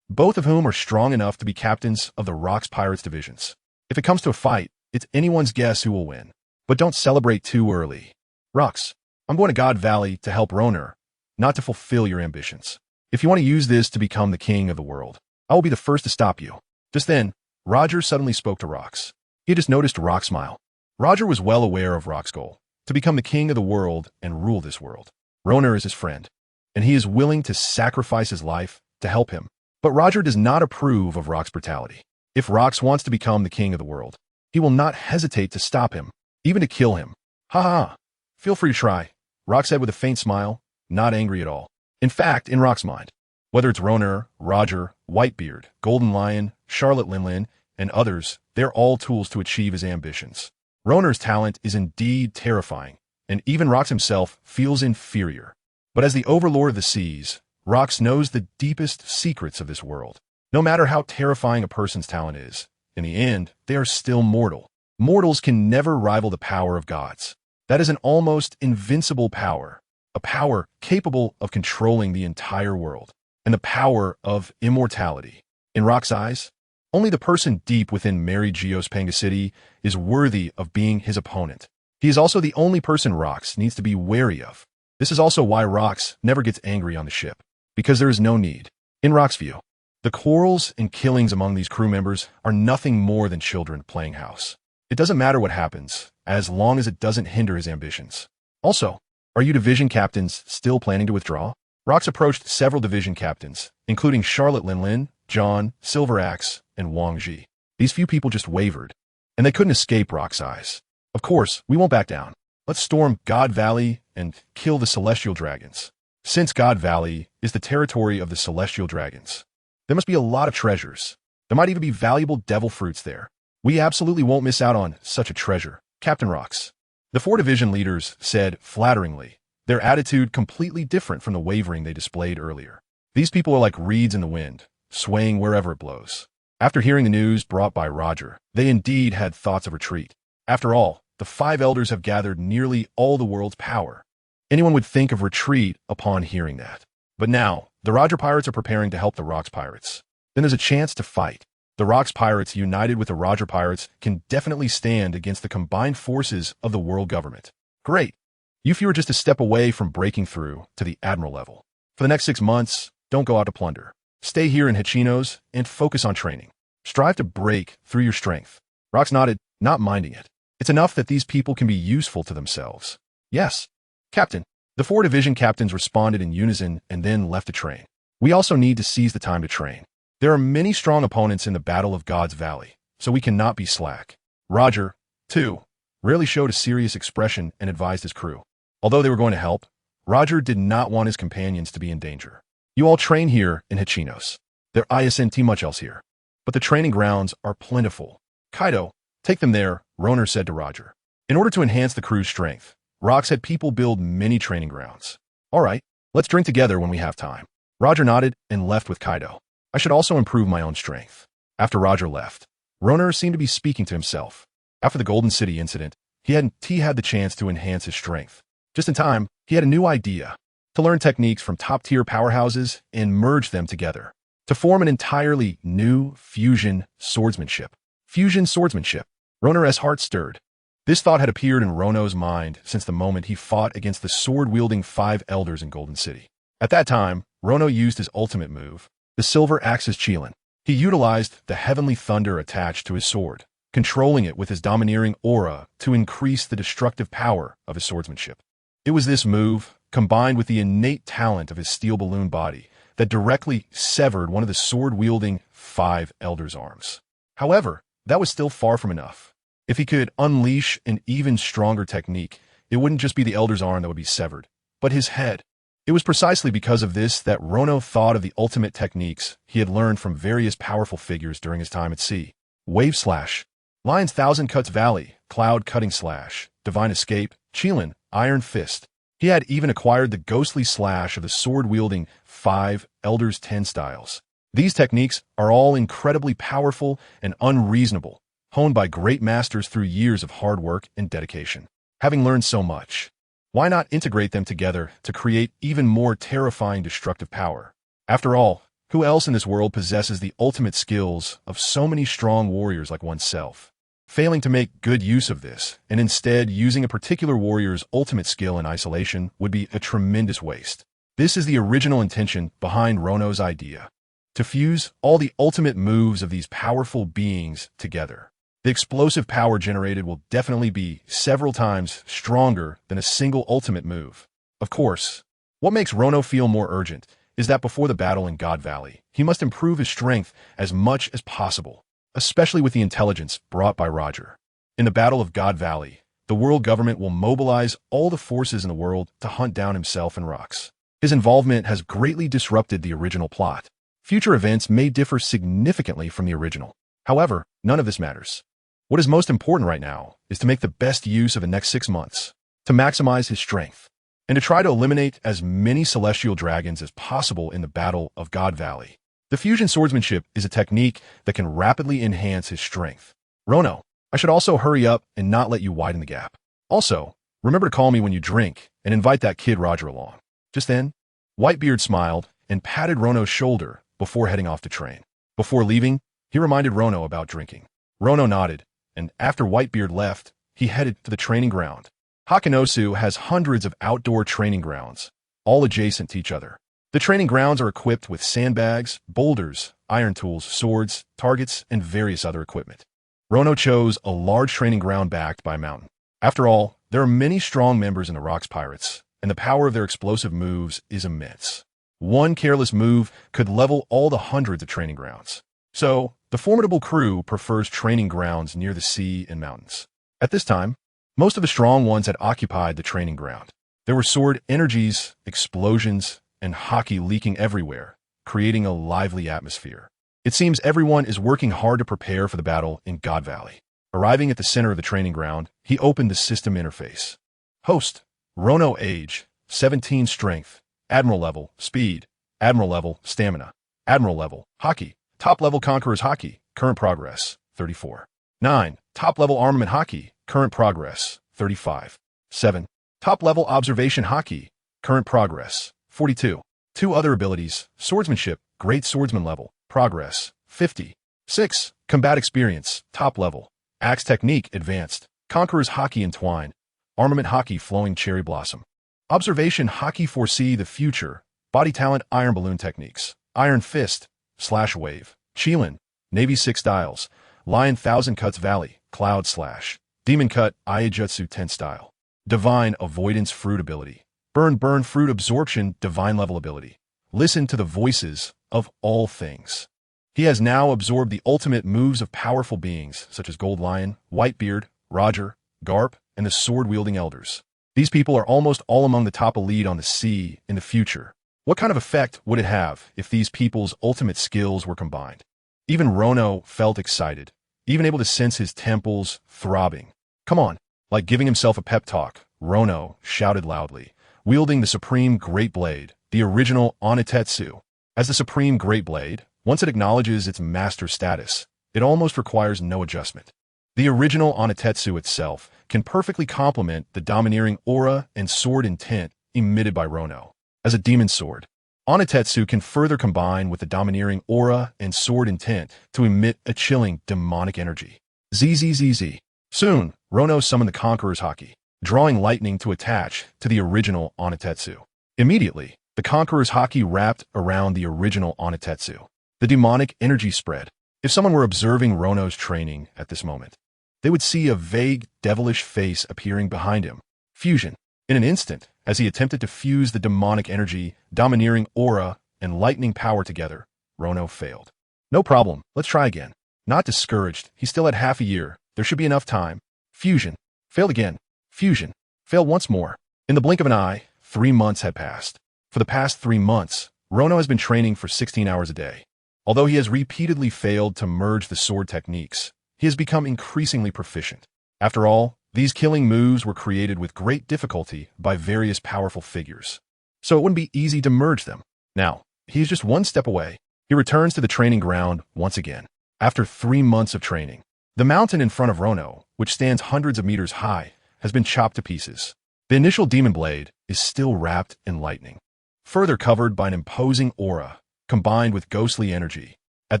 both of whom are strong enough to be captains of the Rocks Pirates divisions. If it comes to a fight, it's anyone's guess who will win. But don't celebrate too early. Rocks, I'm going to God Valley to help Roner, not to fulfill your ambitions. If you want to use this to become the king of the world, I will be the first to stop you. Just then, Roger suddenly spoke to Rocks. He just noticed Rocks smile. Roger was well aware of Rocks' goal, to become the king of the world and rule this world. Roner is his friend, and he is willing to sacrifice his life to help him. But Roger does not approve of Rocks' brutality. If Rocks wants to become the king of the world, he will not hesitate to stop him, even to kill him. Ha ha! Feel free to try, Rocks said with a faint smile, not angry at all. In fact, in Rocks' mind, whether it's Roner, Roger, Whitebeard, Golden Lion, Charlotte Linlin, and others, they're all tools to achieve his ambitions. Roner's talent is indeed terrifying, and even Rocks himself feels inferior. But as the overlord of the seas, Rocks knows the deepest secrets of this world. No matter how terrifying a person's talent is, in the end, they are still mortal. Mortals can never rival the power of gods. That is an almost invincible power, a power capable of controlling the entire world, and the power of immortality. In Rock's eyes, only the person deep within Mary Geo's Panga City is worthy of being his opponent. He is also the only person Rocks needs to be wary of. This is also why Rocks never gets angry on the ship, because there is no need. In Rocks' view, the quarrels and killings among these crew members are nothing more than children playing house. It doesn't matter what happens, as long as it doesn't hinder his ambitions. Also, are you division captains still planning to withdraw? Rocks approached several division captains, including Charlotte Linlin, John, Silver Axe, and Wang Ji. These few people just wavered, and they couldn't escape Rock's eyes. Of course, we won't back down. Let's storm God Valley and kill the Celestial Dragons. Since God Valley is the territory of the Celestial Dragons, there must be a lot of treasures. There might even be valuable devil fruits there. We absolutely won't miss out on such a treasure, Captain Rocks. The 4 division leaders said flatteringly, their attitude completely different from the wavering they displayed earlier. These people are like reeds in the wind, swaying wherever it blows. After hearing the news brought by Roger, they indeed had thoughts of retreat. After all, the 5 elders have gathered nearly all the world's power. Anyone would think of retreat upon hearing that. But now, the Roger Pirates are preparing to help the Rocks Pirates. Then there's a chance to fight. The Rocks Pirates united with the Roger Pirates can definitely stand against the combined forces of the world government. Great. You few are just a step away from breaking through to the Admiral level. For the next 6 months, don't go out to plunder. Stay here in Hachinos and focus on training. Strive to break through your strength. Rocks nodded, not minding it. It's enough that these people can be useful to themselves. Yes, Captain. The 4 division captains responded in unison and then left to train. We also need to seize the time to train. There are many strong opponents in the Battle of God's Valley, so we cannot be slack. Roger, too, rarely showed a serious expression and advised his crew. Although they were going to help, Roger did not want his companions to be in danger. You all train here in Hachinos. There isn't too much else here. But the training grounds are plentiful. Kaido, take them there, Roner said to Roger. In order to enhance the crew's strength, Rocks had people build many training grounds. All right, let's drink together when we have time. Roger nodded and left with Kaido. I should also improve my own strength. After Roger left, Roner seemed to be speaking to himself. After the Golden City incident, he had the chance to enhance his strength. Just in time, he had a new idea. To learn techniques from top-tier powerhouses and merge them together. To form an entirely new fusion swordsmanship. Fusion swordsmanship. Roner's heart stirred. This thought had appeared in Rono's mind since the moment he fought against the sword-wielding 5 elders in Golden City. At that time, Rono used his ultimate move, the Silver Axe's Chilin. He utilized the heavenly thunder attached to his sword, controlling it with his domineering aura to increase the destructive power of his swordsmanship. It was this move, combined with the innate talent of his steel balloon body that directly severed one of the sword-wielding 5 elders' arms. However, that was still far from enough. If he could unleash an even stronger technique, it wouldn't just be the elder's arm that would be severed, but his head. It was precisely because of this that Rono thought of the ultimate techniques he had learned from various powerful figures during his time at sea. Wave Slash, Lion's Thousand Cuts Valley, Cloud Cutting Slash, Divine Escape, Qilin, Iron Fist. He had even acquired the ghostly slash of the sword-wielding 5 Elders 10 styles. These techniques are all incredibly powerful and unreasonable, honed by great masters through years of hard work and dedication. Having learned so much, why not integrate them together to create even more terrifying destructive power? After all, who else in this world possesses the ultimate skills of so many strong warriors like oneself? Failing to make good use of this, and instead using a particular warrior's ultimate skill in isolation, would be a tremendous waste. This is the original intention behind Rono's idea: to fuse all the ultimate moves of these powerful beings together. The explosive power generated will definitely be several times stronger than a single ultimate move. Of course, what makes Rono feel more urgent is that before the battle in God Valley, he must improve his strength as much as possible, especially with the intelligence brought by Roger. In the Battle of God Valley, the world government will mobilize all the forces in the world to hunt down himself and Rox. His involvement has greatly disrupted the original plot. Future events may differ significantly from the original. However, none of this matters. What is most important right now is to make the best use of the next 6 months, to maximize his strength, and to try to eliminate as many celestial dragons as possible in the Battle of God Valley. The fusion swordsmanship is a technique that can rapidly enhance his strength. Rono, I should also hurry up and not let you widen the gap. Also, remember to call me when you drink and invite that kid Roger along. Just then, Whitebeard smiled and patted Rono's shoulder before heading off to train. Before leaving, he reminded Rono about drinking. Rono nodded, and after Whitebeard left, he headed to the training ground. Hakanosu has hundreds of outdoor training grounds, all adjacent to each other. The training grounds are equipped with sandbags, boulders, iron tools, swords, targets, and various other equipment. Rono chose a large training ground backed by a mountain. After all, there are many strong members in the Rocks Pirates, and the power of their explosive moves is immense. One careless move could level all the hundreds of training grounds. So, the formidable crew prefers training grounds near the sea and mountains. At this time, most of the strong ones had occupied the training ground. There were sword energies, explosions, and hockey leaking everywhere, creating a lively atmosphere. It seems everyone is working hard to prepare for the battle in God Valley. Arriving at the center of the training ground, he opened the system interface. Host, Rono age, 17 strength, Admiral level, speed, Admiral level, stamina, Admiral level, hockey, top level Conqueror's hockey, current progress, 34. 9. Top level armament hockey, current progress, 35. 7. Top level observation hockey, current progress, 42. 2 other abilities, swordsmanship, great swordsman level, progress, 50. 6. Combat experience, top level, axe technique, advanced, Conqueror's hockey entwine, armament hockey flowing cherry blossom. Observation hockey foresee the future, body talent iron balloon techniques, iron fist, slash wave, Qilin, Navy 6 styles, Lion Thousand Cuts Valley, Cloud Slash, Demon Cut, Iajutsu 10 style, Divine Avoidance Fruit ability, Burn Fruit Absorption Divine level ability, Listen to the voices of all things. He has now absorbed the ultimate moves of powerful beings such as Gold Lion, Whitebeard, Roger, Garp, and the sword-wielding elders. These people are almost all among the top elite on the sea in the future. What kind of effect would it have if these people's ultimate skills were combined? Even Rono felt excited, even able to sense his temples throbbing. Come on, like giving himself a pep talk, Rono shouted loudly, wielding the Supreme Great Blade, the original Onitetsu. As the Supreme Great Blade, once it acknowledges its master status, it almost requires no adjustment. The original Onitetsu itself can perfectly complement the domineering aura and sword intent emitted by Rono. As a demon sword, Onitetsu can further combine with the domineering aura and sword intent to emit a chilling demonic energy. ZZZZ. Soon, Rono summoned the Conqueror's Haki, drawing lightning to attach to the original Onitetsu. Immediately, the Conqueror's Haki wrapped around the original Onitetsu. The demonic energy spread. If someone were observing Rono's training at this moment, they would see a vague, devilish face appearing behind him. Fusion. In an instant, As he attempted to fuse the demonic energy, domineering aura, and lightning power together, Rono failed. No problem, let's try again. Not discouraged, he still had half a year. There should be enough time. Fusion. Failed again. Fusion. Failed once more. In the blink of an eye, 3 months had passed. For the past 3 months, Rono has been training for 16 hours a day. Although he has repeatedly failed to merge the sword techniques, he has become increasingly proficient. After all, these killing moves were created with great difficulty by various powerful figures, so it wouldn't be easy to merge them. Now, he is just one step away. He returns to the training ground once again. After 3 months of training, the mountain in front of Rono, which stands hundreds of meters high, has been chopped to pieces. The initial demon blade is still wrapped in lightning, further covered by an imposing aura, combined with ghostly energy. At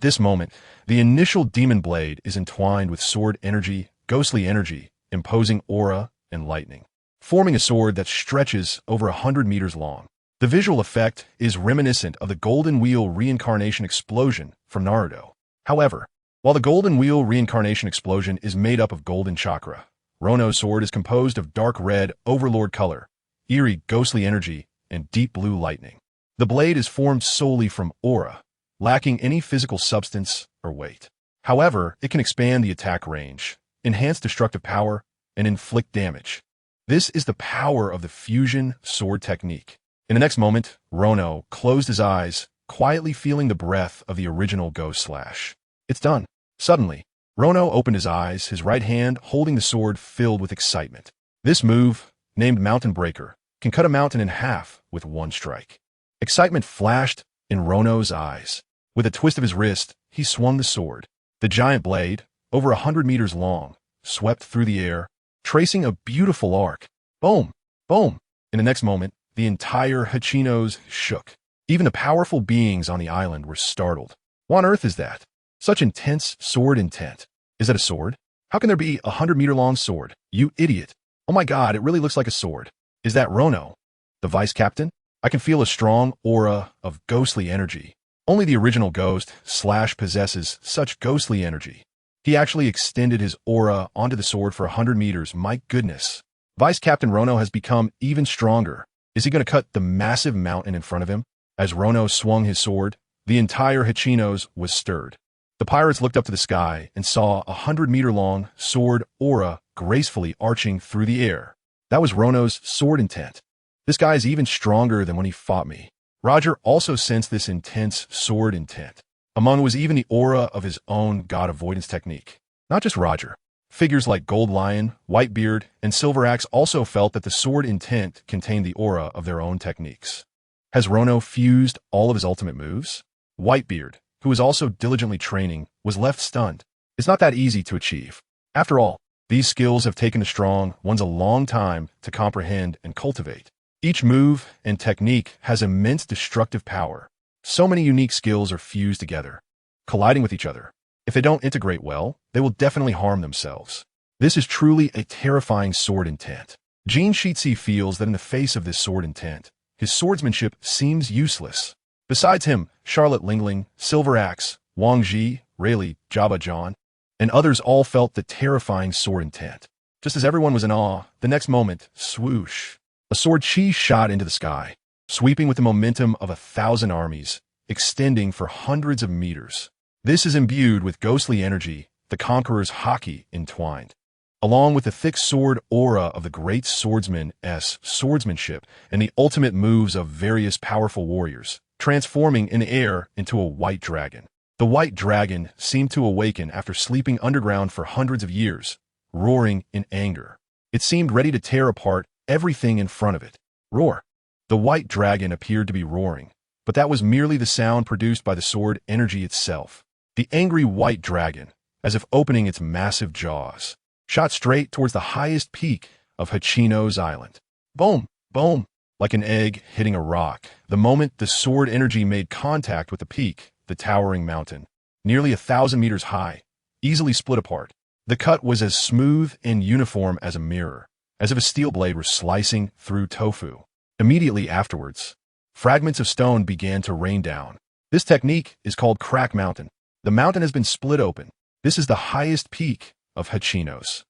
this moment, the initial demon blade is entwined with sword energy, ghostly energy, imposing aura, and lightning, forming a sword that stretches over 100 meters long. The visual effect is reminiscent of the Golden Wheel reincarnation explosion from Naruto. However, while the Golden Wheel reincarnation explosion is made up of golden chakra, Rono's sword is composed of dark red overlord color, eerie ghostly energy, and deep blue lightning. The blade is formed solely from aura, lacking any physical substance or weight. However, it can expand the attack range, enhance destructive power, and inflict damage. This is the power of the fusion sword technique. In the next moment, Rono closed his eyes, quietly feeling the breath of the original ghost slash. It's done. Suddenly, Rono opened his eyes, his right hand holding the sword filled with excitement. This move, named Mountain Breaker, can cut a mountain in half with one strike. Excitement flashed in Rono's eyes. With a twist of his wrist, he swung the sword. The giant blade, over 100 meters long, swept through the air, tracing a beautiful arc. Boom! Boom! In the next moment, the entire Hachinos shook. Even the powerful beings on the island were startled. What on earth is that? Such intense sword intent. Is that a sword? How can there be a 100-meter-long sword? You idiot. Oh my god, it really looks like a sword. Is that Rono, the vice captain? I can feel a strong aura of ghostly energy. Only the original ghost slash possesses such ghostly energy. He actually extended his aura onto the sword for 100 meters. My goodness. Vice Captain Rono has become even stronger. Is he going to cut the massive mountain in front of him? As Rono swung his sword, the entire Hachinos was stirred. The pirates looked up to the sky and saw a 100-meter-long sword aura gracefully arching through the air. That was Rono's sword intent. This guy is even stronger than when he fought me. Roger also sensed this intense sword intent. Among was even the aura of his own god avoidance technique. Not just Roger. Figures like Gold Lion, Whitebeard, and Silver Axe also felt that the sword intent contained the aura of their own techniques. Has Rono fused all of his ultimate moves? Whitebeard, who was also diligently training, was left stunned. It's not that easy to achieve. After all, these skills have taken the strong ones a long time to comprehend and cultivate. Each move and technique has immense destructive power. So many unique skills are fused together, colliding with each other. If they don't integrate well, they will definitely harm themselves. This is truly a terrifying sword intent. Jean Shitzi feels that in the face of this sword intent, his swordsmanship seems useless. Besides him, Charlotte Lingling, Silver Axe, Wang Ji, Rayleigh, Jabba John, and others all felt the terrifying sword intent. Just as everyone was in awe, the next moment, swoosh, a sword chi shot into the sky, sweeping with the momentum of 1,000 armies, extending for hundreds of meters. This is imbued with ghostly energy, the conqueror's haki entwined, along with the thick sword aura of the great swordsman's swordsmanship and the ultimate moves of various powerful warriors, transforming in the air into a white dragon. The white dragon seemed to awaken after sleeping underground for hundreds of years, roaring in anger. It seemed ready to tear apart everything in front of it. Roar. The white dragon appeared to be roaring, but that was merely the sound produced by the sword energy itself. The angry white dragon, as if opening its massive jaws, shot straight towards the highest peak of Hachino's island. Boom! Boom! Like an egg hitting a rock, the moment the sword energy made contact with the peak, the towering mountain, nearly 1,000 meters high, easily split apart. The cut was as smooth and uniform as a mirror, as if a steel blade were slicing through tofu. Immediately afterwards, fragments of stone began to rain down. This technique is called Crack Mountain. The mountain has been split open. This is the highest peak of Hachinos.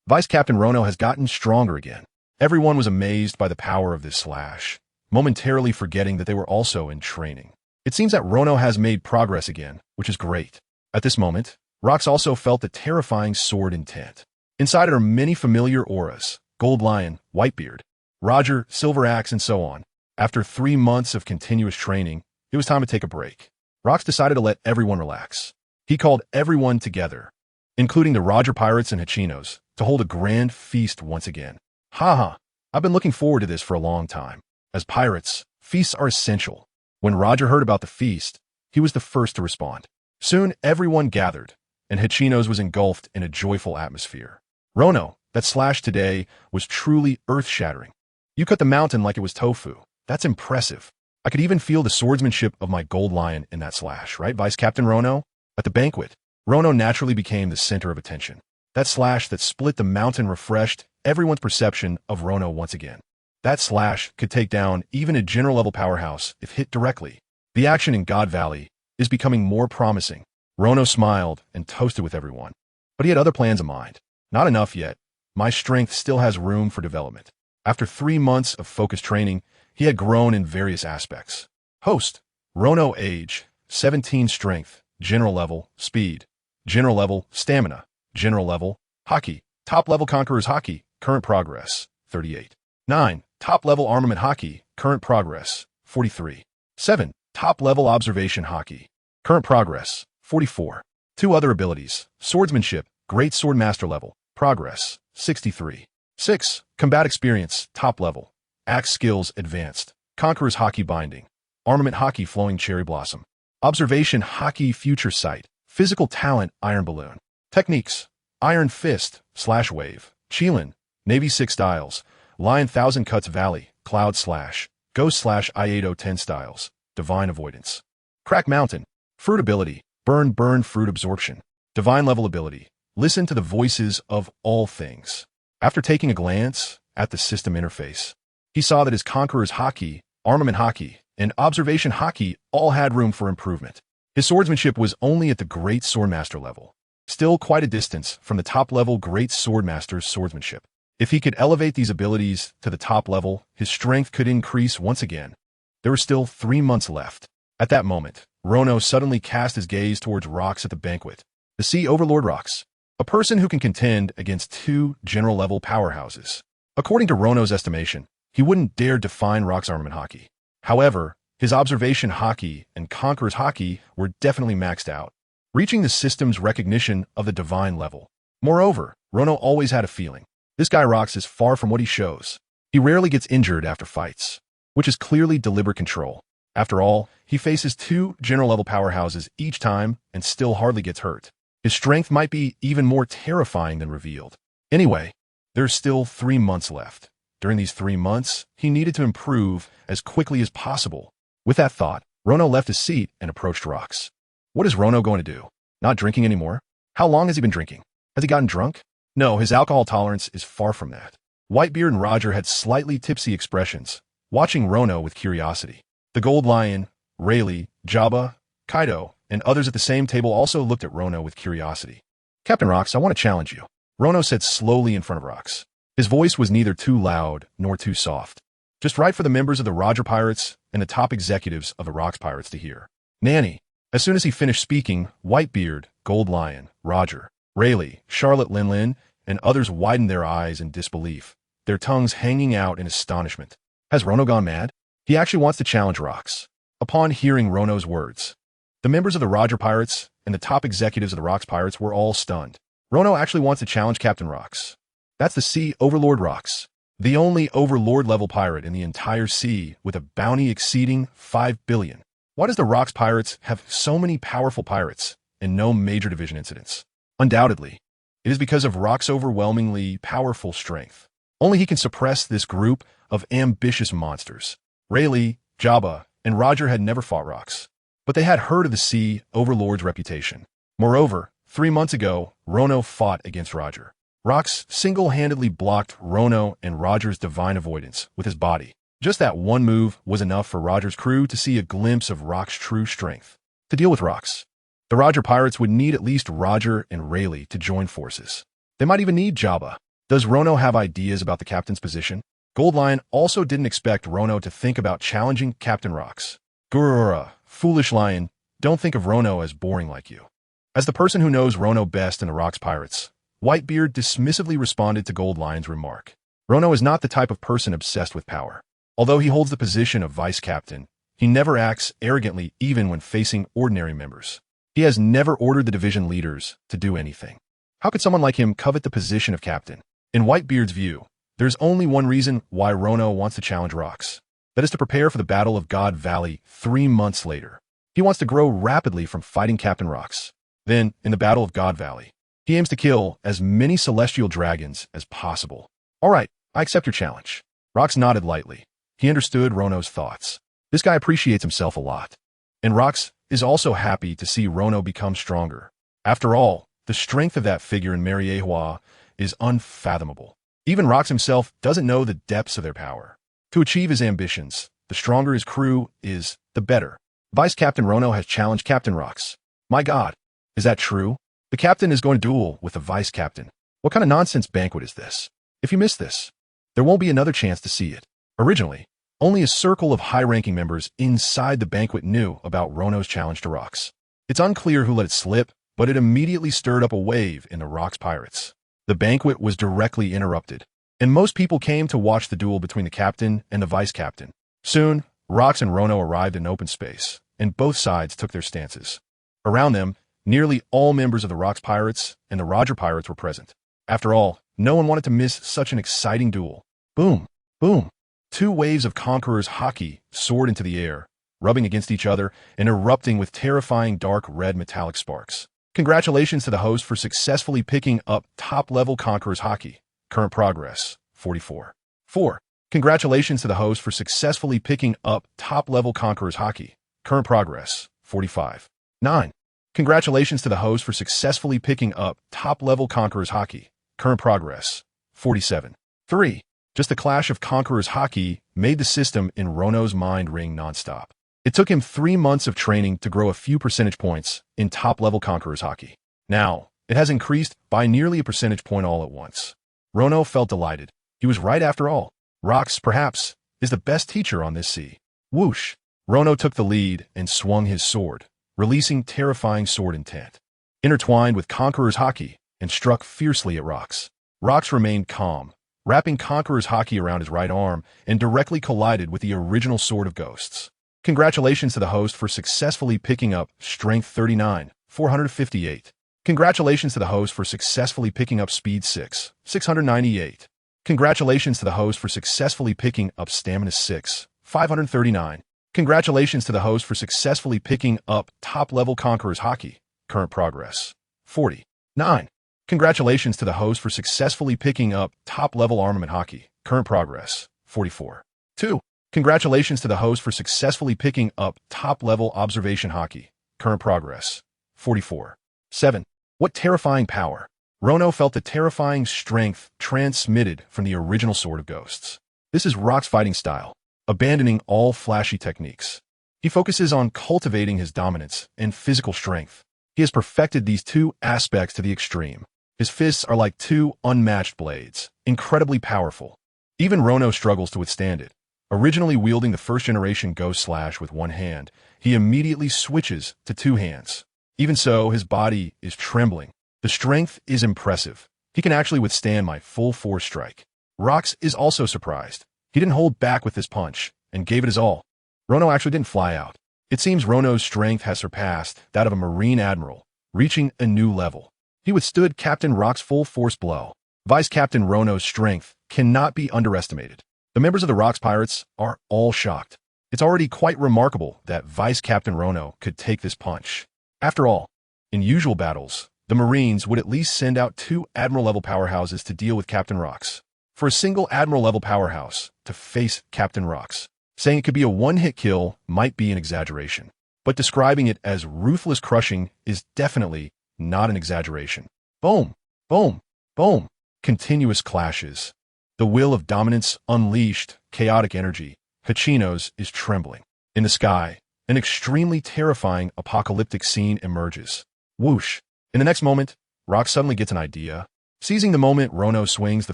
Vice Captain Rono has gotten stronger again. Everyone was amazed by the power of this slash, momentarily forgetting that they were also in training. It seems that Rono has made progress again, which is great. At this moment, Rox also felt the terrifying sword intent. Inside it are many familiar auras: Gold Lion, Whitebeard, Roger, Silver Axe, and so on. After 3 months of continuous training, it was time to take a break. Rox decided to let everyone relax. He called everyone together, including the Roger Pirates and Hachinos, to hold a grand feast once again. Haha, I've been looking forward to this for a long time. As pirates, feasts are essential. When Roger heard about the feast, he was the first to respond. Soon everyone gathered, and Hachinos was engulfed in a joyful atmosphere. Rono, that slash today was truly earth-shattering. You cut the mountain like it was tofu. That's impressive. I could even feel the swordsmanship of my Gold Lion in that slash, right, Vice Captain Rono? At the banquet, Rono naturally became the center of attention. That slash that split the mountain refreshed everyone's perception of Rono once again. That slash could take down even a general-level powerhouse if hit directly. The action in God Valley is becoming more promising. Rono smiled and toasted with everyone. But he had other plans in mind. Not enough yet. My strength still has room for development. After 3 months of focused training, he had grown in various aspects. Host, Rono age, 17 strength, general level, speed, general level, stamina, general level, hockey, top level conquerors hockey, current progress, 38. 9. Top level armament hockey, current progress, 43. 7. Top level observation hockey, current progress, 44. 2 other abilities, swordsmanship, great sword master level, progress, 63. 6. Combat experience, top level, axe skills advanced, conquerors hockey binding, armament hockey flowing cherry blossom, observation hockey future sight, physical talent iron balloon, techniques, iron fist, slash wave, Chilin, navy 6 styles, lion 1000 cuts valley, cloud slash, ghost slash Iato 10 styles, divine avoidance, crack mountain, fruit ability, burn fruit absorption, divine level ability, listen to the voices of all things. After taking a glance at the system interface, he saw that his conqueror's hockey, armament hockey, and observation hockey all had room for improvement. His swordsmanship was only at the great swordmaster level, still quite a distance from the top-level great swordmaster's swordsmanship. If he could elevate these abilities to the top level, his strength could increase once again. There were still 3 months left. At that moment, Rono suddenly cast his gaze towards Rox at the banquet. The Sea Overlord Rox, a person who can contend against 2 general-level powerhouses. According to Rono's estimation, he wouldn't dare define Rox armament hockey. However, his observation hockey and conqueror's hockey were definitely maxed out, reaching the system's recognition of the divine level. Moreover, Rono always had a feeling. This guy Rox is far from what he shows. He rarely gets injured after fights, which is clearly deliberate control. After all, he faces 2 general-level powerhouses each time and still hardly gets hurt. His strength might be even more terrifying than revealed. Anyway, there's still 3 months left. During these 3 months, he needed to improve as quickly as possible. With that thought, Rono left his seat and approached Rox. What is Rono going to do? Not drinking anymore? How long has he been drinking? Has he gotten drunk? No, his alcohol tolerance is far from that. Whitebeard and Roger had slightly tipsy expressions, watching Rono with curiosity. The Gold Lion, Rayleigh, Jabba, Kaido, and others at the same table also looked at Rono with curiosity. Captain Rox, I want to challenge you, Rono said slowly in front of Rox. His voice was neither too loud nor too soft, just right for the members of the Roger Pirates and the top executives of the Rox Pirates to hear. Nanny. As soon as he finished speaking, Whitebeard, Gold Lion, Roger, Rayleigh, Charlotte Linlin, and others widened their eyes in disbelief, their tongues hanging out in astonishment. Has Rono gone mad? He actually wants to challenge Rox. Upon hearing Rono's words, the members of the Roger Pirates and the top executives of the Rox Pirates were all stunned. Rono actually wants to challenge Captain Rox. That's the Sea Overlord Rox, the only Overlord-level pirate in the entire sea with a bounty exceeding 5 billion. Why does the Rox Pirates have so many powerful pirates and no major division incidents? Undoubtedly, it is because of Rox's overwhelmingly powerful strength. Only he can suppress this group of ambitious monsters. Rayleigh, Jabba, and Roger had never fought Rox, but they had heard of the Sea Overlord's reputation. Moreover, 3 months ago, Rono fought against Roger. Rox single-handedly blocked Rono and Roger's divine avoidance with his body. Just that one move was enough for Roger's crew to see a glimpse of Rox's true strength. To deal with Rox, the Roger Pirates would need at least Roger and Rayleigh to join forces. They might even need Jabba. Does Rono have ideas about the captain's position? Gold Lion also didn't expect Rono to think about challenging Captain Rocks. Gurura, foolish lion, don't think of Rono as boring like you. As the person who knows Rono best in the Rocks Pirates, Whitebeard dismissively responded to Gold Lion's remark. Rono is not the type of person obsessed with power. Although he holds the position of vice captain, he never acts arrogantly even when facing ordinary members. He has never ordered the division leaders to do anything. How could someone like him covet the position of captain? In Whitebeard's view, there's only one reason why Rono wants to challenge Rocks. That is to prepare for the Battle of God Valley 3 months later. He wants to grow rapidly from fighting Captain Rocks. Then, in the Battle of God Valley, he aims to kill as many celestial dragons as possible. All right, I accept your challenge. Rocks nodded lightly. He understood Rono's thoughts. This guy appreciates himself a lot. And Rocks is also happy to see Rono become stronger. After all, the strength of that figure in Mariewa is unfathomable. Even Rocks himself doesn't know the depths of their power. To achieve his ambitions, the stronger his crew is, the better. Vice Captain Rono has challenged Captain Rocks. My God, is that true? The captain is going to duel with the vice captain. What kind of nonsense banquet is this? If you miss this, there won't be another chance to see it. Originally, only a circle of high-ranking members inside the banquet knew about Rono's challenge to Rocks. It's unclear who let it slip, but it immediately stirred up a wave in the Rocks Pirates. The banquet was directly interrupted, and most people came to watch the duel between the captain and the vice captain. Soon, Rocks and Rono arrived in open space, and both sides took their stances. Around them, nearly all members of the Rocks Pirates and the Roger Pirates were present. After all, no one wanted to miss such an exciting duel. Boom, boom. 2 waves of Conqueror's Haki soared into the air, rubbing against each other and erupting with terrifying dark red metallic sparks. Congratulations to the host for successfully picking up top-level Conqueror's Haki. Current progress, 44. 4. Congratulations to the host for successfully picking up top-level Conqueror's Haki. Current progress, 45. 9. Congratulations to the host for successfully picking up top-level Conqueror's Haki. Current progress, 47. 3. Just the clash of Conqueror's Haki made the system in Rono's mind ring nonstop. It took him 3 months of training to grow a few percentage points in top-level Conqueror's Haki. Now, it has increased by nearly a percentage point all at once. Rono felt delighted. He was right after all. Rocks, perhaps, is the best teacher on this sea. Whoosh! Rono took the lead and swung his sword, releasing terrifying sword intent. Intertwined with Conqueror's Haki and struck fiercely at Rocks. Rocks remained calm, wrapping Conqueror's Haki around his right arm and directly collided with the original Sword of Ghosts. Congratulations to the host for successfully picking up Strength 39, 458. Congratulations to the host for successfully picking up Speed 6, 698. Congratulations to the host for successfully picking up Stamina 6, 539. Congratulations to the host for successfully picking up top-level Conqueror's Haki. Current progress, 40. 9. Congratulations to the host for successfully picking up top-level Armament Haki. Current progress, 44. 2. Congratulations to the host for successfully picking up top-level Observation Haki. Current progress, 44. 7. What terrifying power! Rono felt the terrifying strength transmitted from the original Sword of Ghosts. This is Rock's fighting style, abandoning all flashy techniques. He focuses on cultivating his dominance and physical strength. He has perfected these 2 aspects to the extreme. His fists are like 2 unmatched blades, incredibly powerful. Even Rono struggles to withstand it. Originally wielding the first-generation Ghost Slash with 1 hand, he immediately switches to 2 hands. Even so, his body is trembling. The strength is impressive. He can actually withstand my full force strike. Rocks is also surprised. He didn't hold back with this punch, and gave it his all. Rono actually didn't fly out. It seems Rono's strength has surpassed that of a Marine Admiral, reaching a new level. He withstood Captain Rock's full force blow. Vice Captain Rono's strength cannot be underestimated. The members of the Rocks Pirates are all shocked. It's already quite remarkable that Vice Captain Rono could take this punch. After all, in usual battles, the Marines would at least send out 2 Admiral-level powerhouses to deal with Captain Rocks. For a single Admiral-level powerhouse to face Captain Rocks, saying it could be a one-hit kill might be an exaggeration. But describing it as ruthless crushing is definitely not an exaggeration. Boom, boom, boom. Continuous clashes. The will of dominance unleashed, chaotic energy. Hachinos is trembling. In the sky, an extremely terrifying apocalyptic scene emerges. Whoosh. In the next moment, Rock suddenly gets an idea. Seizing the moment, Rono swings the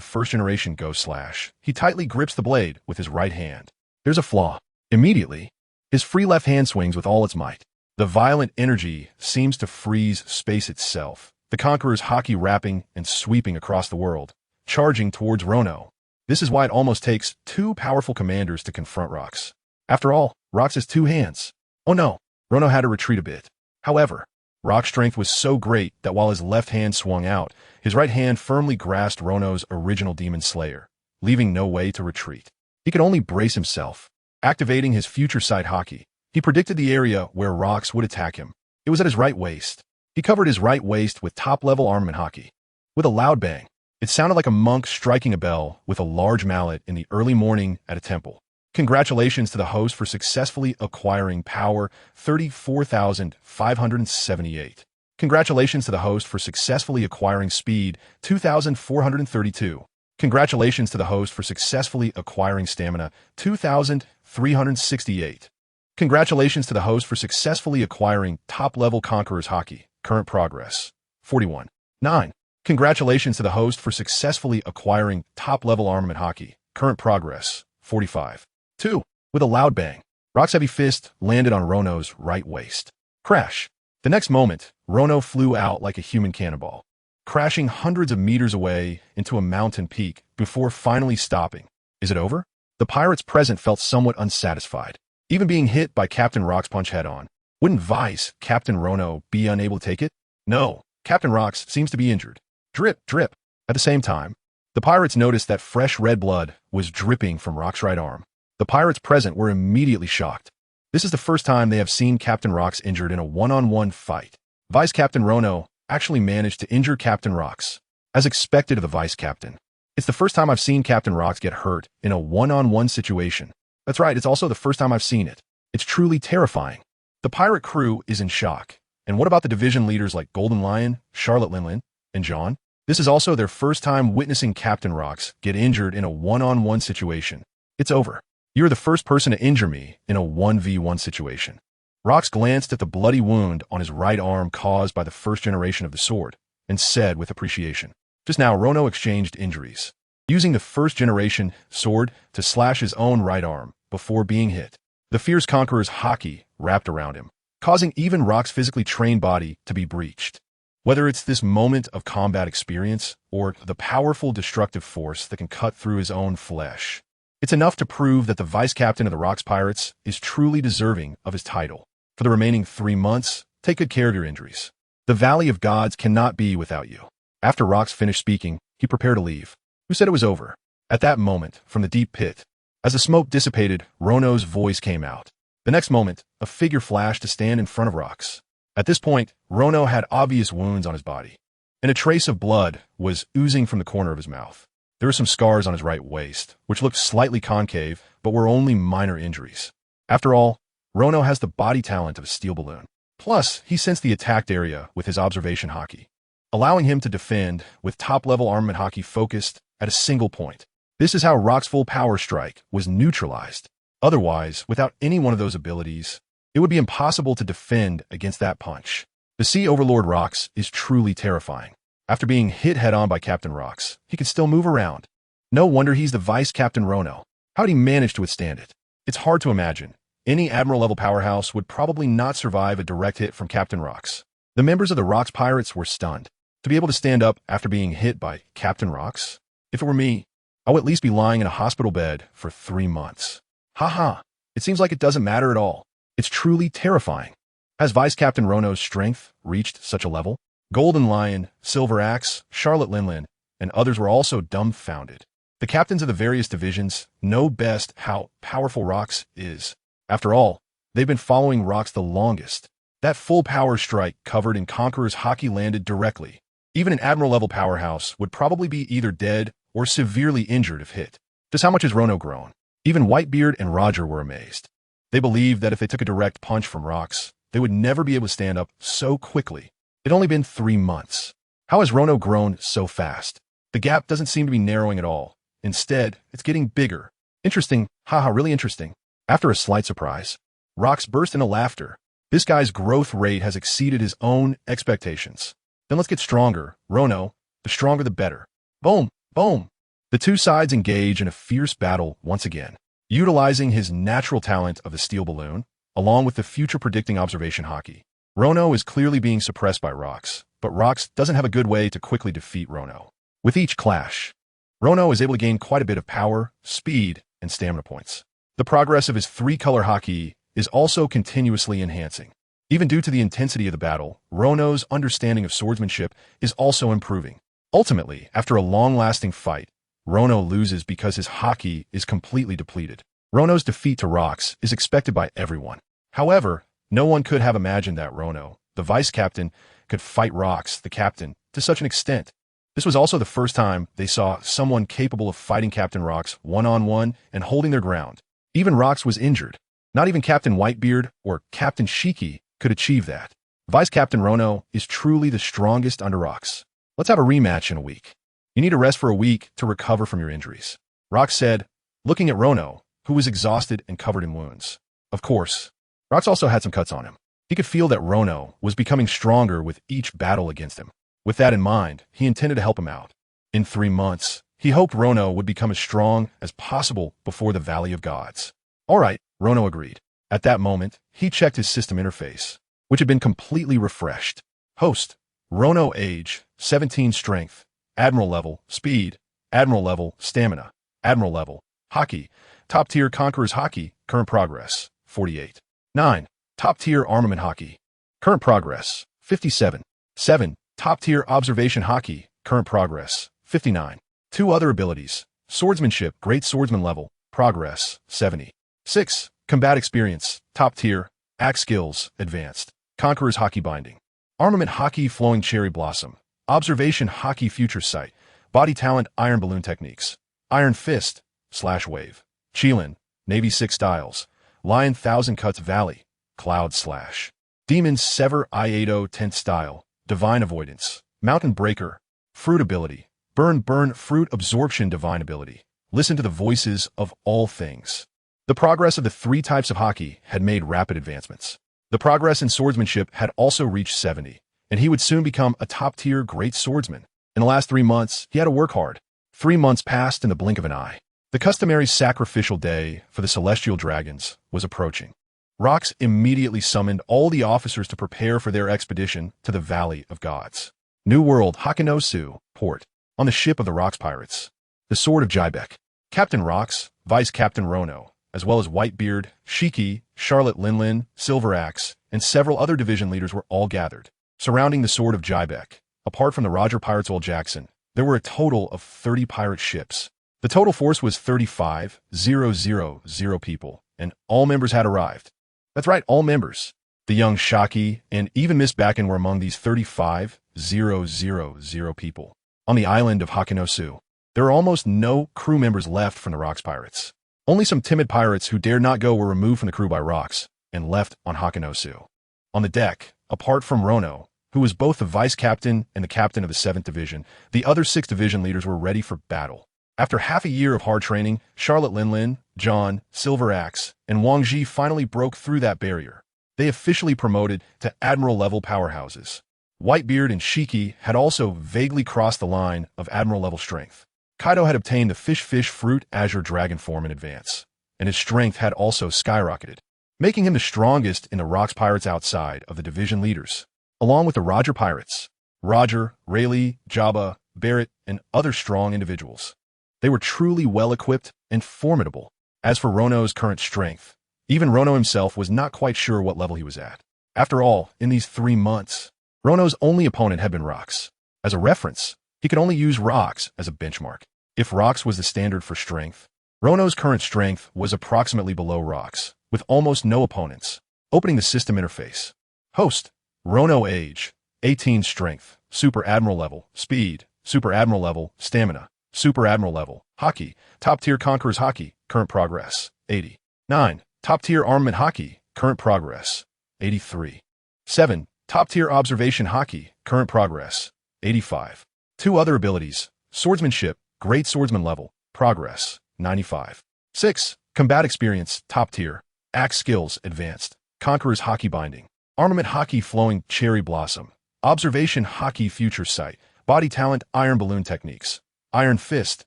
first-generation Ghost Slash. He tightly grips the blade with his right hand. There's a flaw. Immediately, his free left hand swings with all its might. The violent energy seems to freeze space itself. The Conqueror's haki wrapping and sweeping across the world, charging towards Rono. This is why it almost takes two powerful commanders to confront Rox. After all, Rox has two hands. Oh no, Rono had to retreat a bit. However, Rox's strength was so great that while his left hand swung out, his right hand firmly grasped Rono's original Demon Slayer, leaving no way to retreat. He could only brace himself. Activating his future sight haki, he predicted the area where Rox would attack him. It was at his right waist. He covered his right waist with top-level armament haki. With a loud bang, it sounded like a monk striking a bell with a large mallet in the early morning at a temple. Congratulations to the host for successfully acquiring power 34,578. Congratulations to the host for successfully acquiring speed 2,432. Congratulations to the host for successfully acquiring stamina 2,368. Congratulations to the host for successfully acquiring top-level Conqueror's haki. Current progress 41. 9. Congratulations to the host for successfully acquiring top-level armament haki. Current progress 45. 2. With a loud bang, Rox's heavy fist landed on Rono's right waist. Crash. The next moment, Rono flew out like a human cannonball, crashing hundreds of meters away into a mountain peak before finally stopping. Is it over? The pirates present felt somewhat unsatisfied. Even being hit by Captain Rox's punch head-on, wouldn't Vice Captain Rono be unable to take it? No, Captain Rox seems to be injured. Drip, drip. At the same time, the pirates noticed that fresh red blood was dripping from Rox's right arm. The pirates present were immediately shocked. This is the first time they have seen Captain Rox injured in a one-on-one fight. Vice Captain Rono actually managed to injure Captain Rox, as expected of the Vice Captain. It's the first time I've seen Captain Rox get hurt in a one-on-one situation. That's right, it's also the first time I've seen it. It's truly terrifying. The pirate crew is in shock. And what about the division leaders like Golden Lion, Charlotte Linlin, and John? This is also their first time witnessing Captain Rox get injured in a one-on-one situation. It's over. You're the first person to injure me in a 1v1 situation. Rox glanced at the bloody wound on his right arm caused by the first generation of the sword, and said with appreciation. Just now, Rono exchanged injuries, using the first generation sword to slash his own right arm before being hit. The fierce conqueror's haki wrapped around him, causing even Rox's physically trained body to be breached. Whether it's this moment of combat experience or the powerful destructive force that can cut through his own flesh, it's enough to prove that the vice captain of the Rox Pirates is truly deserving of his title. For the remaining 3 months, take good care of your injuries. The Valley of Gods cannot be without you. After Rox finished speaking, he prepared to leave. Who said it was over? At that moment, from the deep pit, as the smoke dissipated, Rono's voice came out. The next moment, a figure flashed to stand in front of Rox. At this point, Rono had obvious wounds on his body, and a trace of blood was oozing from the corner of his mouth. There were some scars on his right waist, which looked slightly concave, but were only minor injuries. After all, Rono has the body talent of a steel balloon. Plus, he sensed the attacked area with his observation haki, allowing him to defend with top-level armament haki focused at a single point. This is how Rox's full power strike was neutralized. Otherwise, without any one of those abilities, it would be impossible to defend against that punch. The Sea Overlord Rox is truly terrifying. After being hit head-on by Captain Rox, he can still move around. No wonder he's the Vice Captain Rono. How'd he manage to withstand it? It's hard to imagine. Any Admiral-level powerhouse would probably not survive a direct hit from Captain Rox. The members of the Rox Pirates were stunned. To be able to stand up after being hit by Captain Rox? If it were me, I would at least be lying in a hospital bed for 3 months. Haha, it seems like it doesn't matter at all. It's truly terrifying. Has Vice Captain Rono's strength reached such a level? Golden Lion, Silver Axe, Charlotte Linlin, and others were also dumbfounded. The captains of the various divisions know best how powerful Rox is. After all, they've been following Rox the longest. That full power strike covered in Conqueror's haki landed directly. Even an Admiral-level powerhouse would probably be either dead or severely injured if hit. Just how much has Rono grown? Even Whitebeard and Roger were amazed. They believed that if they took a direct punch from Rox, they would never be able to stand up so quickly. It'd only been 3 months. How has Rono grown so fast? The gap doesn't seem to be narrowing at all. Instead, it's getting bigger. Interesting, haha, really interesting. After a slight surprise, Rox burst into laughter. This guy's growth rate has exceeded his own expectations. Then let's get stronger. Rono, The stronger the better. Boom, boom. The two sides engage in a fierce battle once again. Utilizing his natural talent of the steel balloon, along with the future-predicting observation haki, Rono is clearly being suppressed by Rox, but Rox doesn't have a good way to quickly defeat Rono. With each clash, Rono is able to gain quite a bit of power, speed, and stamina points. The progress of his three-color haki is also continuously enhancing. Even due to the intensity of the battle, Rono's understanding of swordsmanship is also improving. Ultimately, after a long-lasting fight, Rono loses because his haki is completely depleted. Rono's defeat to Rox is expected by everyone. However, no one could have imagined that Rono, the vice-captain, could fight Rox, the captain, to such an extent. This was also the first time they saw someone capable of fighting Captain Rox one-on-one and holding their ground. Even Rox was injured. Not even Captain Whitebeard or Captain Shiki could achieve that. Vice-Captain Rono is truly the strongest under Rox. Let's have a rematch in a week. You need to rest for a week to recover from your injuries, Rox said, looking at Rono, who was exhausted and covered in wounds. Of course, Rox also had some cuts on him. He could feel that Rono was becoming stronger with each battle against him. With that in mind, he intended to help him out. In 3 months, he hoped Rono would become as strong as possible before the Valley of Gods. All right, Rono agreed. At that moment, he checked his system interface, which had been completely refreshed. Host, Rono age, 17 strength, Admiral level, speed, Admiral level, stamina, Admiral level, haki, top tier Conqueror's haki, current progress, 48. 9. Top tier armament haki, current progress, 57. 7. Top tier observation haki, current progress, 59. 2 other abilities, swordsmanship, great swordsman level, progress, 70. 6. Combat experience, top tier, axe skills, advanced, Conqueror's haki binding, armament haki flowing cherry blossom, observation haki future sight, body talent iron balloon techniques, iron fist, slash wave, Chilin, Navy 6 styles, lion 1000 cuts valley, cloud slash, demon sever Iato 10th style, divine avoidance, mountain breaker, fruit ability, burn fruit absorption divine ability, listen to the voices of all things. The progress of the 3 types of haki had made rapid advancements. The progress in swordsmanship had also reached 70, and he would soon become a top-tier great swordsman. In the last 3 months, he had to work hard. 3 months passed in the blink of an eye. The customary sacrificial day for the Celestial Dragons was approaching. Rox immediately summoned all the officers to prepare for their expedition to the Valley of Gods. New World Hakanosu, port, on the ship of the Rox pirates. The Sword of Jaibeck. Captain Rox, Vice-Captain Rono, as well as Whitebeard, Shiki, Charlotte Linlin, Silver Axe, and several other division leaders were all gathered. Surrounding the Sword of Jaibeck, apart from the Roger Pirates Old Jackson, there were a total of 30 pirate ships. The total force was 35,000 people, and all members had arrived. That's right, all members. The young Shaki and even Miss Bakken were among these 35,000 people. On the island of Hakanosu, there are almost no crew members left from the Rox pirates. Only some timid pirates who dared not go were removed from the crew by Rox and left on Hakanosu. On the deck, apart from Rono, who was both the vice-captain and the captain of the 7th Division, the other 6 division leaders were ready for battle. After half a year of hard training, Charlotte Linlin, John, Silver Axe, and Wang Ji finally broke through that barrier. They officially promoted to Admiral-level powerhouses. Whitebeard and Shiki had also vaguely crossed the line of Admiral-level strength. Kaido had obtained the Fish Fruit Azure Dragon form in advance, and his strength had also skyrocketed, making him the strongest in the Rox pirates outside of the division leaders, along with the Roger pirates, Roger, Rayleigh, Jabba, Barrett, and other strong individuals. They were truly well-equipped and formidable. As for Rono's current strength, even Rono himself was not quite sure what level he was at. After all, in these 3 months, Rono's only opponent had been Rox. As a reference, he could only use Rox as a benchmark. If Rox was the standard for strength, Rono's current strength was approximately below Rox, with almost no opponents. Opening the system interface. Host, Rono age, 18 strength, Super Admiral level, speed, Super Admiral level, stamina, Super Admiral level, haki, top tier Conqueror's haki, current progress, 80. 9. Top tier armament haki, current progress, 83. 7. Top tier observation haki, current progress, 85. 2 other abilities, swordsmanship, great swordsman level, progress, 95. 6. Combat experience, top tier, axe skills, advanced, Conqueror's haki binding, armament haki flowing cherry blossom, observation haki future sight, Body talent, iron balloon techniques. Iron fist,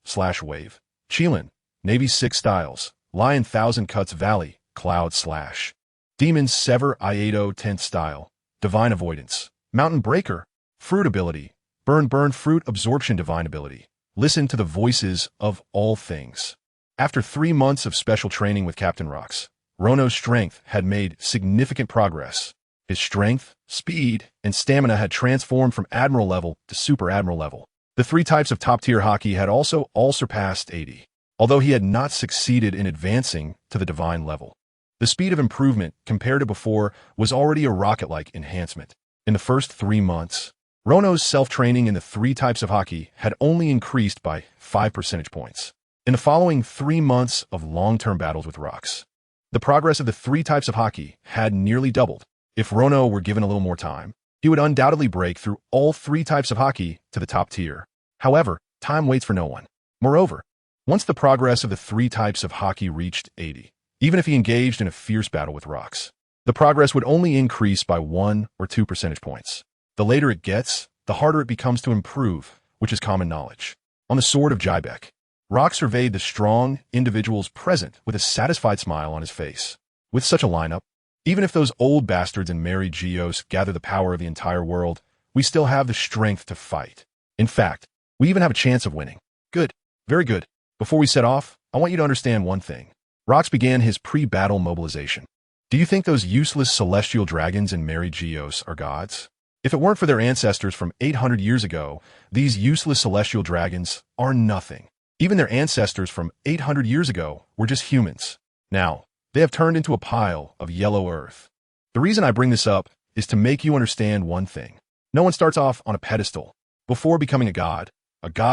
slash wave. Chilin, Navy 6 styles. Lion 1000 cuts valley, cloud slash. Demon sever Iato 10th style. Divine avoidance. Mountain breaker. Fruit ability. Burn fruit absorption divine ability. Listen to the voices of all things. After 3 months of special training with Captain Rox, Rono's strength had made significant progress. His strength, speed, and stamina had transformed from Admiral level to Super Admiral level. The 3 types of top-tier Haki had also all surpassed 80, although he had not succeeded in advancing to the divine level. The speed of improvement compared to before was already a rocket-like enhancement. In the first 3 months, Rono's self-training in the 3 types of Haki had only increased by 5 percentage points. In the following 3 months of long-term battles with Rox, the progress of the 3 types of Haki had nearly doubled. If Rono were given a little more time, he would undoubtedly break through all 3 types of Haki to the top tier. However, time waits for no one. Moreover, once the progress of the 3 types of Haki reached 80, even if he engaged in a fierce battle with Rox, the progress would only increase by 1 or 2 percentage points. The later it gets, the harder it becomes to improve, which is common knowledge. On the sword of Jibek, Rox surveyed the strong individuals present with a satisfied smile on his face. With such a lineup, even if those old bastards and Mary Geos gather the power of the entire world, we still have the strength to fight. In fact, we even have a chance of winning. Good. Very good. Before we set off, I want you to understand one thing. Rox began his pre-battle mobilization. Do you think those useless celestial dragons and Mary Geos are gods? If it weren't for their ancestors from 800 years ago, these useless celestial dragons are nothing. Even their ancestors from 800 years ago were just humans. Now, they have turned into a pile of yellow earth. The reason I bring this up is to make you understand one thing. No one starts off on a pedestal. Before becoming a god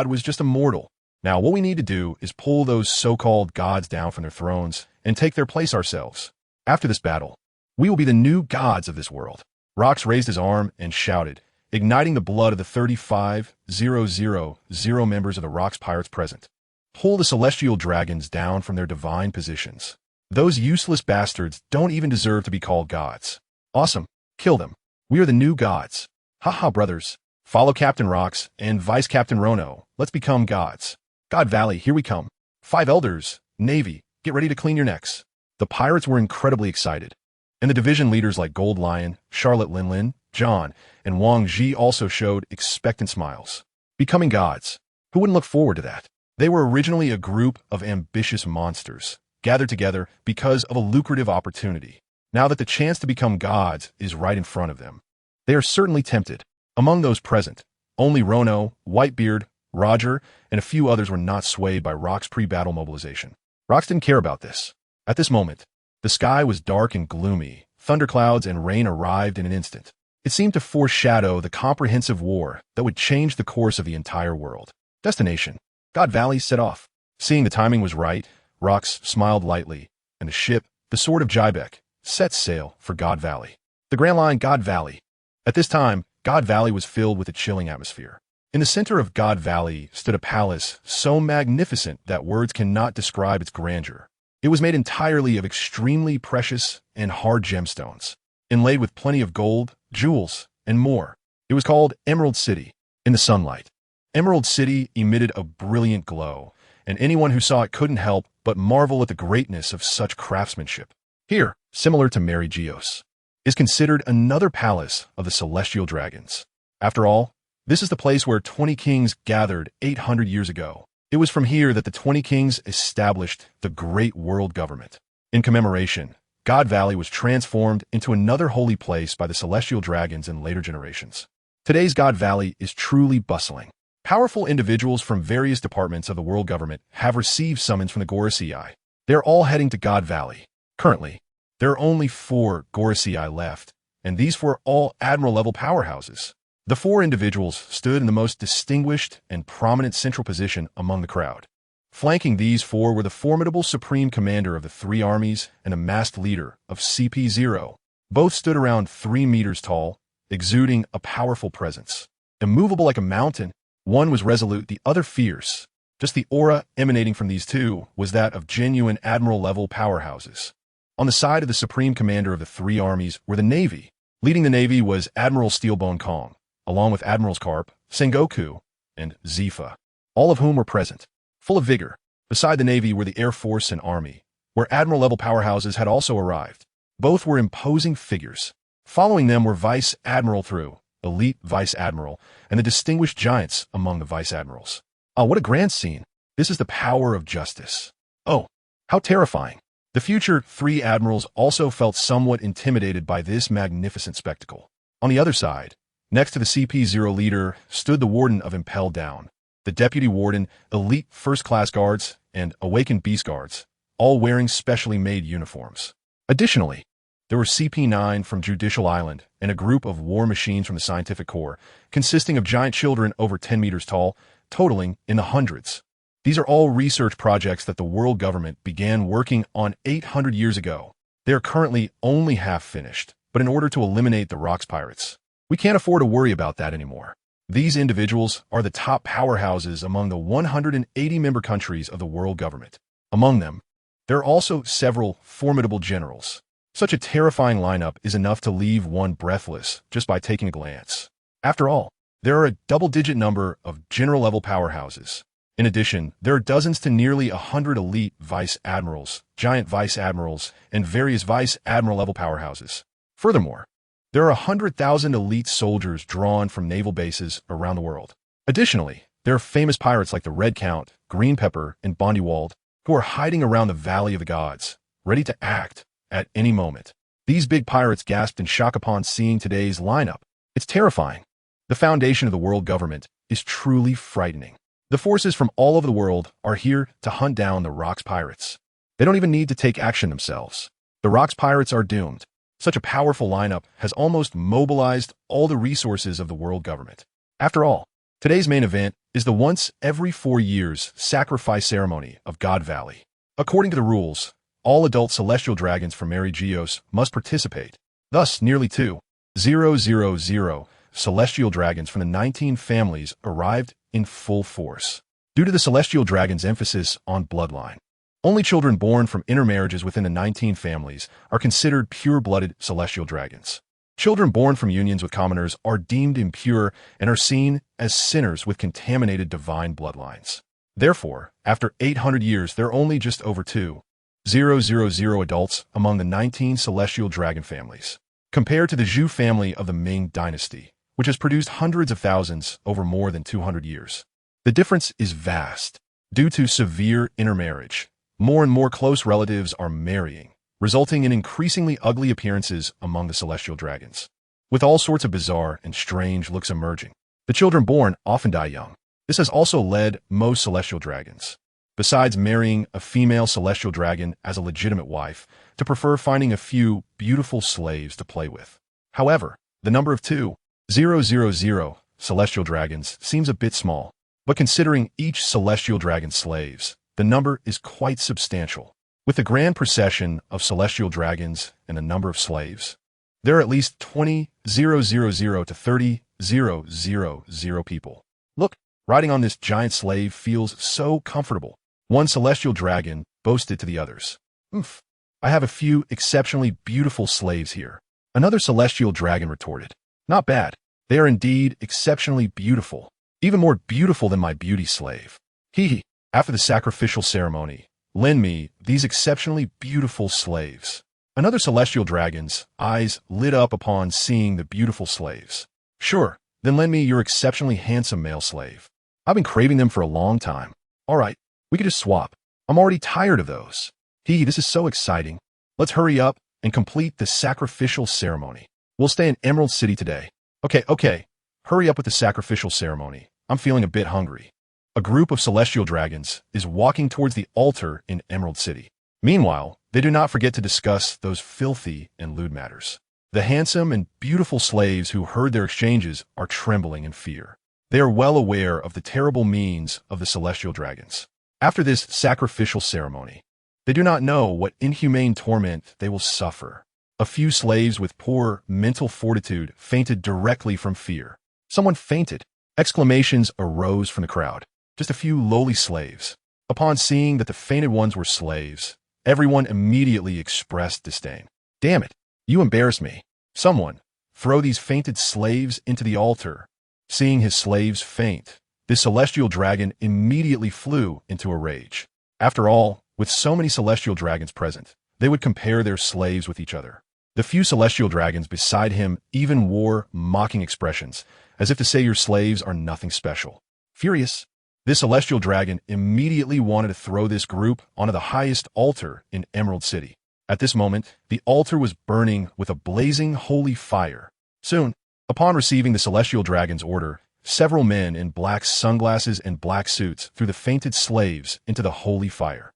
was just a mortal. Now, what we need to do is pull those so-called gods down from their thrones and take their place ourselves. After this battle, we will be the new gods of this world. Rox raised his arm and shouted, igniting the blood of the 35,000 members of the Rox Pirates present. Pull the celestial dragons down from their divine positions. Those useless bastards don't even deserve to be called gods. Awesome. Kill them. We are the new gods. Haha, brothers. Follow Captain Rox and Vice Captain Rono. Let's become gods. God Valley, here we come. 5 elders, Navy, get ready to clean your necks. The pirates were incredibly excited. And the division leaders like Gold Lion, Charlotte Linlin, John, and Wang Ji also showed expectant smiles. Becoming gods. Who wouldn't look forward to that? They were originally a group of ambitious monsters, gathered together because of a lucrative opportunity. Now that the chance to become gods is right in front of them, they are certainly tempted. Among those present, only Rono, Whitebeard, Roger, and a few others were not swayed by Rox's pre-battle mobilization. Rox didn't care about this. At this moment, the sky was dark and gloomy. Thunderclouds and rain arrived in an instant. It seemed to foreshadow the comprehensive war that would change the course of the entire world. Destination: God Valley set off. Seeing the timing was right, Rox smiled lightly, and the ship, the Sword of Jibek, set sail for God Valley. The Grand Line God Valley. At this time, God Valley was filled with a chilling atmosphere. In the center of God Valley stood a palace so magnificent that words cannot describe its grandeur. It was made entirely of extremely precious and hard gemstones, inlaid with plenty of gold, jewels, and more. It was called Emerald City. In the sunlight, Emerald City emitted a brilliant glow, and anyone who saw it couldn't help but marvel at the greatness of such craftsmanship. Here, similar to Mary Geos, is considered another palace of the Celestial Dragons. After all, this is the place where 20 kings gathered 800 years ago. It was from here that the 20 kings established the great world government. In commemoration, God Valley was transformed into another holy place by the Celestial Dragons in later generations. Today's God Valley is truly bustling. Powerful individuals from various departments of the world government have received summons from the Gorosei. They're all heading to God Valley. Currently, there are only 4 Gorosei left, and these 4 are all Admiral-level powerhouses. The 4 individuals stood in the most distinguished and prominent central position among the crowd. Flanking these 4 were the formidable supreme commander of the 3 armies and the masked leader of CP0. Both stood around 3 meters tall, exuding a powerful presence. Immovable like a mountain, one was resolute, the other fierce. Just the aura emanating from these 2 was that of genuine Admiral-level powerhouses. On the side of the supreme commander of the 3 armies were the Navy. Leading the Navy was Admiral Steelbone Kong, along with Admirals Carp, Sengoku, and Zifa, all of whom were present, full of vigor. Beside the Navy were the Air Force and Army, where Admiral-level powerhouses had also arrived. Both were imposing figures. Following them were Vice Admiral through, Elite Vice Admiral, and the distinguished giants among the Vice Admirals. Oh, what a grand scene. This is the power of justice. Oh, how terrifying. The future 3 admirals also felt somewhat intimidated by this magnificent spectacle. On the other side, next to the CP0 leader, stood the Warden of Impelled Down, the Deputy Warden, Elite First-Class Guards, and Awakened Beast Guards, all wearing specially made uniforms. Additionally, there were CP9 from Judicial Island and a group of war machines from the Scientific Corps, consisting of giant children over 10 meters tall, totaling in the hundreds. These are all research projects that the world government began working on 800 years ago. They are currently only half finished, but in order to eliminate the Rocks Pirates, we can't afford to worry about that anymore. These individuals are the top powerhouses among the 180 member countries of the world government. Among them, there are also several formidable generals. Such a terrifying lineup is enough to leave one breathless just by taking a glance. After all, there are a double-digit number of general-level powerhouses. In addition, there are dozens to nearly 100 elite vice admirals, giant vice admirals, and various vice admiral-level powerhouses. Furthermore, there are 100,000 elite soldiers drawn from naval bases around the world. Additionally, there are famous pirates like the Red Count, Green Pepper, and Bondywald, who are hiding around the Valley of the Gods, ready to act at any moment. These big pirates gasped in shock upon seeing today's lineup. It's terrifying. The foundation of the world government is truly frightening. The forces from all over the world are here to hunt down the Rocks Pirates. They don't even need to take action themselves. The Rocks Pirates are doomed. Such a powerful lineup has almost mobilized all the resources of the world government. After all, today's main event is the once every 4 years sacrifice ceremony of God Valley. According to the rules, all adult celestial dragons from Mary Geos must participate. Thus, nearly 2,000 celestial dragons from the 19 families arrived in full force. Due to the celestial dragons' emphasis on bloodline, only children born from intermarriages within the 19 families are considered pure-blooded celestial dragons. Children born from unions with commoners are deemed impure and are seen as sinners with contaminated divine bloodlines. Therefore, after 800 years, there are only just over 2,000 adults among the 19 celestial dragon families, compared to the Zhou family of the Ming dynasty, which has produced hundreds of thousands over more than 200 years. The difference is vast. Due to severe intermarriage, more and more close relatives are marrying, resulting in increasingly ugly appearances among the celestial dragons, with all sorts of bizarre and strange looks emerging. The children born often die young. This has also led most celestial dragons, besides marrying a female celestial dragon as a legitimate wife, to prefer finding a few beautiful slaves to play with. However, the number of 2,000 celestial dragons seems a bit small, but considering each celestial dragon's slaves, the number is quite substantial. With the grand procession of celestial dragons and the number of slaves, there are at least 20,000 to 30,000 people. Look, riding on this giant slave feels so comfortable. One celestial dragon boasted to the others. Oof, I have a few exceptionally beautiful slaves here. Another celestial dragon retorted. Not bad. They are indeed exceptionally beautiful. Even more beautiful than my beauty slave. Hee. After the sacrificial ceremony, lend me these exceptionally beautiful slaves. Another celestial dragon's eyes lit up upon seeing the beautiful slaves. Sure, then lend me your exceptionally handsome male slave. I've been craving them for a long time. All right, we could just swap. I'm already tired of those. This is so exciting. Let's hurry up and complete the sacrificial ceremony. We'll stay in Emerald City today. Okay. Hurry up with the sacrificial ceremony. I'm feeling a bit hungry. A group of celestial dragons is walking towards the altar in Emerald City. Meanwhile, they do not forget to discuss those filthy and lewd matters. The handsome and beautiful slaves who heard their exchanges are trembling in fear. They are well aware of the terrible means of the celestial dragons. After this sacrificial ceremony, they do not know what inhumane torment they will suffer. A few slaves with poor mental fortitude fainted directly from fear. Someone fainted. Exclamations arose from the crowd. Just a few lowly slaves. Upon seeing that the fainted ones were slaves, everyone immediately expressed disdain. Damn it, you embarrass me. Someone, throw these fainted slaves into the altar Seeing his slaves faint, the celestial dragon immediately flew into a rage. After all, with so many celestial dragons present, they would compare their slaves with each other. The few celestial dragons beside him even wore mocking expressions, as if to say your slaves are nothing special. Furious, this celestial dragon immediately wanted to throw this group onto the highest altar in Emerald City. At this moment, the altar was burning with a blazing holy fire. Soon, upon receiving the celestial dragon's order, several men in black sunglasses and black suits threw the fainted slaves into the holy fire.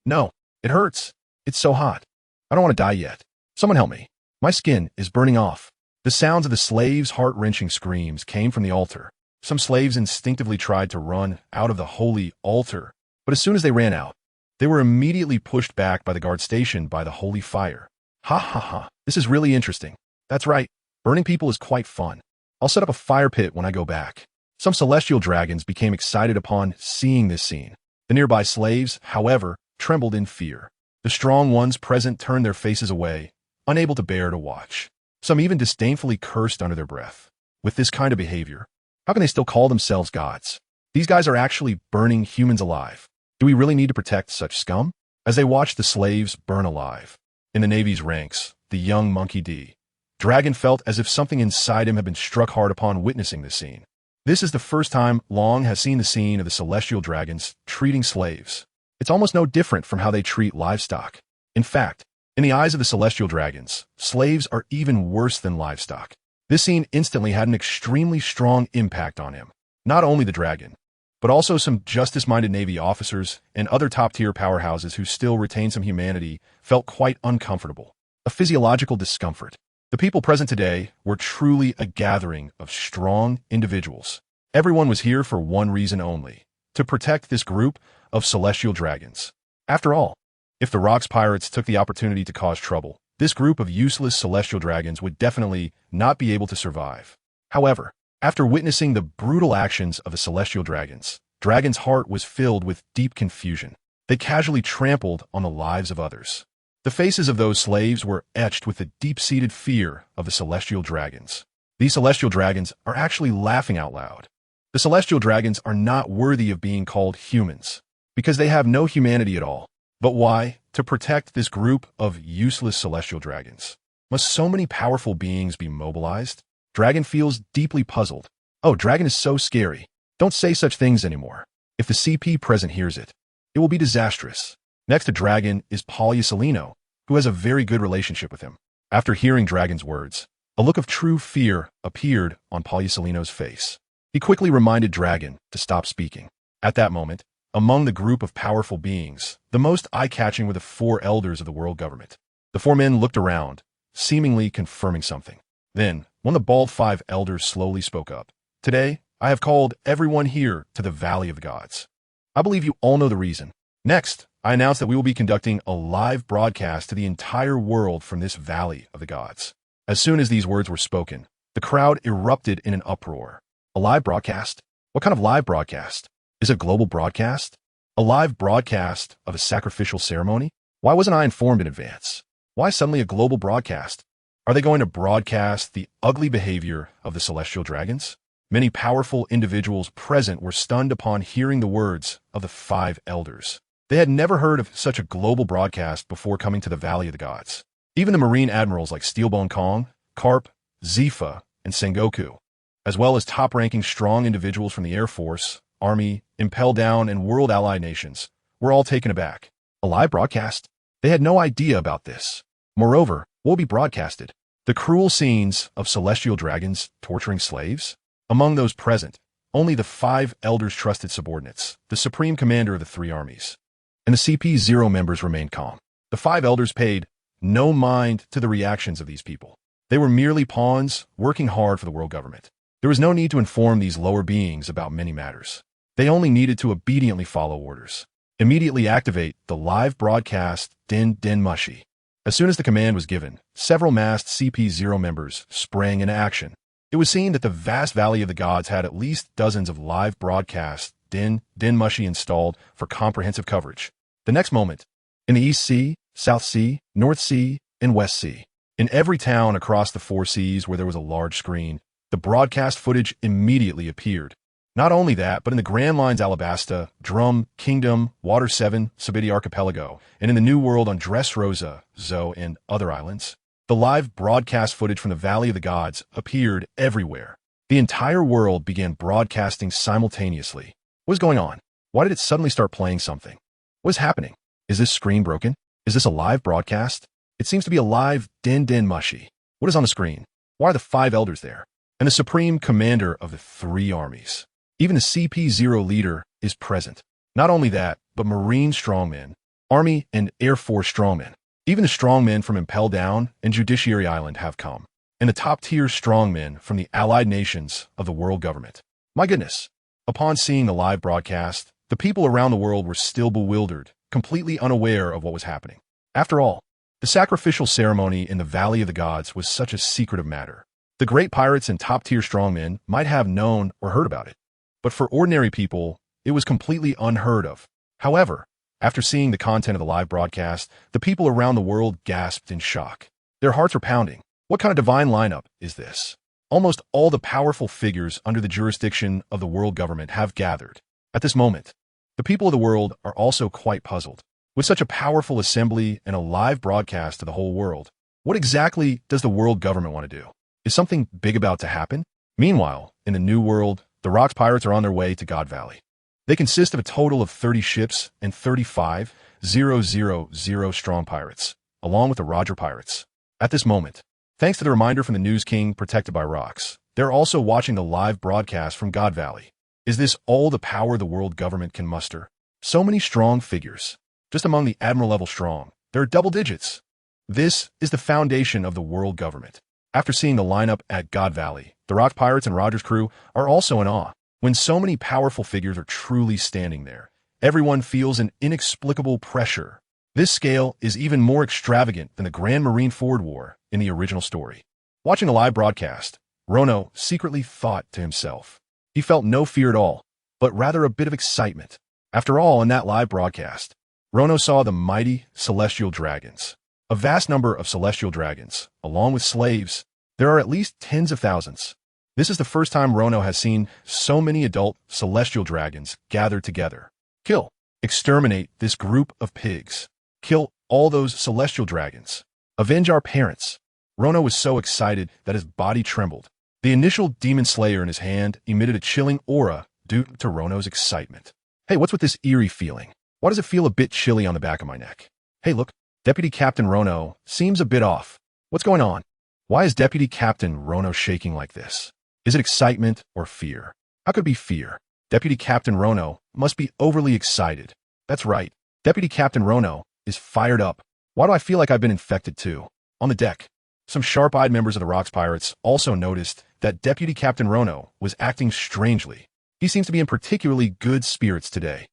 No, it hurts. It's so hot. I don't want to die yet. Someone help me. My skin is burning off. The sounds of the slaves' heart-wrenching screams came from the altar. Some slaves instinctively tried to run out of the holy altar, but as soon as they ran out, they were immediately pushed back by the guard stationed by the holy fire. Ha ha ha, this is really interesting. That's right, burning people is quite fun. I'll set up a fire pit when I go back. Some celestial dragons became excited upon seeing this scene. The nearby slaves, however, trembled in fear. The strong ones present turned their faces away, unable to bear to watch. Some even disdainfully cursed under their breath. With this kind of behavior, how can they still call themselves gods? These guys are actually burning humans alive. Do we really need to protect such scum? As they watched the slaves burn alive. In the Navy's ranks, the young Monkey D. Dragon felt as if something inside him had been struck hard upon witnessing this scene. This is the first time Long has seen the scene of the celestial dragons treating slaves. It's almost no different from how they treat livestock. In fact, in the eyes of the celestial dragons, slaves are even worse than livestock. This scene instantly had an extremely strong impact on him. Not only the dragon, but also some justice-minded Navy officers and other top-tier powerhouses who still retain some humanity felt quite uncomfortable. A physiological discomfort. The people present today were truly a gathering of strong individuals. Everyone was here for one reason only: to protect this group of celestial dragons. After all, if the Rocks pirates took the opportunity to cause trouble, this group of useless celestial dragons would definitely not be able to survive. However, after witnessing the brutal actions of the celestial dragons, Dragon's heart was filled with deep confusion. They casually trampled on the lives of others. The faces of those slaves were etched with the deep-seated fear of the celestial dragons. These celestial dragons are actually laughing out loud. The celestial dragons are not worthy of being called humans, because they have no humanity at all. But why? To protect this group of useless celestial dragons. Must so many powerful beings be mobilized? Dragon feels deeply puzzled. Oh, Dragon is so scary. Don't say such things anymore. If the CP present hears it, it will be disastrous. Next to Dragon is Polyucelino, who has a very good relationship with him. After hearing Dragon's words, a look of true fear appeared on Polyucelino's face. He quickly reminded Dragon to stop speaking. At that moment, among the group of powerful beings, the most eye-catching were the 4 elders of the world government. The 4 men looked around, seemingly confirming something. Then, one of the bald 5 elders slowly spoke up. Today, I have called everyone here to the Valley of the Gods. I believe you all know the reason. Next, I announce that we will be conducting a live broadcast to the entire world from this Valley of the Gods. As soon as these words were spoken, the crowd erupted in an uproar. A live broadcast? What kind of live broadcast? Is it a global broadcast? A live broadcast of a sacrificial ceremony? Why wasn't I informed in advance? Why suddenly a global broadcast? Are they going to broadcast the ugly behavior of the celestial dragons? Many powerful individuals present were stunned upon hearing the words of the 5 elders. They had never heard of such a global broadcast before coming to the Valley of the Gods. Even the Marine admirals like Steelbone Kong, Karp, Zifa, and Sengoku, as well as top-ranking strong individuals from the Air Force, Army, Impel Down, and World Allied nations, were all taken aback. A live broadcast? They had no idea about this. Moreover, what will be broadcasted? The cruel scenes of celestial dragons torturing slaves? Among those present, only the 5 elders' trusted subordinates, the supreme commander of the 3 armies, and the CP0 members remained calm. The 5 elders paid no mind to the reactions of these people. They were merely pawns working hard for the world government. There was no need to inform these lower beings about many matters. They only needed to obediently follow orders. Immediately activate the live broadcast Den Mushi. As soon as the command was given, several masked CP0 members sprang into action. It was seen that the vast Valley of the Gods had at least dozens of live broadcast Den Mushi installed for comprehensive coverage. The next moment, in the East Sea, South Sea, North Sea, and West Sea, in every town across the 4 seas where there was a large screen, The broadcast footage immediately appeared. Not only that, but in the Grand Lines Alabasta, Drum, Kingdom, Water 7, Sabidi Archipelago, and in the New World on Dressrosa, Zo, and other islands, the live broadcast footage from the Valley of the Gods appeared everywhere. The entire world began broadcasting simultaneously. What is going on? Why did it suddenly start playing something? What is happening? Is this screen broken? Is this a live broadcast? It seems to be a live den mushy. What is on the screen? Why are the 5 elders there? And the supreme commander of the 3 armies. Even the CP0 leader is present. Not only that, but Marine strongmen, Army and Air Force strongmen. Even the strongmen from Impel Down and Judiciary Island have come. And the top-tier strongmen from the allied nations of the world government. My goodness. Upon seeing the live broadcast, the people around the world were still bewildered, completely unaware of what was happening. After all, the sacrificial ceremony in the Valley of the Gods was such a secretive matter. The great pirates and top-tier strongmen might have known or heard about it. But for ordinary people, it was completely unheard of. However, after seeing the content of the live broadcast, the people around the world gasped in shock. Their hearts were pounding. What kind of divine lineup is this? Almost all the powerful figures under the jurisdiction of the world government have gathered. At this moment, the people of the world are also quite puzzled. With such a powerful assembly and a live broadcast to the whole world, what exactly does the world government want to do? Is something big about to happen? Meanwhile, in the New World, the Rocks Pirates are on their way to God Valley. They consist of a total of 30 ships and 35,000 strong pirates, along with the Roger Pirates. At this moment, thanks to the reminder from the News King protected by rocks, they're also watching the live broadcast from God Valley. Is this all the power the world government can muster? So many strong figures. Just among the Admiral level strong, there are double digits. This is the foundation of the world government. After seeing the lineup at God Valley, the Rock Pirates and Roger's crew are also in awe. When so many powerful figures are truly standing there, everyone feels an inexplicable pressure. This scale is even more extravagant than the Grand Marine Ford War in the original story. Watching the live broadcast, Rono secretly thought to himself. He felt no fear at all, but rather a bit of excitement. After all, in that live broadcast, Rono saw the mighty celestial dragons. A vast number of celestial dragons, along with slaves. There are at least tens of thousands. This is the first time Rono has seen so many adult celestial dragons gathered together. Kill. Exterminate this group of pigs. Kill all those celestial dragons. Avenge our parents. Rono was so excited that his body trembled. The initial demon slayer in his hand emitted a chilling aura due to Rono's excitement. Hey, what's with this eerie feeling? Why does it feel a bit chilly on the back of my neck? Hey, look, Deputy Captain Rono seems a bit off. What's going on? Why is Deputy Captain Rono shaking like this? Is it excitement or fear? How could it be fear? Deputy Captain Rono must be overly excited. That's right. Deputy Captain Rono is fired up. Why do I feel like I've been infected too? On the deck, some sharp-eyed members of the Rocks Pirates also noticed that Deputy Captain Rono was acting strangely. He seems to be in particularly good spirits today.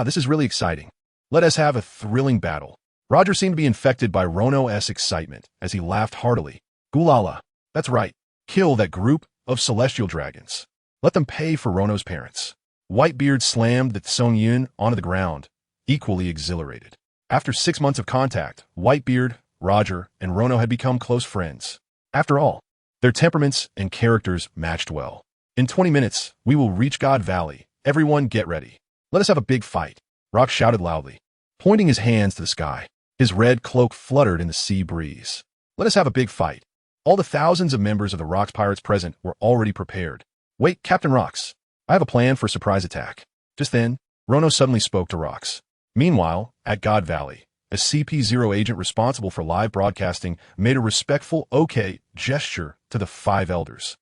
This is really exciting. Let us have a thrilling battle. Roger seemed to be infected by Rono's excitement as he laughed heartily. Gulala. That's right. Kill that group of celestial dragons. Let them pay for Rono's parents. Whitebeard slammed the Tsung-Yun onto the ground, equally exhilarated. After 6 months of contact, Whitebeard, Roger, and Rono had become close friends. After all, their temperaments and characters matched well. In 20 minutes, we will reach God Valley. Everyone get ready. Let us have a big fight. Rock shouted loudly, pointing his hands to the sky. His red cloak fluttered in the sea breeze. Let us have a big fight. All the thousands of members of the Rocks Pirates present were already prepared. Wait, Captain Rocks. I have a plan for a surprise attack. Just then, Rono suddenly spoke to Rocks. Meanwhile, at God Valley, a CP0 agent responsible for live broadcasting made a respectful OK gesture to the 5 elders,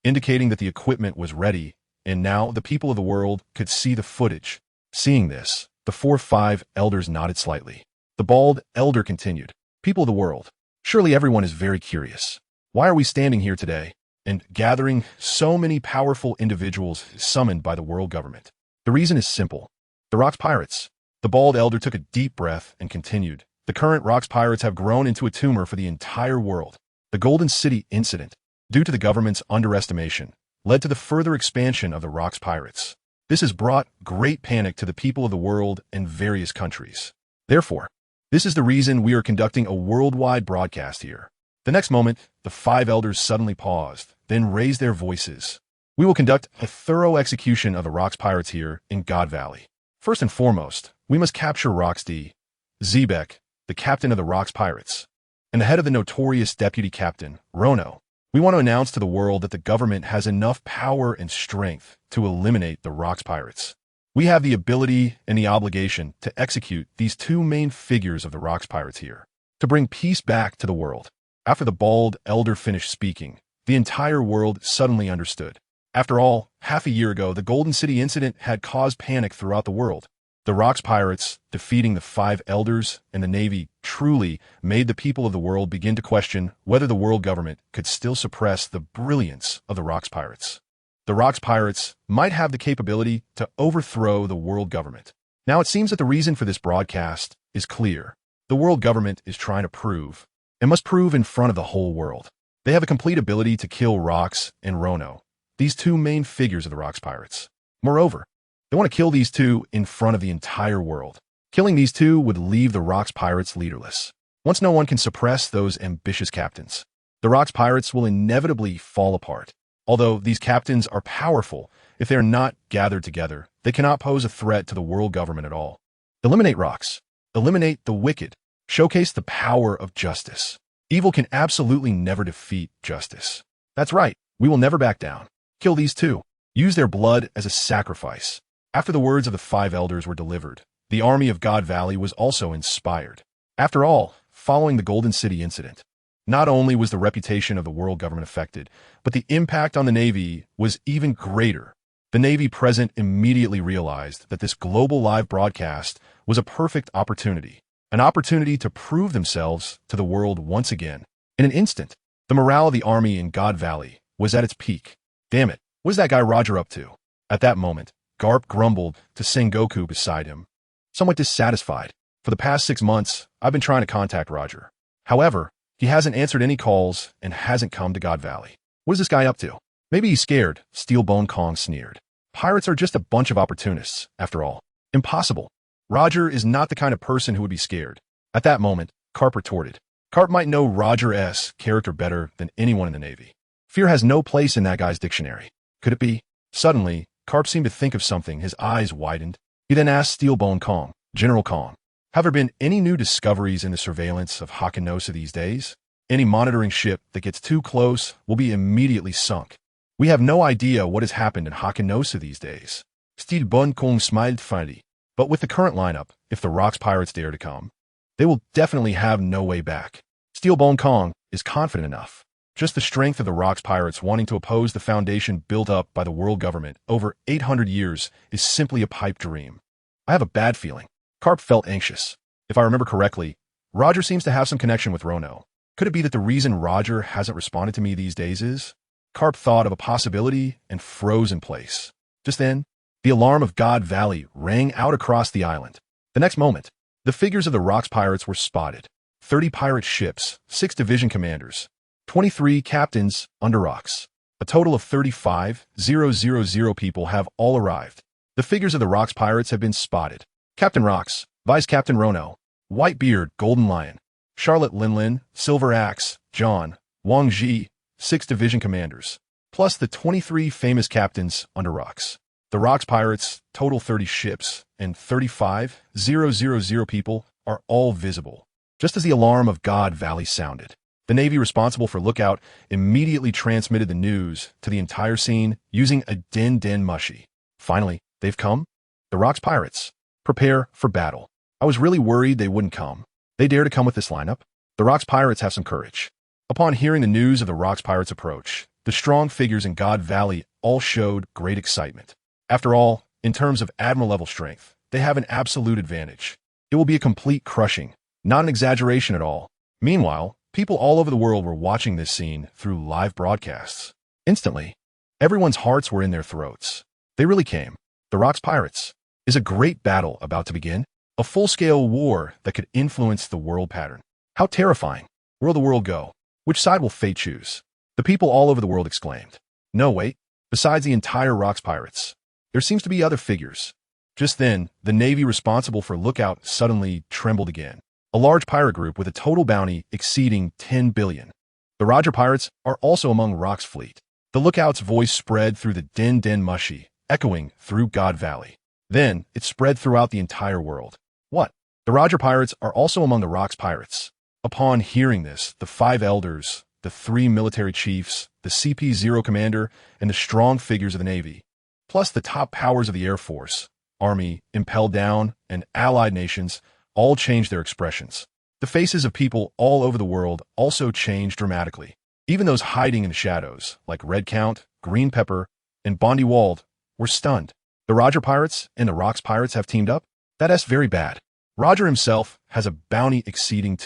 indicating that the equipment was ready, and now the people of the world could see the footage. Seeing this, the 5 elders nodded slightly. The bald elder continued, "People of the world, surely everyone is very curious. Why are we standing here today and gathering so many powerful individuals summoned by the world government? The reason is simple. The Rocks Pirates." The bald elder took a deep breath and continued, "The current Rocks Pirates have grown into a tumor for the entire world. The Golden City incident, due to the government's underestimation, led to the further expansion of the Rocks Pirates. This has brought great panic to the people of the world and various countries. Therefore, this is the reason we are conducting a worldwide broadcast here." The next moment, the 5 elders suddenly paused, then raise their voices. We will conduct a thorough execution of the Rocks pirates here in God Valley. First and foremost, we must capture Rocks D. Zebek, the captain of the Rocks pirates, and the head of the notorious deputy captain, Rono. We want to announce to the world that the government has enough power and strength to eliminate the Rocks pirates. We have the ability and the obligation to execute these two main figures of the Rocks pirates here, to bring peace back to the world. After the bald elder finished speaking, the entire world suddenly understood. After all, half a year ago, the Golden City incident had caused panic throughout the world. The Rocks pirates, defeating the 5 elders and the Navy, truly made the people of the world begin to question whether the world government could still suppress the brilliance of the Rocks pirates. The Rocks pirates might have the capability to overthrow the world government. Now it seems that the reason for this broadcast is clear. The world government is trying to prove, and must prove in front of the whole world. They have a complete ability to kill Rocks and Rono, these two main figures of the Rocks pirates. Moreover, they want to kill these two in front of the entire world. Killing these two would leave the Rocks pirates leaderless. Once no one can suppress those ambitious captains, the Rocks pirates will inevitably fall apart. Although these captains are powerful, if they are not gathered together, they cannot pose a threat to the world government at all. Eliminate Rocks. Eliminate the wicked. Showcase the power of justice. Evil can absolutely never defeat justice. That's right. We will never back down. Kill these two. Use their blood as a sacrifice. After the words of the 5 elders were delivered, the army of God Valley was also inspired. After all, following the Golden City incident, not only was the reputation of the world government affected, but the impact on the Navy was even greater. The Navy present immediately realized that this global live broadcast was a perfect opportunity, an opportunity to prove themselves to the world once again. In an instant, the morale of the army in God Valley was at its peak. Damn it, what is that guy Roger up to? At that moment, Garp grumbled to Sengoku beside him, somewhat dissatisfied. For the past 6 months, I've been trying to contact Roger. However, he hasn't answered any calls and hasn't come to God Valley. What is this guy up to? Maybe he's scared, Steelbone Kong sneered. Pirates are just a bunch of opportunists, after all. Impossible. Roger is not the kind of person who would be scared. At that moment, Carp retorted. Carp might know Roger's character better than anyone in the Navy. Fear has no place in that guy's dictionary. Could it be? Suddenly, Carp seemed to think of something. His eyes widened. He then asked Steelbone Kong, General Kong, have there been any new discoveries in the surveillance of Hakanosa these days? Any monitoring ship that gets too close will be immediately sunk. We have no idea what has happened in Hakanosa these days. Steelbone Kong smiled finally. But with the current lineup, if the Rocks pirates dare to come, they will definitely have no way back. Steelbone Kong is confident enough. Just the strength of the Rocks pirates wanting to oppose the foundation built up by the world government over 800 years is simply a pipe dream. I have a bad feeling. Carp felt anxious. If I remember correctly, Roger seems to have some connection with Rono. Could it be that the reason Roger hasn't responded to me these days is? Carp thought of a possibility and froze in place. Just then, the alarm of God Valley rang out across the island. The next moment, the figures of the Rocks pirates were spotted. 30 pirate ships, 6 division commanders, 23 captains under Rocks. A total of 35,000 people have all arrived. The figures of the Rocks pirates have been spotted. Captain Rocks, Vice Captain Rono, Whitebeard, Golden Lion, Charlotte Linlin, Silver Axe, John, Wang Ji, 6 division commanders, plus the 23 famous captains under Rocks. The Rocks pirates, total 30 ships, and 35,000 people are all visible. Just as the alarm of God Valley sounded, the Navy responsible for Lookout immediately transmitted the news to the entire scene using a den mushy. Finally, they've come. The Rocks pirates. Prepare for battle. I was really worried they wouldn't come. They dare to come with this lineup. The Rocks pirates have some courage. Upon hearing the news of the Rocks pirates' approach, the strong figures in God Valley all showed great excitement. After all, in terms of Admiral level strength, they have an absolute advantage. It will be a complete crushing, not an exaggeration at all. Meanwhile, people all over the world were watching this scene through live broadcasts. Instantly, everyone's hearts were in their throats. They really came. The Rocks pirates. Is a great battle about to begin? A full-scale war that could influence the world pattern. How terrifying. Where will the world go? Which side will fate choose? The people all over the world exclaimed. No, wait. Besides the entire Rocks pirates, there seems to be other figures. Just then, the Navy responsible for Lookout suddenly trembled again. A large pirate group with a total bounty exceeding 10 billion. The Roger pirates are also among Rock's fleet. The lookout's voice spread through the din mushy, echoing through God Valley. Then, it spread throughout the entire world. What? The Roger pirates are also among the Rocks pirates. Upon hearing this, the 5 elders, the 3 military chiefs, the CP0 commander, and the strong figures of the Navy, plus the top powers of the Air Force, Army, Impel Down, and allied nations, all changed their expressions. The faces of people all over the world also changed dramatically. Even those hiding in the shadows, like Red Count, Green Pepper, and Bondi Wald, were stunned. The Roger pirates and the Rocks pirates have teamed up? That's very bad. Roger himself has a bounty exceeding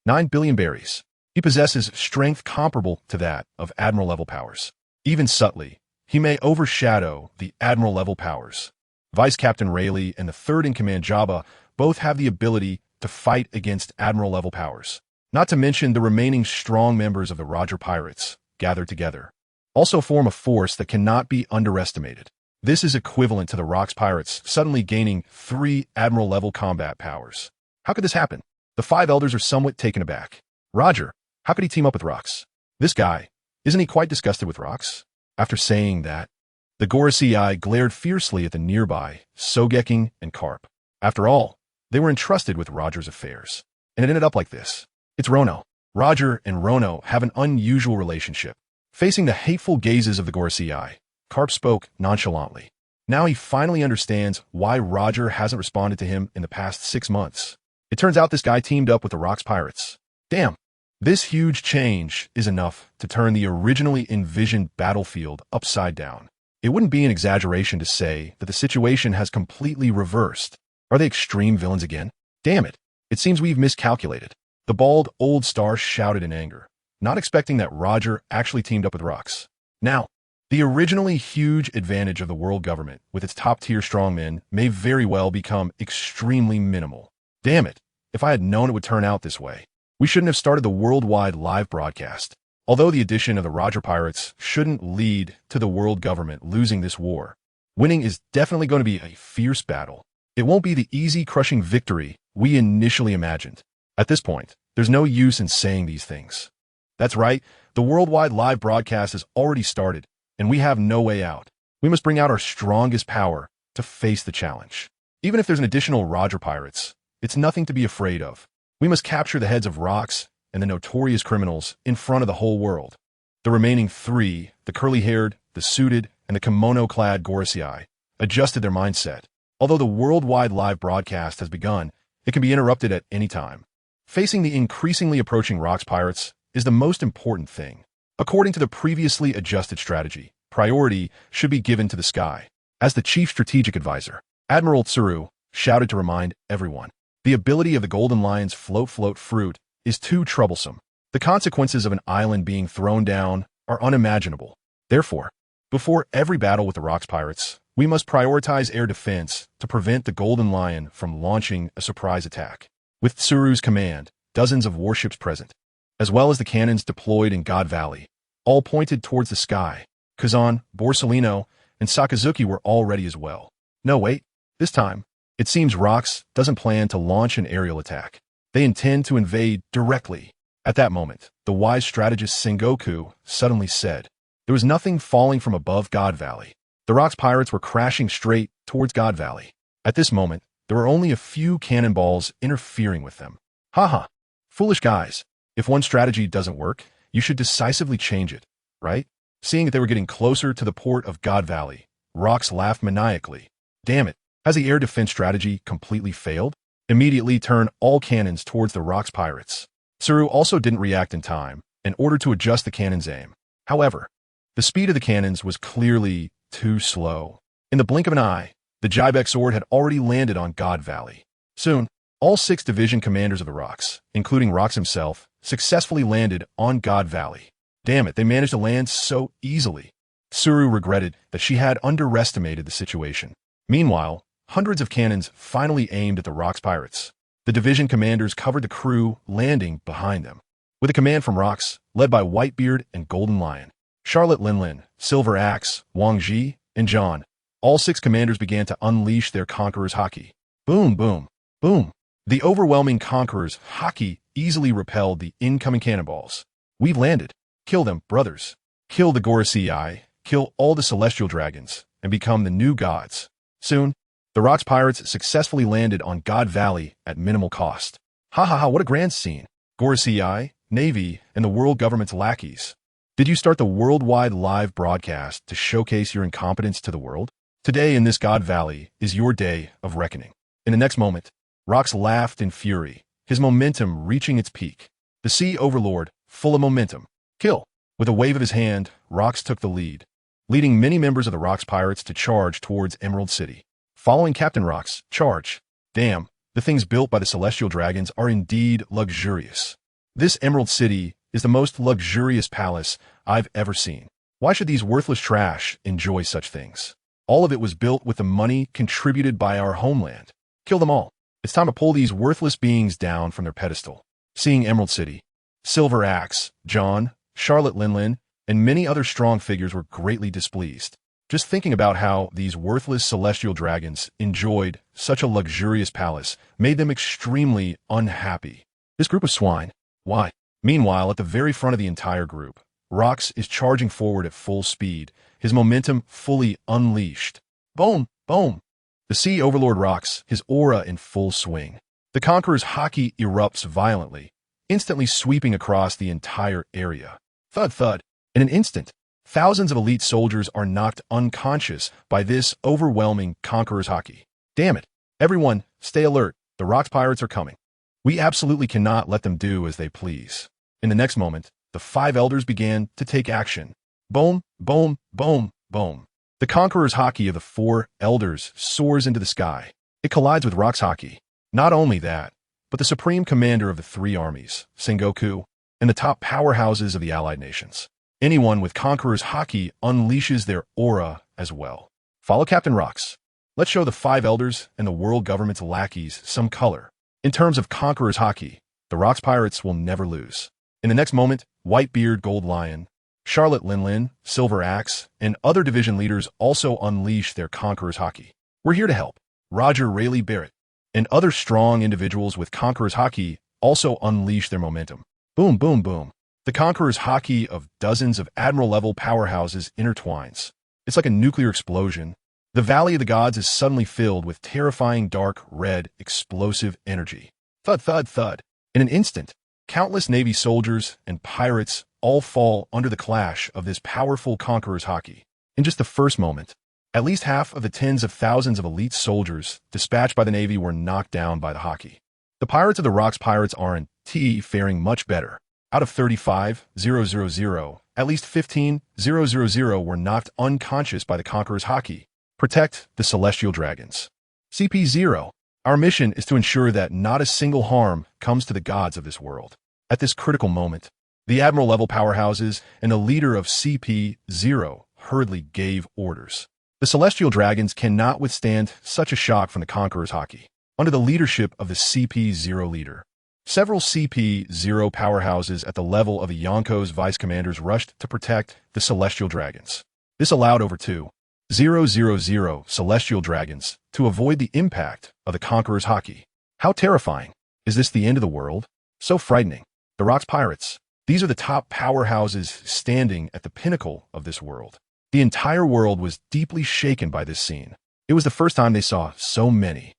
9 billion berries. He possesses strength comparable to that of Admiral-level powers. Even subtly, he may overshadow the Admiral-level powers. Vice Captain Rayleigh and the third-in-command Jabba both have the ability to fight against Admiral-level powers. Not to mention the remaining strong members of the Roger pirates, gathered together, also form a force that cannot be underestimated. This is equivalent to the Rocks pirates suddenly gaining 3 Admiral-level combat powers. How could this happen? The 5 elders are somewhat taken aback. Roger, how could he team up with Rocks? This guy, isn't he quite disgusted with Rocks? After saying that, the Gorosei glared fiercely at the nearby Sogeking and Carp. After all, they were entrusted with Roger's affairs. And it ended up like this. It's Rono. Roger and Rono have an unusual relationship. Facing the hateful gazes of the Gorosei, Carp spoke nonchalantly. Now he finally understands why Roger hasn't responded to him in the past 6 months. It turns out this guy teamed up with the Rocks pirates. Damn. This huge change is enough to turn the originally envisioned battlefield upside down. It wouldn't be an exaggeration to say that the situation has completely reversed. Are they extreme villains again? Damn it. It seems we've miscalculated. The bald old star shouted in anger, not expecting that Roger actually teamed up with Rocks. Now, the originally huge advantage of the world government with its top-tier strongmen may very well become extremely minimal. Damn it. If I had known it would turn out this way. We shouldn't have started the worldwide live broadcast. Although the addition of the Roger pirates shouldn't lead to the world government losing this war, winning is definitely going to be a fierce battle. It won't be the easy, crushing victory we initially imagined. At this point, there's no use in saying these things. That's right, the worldwide live broadcast has already started, and we have no way out. We must bring out our strongest power to face the challenge. Even if there's an additional Roger pirates, it's nothing to be afraid of. We must capture the heads of Rocks and the notorious criminals in front of the whole world. The remaining 3, the curly-haired, the suited, and the kimono-clad Gorosei, adjusted their mindset. Although the worldwide live broadcast has begun, it can be interrupted at any time. Facing the increasingly approaching Rocks pirates is the most important thing. According to the previously adjusted strategy, priority should be given to the sky. As the chief strategic advisor, Admiral Tsuru shouted to remind everyone. The ability of the Golden Lion's float fruit is too troublesome. The consequences of an island being thrown down are unimaginable. Therefore, before every battle with the Rocks pirates, we must prioritize air defense to prevent the Golden Lion from launching a surprise attack. With Tsuru's command, dozens of warships present, as well as the cannons deployed in God Valley, all pointed towards the sky. Kazan, Borsalino, and Sakazuki were all ready as well. No, wait. This time, it seems Rocks doesn't plan to launch an aerial attack. They intend to invade directly. At that moment, the wise strategist Sengoku suddenly said, there was nothing falling from above God Valley. The Rocks pirates were crashing straight towards God Valley. At this moment, there were only a few cannonballs interfering with them. Haha. Foolish guys. If one strategy doesn't work, you should decisively change it, right? Seeing that they were getting closer to the port of God Valley, Rocks laughed maniacally. Damn it. Has the air defense strategy completely failed? Immediately turn all cannons towards the Rocks pirates. Tsuru also didn't react in time, in order to adjust the cannon's aim. However, the speed of the cannons was clearly too slow. In the blink of an eye, the Jaibeck sword had already landed on God Valley. Soon, all 6 division commanders of the Rocks, including Rocks himself, successfully landed on God Valley. Damn it, they managed to land so easily. Tsuru regretted that she had underestimated the situation. Meanwhile, hundreds of cannons finally aimed at the Rocks pirates. The division commanders covered the crew, landing behind them. With a command from Rocks, led by Whitebeard and Golden Lion, Charlotte Linlin, Silver Axe, Wang Ji, and John, all 6 commanders began to unleash their Conqueror's Haki. Boom, boom, boom. The overwhelming Conqueror's Haki easily repelled the incoming cannonballs. We've landed. Kill them, brothers. Kill the Gorosei, kill all the celestial dragons, and become the new gods. Soon, the Rocks pirates successfully landed on God Valley at minimal cost. Ha ha ha, what a grand scene. Gorosei, Navy, and the world government's lackeys. Did you start the worldwide live broadcast to showcase your incompetence to the world? Today in this God Valley is your day of reckoning. In the next moment, Rocks laughed in fury, his momentum reaching its peak. The Sea Overlord, full of momentum. Kill. With a wave of his hand, Rocks took the lead, leading many members of the Rocks pirates to charge towards Emerald City. Following Captain Rocks, charge. Damn, the things built by the Celestial Dragons are indeed luxurious. This Emerald City is the most luxurious palace I've ever seen. Why should these worthless trash enjoy such things? All of it was built with the money contributed by our homeland. Kill them all. It's time to pull these worthless beings down from their pedestal. Seeing Emerald City, Silver Axe, John, Charlotte Linlin, and many other strong figures were greatly displeased. Just thinking about how these worthless celestial dragons enjoyed such a luxurious palace made them extremely unhappy. This group of swine. Why? Meanwhile, at the very front of the entire group, Rocks is charging forward at full speed, his momentum fully unleashed. Boom! Boom! The Sea Overlord Rocks, his aura in full swing. The Conqueror's haki erupts violently, instantly sweeping across the entire area. Thud thud. In an instant, thousands of elite soldiers are knocked unconscious by this overwhelming Conqueror's haki. Damn it. Everyone, stay alert. The Rocks pirates are coming. We absolutely cannot let them do as they please. In the next moment, the 5 elders began to take action. Boom, boom, boom, boom. The Conqueror's haki of the 4 elders soars into the sky. It collides with Rocks' haki. Not only that, but the supreme commander of the 3 armies, Sengoku, and the top powerhouses of the allied nations. Anyone with Conqueror's haki unleashes their aura as well. Follow Captain Rocks. Let's show the 5 elders and the world government's lackeys some color. In terms of Conqueror's haki, the Rocks pirates will never lose. In the next moment, Whitebeard, Gold Lion, Charlotte Linlin, Silver Axe, and other division leaders also unleash their Conqueror's haki. We're here to help. Roger Rayleigh Barrett and other strong individuals with Conqueror's haki also unleash their momentum. Boom, boom, boom. The Conqueror's haki of dozens of Admiral-level powerhouses intertwines. It's like a nuclear explosion. The Valley of the Gods is suddenly filled with terrifying dark, red, explosive energy. Thud, thud, thud. In an instant, countless Navy soldiers and pirates all fall under the clash of this powerful Conqueror's haki. In just the first moment, at least half of the tens of thousands of elite soldiers dispatched by the Navy were knocked down by the haki. The pirates of the Rocks pirates aren't faring much better. Out of 35,000, at least 15,000 were knocked unconscious by the Conqueror's haki. Protect the Celestial Dragons. CP0. Our mission is to ensure that not a single harm comes to the gods of this world. At this critical moment, the Admiral-level powerhouses and the leader of CP0 hurriedly gave orders. The Celestial Dragons cannot withstand such a shock from the Conqueror's haki. Under the leadership of the CP0 leader, several CP0 powerhouses at the level of the Yonko's vice commanders rushed to protect the Celestial Dragons. This allowed over 2,000 Celestial Dragons to avoid the impact of the Conqueror's haki. How terrifying. Is this the end of the world? So frightening. The Rocks pirates. These are the top powerhouses standing at the pinnacle of this world. The entire world was deeply shaken by this scene. It was the first time they saw so many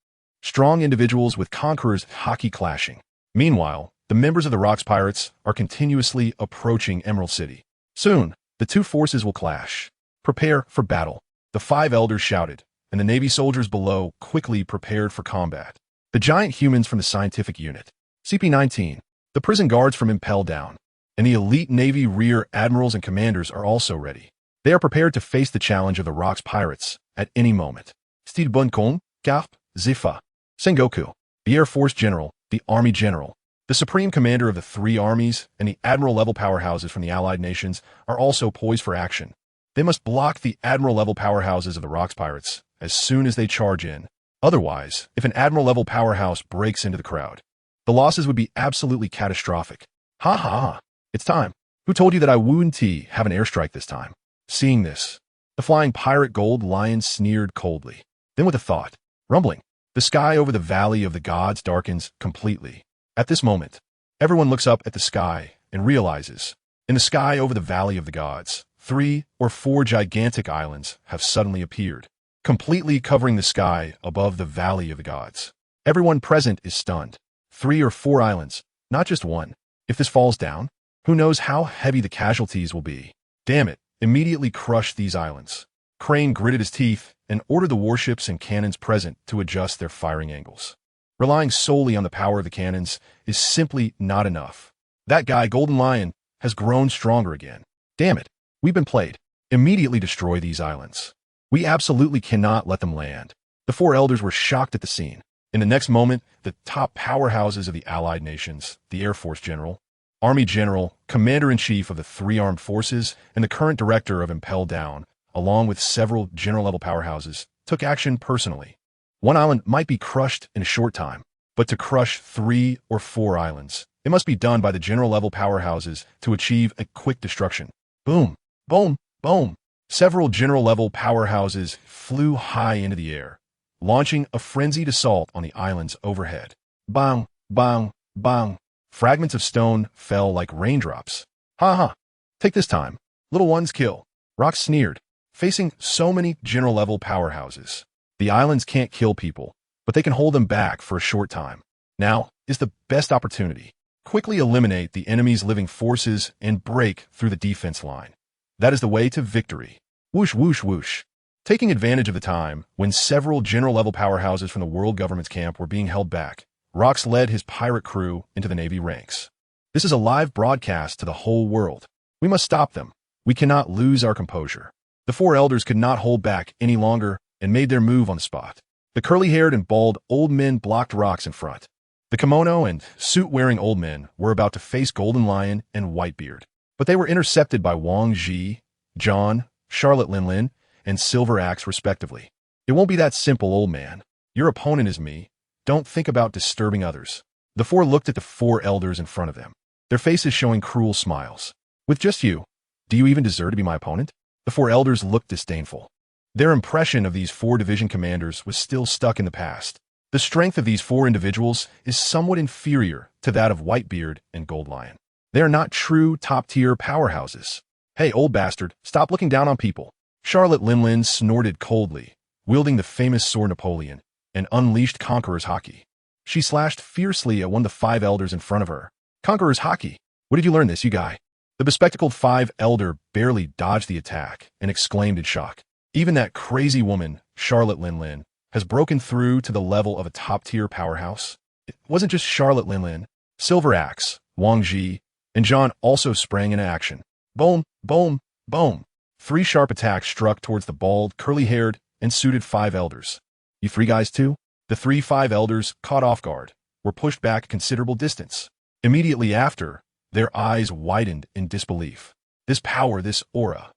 strong individuals with Conqueror's haki clashing. Meanwhile, the members of the Rocks pirates are continuously approaching Emerald City. Soon, the 2 forces will clash. Prepare for battle. The 5 elders shouted, and the Navy soldiers below quickly prepared for combat. The giant humans from the scientific unit, CP-19, the prison guards from Impel Down, and the elite Navy rear admirals and commanders are also ready. They are prepared to face the challenge of the Rocks pirates at any moment. Steve Bunkong, Garp, Zifa, Sengoku, the Air Force General, the Army General, the Supreme Commander of the 3 armies, and the Admiral-level powerhouses from the Allied nations are also poised for action. They must block the Admiral-level powerhouses of the Rocks pirates as soon as they charge in. Otherwise, if an Admiral-level powerhouse breaks into the crowd, the losses would be absolutely catastrophic. Ha ha ha. It's time. Who told you that I wouldn't have an airstrike this time? Seeing this, the flying pirate Gold Lion sneered coldly. Then with a thought, rumbling, the sky over the Valley of the Gods darkens completely. At this moment, everyone looks up at the sky and realizes, in the sky over the Valley of the Gods, 3 or 4 gigantic islands have suddenly appeared, completely covering the sky above the Valley of the Gods. Everyone present is stunned. 3 or 4 islands, not just one. If this falls down, who knows how heavy the casualties will be. Damn it, immediately crush these islands. Crane gritted his teeth and ordered the warships and cannons present to adjust their firing angles. Relying solely on the power of the cannons is simply not enough. That guy, Golden Lion, has grown stronger again. Damn it, we've been played. Immediately destroy these islands. We absolutely cannot let them land. The 4 elders were shocked at the scene. In the next moment, the top powerhouses of the allied nations, the Air Force General, Army General, Commander-in-Chief of the 3 armed forces, and the current director of Impel Down, along with several general-level powerhouses, took action personally. 1 island might be crushed in a short time, but to crush 3 or 4 islands, it must be done by the general-level powerhouses to achieve a quick destruction. Boom, boom, boom. Several general-level powerhouses flew high into the air, launching a frenzied assault on the islands overhead. Bang, bang, bang. Fragments of stone fell like raindrops. Ha ha. Take this time. Little ones kill. Rox sneered, facing so many general-level powerhouses. The islands can't kill people, but they can hold them back for a short time. Now is the best opportunity. Quickly eliminate the enemy's living forces and break through the defense line. That is the way to victory. Whoosh, whoosh, whoosh. Taking advantage of the time when several general-level powerhouses from the world government's camp were being held back, Rox led his pirate crew into the Navy ranks. This is a live broadcast to the whole world. We must stop them. We cannot lose our composure. The 4 elders could not hold back any longer and made their move on the spot. The curly-haired and bald old men blocked Rox in front. The kimono and suit-wearing old men were about to face Golden Lion and Whitebeard, but they were intercepted by Wang Ji, John, Charlotte Linlin, and Silver Axe respectively. It won't be that simple, old man. Your opponent is me. Don't think about disturbing others. The 4 looked at the 4 elders in front of them, their faces showing cruel smiles. With just you, do you even deserve to be my opponent? The 4 elders looked disdainful. Their impression of these 4 division commanders was still stuck in the past. The strength of these 4 individuals is somewhat inferior to that of Whitebeard and Gold Lion. They are not true top-tier powerhouses. Hey, old bastard, stop looking down on people. Charlotte Linlin snorted coldly, wielding the famous sword Napoleon, and unleashed Conqueror's Haki. She slashed fiercely at one of the 5 elders in front of her. Conqueror's Haki? Where did you learn this, you guy? The bespectacled 5 elder barely dodged the attack and exclaimed in shock. Even that crazy woman, Charlotte Linlin, has broken through to the level of a top-tier powerhouse. It wasn't just Charlotte Linlin. Silver Axe, Wang Ji, and John also sprang into action. Boom, boom, boom. 3 sharp attacks struck towards the bald, curly-haired, and suited 5 elders. You 3 guys too? The 5 elders, caught off guard, were pushed back a considerable distance. Immediately after, their eyes widened in disbelief. This power, this aura.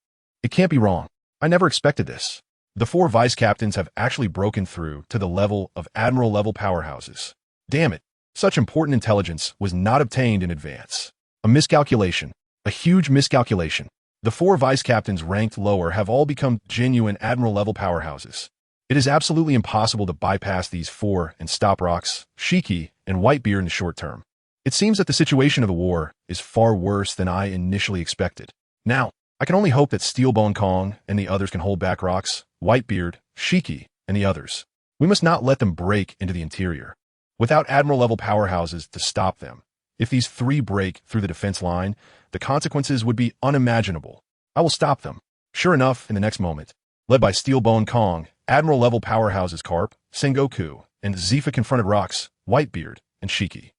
It can't be wrong. I never expected this. The 4 vice captains have actually broken through to the level of admiral-level powerhouses. Damn it, such important intelligence was not obtained in advance. A miscalculation. A huge miscalculation. The 4 vice captains ranked lower have all become genuine admiral-level powerhouses. It is absolutely impossible to bypass these 4 and stop Rox, Shiki, and Whitebeard in the short term. It seems that the situation of the war is far worse than I initially expected. Now, I can only hope that Steelbone Kong and the others can hold back Rox, Whitebeard, Shiki, and the others. We must not let them break into the interior. Without admiral-level powerhouses to stop them, if these 3 break through the defense line, the consequences would be unimaginable. I will stop them. Sure enough, in the next moment, led by Steelbone Kong, admiral-level powerhouses Carp, Sengoku, and Zifa confronted Rox, Whitebeard, and Shiki.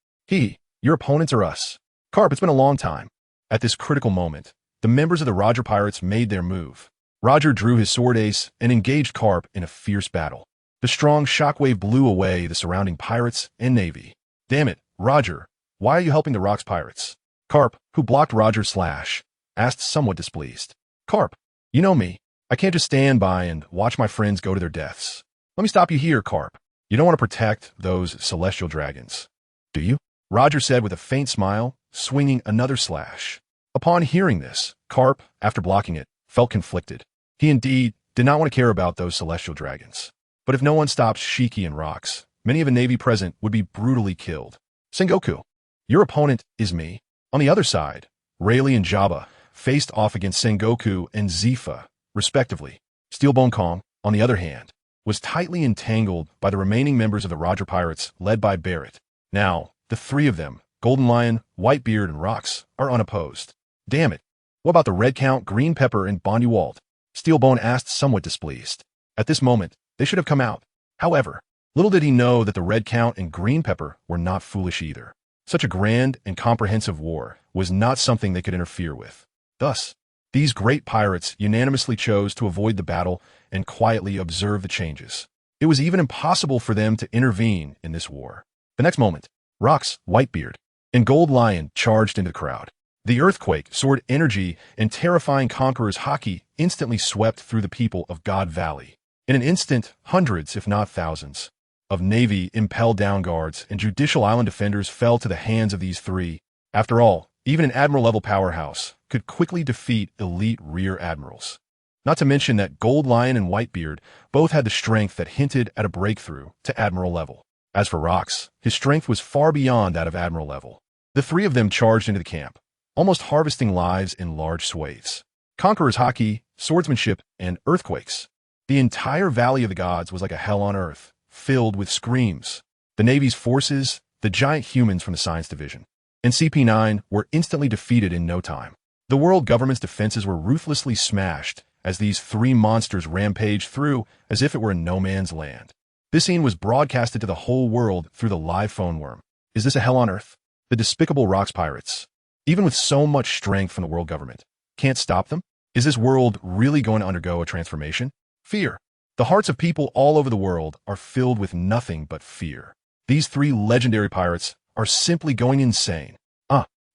Your opponents are us. Carp, it's been a long time. At this critical moment, the members of the Roger Pirates made their move. Roger drew his sword ace and engaged Carp in a fierce battle. The strong shockwave blew away the surrounding pirates and navy. Damn it, Roger, why are you helping the Rox pirates? Carp, who blocked Roger's slash, asked somewhat displeased. Carp, you know me. I can't just stand by and watch my friends go to their deaths. Let me stop you here, Carp. You don't want to protect those celestial dragons, do you? Roger said with a faint smile, swinging another slash. Upon hearing this, Carp, after blocking it, felt conflicted. He indeed did not want to care about those celestial dragons. But if no one stops Shiki and Rox, many of the navy present would be brutally killed. Sengoku, your opponent is me. On the other side, Rayleigh and Jabba faced off against Sengoku and Zifa, respectively. Steelbone Kong, on the other hand, was tightly entangled by the remaining members of the Roger Pirates led by Barrett. Now, the three of them, Golden Lion, Whitebeard, and Rox, are unopposed. Damn it. What about the Red Count, Green Pepper, and Bonduwald? Steelbone asked, somewhat displeased. At this moment, they should have come out. However, little did he know that the Red Count and Green Pepper were not foolish either. Such a grand and comprehensive war was not something they could interfere with. Thus, these great pirates unanimously chose to avoid the battle and quietly observe the changes. It was even impossible for them to intervene in this war. The next moment, Rox, Whitebeard, and Gold Lion charged into the crowd. The earthquake, sword energy, and terrifying conqueror's haki instantly swept through the people of God Valley. In an instant, hundreds, if not thousands, of Navy impelled down guards and Judicial Island defenders fell to the hands of these three. After all, even an Admiral-level powerhouse could quickly defeat elite rear admirals. Not to mention that Gold Lion and Whitebeard both had the strength that hinted at a breakthrough to Admiral level. As for Rox, his strength was far beyond that of Admiral level. The three of them charged into the camp, almost harvesting lives in large swathes. Conqueror's haki, swordsmanship, and earthquakes. The entire Valley of the Gods was like a hell on earth, filled with screams. The Navy's forces, the giant humans from the Science Division, and CP9 were instantly defeated in no time. The world government's defenses were ruthlessly smashed as these three monsters rampaged through as if it were a no man's land. This scene was broadcasted to the whole world through the live phone worm. Is this a hell on earth? The despicable Rox pirates, even with so much strength from the world government, can't stop them? Is this world really going to undergo a transformation? Fear. The hearts of people all over the world are filled with nothing but fear. These three legendary pirates are simply going insane.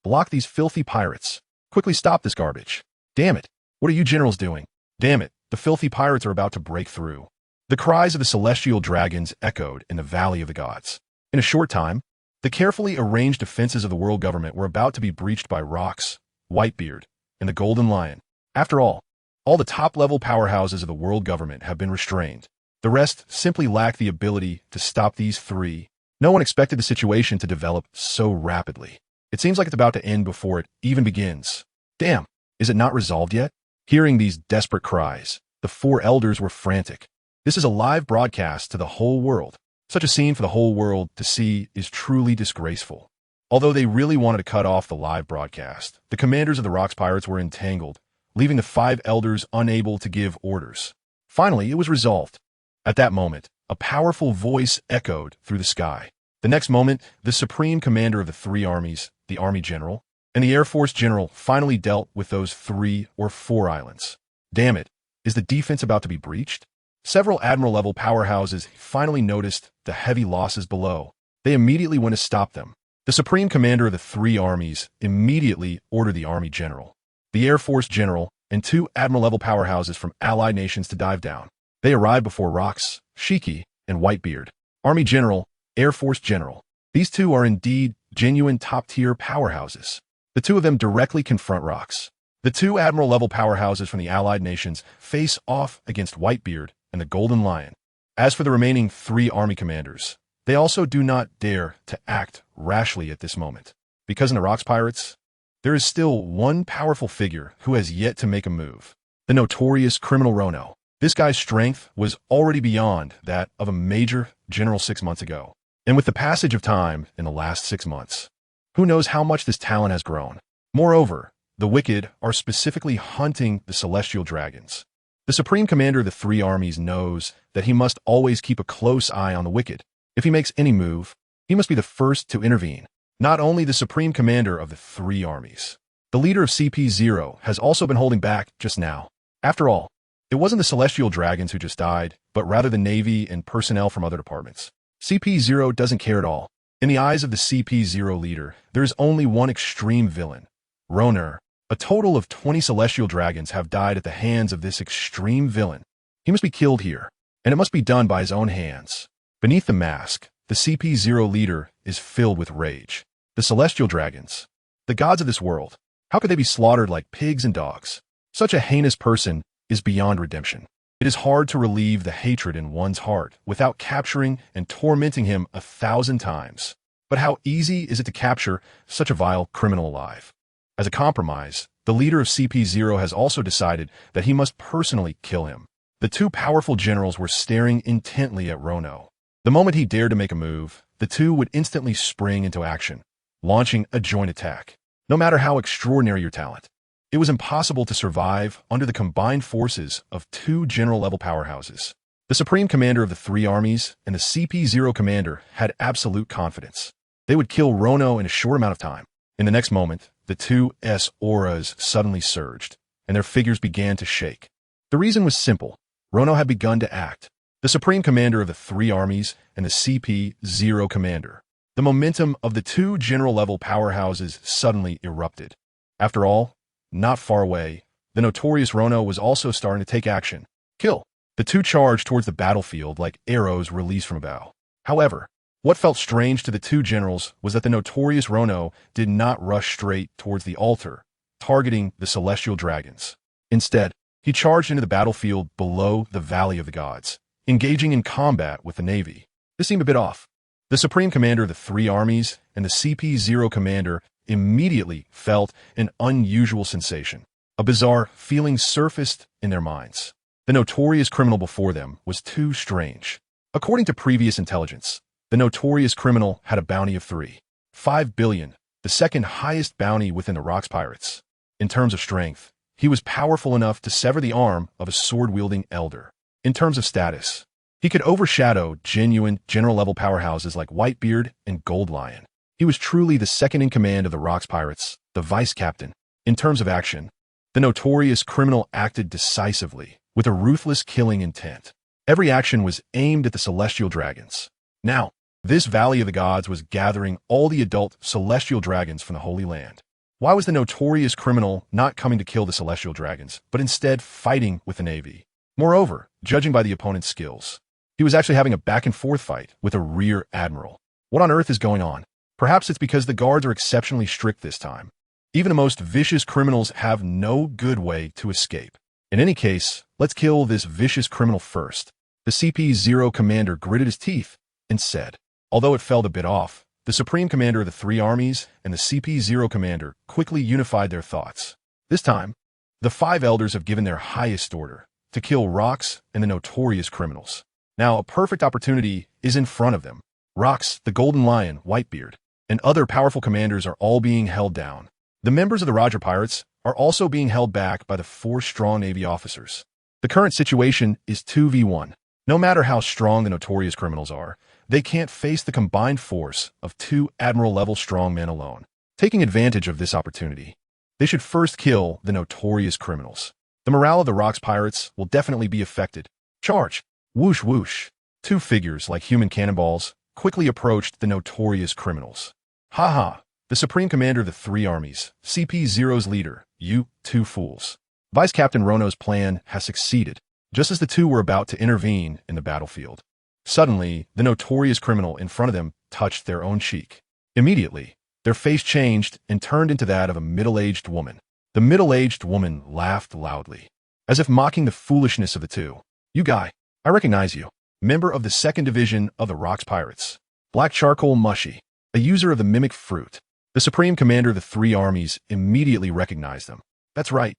Block these filthy pirates. Quickly stop this garbage. Damn it. What are you generals doing? Damn it. The filthy pirates are about to break through. The cries of the celestial dragons echoed in the Valley of the Gods. In a short time, the carefully arranged defenses of the world government were about to be breached by Rox, Whitebeard, and the Golden Lion. After all the top-level powerhouses of the world government have been restrained. The rest simply lack the ability to stop these three. No one expected the situation to develop so rapidly. It seems like it's about to end before it even begins. Damn, is it not resolved yet? Hearing these desperate cries, the four elders were frantic. This is a live broadcast to the whole world. Such a scene for the whole world to see is truly disgraceful. Although they really wanted to cut off the live broadcast, the commanders of the Rox Pirates were entangled, leaving the five elders unable to give orders. Finally, it was resolved. At that moment, a powerful voice echoed through the sky. The next moment, the supreme commander of the three armies, the Army General, and the Air Force General finally dealt with those 3 or 4 islands. Damn it, is the defense about to be breached? Several Admiral-level powerhouses finally noticed the heavy losses below. They immediately went to stop them. The supreme commander of the 3 armies immediately ordered the Army General, the Air Force General, and 2 Admiral-level powerhouses from allied nations to dive down. They arrived before Rox, Shiki, and Whitebeard. Army General, Air Force General. These 2 are indeed genuine top-tier powerhouses. The 2 of them directly confront Rox. The 2 Admiral-level powerhouses from the allied nations face off against Whitebeard and the Golden Lion. As for the remaining 3 army commanders, they also do not dare to act rashly at this moment. Because in the Rox Pirates, there is still one powerful figure who has yet to make a move. The notorious criminal Rono. This guy's strength was already beyond that of a major general 6 months ago. And with the passage of time in the last 6 months, who knows how much this talent has grown. Moreover, the wicked are specifically hunting the celestial dragons. The supreme commander of the 3 armies knows that he must always keep a close eye on the wicked. If he makes any move, he must be the first to intervene. Not only the supreme commander of the 3 armies, the leader of CP0 has also been holding back just now. After all, it wasn't the celestial dragons who just died, but rather the Navy and personnel from other departments. CP0 doesn't care at all. In the eyes of the CP0 leader, there is only one extreme villain, Rono. A total of 20 celestial dragons have died at the hands of this extreme villain. He must be killed here, and it must be done by his own hands. Beneath the mask, the CP0 leader is filled with rage. The celestial dragons, the gods of this world, how could they be slaughtered like pigs and dogs? Such a heinous person is beyond redemption. It is hard to relieve the hatred in one's heart without capturing and tormenting him 1,000 times. But how easy is it to capture such a vile criminal alive? As a compromise, the leader of CP0 has also decided that he must personally kill him. The two powerful generals were staring intently at Rono. The moment he dared to make a move, the two would instantly spring into action, launching a joint attack. No matter how extraordinary your talent, it was impossible to survive under the combined forces of two general-level powerhouses. The Supreme Commander of the three armies and the CP0 commander had absolute confidence. They would kill Rono in a short amount of time. In the next moment, the two auras suddenly surged, and their figures began to shake. The reason was simple. Rono had begun to act. The Supreme Commander of the three armies and the CP0 commander. The momentum of the two general-level powerhouses suddenly erupted. After all, not far away, the notorious Rono was also starting to take action. Kill. The two charged towards the battlefield like arrows released from a bow. However, what felt strange to the two generals was that the notorious Rono did not rush straight towards the altar, targeting the celestial dragons. Instead, he charged into the battlefield below the Valley of the Gods, engaging in combat with the Navy. This seemed a bit off. The Supreme Commander of the three armies and the CP0 commander immediately felt an unusual sensation. A bizarre feeling surfaced in their minds. The notorious criminal before them was too strange. According to previous intelligence, the notorious criminal had a bounty of 3.5 billion, the second highest bounty within the Rocks Pirates. In terms of strength, he was powerful enough to sever the arm of a sword-wielding elder. In terms of status, he could overshadow genuine general-level powerhouses like Whitebeard and Gold Lion. He was truly the second in command of the Rocks Pirates, the vice captain. In terms of action, the notorious criminal acted decisively, with a ruthless killing intent. Every action was aimed at the celestial dragons. Now, this Valley of the Gods was gathering all the adult celestial dragons from the Holy Land. Why was the notorious criminal not coming to kill the celestial dragons, but instead fighting with the Navy? Moreover, judging by the opponent's skills, he was actually having a back-and-forth fight with a rear admiral. What on earth is going on? Perhaps it's because the guards are exceptionally strict this time. Even the most vicious criminals have no good way to escape. In any case, let's kill this vicious criminal first. The CP0 commander gritted his teeth and said. Although it felt a bit off, the Supreme Commander of the three armies and the CP0 commander quickly unified their thoughts. This time, the five elders have given their highest order to kill Rox and the notorious criminals. Now, a perfect opportunity is in front of them. Rox, the Golden Lion, Whitebeard, and other powerful commanders are all being held down. The members of the Roger Pirates are also being held back by the 4 strong Navy officers. The current situation is 2v1. No matter how strong the notorious criminals are, they can't face the combined force of 2 Admiral-level strong men alone. Taking advantage of this opportunity, they should first kill the notorious criminals. The morale of the Rocks Pirates will definitely be affected. Charge! Whoosh whoosh! 2 figures like human cannonballs quickly approached the notorious criminals. Haha! The Supreme Commander of the 3 armies, CP0's leader, you 2 fools. Vice Captain Rono's plan has succeeded, just as the 2 were about to intervene in the battlefield. Suddenly, the notorious criminal in front of them touched their own cheek. Immediately, their face changed and turned into that of a middle-aged woman. The middle-aged woman laughed loudly, as if mocking the foolishness of the 2. You guy, I recognize you. Member of the 2nd Division of the Rocks Pirates. Black Charcoal Mushy, a user of the Mimic Fruit. The Supreme Commander of the 3 armies immediately recognized them. That's right.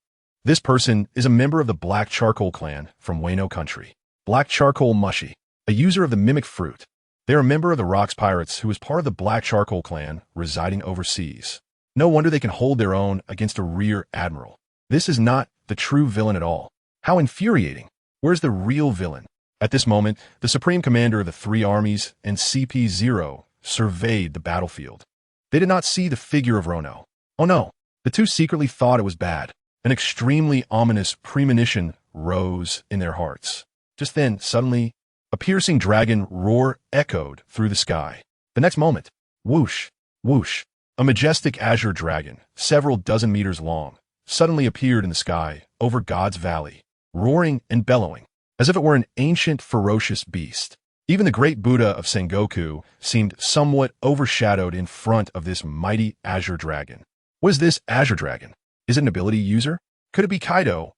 This person is a member of the Black Charcoal clan from Wano country. Black Charcoal Mushy, a user of the Mimic Fruit. They are a member of the Rocks Pirates who is part of the Black Charcoal clan residing overseas. No wonder they can hold their own against a rear admiral. This is not the true villain at all. How infuriating. Where's the real villain? At this moment, the Supreme Commander of the 3 armies and CP0 surveyed the battlefield. They did not see the figure of Rono. Oh no, the 2 secretly thought it was bad. An extremely ominous premonition rose in their hearts. Just then, suddenly, a piercing dragon roar echoed through the sky. The next moment, whoosh, whoosh, a majestic azure dragon, several dozen meters long, suddenly appeared in the sky over God's Valley, roaring and bellowing, as if it were an ancient, ferocious beast. Even the great Buddha of Sengoku seemed somewhat overshadowed in front of this mighty azure dragon. What is this azure dragon? Is it an ability user? Could it be Kaido,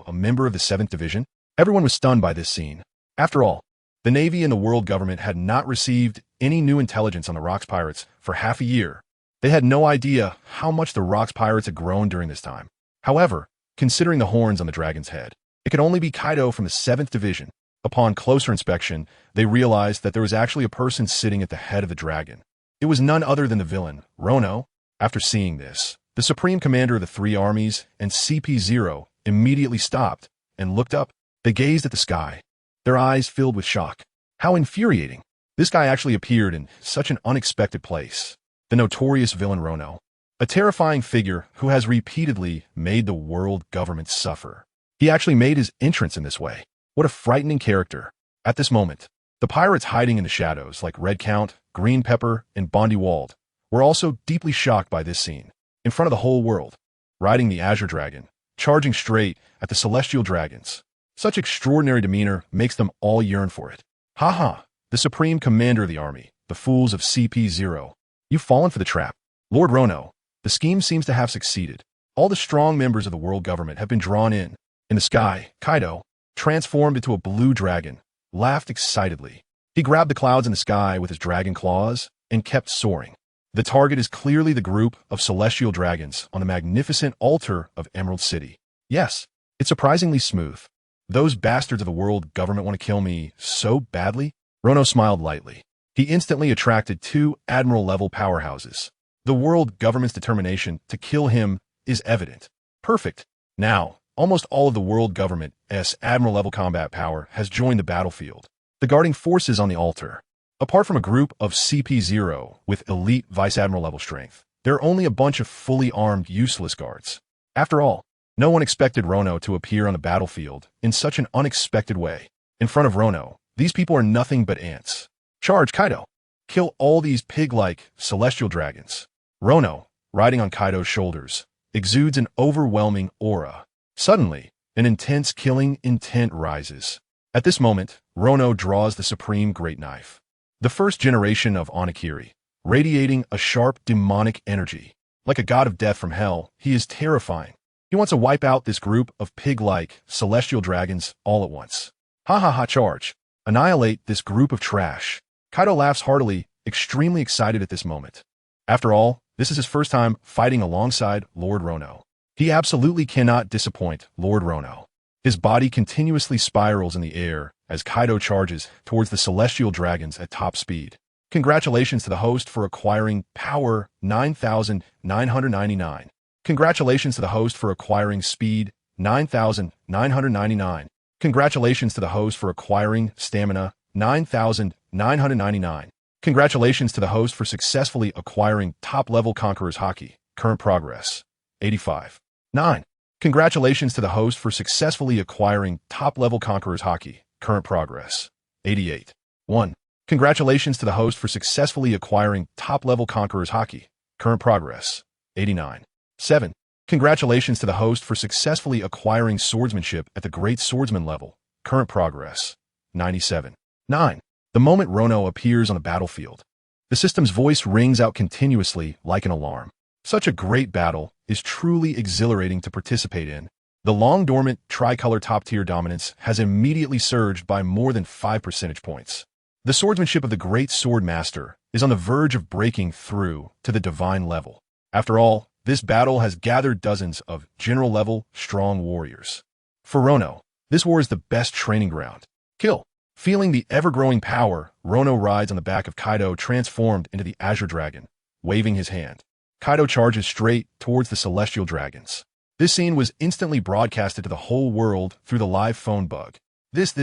a member of the 7th Division? Everyone was stunned by this scene. After all, the Navy and the world government had not received any new intelligence on the Rocks Pirates for half a year, They had no idea how much the Rock's pirates had grown during this time. However, considering the horns on the dragon's head, it could only be Kaido from the 7th Division. Upon closer inspection, they realized that there was actually a person sitting at the head of the dragon. It was none other than the villain, Rono. After seeing this, the supreme commander of the 3 armies and CP0 immediately stopped and looked up. They gazed at the sky, their eyes filled with shock. How infuriating! This guy actually appeared in such an unexpected place. The notorious villain Rono, a terrifying figure who has repeatedly made the world government suffer. He actually made his entrance in this way. What a frightening character. At this moment, the pirates hiding in the shadows like Red Count, Green Pepper, and Bondi Wald were also deeply shocked by this scene. In front of the whole world, riding the Azure Dragon, charging straight at the Celestial Dragons. Such extraordinary demeanor makes them all yearn for it. Haha, the supreme commander of the army, the fools of CP0. You've fallen for the trap. Lord Rono, the scheme seems to have succeeded. All the strong members of the world government have been drawn in. In the sky, Kaido, transformed into a blue dragon, laughed excitedly. He grabbed the clouds in the sky with his dragon claws and kept soaring. The target is clearly the group of celestial dragons on the magnificent altar of Emerald City. Yes, it's surprisingly smooth. Those bastards of the world government want to kill me so badly? Rono smiled lightly. He instantly attracted 2 admiral-level powerhouses. The world government's determination to kill him is evident. Perfect. Now, almost all of the world government's admiral-level combat power has joined the battlefield. The guarding forces on the altar. Apart from a group of CP0 with elite vice admiral level strength, there are only a bunch of fully armed useless guards. After all, no one expected Rono to appear on the battlefield in such an unexpected way. In front of Rono, these people are nothing but ants. Charge, Kaido. Kill all these pig-like celestial dragons. Rono, riding on Kaido's shoulders, exudes an overwhelming aura. Suddenly, an intense killing intent rises. At this moment, Rono draws the supreme great knife. The first generation of Onigiri, radiating a sharp demonic energy. Like a god of death from hell, he is terrifying. He wants to wipe out this group of pig-like celestial dragons all at once. Ha ha ha, charge. Annihilate this group of trash. Kaido laughs heartily, extremely excited at this moment. After all, this is his first time fighting alongside Lord Rono. He absolutely cannot disappoint Lord Rono. His body continuously spirals in the air as Kaido charges towards the celestial dragons at top speed. Congratulations to the host for acquiring Power 9,999. Congratulations to the host for acquiring Speed 9,999. Congratulations to the host for acquiring Stamina 9,999. Congratulations to the host for successfully acquiring Top-Level Conqueror's Haki. Current progress 85. 9. Congratulations to the host for successfully acquiring Top-Level Conqueror's Haki. Current progress 88. 1. Congratulations to the host for successfully acquiring Top-Level Conqueror's Haki. Current progress 89. 7. Congratulations to the host for successfully acquiring swordsmanship at the Great Swordsman level. Current progress 97. 9. The moment Rono appears on the battlefield, the system's voice rings out continuously like an alarm. Such a great battle is truly exhilarating to participate in. The long-dormant tricolor top-tier dominance has immediately surged by more than 5 percentage points. The swordsmanship of the Great Sword Master is on the verge of breaking through to the divine level. After all, this battle has gathered dozens of general-level strong warriors. For Rono, this war is the best training ground. Kill. Feeling the ever-growing power, Rono rides on the back of Kaido transformed into the Azure Dragon, waving his hand. Kaido charges straight towards the Celestial Dragons. This scene was instantly broadcasted to the whole world through the live phone bug. This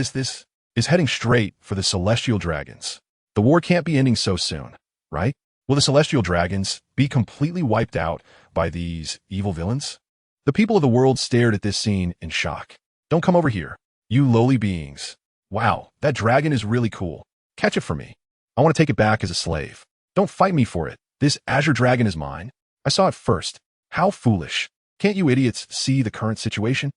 is heading straight for the Celestial Dragons. The war can't be ending so soon, right? Will the Celestial Dragons be completely wiped out by these evil villains? The people of the world stared at this scene in shock. Don't come over here, you lowly beings. Wow, that dragon is really cool. Catch it for me. I want to take it back as a slave. Don't fight me for it. This Azure Dragon is mine. I saw it first. How foolish. Can't you idiots see the current situation?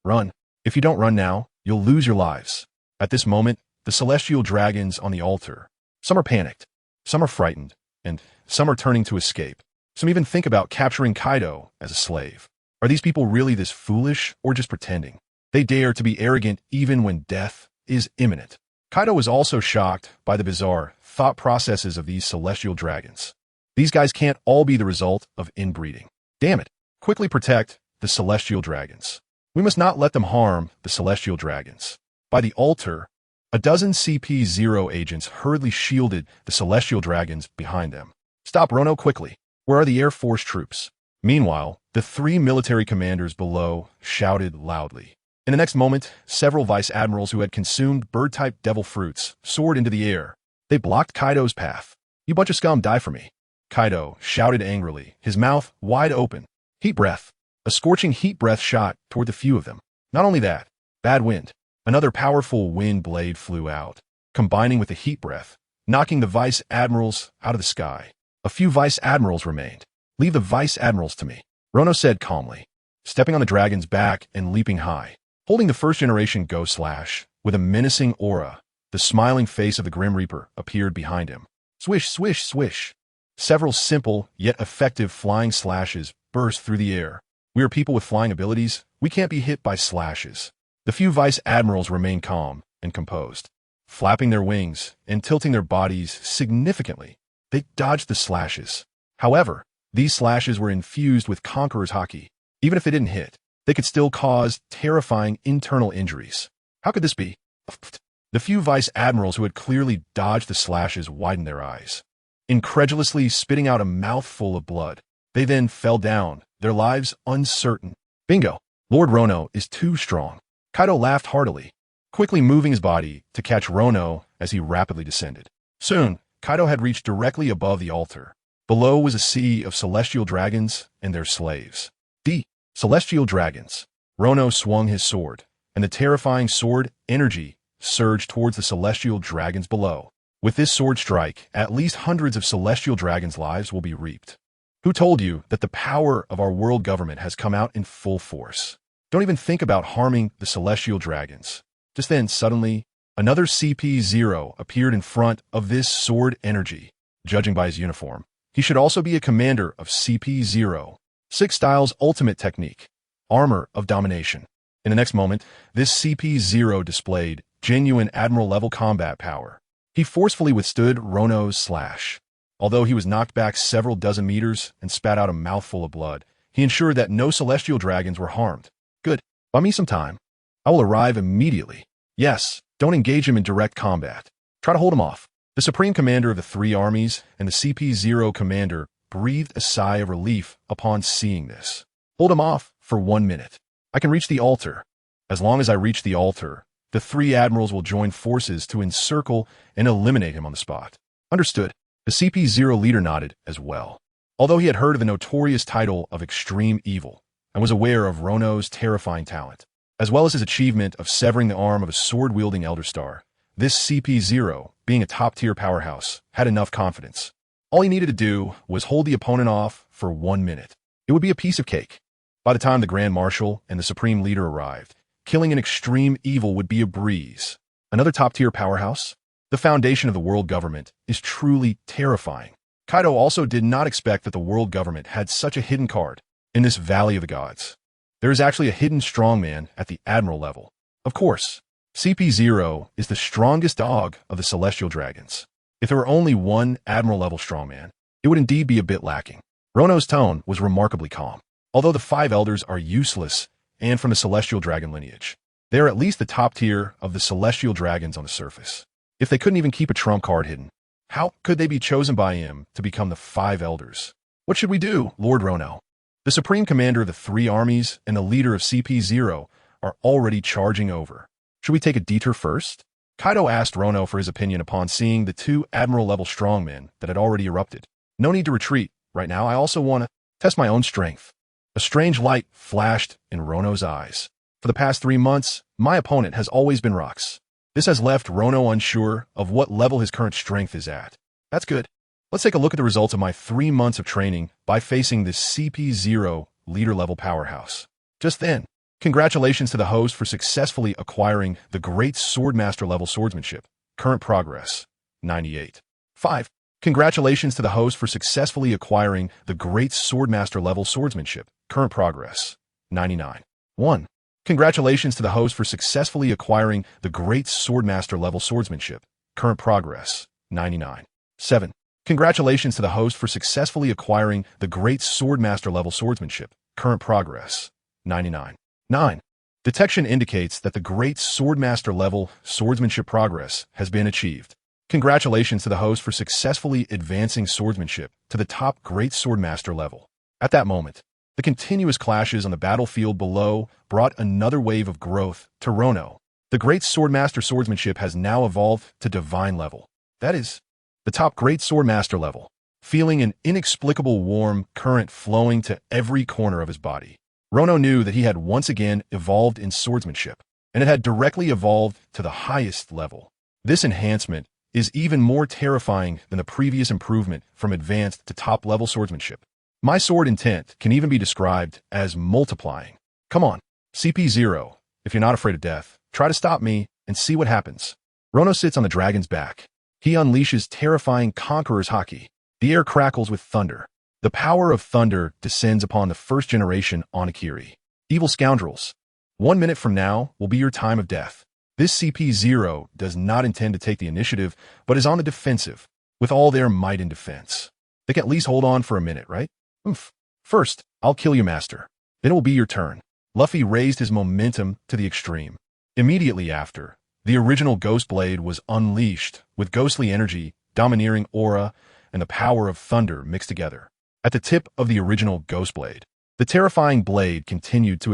Run. If you don't run now, you'll lose your lives. At this moment, the Celestial Dragons on the altar. Some are panicked, some are frightened, and some are turning to escape. Some even think about capturing Kaido as a slave. Are these people really this foolish or just pretending? They dare to be arrogant even when death is imminent. Kaido was also shocked by the bizarre thought processes of these Celestial Dragons. These guys can't all be the result of inbreeding. Damn it. Quickly protect the Celestial Dragons. We must not let them harm the Celestial Dragons. By the altar, a dozen CP0 agents hurriedly shielded the Celestial Dragons behind them. Stop, Rono, quickly. Where are the Air Force troops? Meanwhile, the three military commanders below shouted loudly. In the next moment, several vice admirals who had consumed bird-type devil fruits soared into the air. They blocked Kaido's path. You bunch of scum, die for me. Kaido shouted angrily, his mouth wide open. Heat breath. A scorching heat breath shot toward the few of them. Not only that, bad wind. Another powerful wind blade flew out, combining with the heat breath, knocking the vice admirals out of the sky. A few vice admirals remained. Leave the vice admirals to me, Rono said calmly, stepping on the dragon's back and leaping high. Holding the first-generation Ghost Slash, with a menacing aura, the smiling face of the Grim Reaper appeared behind him. Swish, swish, swish. Several simple, yet effective flying slashes burst through the air. We are people with flying abilities. We can't be hit by slashes. The few vice admirals remained calm and composed, flapping their wings and tilting their bodies significantly. They dodged the slashes. However, these slashes were infused with Conqueror's Haki. Even if they didn't hit, they could still cause terrifying internal injuries. How could this be? The few vice admirals who had clearly dodged the slashes widened their eyes, incredulously spitting out a mouthful of blood. They then fell down, their lives uncertain. Bingo! Lord Rono is too strong. Kaido laughed heartily, quickly moving his body to catch Rono as he rapidly descended. Soon, Kaido had reached directly above the altar. Below was a sea of celestial dragons and their slaves. The Celestial Dragons. Rono swung his sword, and the terrifying sword energy surged towards the celestial dragons below. With this sword strike, at least hundreds of celestial dragons' lives will be reaped. Who told you that the power of our world government has come out in full force? Don't even think about harming the celestial dragons. Just then, suddenly, another CP0 appeared in front of this sword energy. Judging by his uniform, he should also be a commander of CP0. 6 Styles' ultimate technique, Armor of Domination. In the next moment, this CP0 displayed genuine Admiral-level combat power. He forcefully withstood Rono's slash. Although he was knocked back several dozen meters and spat out a mouthful of blood, he ensured that no celestial dragons were harmed. Good. Buy me some time. I will arrive immediately. Yes, don't engage him in direct combat. Try to hold him off. The Supreme Commander of the 3 armies and the CP0 commander breathed a sigh of relief upon seeing this. Hold him off for 1 minute. I can reach the altar. As long as I reach the altar, the 3 admirals will join forces to encircle and eliminate him on the spot. Understood. The CP0 leader nodded as well. Although he had heard of the notorious title of Extreme Evil and was aware of Rono's terrifying talent, as well as his achievement of severing the arm of a sword-wielding Elder Star, this CP0, being a top-tier powerhouse, had enough confidence. All he needed to do was hold the opponent off for 1 minute. It would be a piece of cake. By the time the Grand Marshal and the Supreme Leader arrived, killing an Extreme Evil would be a breeze. Another top-tier powerhouse? The foundation of the world government is truly terrifying. Kaido also did not expect that the world government had such a hidden card in this Valley of the Gods. There is actually a hidden strongman at the Admiral level. Of course, CP0 is the strongest dog of the Celestial Dragons. If there were only one Admiral-level strongman, it would indeed be a bit lacking. Rono's tone was remarkably calm. Although the 5 elders are useless and from the Celestial Dragon lineage, they are at least the top tier of the Celestial Dragons on the surface. If they couldn't even keep a trump card hidden, how could they be chosen by him to become the 5 elders? What should we do, Lord Rono? The Supreme Commander of the 3 armies and the leader of CP0 are already charging over. Should we take a detour first? Kaido asked Rono for his opinion upon seeing the 2 Admiral-level strongmen that had already erupted. No need to retreat. Right now, I also want to test my own strength. A strange light flashed in Rono's eyes. For the past 3 months, my opponent has always been rocks. This has left Rono unsure of what level his current strength is at. That's good. Let's take a look at the results of my 3 months of training by facing this CP0 leader-level powerhouse. Just then, congratulations to the host for successfully acquiring the Great Swordmaster level swordsmanship. Current progress, 98. 5. Congratulations to the host for successfully acquiring the Great Swordmaster level swordsmanship. Current progress, 99. 1. Congratulations to the host for successfully acquiring the Great Swordmaster level swordsmanship. Current progress, 99. 7. Congratulations to the host for successfully acquiring the Great Swordmaster level swordsmanship. Current progress, 99. 9. Detection indicates that the Great Swordmaster level swordsmanship progress has been achieved. Congratulations to the host for successfully advancing swordsmanship to the top Great Swordmaster level. At that moment, the continuous clashes on the battlefield below brought another wave of growth to Rono. The Great Swordmaster swordsmanship has now evolved to divine level. That is, the top Great Swordmaster level, feeling an inexplicable warm current flowing to every corner of his body. Rono knew that he had once again evolved in swordsmanship, and it had directly evolved to the highest level. This enhancement is even more terrifying than the previous improvement from advanced to top-level swordsmanship. My sword intent can even be described as multiplying. Come on, CP0, if you're not afraid of death, try to stop me and see what happens. Rono sits on the dragon's back. He unleashes terrifying Conqueror's Haki. The air crackles with thunder. The power of thunder descends upon the first generation Onigiri. Evil scoundrels. 1 minute from now will be your time of death. This CP0 does not intend to take the initiative, but is on the defensive, with all their might in defense. They can at least hold on for a minute, right? First, I'll kill your master. Then it will be your turn. Luffy raised his momentum to the extreme. Immediately after, the original Ghost Blade was unleashed, with ghostly energy, domineering aura, and the power of thunder mixed together. At the tip of the original Ghost Blade, the terrifying blade continued to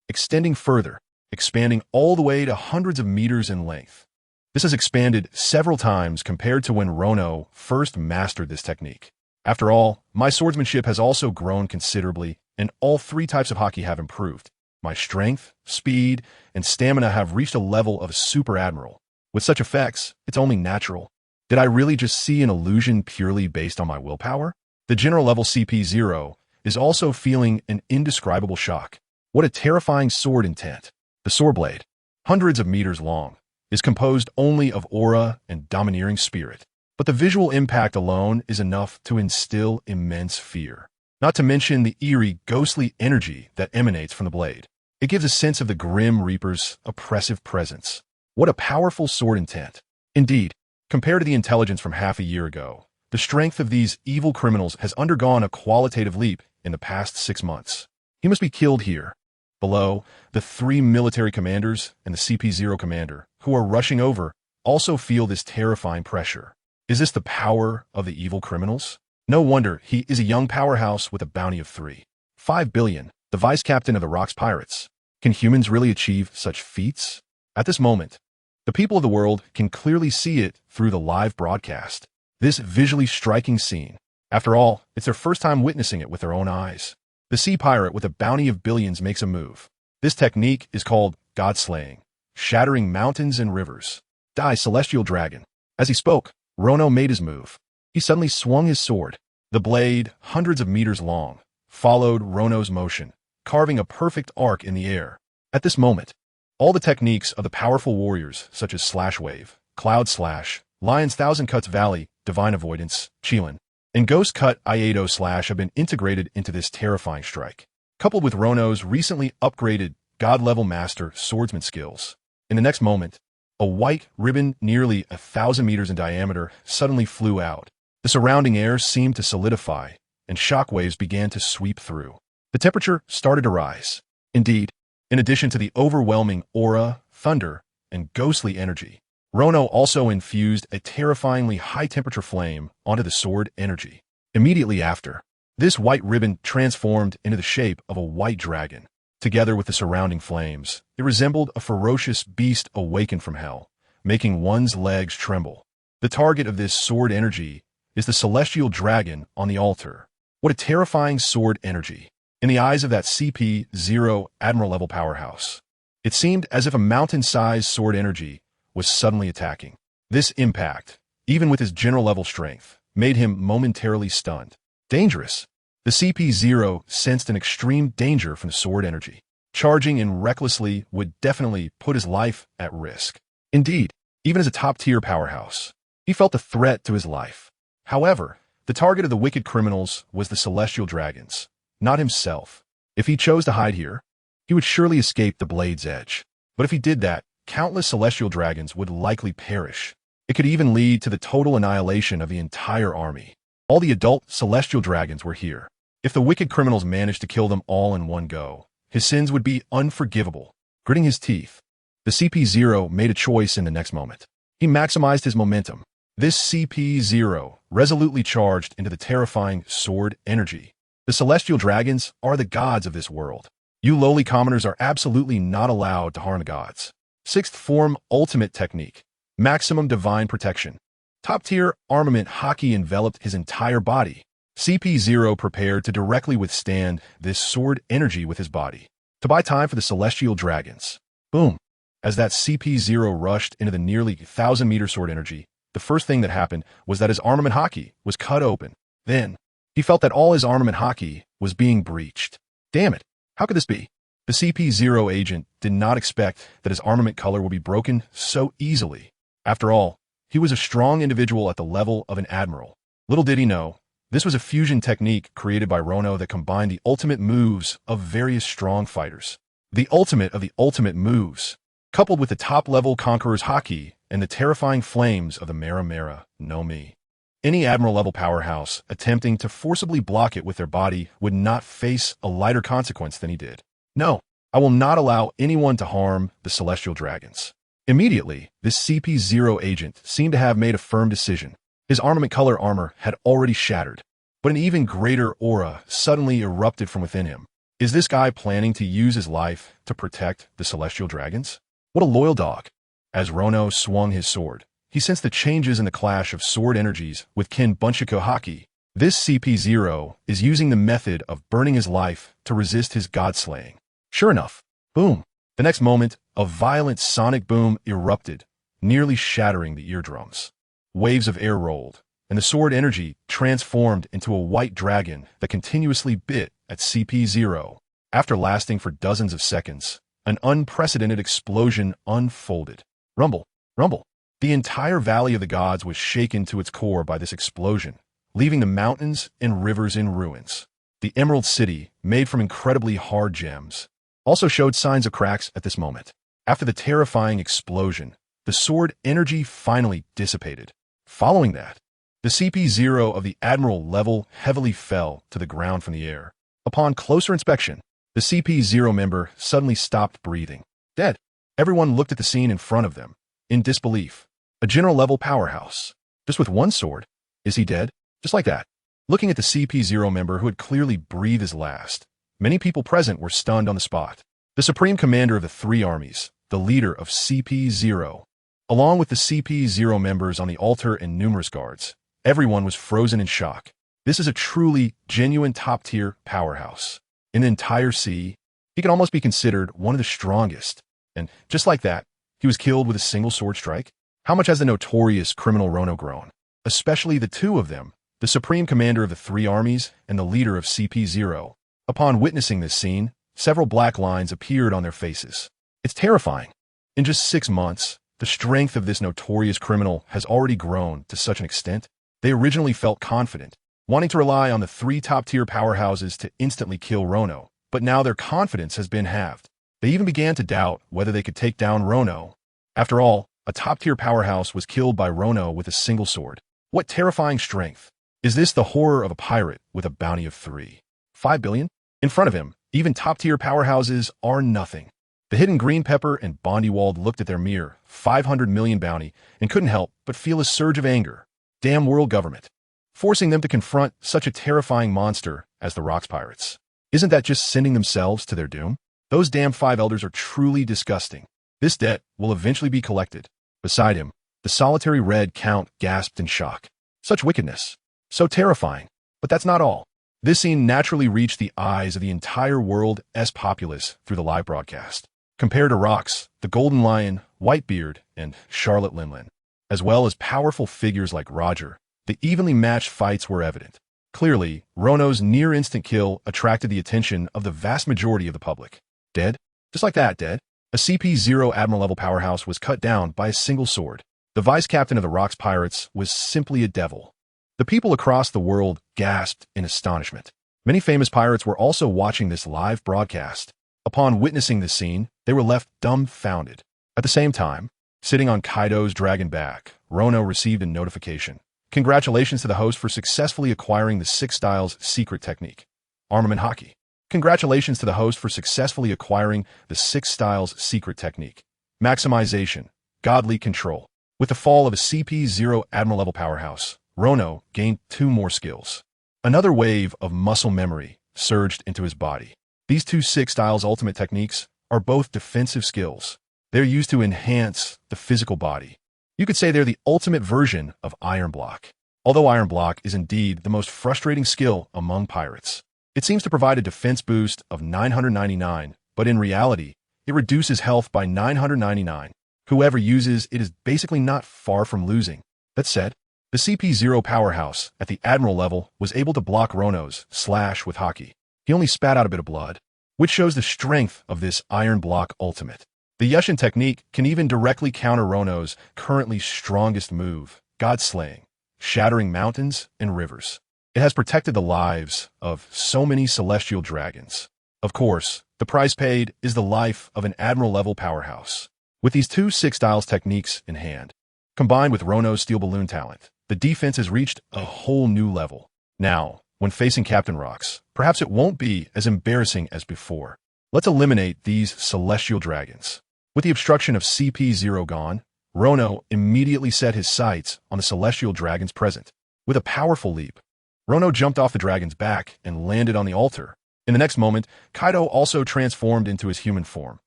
extending further, expanding all the way to hundreds of meters in length. This has expanded several times compared to when Rono first mastered this technique. After all, my swordsmanship has also grown considerably, and all 3 types of Haki have improved. My strength, speed, and stamina have reached a level of super Admiral. With such effects, it's only natural. Did I really just see an illusion purely based on my willpower? The general level CP0 is also feeling an indescribable shock. What a terrifying sword intent. The sword blade, hundreds of meters long, is composed only of aura and domineering spirit. But the visual impact alone is enough to instill immense fear. Not to mention the eerie, ghostly energy that emanates from the blade. It gives a sense of the Grim Reaper's oppressive presence. What a powerful sword intent. Indeed, compared to the intelligence from half a year ago, the strength of these evil criminals has undergone a qualitative leap in the past 6 months. He must be killed here. Below, the 3 military commanders and the CP0 commander, who are rushing over, also feel this terrifying pressure. Is this the power of the evil criminals? No wonder he is a young powerhouse with a bounty of 3.5 billion, the vice captain of the Rocks Pirates. Can humans really achieve such feats? At this moment, the people of the world can clearly see it through the live broadcast. This visually striking scene. After all, it's their first time witnessing it with their own eyes. The sea pirate with a bounty of billions makes a move. This technique is called God-slaying, shattering mountains and rivers. Die, celestial dragon. As he spoke, Rono made his move. He suddenly swung his sword. The blade, hundreds of meters long, followed Rono's motion, carving a perfect arc in the air. At this moment, all the techniques of the powerful warriors such as Slash Wave, Cloud Slash, Lion's Thousand Cuts Valley, Divine Avoidance, Chilin, and Ghost Cut Iato Slash have been integrated into this terrifying strike, coupled with Rono's recently upgraded God-level master swordsman skills. In the next moment, a white ribbon nearly 1,000 meters in diameter suddenly flew out. The surrounding air seemed to solidify, and shockwaves began to sweep through. The temperature started to rise. Indeed, in addition to the overwhelming aura, thunder, and ghostly energy, Rono also infused a terrifyingly high-temperature flame onto the sword energy. Immediately after, this white ribbon transformed into the shape of a white dragon. Together with the surrounding flames, it resembled a ferocious beast awakened from hell, making one's legs tremble. The target of this sword energy is the celestial dragon on the altar. What a terrifying sword energy. In the eyes of that CP0 Admiral-level powerhouse, it seemed as if a mountain-sized sword energy was suddenly attacking. This impact, even with his general-level strength, made him momentarily stunned. Dangerous. The CP0 sensed an extreme danger from the sword energy. Charging in recklessly would definitely put his life at risk. Indeed, even as a top-tier powerhouse, he felt a threat to his life. However, the target of the wicked criminals was the Celestial Dragons, not himself. If he chose to hide here, he would surely escape the blade's edge. But if he did that, countless Celestial Dragons would likely perish. It could even lead to the total annihilation of the entire army. All the adult celestial dragons were here. If the wicked criminals managed to kill them all in one go, his sins would be unforgivable. Gritting his teeth, the CP0 made a choice in the next moment. He maximized his momentum. This CP0 resolutely charged into the terrifying sword energy. The celestial dragons are the gods of this world. You lowly commoners are absolutely not allowed to harm the gods. Sixth form ultimate technique. Maximum divine protection. Top-tier armament Haki enveloped his entire body. CP0 prepared to directly withstand this sword energy with his body. To buy time for the celestial dragons. Boom. As that CP0 rushed into the nearly 1,000-meter sword energy, the first thing that happened was that his armament Haki was cut open. Then, he felt that all his armament Haki was being breached. Damn it. How could this be? The CP0 agent did not expect that his armament color would be broken so easily. After all, he was a strong individual at the level of an admiral. Little did he know, this was a fusion technique created by Rono that combined the ultimate moves of various strong fighters. The ultimate of the ultimate moves, coupled with the top-level conqueror's Haki and the terrifying flames of the Mera Mera no Mi. Any admiral-level powerhouse attempting to forcibly block it with their body would not face a lighter consequence than he did. No, I will not allow anyone to harm the celestial dragons. Immediately, this CP0 agent seemed to have made a firm decision. His armament color armor had already shattered, but an even greater aura suddenly erupted from within him. Is this guy planning to use his life to protect the celestial dragons? What a loyal dog. As Rono swung his sword, he sensed the changes in the clash of sword energies with Kin Bunshiko Haki. This CP0 is using the method of burning his life to resist his god-slaying. Sure enough, boom. The next moment, a violent sonic boom erupted, nearly shattering the eardrums. Waves of air rolled, and the sword energy transformed into a white dragon that continuously bit at CP0. After lasting for dozens of seconds, an unprecedented explosion unfolded. Rumble, rumble. The entire Valley of the Gods was shaken to its core by this explosion, leaving the mountains and rivers in ruins. The Emerald City, made from incredibly hard gems, also showed signs of cracks at this moment. After the terrifying explosion, the sword energy finally dissipated. Following that, the CP0 of the Admiral level heavily fell to the ground from the air. Upon closer inspection, the CP0 member suddenly stopped breathing. Dead. Everyone looked at the scene in front of them, in disbelief. A general-level powerhouse. Just with one sword. Is he dead? Just like that. Looking at the CP0 member who had clearly breathed his last, many people present were stunned on the spot. The supreme commander of the three armies, the leader of CP0, along with the CP0 members on the altar and numerous guards, everyone was frozen in shock. This is a truly genuine top-tier powerhouse. In the entire sea, he can almost be considered one of the strongest. And just like that, he was killed with a single sword strike. How much has the notorious criminal Rono grown? Especially the two of them, the supreme commander of the three armies and the leader of CP0. Upon witnessing this scene, several black lines appeared on their faces. It's terrifying. In just 6 months, the strength of this notorious criminal has already grown to such an extent. They originally felt confident, wanting to rely on the three top-tier powerhouses to instantly kill Rono, but now their confidence has been halved. They even began to doubt whether they could take down Rono. After all, a top-tier powerhouse was killed by Rono with a single sword. What terrifying strength! Is this the horror of a pirate with a bounty of 5 billion? In front of him, even top-tier powerhouses are nothing. The hidden Green Pepper and Bondywald looked at their mere 500 million bounty and couldn't help but feel a surge of anger. Damn world government. Forcing them to confront such a terrifying monster as the Rocks Pirates. Isn't that just sending themselves to their doom? Those damn 5 elders are truly disgusting. This debt will eventually be collected. Beside him, the solitary Red Count gasped in shock. Such wickedness. So terrifying. But that's not all. This scene naturally reached the eyes of the entire world's populace through the live broadcast. Compared to Rocks, the Golden Lion, Whitebeard, and Charlotte Linlin, as well as powerful figures like Roger, the evenly matched fights were evident. Clearly, Rono's near-instant kill attracted the attention of the vast majority of the public. Dead? Just like that, dead. A CP0 Admiral-level powerhouse was cut down by a single sword. The vice-captain of the Rocks Pirates was simply a devil. The people across the world gasped in astonishment. Many famous pirates were also watching this live broadcast. Upon witnessing this scene, they were left dumbfounded. At the same time, sitting on Kaido's dragon back Rono received a notification. Congratulations to the host for successfully acquiring the 6 Styles secret technique. Armament Hockey. Congratulations to the host for successfully acquiring the 6 Styles secret technique. Maximization. Godly control. With the fall of a CP0 Admiral level powerhouse, Rono gained 2 more skills. Another wave of muscle memory surged into his body. These 2 6 Styles ultimate techniques are both defensive skills. They're used to enhance the physical body. You could say they're the ultimate version of Iron Block. Although Iron Block is indeed the most frustrating skill among pirates. It seems to provide a defense boost of 999, but in reality, it reduces health by 999. Whoever uses it is basically not far from losing. That said, the CP0 powerhouse at the Admiral level was able to block Rono's slash with Haki. He only spat out a bit of blood, which shows the strength of this Iron Block ultimate. The Yushin technique can even directly counter Rono's currently strongest move, God-slaying, shattering mountains and rivers. It has protected the lives of so many celestial dragons. Of course, the price paid is the life of an Admiral-level powerhouse. With these 2 6 Styles techniques in hand, combined with Rono's steel balloon talent, the defense has reached a whole new level. Now, when facing Captain Rocks, perhaps it won't be as embarrassing as before. Let's eliminate these celestial dragons. With the obstruction of CP0 gone, Rono immediately set his sights on the celestial dragons present. With a powerful leap, Rono jumped off the dragon's back and landed on the altar. In the next moment, Kaido also transformed into his human form,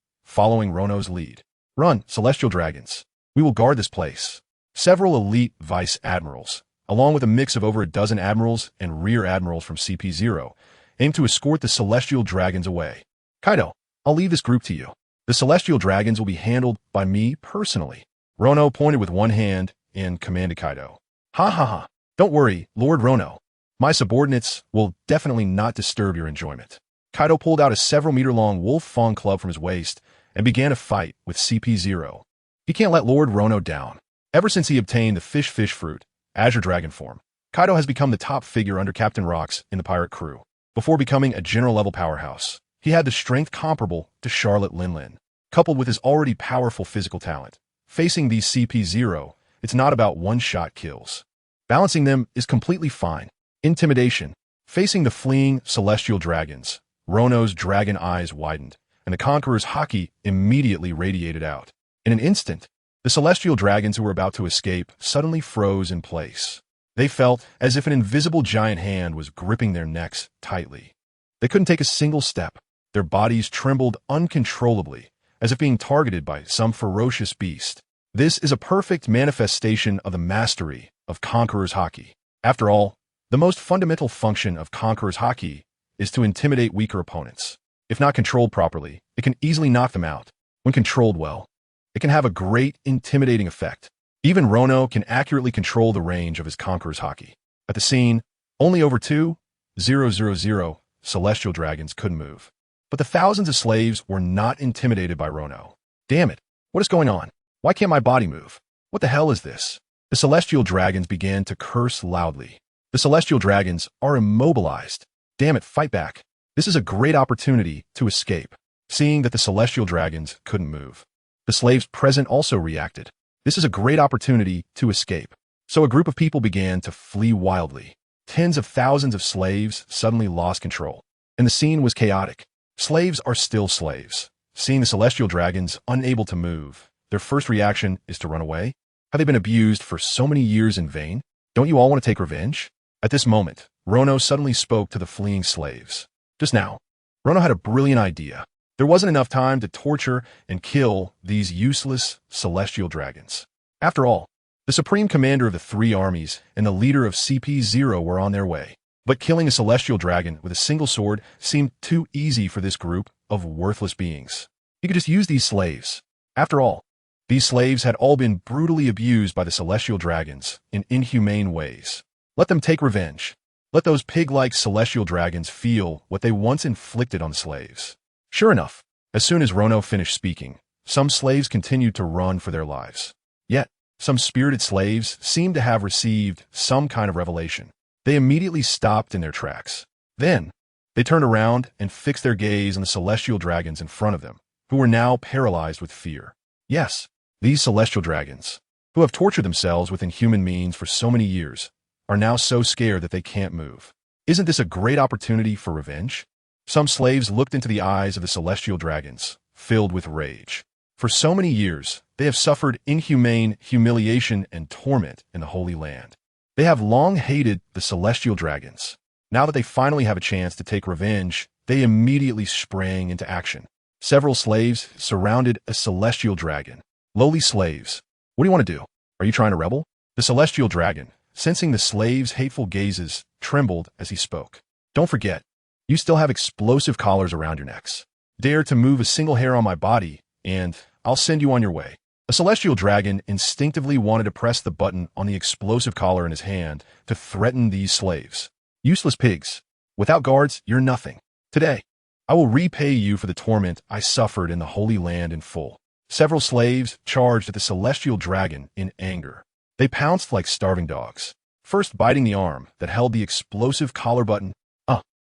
following Rono's lead. Run, celestial dragons. We will guard this place. Several elite vice admirals, along with a mix of over a dozen admirals and rear admirals from CP0, aim to escort the celestial dragons away. Kaido, I'll leave this group to you. The celestial dragons will be handled by me personally. Rono pointed with one hand and commanded Kaido. Ha ha ha. Don't worry, Lord Rono. My subordinates will definitely not disturb your enjoyment. Kaido pulled out a several-meter-long wolf fawn club from his waist and began a fight with CP0. He can't let Lord Rono down. Ever since he obtained the fish fruit, Azure Dragon form, Kaido has become the top figure under Captain Rocks in the pirate crew. Before becoming a general-level powerhouse, he had the strength comparable to Charlotte Linlin, coupled with his already powerful physical talent. Facing these CP0, it's not about one-shot kills. Balancing them is completely fine. Intimidation. Facing the fleeing celestial dragons, Rono's dragon eyes widened, and the conqueror's haki immediately radiated out. In an instant, the celestial dragons who were about to escape suddenly froze in place. They felt as if an invisible giant hand was gripping their necks tightly. They couldn't take a single step. Their bodies trembled uncontrollably, as if being targeted by some ferocious beast. This is a perfect manifestation of the mastery of Conqueror's Haki. After all, the most fundamental function of Conqueror's Haki is to intimidate weaker opponents. If not controlled properly, it can easily knock them out. When controlled well, it can have a great intimidating effect. Even Rono can accurately control the range of his Conqueror's Haki. At the scene, only over 2,000 celestial dragons could move. But the thousands of slaves were not intimidated by Rono. Damn it, what is going on? Why can't my body move? What the hell is this? The celestial dragons began to curse loudly. The celestial dragons are immobilized. Damn it, fight back. This is a great opportunity to escape. Seeing that the celestial dragons couldn't move, the slaves present also reacted. This is a great opportunity to escape. So a group of people began to flee wildly. Tens of thousands of slaves suddenly lost control, and the scene was chaotic. Slaves are still slaves. Seeing the celestial dragons unable to move, their first reaction is to run away. Have they been abused for so many years in vain? Don't you all want to take revenge? At this moment, Rono suddenly spoke to the fleeing slaves. Just now, Rono had a brilliant idea. There wasn't enough time to torture and kill these useless celestial dragons. After all, the supreme commander of the 3 armies and the leader of CP0 were on their way. But killing a celestial dragon with a single sword seemed too easy for this group of worthless beings. He could just use these slaves. After all, these slaves had all been brutally abused by the celestial dragons in inhumane ways. Let them take revenge. Let those pig-like celestial dragons feel what they once inflicted on slaves. Sure enough, as soon as Rono finished speaking, some slaves continued to run for their lives. Yet, some spirited slaves seemed to have received some kind of revelation. They immediately stopped in their tracks. Then, they turned around and fixed their gaze on the celestial dragons in front of them, who were now paralyzed with fear. Yes, these celestial dragons. who have tortured themselves with inhuman means for so many years, are now so scared that they can't move. Isn't this a great opportunity for revenge? Some slaves looked into the eyes of the celestial dragons, filled with rage. For so many years, they have suffered inhumane humiliation and torment in the Holy Land. They have long hated the celestial dragons. Now that they finally have a chance to take revenge, they immediately sprang into action. Several slaves surrounded a celestial dragon. Lowly slaves, what do you want to do? Are you trying to rebel? The celestial dragon, sensing the slaves' hateful gazes, trembled as he spoke. Don't forget, you still have explosive collars around your necks. Dare to move a single hair on my body, and I'll send you on your way. A celestial dragon instinctively wanted to press the button on the explosive collar in his hand to threaten these slaves. Useless pigs. Without guards, you're nothing. Today, I will repay you for the torment I suffered in the Holy Land in full. Several slaves charged at the celestial dragon in anger. They pounced like starving dogs, first biting the arm that held the explosive collar button.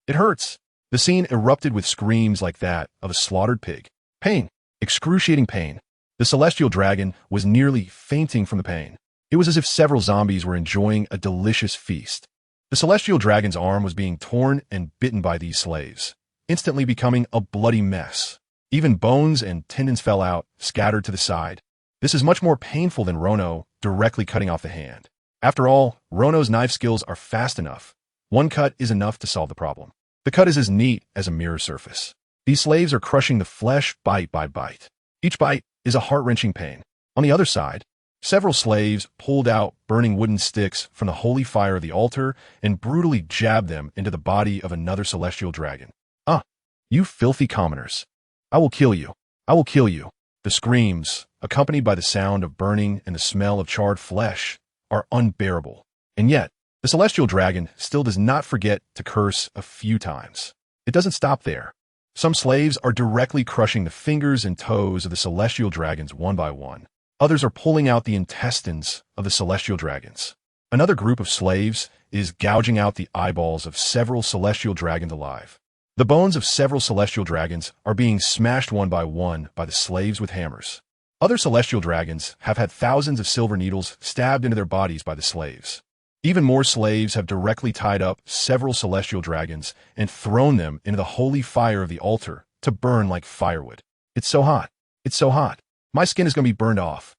It hurts. The scene erupted with screams like that of a slaughtered pig. Pain. Excruciating pain. The celestial dragon was nearly fainting from the pain. It was as if several zombies were enjoying a delicious feast. The celestial dragon's arm was being torn and bitten by these slaves, instantly becoming a bloody mess. Even bones and tendons fell out, scattered to the side. This is much more painful than Rono directly cutting off the hand. After all, Rono's knife skills are fast enough. One cut is enough to solve the problem. The cut is as neat as a mirror surface. These slaves are crushing the flesh bite by bite. Each bite is a heart-wrenching pain. On the other side, several slaves pulled out burning wooden sticks from the holy fire of the altar and brutally jabbed them into the body of another celestial dragon. You filthy commoners. I will kill you. I will kill you. The screams, accompanied by the sound of burning and the smell of charred flesh, are unbearable. And yet, the celestial dragon still does not forget to curse a few times. It doesn't stop there. Some slaves are directly crushing the fingers and toes of the celestial dragons one by one. Others are pulling out the intestines of the celestial dragons. Another group of slaves is gouging out the eyeballs of several celestial dragons alive. The bones of several celestial dragons are being smashed one by the slaves with hammers. Other celestial dragons have had thousands of silver needles stabbed into their bodies by the slaves. Even more slaves have directly tied up several celestial dragons and thrown them into the holy fire of the altar to burn like firewood. It's so hot. It's so hot. My skin is going to be burned off.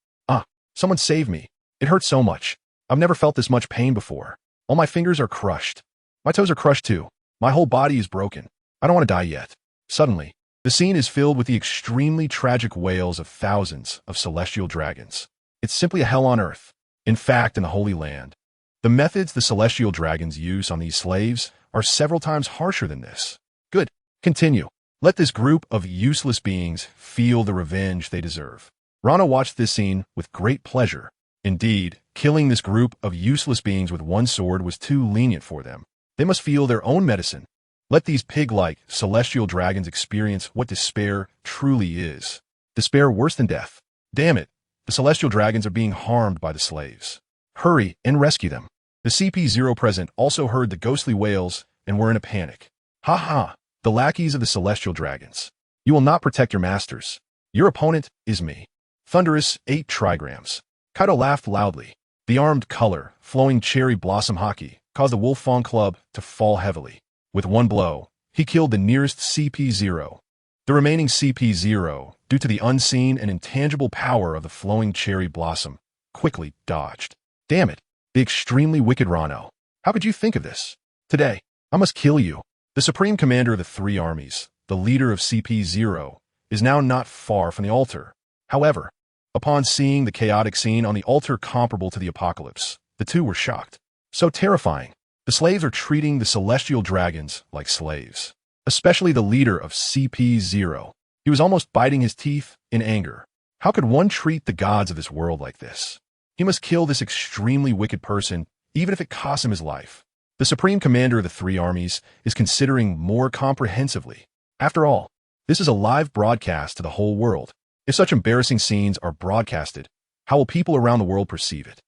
Someone save me. It hurts so much. I've never felt this much pain before. All my fingers are crushed. My toes are crushed too. My whole body is broken. I don't want to die yet. Suddenly, the scene is filled with the extremely tragic wails of thousands of celestial dragons. It's simply a hell on earth. In fact, in the Holy Land, the methods the celestial dragons use on these slaves are several times harsher than this. Good. Continue. Let this group of useless beings feel the revenge they deserve. Rono watched this scene with great pleasure. Indeed, killing this group of useless beings with one sword was too lenient for them. They must feel their own medicine. Let these pig-like celestial dragons experience what despair truly is. Despair worse than death. Damn it, the celestial dragons are being harmed by the slaves. Hurry and rescue them. The CP0 present also heard the ghostly wails and were in a panic. The lackeys of the celestial dragons. You will not protect your masters. Your opponent is me. Thunderous 8 trigrams. Kaido laughed loudly. The armed color, flowing cherry blossom hockey, caused the Wolfong Club to fall heavily. With one blow, he killed the nearest CP0. The remaining CP0, due to the unseen and intangible power of the flowing cherry blossom, quickly dodged. Damn it, the extremely wicked Rono. How could you think of this? Today, I must kill you. The supreme commander of the 3 armies, the leader of CP0, is now not far from the altar. However, upon seeing the chaotic scene on the altar comparable to the apocalypse, the two were shocked. So terrifying. The slaves are treating the celestial dragons like slaves, especially the leader of CP0. He was almost biting his teeth in anger. How could one treat the gods of this world like this? He must kill this extremely wicked person, even if it costs him his life. The supreme commander of the 3 armies is considering more comprehensively. After all, this is a live broadcast to the whole world. If such embarrassing scenes are broadcasted, how will people around the world perceive it?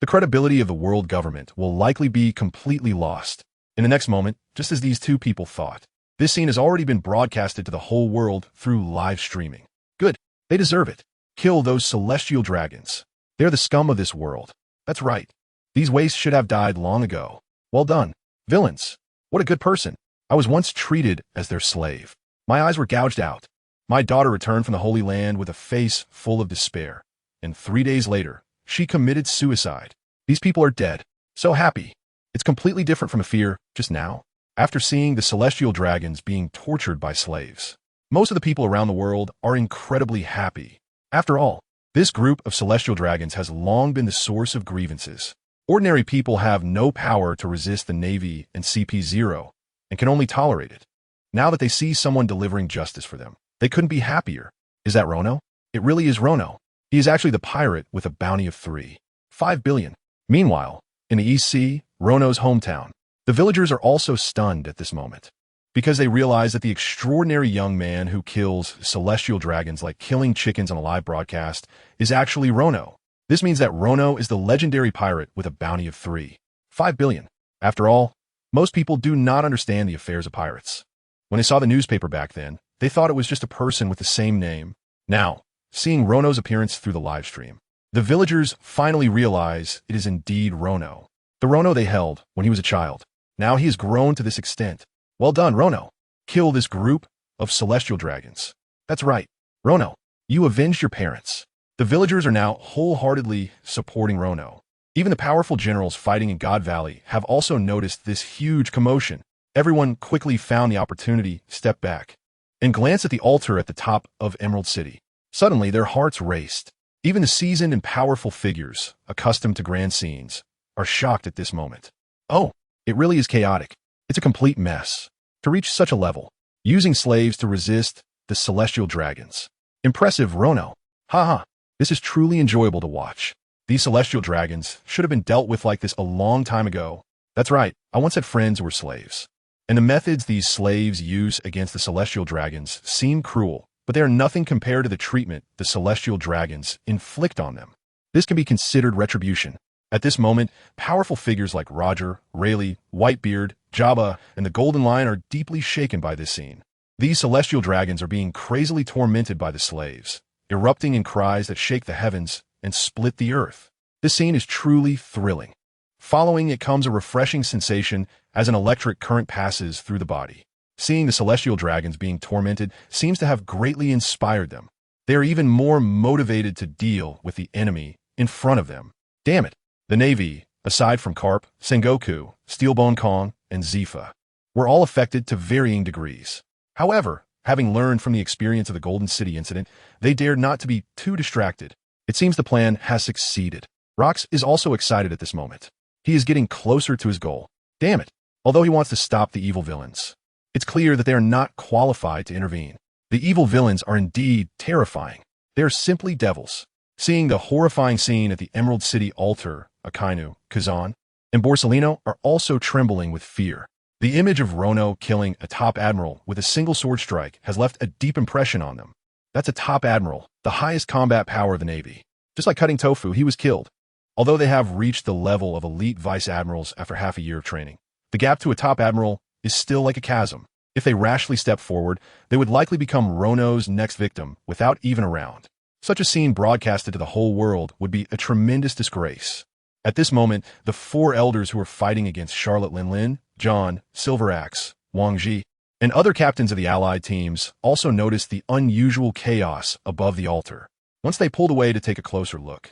The credibility of the world government will likely be completely lost. In the next moment, just as these 2 people thought, this scene has already been broadcasted to the whole world through live streaming. Good. They deserve it. Kill those celestial dragons. They're the scum of this world. That's right. These wastes should have died long ago. Well done. Villains. What a good person. I was once treated as their slave. My eyes were gouged out. My daughter returned from the Holy Land with a face full of despair. And 3 days later, she committed suicide. These people are dead. So happy. It's completely different from a fear just now. After seeing the celestial dragons being tortured by slaves, most of the people around the world are incredibly happy. After all, this group of celestial dragons has long been the source of grievances. Ordinary people have no power to resist the Navy and CP0 and can only tolerate it. Now that they see someone delivering justice for them, they couldn't be happier. Is that Rono? It really is Rono. He is actually the pirate with a bounty of 3.5 billion. Meanwhile, in the East Sea, Rono's hometown, the villagers are also stunned at this moment because they realize that the extraordinary young man who kills celestial dragons like killing chickens on a live broadcast is actually Rono. This means that Rono is the legendary pirate with a bounty of 3.5 billion. After all, most people do not understand the affairs of pirates. When they saw the newspaper back then, they thought it was just a person with the same name. Now, seeing Rono's appearance through the live stream, the villagers finally realize it is indeed Rono. The Rono they held when he was a child. Now he has grown to this extent. Well done, Rono. Kill this group of celestial dragons. That's right, Rono. You avenged your parents. The villagers are now wholeheartedly supporting Rono. Even the powerful generals fighting in God Valley have also noticed this huge commotion. Everyone quickly found the opportunity, stepped back, and glanced at the altar at the top of Emerald City. Suddenly, their hearts raced. Even the seasoned and powerful figures, accustomed to grand scenes, are shocked at this moment. Oh, it really is chaotic. It's a complete mess. To reach such a level, using slaves to resist the celestial dragons. Impressive, Rono. Haha. This is truly enjoyable to watch. These celestial dragons should have been dealt with like this a long time ago. That's right, I once had friends who were slaves. And the methods these slaves use against the celestial dragons seem cruel, but they are nothing compared to the treatment the celestial dragons inflict on them. This can be considered retribution. At this moment, powerful figures like Roger, Rayleigh, Whitebeard, Jabba, and the Golden Lion are deeply shaken by this scene. These celestial dragons are being crazily tormented by the slaves, erupting in cries that shake the heavens and split the earth. This scene is truly thrilling. Following it comes a refreshing sensation as an electric current passes through the body. Seeing the celestial dragons being tormented seems to have greatly inspired them. They are even more motivated to deal with the enemy in front of them. Damn it. The Navy, aside from Carp, Sengoku, Steelbone Kong, and Zifa, were all affected to varying degrees. However, having learned from the experience of the Golden City incident, they dared not to be too distracted. It seems the plan has succeeded. Rox is also excited at this moment. He is getting closer to his goal. Damn it. Although he wants to stop the evil villains, it's clear that they are not qualified to intervene. The evil villains are indeed terrifying. They are simply devils. Seeing the horrifying scene at the Emerald City altar, Akainu, Kazan, and Borsalino are also trembling with fear. The image of Rono killing a top admiral with a single sword strike has left a deep impression on them. That's a top admiral, the highest combat power of the Navy. Just like cutting tofu, he was killed. Although they have reached the level of elite vice admirals after half a year of training, the gap to a top admiral is still like a chasm. If they rashly step forward, they would likely become Rono's next victim without even a round. Such a scene broadcasted to the whole world would be a tremendous disgrace. At this moment, the four elders who are fighting against Charlotte Linlin, John, Silver Axe, Wang Ji, and other captains of the allied teams also noticed the unusual chaos above the altar. Once they pulled away to take a closer look,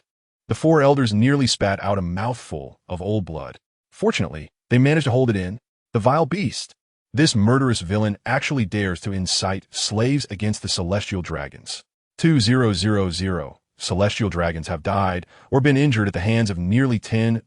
the four elders nearly spat out a mouthful of old blood. Fortunately, they managed to hold it in. The vile beast. This murderous villain actually dares to incite slaves against the celestial dragons. 2000 celestial dragons have died or been injured at the hands of nearly 10,000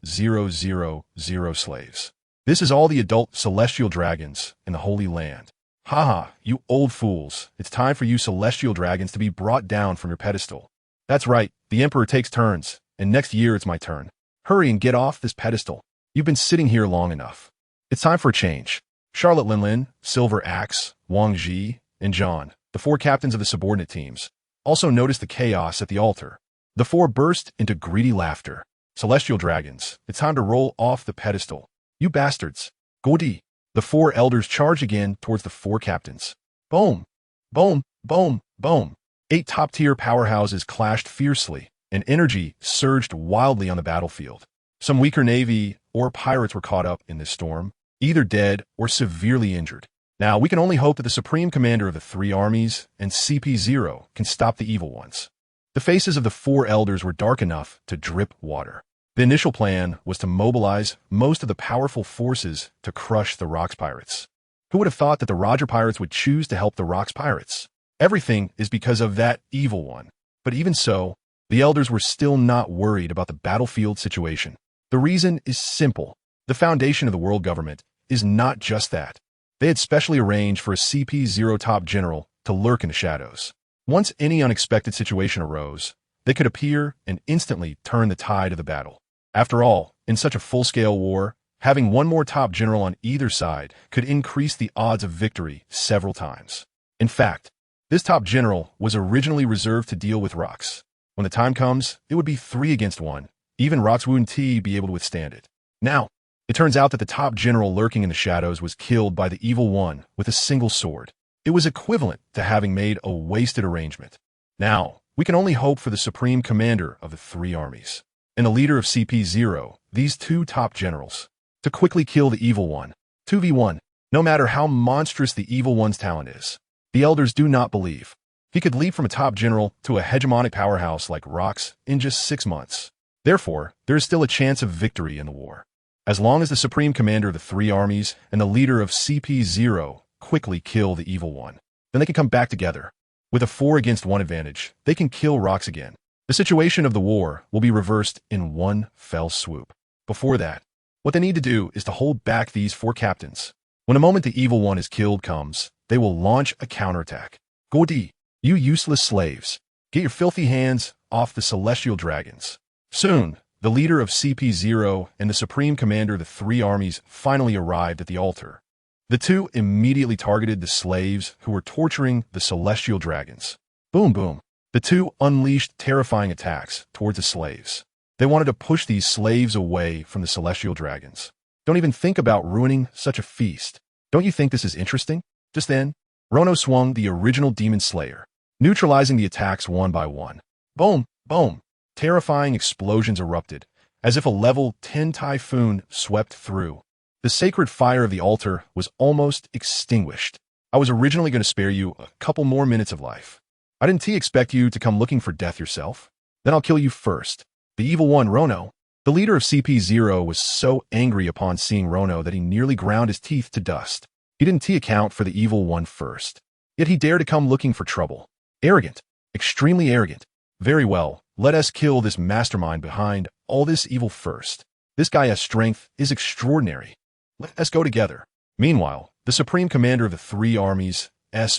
slaves. This is all the adult celestial dragons in the Holy Land. Haha, you old fools. It's time for you celestial dragons to be brought down from your pedestal. That's right, the Emperor takes turns, and next year it's my turn. Hurry and get off this pedestal. You've been sitting here long enough. It's time for a change. Charlotte Linlin, Silver Axe, Wang Ji, and John, the four captains of the subordinate teams, also noticed the chaos at the altar. The four burst into greedy laughter. Celestial dragons, it's time to roll off the pedestal. You bastards. Godi. The four elders charge again towards the four captains. Boom. Boom. Boom. Boom. 8 top-tier powerhouses clashed fiercely. and energy surged wildly on the battlefield. Some weaker navy or pirates were caught up in this storm, either dead or severely injured. Now, we can only hope that the supreme commander of the three armies and CP0 can stop the evil ones. The faces of the four elders were dark enough to drip water. The initial plan was to mobilize most of the powerful forces to crush the Rocks pirates. Who would have thought that the Roger pirates would choose to help the Rocks pirates? Everything is because of that evil one. But even so, the elders were still not worried about the battlefield situation. The reason is simple. The foundation of the world government is not just that. They had specially arranged for a CP0 top general to lurk in the shadows. Once any unexpected situation arose, they could appear and instantly turn the tide of the battle. After all, in such a full-scale war, having one more top general on either side could increase the odds of victory several times. In fact, this top general was originally reserved to deal with Rocks. When the time comes, it would be 3 against 1. Even Rocks wouldn't be able to withstand it. Now, it turns out that the top general lurking in the shadows was killed by the evil one with a single sword. It was equivalent to having made a wasted arrangement. Now, we can only hope for the supreme commander of the three armies and the leader of CP0, these two top generals, to quickly kill the evil one. 2v1, no matter how monstrous the evil one's talent is. The elders do not believe he could leap from a top general to a hegemonic powerhouse like Rocks in just 6 months. Therefore, there is still a chance of victory in the war. As long as the supreme commander of the three armies and the leader of CP0 quickly kill the evil one, then they can come back together. With a 4 against 1 advantage, they can kill Rocks again. The situation of the war will be reversed in one fell swoop. Before that, what they need to do is to hold back these 4 captains. When the moment the evil one is killed comes, they will launch a counterattack. Godi, you useless slaves, get your filthy hands off the celestial dragons. Soon, the leader of CP0 and the supreme commander of the three armies finally arrived at the altar. The two immediately targeted the slaves who were torturing the celestial dragons. Boom, boom. The two unleashed terrifying attacks towards the slaves. They wanted to push these slaves away from the celestial dragons. Don't even think about ruining such a feast. Don't you think this is interesting? Just then, Rono swung the original demon slayer, neutralizing the attacks one by one. Boom, boom. Terrifying explosions erupted, as if a level 10 typhoon swept through. The sacred fire of the altar was almost extinguished. I was originally going to spare you a couple more minutes of life. I didn't expect you to come looking for death yourself. Then I'll kill you first. The evil one, Rono. The leader of CP0 was so angry upon seeing Rono that he nearly ground his teeth to dust. He didn't account for the evil one first. Yet he dared to come looking for trouble. Arrogant. Extremely arrogant. Very well, let us kill this mastermind behind all this evil first. This guy's strength is extraordinary. Let us go together. Meanwhile, the supreme commander of the three armies'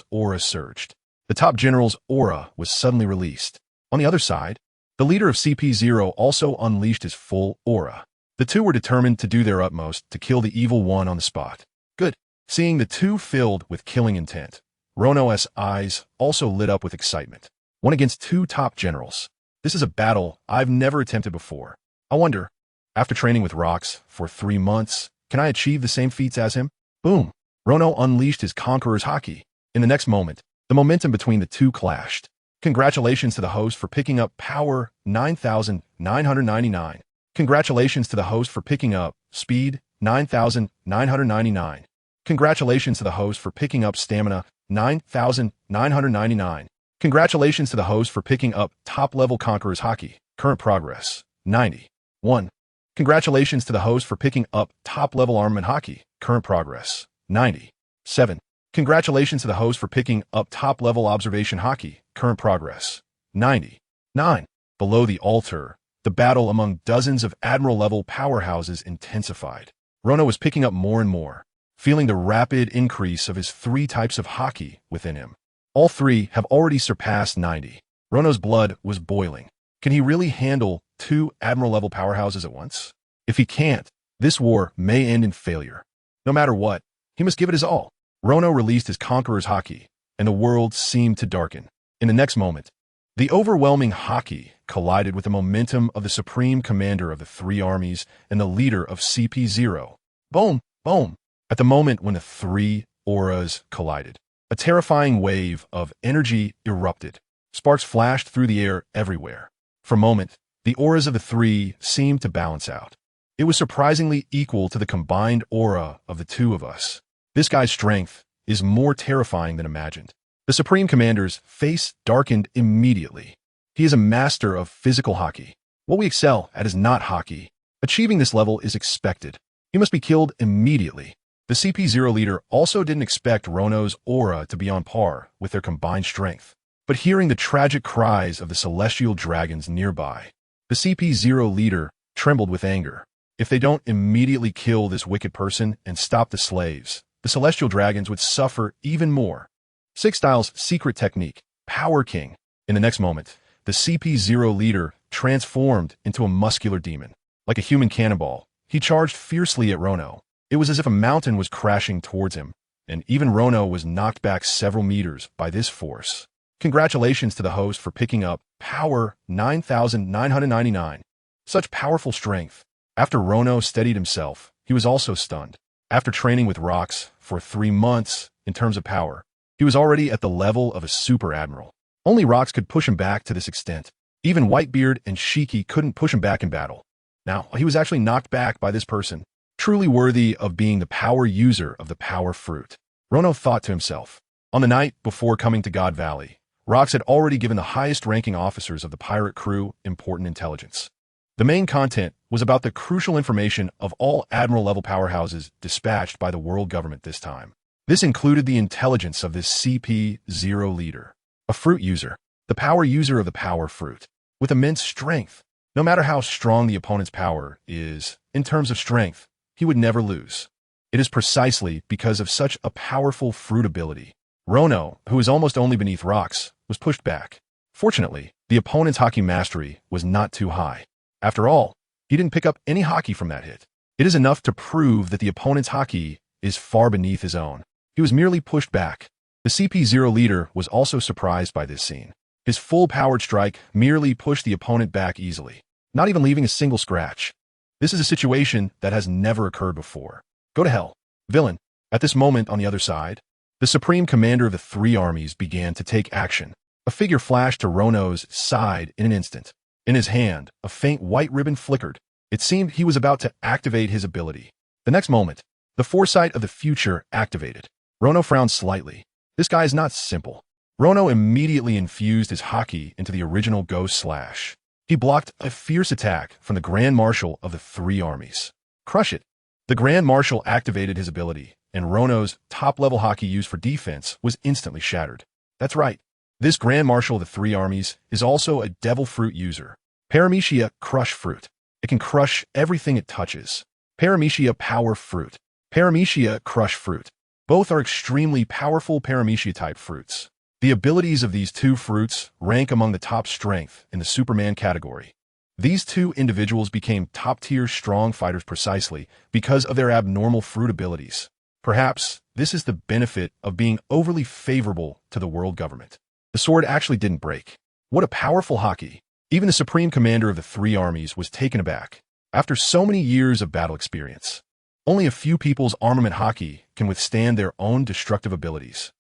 aura surged. The top general's aura was suddenly released. On the other side, the leader of CP0 also unleashed his full aura. The two were determined to do their utmost to kill the evil one on the spot. Good. Seeing the two filled with killing intent, Rono's eyes also lit up with excitement. 1 against 2 top generals. This is a battle I've never attempted before. I wonder, after training with Rocks for 3 months, can I achieve the same feats as him? Boom. Rono unleashed his conqueror's haki. In the next moment, the momentum between the two clashed. Congratulations to the host for picking up power 9,999. Congratulations to the host for picking up speed 9,999. Congratulations to the host for picking up stamina 9,999. Congratulations to the host for picking up top-level Conqueror's Haki. Current progress 91. Congratulations to the host for picking up top-level Armament Haki. Current progress 97. Congratulations to the host for picking up top-level Observation Haki. Current progress 99. Below the altar, the battle among dozens of Admiral-level powerhouses intensified. Rono was picking up more and more, feeling the rapid increase of his 3 types of Haki within him. All 3 have already surpassed 90. Rono's blood was boiling. Can he really handle 2 Admiral-level powerhouses at once? If he can't, this war may end in failure. No matter what, he must give it his all. Rono released his Conqueror's Haki, and the world seemed to darken. In the next moment, the overwhelming Haki collided with the momentum of the supreme commander of the 3 armies and the leader of CP0. Boom, boom. At the moment when the 3 auras collided, a terrifying wave of energy erupted. Sparks flashed through the air everywhere. For a moment, the auras of the three seemed to balance out. It was surprisingly equal to the combined aura of the two of us. This guy's strength is more terrifying than imagined. The Supreme Commander's face darkened immediately. He is a master of physical hockey. What we excel at is not hockey. Achieving this level is expected. He must be killed immediately. The CP0 leader also didn't expect Rono's aura to be on par with their combined strength. But hearing the tragic cries of the celestial dragons nearby, the CP0 leader trembled with anger. If they don't immediately kill this wicked person and stop the slaves, the celestial dragons would suffer even more. Six Styles' secret technique, Power King. In the next moment, the CP0 leader transformed into a muscular demon. Like a human cannonball, he charged fiercely at Rono. It was as if a mountain was crashing towards him, and even Rono was knocked back several meters by this force. Congratulations to the host for picking up Power 9,999. Such powerful strength. After Rono steadied himself, he was also stunned. After training with rocks for 3 months in terms of power, he was already at the level of a super admiral. Only rocks could push him back to this extent. Even Whitebeard and Shiki couldn't push him back in battle. Now, he was actually knocked back by this person, truly worthy of being the power user of the power fruit. Rono thought to himself. On the night before coming to God Valley, Rox had already given the highest-ranking officers of the pirate crew important intelligence. The main content was about the crucial information of all admiral-level powerhouses dispatched by the world government this time. This included the intelligence of this CP0 leader, a fruit user, the power user of the power fruit, with immense strength. No matter how strong the opponent's power is, in terms of strength, he would never lose. It is precisely because of such a powerful fruit ability. Rono, who is almost only beneath rocks, was pushed back. Fortunately, the opponent's hockey mastery was not too high. After all, he didn't pick up any hockey from that hit. It is enough to prove that the opponent's hockey is far beneath his own. He was merely pushed back. The CP0 leader was also surprised by this scene. His full-powered strike merely pushed the opponent back easily, not even leaving a single scratch. This is a situation that has never occurred before. Go to hell, villain. At this moment on the other side, the supreme commander of the three armies began to take action. A figure flashed to Rono's side in an instant. In his hand, a faint white ribbon flickered. It seemed he was about to activate his ability. The next moment, the foresight of the future activated. Rono frowned slightly. This guy is not simple. Rono immediately infused his hockey into the original Ghost Slash. He blocked a fierce attack from the Grand Marshal of the three armies. Crush it. The Grand Marshal activated his ability, and Rono's top-level hockey used for defense was instantly shattered. That's right. This Grand Marshal of the three armies is also a Devil Fruit user. Paramecia Crush Fruit. It can crush everything it touches. Paramecia Power Fruit. Paramecia Crush Fruit. Both are extremely powerful Paramecia-type fruits. The abilities of these two fruits rank among the top strength in the Superman category. These two individuals became top-tier strong fighters precisely because of their abnormal fruit abilities. Perhaps this is the benefit of being overly favorable to the world government. The sword actually didn't break. What a powerful hockey. Even the supreme commander of the three armies was taken aback. After so many years of battle experience, only a few people's armament hockey can withstand their own destructive abilities.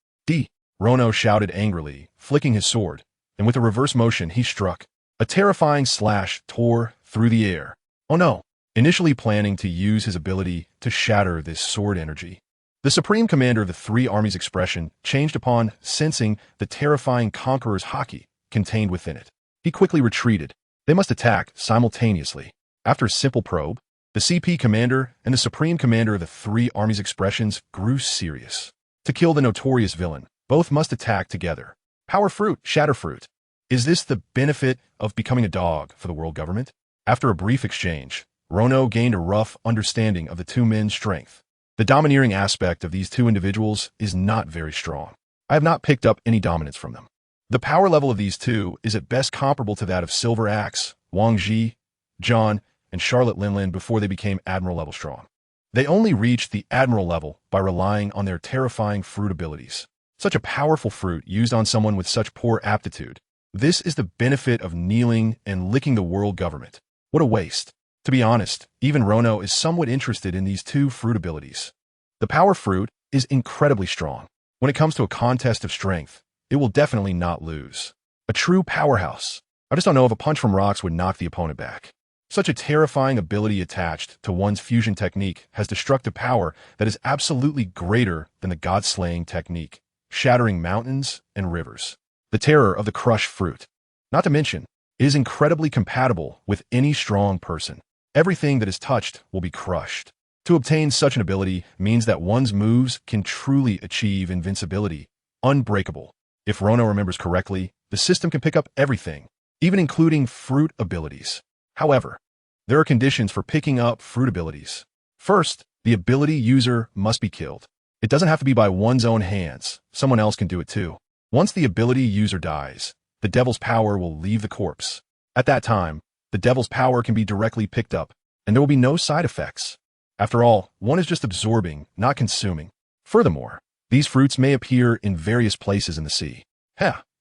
Rono shouted angrily, flicking his sword, and with a reverse motion he struck. A terrifying slash tore through the air. Oh no! Initially planning to use his ability to shatter this sword energy, the supreme commander of the three armies' expression changed upon sensing the terrifying conqueror's hockey contained within it. He quickly retreated. They must attack simultaneously. After a simple probe, the CP commander and the supreme commander of the three armies' expressions grew serious. To kill the notorious villain, both must attack together. Power Fruit, Shatter Fruit. Is this the benefit of becoming a dog for the world government? After a brief exchange, Rono gained a rough understanding of the two men's strength. The domineering aspect of these two individuals is not very strong. I have not picked up any dominance from them. The power level of these two is at best comparable to that of Silver Axe, Wang Ji, John, and Charlotte Linlin before they became Admiral level strong. They only reached the Admiral level by relying on their terrifying fruit abilities. Such a powerful fruit used on someone with such poor aptitude. This is the benefit of kneeling and licking the world government. What a waste. To be honest, even Rono is somewhat interested in these two fruit abilities. The power fruit is incredibly strong. When it comes to a contest of strength, it will definitely not lose. A true powerhouse. I just don't know if a punch from rocks would knock the opponent back. Such a terrifying ability attached to one's fusion technique has destructive power that is absolutely greater than the god-slaying technique, shattering mountains and rivers. The terror of the crushed fruit. Not to mention, it is incredibly compatible with any strong person. Everything that is touched will be crushed. To obtain such an ability means that one's moves can truly achieve invincibility, unbreakable. If Rono remembers correctly, the system can pick up everything, even including fruit abilities. However, there are conditions for picking up fruit abilities. First, the ability user must be killed. It doesn't have to be by one's own hands. Someone else can do it too. Once the ability user dies, the devil's power will leave the corpse. At that time, the devil's power can be directly picked up, and there will be no side effects. After all, one is just absorbing, not consuming. Furthermore, these fruits may appear in various places in the sea.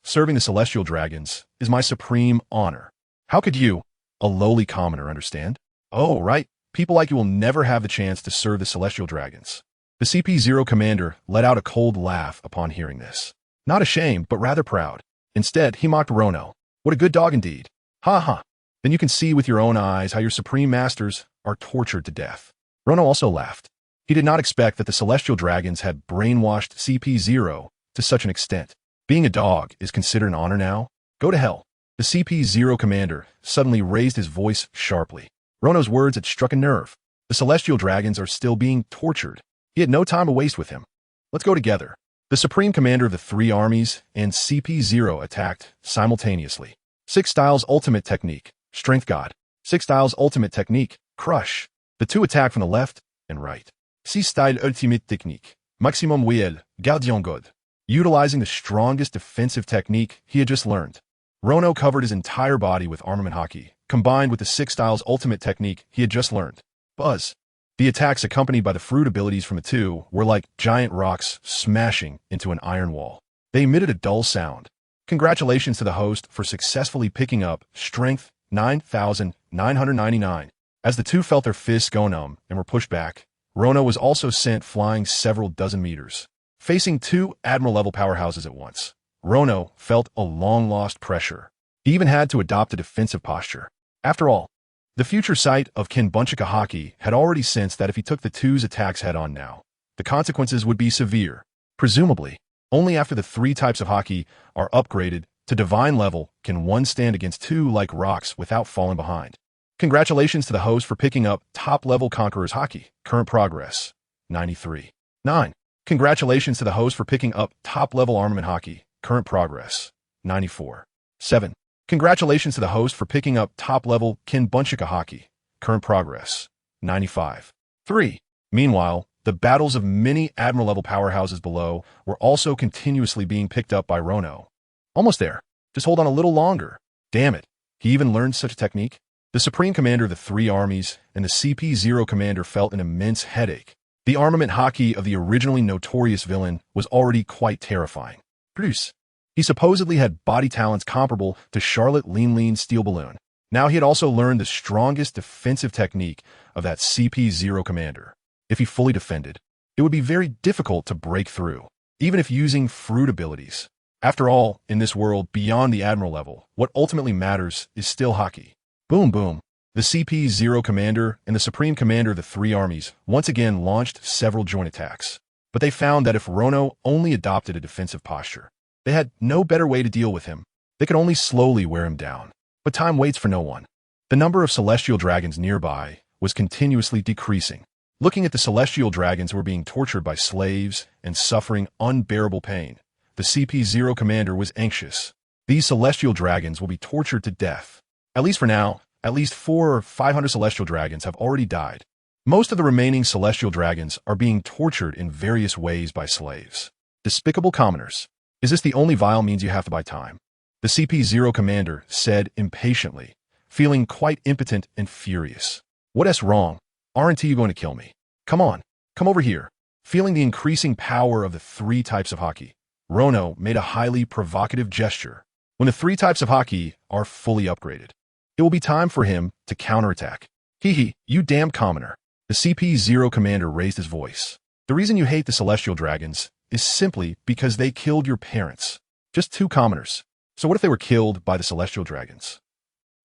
Serving the celestial dragons is my supreme honor. How could you, a lowly commoner, understand? Oh, right. People like you will never have the chance to serve the celestial dragons. The CP0 commander let out a cold laugh upon hearing this. Not ashamed, but rather proud. Instead, he mocked Rono. What a good dog indeed. Ha ha. Then you can see with your own eyes how your supreme masters are tortured to death. Rono also laughed. He did not expect that the celestial dragons had brainwashed CP0 to such an extent. Being a dog is considered an honor now? Go to hell. The CP0 commander suddenly raised his voice sharply. Rono's words had struck a nerve. The celestial dragons are still being tortured. He had no time to waste with him. Let's go together. The supreme commander of the three armies and CP0 attacked simultaneously. Six Styles ultimate technique, Strength God. Six Styles ultimate technique, Crush. The two attack from the left and right. Six Style ultimate technique, Maximum Will, Gardien God. Utilizing the strongest defensive technique he had just learned. Rono covered his entire body with armament hockey, combined with the Six Styles ultimate technique he had just learned. Buzz. The attacks accompanied by the fruit abilities from the two were like giant rocks smashing into an iron wall. They emitted a dull sound. Congratulations to the host for successfully picking up Strength 9,999. As the two felt their fists go numb and were pushed back, Rono was also sent flying several dozen meters. Facing two Admiral-level powerhouses at once, Rono felt a long-lost pressure. He even had to adopt a defensive posture. After all, the future sight of Kinbunchika Haki had already sensed that if he took the two's attacks head-on now, the consequences would be severe. Presumably, only after the three types of Haki are upgraded to divine level can one stand against two like rocks without falling behind. Congratulations to the host for picking up top-level Conqueror's Haki. Current progress, 93. 9. Congratulations to the host for picking up top-level Armament Haki. Current progress, 94. 7. Congratulations to the host for picking up top-level Kinbunchika Haki. Current progress, 95. 3. Meanwhile, the battles of many Admiral-level powerhouses below were also continuously being picked up by Rono. Almost there. Just hold on a little longer. Damn it. He even learned such a technique? The Supreme Commander of the three armies and the CP0 Commander felt an immense headache. The armament hockey of the originally notorious villain was already quite terrifying. Produce. He supposedly had body talents comparable to Charlotte Lean Steel Balloon. Now he had also learned the strongest defensive technique of that CP0 Commander. If he fully defended, it would be very difficult to break through, even if using fruit abilities. After all, in this world beyond the Admiral level, what ultimately matters is still hockey. Boom boom. The CP0 Commander and the Supreme Commander of the three armies once again launched several joint attacks. But they found that if Rono only adopted a defensive posture, they had no better way to deal with him. They could only slowly wear him down. But time waits for no one. The number of celestial dragons nearby was continuously decreasing. Looking at the celestial dragons who were being tortured by slaves and suffering unbearable pain, the CP0 Commander was anxious. These celestial dragons will be tortured to death. At least for now, at least 400 or 500 celestial dragons have already died. Most of the remaining celestial dragons are being tortured in various ways by slaves. Despicable commoners. Is this the only vile means you have to buy time? The CP0 Commander said impatiently, feeling quite impotent and furious. What's wrong? Aren't you going to kill me? Come on, come over here. Feeling the increasing power of the three types of hockey, Rono made a highly provocative gesture. When the three types of hockey are fully upgraded, it will be time for him to counterattack. Hee, you damn commoner. The CP0 Commander raised his voice. The reason you hate the celestial dragons is simply because they killed your parents. Just two commoners. So what if they were killed by the Celestial Dragons?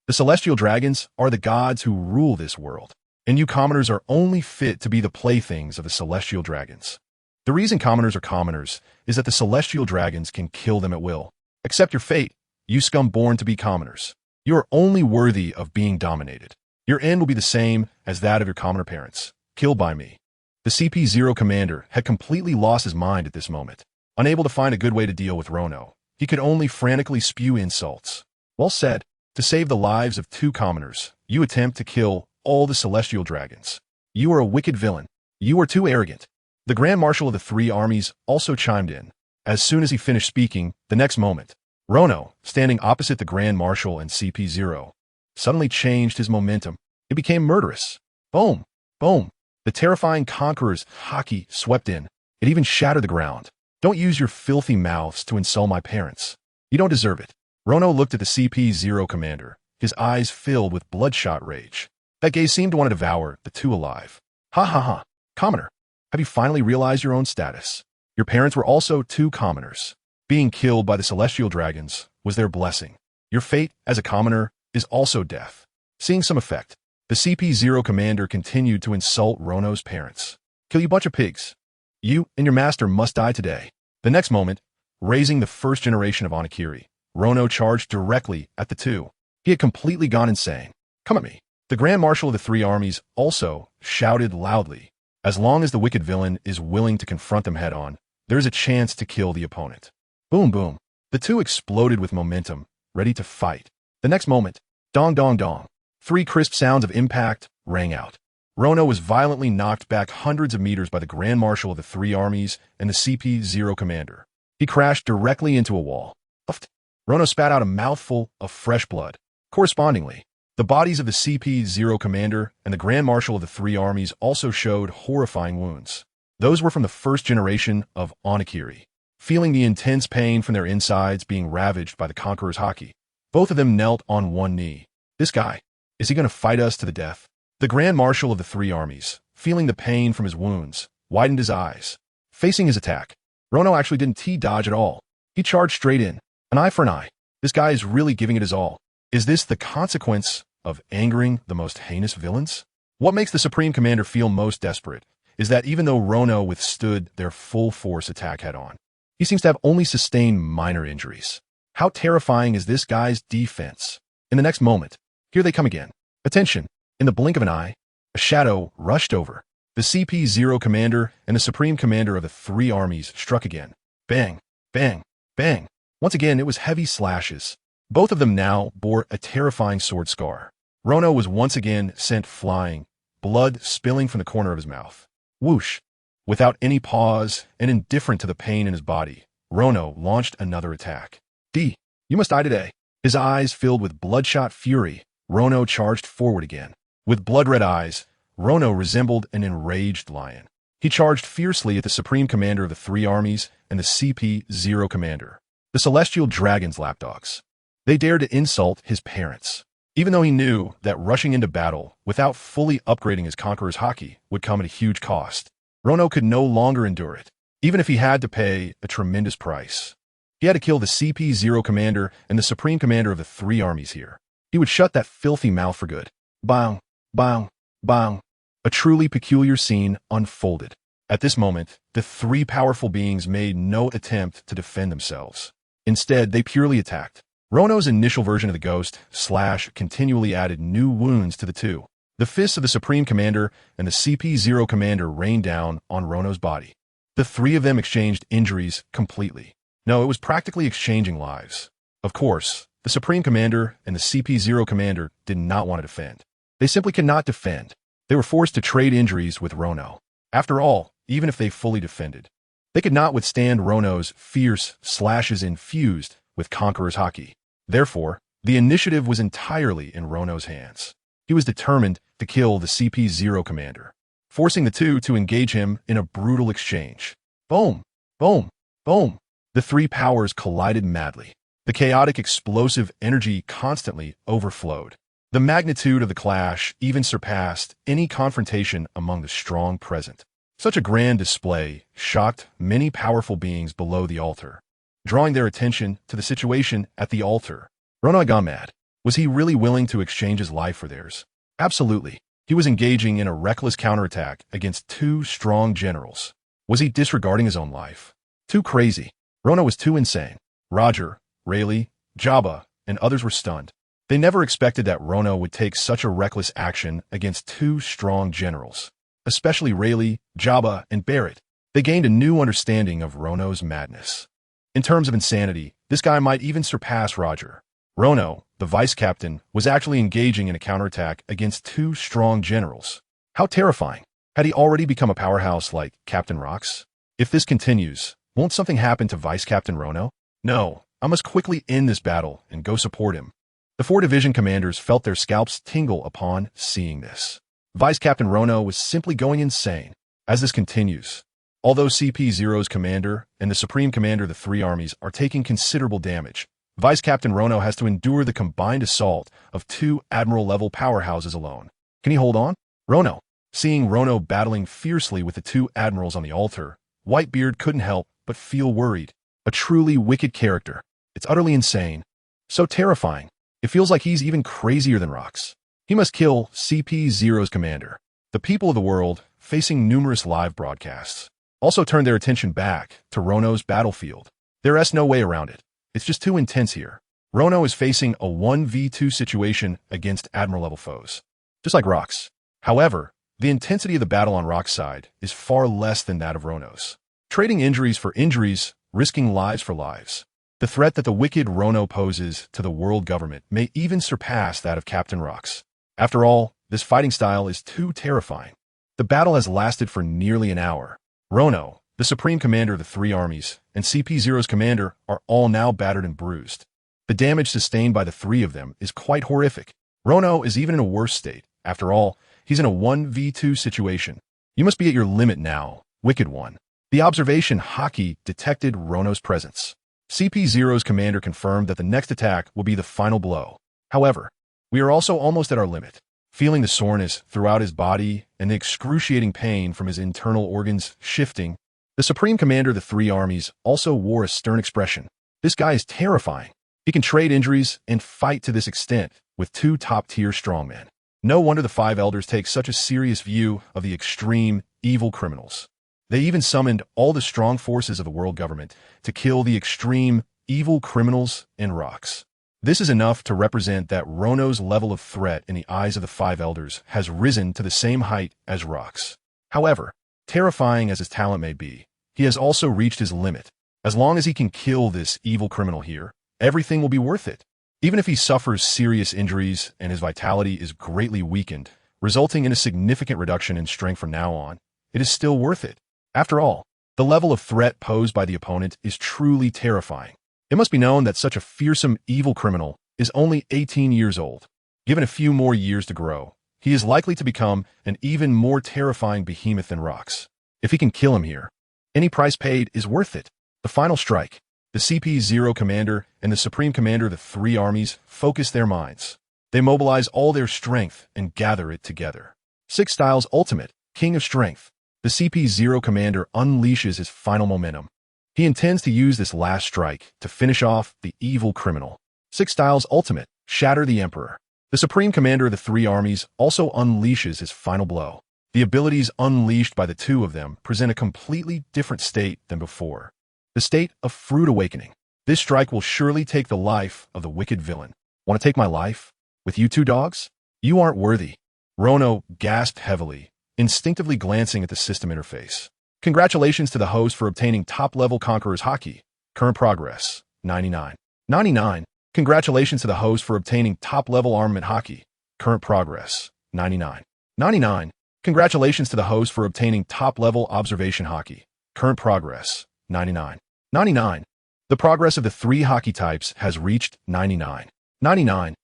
The Celestial Dragons are the gods who rule this world, and you commoners are only fit to be the playthings of the Celestial Dragons. The reason commoners are commoners is that the Celestial Dragons can kill them at will. Accept your fate, you scum born to be commoners. You are only worthy of being dominated. Your end will be the same as that of your commoner parents, killed by me. The CP0 commander had completely lost his mind at this moment. Unable to find a good way to deal with Rono, he could only frantically spew insults. Well said. To save the lives of 2 commoners, you attempt to kill all the Celestial Dragons. You are a wicked villain. You are too arrogant. The Grand Marshal of the 3 armies also chimed in. As soon as he finished speaking, the next moment, Rono, standing opposite the Grand Marshal and CP0, suddenly changed his momentum. It became murderous. Boom! Boom! The terrifying conqueror's haki swept in. It even shattered the ground. Don't use your filthy mouths to insult my parents. You don't deserve it. Rono looked at the CP0 commander, his eyes filled with bloodshot rage. That gaze seemed to want to devour the 2 alive. Ha ha ha. Commoner, have you finally realized your own status? Your parents were also 2 commoners. Being killed by the Celestial Dragons was their blessing. Your fate as a commoner is also death. Seeing some effect, the CP0 commander continued to insult Rono's parents. Kill you bunch of pigs. You and your master must die today. The next moment, raising the first generation of Onigiri, Rono charged directly at the 2. He had completely gone insane. Come at me. The Grand Marshal of the 3 armies also shouted loudly. As long as the wicked villain is willing to confront them head-on, there is a chance to kill the opponent. Boom, boom. The 2 exploded with momentum, ready to fight. The next moment, dong, dong, dong. 3 crisp sounds of impact rang out. Rono was violently knocked back hundreds of meters by the Grand Marshal of the 3 armies and the CP0 commander. He crashed directly into a wall. Uffed. Rono spat out a mouthful of fresh blood. Correspondingly, the bodies of the CP0 commander and the Grand Marshal of the 3 armies also showed horrifying wounds. Those were from the first generation of Onigiri. Feeling the intense pain from their insides being ravaged by the conqueror's haki, both of them knelt on one knee. This guy, is he going to fight us to the death? The Grand Marshal of the 3 armies, feeling the pain from his wounds, widened his eyes. Facing his attack, Rono actually didn't T-dodge at all. He charged straight in. An eye for an eye. This guy is really giving it his all. Is this the consequence of angering the most heinous villains? What makes the Supreme Commander feel most desperate is that even though Rono withstood their full-force attack head-on, he seems to have only sustained minor injuries. How terrifying is this guy's defense? In the next moment, here they come again. Attention! In the blink of an eye, a shadow rushed over. The CP0 commander and the Supreme Commander of the 3 armies struck again. Bang! Bang! Bang! Once again, it was heavy slashes. Both of them now bore a terrifying sword scar. Rono was once again sent flying, blood spilling from the corner of his mouth. Whoosh! Without any pause and indifferent to the pain in his body, Rono launched another attack. D, you must die today. His eyes filled with bloodshot fury, Rono charged forward again. With blood-red eyes, Rono resembled an enraged lion. He charged fiercely at the Supreme Commander of the 3 armies and the CP0 commander, the Celestial Dragons lapdogs. They dared to insult his parents. Even though he knew that rushing into battle without fully upgrading his conqueror's haki would come at a huge cost, Rono could no longer endure it, even if he had to pay a tremendous price. He had to kill the CP0 commander and the Supreme Commander of the 3 armies here. He would shut that filthy mouth for good. Bang, bang, bang. A truly peculiar scene unfolded. At this moment, the 3 powerful beings made no attempt to defend themselves. Instead, they purely attacked. Rono's initial version of the ghost slash continually added new wounds to the 2. The fists of the Supreme Commander and the CP0 commander rained down on Rono's body. The 3 of them exchanged injuries completely. No, it was practically exchanging lives. Of course, the Supreme Commander and the CP0 commander did not want to defend. They simply could not defend. They were forced to trade injuries with Rono. After all, even if they fully defended, they could not withstand Rono's fierce slashes infused with Conqueror's haki. Therefore, the initiative was entirely in Rono's hands. He was determined to kill the CP0 commander, forcing the 2 to engage him in a brutal exchange. Boom! Boom! Boom! The 3 powers collided madly. The chaotic explosive energy constantly overflowed. The magnitude of the clash even surpassed any confrontation among the strong present. Such a grand display shocked many powerful beings below the altar. drawing their attention to the situation at the altar. Rono had gone mad. Was he really willing to exchange his life for theirs? Absolutely. He was engaging in a reckless counterattack against two strong generals. Was he disregarding his own life? Too crazy. Rono was too insane. Roger, Rayleigh, Jabba, and others were stunned. They never expected that Rono would take such a reckless action against two strong generals. Especially Rayleigh, Jabba, and Barrett. They gained a new understanding of Rono's madness. In terms of insanity, this guy might even surpass Roger. Rono, the vice captain, was actually engaging in a counterattack against two strong generals. How terrifying. Had he already become a powerhouse like Captain Rox? If this continues, won't something happen to Vice Captain Rono? No, I must quickly end this battle and go support him. The 4 division commanders felt their scalps tingle upon seeing this. Vice Captain Rono was simply going insane. As this continues, although CP0's commander and the Supreme Commander of the 3 armies are taking considerable damage, Vice Captain Rono has to endure the combined assault of 2 Admiral-level powerhouses alone. Can he hold on? Rono. Seeing Rono battling fiercely with the 2 admirals on the altar, Whitebeard couldn't help but feel worried. A truly wicked character. It's utterly insane. So terrifying. It feels like he's even crazier than Rox. He must kill CP0's commander. The people of the world, facing numerous live broadcasts, also turned their attention back to Rono's battlefield. There's no way around it. It's just too intense here. Rono is facing a 1v2 situation against Admiral-level foes, just like Rox. However, the intensity of the battle on Rox's side is far less than that of Rono's. Trading injuries for injuries, risking lives for lives. The threat that the wicked Rono poses to the world government may even surpass that of Captain Rox. After all, this fighting style is too terrifying. The battle has lasted for nearly an hour. Rono, the Supreme Commander of the 3 armies, and CP0's commander are all now battered and bruised. The damage sustained by the 3 of them is quite horrific. Rono is even in a worse state. After all, he's in a 1v2 situation. You must be at your limit now, wicked one. The observation Hokage detected Rono's presence. CP0's commander confirmed that the next attack will be the final blow. However, we are also almost at our limit. Feeling the soreness throughout his body and the excruciating pain from his internal organs shifting, the Supreme Commander of the 3 armies also wore a stern expression. This guy is terrifying. He can trade injuries and fight to this extent with 2 top-tier strongmen. No wonder the 5 elders take such a serious view of the extreme, evil criminals. They even summoned all the strong forces of the world government to kill the extreme, evil criminals in Rox. This is enough to represent that Rono's level of threat in the eyes of the 5 elders has risen to the same height as Rox. However, terrifying as his talent may be, he has also reached his limit. As long as he can kill this evil criminal here, everything will be worth it. Even if he suffers serious injuries and his vitality is greatly weakened, resulting in a significant reduction in strength from now on, it is still worth it. After all, the level of threat posed by the opponent is truly terrifying. It must be known that such a fearsome evil criminal is only 18 years old. Given a few more years to grow, he is likely to become an even more terrifying behemoth than Rox. If he can kill him here, any price paid is worth it. The final strike. The CP0 commander and the Supreme Commander of the 3 armies focus their minds. They mobilize all their strength and gather it together. 6 Styles Ultimate, King of Strength. The CP0 commander unleashes his final momentum. He intends to use this last strike to finish off the evil criminal. 6 Styles Ultimate, Shatter the Emperor. The Supreme Commander of the 3 armies also unleashes his final blow. The abilities unleashed by the 2 of them present a completely different state than before. The state of Fruit Awakening. This strike will surely take the life of the wicked villain. Want to take my life? With you 2 dogs? You aren't worthy. Rono gasped heavily, instinctively glancing at the system interface. Congratulations to the host for obtaining top-level Conqueror's Haki. Current progress, 99. 99. Congratulations to the host for obtaining top-level Armament Haki. Current progress, 99. 99. Congratulations to the host for obtaining top-level Observation Haki. Current progress, 99. 99. The progress of the 3 Haki types has reached 99. 99.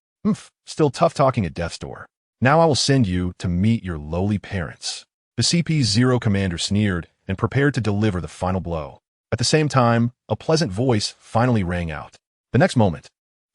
Still tough talking at death's door. Now I will send you to meet your lowly parents. The CP0 commander sneered and prepared to deliver the final blow. At the same time, a pleasant voice finally rang out. The next moment,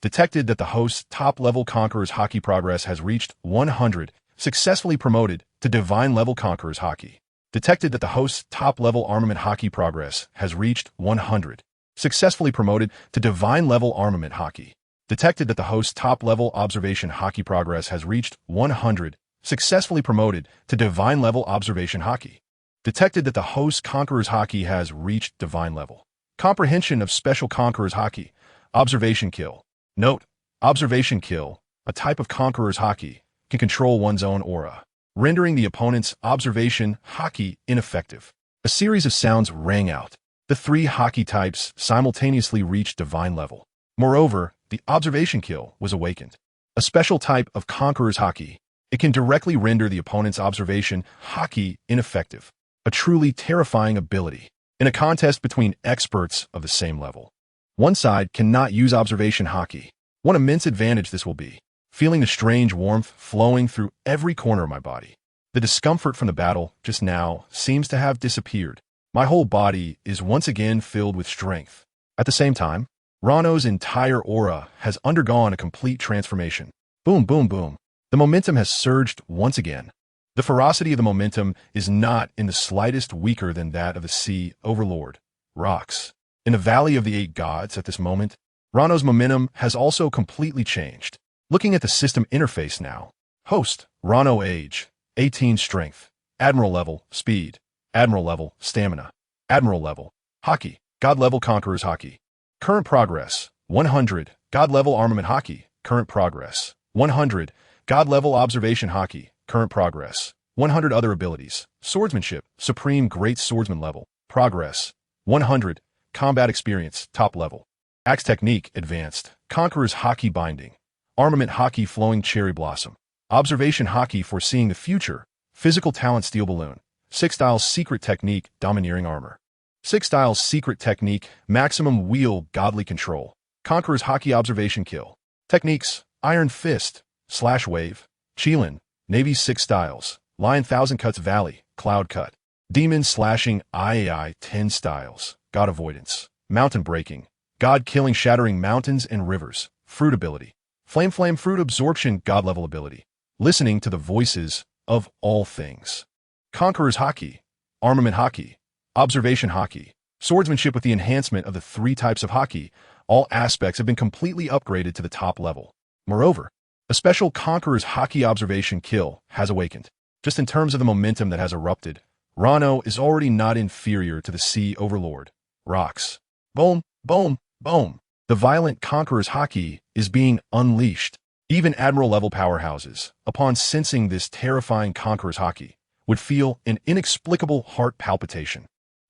detected that the host's top-level Conqueror's Haki progress has reached 100, successfully promoted to Divine-level Conqueror's Haki. Detected that the host's top-level Armament Haki progress has reached 100. Successfully promoted to divine level armament Haki. Detected that the host's top level observation Haki progress has reached 100. Successfully promoted to divine level observation Haki. Detected that the host's conqueror's Haki has reached divine level. Comprehension of special conqueror's Haki. Observation kill. Note: observation kill, a type of conqueror's Haki, can control one's own aura, rendering the opponent's observation Haki ineffective. A series of sounds rang out. The three Haki types simultaneously reached divine level. Moreover, the observation kill was awakened. A special type of conqueror's Haki. It can directly render the opponent's observation Haki ineffective. A truly terrifying ability. In a contest between experts of the same level, one side cannot use observation Haki. What immense advantage this will be. Feeling the strange warmth flowing through every corner of my body. The discomfort from the battle just now seems to have disappeared. My whole body is once again filled with strength. At the same time, Rono's entire aura has undergone a complete transformation. Boom, boom, boom. The momentum has surged once again. The ferocity of the momentum is not in the slightest weaker than that of the sea overlord, rocks. In the Valley of the Eight Gods at this moment, Rono's momentum has also completely changed. Looking at the system interface now. Host, Rono age, 18 strength, Admiral level, speed, Admiral level, stamina, Admiral level, Haki, God level conqueror's Haki. Current progress, 100, God level armament Haki, current progress, 100, God level observation Haki, current progress, 100 other abilities, swordsmanship, supreme great swordsman level, progress, 100, combat experience, top level, axe technique, advanced, conqueror's Haki binding, armament Haki flowing cherry blossom, observation Haki foreseeing the future, physical talent steel balloon, 6 styles secret technique, domineering armor, 6 styles secret technique, maximum wheel godly control, conqueror's Haki observation kill, techniques, iron fist, slash wave, Qilin, Navy 6 styles, Lion Thousand Cuts Valley, Cloud Cut, Demon Slashing IAI 10 styles, God Avoidance, Mountain Breaking, God Killing Shattering Mountains and Rivers, Fruit Ability, Flame Fruit Absorption God Level Ability, Listening to the Voices of All Things, Conqueror's Haki, Armament Haki, Observation Haki, Swordsmanship with the enhancement of the 3 types of Haki, all aspects have been completely upgraded to the top level. Moreover, a special Conqueror's Haki observation kill has awakened. Just in terms of the momentum that has erupted, Rono is already not inferior to the sea overlord, rocks. Boom, boom, boom. The violent Conqueror's Haki is being unleashed. Even Admiral-level powerhouses, upon sensing this terrifying Conqueror's Haki, would feel an inexplicable heart palpitation.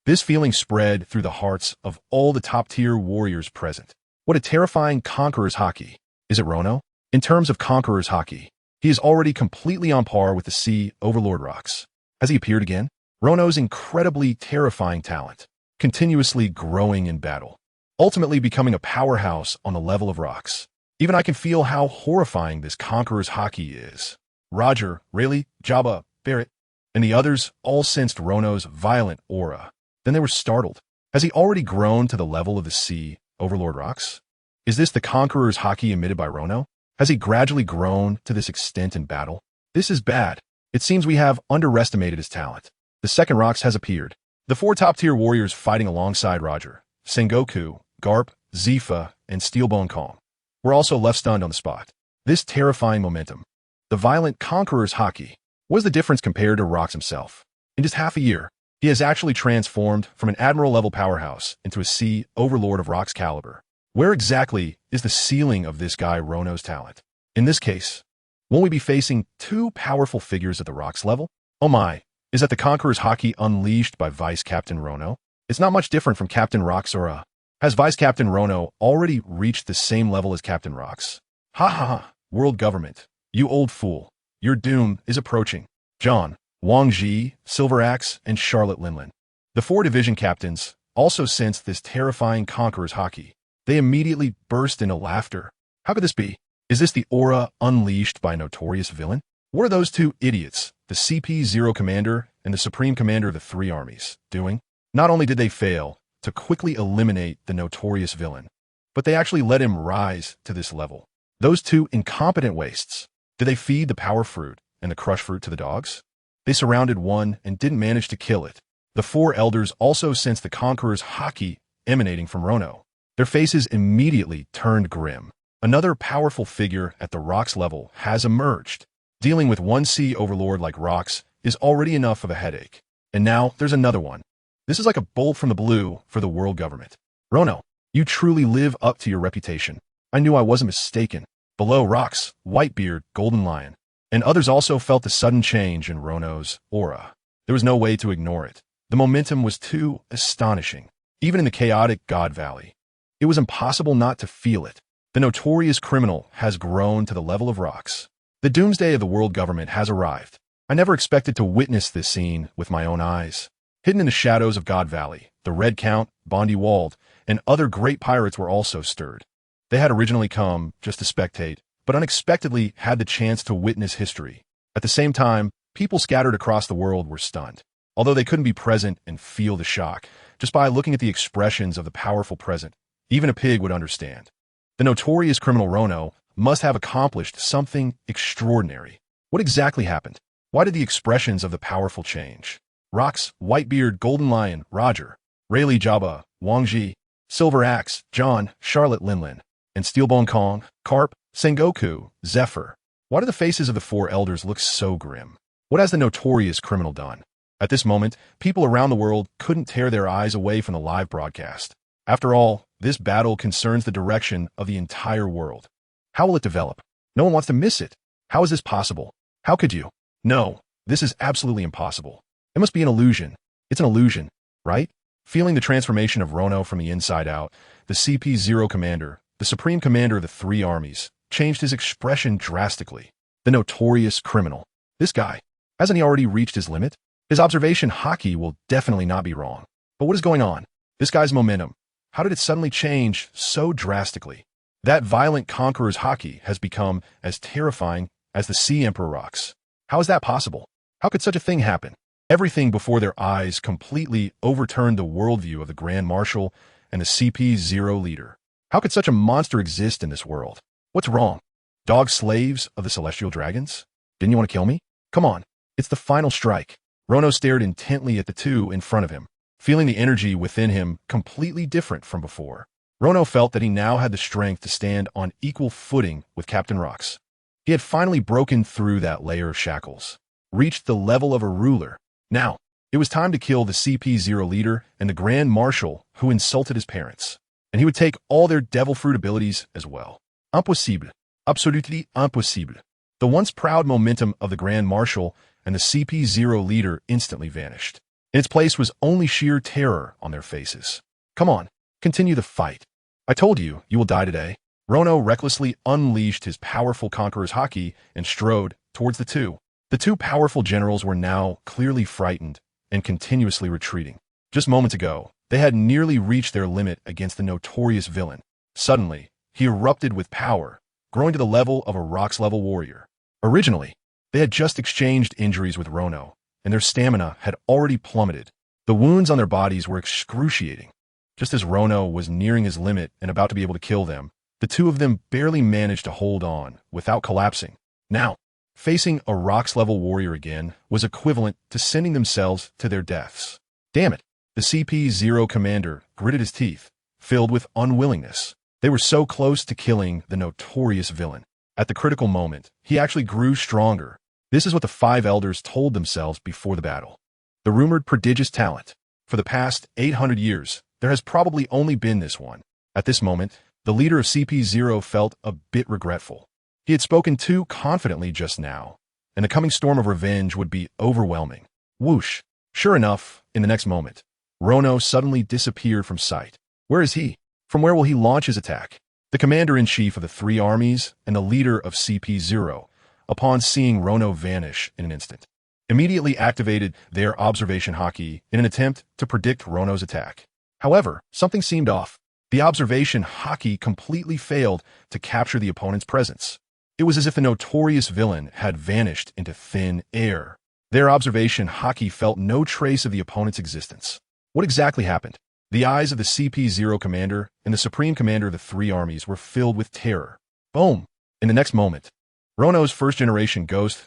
This feeling spread through the hearts of all the top-tier warriors present. What a terrifying Conqueror's Haki. Is it Rono? In terms of Conqueror's Haki, he is already completely on par with the sea overlord rocks. Has he appeared again? Rono's incredibly terrifying talent, continuously growing in battle, ultimately becoming a powerhouse on the level of rocks. Even I can feel how horrifying this Conqueror's Haki is. Roger, Rayleigh, Jabba, Barrett, and the others all sensed Rono's violent aura. Then they were startled. Has he already grown to the level of the sea overlord rocks? Is this the Conqueror's Haki emitted by Rono? Has he gradually grown to this extent in battle? This is bad. It seems we have underestimated his talent. The second rocks has appeared. The 4 top-tier warriors fighting alongside Roger, Sengoku, Garp, Zifa, and Steelbone Kong were also left stunned on the spot. This terrifying momentum. The violent Conqueror's Haki. What is the difference compared to Rox himself? In just half a year, he has actually transformed from an Admiral-level powerhouse into a sea overlord of Rox caliber. Where exactly is the ceiling of this guy Rono's talent? In this case, won't we be facing 2 powerful figures at the Rox level? Oh my, is that the Conqueror's Haki unleashed by Vice Captain Rono? It's not much different from Captain Rox or has Vice Captain Rono already reached the same level as Captain Rox? Ha ha ha, world government, you old fool. Your doom is approaching. John, Wang Ji, Silver Axe, and Charlotte Linlin. The 4 division captains also sensed this terrifying Conqueror's Haki. They immediately burst into laughter. How could this be? Is this the aura unleashed by a notorious villain? What are those 2 idiots, the CP0 commander and the supreme commander of the 3 armies, doing? Not only did they fail to quickly eliminate the notorious villain, but they actually let him rise to this level. Those 2 incompetent wastes. Did they feed the power fruit and the crush fruit to the dogs? They surrounded one and didn't manage to kill it. The 4 elders also sensed the Conqueror's Haki emanating from Rono. Their faces immediately turned grim. Another powerful figure at the Rox level has emerged. Dealing with one sea overlord like Rox is already enough of a headache. And now there's another one. This is like a bolt from the blue for the world government. Rono, you truly live up to your reputation. I knew I wasn't mistaken. Below Rox, Whitebeard, Golden Lion, and others also felt the sudden change in Rono's aura. There was no way to ignore it. The momentum was too astonishing. Even in the chaotic God Valley, it was impossible not to feel it. The notorious criminal has grown to the level of Rox. The doomsday of the world government has arrived. I never expected to witness this scene with my own eyes. Hidden in the shadows of God Valley, the Red Count, Bondi Walled, and other great pirates were also stirred. They had originally come just to spectate, but unexpectedly had the chance to witness history. At the same time, people scattered across the world were stunned. Although they couldn't be present and feel the shock, just by looking at the expressions of the powerful present, even a pig would understand. The notorious criminal Rono must have accomplished something extraordinary. What exactly happened? Why did the expressions of the powerful change? Rox, Whitebeard, Golden Lion, Roger, Rayleigh Jabba, Wang Ji, Silver Axe, John, Charlotte Linlin, and Steelbone Kong, Carp, Sengoku, Zephyr. Why do the faces of the four elders look so grim? What has the notorious criminal done? At this moment, people around the world couldn't tear their eyes away from the live broadcast. After all, this battle concerns the direction of the entire world. How will it develop? No one wants to miss it. How is this possible? How could you? No, this is absolutely impossible. It must be an illusion. It's an illusion, right? Feeling the transformation of Rono from the inside out, the CP0 commander, the supreme commander of the three armies, changed his expression drastically. The notorious criminal. This guy, hasn't he already reached his limit? His observation haki will definitely not be wrong. But what is going on? This guy's momentum. How did it suddenly change so drastically? That violent conqueror's haki has become as terrifying as the Sea Emperor Rox. How is that possible? How could such a thing happen? Everything before their eyes completely overturned the worldview of the Grand Marshal and the CP0 leader. How could such a monster exist in this world? What's wrong? Dog slaves of the Celestial Dragons? Didn't you want to kill me? Come on, it's the final strike. Rono stared intently at the two in front of him, feeling the energy within him completely different from before. Rono felt that he now had the strength to stand on equal footing with Captain Rox. He had finally broken through that layer of shackles, reached the level of a ruler. Now, it was time to kill the CP0 leader and the Grand Marshal who insulted his parents. And he would take all their devil fruit abilities as well. Impossible. Absolutely impossible. The once proud momentum of the Grand Marshal and the CP0 leader instantly vanished. In its place was only sheer terror on their faces. Come on, continue the fight. I told you, you will die today. Rono recklessly unleashed his powerful conqueror's haki and strode towards the two. The two powerful generals were now clearly frightened and continuously retreating. Just moments ago, they had nearly reached their limit against the notorious villain. Suddenly, he erupted with power, growing to the level of a Rox-level warrior. Originally, they had just exchanged injuries with Rono, and their stamina had already plummeted. The wounds on their bodies were excruciating. Just as Rono was nearing his limit and about to be able to kill them, the two of them barely managed to hold on without collapsing. Now, facing a Rox-level warrior again was equivalent to sending themselves to their deaths. Damn it, the CP0 commander gritted his teeth, filled with unwillingness. They were so close to killing the notorious villain. At the critical moment, he actually grew stronger. This is what the five elders told themselves before the battle. The rumored prodigious talent. For the past 800 years, there has probably only been this one. At this moment, the leader of CP0 felt a bit regretful. He had spoken too confidently just now, and the coming storm of revenge would be overwhelming. Whoosh! Sure enough, in the next moment, Rono suddenly disappeared from sight. Where is he? From where will he launch his attack? The commander-in-chief of the three armies and the leader of CP0, upon seeing Rono vanish in an instant, immediately activated their observation haki in an attempt to predict Rono's attack. However, something seemed off. The observation haki completely failed to capture the opponent's presence. It was as if the notorious villain had vanished into thin air. Their observation haki felt no trace of the opponent's existence. What exactly happened? The eyes of the CP0 commander and the supreme commander of the three armies were filled with terror. Boom! In the next moment, Rono's first-generation ghost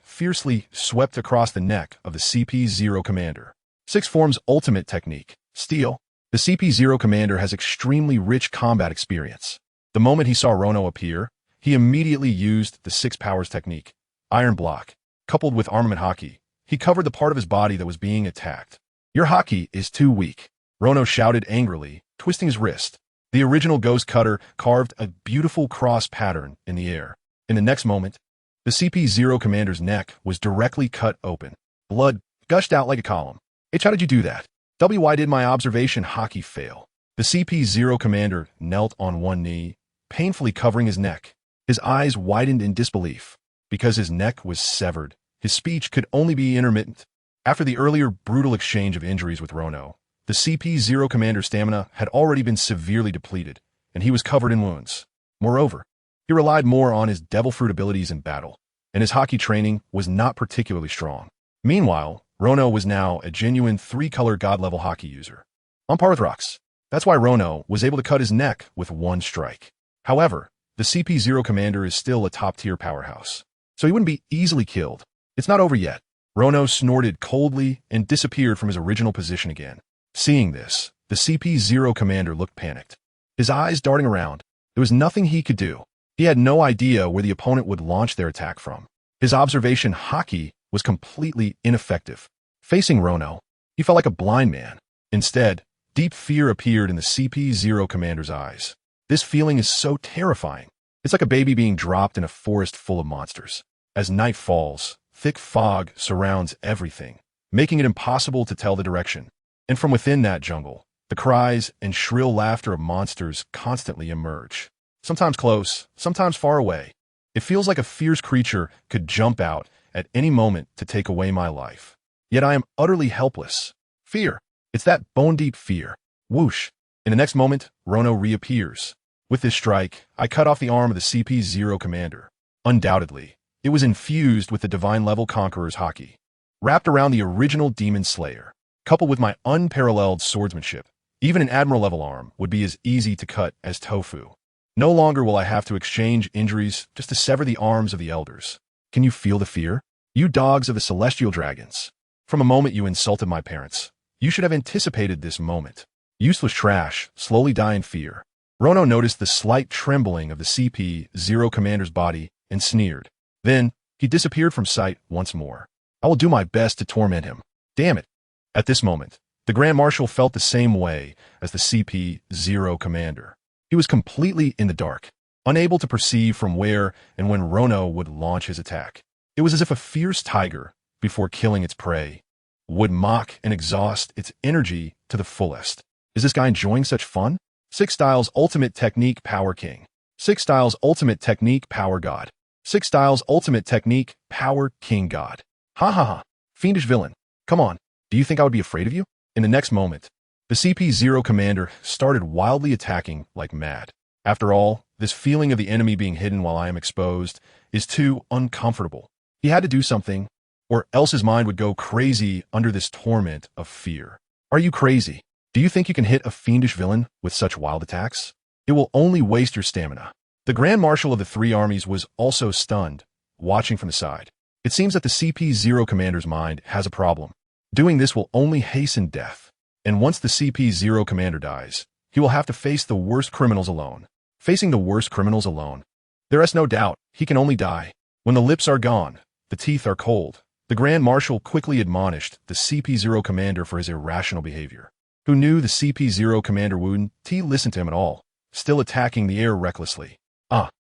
fiercely swept across the neck of the CP0 commander. Six Form's ultimate technique, Steel. The CP0 commander has extremely rich combat experience. The moment he saw Rono appear, he immediately used the 6 powers technique, Iron Block, coupled with armament haki. He covered the part of his body that was being attacked. Your haki is too weak, Rono shouted angrily, twisting his wrist. The original Ghost Cutter carved a beautiful cross pattern in the air. In the next moment, the CP0 commander's neck was directly cut open. Blood gushed out like a column. H, how did you do that? Why did my observation haki fail? The CP0 commander knelt on one knee, painfully covering his neck. His eyes widened in disbelief. Because his neck was severed, his speech could only be intermittent. After the earlier brutal exchange of injuries with Rono, the CP0 commander's stamina had already been severely depleted, and he was covered in wounds. Moreover, he relied more on his devil fruit abilities in battle, and his haki training was not particularly strong. Meanwhile, Rono was now a genuine 3-color god-level haki user. On par with rocks. That's why Rono was able to cut his neck with one strike. However, the CP0 commander is still a top-tier powerhouse, so he wouldn't be easily killed. It's not over yet. Rono snorted coldly and disappeared from his original position again. Seeing this, the CP0 commander looked panicked. His eyes darting around. There was nothing he could do. He had no idea where the opponent would launch their attack from. His observation haki was completely ineffective. Facing Rono, he felt like a blind man. Instead, deep fear appeared in the CP0 commander's eyes. This feeling is so terrifying. It's like a baby being dropped in a forest full of monsters. As night falls, thick fog surrounds everything, making it impossible to tell the direction. And from within that jungle, the cries and shrill laughter of monsters constantly emerge. Sometimes close, sometimes far away. It feels like a fierce creature could jump out at any moment to take away my life. Yet I am utterly helpless. Fear. It's that bone-deep fear. Whoosh. In the next moment, Rono reappears. With this strike, I cut off the arm of the CP0 commander. Undoubtedly, it was infused with the divine-level conqueror's haki, wrapped around the original demon slayer. Coupled with my unparalleled swordsmanship, even an admiral-level arm would be as easy to cut as tofu. No longer will I have to exchange injuries just to sever the arms of the elders. Can you feel the fear? You dogs of the Celestial Dragons. From a moment you insulted my parents, you should have anticipated this moment. Useless trash, slowly die in fear. Rono noticed the slight trembling of the CP0 commander's body and sneered. Then, he disappeared from sight once more. I will do my best to torment him. Damn it. At this moment, the Grand Marshal felt the same way as the CP0 commander. He was completely in the dark, unable to perceive from where and when Rono would launch his attack. It was as if a fierce tiger, before killing its prey, would mock and exhaust its energy to the fullest. Is this guy enjoying such fun? 6 Styles Ultimate Technique Power King. 6 Styles Ultimate Technique Power God. 6 Styles Ultimate Technique Power King God. Ha ha ha. Fiendish villain. Come on. Do you think I would be afraid of you? In the next moment, the CP0 commander started wildly attacking like mad. After all, this feeling of the enemy being hidden while I am exposed is too uncomfortable. He had to do something, or else his mind would go crazy under this torment of fear. Are you crazy? Do you think you can hit a fiendish villain with such wild attacks? It will only waste your stamina. The Grand Marshal of the 3 armies was also stunned, watching from the side. It seems that the CP0 commander's mind has a problem. Doing this will only hasten death. And once the CP0 commander dies, he will have to face the worst criminals alone. Facing the worst criminals alone. There is no doubt he can only die. When the lips are gone, the teeth are cold. The Grand Marshal quickly admonished the CP0 commander for his irrational behavior. Who knew the CP0 commander wouldn't listen to him at all, still attacking the air recklessly.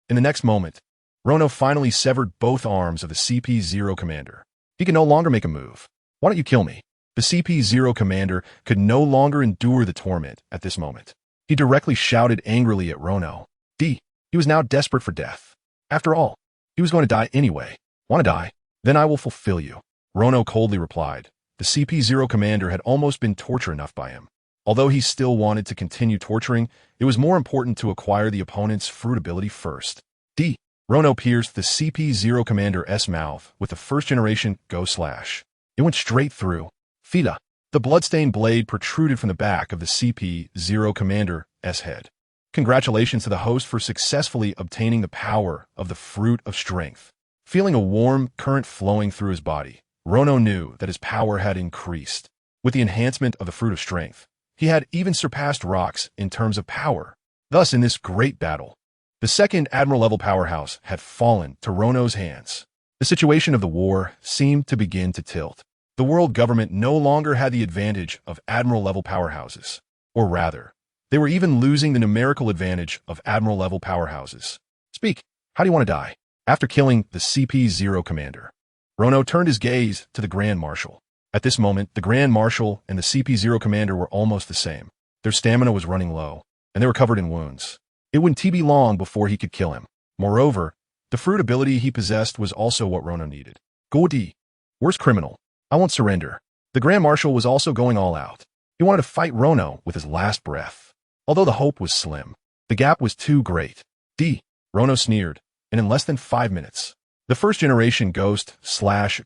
In the next moment, Rono finally severed both arms of the CP0 commander. He could no longer make a move. Why don't you kill me? The CP0 commander could no longer endure the torment at this moment. He directly shouted angrily at Rono. He was now desperate for death. After all, he was going to die anyway. Want to die? Then I will fulfill you. Rono coldly replied. The CP0 commander had almost been torture enough by him. Although he still wanted to continue torturing, it was more important to acquire the opponent's fruit ability first. Rono pierced the CP0 commander's mouth with the first-generation Go Slash. It went straight through. Fida. The bloodstained blade protruded from the back of the CP0 commander's head. Congratulations to the host for successfully obtaining the power of the Fruit of Strength. Feeling a warm current flowing through his body, Rono knew that his power had increased. With the enhancement of the Fruit of Strength, He had even surpassed Rocks in terms of power. Thus, in this great battle, the second Admiral-level powerhouse had fallen to Rono's hands. The situation of the war seemed to begin to tilt. The world government no longer had the advantage of Admiral-level powerhouses. Or rather, they were even losing the numerical advantage of Admiral-level powerhouses. Speak, how do you want to die? After killing the CP-0 commander, Rono turned his gaze to the Grand Marshal. At this moment, the Grand Marshal and the CP-0 commander were almost the same. Their stamina was running low, and they were covered in wounds. It wouldn't be long before he could kill him. Moreover, the fruit ability he possessed was also what Rono needed. Godi, worst criminal. I won't surrender. The Grand Marshal was also going all out. He wanted to fight Rono with his last breath. Although the hope was slim, the gap was too great. Rono sneered, and in less than 5 minutes, the first-generation ghost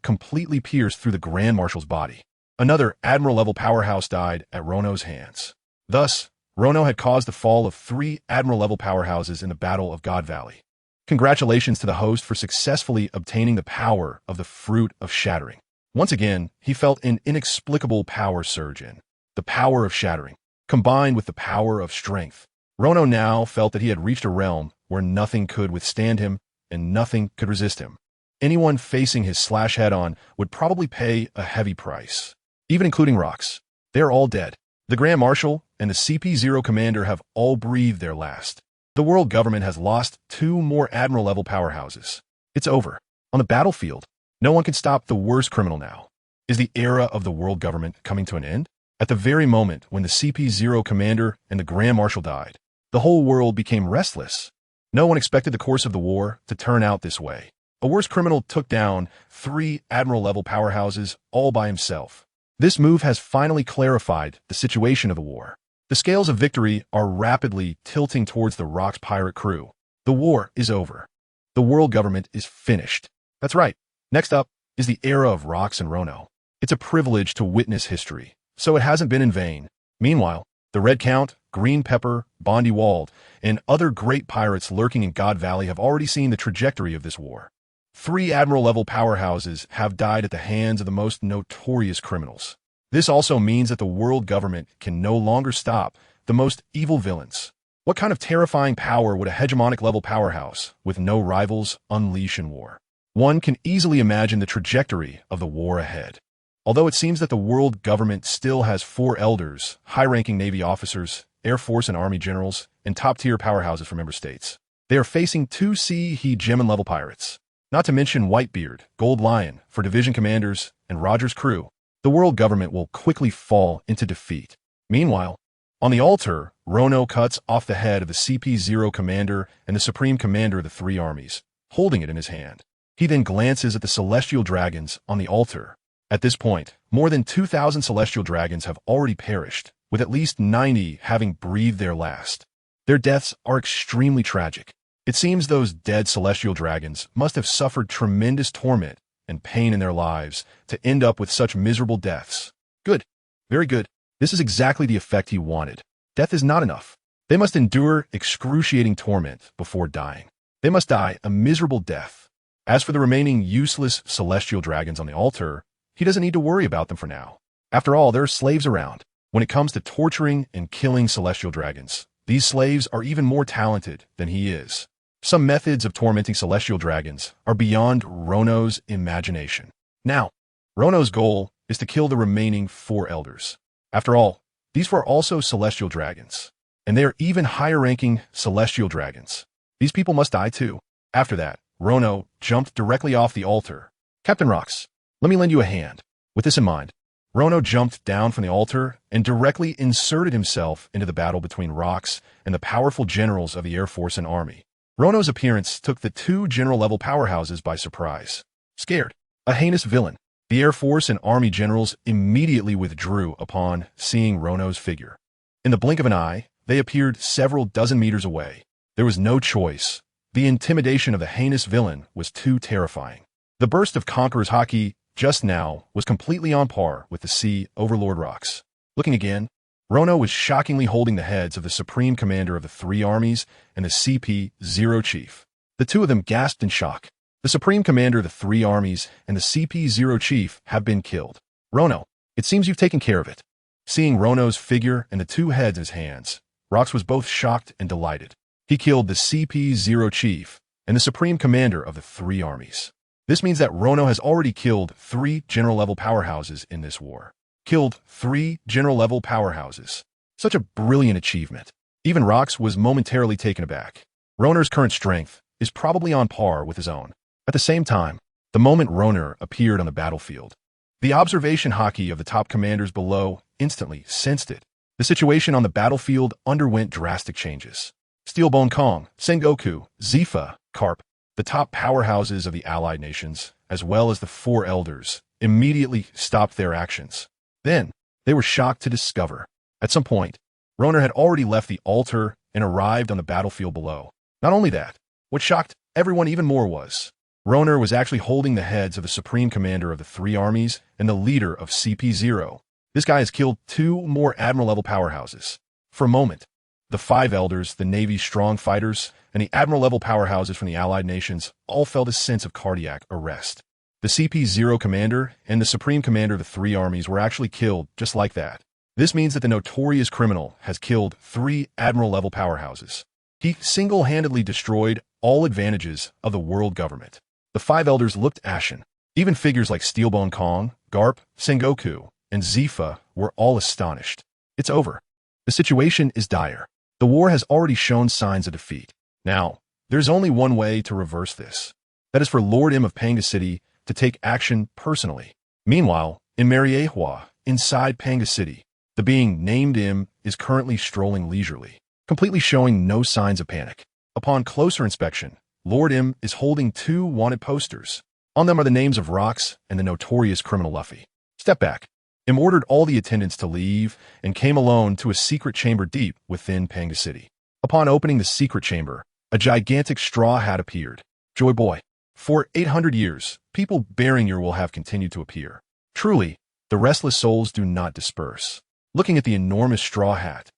completely pierced through the Grand Marshal's body. Another Admiral-level powerhouse died at Rono's hands. Thus, Rono had caused the fall of 3 Admiral-level powerhouses in the Battle of God Valley. Congratulations to the host for successfully obtaining the power of the Fruit of Shattering. Once again, he felt an inexplicable power surge in. The power of shattering, combined with the power of strength. Rono now felt that he had reached a realm where nothing could withstand him and nothing could resist him. Anyone facing his head-on would probably pay a heavy price, even including Rocks. They are all dead. The Grand Marshal and the CP-0 commander have all breathed their last. The world government has lost 2 more Admiral-level powerhouses. It's over. On the battlefield, no one can stop the worst criminal now. Is the era of the world government coming to an end? At the very moment when the CP-0 commander and the Grand Marshal died, the whole world became restless. No one expected the course of the war to turn out this way. A worse criminal took down 3 Admiral-level powerhouses all by himself. This move has finally clarified the situation of the war. The scales of victory are rapidly tilting towards the Rocks pirate crew. The war is over. The world government is finished. That's right. Next up is the era of Rocks and Rono. It's a privilege to witness history, so it hasn't been in vain. Meanwhile, the Red Count, Green Pepper, Bondi Wald, and other great pirates lurking in God Valley have already seen the trajectory of this war. 3 Admiral-level powerhouses have died at the hands of the most notorious criminals. This also means that the world government can no longer stop the most evil villains. What kind of terrifying power would a hegemonic-level powerhouse with no rivals unleash in war? One can easily imagine the trajectory of the war ahead. Although it seems that the world government still has 4 elders, high-ranking Navy officers, Air Force and Army generals, and top-tier powerhouses from member states, they are facing 2 Gemin-level pirates. Not to mention Whitebeard, Gold Lion for division commanders, and Roger's crew. The world government will quickly fall into defeat. Meanwhile, on the altar, Rono cuts off the head of the CP-0 commander and the supreme commander of the 3 armies, holding it in his hand. He then glances at the celestial dragons on the altar. At this point, more than 2,000 celestial dragons have already perished, with at least 90 having breathed their last. Their deaths are extremely tragic. It seems those dead celestial dragons must have suffered tremendous torment and pain in their lives to end up with such miserable deaths. Good. Very good. This is exactly the effect he wanted. Death is not enough. They must endure excruciating torment before dying. They must die a miserable death. As for the remaining useless celestial dragons on the altar, he doesn't need to worry about them for now. After all, there are slaves around. When it comes to torturing and killing celestial dragons, these slaves are even more talented than he is. Some methods of tormenting celestial dragons are beyond Rono's imagination. Now, Rono's goal is to kill the remaining 4 elders. After all, these 4 are also celestial dragons, and they are even higher-ranking celestial dragons. These people must die too. After that, Rono jumped directly off the altar. Captain Rocks, let me lend you a hand. With this in mind, Rono jumped down from the altar and directly inserted himself into the battle between Rocks and the powerful generals of the Air Force and Army. Rono's appearance took the 2 general-level powerhouses by surprise. Scared, a heinous villain, the Air Force and Army generals immediately withdrew upon seeing Rono's figure. In the blink of an eye, they appeared several dozen meters away. There was no choice. The intimidation of the heinous villain was too terrifying. The burst of Conqueror's haki just now was completely on par with the Sea Overlord Rocks. Looking again, Rono was shockingly holding the heads of the supreme commander of the 3 armies and the CP-0 chief. The 2 of them gasped in shock. The supreme commander of the 3 armies and the CP-0 chief have been killed. Rono, it seems you've taken care of it. Seeing Rono's figure and the two heads in his hands, Rox was both shocked and delighted. He killed the CP0 chief and the supreme commander of the three armies. This means that Rono has already killed 3 general-level powerhouses in this war. Killed 3 general-level powerhouses. Such a brilliant achievement. Even Rox was momentarily taken aback. Rono's current strength is probably on par with his own. At the same time, the moment Rono appeared on the battlefield, the observation haki of the top commanders below instantly sensed it. The situation on the battlefield underwent drastic changes. Steelbone Kong, Sengoku, Zifa, Karp, the top powerhouses of the allied nations, as well as the 4 elders, immediately stopped their actions. Then, they were shocked to discover, at some point, Rono had already left the altar and arrived on the battlefield below. Not only that, what shocked everyone even more was, Rono was actually holding the heads of the supreme commander of the 3 armies and the leader of CP0. This guy has killed 2 more admiral-level powerhouses. For a moment, the 5 elders, the Navy's strong fighters, and the admiral-level powerhouses from the allied nations all felt a sense of cardiac arrest. The CP0 commander and the supreme commander of the 3 armies were actually killed just like that. This means that the notorious criminal has killed 3 admiral-level powerhouses. He single-handedly destroyed all advantages of the world government. The 5 elders looked ashen. Even figures like Steelbone Kong, Garp, Sengoku, and Zifa were all astonished. It's over. The situation is dire. The war has already shown signs of defeat. Now, there's only one way to reverse this. That is for Lord M of Panga City to take action personally. Meanwhile, in Mariehua, inside Panga City, the being named M is currently strolling leisurely, completely showing no signs of panic. Upon closer inspection, Lord M is holding 2 wanted posters. On them are the names of Rox and the notorious criminal Luffy. Step back. M ordered all the attendants to leave and came alone to a secret chamber deep within Panga City. Upon opening the secret chamber, a gigantic straw hat appeared. Joy Boy. For 800 years, people bearing your will have continued to appear. Truly, the restless souls do not disperse. Looking at the enormous straw hat,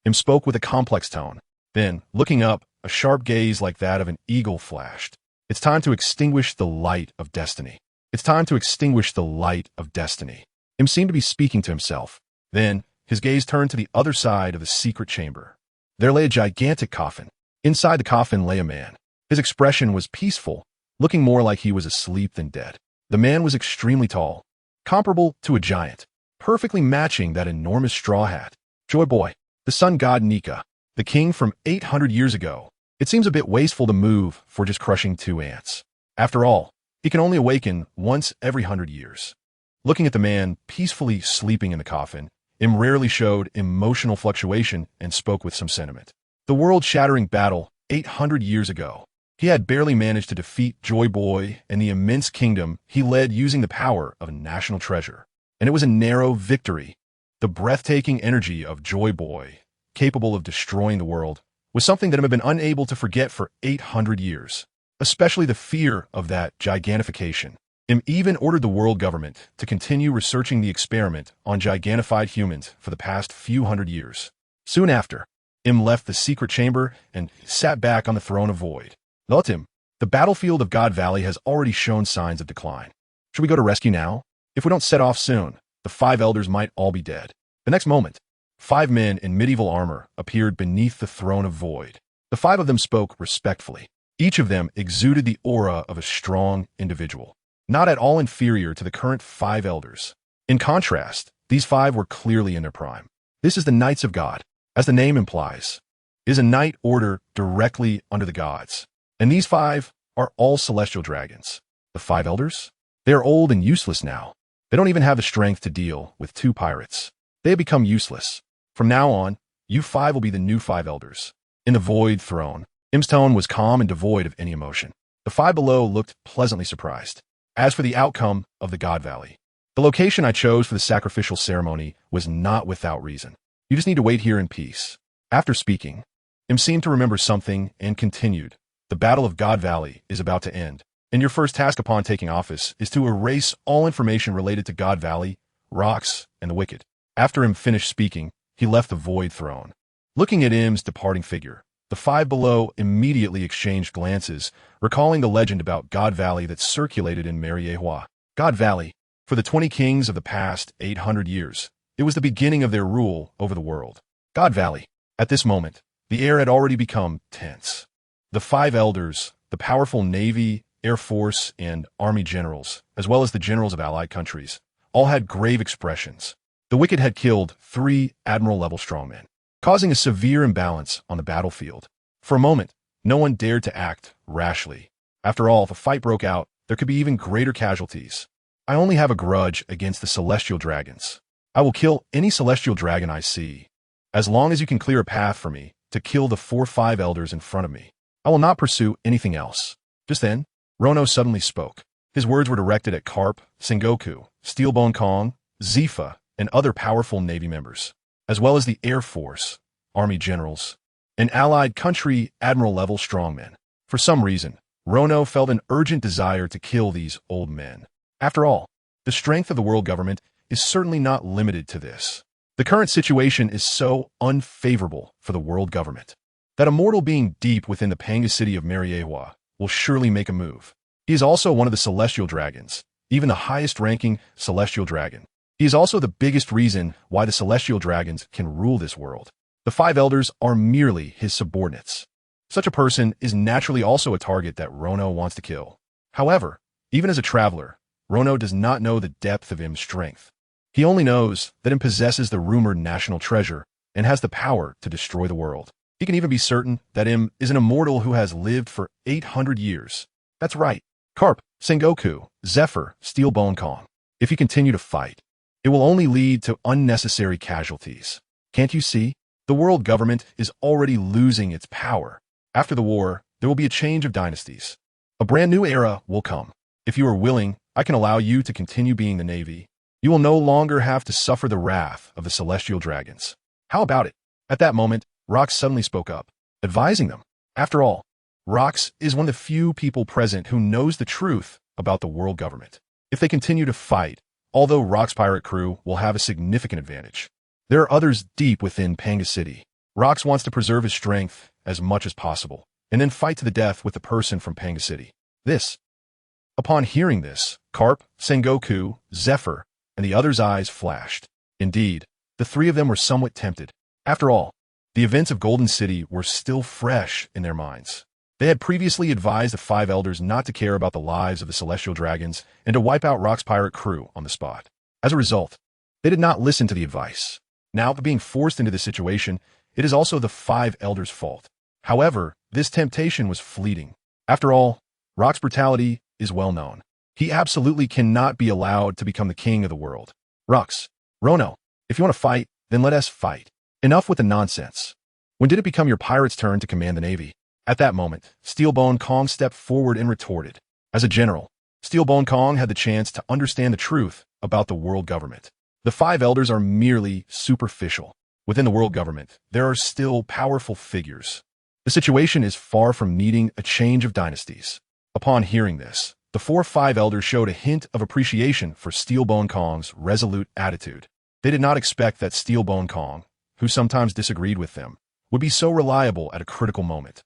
M spoke with a complex tone. Then, looking up, a sharp gaze like that of an eagle flashed. It's time to extinguish the light of destiny. It's time to extinguish the light of destiny. M seemed to be speaking to himself. Then, his gaze turned to the other side of the secret chamber. There lay a gigantic coffin. Inside the coffin lay a man. His expression was peaceful, looking more like he was asleep than dead. The man was extremely tall, comparable to a giant, perfectly matching that enormous straw hat. Joy Boy, the sun god Nika, the king from 800 years ago. It seems a bit wasteful to move for just crushing 2 ants. After all, he can only awaken once every 100 years. Looking at the man peacefully sleeping in the coffin, M rarely showed emotional fluctuation and spoke with some sentiment. The world-shattering battle 800 years ago. He had barely managed to defeat Joy Boy and the immense kingdom he led using the power of a national treasure. And it was a narrow victory. The breathtaking energy of Joy Boy, capable of destroying the world, was something that M had been unable to forget for 800 years, especially the fear of that gigantification. M even ordered the world government to continue researching the experiment on gigantified humans for the past few hundred years. Soon after, M left the secret chamber and sat back on the throne of Void. Let him. The battlefield of God Valley has already shown signs of decline. Should we go to rescue now? If we don't set off soon, the 5 elders might all be dead. The next moment, 5 men in medieval armor appeared beneath the throne of Void. The 5 of them spoke respectfully. Each of them exuded the aura of a strong individual, not at all inferior to the current 5 elders. In contrast, these 5 were clearly in their prime. This is the Knights of God. As the name implies, is a knight order directly under the gods. And these 5 are all celestial dragons. The 5 elders? They are old and useless now. They don't even have the strength to deal with 2 pirates. They have become useless. From now on, you 5 will be the new 5 elders. In the Void throne, M's tone was calm and devoid of any emotion. The 5 below looked pleasantly surprised. As for the outcome of the God Valley, the location I chose for the sacrificial ceremony was not without reason. You just need to wait here in peace. After speaking, M seemed to remember something and continued. The Battle of God Valley is about to end, and your first task upon taking office is to erase all information related to God Valley, Rox, and the Wicked. After M finished speaking, he left the Void throne. Looking at M's departing figure, the 5 below immediately exchanged glances, recalling the legend about God Valley that circulated in Mariehua. God Valley, for the 20 kings of the past 800 years, It was the beginning of their rule over the world. God Valley. At this moment, the air had already become tense. The five elders, the powerful Navy, Air Force, and Army generals, as well as the generals of allied countries, all had grave expressions. The Wicked had killed 3 Admiral-level strongmen, causing a severe imbalance on the battlefield. For a moment, no one dared to act rashly. After all, if a fight broke out, there could be even greater casualties. I only have a grudge against the Celestial Dragons. I will kill any Celestial Dragon I see, as long as you can clear a path for me to kill the 4-5 elders in front of me. I will not pursue anything else. Just then, Rono suddenly spoke. His words were directed at Carp, Sengoku, Steelbone Kong, Zifa, and other powerful Navy members, as well as the Air Force, Army generals, and allied country Admiral-level strongmen. For some reason, Rono felt an urgent desire to kill these old men. After all, the strength of the world government is certainly not limited to this. The current situation is so unfavorable for the world government that a mortal being deep within the Panga city of Mariewa will surely make a move. He is also one of the Celestial Dragons, even the highest-ranking Celestial Dragon. He is also the biggest reason why the Celestial Dragons can rule this world. The 5 elders are merely his subordinates. Such a person is naturally also a target that Rono wants to kill. However, even as a traveler, Rono does not know the depth of Im's strength. He only knows that Im possesses the rumored national treasure and has the power to destroy the world. He can even be certain that Im is an immortal who has lived for 800 years. That's right. Carp, Sengoku, Zephyr, Steelbone Kong. If you continue to fight, it will only lead to unnecessary casualties. Can't you see? The world government is already losing its power. After the war, there will be a change of dynasties. A brand new era will come. If you are willing, I can allow you to continue being the Navy. You will no longer have to suffer the wrath of the Celestial Dragons. How about it? At that moment, Rox suddenly spoke up, advising them. After all, Rox is one of the few people present who knows the truth about the world government. If they continue to fight, although Rox's pirate crew will have a significant advantage, there are others deep within Panga City. Rox wants to preserve his strength as much as possible, and then fight to the death with the person from Panga City. Upon hearing this, Carp, Sengoku, Zephyr, and the others' eyes flashed. Indeed, the 3 of them were somewhat tempted. After all, the events of Golden City were still fresh in their minds. They had previously advised the 5 elders not to care about the lives of the Celestial Dragons and to wipe out Rox's pirate crew on the spot. As a result, they did not listen to the advice. Now, being forced into this situation, it is also the 5 elders' fault. However, this temptation was fleeting. After all, Rox's brutality is well known. He absolutely cannot be allowed to become the king of the world. Rox, Rono, if you want to fight, then let us fight. Enough with the nonsense. When did it become your pirate's turn to command the Navy? At that moment, Steelbone Kong stepped forward and retorted. As a general, Steelbone Kong had the chance to understand the truth about the world government. The 5 elders are merely superficial. Within the world government, there are still powerful figures. The situation is far from needing a change of dynasties. Upon hearing this, the 4-5 elders showed a hint of appreciation for Steelbone Kong's resolute attitude. They did not expect that Steelbone Kong, who sometimes disagreed with them, would be so reliable at a critical moment.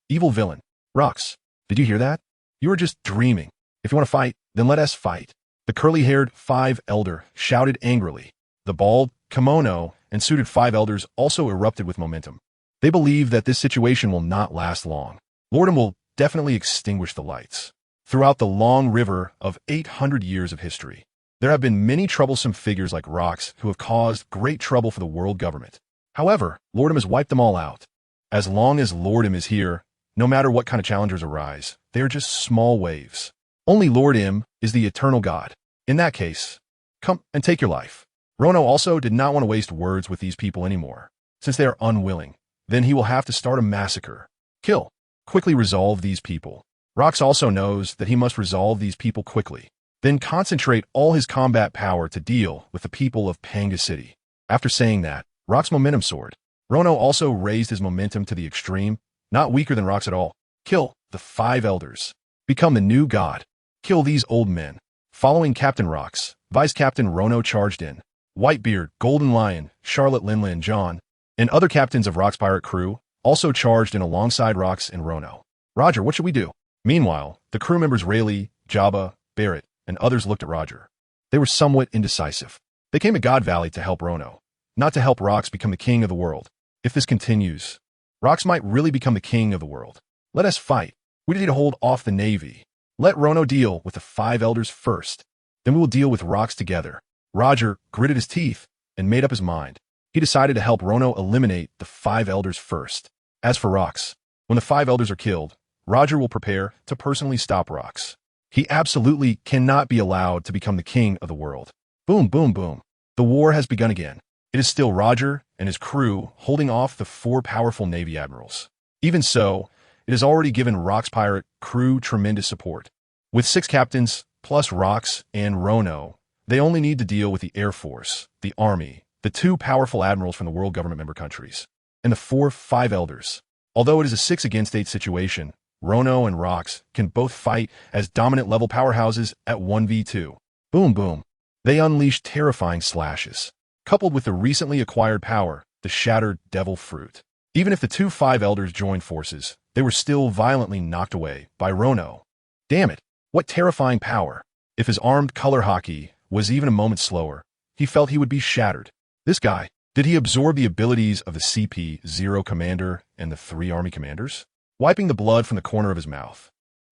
Evil villain. Rox, did you hear that? You were just dreaming. If you want to fight, then let us fight. The curly-haired 5 elder shouted angrily. The bald, kimono, and suited 5 elders also erupted with momentum. They believe that this situation will not last long. Lordom will definitely extinguish the lights. Throughout the long river of 800 years of history, there have been many troublesome figures like Rox who have caused great trouble for the world government. However, Lordom has wiped them all out. As long as Lordom is here, no matter what kind of challengers arise, they are just small waves. Only Lord Im is the eternal God. In that case, come and take your life. Rono also did not want to waste words with these people anymore. Since they are unwilling, then he will have to start a massacre. Kill. Quickly resolve these people. Rox also knows that he must resolve these people quickly, then concentrate all his combat power to deal with the people of Panga City. After saying that, Rox's momentum soared. Rono also raised his momentum to the extreme, not weaker than Rox at all. Kill the 5 elders. Become the new god. Kill these old men. Following Captain Rox, Vice Captain Rono charged in. Whitebeard, Golden Lion, Charlotte Linlin, John, and other captains of Rox's pirate crew also charged in alongside Rox and Rono. Roger, what should we do? Meanwhile, the crew members Rayleigh, Jabba, Barrett, and others looked at Roger. They were somewhat indecisive. They came to God Valley to help Rono, not to help Rox become the king of the world. If this continues, Rox might really become the king of the world. Let us fight. We need to hold off the Navy. Let Rono deal with the 5 elders first. Then we will deal with Rox together. Roger gritted his teeth and made up his mind. He decided to help Rono eliminate the 5 elders first. As for Rox, when the 5 elders are killed, Roger will prepare to personally stop Rox. He absolutely cannot be allowed to become the king of the world. Boom, boom, boom. The war has begun again. It is still Roger and his crew holding off the 4 powerful Navy admirals. Even so, it has already given Rox pirate crew tremendous support. With 6 captains, plus Rox and Rono, they only need to deal with the Air Force, the Army, the 2 powerful admirals from the world government member countries, and the 5 elders. Although it is a 6 against 8 situation, Rono and Rox can both fight as dominant level powerhouses at 1v2. Boom, boom. They unleash terrifying slashes, coupled with the recently acquired power, the Shattered Devil Fruit. Even if the 2 5 elders joined forces, they were still violently knocked away by Rono. Damn it, what terrifying power. If his armed color hockey was even a moment slower, he felt he would be shattered. This guy, did he absorb the abilities of the CP-0 commander and the 3 army commanders? Wiping the blood from the corner of his mouth,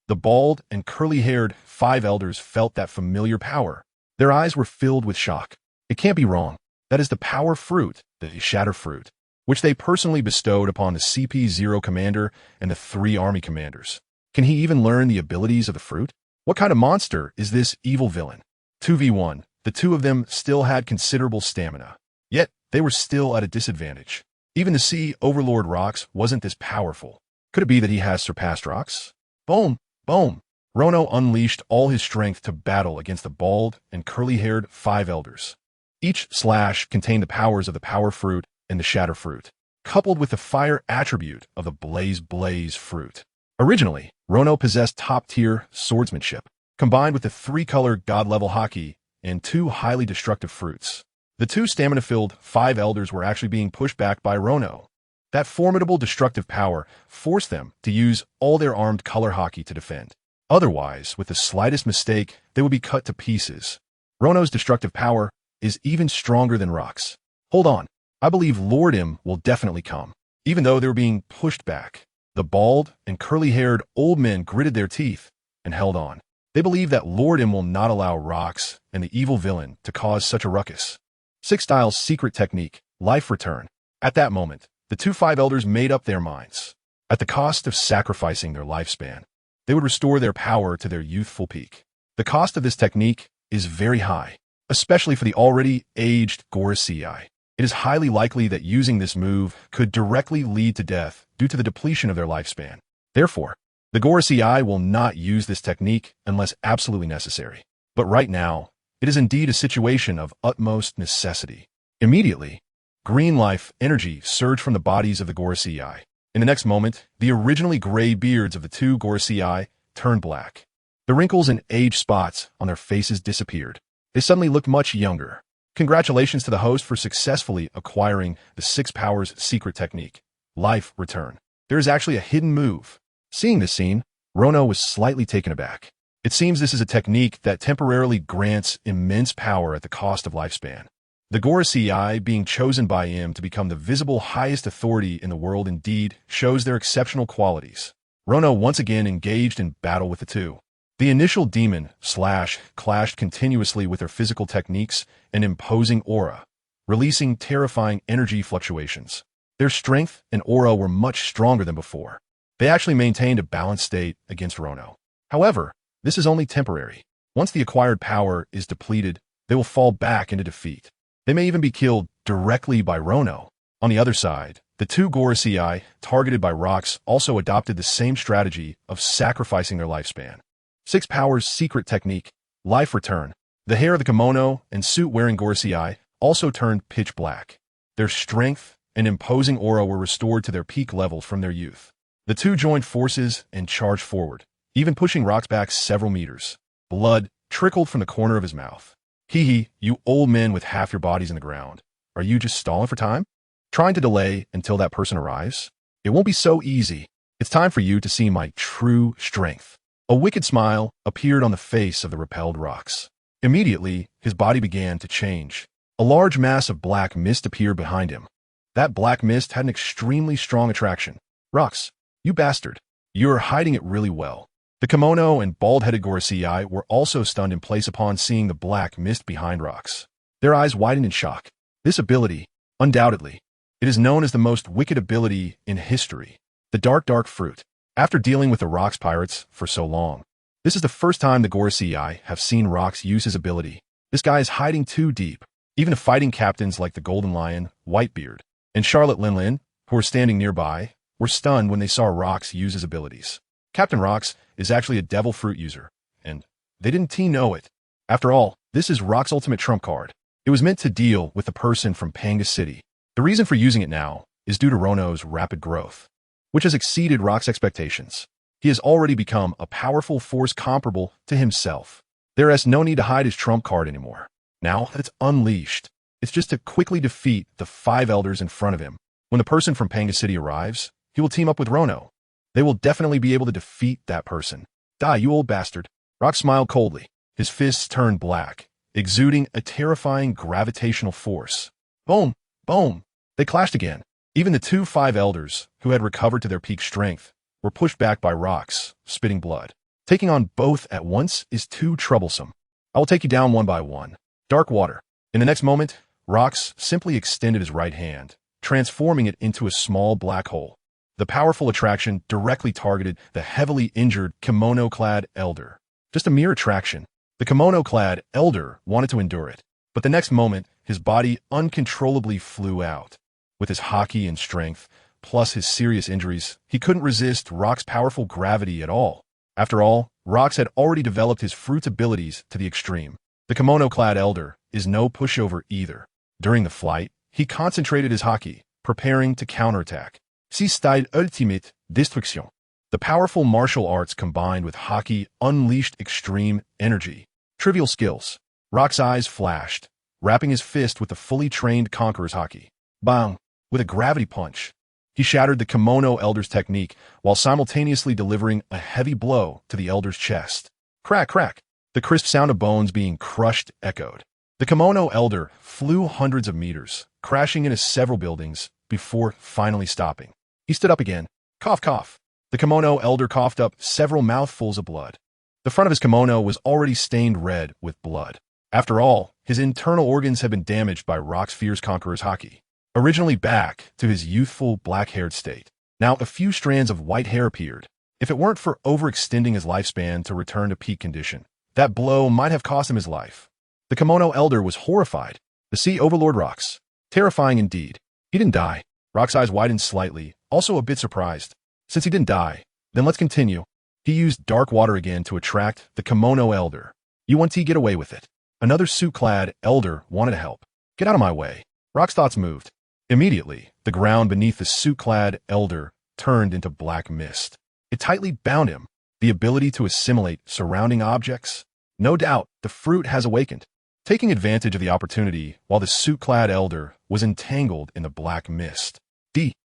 the bald and curly-haired 5 elders felt that familiar power. Their eyes were filled with shock. It can't be wrong. That is the power fruit, the Shatter Fruit, which they personally bestowed upon the CP-0 commander and the 3 army commanders. Can he even learn the abilities of the fruit? What kind of monster is this evil villain? 2v1, the 2 of them still had considerable stamina. Yet, they were still at a disadvantage. Even the Sea Overlord Rox wasn't this powerful. Could it be that he has surpassed Rox? Boom, boom. Rono unleashed all his strength to battle against the bald and curly-haired 5 elders. Each slash contained the powers of the Power Fruit and the Shatter Fruit, coupled with the fire attribute of the Blaze Fruit. Originally, Rono possessed top-tier swordsmanship, combined with the 3-color god-level hockey and 2 highly destructive fruits. The 2 stamina-filled 5 elders were actually being pushed back by Rono. That formidable destructive power forced them to use all their armed color hockey to defend. Otherwise, with the slightest mistake, they would be cut to pieces. Rono's destructive power is even stronger than Rox. Hold on. I believe Lord M will definitely come. Even though they were being pushed back, the bald and curly-haired old men gritted their teeth and held on. They believe that Lord M will not allow Rox and the evil villain to cause such a ruckus. 6 Styles' secret technique, Life Return. At that moment, the 2 5 elders made up their minds. At the cost of sacrificing their lifespan, they would restore their power to their youthful peak. The cost of this technique is very high, especially for the already aged Gorosei. It is highly likely that using this move could directly lead to death due to the depletion of their lifespan. Therefore, the Gorosei will not use this technique unless absolutely necessary. But right now, it is indeed a situation of utmost necessity. Immediately, green life energy surged from the bodies of the Gorosei. In the next moment, the originally gray beards of the 2 Gorosei turned black. The wrinkles and age spots on their faces disappeared. They suddenly looked much younger. Congratulations to the host for successfully acquiring the 6 Powers secret technique, Life Return. There is actually a hidden move. Seeing this scene, Rono was slightly taken aback. It seems this is a technique that temporarily grants immense power at the cost of lifespan. The Gorosei being chosen by him to become the visible highest authority in the world indeed shows their exceptional qualities. Rono once again engaged in battle with the 2. The initial demon clashed continuously with their physical techniques and imposing aura, releasing terrifying energy fluctuations. Their strength and aura were much stronger than before. They actually maintained a balanced state against Rono. However, this is only temporary. Once the acquired power is depleted, they will fall back into defeat. They may even be killed directly by Rono. On the other side, the 2 Gorosei targeted by Rox also adopted the same strategy of sacrificing their lifespan. 6 Powers secret technique, Life Return. The hair of the kimono and suit-wearing Gorosei also turned pitch black. Their strength and imposing aura were restored to their peak levels from their youth. The 2 joined forces and charged forward, even pushing Rox back several meters. Blood trickled from the corner of his mouth. Hee, you old men with half your bodies in the ground. Are you just stalling for time? Trying to delay until that person arrives? It won't be so easy. It's time for you to see my true strength. A wicked smile appeared on the face of the repelled Rox. Immediately, his body began to change. A large mass of black mist appeared behind him. That black mist had an extremely strong attraction. Rocks, you bastard. You're hiding it really well. The kimono and bald-headed Gorosei were also stunned in place upon seeing the black mist behind Rocks. Their eyes widened in shock. This ability, undoubtedly, it is known as the most wicked ability in history. The dark fruit. After dealing with the Rocks pirates for so long, this is the first time the Gorosei have seen Rocks use his ability. This guy is hiding too deep. Even the fighting captains like the Golden Lion, Whitebeard, and Charlotte Linlin, who were standing nearby, were stunned when they saw Rocks use his abilities. Captain Rocks is actually a devil fruit user, and they didn't know it. After all, this is Rocks' ultimate trump card. It was meant to deal with the person from Panga City. The reason for using it now is due to Rono's rapid growth, which has exceeded Rocks' expectations. He has already become a powerful force comparable to himself. There is no need to hide his trump card anymore. Now that it's unleashed, it's just to quickly defeat the 5 elders in front of him. When the person from Panga City arrives, he will team up with Rono. They will definitely be able to defeat that person. Die, you old bastard. Rock smiled coldly. His fists turned black, exuding a terrifying gravitational force. Boom! Boom! They clashed again. Even the 2 5 elders, who had recovered to their peak strength, were pushed back by Rocks, spitting blood. Taking on both at once is too troublesome. I will take you down one by one. Dark water. In the next moment, Rocks simply extended his right hand, transforming it into a small black hole. The powerful attraction directly targeted the heavily injured kimono-clad elder. Just a mere attraction. The kimono-clad elder wanted to endure it, but the next moment, his body uncontrollably flew out. With his haki and strength, plus his serious injuries, he couldn't resist Rock's powerful gravity at all. After all, Rocks had already developed his fruit's abilities to the extreme. The kimono-clad elder is no pushover either. During the flight, he concentrated his haki, preparing to counterattack. C'est style ultimate destruction. The powerful martial arts combined with haki unleashed extreme energy. Trivial skills. Rock's eyes flashed, wrapping his fist with the fully trained conqueror's haki. Bang! With a gravity punch, he shattered the kimono elder's technique while simultaneously delivering a heavy blow to the elder's chest. Crack, crack! The crisp sound of bones being crushed echoed. The kimono elder flew hundreds of meters, crashing into several buildings before finally stopping. He stood up again. Cough, cough. The kimono elder coughed up several mouthfuls of blood. The front of his kimono was already stained red with blood. After all, his internal organs had been damaged by Rock's fierce conqueror's haki. Originally back to his youthful black-haired state. Now a few strands of white hair appeared. If it weren't for overextending his lifespan to return to peak condition, that blow might have cost him his life. The kimono elder was horrified. The Sea Overlord Rocks. Terrifying indeed. He didn't die. Rock's eyes widened slightly, also a bit surprised. Since he didn't die, then let's continue. He used dark water again to attract the kimono elder. You want to get away with it. Another suit-clad elder wanted to help. Get out of my way. Rock's thoughts moved. Immediately, the ground beneath the suit-clad elder turned into black mist. It tightly bound him. The ability to assimilate surrounding objects. No doubt, the fruit has awakened. Taking advantage of the opportunity while the suit-clad elder was entangled in the black mist.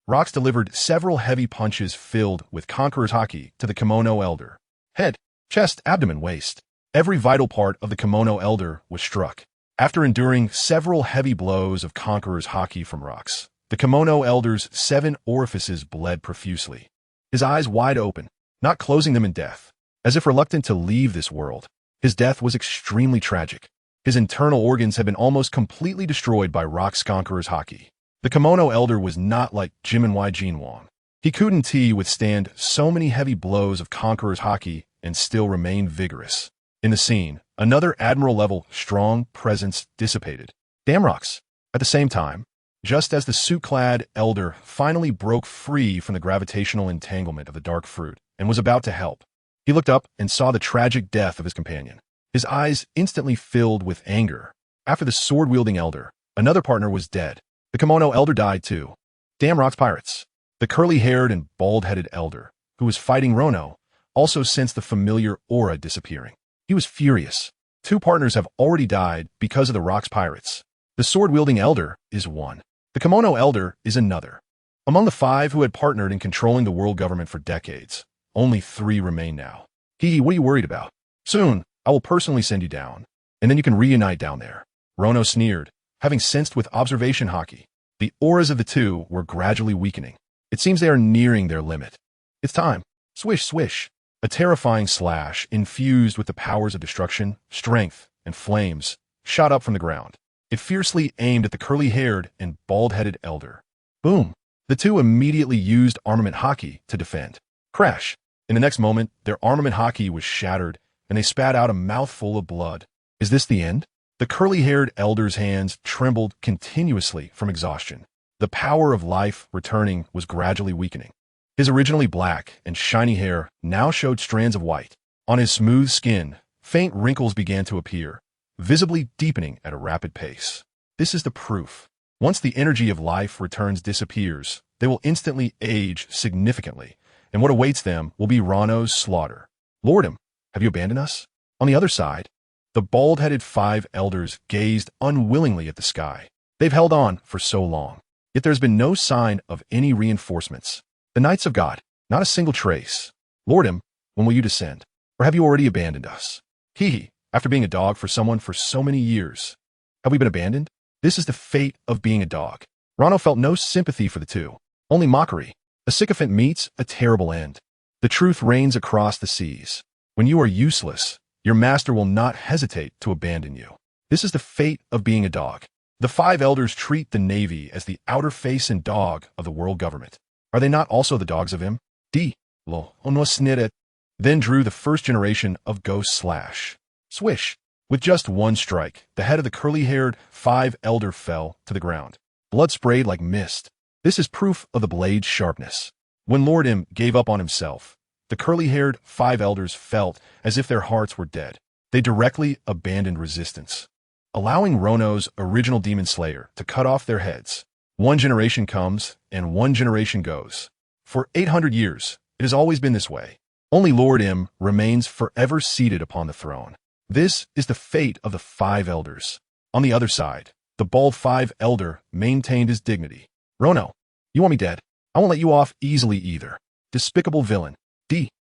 Rocks delivered several heavy punches filled with conqueror's haki to the kimono elder. Head, chest, abdomen, waist. Every vital part of the kimono elder was struck. After enduring several heavy blows of conqueror's haki from Rocks, the kimono elder's 7 orifices bled profusely. His eyes wide open, not closing them in death, as if reluctant to leave this world. His death was extremely tragic. His internal organs had been almost completely destroyed by Rock's conqueror's haki. The kimono elder was not like Jiminwai Jinwang. He couldn't withstand so many heavy blows of conqueror's haki and still remain vigorous. In the scene, another admiral-level strong presence dissipated. Damn Rocks! At the same time, just as the suit-clad elder finally broke free from the gravitational entanglement of the dark fruit and was about to help, he looked up and saw the tragic death of his companion. His eyes instantly filled with anger. After the sword-wielding elder, another partner was dead. The kimono elder died too. Damn Rocks pirates. The curly-haired and bald-headed elder, who was fighting Rono, also sensed the familiar aura disappearing. He was furious. 2 partners have already died because of the Rocks pirates. The sword-wielding elder is one. The kimono elder is another. Among the 5 who had partnered in controlling the world government for decades, only 3 remain now. What are you worried about? Soon, I will personally send you down, and then you can reunite down there. Rono sneered, having sensed with observation haki. The auras of the two were gradually weakening. It seems they are nearing their limit. It's time. Swish, swish. A terrifying slash, infused with the powers of destruction, strength, and flames, shot up from the ground. It fiercely aimed at the curly-haired and bald-headed elder. Boom! The two immediately used armament haki to defend. Crash! In the next moment, their armament haki was shattered, and they spat out a mouthful of blood. Is this the end? The curly-haired elder's hands trembled continuously from exhaustion. The power of life returning was gradually weakening. His originally black and shiny hair now showed strands of white. On his smooth skin, faint wrinkles began to appear, visibly deepening at a rapid pace. This is the proof. Once the energy of life returns disappears, they will instantly age significantly, and what awaits them will be Rono's slaughter. Lordum, have you abandoned us? On the other side, the bald-headed 5 elders gazed unwillingly at the sky. They've held on for so long, yet there's been no sign of any reinforcements. The Knights of God, not a single trace. Lordum, when will you descend? Or have you already abandoned us? Hee, after being a dog for someone for so many years. Have we been abandoned? This is the fate of being a dog. Rono felt no sympathy for the two, only mockery. A sycophant meets a terrible end. The truth reigns across the seas. When you are useless, your master will not hesitate to abandon you. This is the fate of being a dog. The 5 elders treat the Navy as the outer face and dog of the world government. Are they not also the dogs of him? Then drew the first generation of Ghost Slash. Swish! With just one strike, the head of the curly-haired 5 elder fell to the ground. Blood sprayed like mist. This is proof of the blade's sharpness. When Lord M gave up on himself, the curly-haired 5 elders felt as if their hearts were dead. They directly abandoned resistance, allowing Rono's original demon slayer to cut off their heads. One generation comes, and one generation goes. For 800 years, it has always been this way. Only Lord M remains forever seated upon the throne. This is the fate of the 5 elders. On the other side, the bald 5 elder maintained his dignity. Rono, you want me dead? I won't let you off easily either. Despicable villain.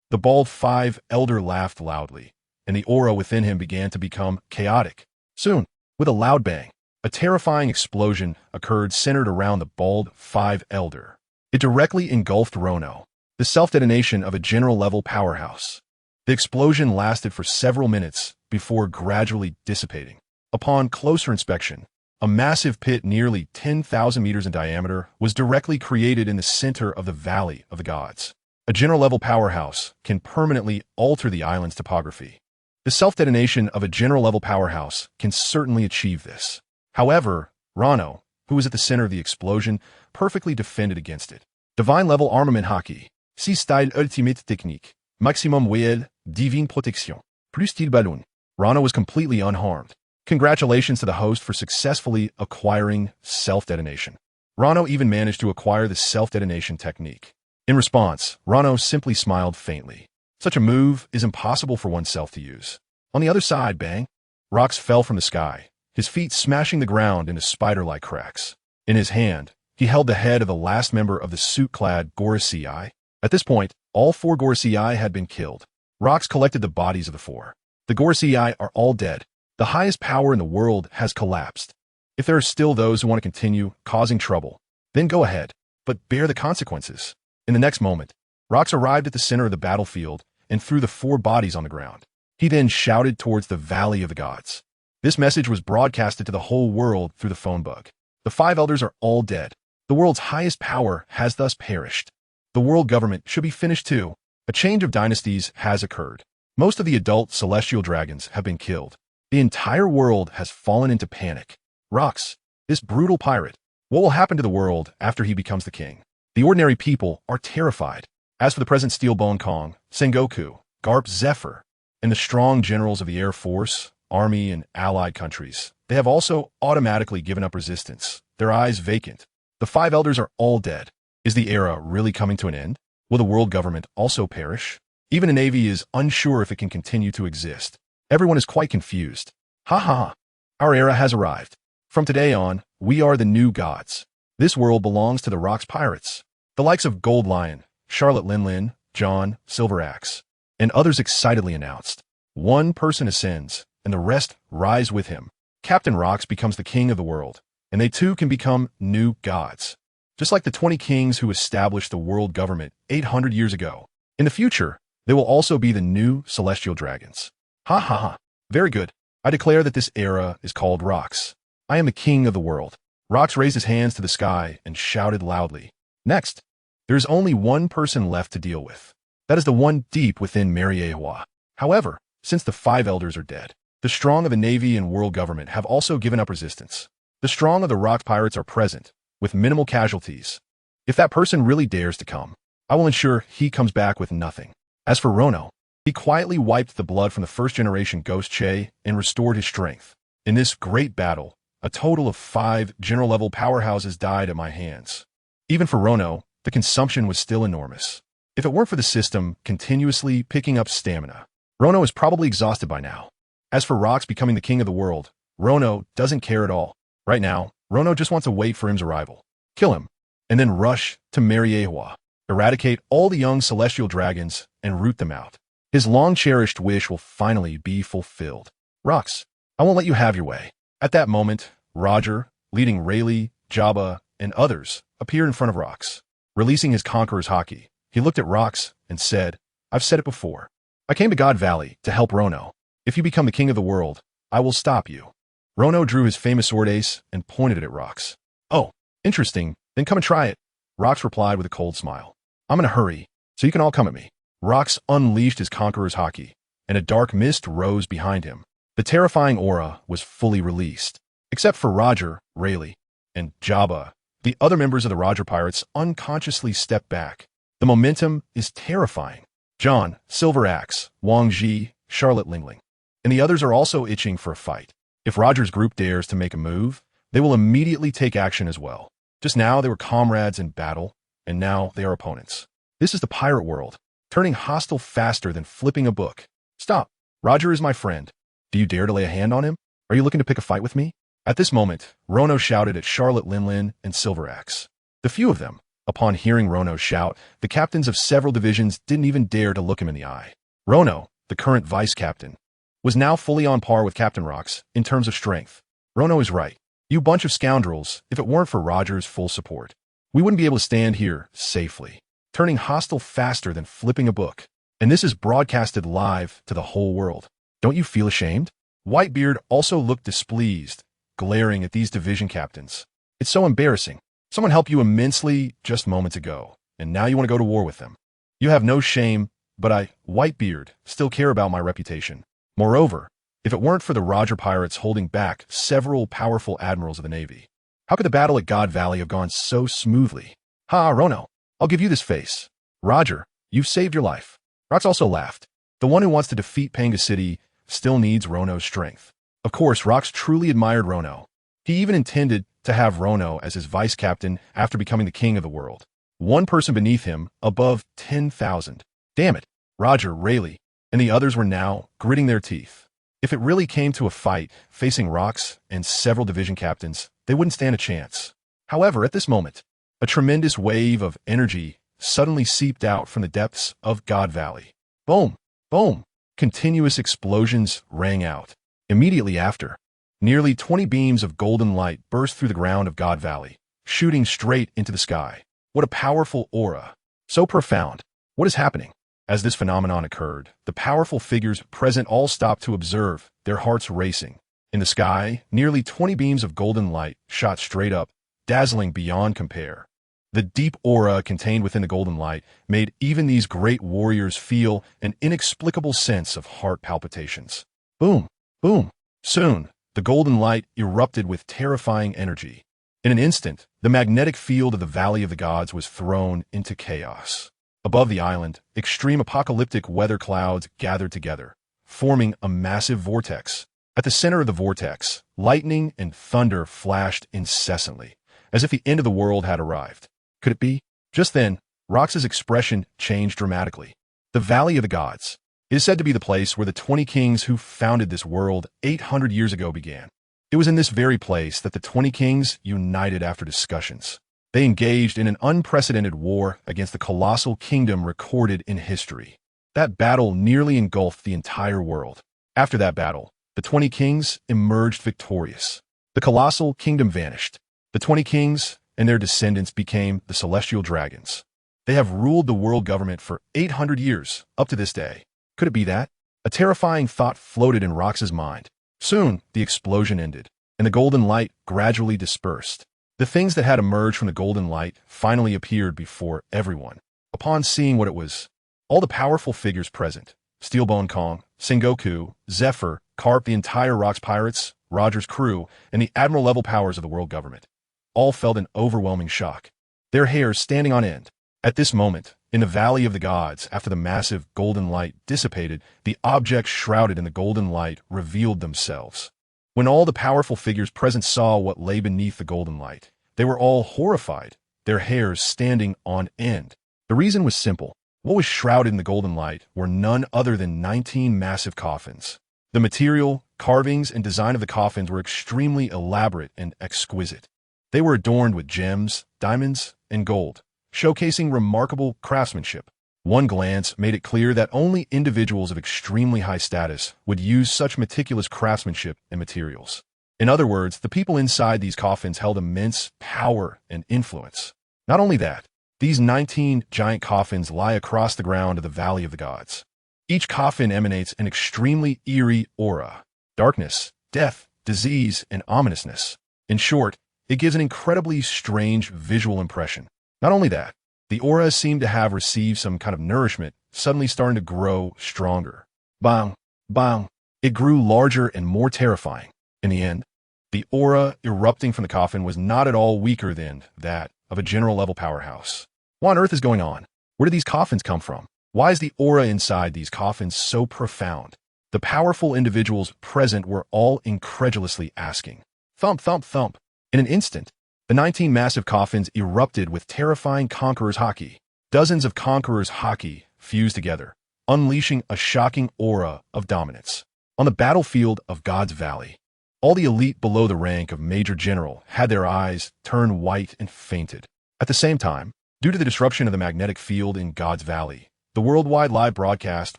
The bald 5 elder laughed loudly, and the aura within him began to become chaotic. Soon, with a loud bang, a terrifying explosion occurred centered around the bald 5 elder. It directly engulfed Rono, the self-detonation of a general-level powerhouse. The explosion lasted for several minutes before gradually dissipating. Upon closer inspection, a massive pit nearly 10,000 meters in diameter was directly created in the center of the Valley of the Gods. A general-level powerhouse can permanently alter the island's topography. The self-detonation of a general-level powerhouse can certainly achieve this. However, Rono, who was at the center of the explosion, perfectly defended against it. Divine-level armament haki. Si style ultimate technique. Maximum WL, divine protection. Plus style ballon. Rono was completely unharmed. Congratulations to the host for successfully acquiring self-detonation. Rono even managed to acquire the self-detonation technique. In response, Rono simply smiled faintly. Such a move is impossible for oneself to use. On the other side, bang! Rocks fell from the sky, his feet smashing the ground into spider-like cracks. In his hand, he held the head of the last member of the suit-clad Gorosei. At this point, all 4 Gorosei had been killed. Rocks collected the bodies of the 4. The Gorosei are all dead. The highest power in the world has collapsed. If there are still those who want to continue causing trouble, then go ahead, but bear the consequences. In the next moment, Rocks arrived at the center of the battlefield and threw the 4 bodies on the ground. He then shouted towards the Valley of the Gods. This message was broadcasted to the whole world through the phone bug. The 5 elders are all dead. The world's highest power has thus perished. The world government should be finished too. A change of dynasties has occurred. Most of the adult celestial dragons have been killed. The entire world has fallen into panic. Rocks, this brutal pirate, what will happen to the world after he becomes the king? The ordinary people are terrified. As for the present Steelbone Kong, Sengoku, Garp Zephyr, and the strong generals of the Air Force, Army, and allied countries, they have also automatically given up resistance, their eyes vacant. The 5 elders are all dead. Is the era really coming to an end? Will the world government also perish? Even the Navy is unsure if it can continue to exist. Everyone is quite confused. Ha ha ha. Our era has arrived. From today on, we are the new gods. This world belongs to the Rocks Pirates. The likes of Gold Lion, Charlotte Lin, John, Silver Axe, and others excitedly announced. One person ascends, and the rest rise with him. Captain Rocks becomes the king of the world, and they too can become new gods. Just like the 20 kings who established the world government 800 years ago. In the future, they will also be the new celestial dragons. Ha ha ha. Very good. I declare that this era is called Rocks. I am the king of the world. Rocks raised his hands to the sky and shouted loudly. Next, there is only one person left to deal with. That is the one deep within Ningye. However, since the 5 elders are dead, the strong of the navy and world government have also given up resistance. The strong of the rock pirates are present, with minimal casualties. If that person really dares to come, I will ensure he comes back with nothing. As for Rono, he quietly wiped the blood from the first-generation Ghost Che and restored his strength. In this great battle, a total of 5 general-level powerhouses died at my hands. Even for Rono, the consumption was still enormous. If it weren't for the system continuously picking up stamina, Rono is probably exhausted by now. As for Rocks becoming the king of the world, Rono doesn't care at all. Right now, Rono just wants to wait for him's arrival, kill him, and then rush to Ningye, eradicate all the young celestial dragons, and root them out. His long-cherished wish will finally be fulfilled. Rocks, I won't let you have your way. At that moment, Roger, leading Rayleigh, Jabba, and others, appeared in front of Rocks. Releasing his conqueror's haki, he looked at Rocks and said, I've said it before. I came to God Valley to help Rono. If you become the king of the world, I will stop you. Rono drew his famous sword ace and pointed it at Rocks. Oh, interesting, then come and try it. Rocks replied with a cold smile. I'm in a hurry, so you can all come at me. Rocks unleashed his conqueror's haki, and a dark mist rose behind him. The terrifying aura was fully released. Except for Roger, Rayleigh, and Jabba, the other members of the Roger Pirates unconsciously stepped back. The momentum is terrifying. John, Silver Axe, Wang Ji, Charlotte Lingling, and the others are also itching for a fight. If Roger's group dares to make a move, they will immediately take action as well. Just now they were comrades in battle, and now they are opponents. This is the pirate world, turning hostile faster than flipping a book. Stop. Roger is my friend. Do you dare to lay a hand on him? Are you looking to pick a fight with me? At this moment, Rono shouted at Charlotte Linlin and Silver Axe. The few of them, upon hearing Rono shout, the captains of several divisions didn't even dare to look him in the eye. Rono, the current vice captain, was now fully on par with Captain Rocks in terms of strength. Rono is right. You bunch of scoundrels, if it weren't for Roger's full support, we wouldn't be able to stand here safely, turning hostile faster than flipping a book. And this is broadcasted live to the whole world. Don't you feel ashamed? Whitebeard also looked displeased, glaring at these division captains. It's so embarrassing. Someone helped you immensely just moments ago, and now you want to go to war with them. You have no shame, but I, Whitebeard, still care about my reputation. Moreover, if it weren't for the Roger Pirates holding back several powerful admirals of the Navy, how could the battle at God Valley have gone so smoothly? Ha, Rono, I'll give you this face. Roger, you've saved your life. Rocks also laughed. The one who wants to defeat Panga City still needs Rono's strength. Of course, Rocks truly admired Rono. He even intended to have Rono as his vice captain after becoming the king of the world. One person beneath him, above 10,000. Damn it, Roger, Rayleigh, and the others were now gritting their teeth. If it really came to a fight facing Rocks and several division captains, they wouldn't stand a chance. However, at this moment, a tremendous wave of energy suddenly seeped out from the depths of God Valley. Boom, boom, continuous explosions rang out. Immediately after, nearly 20 beams of golden light burst through the ground of God Valley, shooting straight into the sky. What a powerful aura. So profound. What is happening? As this phenomenon occurred, the powerful figures present all stopped to observe, their hearts racing. In the sky, nearly 20 beams of golden light shot straight up, dazzling beyond compare. The deep aura contained within the golden light made even these great warriors feel an inexplicable sense of heart palpitations. Boom, boom. Soon, the golden light erupted with terrifying energy. In an instant, the magnetic field of the Valley of the Gods was thrown into chaos. Above the island, extreme apocalyptic weather clouds gathered together, forming a massive vortex. At the center of the vortex, lightning and thunder flashed incessantly, as if the end of the world had arrived. Could it be? Just then, Rox's expression changed dramatically. The Valley of the Gods. It is said to be the place where the 20 kings who founded this world 800 years ago began. It was in this very place that the 20 kings united after discussions. They engaged in an unprecedented war against the colossal kingdom recorded in history. That battle nearly engulfed the entire world. After that battle, the 20 kings emerged victorious. The colossal kingdom vanished. The 20 kings and their descendants became the Celestial Dragons. They have ruled the world government for 800 years, up to this day. Could it be that? A terrifying thought floated in Rox's mind. Soon, the explosion ended, and the golden light gradually dispersed. The things that had emerged from the golden light finally appeared before everyone. Upon seeing what it was, all the powerful figures present, Steelbone Kong, Sengoku, Zephyr, Carp, the entire Rox pirates, Roger's crew, and the admiral-level powers of the world government, all felt an overwhelming shock, their hairs standing on end. At this moment, in the Valley of the Gods, after the massive golden light dissipated, the objects shrouded in the golden light revealed themselves. When all the powerful figures present saw what lay beneath the golden light, they were all horrified, their hairs standing on end. The reason was simple. What was shrouded in the golden light were none other than 19 massive coffins. The material, carvings, and design of the coffins were extremely elaborate and exquisite. They were adorned with gems, diamonds, and gold, showcasing remarkable craftsmanship. One glance made it clear that only individuals of extremely high status would use such meticulous craftsmanship and materials. In other words, the people inside these coffins held immense power and influence. Not only that, these 19 giant coffins lie across the ground of the Valley of the Gods. Each coffin emanates an extremely eerie aura: darkness, death, disease, and ominousness. In short, it gives an incredibly strange visual impression. Not only that, the aura seemed to have received some kind of nourishment, suddenly starting to grow stronger. Bang, bang. It grew larger and more terrifying. In the end, the aura erupting from the coffin was not at all weaker than that of a general-level powerhouse. What on earth is going on? Where did these coffins come from? Why is the aura inside these coffins so profound? The powerful individuals present were all incredulously asking. Thump, thump, thump. In an instant, the 19 massive coffins erupted with terrifying conqueror's haki. Dozens of conqueror's haki fused together, unleashing a shocking aura of dominance. On the battlefield of God's Valley, all the elite below the rank of Major General had their eyes turn white and fainted. At the same time, due to the disruption of the magnetic field in God's Valley, the worldwide live broadcast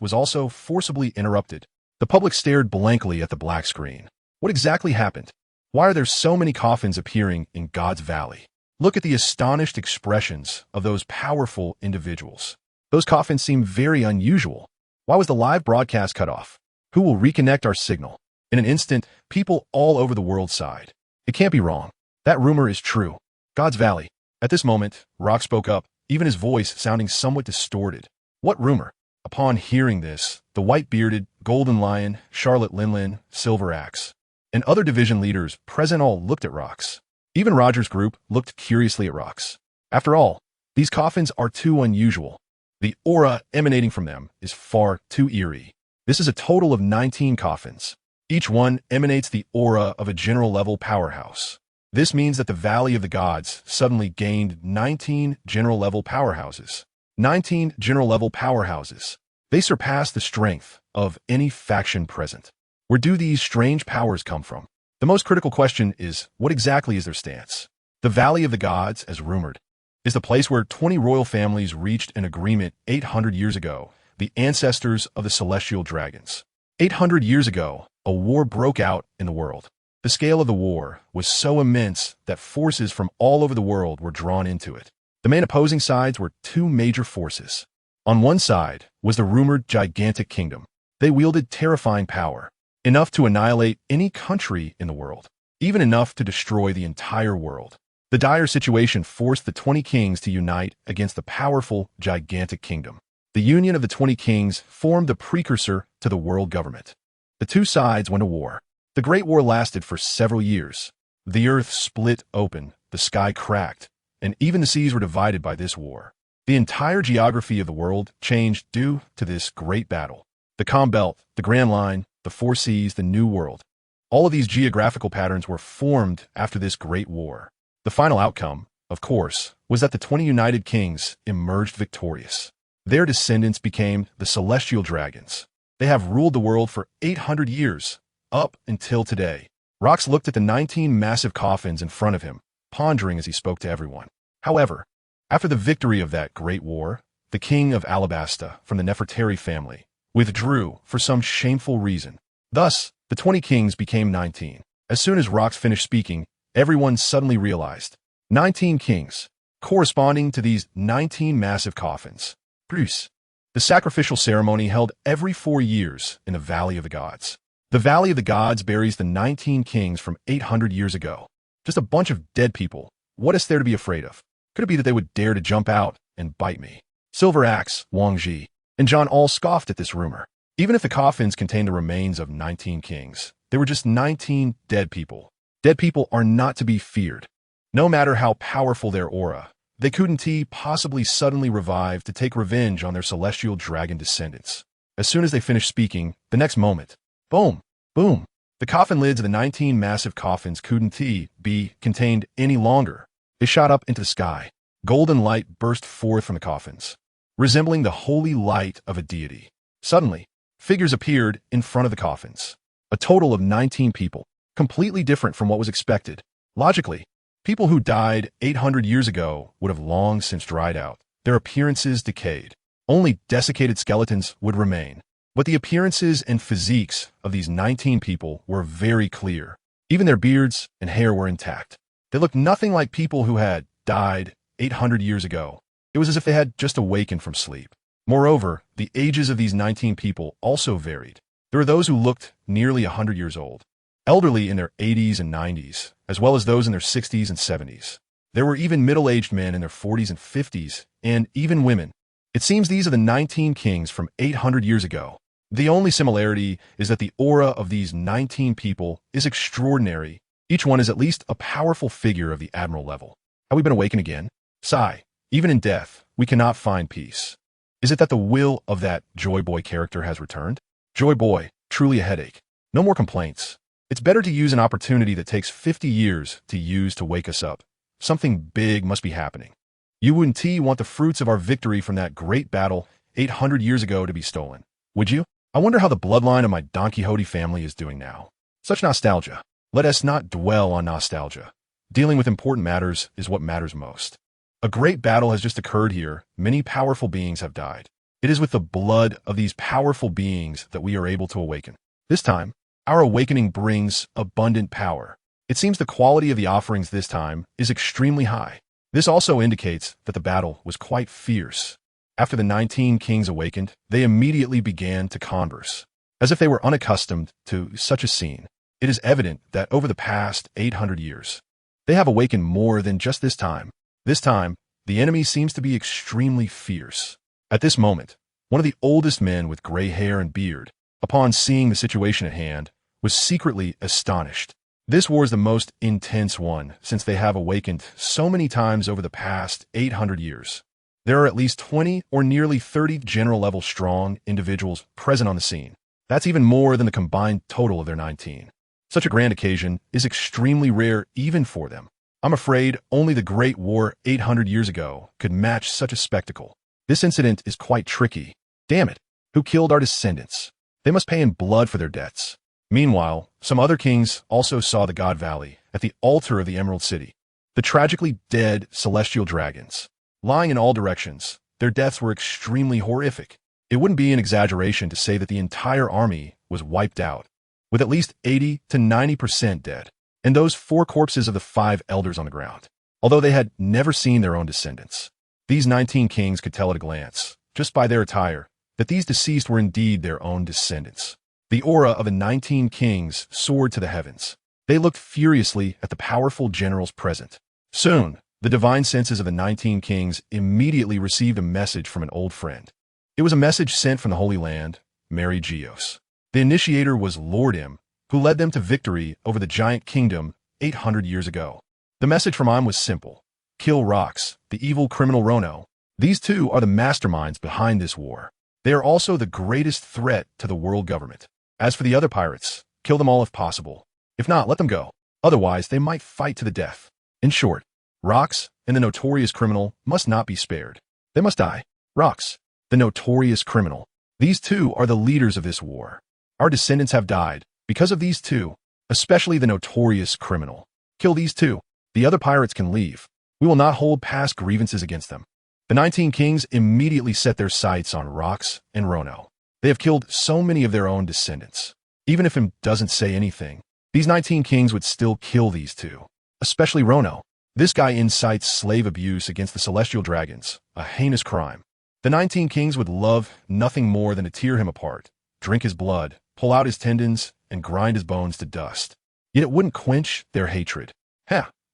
was also forcibly interrupted. The public stared blankly at the black screen. What exactly happened? Why are there so many coffins appearing in God's Valley? Look at the astonished expressions of those powerful individuals. Those coffins seem very unusual. Why was the live broadcast cut off? Who will reconnect our signal? In an instant, people all over the world sighed. It can't be wrong. That rumor is true. God's Valley. At this moment, Rock spoke up, even his voice sounding somewhat distorted. What rumor? Upon hearing this, the Whitebearded, Golden Lion, Charlotte Linlin, Silver Axe, and other division leaders present all looked at Rox. Even Roger's group looked curiously at Rox. After all, these coffins are too unusual. The aura emanating from them is far too eerie. This is a total of 19 coffins. Each one emanates the aura of a general-level powerhouse. This means that the Valley of the Gods suddenly gained 19 general-level powerhouses. 19 general-level powerhouses. They surpass the strength of any faction present. Where do these strange powers come from? The most critical question is, what exactly is their stance? The Valley of the Gods, as rumored, is the place where 20 royal families reached an agreement 800 years ago, the ancestors of the Celestial Dragons. 800 years ago, a war broke out in the world. The scale of the war was so immense that forces from all over the world were drawn into it. The main opposing sides were two major forces. On one side was the rumored gigantic kingdom. They wielded terrifying power, enough to annihilate any country in the world, even enough to destroy the entire world. The dire situation forced the 20 kings to unite against the powerful, gigantic kingdom. The union of the 20 kings formed the precursor to the world government. The two sides went to war. The Great War lasted for several years. The earth split open, the sky cracked, and even the seas were divided by this war. The entire geography of the world changed due to this great battle. The Calm Belt, the Grand Line, the Four Seas, the New World. All of these geographical patterns were formed after this great war. The final outcome, of course, was that the 20 united kings emerged victorious. Their descendants became the Celestial Dragons. They have ruled the world for 800 years, up until today. Rox looked at the 19 massive coffins in front of him, pondering as he spoke to everyone. However, after the victory of that great war, the king of Alabasta from the Nefertari family withdrew for some shameful reason. Thus, The 20 kings became 19. As soon as Rox finished speaking, everyone suddenly realized. 19 kings, corresponding to these 19 massive coffins. Bruce. The sacrificial ceremony held every 4 years in the Valley of the Gods. The Valley of the Gods buries the 19 kings from 800 years ago. Just a bunch of dead people. What is there to be afraid of? Could it be that they would dare to jump out and bite me? Silver Axe, Wang Ji, and John all scoffed at this rumor. Even if the coffins contained the remains of 19 kings, they were just 19 dead people. Dead people are not to be feared. No matter how powerful their aura, they couldn't possibly suddenly revive to take revenge on their celestial dragon descendants. As soon as they finished speaking, the next moment, boom, boom, the coffin lids of the 19 massive coffins couldn't be contained any longer. They shot up into the sky. Golden light burst forth from the coffins, resembling the holy light of a deity. Suddenly, figures appeared in front of the coffins. A total of 19 people, completely different from what was expected. Logically, people who died 800 years ago would have long since dried out. Their appearances decayed. Only desiccated skeletons would remain. But the appearances and physiques of these 19 people were very clear. Even their beards and hair were intact. They looked nothing like people who had died 800 years ago. It was as if they had just awakened from sleep. Moreover, the ages of these 19 people also varied. There were those who looked nearly 100 years old, elderly in their 80s and 90s, as well as those in their 60s and 70s. There were even middle-aged men in their 40s and 50s, and even women. It seems these are the 19 kings from 800 years ago. The only similarity is that the aura of these 19 people is extraordinary. Each one is at least a powerful figure of the Admiral level. Have we been awakened again? Sigh. Even in death, we cannot find peace. Is it that the will of that Joy Boy character has returned? Joy Boy, truly a headache. No more complaints. It's better to use an opportunity that takes 50 years to use to wake us up. Something big must be happening. You wouldn't want the fruits of our victory from that great battle 800 years ago to be stolen, would you? I wonder how the bloodline of my Don Quixote family is doing now. Such nostalgia. Let us not dwell on nostalgia. Dealing with important matters is what matters most. A great battle has just occurred here. Many powerful beings have died. It is with the blood of these powerful beings that we are able to awaken. This time, our awakening brings abundant power. It seems the quality of the offerings this time is extremely high. This also indicates that the battle was quite fierce. After the 19 kings awakened, they immediately began to converse, as if they were unaccustomed to such a scene. It is evident that over the past 800 years, they have awakened more than just this time. This time, the enemy seems to be extremely fierce. At this moment, one of the oldest men with gray hair and beard, upon seeing the situation at hand, was secretly astonished. This war is the most intense one since they have awakened so many times over the past 800 years. There are at least 20 or nearly 30 general-level strong individuals present on the scene. That's even more than the combined total of their 19. Such a grand occasion is extremely rare even for them. I'm afraid only the Great War 800 years ago could match such a spectacle. This incident is quite tricky. Damn it, who killed our descendants? They must pay in blood for their deaths. Meanwhile, some other kings also saw the God Valley at the altar of the Emerald City. The tragically dead celestial dragons, lying in all directions, their deaths were extremely horrific. It wouldn't be an exaggeration to say that the entire army was wiped out, with at least 80 to 90% dead, and those 4 corpses of the 5 elders on the ground. Although they had never seen their own descendants, these 19 kings could tell at a glance, just by their attire, that these deceased were indeed their own descendants. The aura of the 19 kings soared to the heavens. They looked furiously at the powerful generals present. Soon, the divine senses of the 19 kings immediately received a message from an old friend. It was a message sent from the Holy Land, Mary Geos. The initiator was Lord M, who led them to victory over the giant kingdom 800 years ago. The message from Im was simple. Kill Rox, the evil criminal Rono. These two are the masterminds behind this war. They are also the greatest threat to the world government. As for the other pirates, kill them all if possible. If not, let them go. Otherwise, they might fight to the death. In short, Rox and the notorious criminal must not be spared. They must die. Rox, the notorious criminal. These two are the leaders of this war. Our descendants have died because of these two, especially the notorious criminal. Kill these two. The other pirates can leave. We will not hold past grievances against them. The 19 kings immediately set their sights on Rox and Rono. They have killed so many of their own descendants. Even if him doesn't say anything, these 19 kings would still kill these two. Especially Rono. This guy incites slave abuse against the celestial dragons, a heinous crime. The 19 kings would love nothing more than to tear him apart, drink his blood, pull out his tendons, and grind his bones to dust. Yet it wouldn't quench their hatred.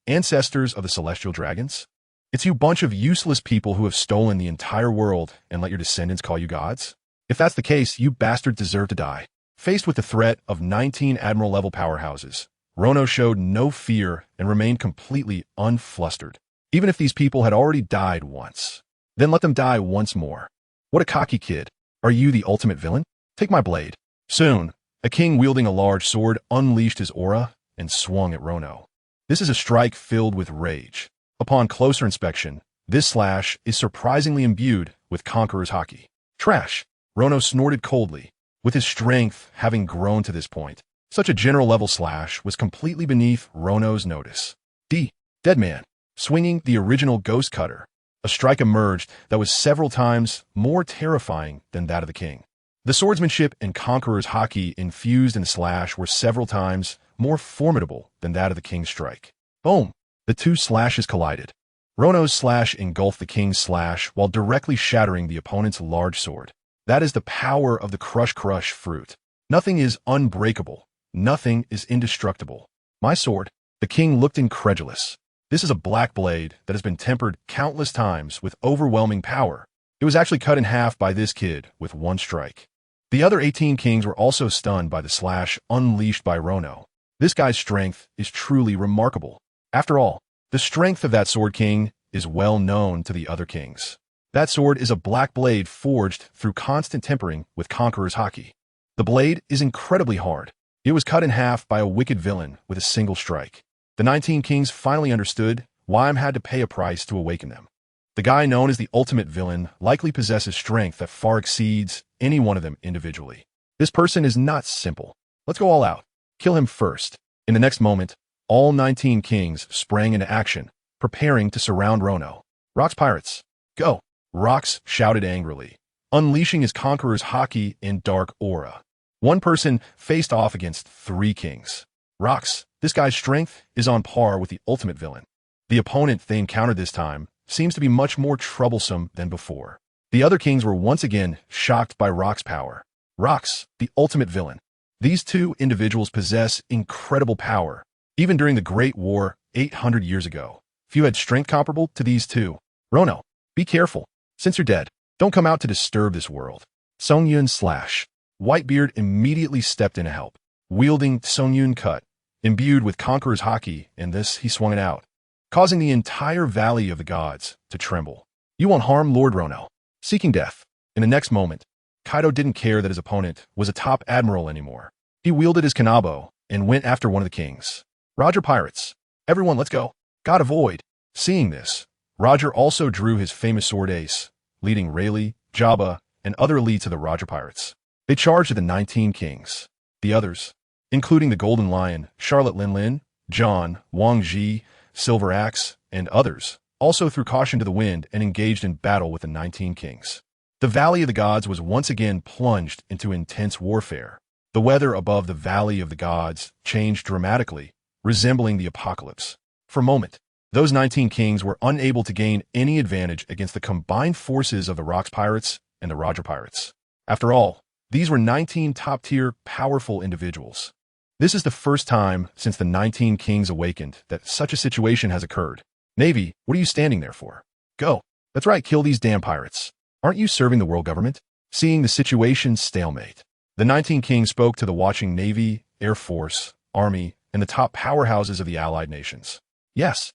Ancestors of the celestial dragons? It's you bunch of useless people who have stolen the entire world and let your descendants call you gods? If that's the case, you bastards deserve to die. Faced with the threat of 19 Admiral-level powerhouses, Rono showed no fear and remained completely unflustered. Even if these people had already died once, then let them die once more. What a cocky kid. Are you the ultimate villain? Take my blade. Soon, a king wielding a large sword unleashed his aura and swung at Rono. This is a strike filled with rage. Upon closer inspection, this slash is surprisingly imbued with Conqueror's Haki. Trash. Rono snorted coldly. With his strength having grown to this point, such a general-level slash was completely beneath Rono's notice. Dead man. Swinging the original Ghost Cutter, a strike emerged that was several times more terrifying than that of the king. The swordsmanship and Conqueror's Haki infused in the slash were several times more formidable than that of the king's strike. Boom! The two slashes collided. Rono's slash engulfed the king's slash while directly shattering the opponent's large sword. That is the power of the crush fruit. Nothing is unbreakable. Nothing is indestructible. My sword? The king looked incredulous. This is a black blade that has been tempered countless times with overwhelming power. It was actually cut in half by this kid with one strike. The other 18 kings were also stunned by the slash unleashed by Rono. This guy's strength is truly remarkable. After all, the strength of that sword king is well known to the other kings. That sword is a black blade forged through constant tempering with Conqueror's Haki. The blade is incredibly hard. It was cut in half by a wicked villain with a single strike. The 19 kings finally understood why I'm had to pay a price to awaken them. The guy known as the ultimate villain likely possesses strength that far exceeds any one of them individually. This person is not simple. Let's go all out. Kill him first. In the next moment, all 19 kings sprang into action, preparing to surround Rono. Rock's pirates, go! Rox shouted angrily, unleashing his Conqueror's Haki in dark aura. One person faced off against 3 kings. Rox, this guy's strength is on par with the ultimate villain. The opponent they encountered this time seems to be much more troublesome than before. The other kings were once again shocked by Rock's power. Rox, the ultimate villain. These two individuals possess incredible power. Even during the Great War 800 years ago, few had strength comparable to these two. Rono, be careful. Since you're dead, don't come out to disturb this world. Songyun slash. Whitebeard immediately stepped in to help, wielding Songyun cut, imbued with Conqueror's Haki, and this he swung it out, causing the entire Valley of the Gods to tremble. You won't harm Lord Rono. Seeking death. In the next moment, Kaido didn't care that his opponent was a top admiral anymore. He wielded his kanabo and went after one of the kings. Roger pirates. Everyone, let's go. God avoid. Seeing this, Roger also drew his famous sword ace, leading Rayleigh, Jabba, and other elites of the Roger pirates. They charged at the 19 kings. The others, including the Golden Lion, Charlotte Linlin, John, Wang Ji, Silver Axe, and others, also threw caution to the wind and engaged in battle with the 19 kings. The Valley of the Gods was once again plunged into intense warfare. The weather above the Valley of the Gods changed dramatically, resembling the apocalypse. For a moment, those 19 kings were unable to gain any advantage against the combined forces of the Rox pirates and the Roger pirates. After all, these were 19 top-tier, powerful individuals. This is the first time since the 19 kings awakened that such a situation has occurred. Navy, what are you standing there for? Go. That's right, kill these damn pirates. Aren't you serving the world government? Seeing the situation stalemate, the 19 kings spoke to the watching Navy, Air Force, Army, and the top powerhouses of the Allied nations. Yes,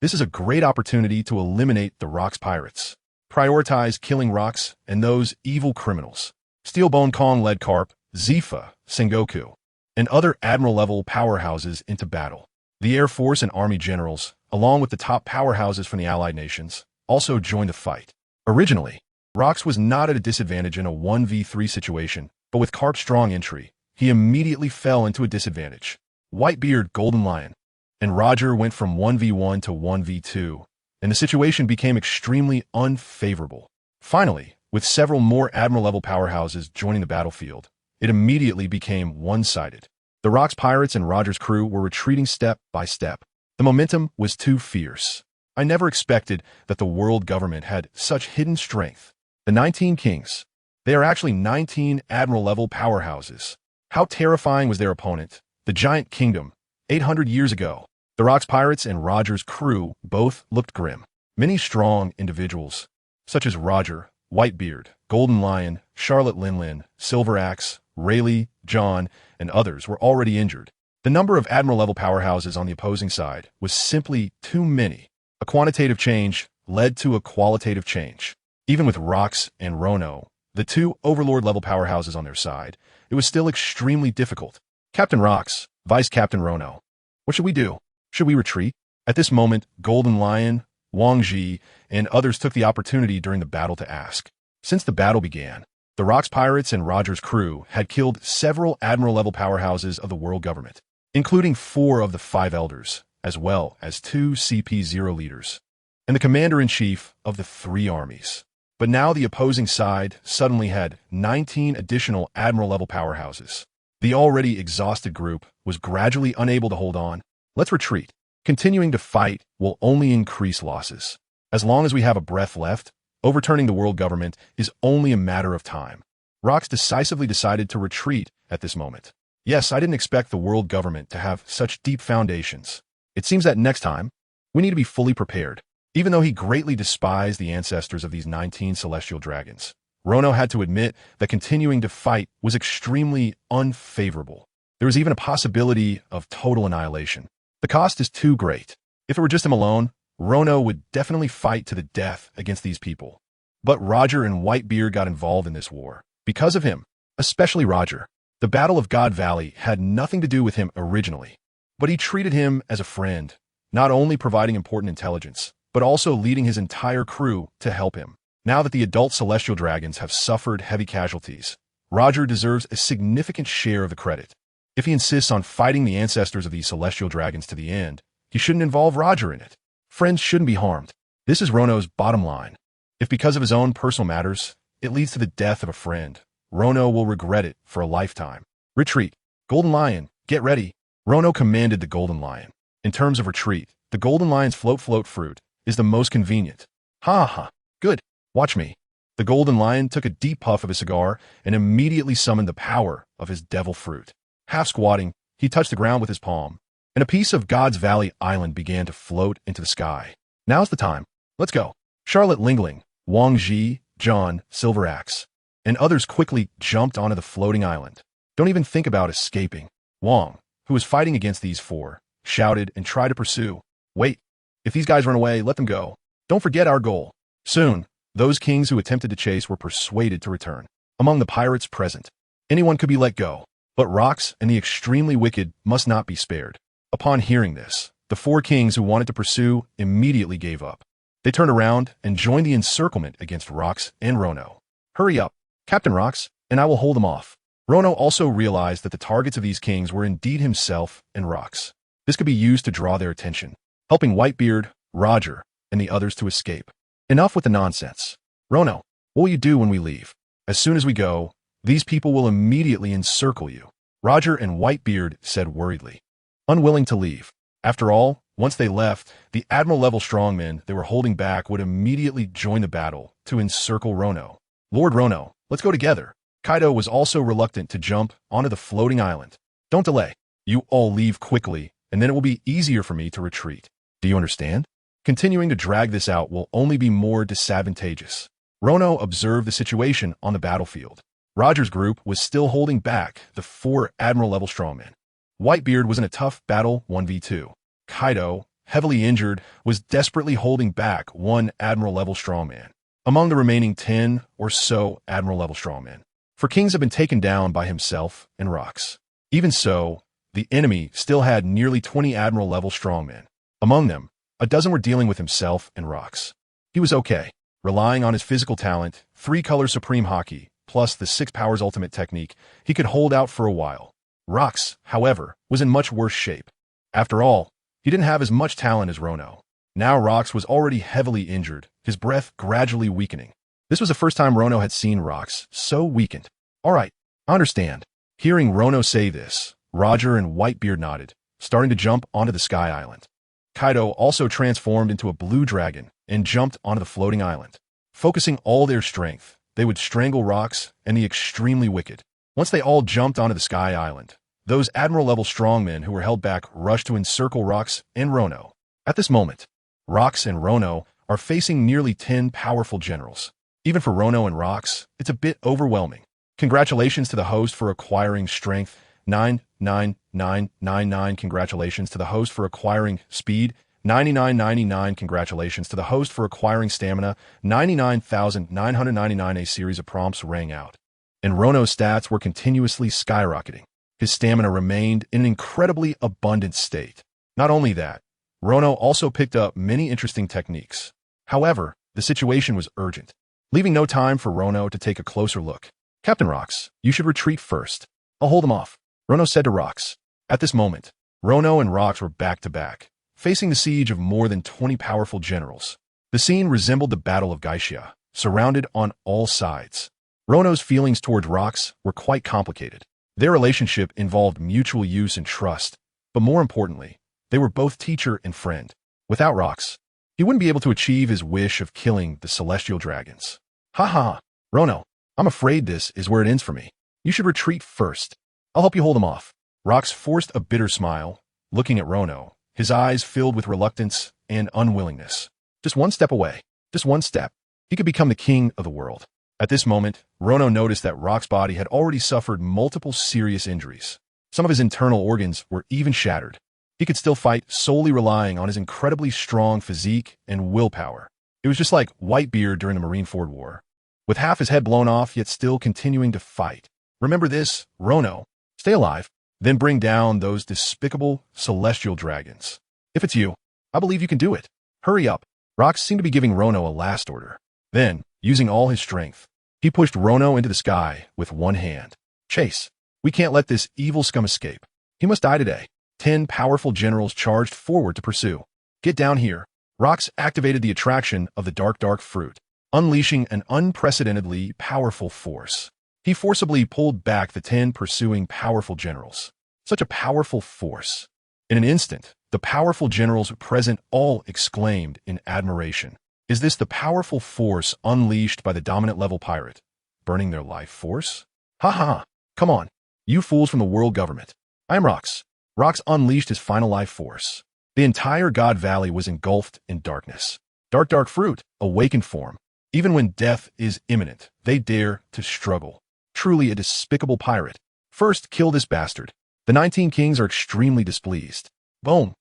this is a great opportunity to eliminate the Rox pirates. Prioritize killing Rox and those evil criminals. Steelbone Kong led Carp, Zifa, Sengoku, and other admiral-level powerhouses into battle. The Air Force and Army generals, along with the top powerhouses from the Allied nations, also joined the fight. Originally, Rox was not at a disadvantage in a 1v3 situation, but with Carp's strong entry, he immediately fell into a disadvantage. Whitebeard, Golden Lion, and Roger went from 1v1 to 1v2, and the situation became extremely unfavorable. Finally, with several more admiral-level powerhouses joining the battlefield, it immediately became one-sided. The Rock's pirates and Roger's crew were retreating step by step. The momentum was too fierce. I never expected that the world government had such hidden strength. The 19 kings. They are actually 19 admiral-level powerhouses. How terrifying was their opponent, the giant kingdom, 800 years ago. The Rock's pirates and Roger's crew both looked grim. Many strong individuals, such as Roger, Whitebeard, Golden Lion, Charlotte Linlin, Silver Axe, Rayleigh, John, and others were already injured. The number of admiral-level powerhouses on the opposing side was simply too many. A quantitative change led to a qualitative change. Even with Rox and Rono, the two overlord-level powerhouses on their side, it was still extremely difficult. Captain Rox, Vice Captain Rono. What should we do? Should we retreat? At this moment, Golden Lion, Wang Ji, and others took the opportunity during the battle to ask. Since the battle began, the Rock's pirates and Roger's crew had killed several admiral-level powerhouses of the world government, including 4 of the 5 elders, as well as 2 CP0 leaders, and the commander-in-chief of the 3 armies. But now the opposing side suddenly had 19 additional admiral-level powerhouses. The already exhausted group was gradually unable to hold on. Let's retreat. Continuing to fight will only increase losses. As long as we have a breath left, overturning the world government is only a matter of time. Rox decisively decided to retreat at this moment. Yes, I didn't expect the world government to have such deep foundations. It seems that next time, we need to be fully prepared. Even though he greatly despised the ancestors of these 19 celestial dragons, Rono had to admit that continuing to fight was extremely unfavorable. There was even a possibility of total annihilation. The cost is too great. If it were just him alone, Rono would definitely fight to the death against these people. But Roger and Whitebeard got involved in this war. Because of him, especially Roger. The Battle of God Valley had nothing to do with him originally, but he treated him as a friend, not only providing important intelligence, but also leading his entire crew to help him. Now that the adult celestial dragons have suffered heavy casualties, Roger deserves a significant share of the credit. If he insists on fighting the ancestors of these celestial dragons to the end, he shouldn't involve Roger in it. Friends shouldn't be harmed. This is Rono's bottom line. If because of his own personal matters, it leads to the death of a friend, Rono will regret it for a lifetime. Retreat. Golden Lion, get ready. Rono commanded the Golden Lion. In terms of retreat, the Golden Lion's float fruit is the most convenient. Ha ha. Good. Watch me. The Golden Lion took a deep puff of his cigar and immediately summoned the power of his devil fruit. Half squatting, he touched the ground with his palm, and a piece of God's Valley Island began to float into the sky. Now's the time. Let's go. Charlotte Lingling, Wang Ji, John, Silver Axe, and others quickly jumped onto the floating island. Don't even think about escaping. Wang, who was fighting against these 4, shouted and tried to pursue. Wait. If these guys run away, let them go. Don't forget our goal. Soon, those kings who attempted to chase were persuaded to return. Among the pirates present, anyone could be let go, but Rox and the extremely wicked must not be spared. Upon hearing this, the 4 kings who wanted to pursue immediately gave up. They turned around and joined the encirclement against Rox and Rono. Hurry up, Captain Rox, and I will hold them off. Rono also realized that the targets of these kings were indeed himself and Rox. This could be used to draw their attention, helping Whitebeard, Roger, and the others to escape. Enough with the nonsense. Rono, what will you do when we leave? As soon as we go, these people will immediately encircle you. Roger and Whitebeard said worriedly, unwilling to leave. After all, once they left, the admiral-level strongmen they were holding back would immediately join the battle to encircle Rono. Lord Rono, let's go together. Kaido was also reluctant to jump onto the floating island. Don't delay. You all leave quickly, and then it will be easier for me to retreat. Do you understand? Continuing to drag this out will only be more disadvantageous. Rono observed the situation on the battlefield. Roger's group was still holding back the 4 admiral-level strongmen. Whitebeard was in a tough battle 1v2. Kaido, heavily injured, was desperately holding back 1 admiral-level strongman. Among the remaining 10 or so admiral-level strongmen, 4 kings have been taken down by himself and Rox. Even so, the enemy still had nearly 20 admiral-level strongmen. Among them, a dozen were dealing with himself and Rox. He was okay, relying on his physical talent, 3-color supreme haki, plus the 6 powers ultimate technique, he could hold out for a while. Rox, however, was in much worse shape. After all, he didn't have as much talent as Rono. Now Rox was already heavily injured, his breath gradually weakening. This was the first time Rono had seen Rox so weakened. All right, I understand. Hearing Rono say this, Roger and Whitebeard nodded, starting to jump onto the Sky Island. Kaido also transformed into a blue dragon and jumped onto the floating island. Focusing all their strength, they would strangle rocks and the extremely wicked. Once they all jumped onto the Sky Island, those Admiral-level strongmen who were held back rushed to encircle Rocks and Rono. At this moment, Rocks and Rono are facing nearly 10 powerful generals. Even for Rono and Rocks, it's a bit overwhelming. Congratulations to the host for acquiring strength 99999. Congratulations to the host for acquiring speed 9999. Congratulations to the host for acquiring stamina 99,999. A series of prompts rang out, and Rono's stats were continuously skyrocketing. His stamina remained in an incredibly abundant state. Not only that, Rono also picked up many interesting techniques. However, the situation was urgent, leaving no time for Rono to take a closer look. Captain Rocks, you should retreat first. I'll hold them off, Rono said to Rocks. At this moment, Rono and Rocks were back to back, facing the siege of more than 20 powerful generals. The scene resembled the Battle of Uchiha, surrounded on all sides. Rono's feelings towards Rocks were quite complicated. Their relationship involved mutual use and trust, but more importantly, they were both teacher and friend. Without Rocks, he wouldn't be able to achieve his wish of killing the Celestial Dragons. Ha, Rono, I'm afraid this is where it ends for me. You should retreat first. I'll help you hold them off. Rocks forced a bitter smile, looking at Rono, his eyes filled with reluctance and unwillingness. Just one step away. Just one step. He could become the king of the world. At this moment, Rono noticed that Rock's body had already suffered multiple serious injuries. Some of his internal organs were even shattered. He could still fight solely relying on his incredibly strong physique and willpower. It was just like Whitebeard during the Marineford War, with half his head blown off yet still continuing to fight. Remember this, Rono. Stay alive, then bring down those despicable celestial dragons. If it's you, I believe you can do it. Hurry up. Rocks seemed to be giving Rono a last order. Then, using all his strength, he pushed Rono into the sky with one hand. Chase, we can't let this evil scum escape. He must die today. 10 powerful generals charged forward to pursue. Get down here. Rocks activated the attraction of the dark fruit, unleashing an unprecedentedly powerful force. He forcibly pulled back the 10 pursuing powerful generals. Such a powerful force. In an instant, the powerful generals present all exclaimed in admiration. Is this the powerful force unleashed by the dominant level pirate, burning their life force? Ha, come on, you fools from the world government. I am Rocks. Rocks unleashed his final life force. The entire God Valley was engulfed in darkness. Dark fruit, awakened form. Even when death is imminent, they dare to struggle. Truly a despicable pirate. First, kill this bastard. The 19 kings are extremely displeased. Boom,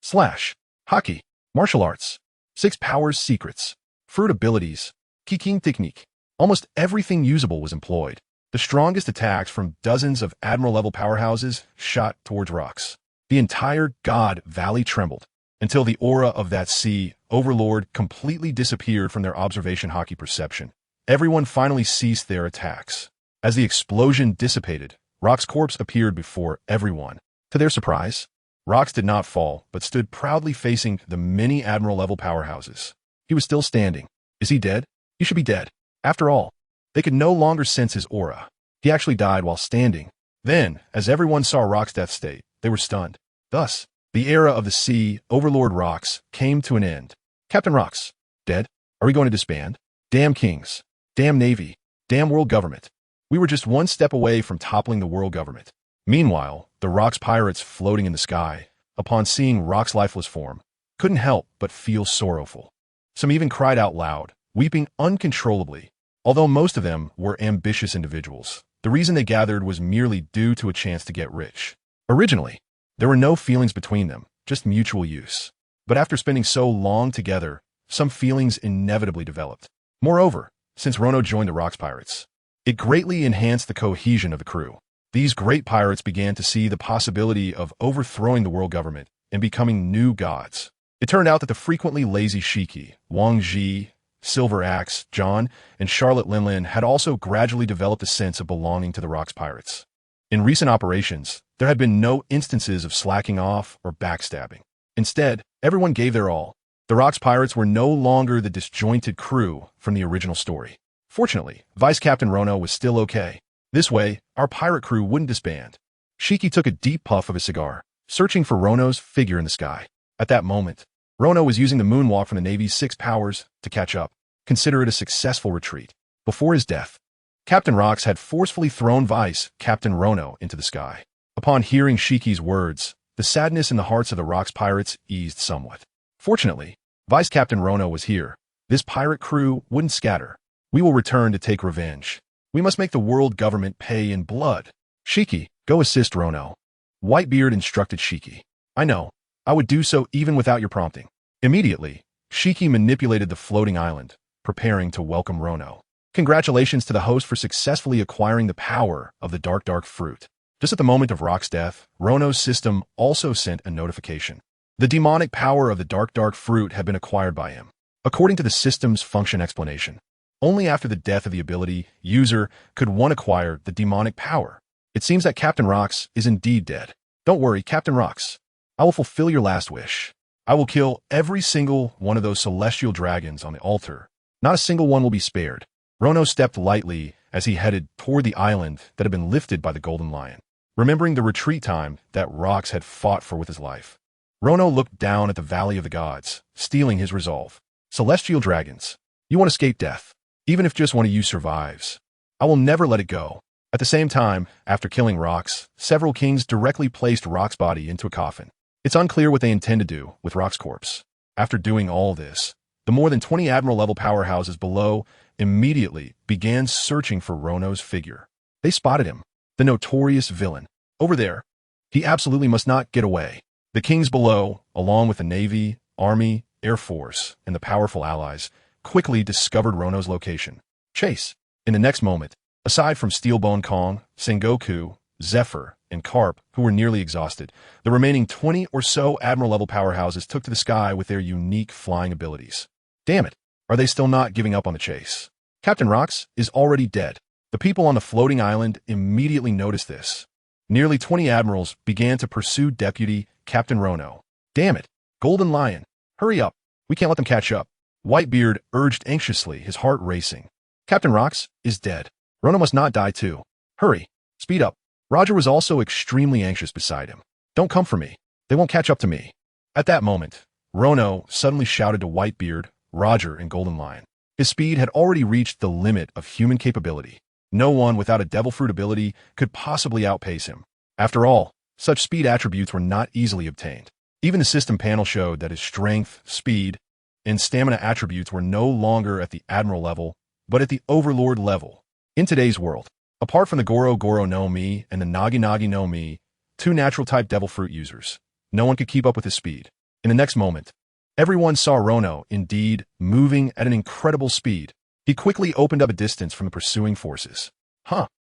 slash, hockey, martial arts, 6 powers secrets, fruit abilities, Kiking technique. Almost everything usable was employed. The strongest attacks from dozens of Admiral-level powerhouses shot towards Rocks. The entire God Valley trembled, until the aura of that sea overlord completely disappeared from their observation hockey perception. Everyone finally ceased their attacks. As the explosion dissipated, Rock's corpse appeared before everyone. To their surprise, Rocks did not fall, but stood proudly facing the many Admiral-level powerhouses. He was still standing. Is he dead? He should be dead. After all, they could no longer sense his aura. He actually died while standing. Then, as everyone saw Rock's death state, they were stunned. Thus, the era of the sea, Overlord Rocks, came to an end. Captain Rocks, dead? Are we going to disband? Damn kings. Damn navy. Damn world government. We were just one step away from toppling the world government. Meanwhile, the Rocks pirates floating in the sky, upon seeing Rock's lifeless form, couldn't help but feel sorrowful. Some even cried out loud, weeping uncontrollably. Although most of them were ambitious individuals, the reason they gathered was merely due to a chance to get rich. Originally, there were no feelings between them, just mutual use. But after spending so long together, some feelings inevitably developed. Moreover, since Rono joined the Rocks pirates, it greatly enhanced the cohesion of the crew. These great pirates began to see the possibility of overthrowing the world government and becoming new gods. It turned out that the frequently lazy Shiki, Wang Ji, Silver Axe, John, and Charlotte Linlin had also gradually developed a sense of belonging to the Rocks pirates. In recent operations, there had been no instances of slacking off or backstabbing. Instead, everyone gave their all. The Rocks pirates were no longer the disjointed crew from the original story. Fortunately, Vice Captain Rono was still okay. This way, our pirate crew wouldn't disband. Shiki took a deep puff of his cigar, searching for Rono's figure in the sky. At that moment, Rono was using the moonwalk from the Navy's 6 powers to catch up. Consider it a successful retreat. Before his death, Captain Rox had forcefully thrown Vice Captain Rono into the sky. Upon hearing Shiki's words, the sadness in the hearts of the Rox pirates eased somewhat. Fortunately, Vice Captain Rono was here. This pirate crew wouldn't scatter. We will return to take revenge. We must make the world government pay in blood. Shiki, go assist Rono. Whitebeard instructed Shiki. I know. I would do so even without your prompting. Immediately, Shiki manipulated the floating island, preparing to welcome Rono. Congratulations to the host for successfully acquiring the power of the dark fruit. Just at the moment of Rock's death, Rono's system also sent a notification. The demonic power of the dark fruit had been acquired by him. According to the system's function explanation, only after the death of the ability user could one acquire the demonic power. It seems that Captain Rox is indeed dead. Don't worry, Captain Rox. I will fulfill your last wish. I will kill every single one of those celestial dragons on the altar. Not a single one will be spared. Rono stepped lightly as he headed toward the island that had been lifted by the Golden Lion. Remembering the retreat time that Rox had fought for with his life, Rono looked down at the Valley of the Gods, steeling his resolve. Celestial dragons, you won't escape death, even if just one of you survives. I will never let it go. At the same time, after killing Rox, several kings directly placed Rox's body into a coffin. It's unclear what they intend to do with Rox's corpse. After doing all this, the more than 20 Admiral-level powerhouses below immediately began searching for Rono's figure. They spotted him, the notorious villain. Over there. He absolutely must not get away. The kings below, along with the Navy, Army, Air Force, and the powerful allies, quickly discovered Rono's location. Chase. In the next moment, aside from Steelbone Kong, Sengoku, Zephyr, and Carp, who were nearly exhausted, the remaining 20 or so Admiral-level powerhouses took to the sky with their unique flying abilities. Damn it, are they still not giving up on the chase? Captain Rox is already dead. The people on the floating island immediately noticed this. Nearly 20 admirals began to pursue Deputy Captain Rono. Damn it, Golden Lion, hurry up. We can't let them catch up. Whitebeard urged anxiously, his heart racing. Captain Rox is dead. Rono must not die too. Hurry, speed up. Roger was also extremely anxious beside him. Don't come for me. They won't catch up to me. At that moment, Rono suddenly shouted to Whitebeard, Roger, and Golden Lion. His speed had already reached the limit of human capability. No one without a devil fruit ability could possibly outpace him. After all, such speed attributes were not easily obtained. Even the system panel showed that his strength, speed, and stamina attributes were no longer at the Admiral level, but at the Overlord level. In today's world, apart from the Goro Goro no Mi and the Nagi Nagi no Mi, 2 natural-type devil fruit users, no one could keep up with his speed. In the next moment, everyone saw Rono, indeed, moving at an incredible speed. He quickly opened up a distance from the pursuing forces.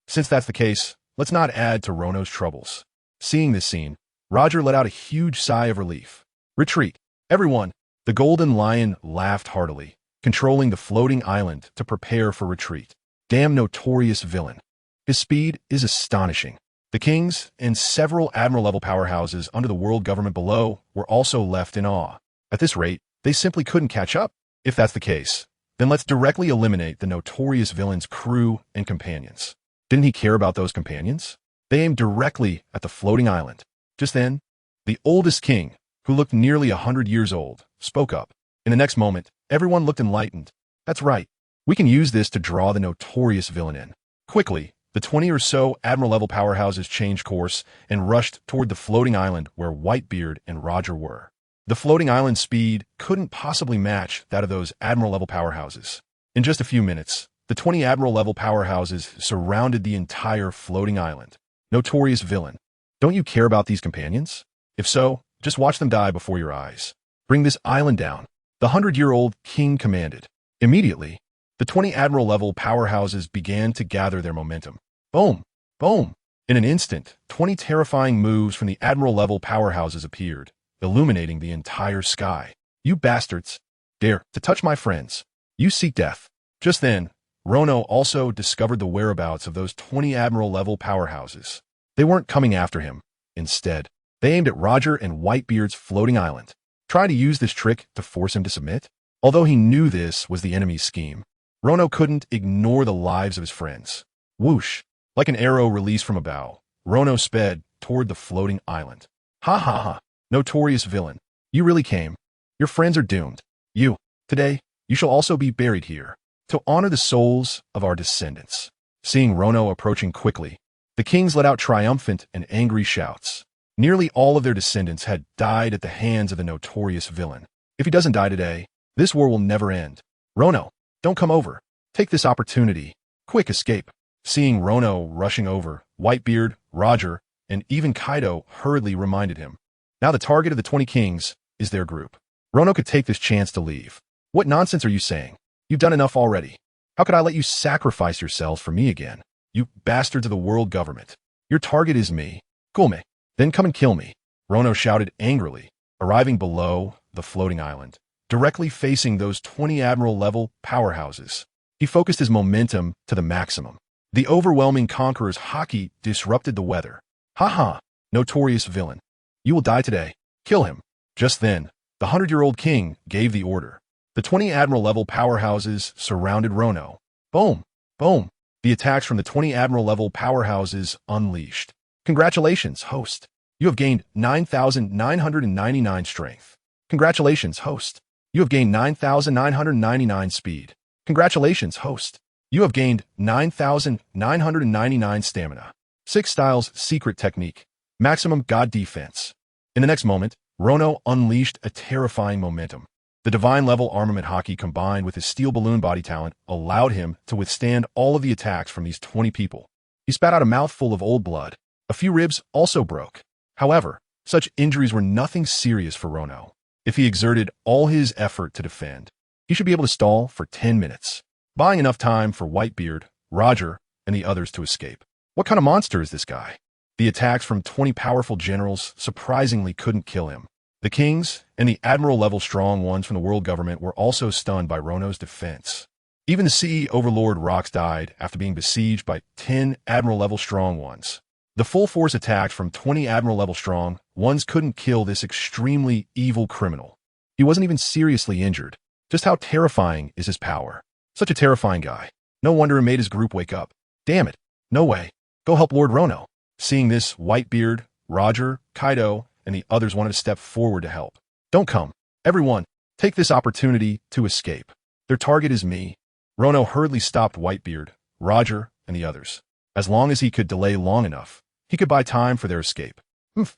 Since that's the case, let's not add to Rono's troubles. Seeing this scene, Roger let out a huge sigh of relief. Retreat. Everyone. The Golden Lion laughed heartily, controlling the floating island to prepare for retreat. Damn notorious villain. His speed is astonishing. The kings and several Admiral-level powerhouses under the world government below were also left in awe. At this rate, they simply couldn't catch up. If that's the case, then let's directly eliminate the notorious villain's crew and companions. Didn't he care about those companions? They aimed directly at the floating island. Just then, the oldest king, who looked nearly 100 years old, spoke up. In the next moment, everyone looked enlightened. That's right. We can use this to draw the notorious villain in. Quickly, the 20 or so Admiral-level powerhouses changed course and rushed toward the floating island where Whitebeard and Roger were. The floating island's speed couldn't possibly match that of those Admiral-level powerhouses. In just a few minutes, the 20 Admiral-level powerhouses surrounded the entire floating island. Notorious villain. Don't you care about these companions? If so, just watch them die before your eyes. Bring this island down. The 100-year-old king commanded. Immediately, the 20 Admiral-level powerhouses began to gather their momentum. Boom! Boom! In an instant, 20 terrifying moves from the Admiral-level powerhouses appeared, illuminating the entire sky. You bastards! Dare to touch my friends. You seek death. Just then, Rono also discovered the whereabouts of those 20 Admiral-level powerhouses. They weren't coming after him. Instead, they aimed at Roger and Whitebeard's floating island, trying to use this trick to force him to submit. Although he knew this was the enemy's scheme, Rono couldn't ignore the lives of his friends. Whoosh! Like an arrow released from a bow, Rono sped toward the floating island. Ha ha ha, notorious villain. You really came. Your friends are doomed. Today, you shall also be buried here, to honor the souls of our descendants. Seeing Rono approaching quickly, the kings let out triumphant and angry shouts. Nearly all of their descendants had died at the hands of the notorious villain. If he doesn't die today, this war will never end. Rono, don't come over. Take this opportunity. Quick escape. Seeing Rono rushing over, Whitebeard, Roger, and even Kaido hurriedly reminded him. Now the target of the 20 kings is their group. Rono could take this chance to leave. What nonsense are you saying? You've done enough already. How could I let you sacrifice yourselves for me again? You bastards of the world government. Your target is me. Kulme. Then come and kill me. Rono shouted angrily, arriving below the floating island, directly facing those 20 admiral-level powerhouses. He focused his momentum to the maximum. The overwhelming conqueror's haki disrupted the weather. Ha ha, notorious villain. You will die today. Kill him. Just then, the 100-year-old king gave the order. The 20 admiral-level powerhouses surrounded Rono. Boom, boom. The attacks from the 20 admiral-level powerhouses unleashed. Congratulations, host. You have gained 9,999 strength. Congratulations, host. You have gained 9,999 speed. Congratulations, host. You have gained 9,999 stamina. 6 Styles Secret Technique. Maximum God Defense. In the next moment, Rono unleashed a terrifying momentum. The divine level armament haki combined with his steel balloon body talent allowed him to withstand all of the attacks from these 20 people. He spat out a mouthful of old blood. A few ribs also broke. However, such injuries were nothing serious for Rono. If he exerted all his effort to defend, he should be able to stall for 10 minutes, buying enough time for Whitebeard, Roger, and the others to escape. What kind of monster is this guy? The attacks from 20 powerful generals surprisingly couldn't kill him. The kings and the admiral-level strong ones from the world government were also stunned by Rono's defense. Even the CE Overlord Rox died after being besieged by 10 admiral-level strong ones. The full-force attacks from 20 admiral-level strong ones couldn't kill this extremely evil criminal. He wasn't even seriously injured. Just how terrifying is his power? Such a terrifying guy. No wonder it made his group wake up. Damn it. No way. Go help Lord Rono. Seeing this, Whitebeard, Roger, Kaido, and the others wanted to step forward to help. Don't come. Everyone, take this opportunity to escape. Their target is me. Rono hurriedly stopped Whitebeard, Roger, and the others. As long as he could delay long enough, he could buy time for their escape.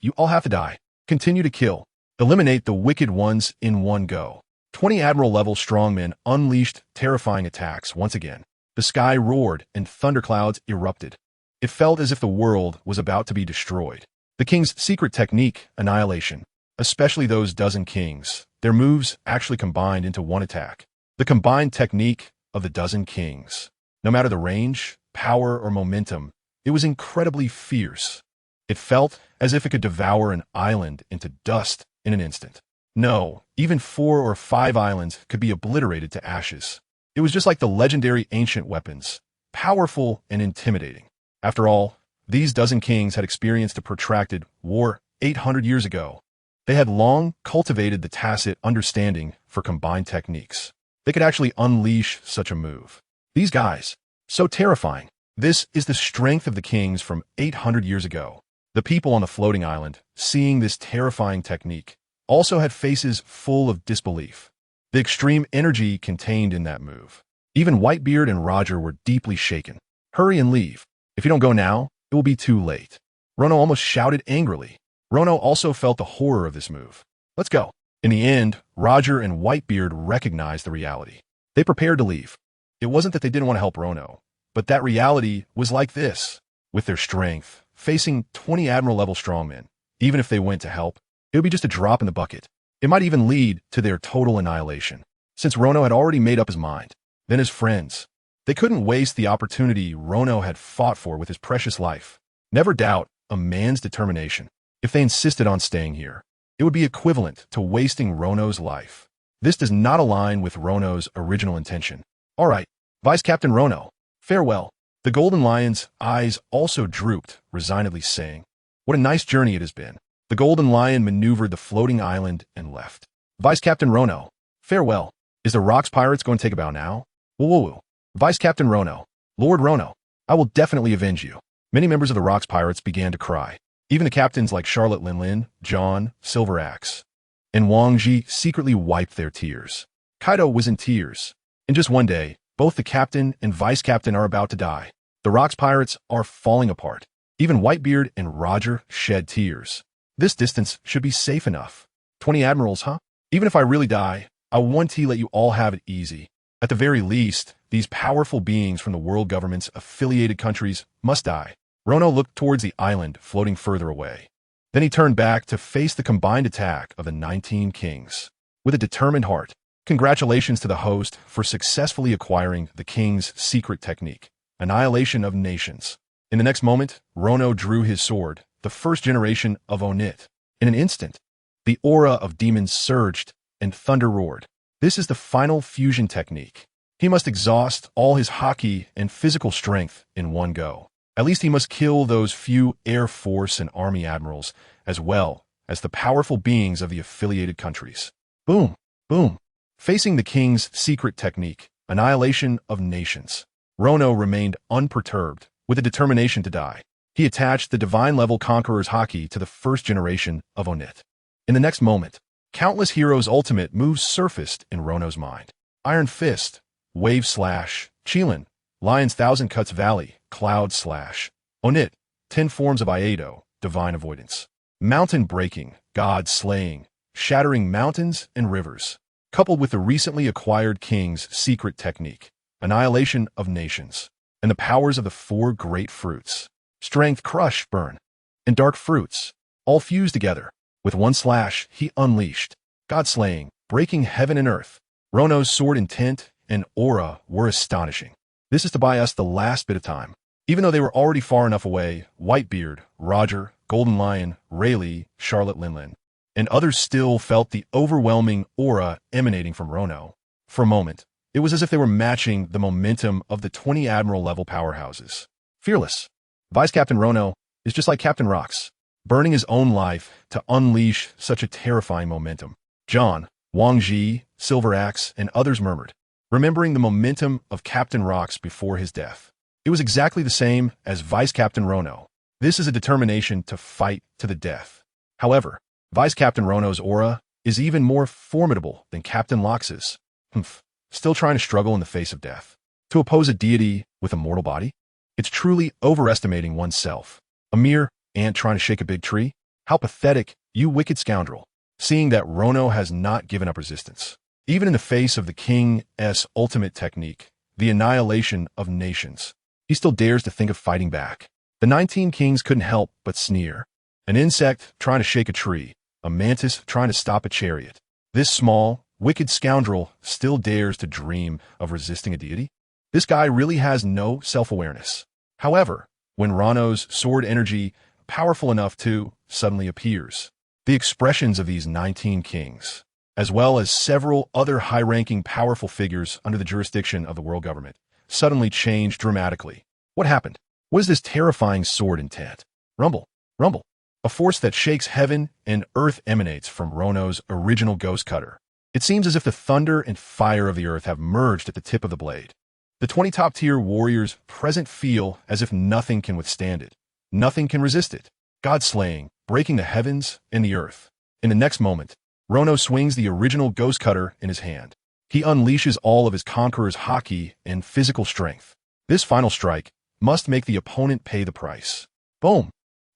You all have to die. Continue to kill. Eliminate the wicked ones in one go. 20 admiral-level strongmen unleashed terrifying attacks once again. The sky roared and thunderclouds erupted. It felt as if the world was about to be destroyed. The king's secret technique, annihilation, especially those dozen kings, their moves actually combined into one attack. The combined technique of the dozen kings. No matter the range, power, or momentum, it was incredibly fierce. It felt as if it could devour an island into dust in an instant. No, even 4 or 5 islands could be obliterated to ashes. It was just like the legendary ancient weapons, powerful and intimidating. After all, these dozen kings had experienced a protracted war 800 years ago. They had long cultivated the tacit understanding for combined techniques. They could actually unleash such a move. These guys, so terrifying. This is the strength of the kings from 800 years ago. The people on the floating island, seeing this terrifying technique, also had faces full of disbelief. The extreme energy contained in that move. Even Whitebeard and Roger were deeply shaken. Hurry and leave. If you don't go now, it will be too late. Rono almost shouted angrily. Rono also felt the horror of this move. Let's go. In the end, Roger and Whitebeard recognized the reality. They prepared to leave. It wasn't that they didn't want to help Rono, but that reality was like this. With their strength, facing 20 admiral-level strongmen, even if they went to help, it would be just a drop in the bucket. It might even lead to their total annihilation. Since Rono had already made up his mind, then his friends, they couldn't waste the opportunity Rono had fought for with his precious life. Never doubt a man's determination. If they insisted on staying here, it would be equivalent to wasting Rono's life. This does not align with Rono's original intention. All right, Vice Captain Rono, farewell. The Golden Lion's eyes also drooped, resignedly saying, "What a nice journey it has been." The Golden Lion maneuvered the floating island and left. Vice Captain Rono, farewell. Is the Rocks Pirates going to take a bow now? Whoa. Vice Captain Rono, Lord Rono, I will definitely avenge you. Many members of the Rocks Pirates began to cry. Even the captains like Charlotte Linlin, John, Silver Axe, and Wang Ji secretly wiped their tears. Kaido was in tears. In just one day, both the captain and vice captain are about to die. The Rocks Pirates are falling apart. Even Whitebeard and Roger shed tears. This distance should be safe enough. 20 admirals, huh? Even if I really die, I want to let you all have it easy. At the very least, these powerful beings from the world government's affiliated countries must die. Rono looked towards the island floating further away. Then he turned back to face the combined attack of the 19 kings. With a determined heart, congratulations to the host for successfully acquiring the king's secret technique, annihilation of nations. In the next moment, Rono drew his sword, the first generation of Onit. In an instant, the aura of demons surged and thunder roared. This is the final fusion technique. He must exhaust all his haki and physical strength in one go. At least he must kill those few Air Force and Army admirals, as well as the powerful beings of the affiliated countries. Boom, boom. Facing the king's secret technique, annihilation of nations, Rono remained unperturbed, with a determination to die. He attached the divine-level Conqueror's haki to the first generation of Onit. In the next moment, countless heroes' ultimate moves surfaced in Rono's mind. Iron Fist, Wave Slash, Chilin, Lion's Thousand Cuts Valley, Cloud Slash, Onit, 10 forms of Iato, Divine Avoidance, Mountain Breaking, God Slaying, Shattering Mountains and Rivers, coupled with the recently acquired King's secret technique, Annihilation of Nations, and the powers of the 4 great fruits, Strength, Crush, Burn, and Dark Fruits, all fused together. With one slash, he unleashed God Slaying, breaking heaven and earth. Rono's sword intent and aura were astonishing. This is to buy us the last bit of time. Even though they were already far enough away, Whitebeard, Roger, Golden Lion, Rayleigh, Charlotte Linlin, and others still felt the overwhelming aura emanating from Rono. For a moment, it was as if they were matching the momentum of the 20 Admiral-level powerhouses. Fearless. Vice Captain Rono is just like Captain Rocks, burning his own life to unleash such a terrifying momentum. John, Wang Ji, Silver Axe, and others murmured, remembering the momentum of Captain Rocks before his death. It was exactly the same as Vice Captain Rono. This is a determination to fight to the death. However, Vice Captain Rono's aura is even more formidable than Captain Lox's. Still trying to struggle in the face of death. To oppose a deity with a mortal body? It's truly overestimating oneself. A mere ant trying to shake a big tree? How pathetic, you wicked scoundrel. Seeing that Rono has not given up resistance. Even in the face of the King's ultimate technique, the annihilation of nations, he still dares to think of fighting back. The 19 kings couldn't help but sneer. An insect trying to shake a tree, a mantis trying to stop a chariot. This small, wicked scoundrel still dares to dream of resisting a deity? This guy really has no self-awareness. However, when Rono's sword energy, powerful enough to, suddenly appears, the expressions of these 19 kings, as well as several other high-ranking powerful figures under the jurisdiction of the world government, suddenly changed dramatically. What happened? What is this terrifying sword intent? Rumble, rumble. A force that shakes heaven and earth emanates from Rono's original ghost cutter. It seems as if the thunder and fire of the earth have merged at the tip of the blade. The 20 top-tier warriors present feel as if nothing can withstand it. Nothing can resist it. God slaying, breaking the heavens and the earth. In the next moment, Rono swings the original ghost cutter in his hand. He unleashes all of his conqueror's haki and physical strength. This final strike must make the opponent pay the price. Boom!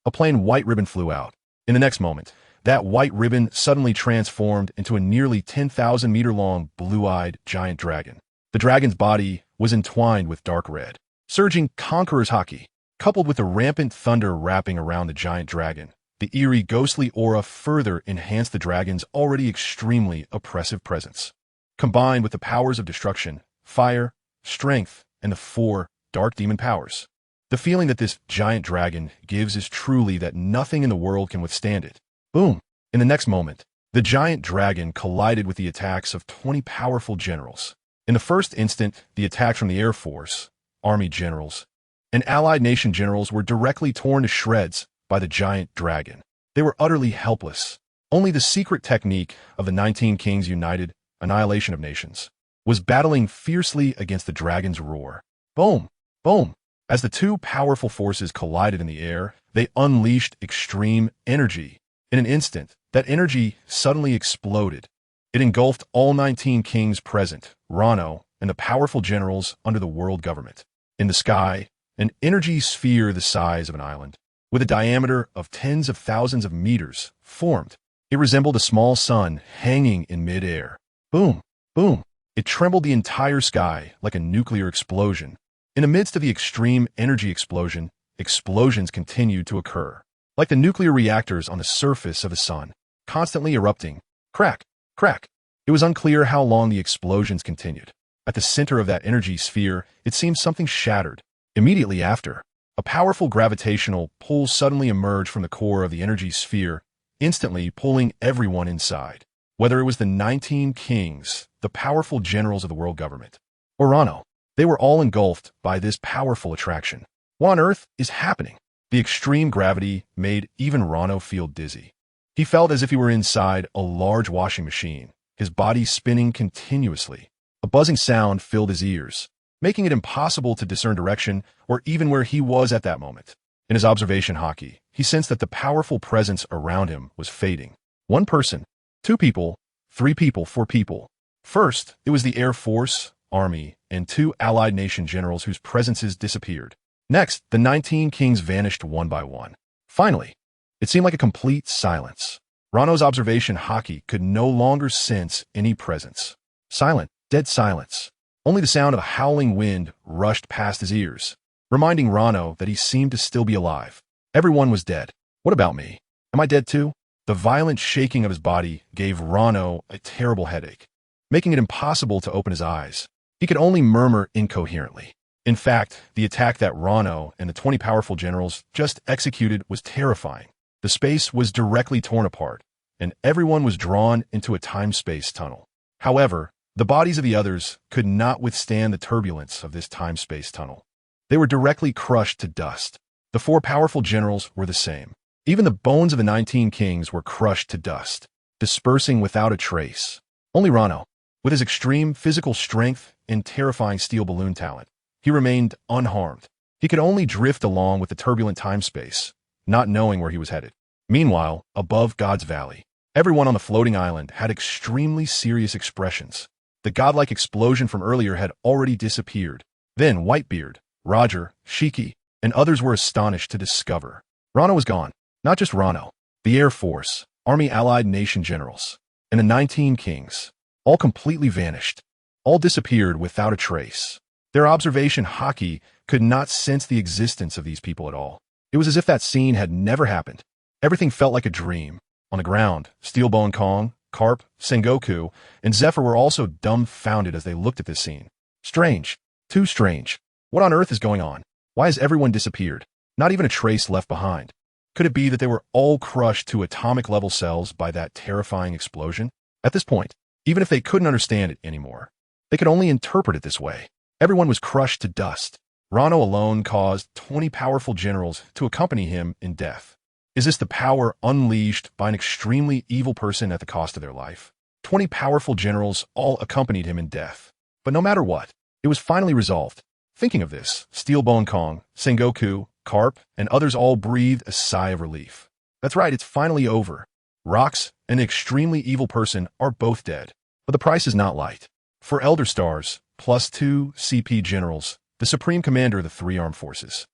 A plain white ribbon flew out. In the next moment, that white ribbon suddenly transformed into a nearly 10,000-meter-long, blue-eyed giant dragon. The dragon's body was entwined with dark red. Surging conqueror's haki, coupled with the rampant thunder wrapping around the giant dragon, the eerie, ghostly aura further enhanced the dragon's already extremely oppressive presence. Combined with the powers of destruction, fire, strength, and the 4 dark demon powers, the feeling that this giant dragon gives is truly that nothing in the world can withstand it. Boom! In the next moment, the giant dragon collided with the attacks of 20 powerful generals. In the first instant, the attacks from the Air Force, Army generals, and allied nation generals were directly torn to shreds by the giant dragon. They were utterly helpless. Only the secret technique of the 19 Kings United, annihilation of nations, was battling fiercely against the dragon's roar. Boom! Boom! As the two powerful forces collided in the air, they unleashed extreme energy. In an instant, that energy suddenly exploded. It engulfed all 19 kings present, Rono, and the powerful generals under the world government. In the sky, an energy sphere the size of an island, with a diameter of tens of thousands of meters, formed. It resembled a small sun hanging in mid-air. Boom, boom. It trembled the entire sky like a nuclear explosion. In the midst of the extreme energy explosion, explosions continued to occur, like the nuclear reactors on the surface of the sun, constantly erupting. Crack, crack. It was unclear how long the explosions continued. At the center of that energy sphere, it seemed something shattered. Immediately after, a powerful gravitational pull suddenly emerged from the core of the energy sphere, instantly pulling everyone inside. Whether it was the 19 kings, the powerful generals of the world government, or Rono, they were all engulfed by this powerful attraction. What on earth is happening? The extreme gravity made even Rono feel dizzy. He felt as if he were inside a large washing machine, his body spinning continuously. A buzzing sound filled his ears, making it impossible to discern direction or even where he was at that moment. In his observation hockey, he sensed that the powerful presence around him was fading. One person, two people, three people, four people. First, it was the Air Force, Army, and two allied nation generals whose presences disappeared. Next, the 19 kings vanished one by one. Finally, it seemed like a complete silence. Rono's observation hockey could no longer sense any presence. Silent, dead silence. Only the sound of a howling wind rushed past his ears, reminding Rono that he seemed to still be alive. Everyone was dead. What about me? Am I dead too? The violent shaking of his body gave Rono a terrible headache, making it impossible to open his eyes. He could only murmur incoherently. In fact, the attack that Rono and the 20 powerful generals just executed was terrifying. The space was directly torn apart, and everyone was drawn into a time-space tunnel. However, the bodies of the others could not withstand the turbulence of this time-space tunnel. They were directly crushed to dust. The 4 powerful generals were the same. Even the bones of the 19 kings were crushed to dust, dispersing without a trace. Only Rono, with his extreme physical strength and terrifying steel balloon talent, he remained unharmed. He could only drift along with the turbulent time-space, not knowing where he was headed. Meanwhile, above God's Valley, everyone on the floating island had extremely serious expressions. The godlike explosion from earlier had already disappeared. Then Whitebeard, Roger, Shiki, and others were astonished to discover Rono was gone. Not just Rono, the Air Force, Army allied nation generals, and the 19 kings, all completely vanished. All disappeared without a trace. Their observation hockey could not sense the existence of these people at all. It was as if that scene had never happened. Everything felt like a dream. On the ground, Steelbone Kong, Carp, Sengoku, and Zephyr were also dumbfounded as they looked at this scene. Strange. Too strange. What on earth is going on? Why has everyone disappeared? Not even a trace left behind. Could it be that they were all crushed to atomic-level cells by that terrifying explosion? At this point, even if they couldn't understand it anymore, they could only interpret it this way. Everyone was crushed to dust. Rono alone caused 20 powerful generals to accompany him in death. Is this the power unleashed by an extremely evil person at the cost of their life? 20 powerful generals all accompanied him in death. But no matter what, it was finally resolved. Thinking of this, Steelbone Kong, Sengoku, Carp, and others all breathed a sigh of relief. That's right, it's finally over. Rox and an extremely evil person are both dead. But the price is not light. For Elder Stars, plus 2 CP generals, the Supreme Commander of the 3 armed forces,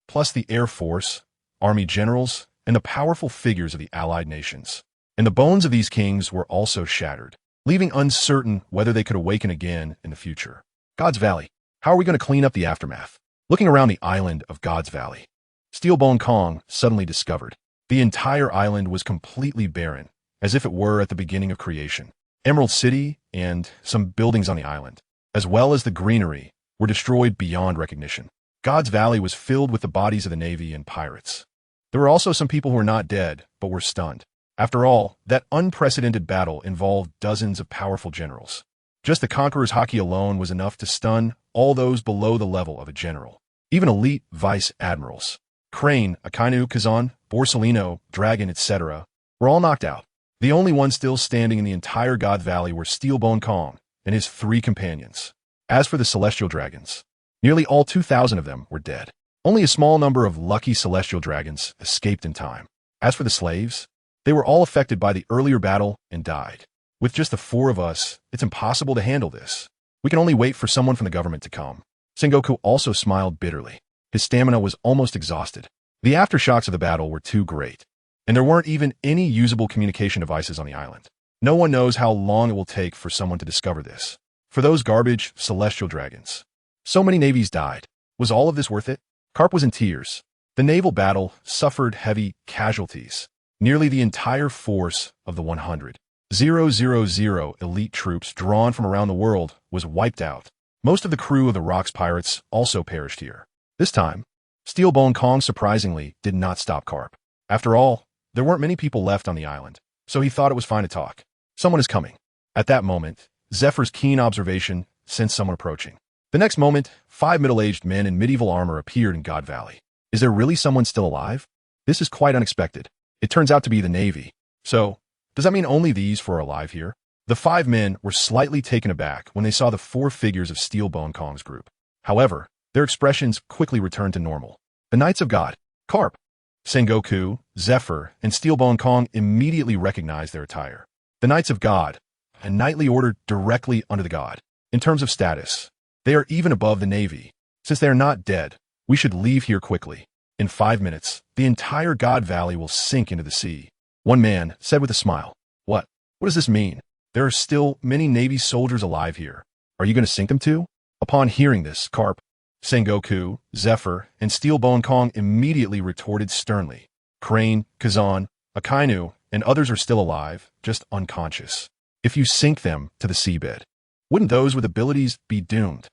plus the Air Force, Army generals, and the powerful figures of the allied nations. And the bones of these kings were also shattered, leaving uncertain whether they could awaken again in the future. God's Valley. How are we going to clean up the aftermath? Looking around the island of God's Valley, Steelbone Kong suddenly discovered the entire island was completely barren, as if it were at the beginning of creation. Emerald City and some buildings on the island, as well as the greenery, were destroyed beyond recognition. God's Valley was filled with the bodies of the Navy and pirates. There were also some people who were not dead, but were stunned. After all, that unprecedented battle involved dozens of powerful generals. Just the Conqueror's hockey alone was enough to stun all those below the level of a general. Even elite vice admirals, Crane, Akainu, Kazan, Borsellino, Dragon, etc., were all knocked out. The only ones still standing in the entire God Valley were Steelbone Kong and his 3 companions. As for the Celestial Dragons, nearly all 2,000 of them were dead. Only a small number of lucky celestial dragons escaped in time. As for the slaves, they were all affected by the earlier battle and died. With just the 4 of us, it's impossible to handle this. We can only wait for someone from the government to come. Sengoku also smiled bitterly. His stamina was almost exhausted. The aftershocks of the battle were too great, and there weren't even any usable communication devices on the island. No one knows how long it will take for someone to discover this. For those garbage celestial dragons. So many navies died. Was all of this worth it? Carp was in tears. The naval battle suffered heavy casualties. Nearly the entire force of the 100,000 elite troops drawn from around the world was wiped out. Most of the crew of the Rocks pirates also perished here. This time, Steelbone Kong surprisingly did not stop Carp. After all, there weren't many people left on the island, so he thought it was fine to talk. Someone is coming. At that moment, Zephyr's keen observation sensed someone approaching. The next moment, 5 middle-aged men in medieval armor appeared in God Valley. Is there really someone still alive? This is quite unexpected. It turns out to be the Navy. So, does that mean only these 4 are alive here? The 5 men were slightly taken aback when they saw the 4 figures of Steelbone Kong's group. However, their expressions quickly returned to normal. The Knights of God, Carp, Sengoku, Zephyr, and Steelbone Kong immediately recognized their attire. The Knights of God, a knightly order directly under the god. In terms of status, they are even above the Navy. Since they are not dead, we should leave here quickly. In 5 minutes, the entire God Valley will sink into the sea. One man said with a smile, What does this mean? There are still many Navy soldiers alive here. Are you going to sink them too? Upon hearing this, Carp, Sengoku, Zephyr, and Steelbone Kong immediately retorted sternly. Crane, Kazan, Akainu, and others are still alive, just unconscious. If you sink them to the seabed, wouldn't those with abilities be doomed?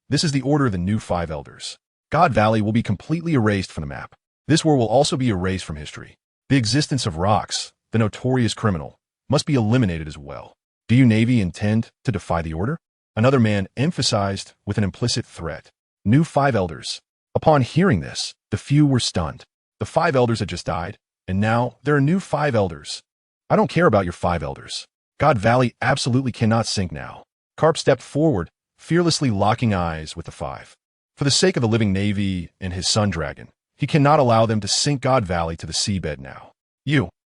This is the order of the new 5 elders. God Valley will be completely erased from the map. This war will also be erased from history. The existence of Rocks, the notorious criminal, must be eliminated as well. Do you Navy intend to defy the order? Another man emphasized with an implicit threat. New 5 elders. Upon hearing this, the few were stunned. The 5 elders had just died, and now there are new 5 elders. I don't care about your 5 elders. God Valley absolutely cannot sink now. Carp stepped forward, fearlessly locking eyes with the 5. For the sake of the living Navy and his son dragon, he cannot allow them to sink God Valley to the seabed now.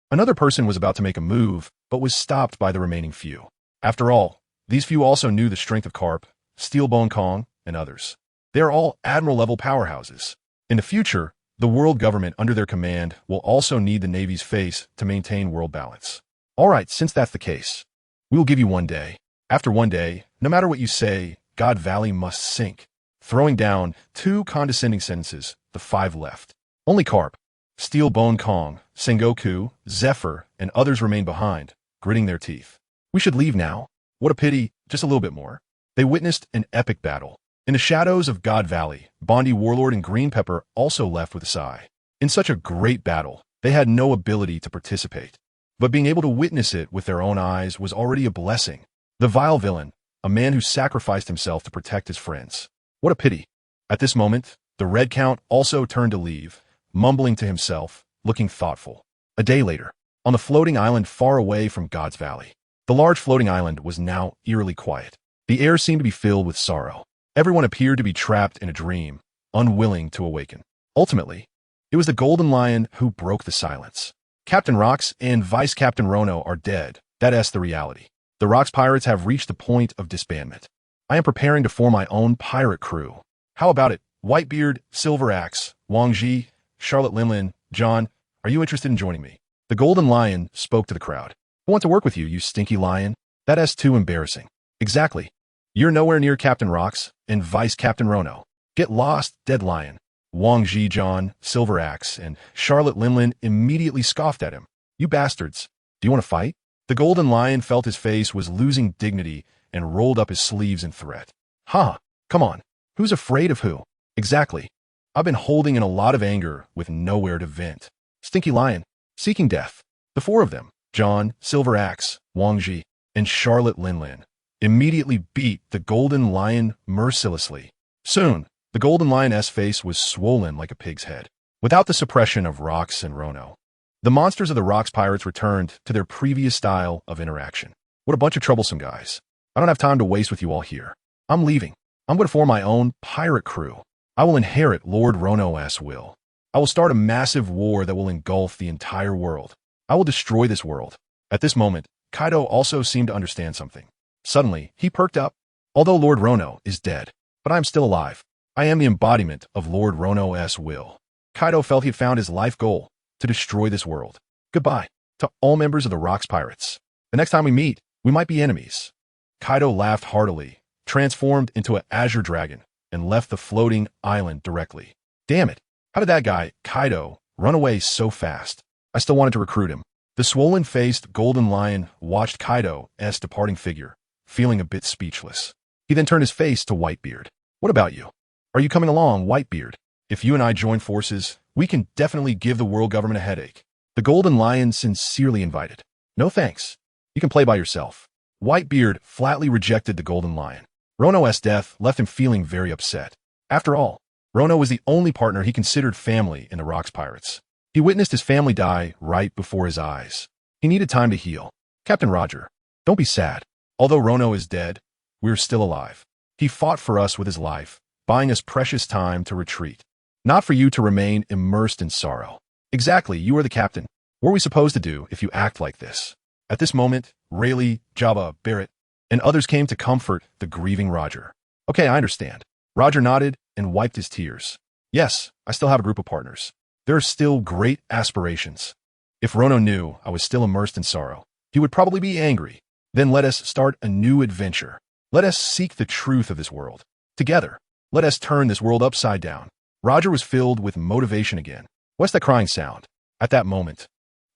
Another person was about to make a move, but was stopped by the remaining few. After all, these few also knew the strength of Carp, Steelbone Kong, and others. They are all Admiral-level powerhouses. In the future, the world government under their command will also need the Navy's face to maintain world balance. All right, since that's the case, we will give you 1 day. After 1 day, no matter what you say, God Valley must sink. Throwing down 2 condescending sentences, the 5 left. Only Carp, Steelbone Kong, Sengoku, Zephyr, and others remain behind, gritting their teeth. We should leave now. What a pity, just a little bit more. They witnessed an epic battle. In the shadows of God Valley, Bondi Warlord and Green Pepper also left with a sigh. In such a great battle, they had no ability to participate. But being able to witness it with their own eyes was already a blessing. The vile villain, a man who sacrificed himself to protect his friends. What a pity. At this moment, the Red Count also turned to leave, mumbling to himself, looking thoughtful. A day later, on the floating island far away from God's Valley, the large floating island was now eerily quiet. The air seemed to be filled with sorrow. Everyone appeared to be trapped in a dream, unwilling to awaken. Ultimately, it was the Golden Lion who broke the silence. Captain Rocks and Vice Captain Rono are dead. That's the reality. The Rocks pirates have reached the point of disbandment. I am preparing to form my own pirate crew. How about it? Whitebeard, Silver Axe, Wang Ji, Charlotte Limlin, John, are you interested in joining me? The Golden Lion spoke to the crowd. I want to work with you, you stinky lion. That's too embarrassing. Exactly. You're nowhere near Captain Rocks and Vice Captain Rono. Get lost, dead lion. Wang Ji, John, Silver Axe, and Charlotte Limlin immediately scoffed at him. You bastards. Do you want to fight? The Golden Lion felt his face was losing dignity and rolled up his sleeves in threat. Come on. Who's afraid of who? Exactly. I've been holding in a lot of anger with nowhere to vent. Stinky Lion, seeking death. The 4 of them, John, Silver Axe, Wang Ji, and Charlotte Linlin, immediately beat the Golden Lion mercilessly. Soon, the Golden Lion's face was swollen like a pig's head. Without the suppression of Rocks and Rono, the monsters of the Rocks pirates returned to their previous style of interaction. What a bunch of troublesome guys. I don't have time to waste with you all here. I'm leaving. I'm going to form my own pirate crew. I will inherit Lord Rono's will. I will start a massive war that will engulf the entire world. I will destroy this world. At this moment, Kaido also seemed to understand something. Suddenly, he perked up. Although Lord Rono is dead, but I am still alive. I am the embodiment of Lord Rono's will. Kaido felt he had found his life goal, to destroy this world. Goodbye to all members of the Rocks Pirates. The next time we meet, we might be enemies. Kaido laughed heartily, transformed into an azure dragon, and left the floating island directly. Damn it, how did that guy, Kaido, run away so fast? I still wanted to recruit him. The swollen-faced golden lion watched Kaido's departing figure, feeling a bit speechless. He then turned his face to Whitebeard. What about you? Are you coming along, Whitebeard? If you and I join forces, we can definitely give the world government a headache. The golden lion sincerely invited. No thanks. You can play by yourself. Whitebeard flatly rejected the golden lion. Rono's death left him feeling very upset. After all, Rono was the only partner he considered family in the Rocks Pirates. He witnessed his family die right before his eyes. He needed time to heal. Captain Roger, don't be sad. Although Rono is dead, we're still alive. He fought for us with his life, buying us precious time to retreat. Not for you to remain immersed in sorrow. Exactly, you are the captain. What are we supposed to do if you act like this? At this moment, Rayleigh, Jabba, Barrett, and others came to comfort the grieving Roger. Okay, I understand. Roger nodded and wiped his tears. Yes, I still have a group of partners. There are still great aspirations. If Rono knew I was still immersed in sorrow, he would probably be angry. Then let us start a new adventure. Let us seek the truth of this world. Together, let us turn this world upside down. Roger was filled with motivation again. What's that crying sound? At that moment,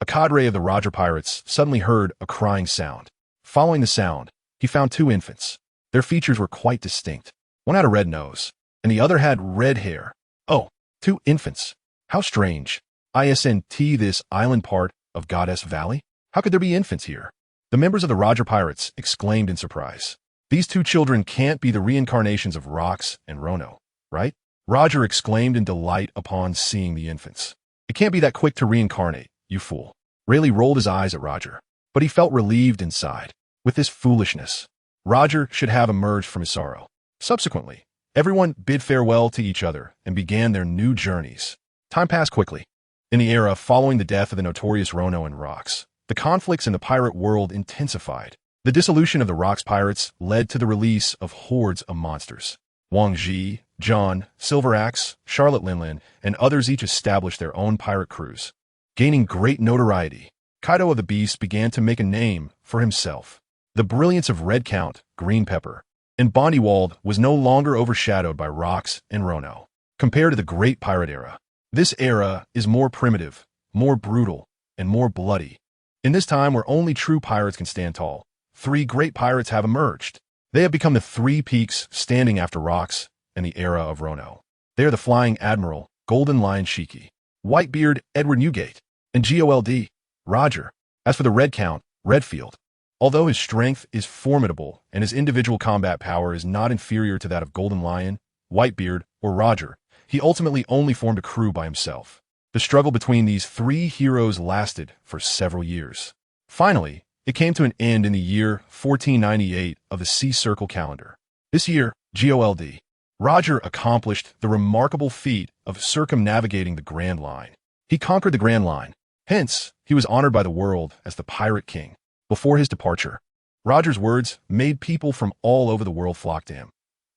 a cadre of the Roger Pirates suddenly heard a crying sound. Following the sound, he found two infants. Their features were quite distinct. One had a red nose, and the other had red hair. Oh, two infants. How strange. Isn't this island part of Goddess Valley? How could there be infants here? The members of the Roger Pirates exclaimed in surprise. These two children can't be the reincarnations of Rox and Rono, right? Roger exclaimed in delight upon seeing the infants. It can't be that quick to reincarnate, you fool. Rayleigh rolled his eyes at Roger, but he felt relieved inside. With this foolishness, Roger should have emerged from his sorrow. Subsequently, everyone bid farewell to each other and began their new journeys. Time passed quickly. In the era following the death of the notorious Rono and Rox, the conflicts in the pirate world intensified. The dissolution of the Rocks Pirates led to the release of hordes of monsters. Wang Ji, John, Silver Axe, Charlotte Linlin, and others each established their own pirate crews. Gaining great notoriety, Kaido of the Beast began to make a name for himself. The brilliance of Red Count, Green Pepper, and Bondywald was no longer overshadowed by Rox and Rono. Compared to the Great Pirate Era, this era is more primitive, more brutal, and more bloody. In this time where only true pirates can stand tall, three great pirates have emerged. They have become the three peaks standing after Rox and the era of Rono. They are the Flying Admiral, Golden Lion Shiki, Whitebeard, Edward Newgate, and GOLD, Roger. As for the Red Count, Redfield, although his strength is formidable and his individual combat power is not inferior to that of Golden Lion, Whitebeard, or Roger, he ultimately only formed a crew by himself. The struggle between these three heroes lasted for several years. Finally, it came to an end in the year 1498 of the Sea Circle calendar. This year, GOLD, Roger accomplished the remarkable feat of circumnavigating the Grand Line. He conquered the Grand Line. Hence, he was honored by the world as the Pirate King. Before his departure, Roger's words made people from all over the world flock to him.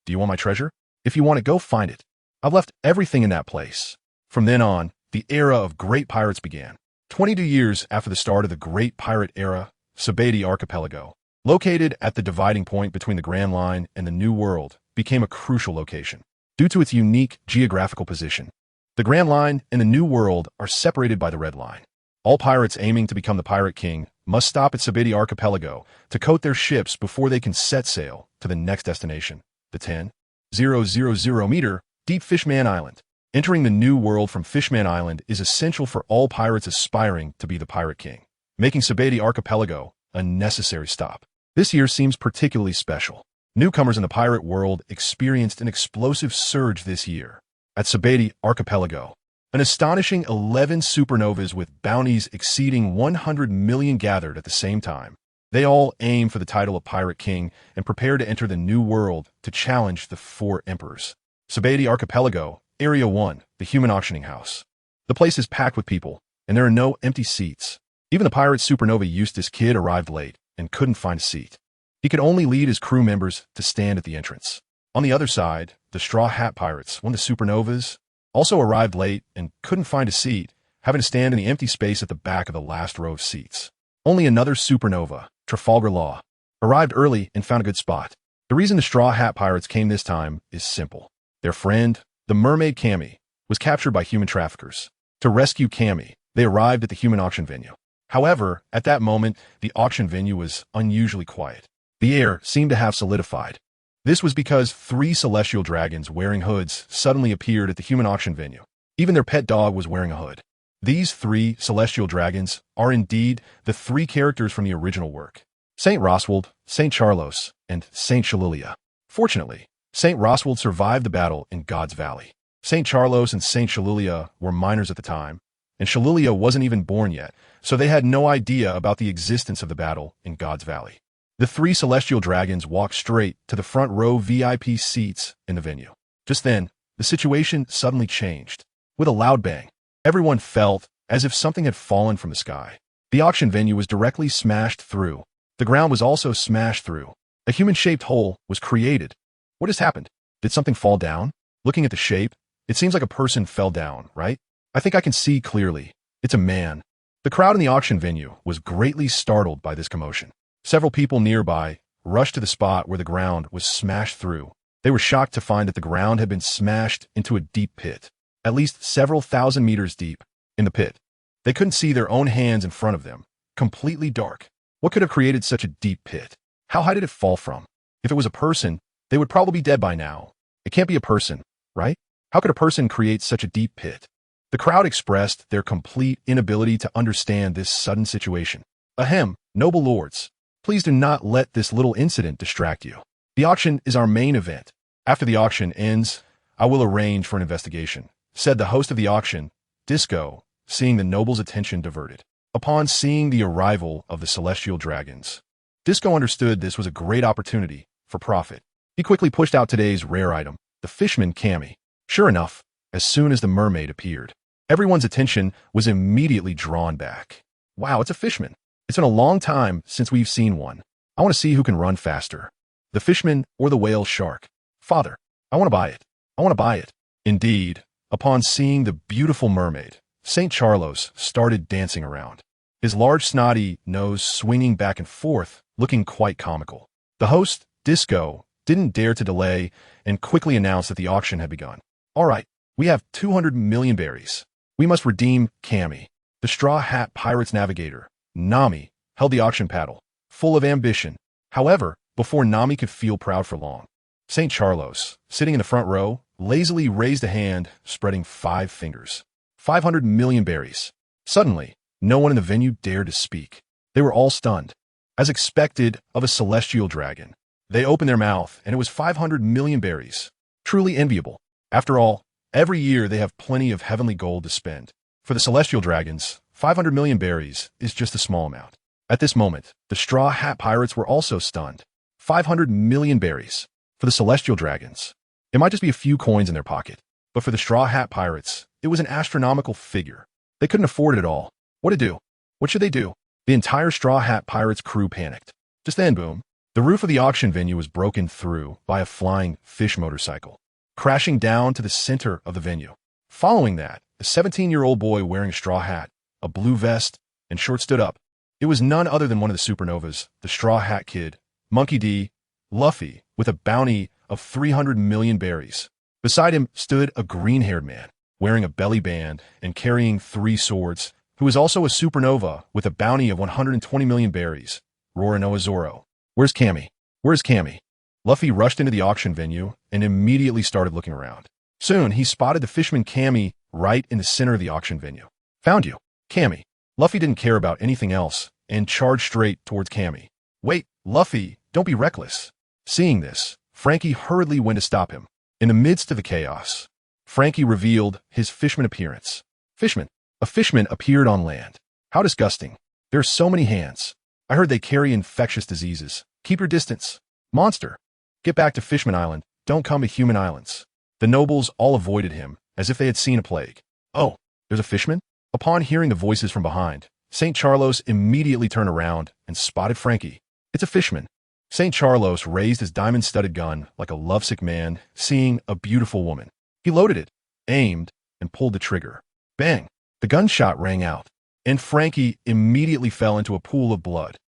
Do you want my treasure? If you want it, go find it. I've left everything in that place. From then on, the era of great pirates began. 22 years after the start of the Great Pirate Era, Sabeti Archipelago, located at the dividing point between the Grand Line and the New World, became a crucial location. Due to its unique geographical position, the Grand Line and the New World are separated by the Red Line. All pirates aiming to become the Pirate King must stop at Sabeti Archipelago to coat their ships before they can set sail to the next destination, the 10,000-meter Deep Fishman Island. Entering the New World from Fishman Island is essential for all pirates aspiring to be the Pirate King, making Sabeti Archipelago a necessary stop. This year seems particularly special. Newcomers in the pirate world experienced an explosive surge this year. At Sabeti Archipelago, an astonishing 11 supernovas with bounties exceeding 100 million gathered at the same time. They all aim for the title of Pirate King and prepare to enter the New World to challenge the four emperors. Sabeti Archipelago, Area 1, the human auctioning house. The place is packed with people, and there are no empty seats. Even the pirate supernova Eustace Kid arrived late and couldn't find a seat. He could only lead his crew members to stand at the entrance. On the other side, the Straw Hat Pirates, one of the supernovas, also arrived late and couldn't find a seat, having to stand in the empty space at the back of the last row of seats. Only another supernova, Trafalgar Law, arrived early and found a good spot. The reason the Straw Hat Pirates came this time is simple. Their friend, the mermaid Cammy, was captured by human traffickers. To rescue Cammy, they arrived at the human auction venue. However, at that moment, the auction venue was unusually quiet. The air seemed to have solidified. This was because 3 celestial dragons wearing hoods suddenly appeared at the human auction venue. Even their pet dog was wearing a hood. These 3 celestial dragons are indeed the 3 characters from the original work: Saint Roswald, Saint Charlos, and Saint Shalilia. Fortunately, Saint Roswald survived the battle in God's Valley. Saint Charlos and Saint Shalilia were minors at the time, and Shalilia wasn't even born yet, so they had no idea about the existence of the battle in God's Valley. The 3 celestial dragons walked straight to the front row VIP seats in the venue. Just then, the situation suddenly changed. With a loud bang, everyone felt as if something had fallen from the sky. The auction venue was directly smashed through. The ground was also smashed through. A human-shaped hole was created. What has happened? Did something fall down? Looking at the shape, it seems like a person fell down, right? I think I can see clearly. It's a man. The crowd in the auction venue was greatly startled by this commotion. Several people nearby rushed to the spot where the ground was smashed through. They were shocked to find that the ground had been smashed into a deep pit, at least several thousand meters deep. In the pit, they couldn't see their own hands in front of them, completely dark. What could have created such a deep pit? How high did it fall from? If it was a person, they would probably be dead by now. It can't be a person, right? How could a person create such a deep pit? The crowd expressed their complete inability to understand this sudden situation. Ahem, noble lords. Please do not let this little incident distract you. The auction is our main event. After the auction ends, I will arrange for an investigation, said the host of the auction, Disco, seeing the noble's attention diverted. Upon seeing the arrival of the celestial dragons, Disco understood this was a great opportunity for profit. He quickly pushed out today's rare item, the fishman Cammy. Sure enough, as soon as the mermaid appeared, everyone's attention was immediately drawn back. Wow, it's a fishman. It's been a long time since we've seen one. I want to see who can run faster, the fishman or the whale shark. Father, I want to buy it. I want to buy it. Indeed, upon seeing the beautiful mermaid, St. Charlos started dancing around, his large snotty nose swinging back and forth, looking quite comical. The host, Disco, didn't dare to delay and quickly announced that the auction had begun. All right, we have 200 million berries. We must redeem Cammy. The Straw Hat Pirates navigator, Nami, held the auction paddle, full of ambition. However, before Nami could feel proud for long, St. Charlos, sitting in the front row, lazily raised a hand, spreading 5 fingers. 500 million berries. Suddenly, no one in the venue dared to speak. They were all stunned. As expected of a celestial dragon, they opened their mouth, and it was 500 million berries. Truly enviable. After all, every year they have plenty of heavenly gold to spend. For the celestial dragons, 500 million berries is just a small amount. At this moment, the Straw Hat Pirates were also stunned. 500 million berries. For the celestial dragons, it might just be a few coins in their pocket. But for the Straw Hat Pirates, it was an astronomical figure. They couldn't afford it at all. What to do? What should they do? The entire Straw Hat Pirates crew panicked. Just then, boom, the roof of the auction venue was broken through by a flying fish motorcycle, crashing down to the center of the venue. Following that, a 17-year-old boy wearing a straw hat, a blue vest, and shorts stood up. It was none other than one of the supernovas, the Straw Hat Kid, Monkey D. Luffy, with a bounty of 300 million berries. Beside him stood a green-haired man, wearing a belly band and carrying 3 swords, who was also a supernova with a bounty of 120 million berries, Roronoa Zoro. Where's Cammy? Where's Cammy? Luffy rushed into the auction venue and immediately started looking around. Soon, he spotted the fishman Cammy right in the center of the auction venue. Found you, Cammy. Luffy didn't care about anything else and charged straight towards Cammy. Wait, Luffy, don't be reckless. Seeing this, Frankie hurriedly went to stop him. In the midst of the chaos, Frankie revealed his fishman appearance. Fishman. A fishman appeared on land. How disgusting. There are so many hands. I heard they carry infectious diseases. Keep your distance. Monster. Get back to Fishman Island. Don't come to human islands. The nobles all avoided him, as if they had seen a plague. "Oh, there's a fishman?" Upon hearing the voices from behind, St. Charlos immediately turned around and spotted Frankie. "It's a fishman." St. Charlos raised his diamond-studded gun like a lovesick man seeing a beautiful woman. He loaded it, aimed, and pulled the trigger. Bang! The gunshot rang out, and Frankie immediately fell into a pool of blood.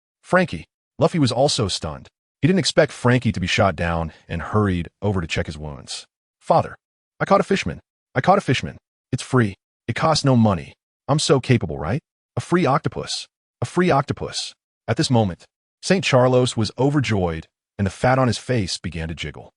Luffy was also stunned. He didn't expect Frankie to be shot down and hurried over to check his wounds. "Father, I caught a fishman. I caught a fishman. It's free. It costs no money. I'm so capable, right? A free octopus. A free octopus." At this moment, St. Charlos was overjoyed, and the fat on his face began to jiggle.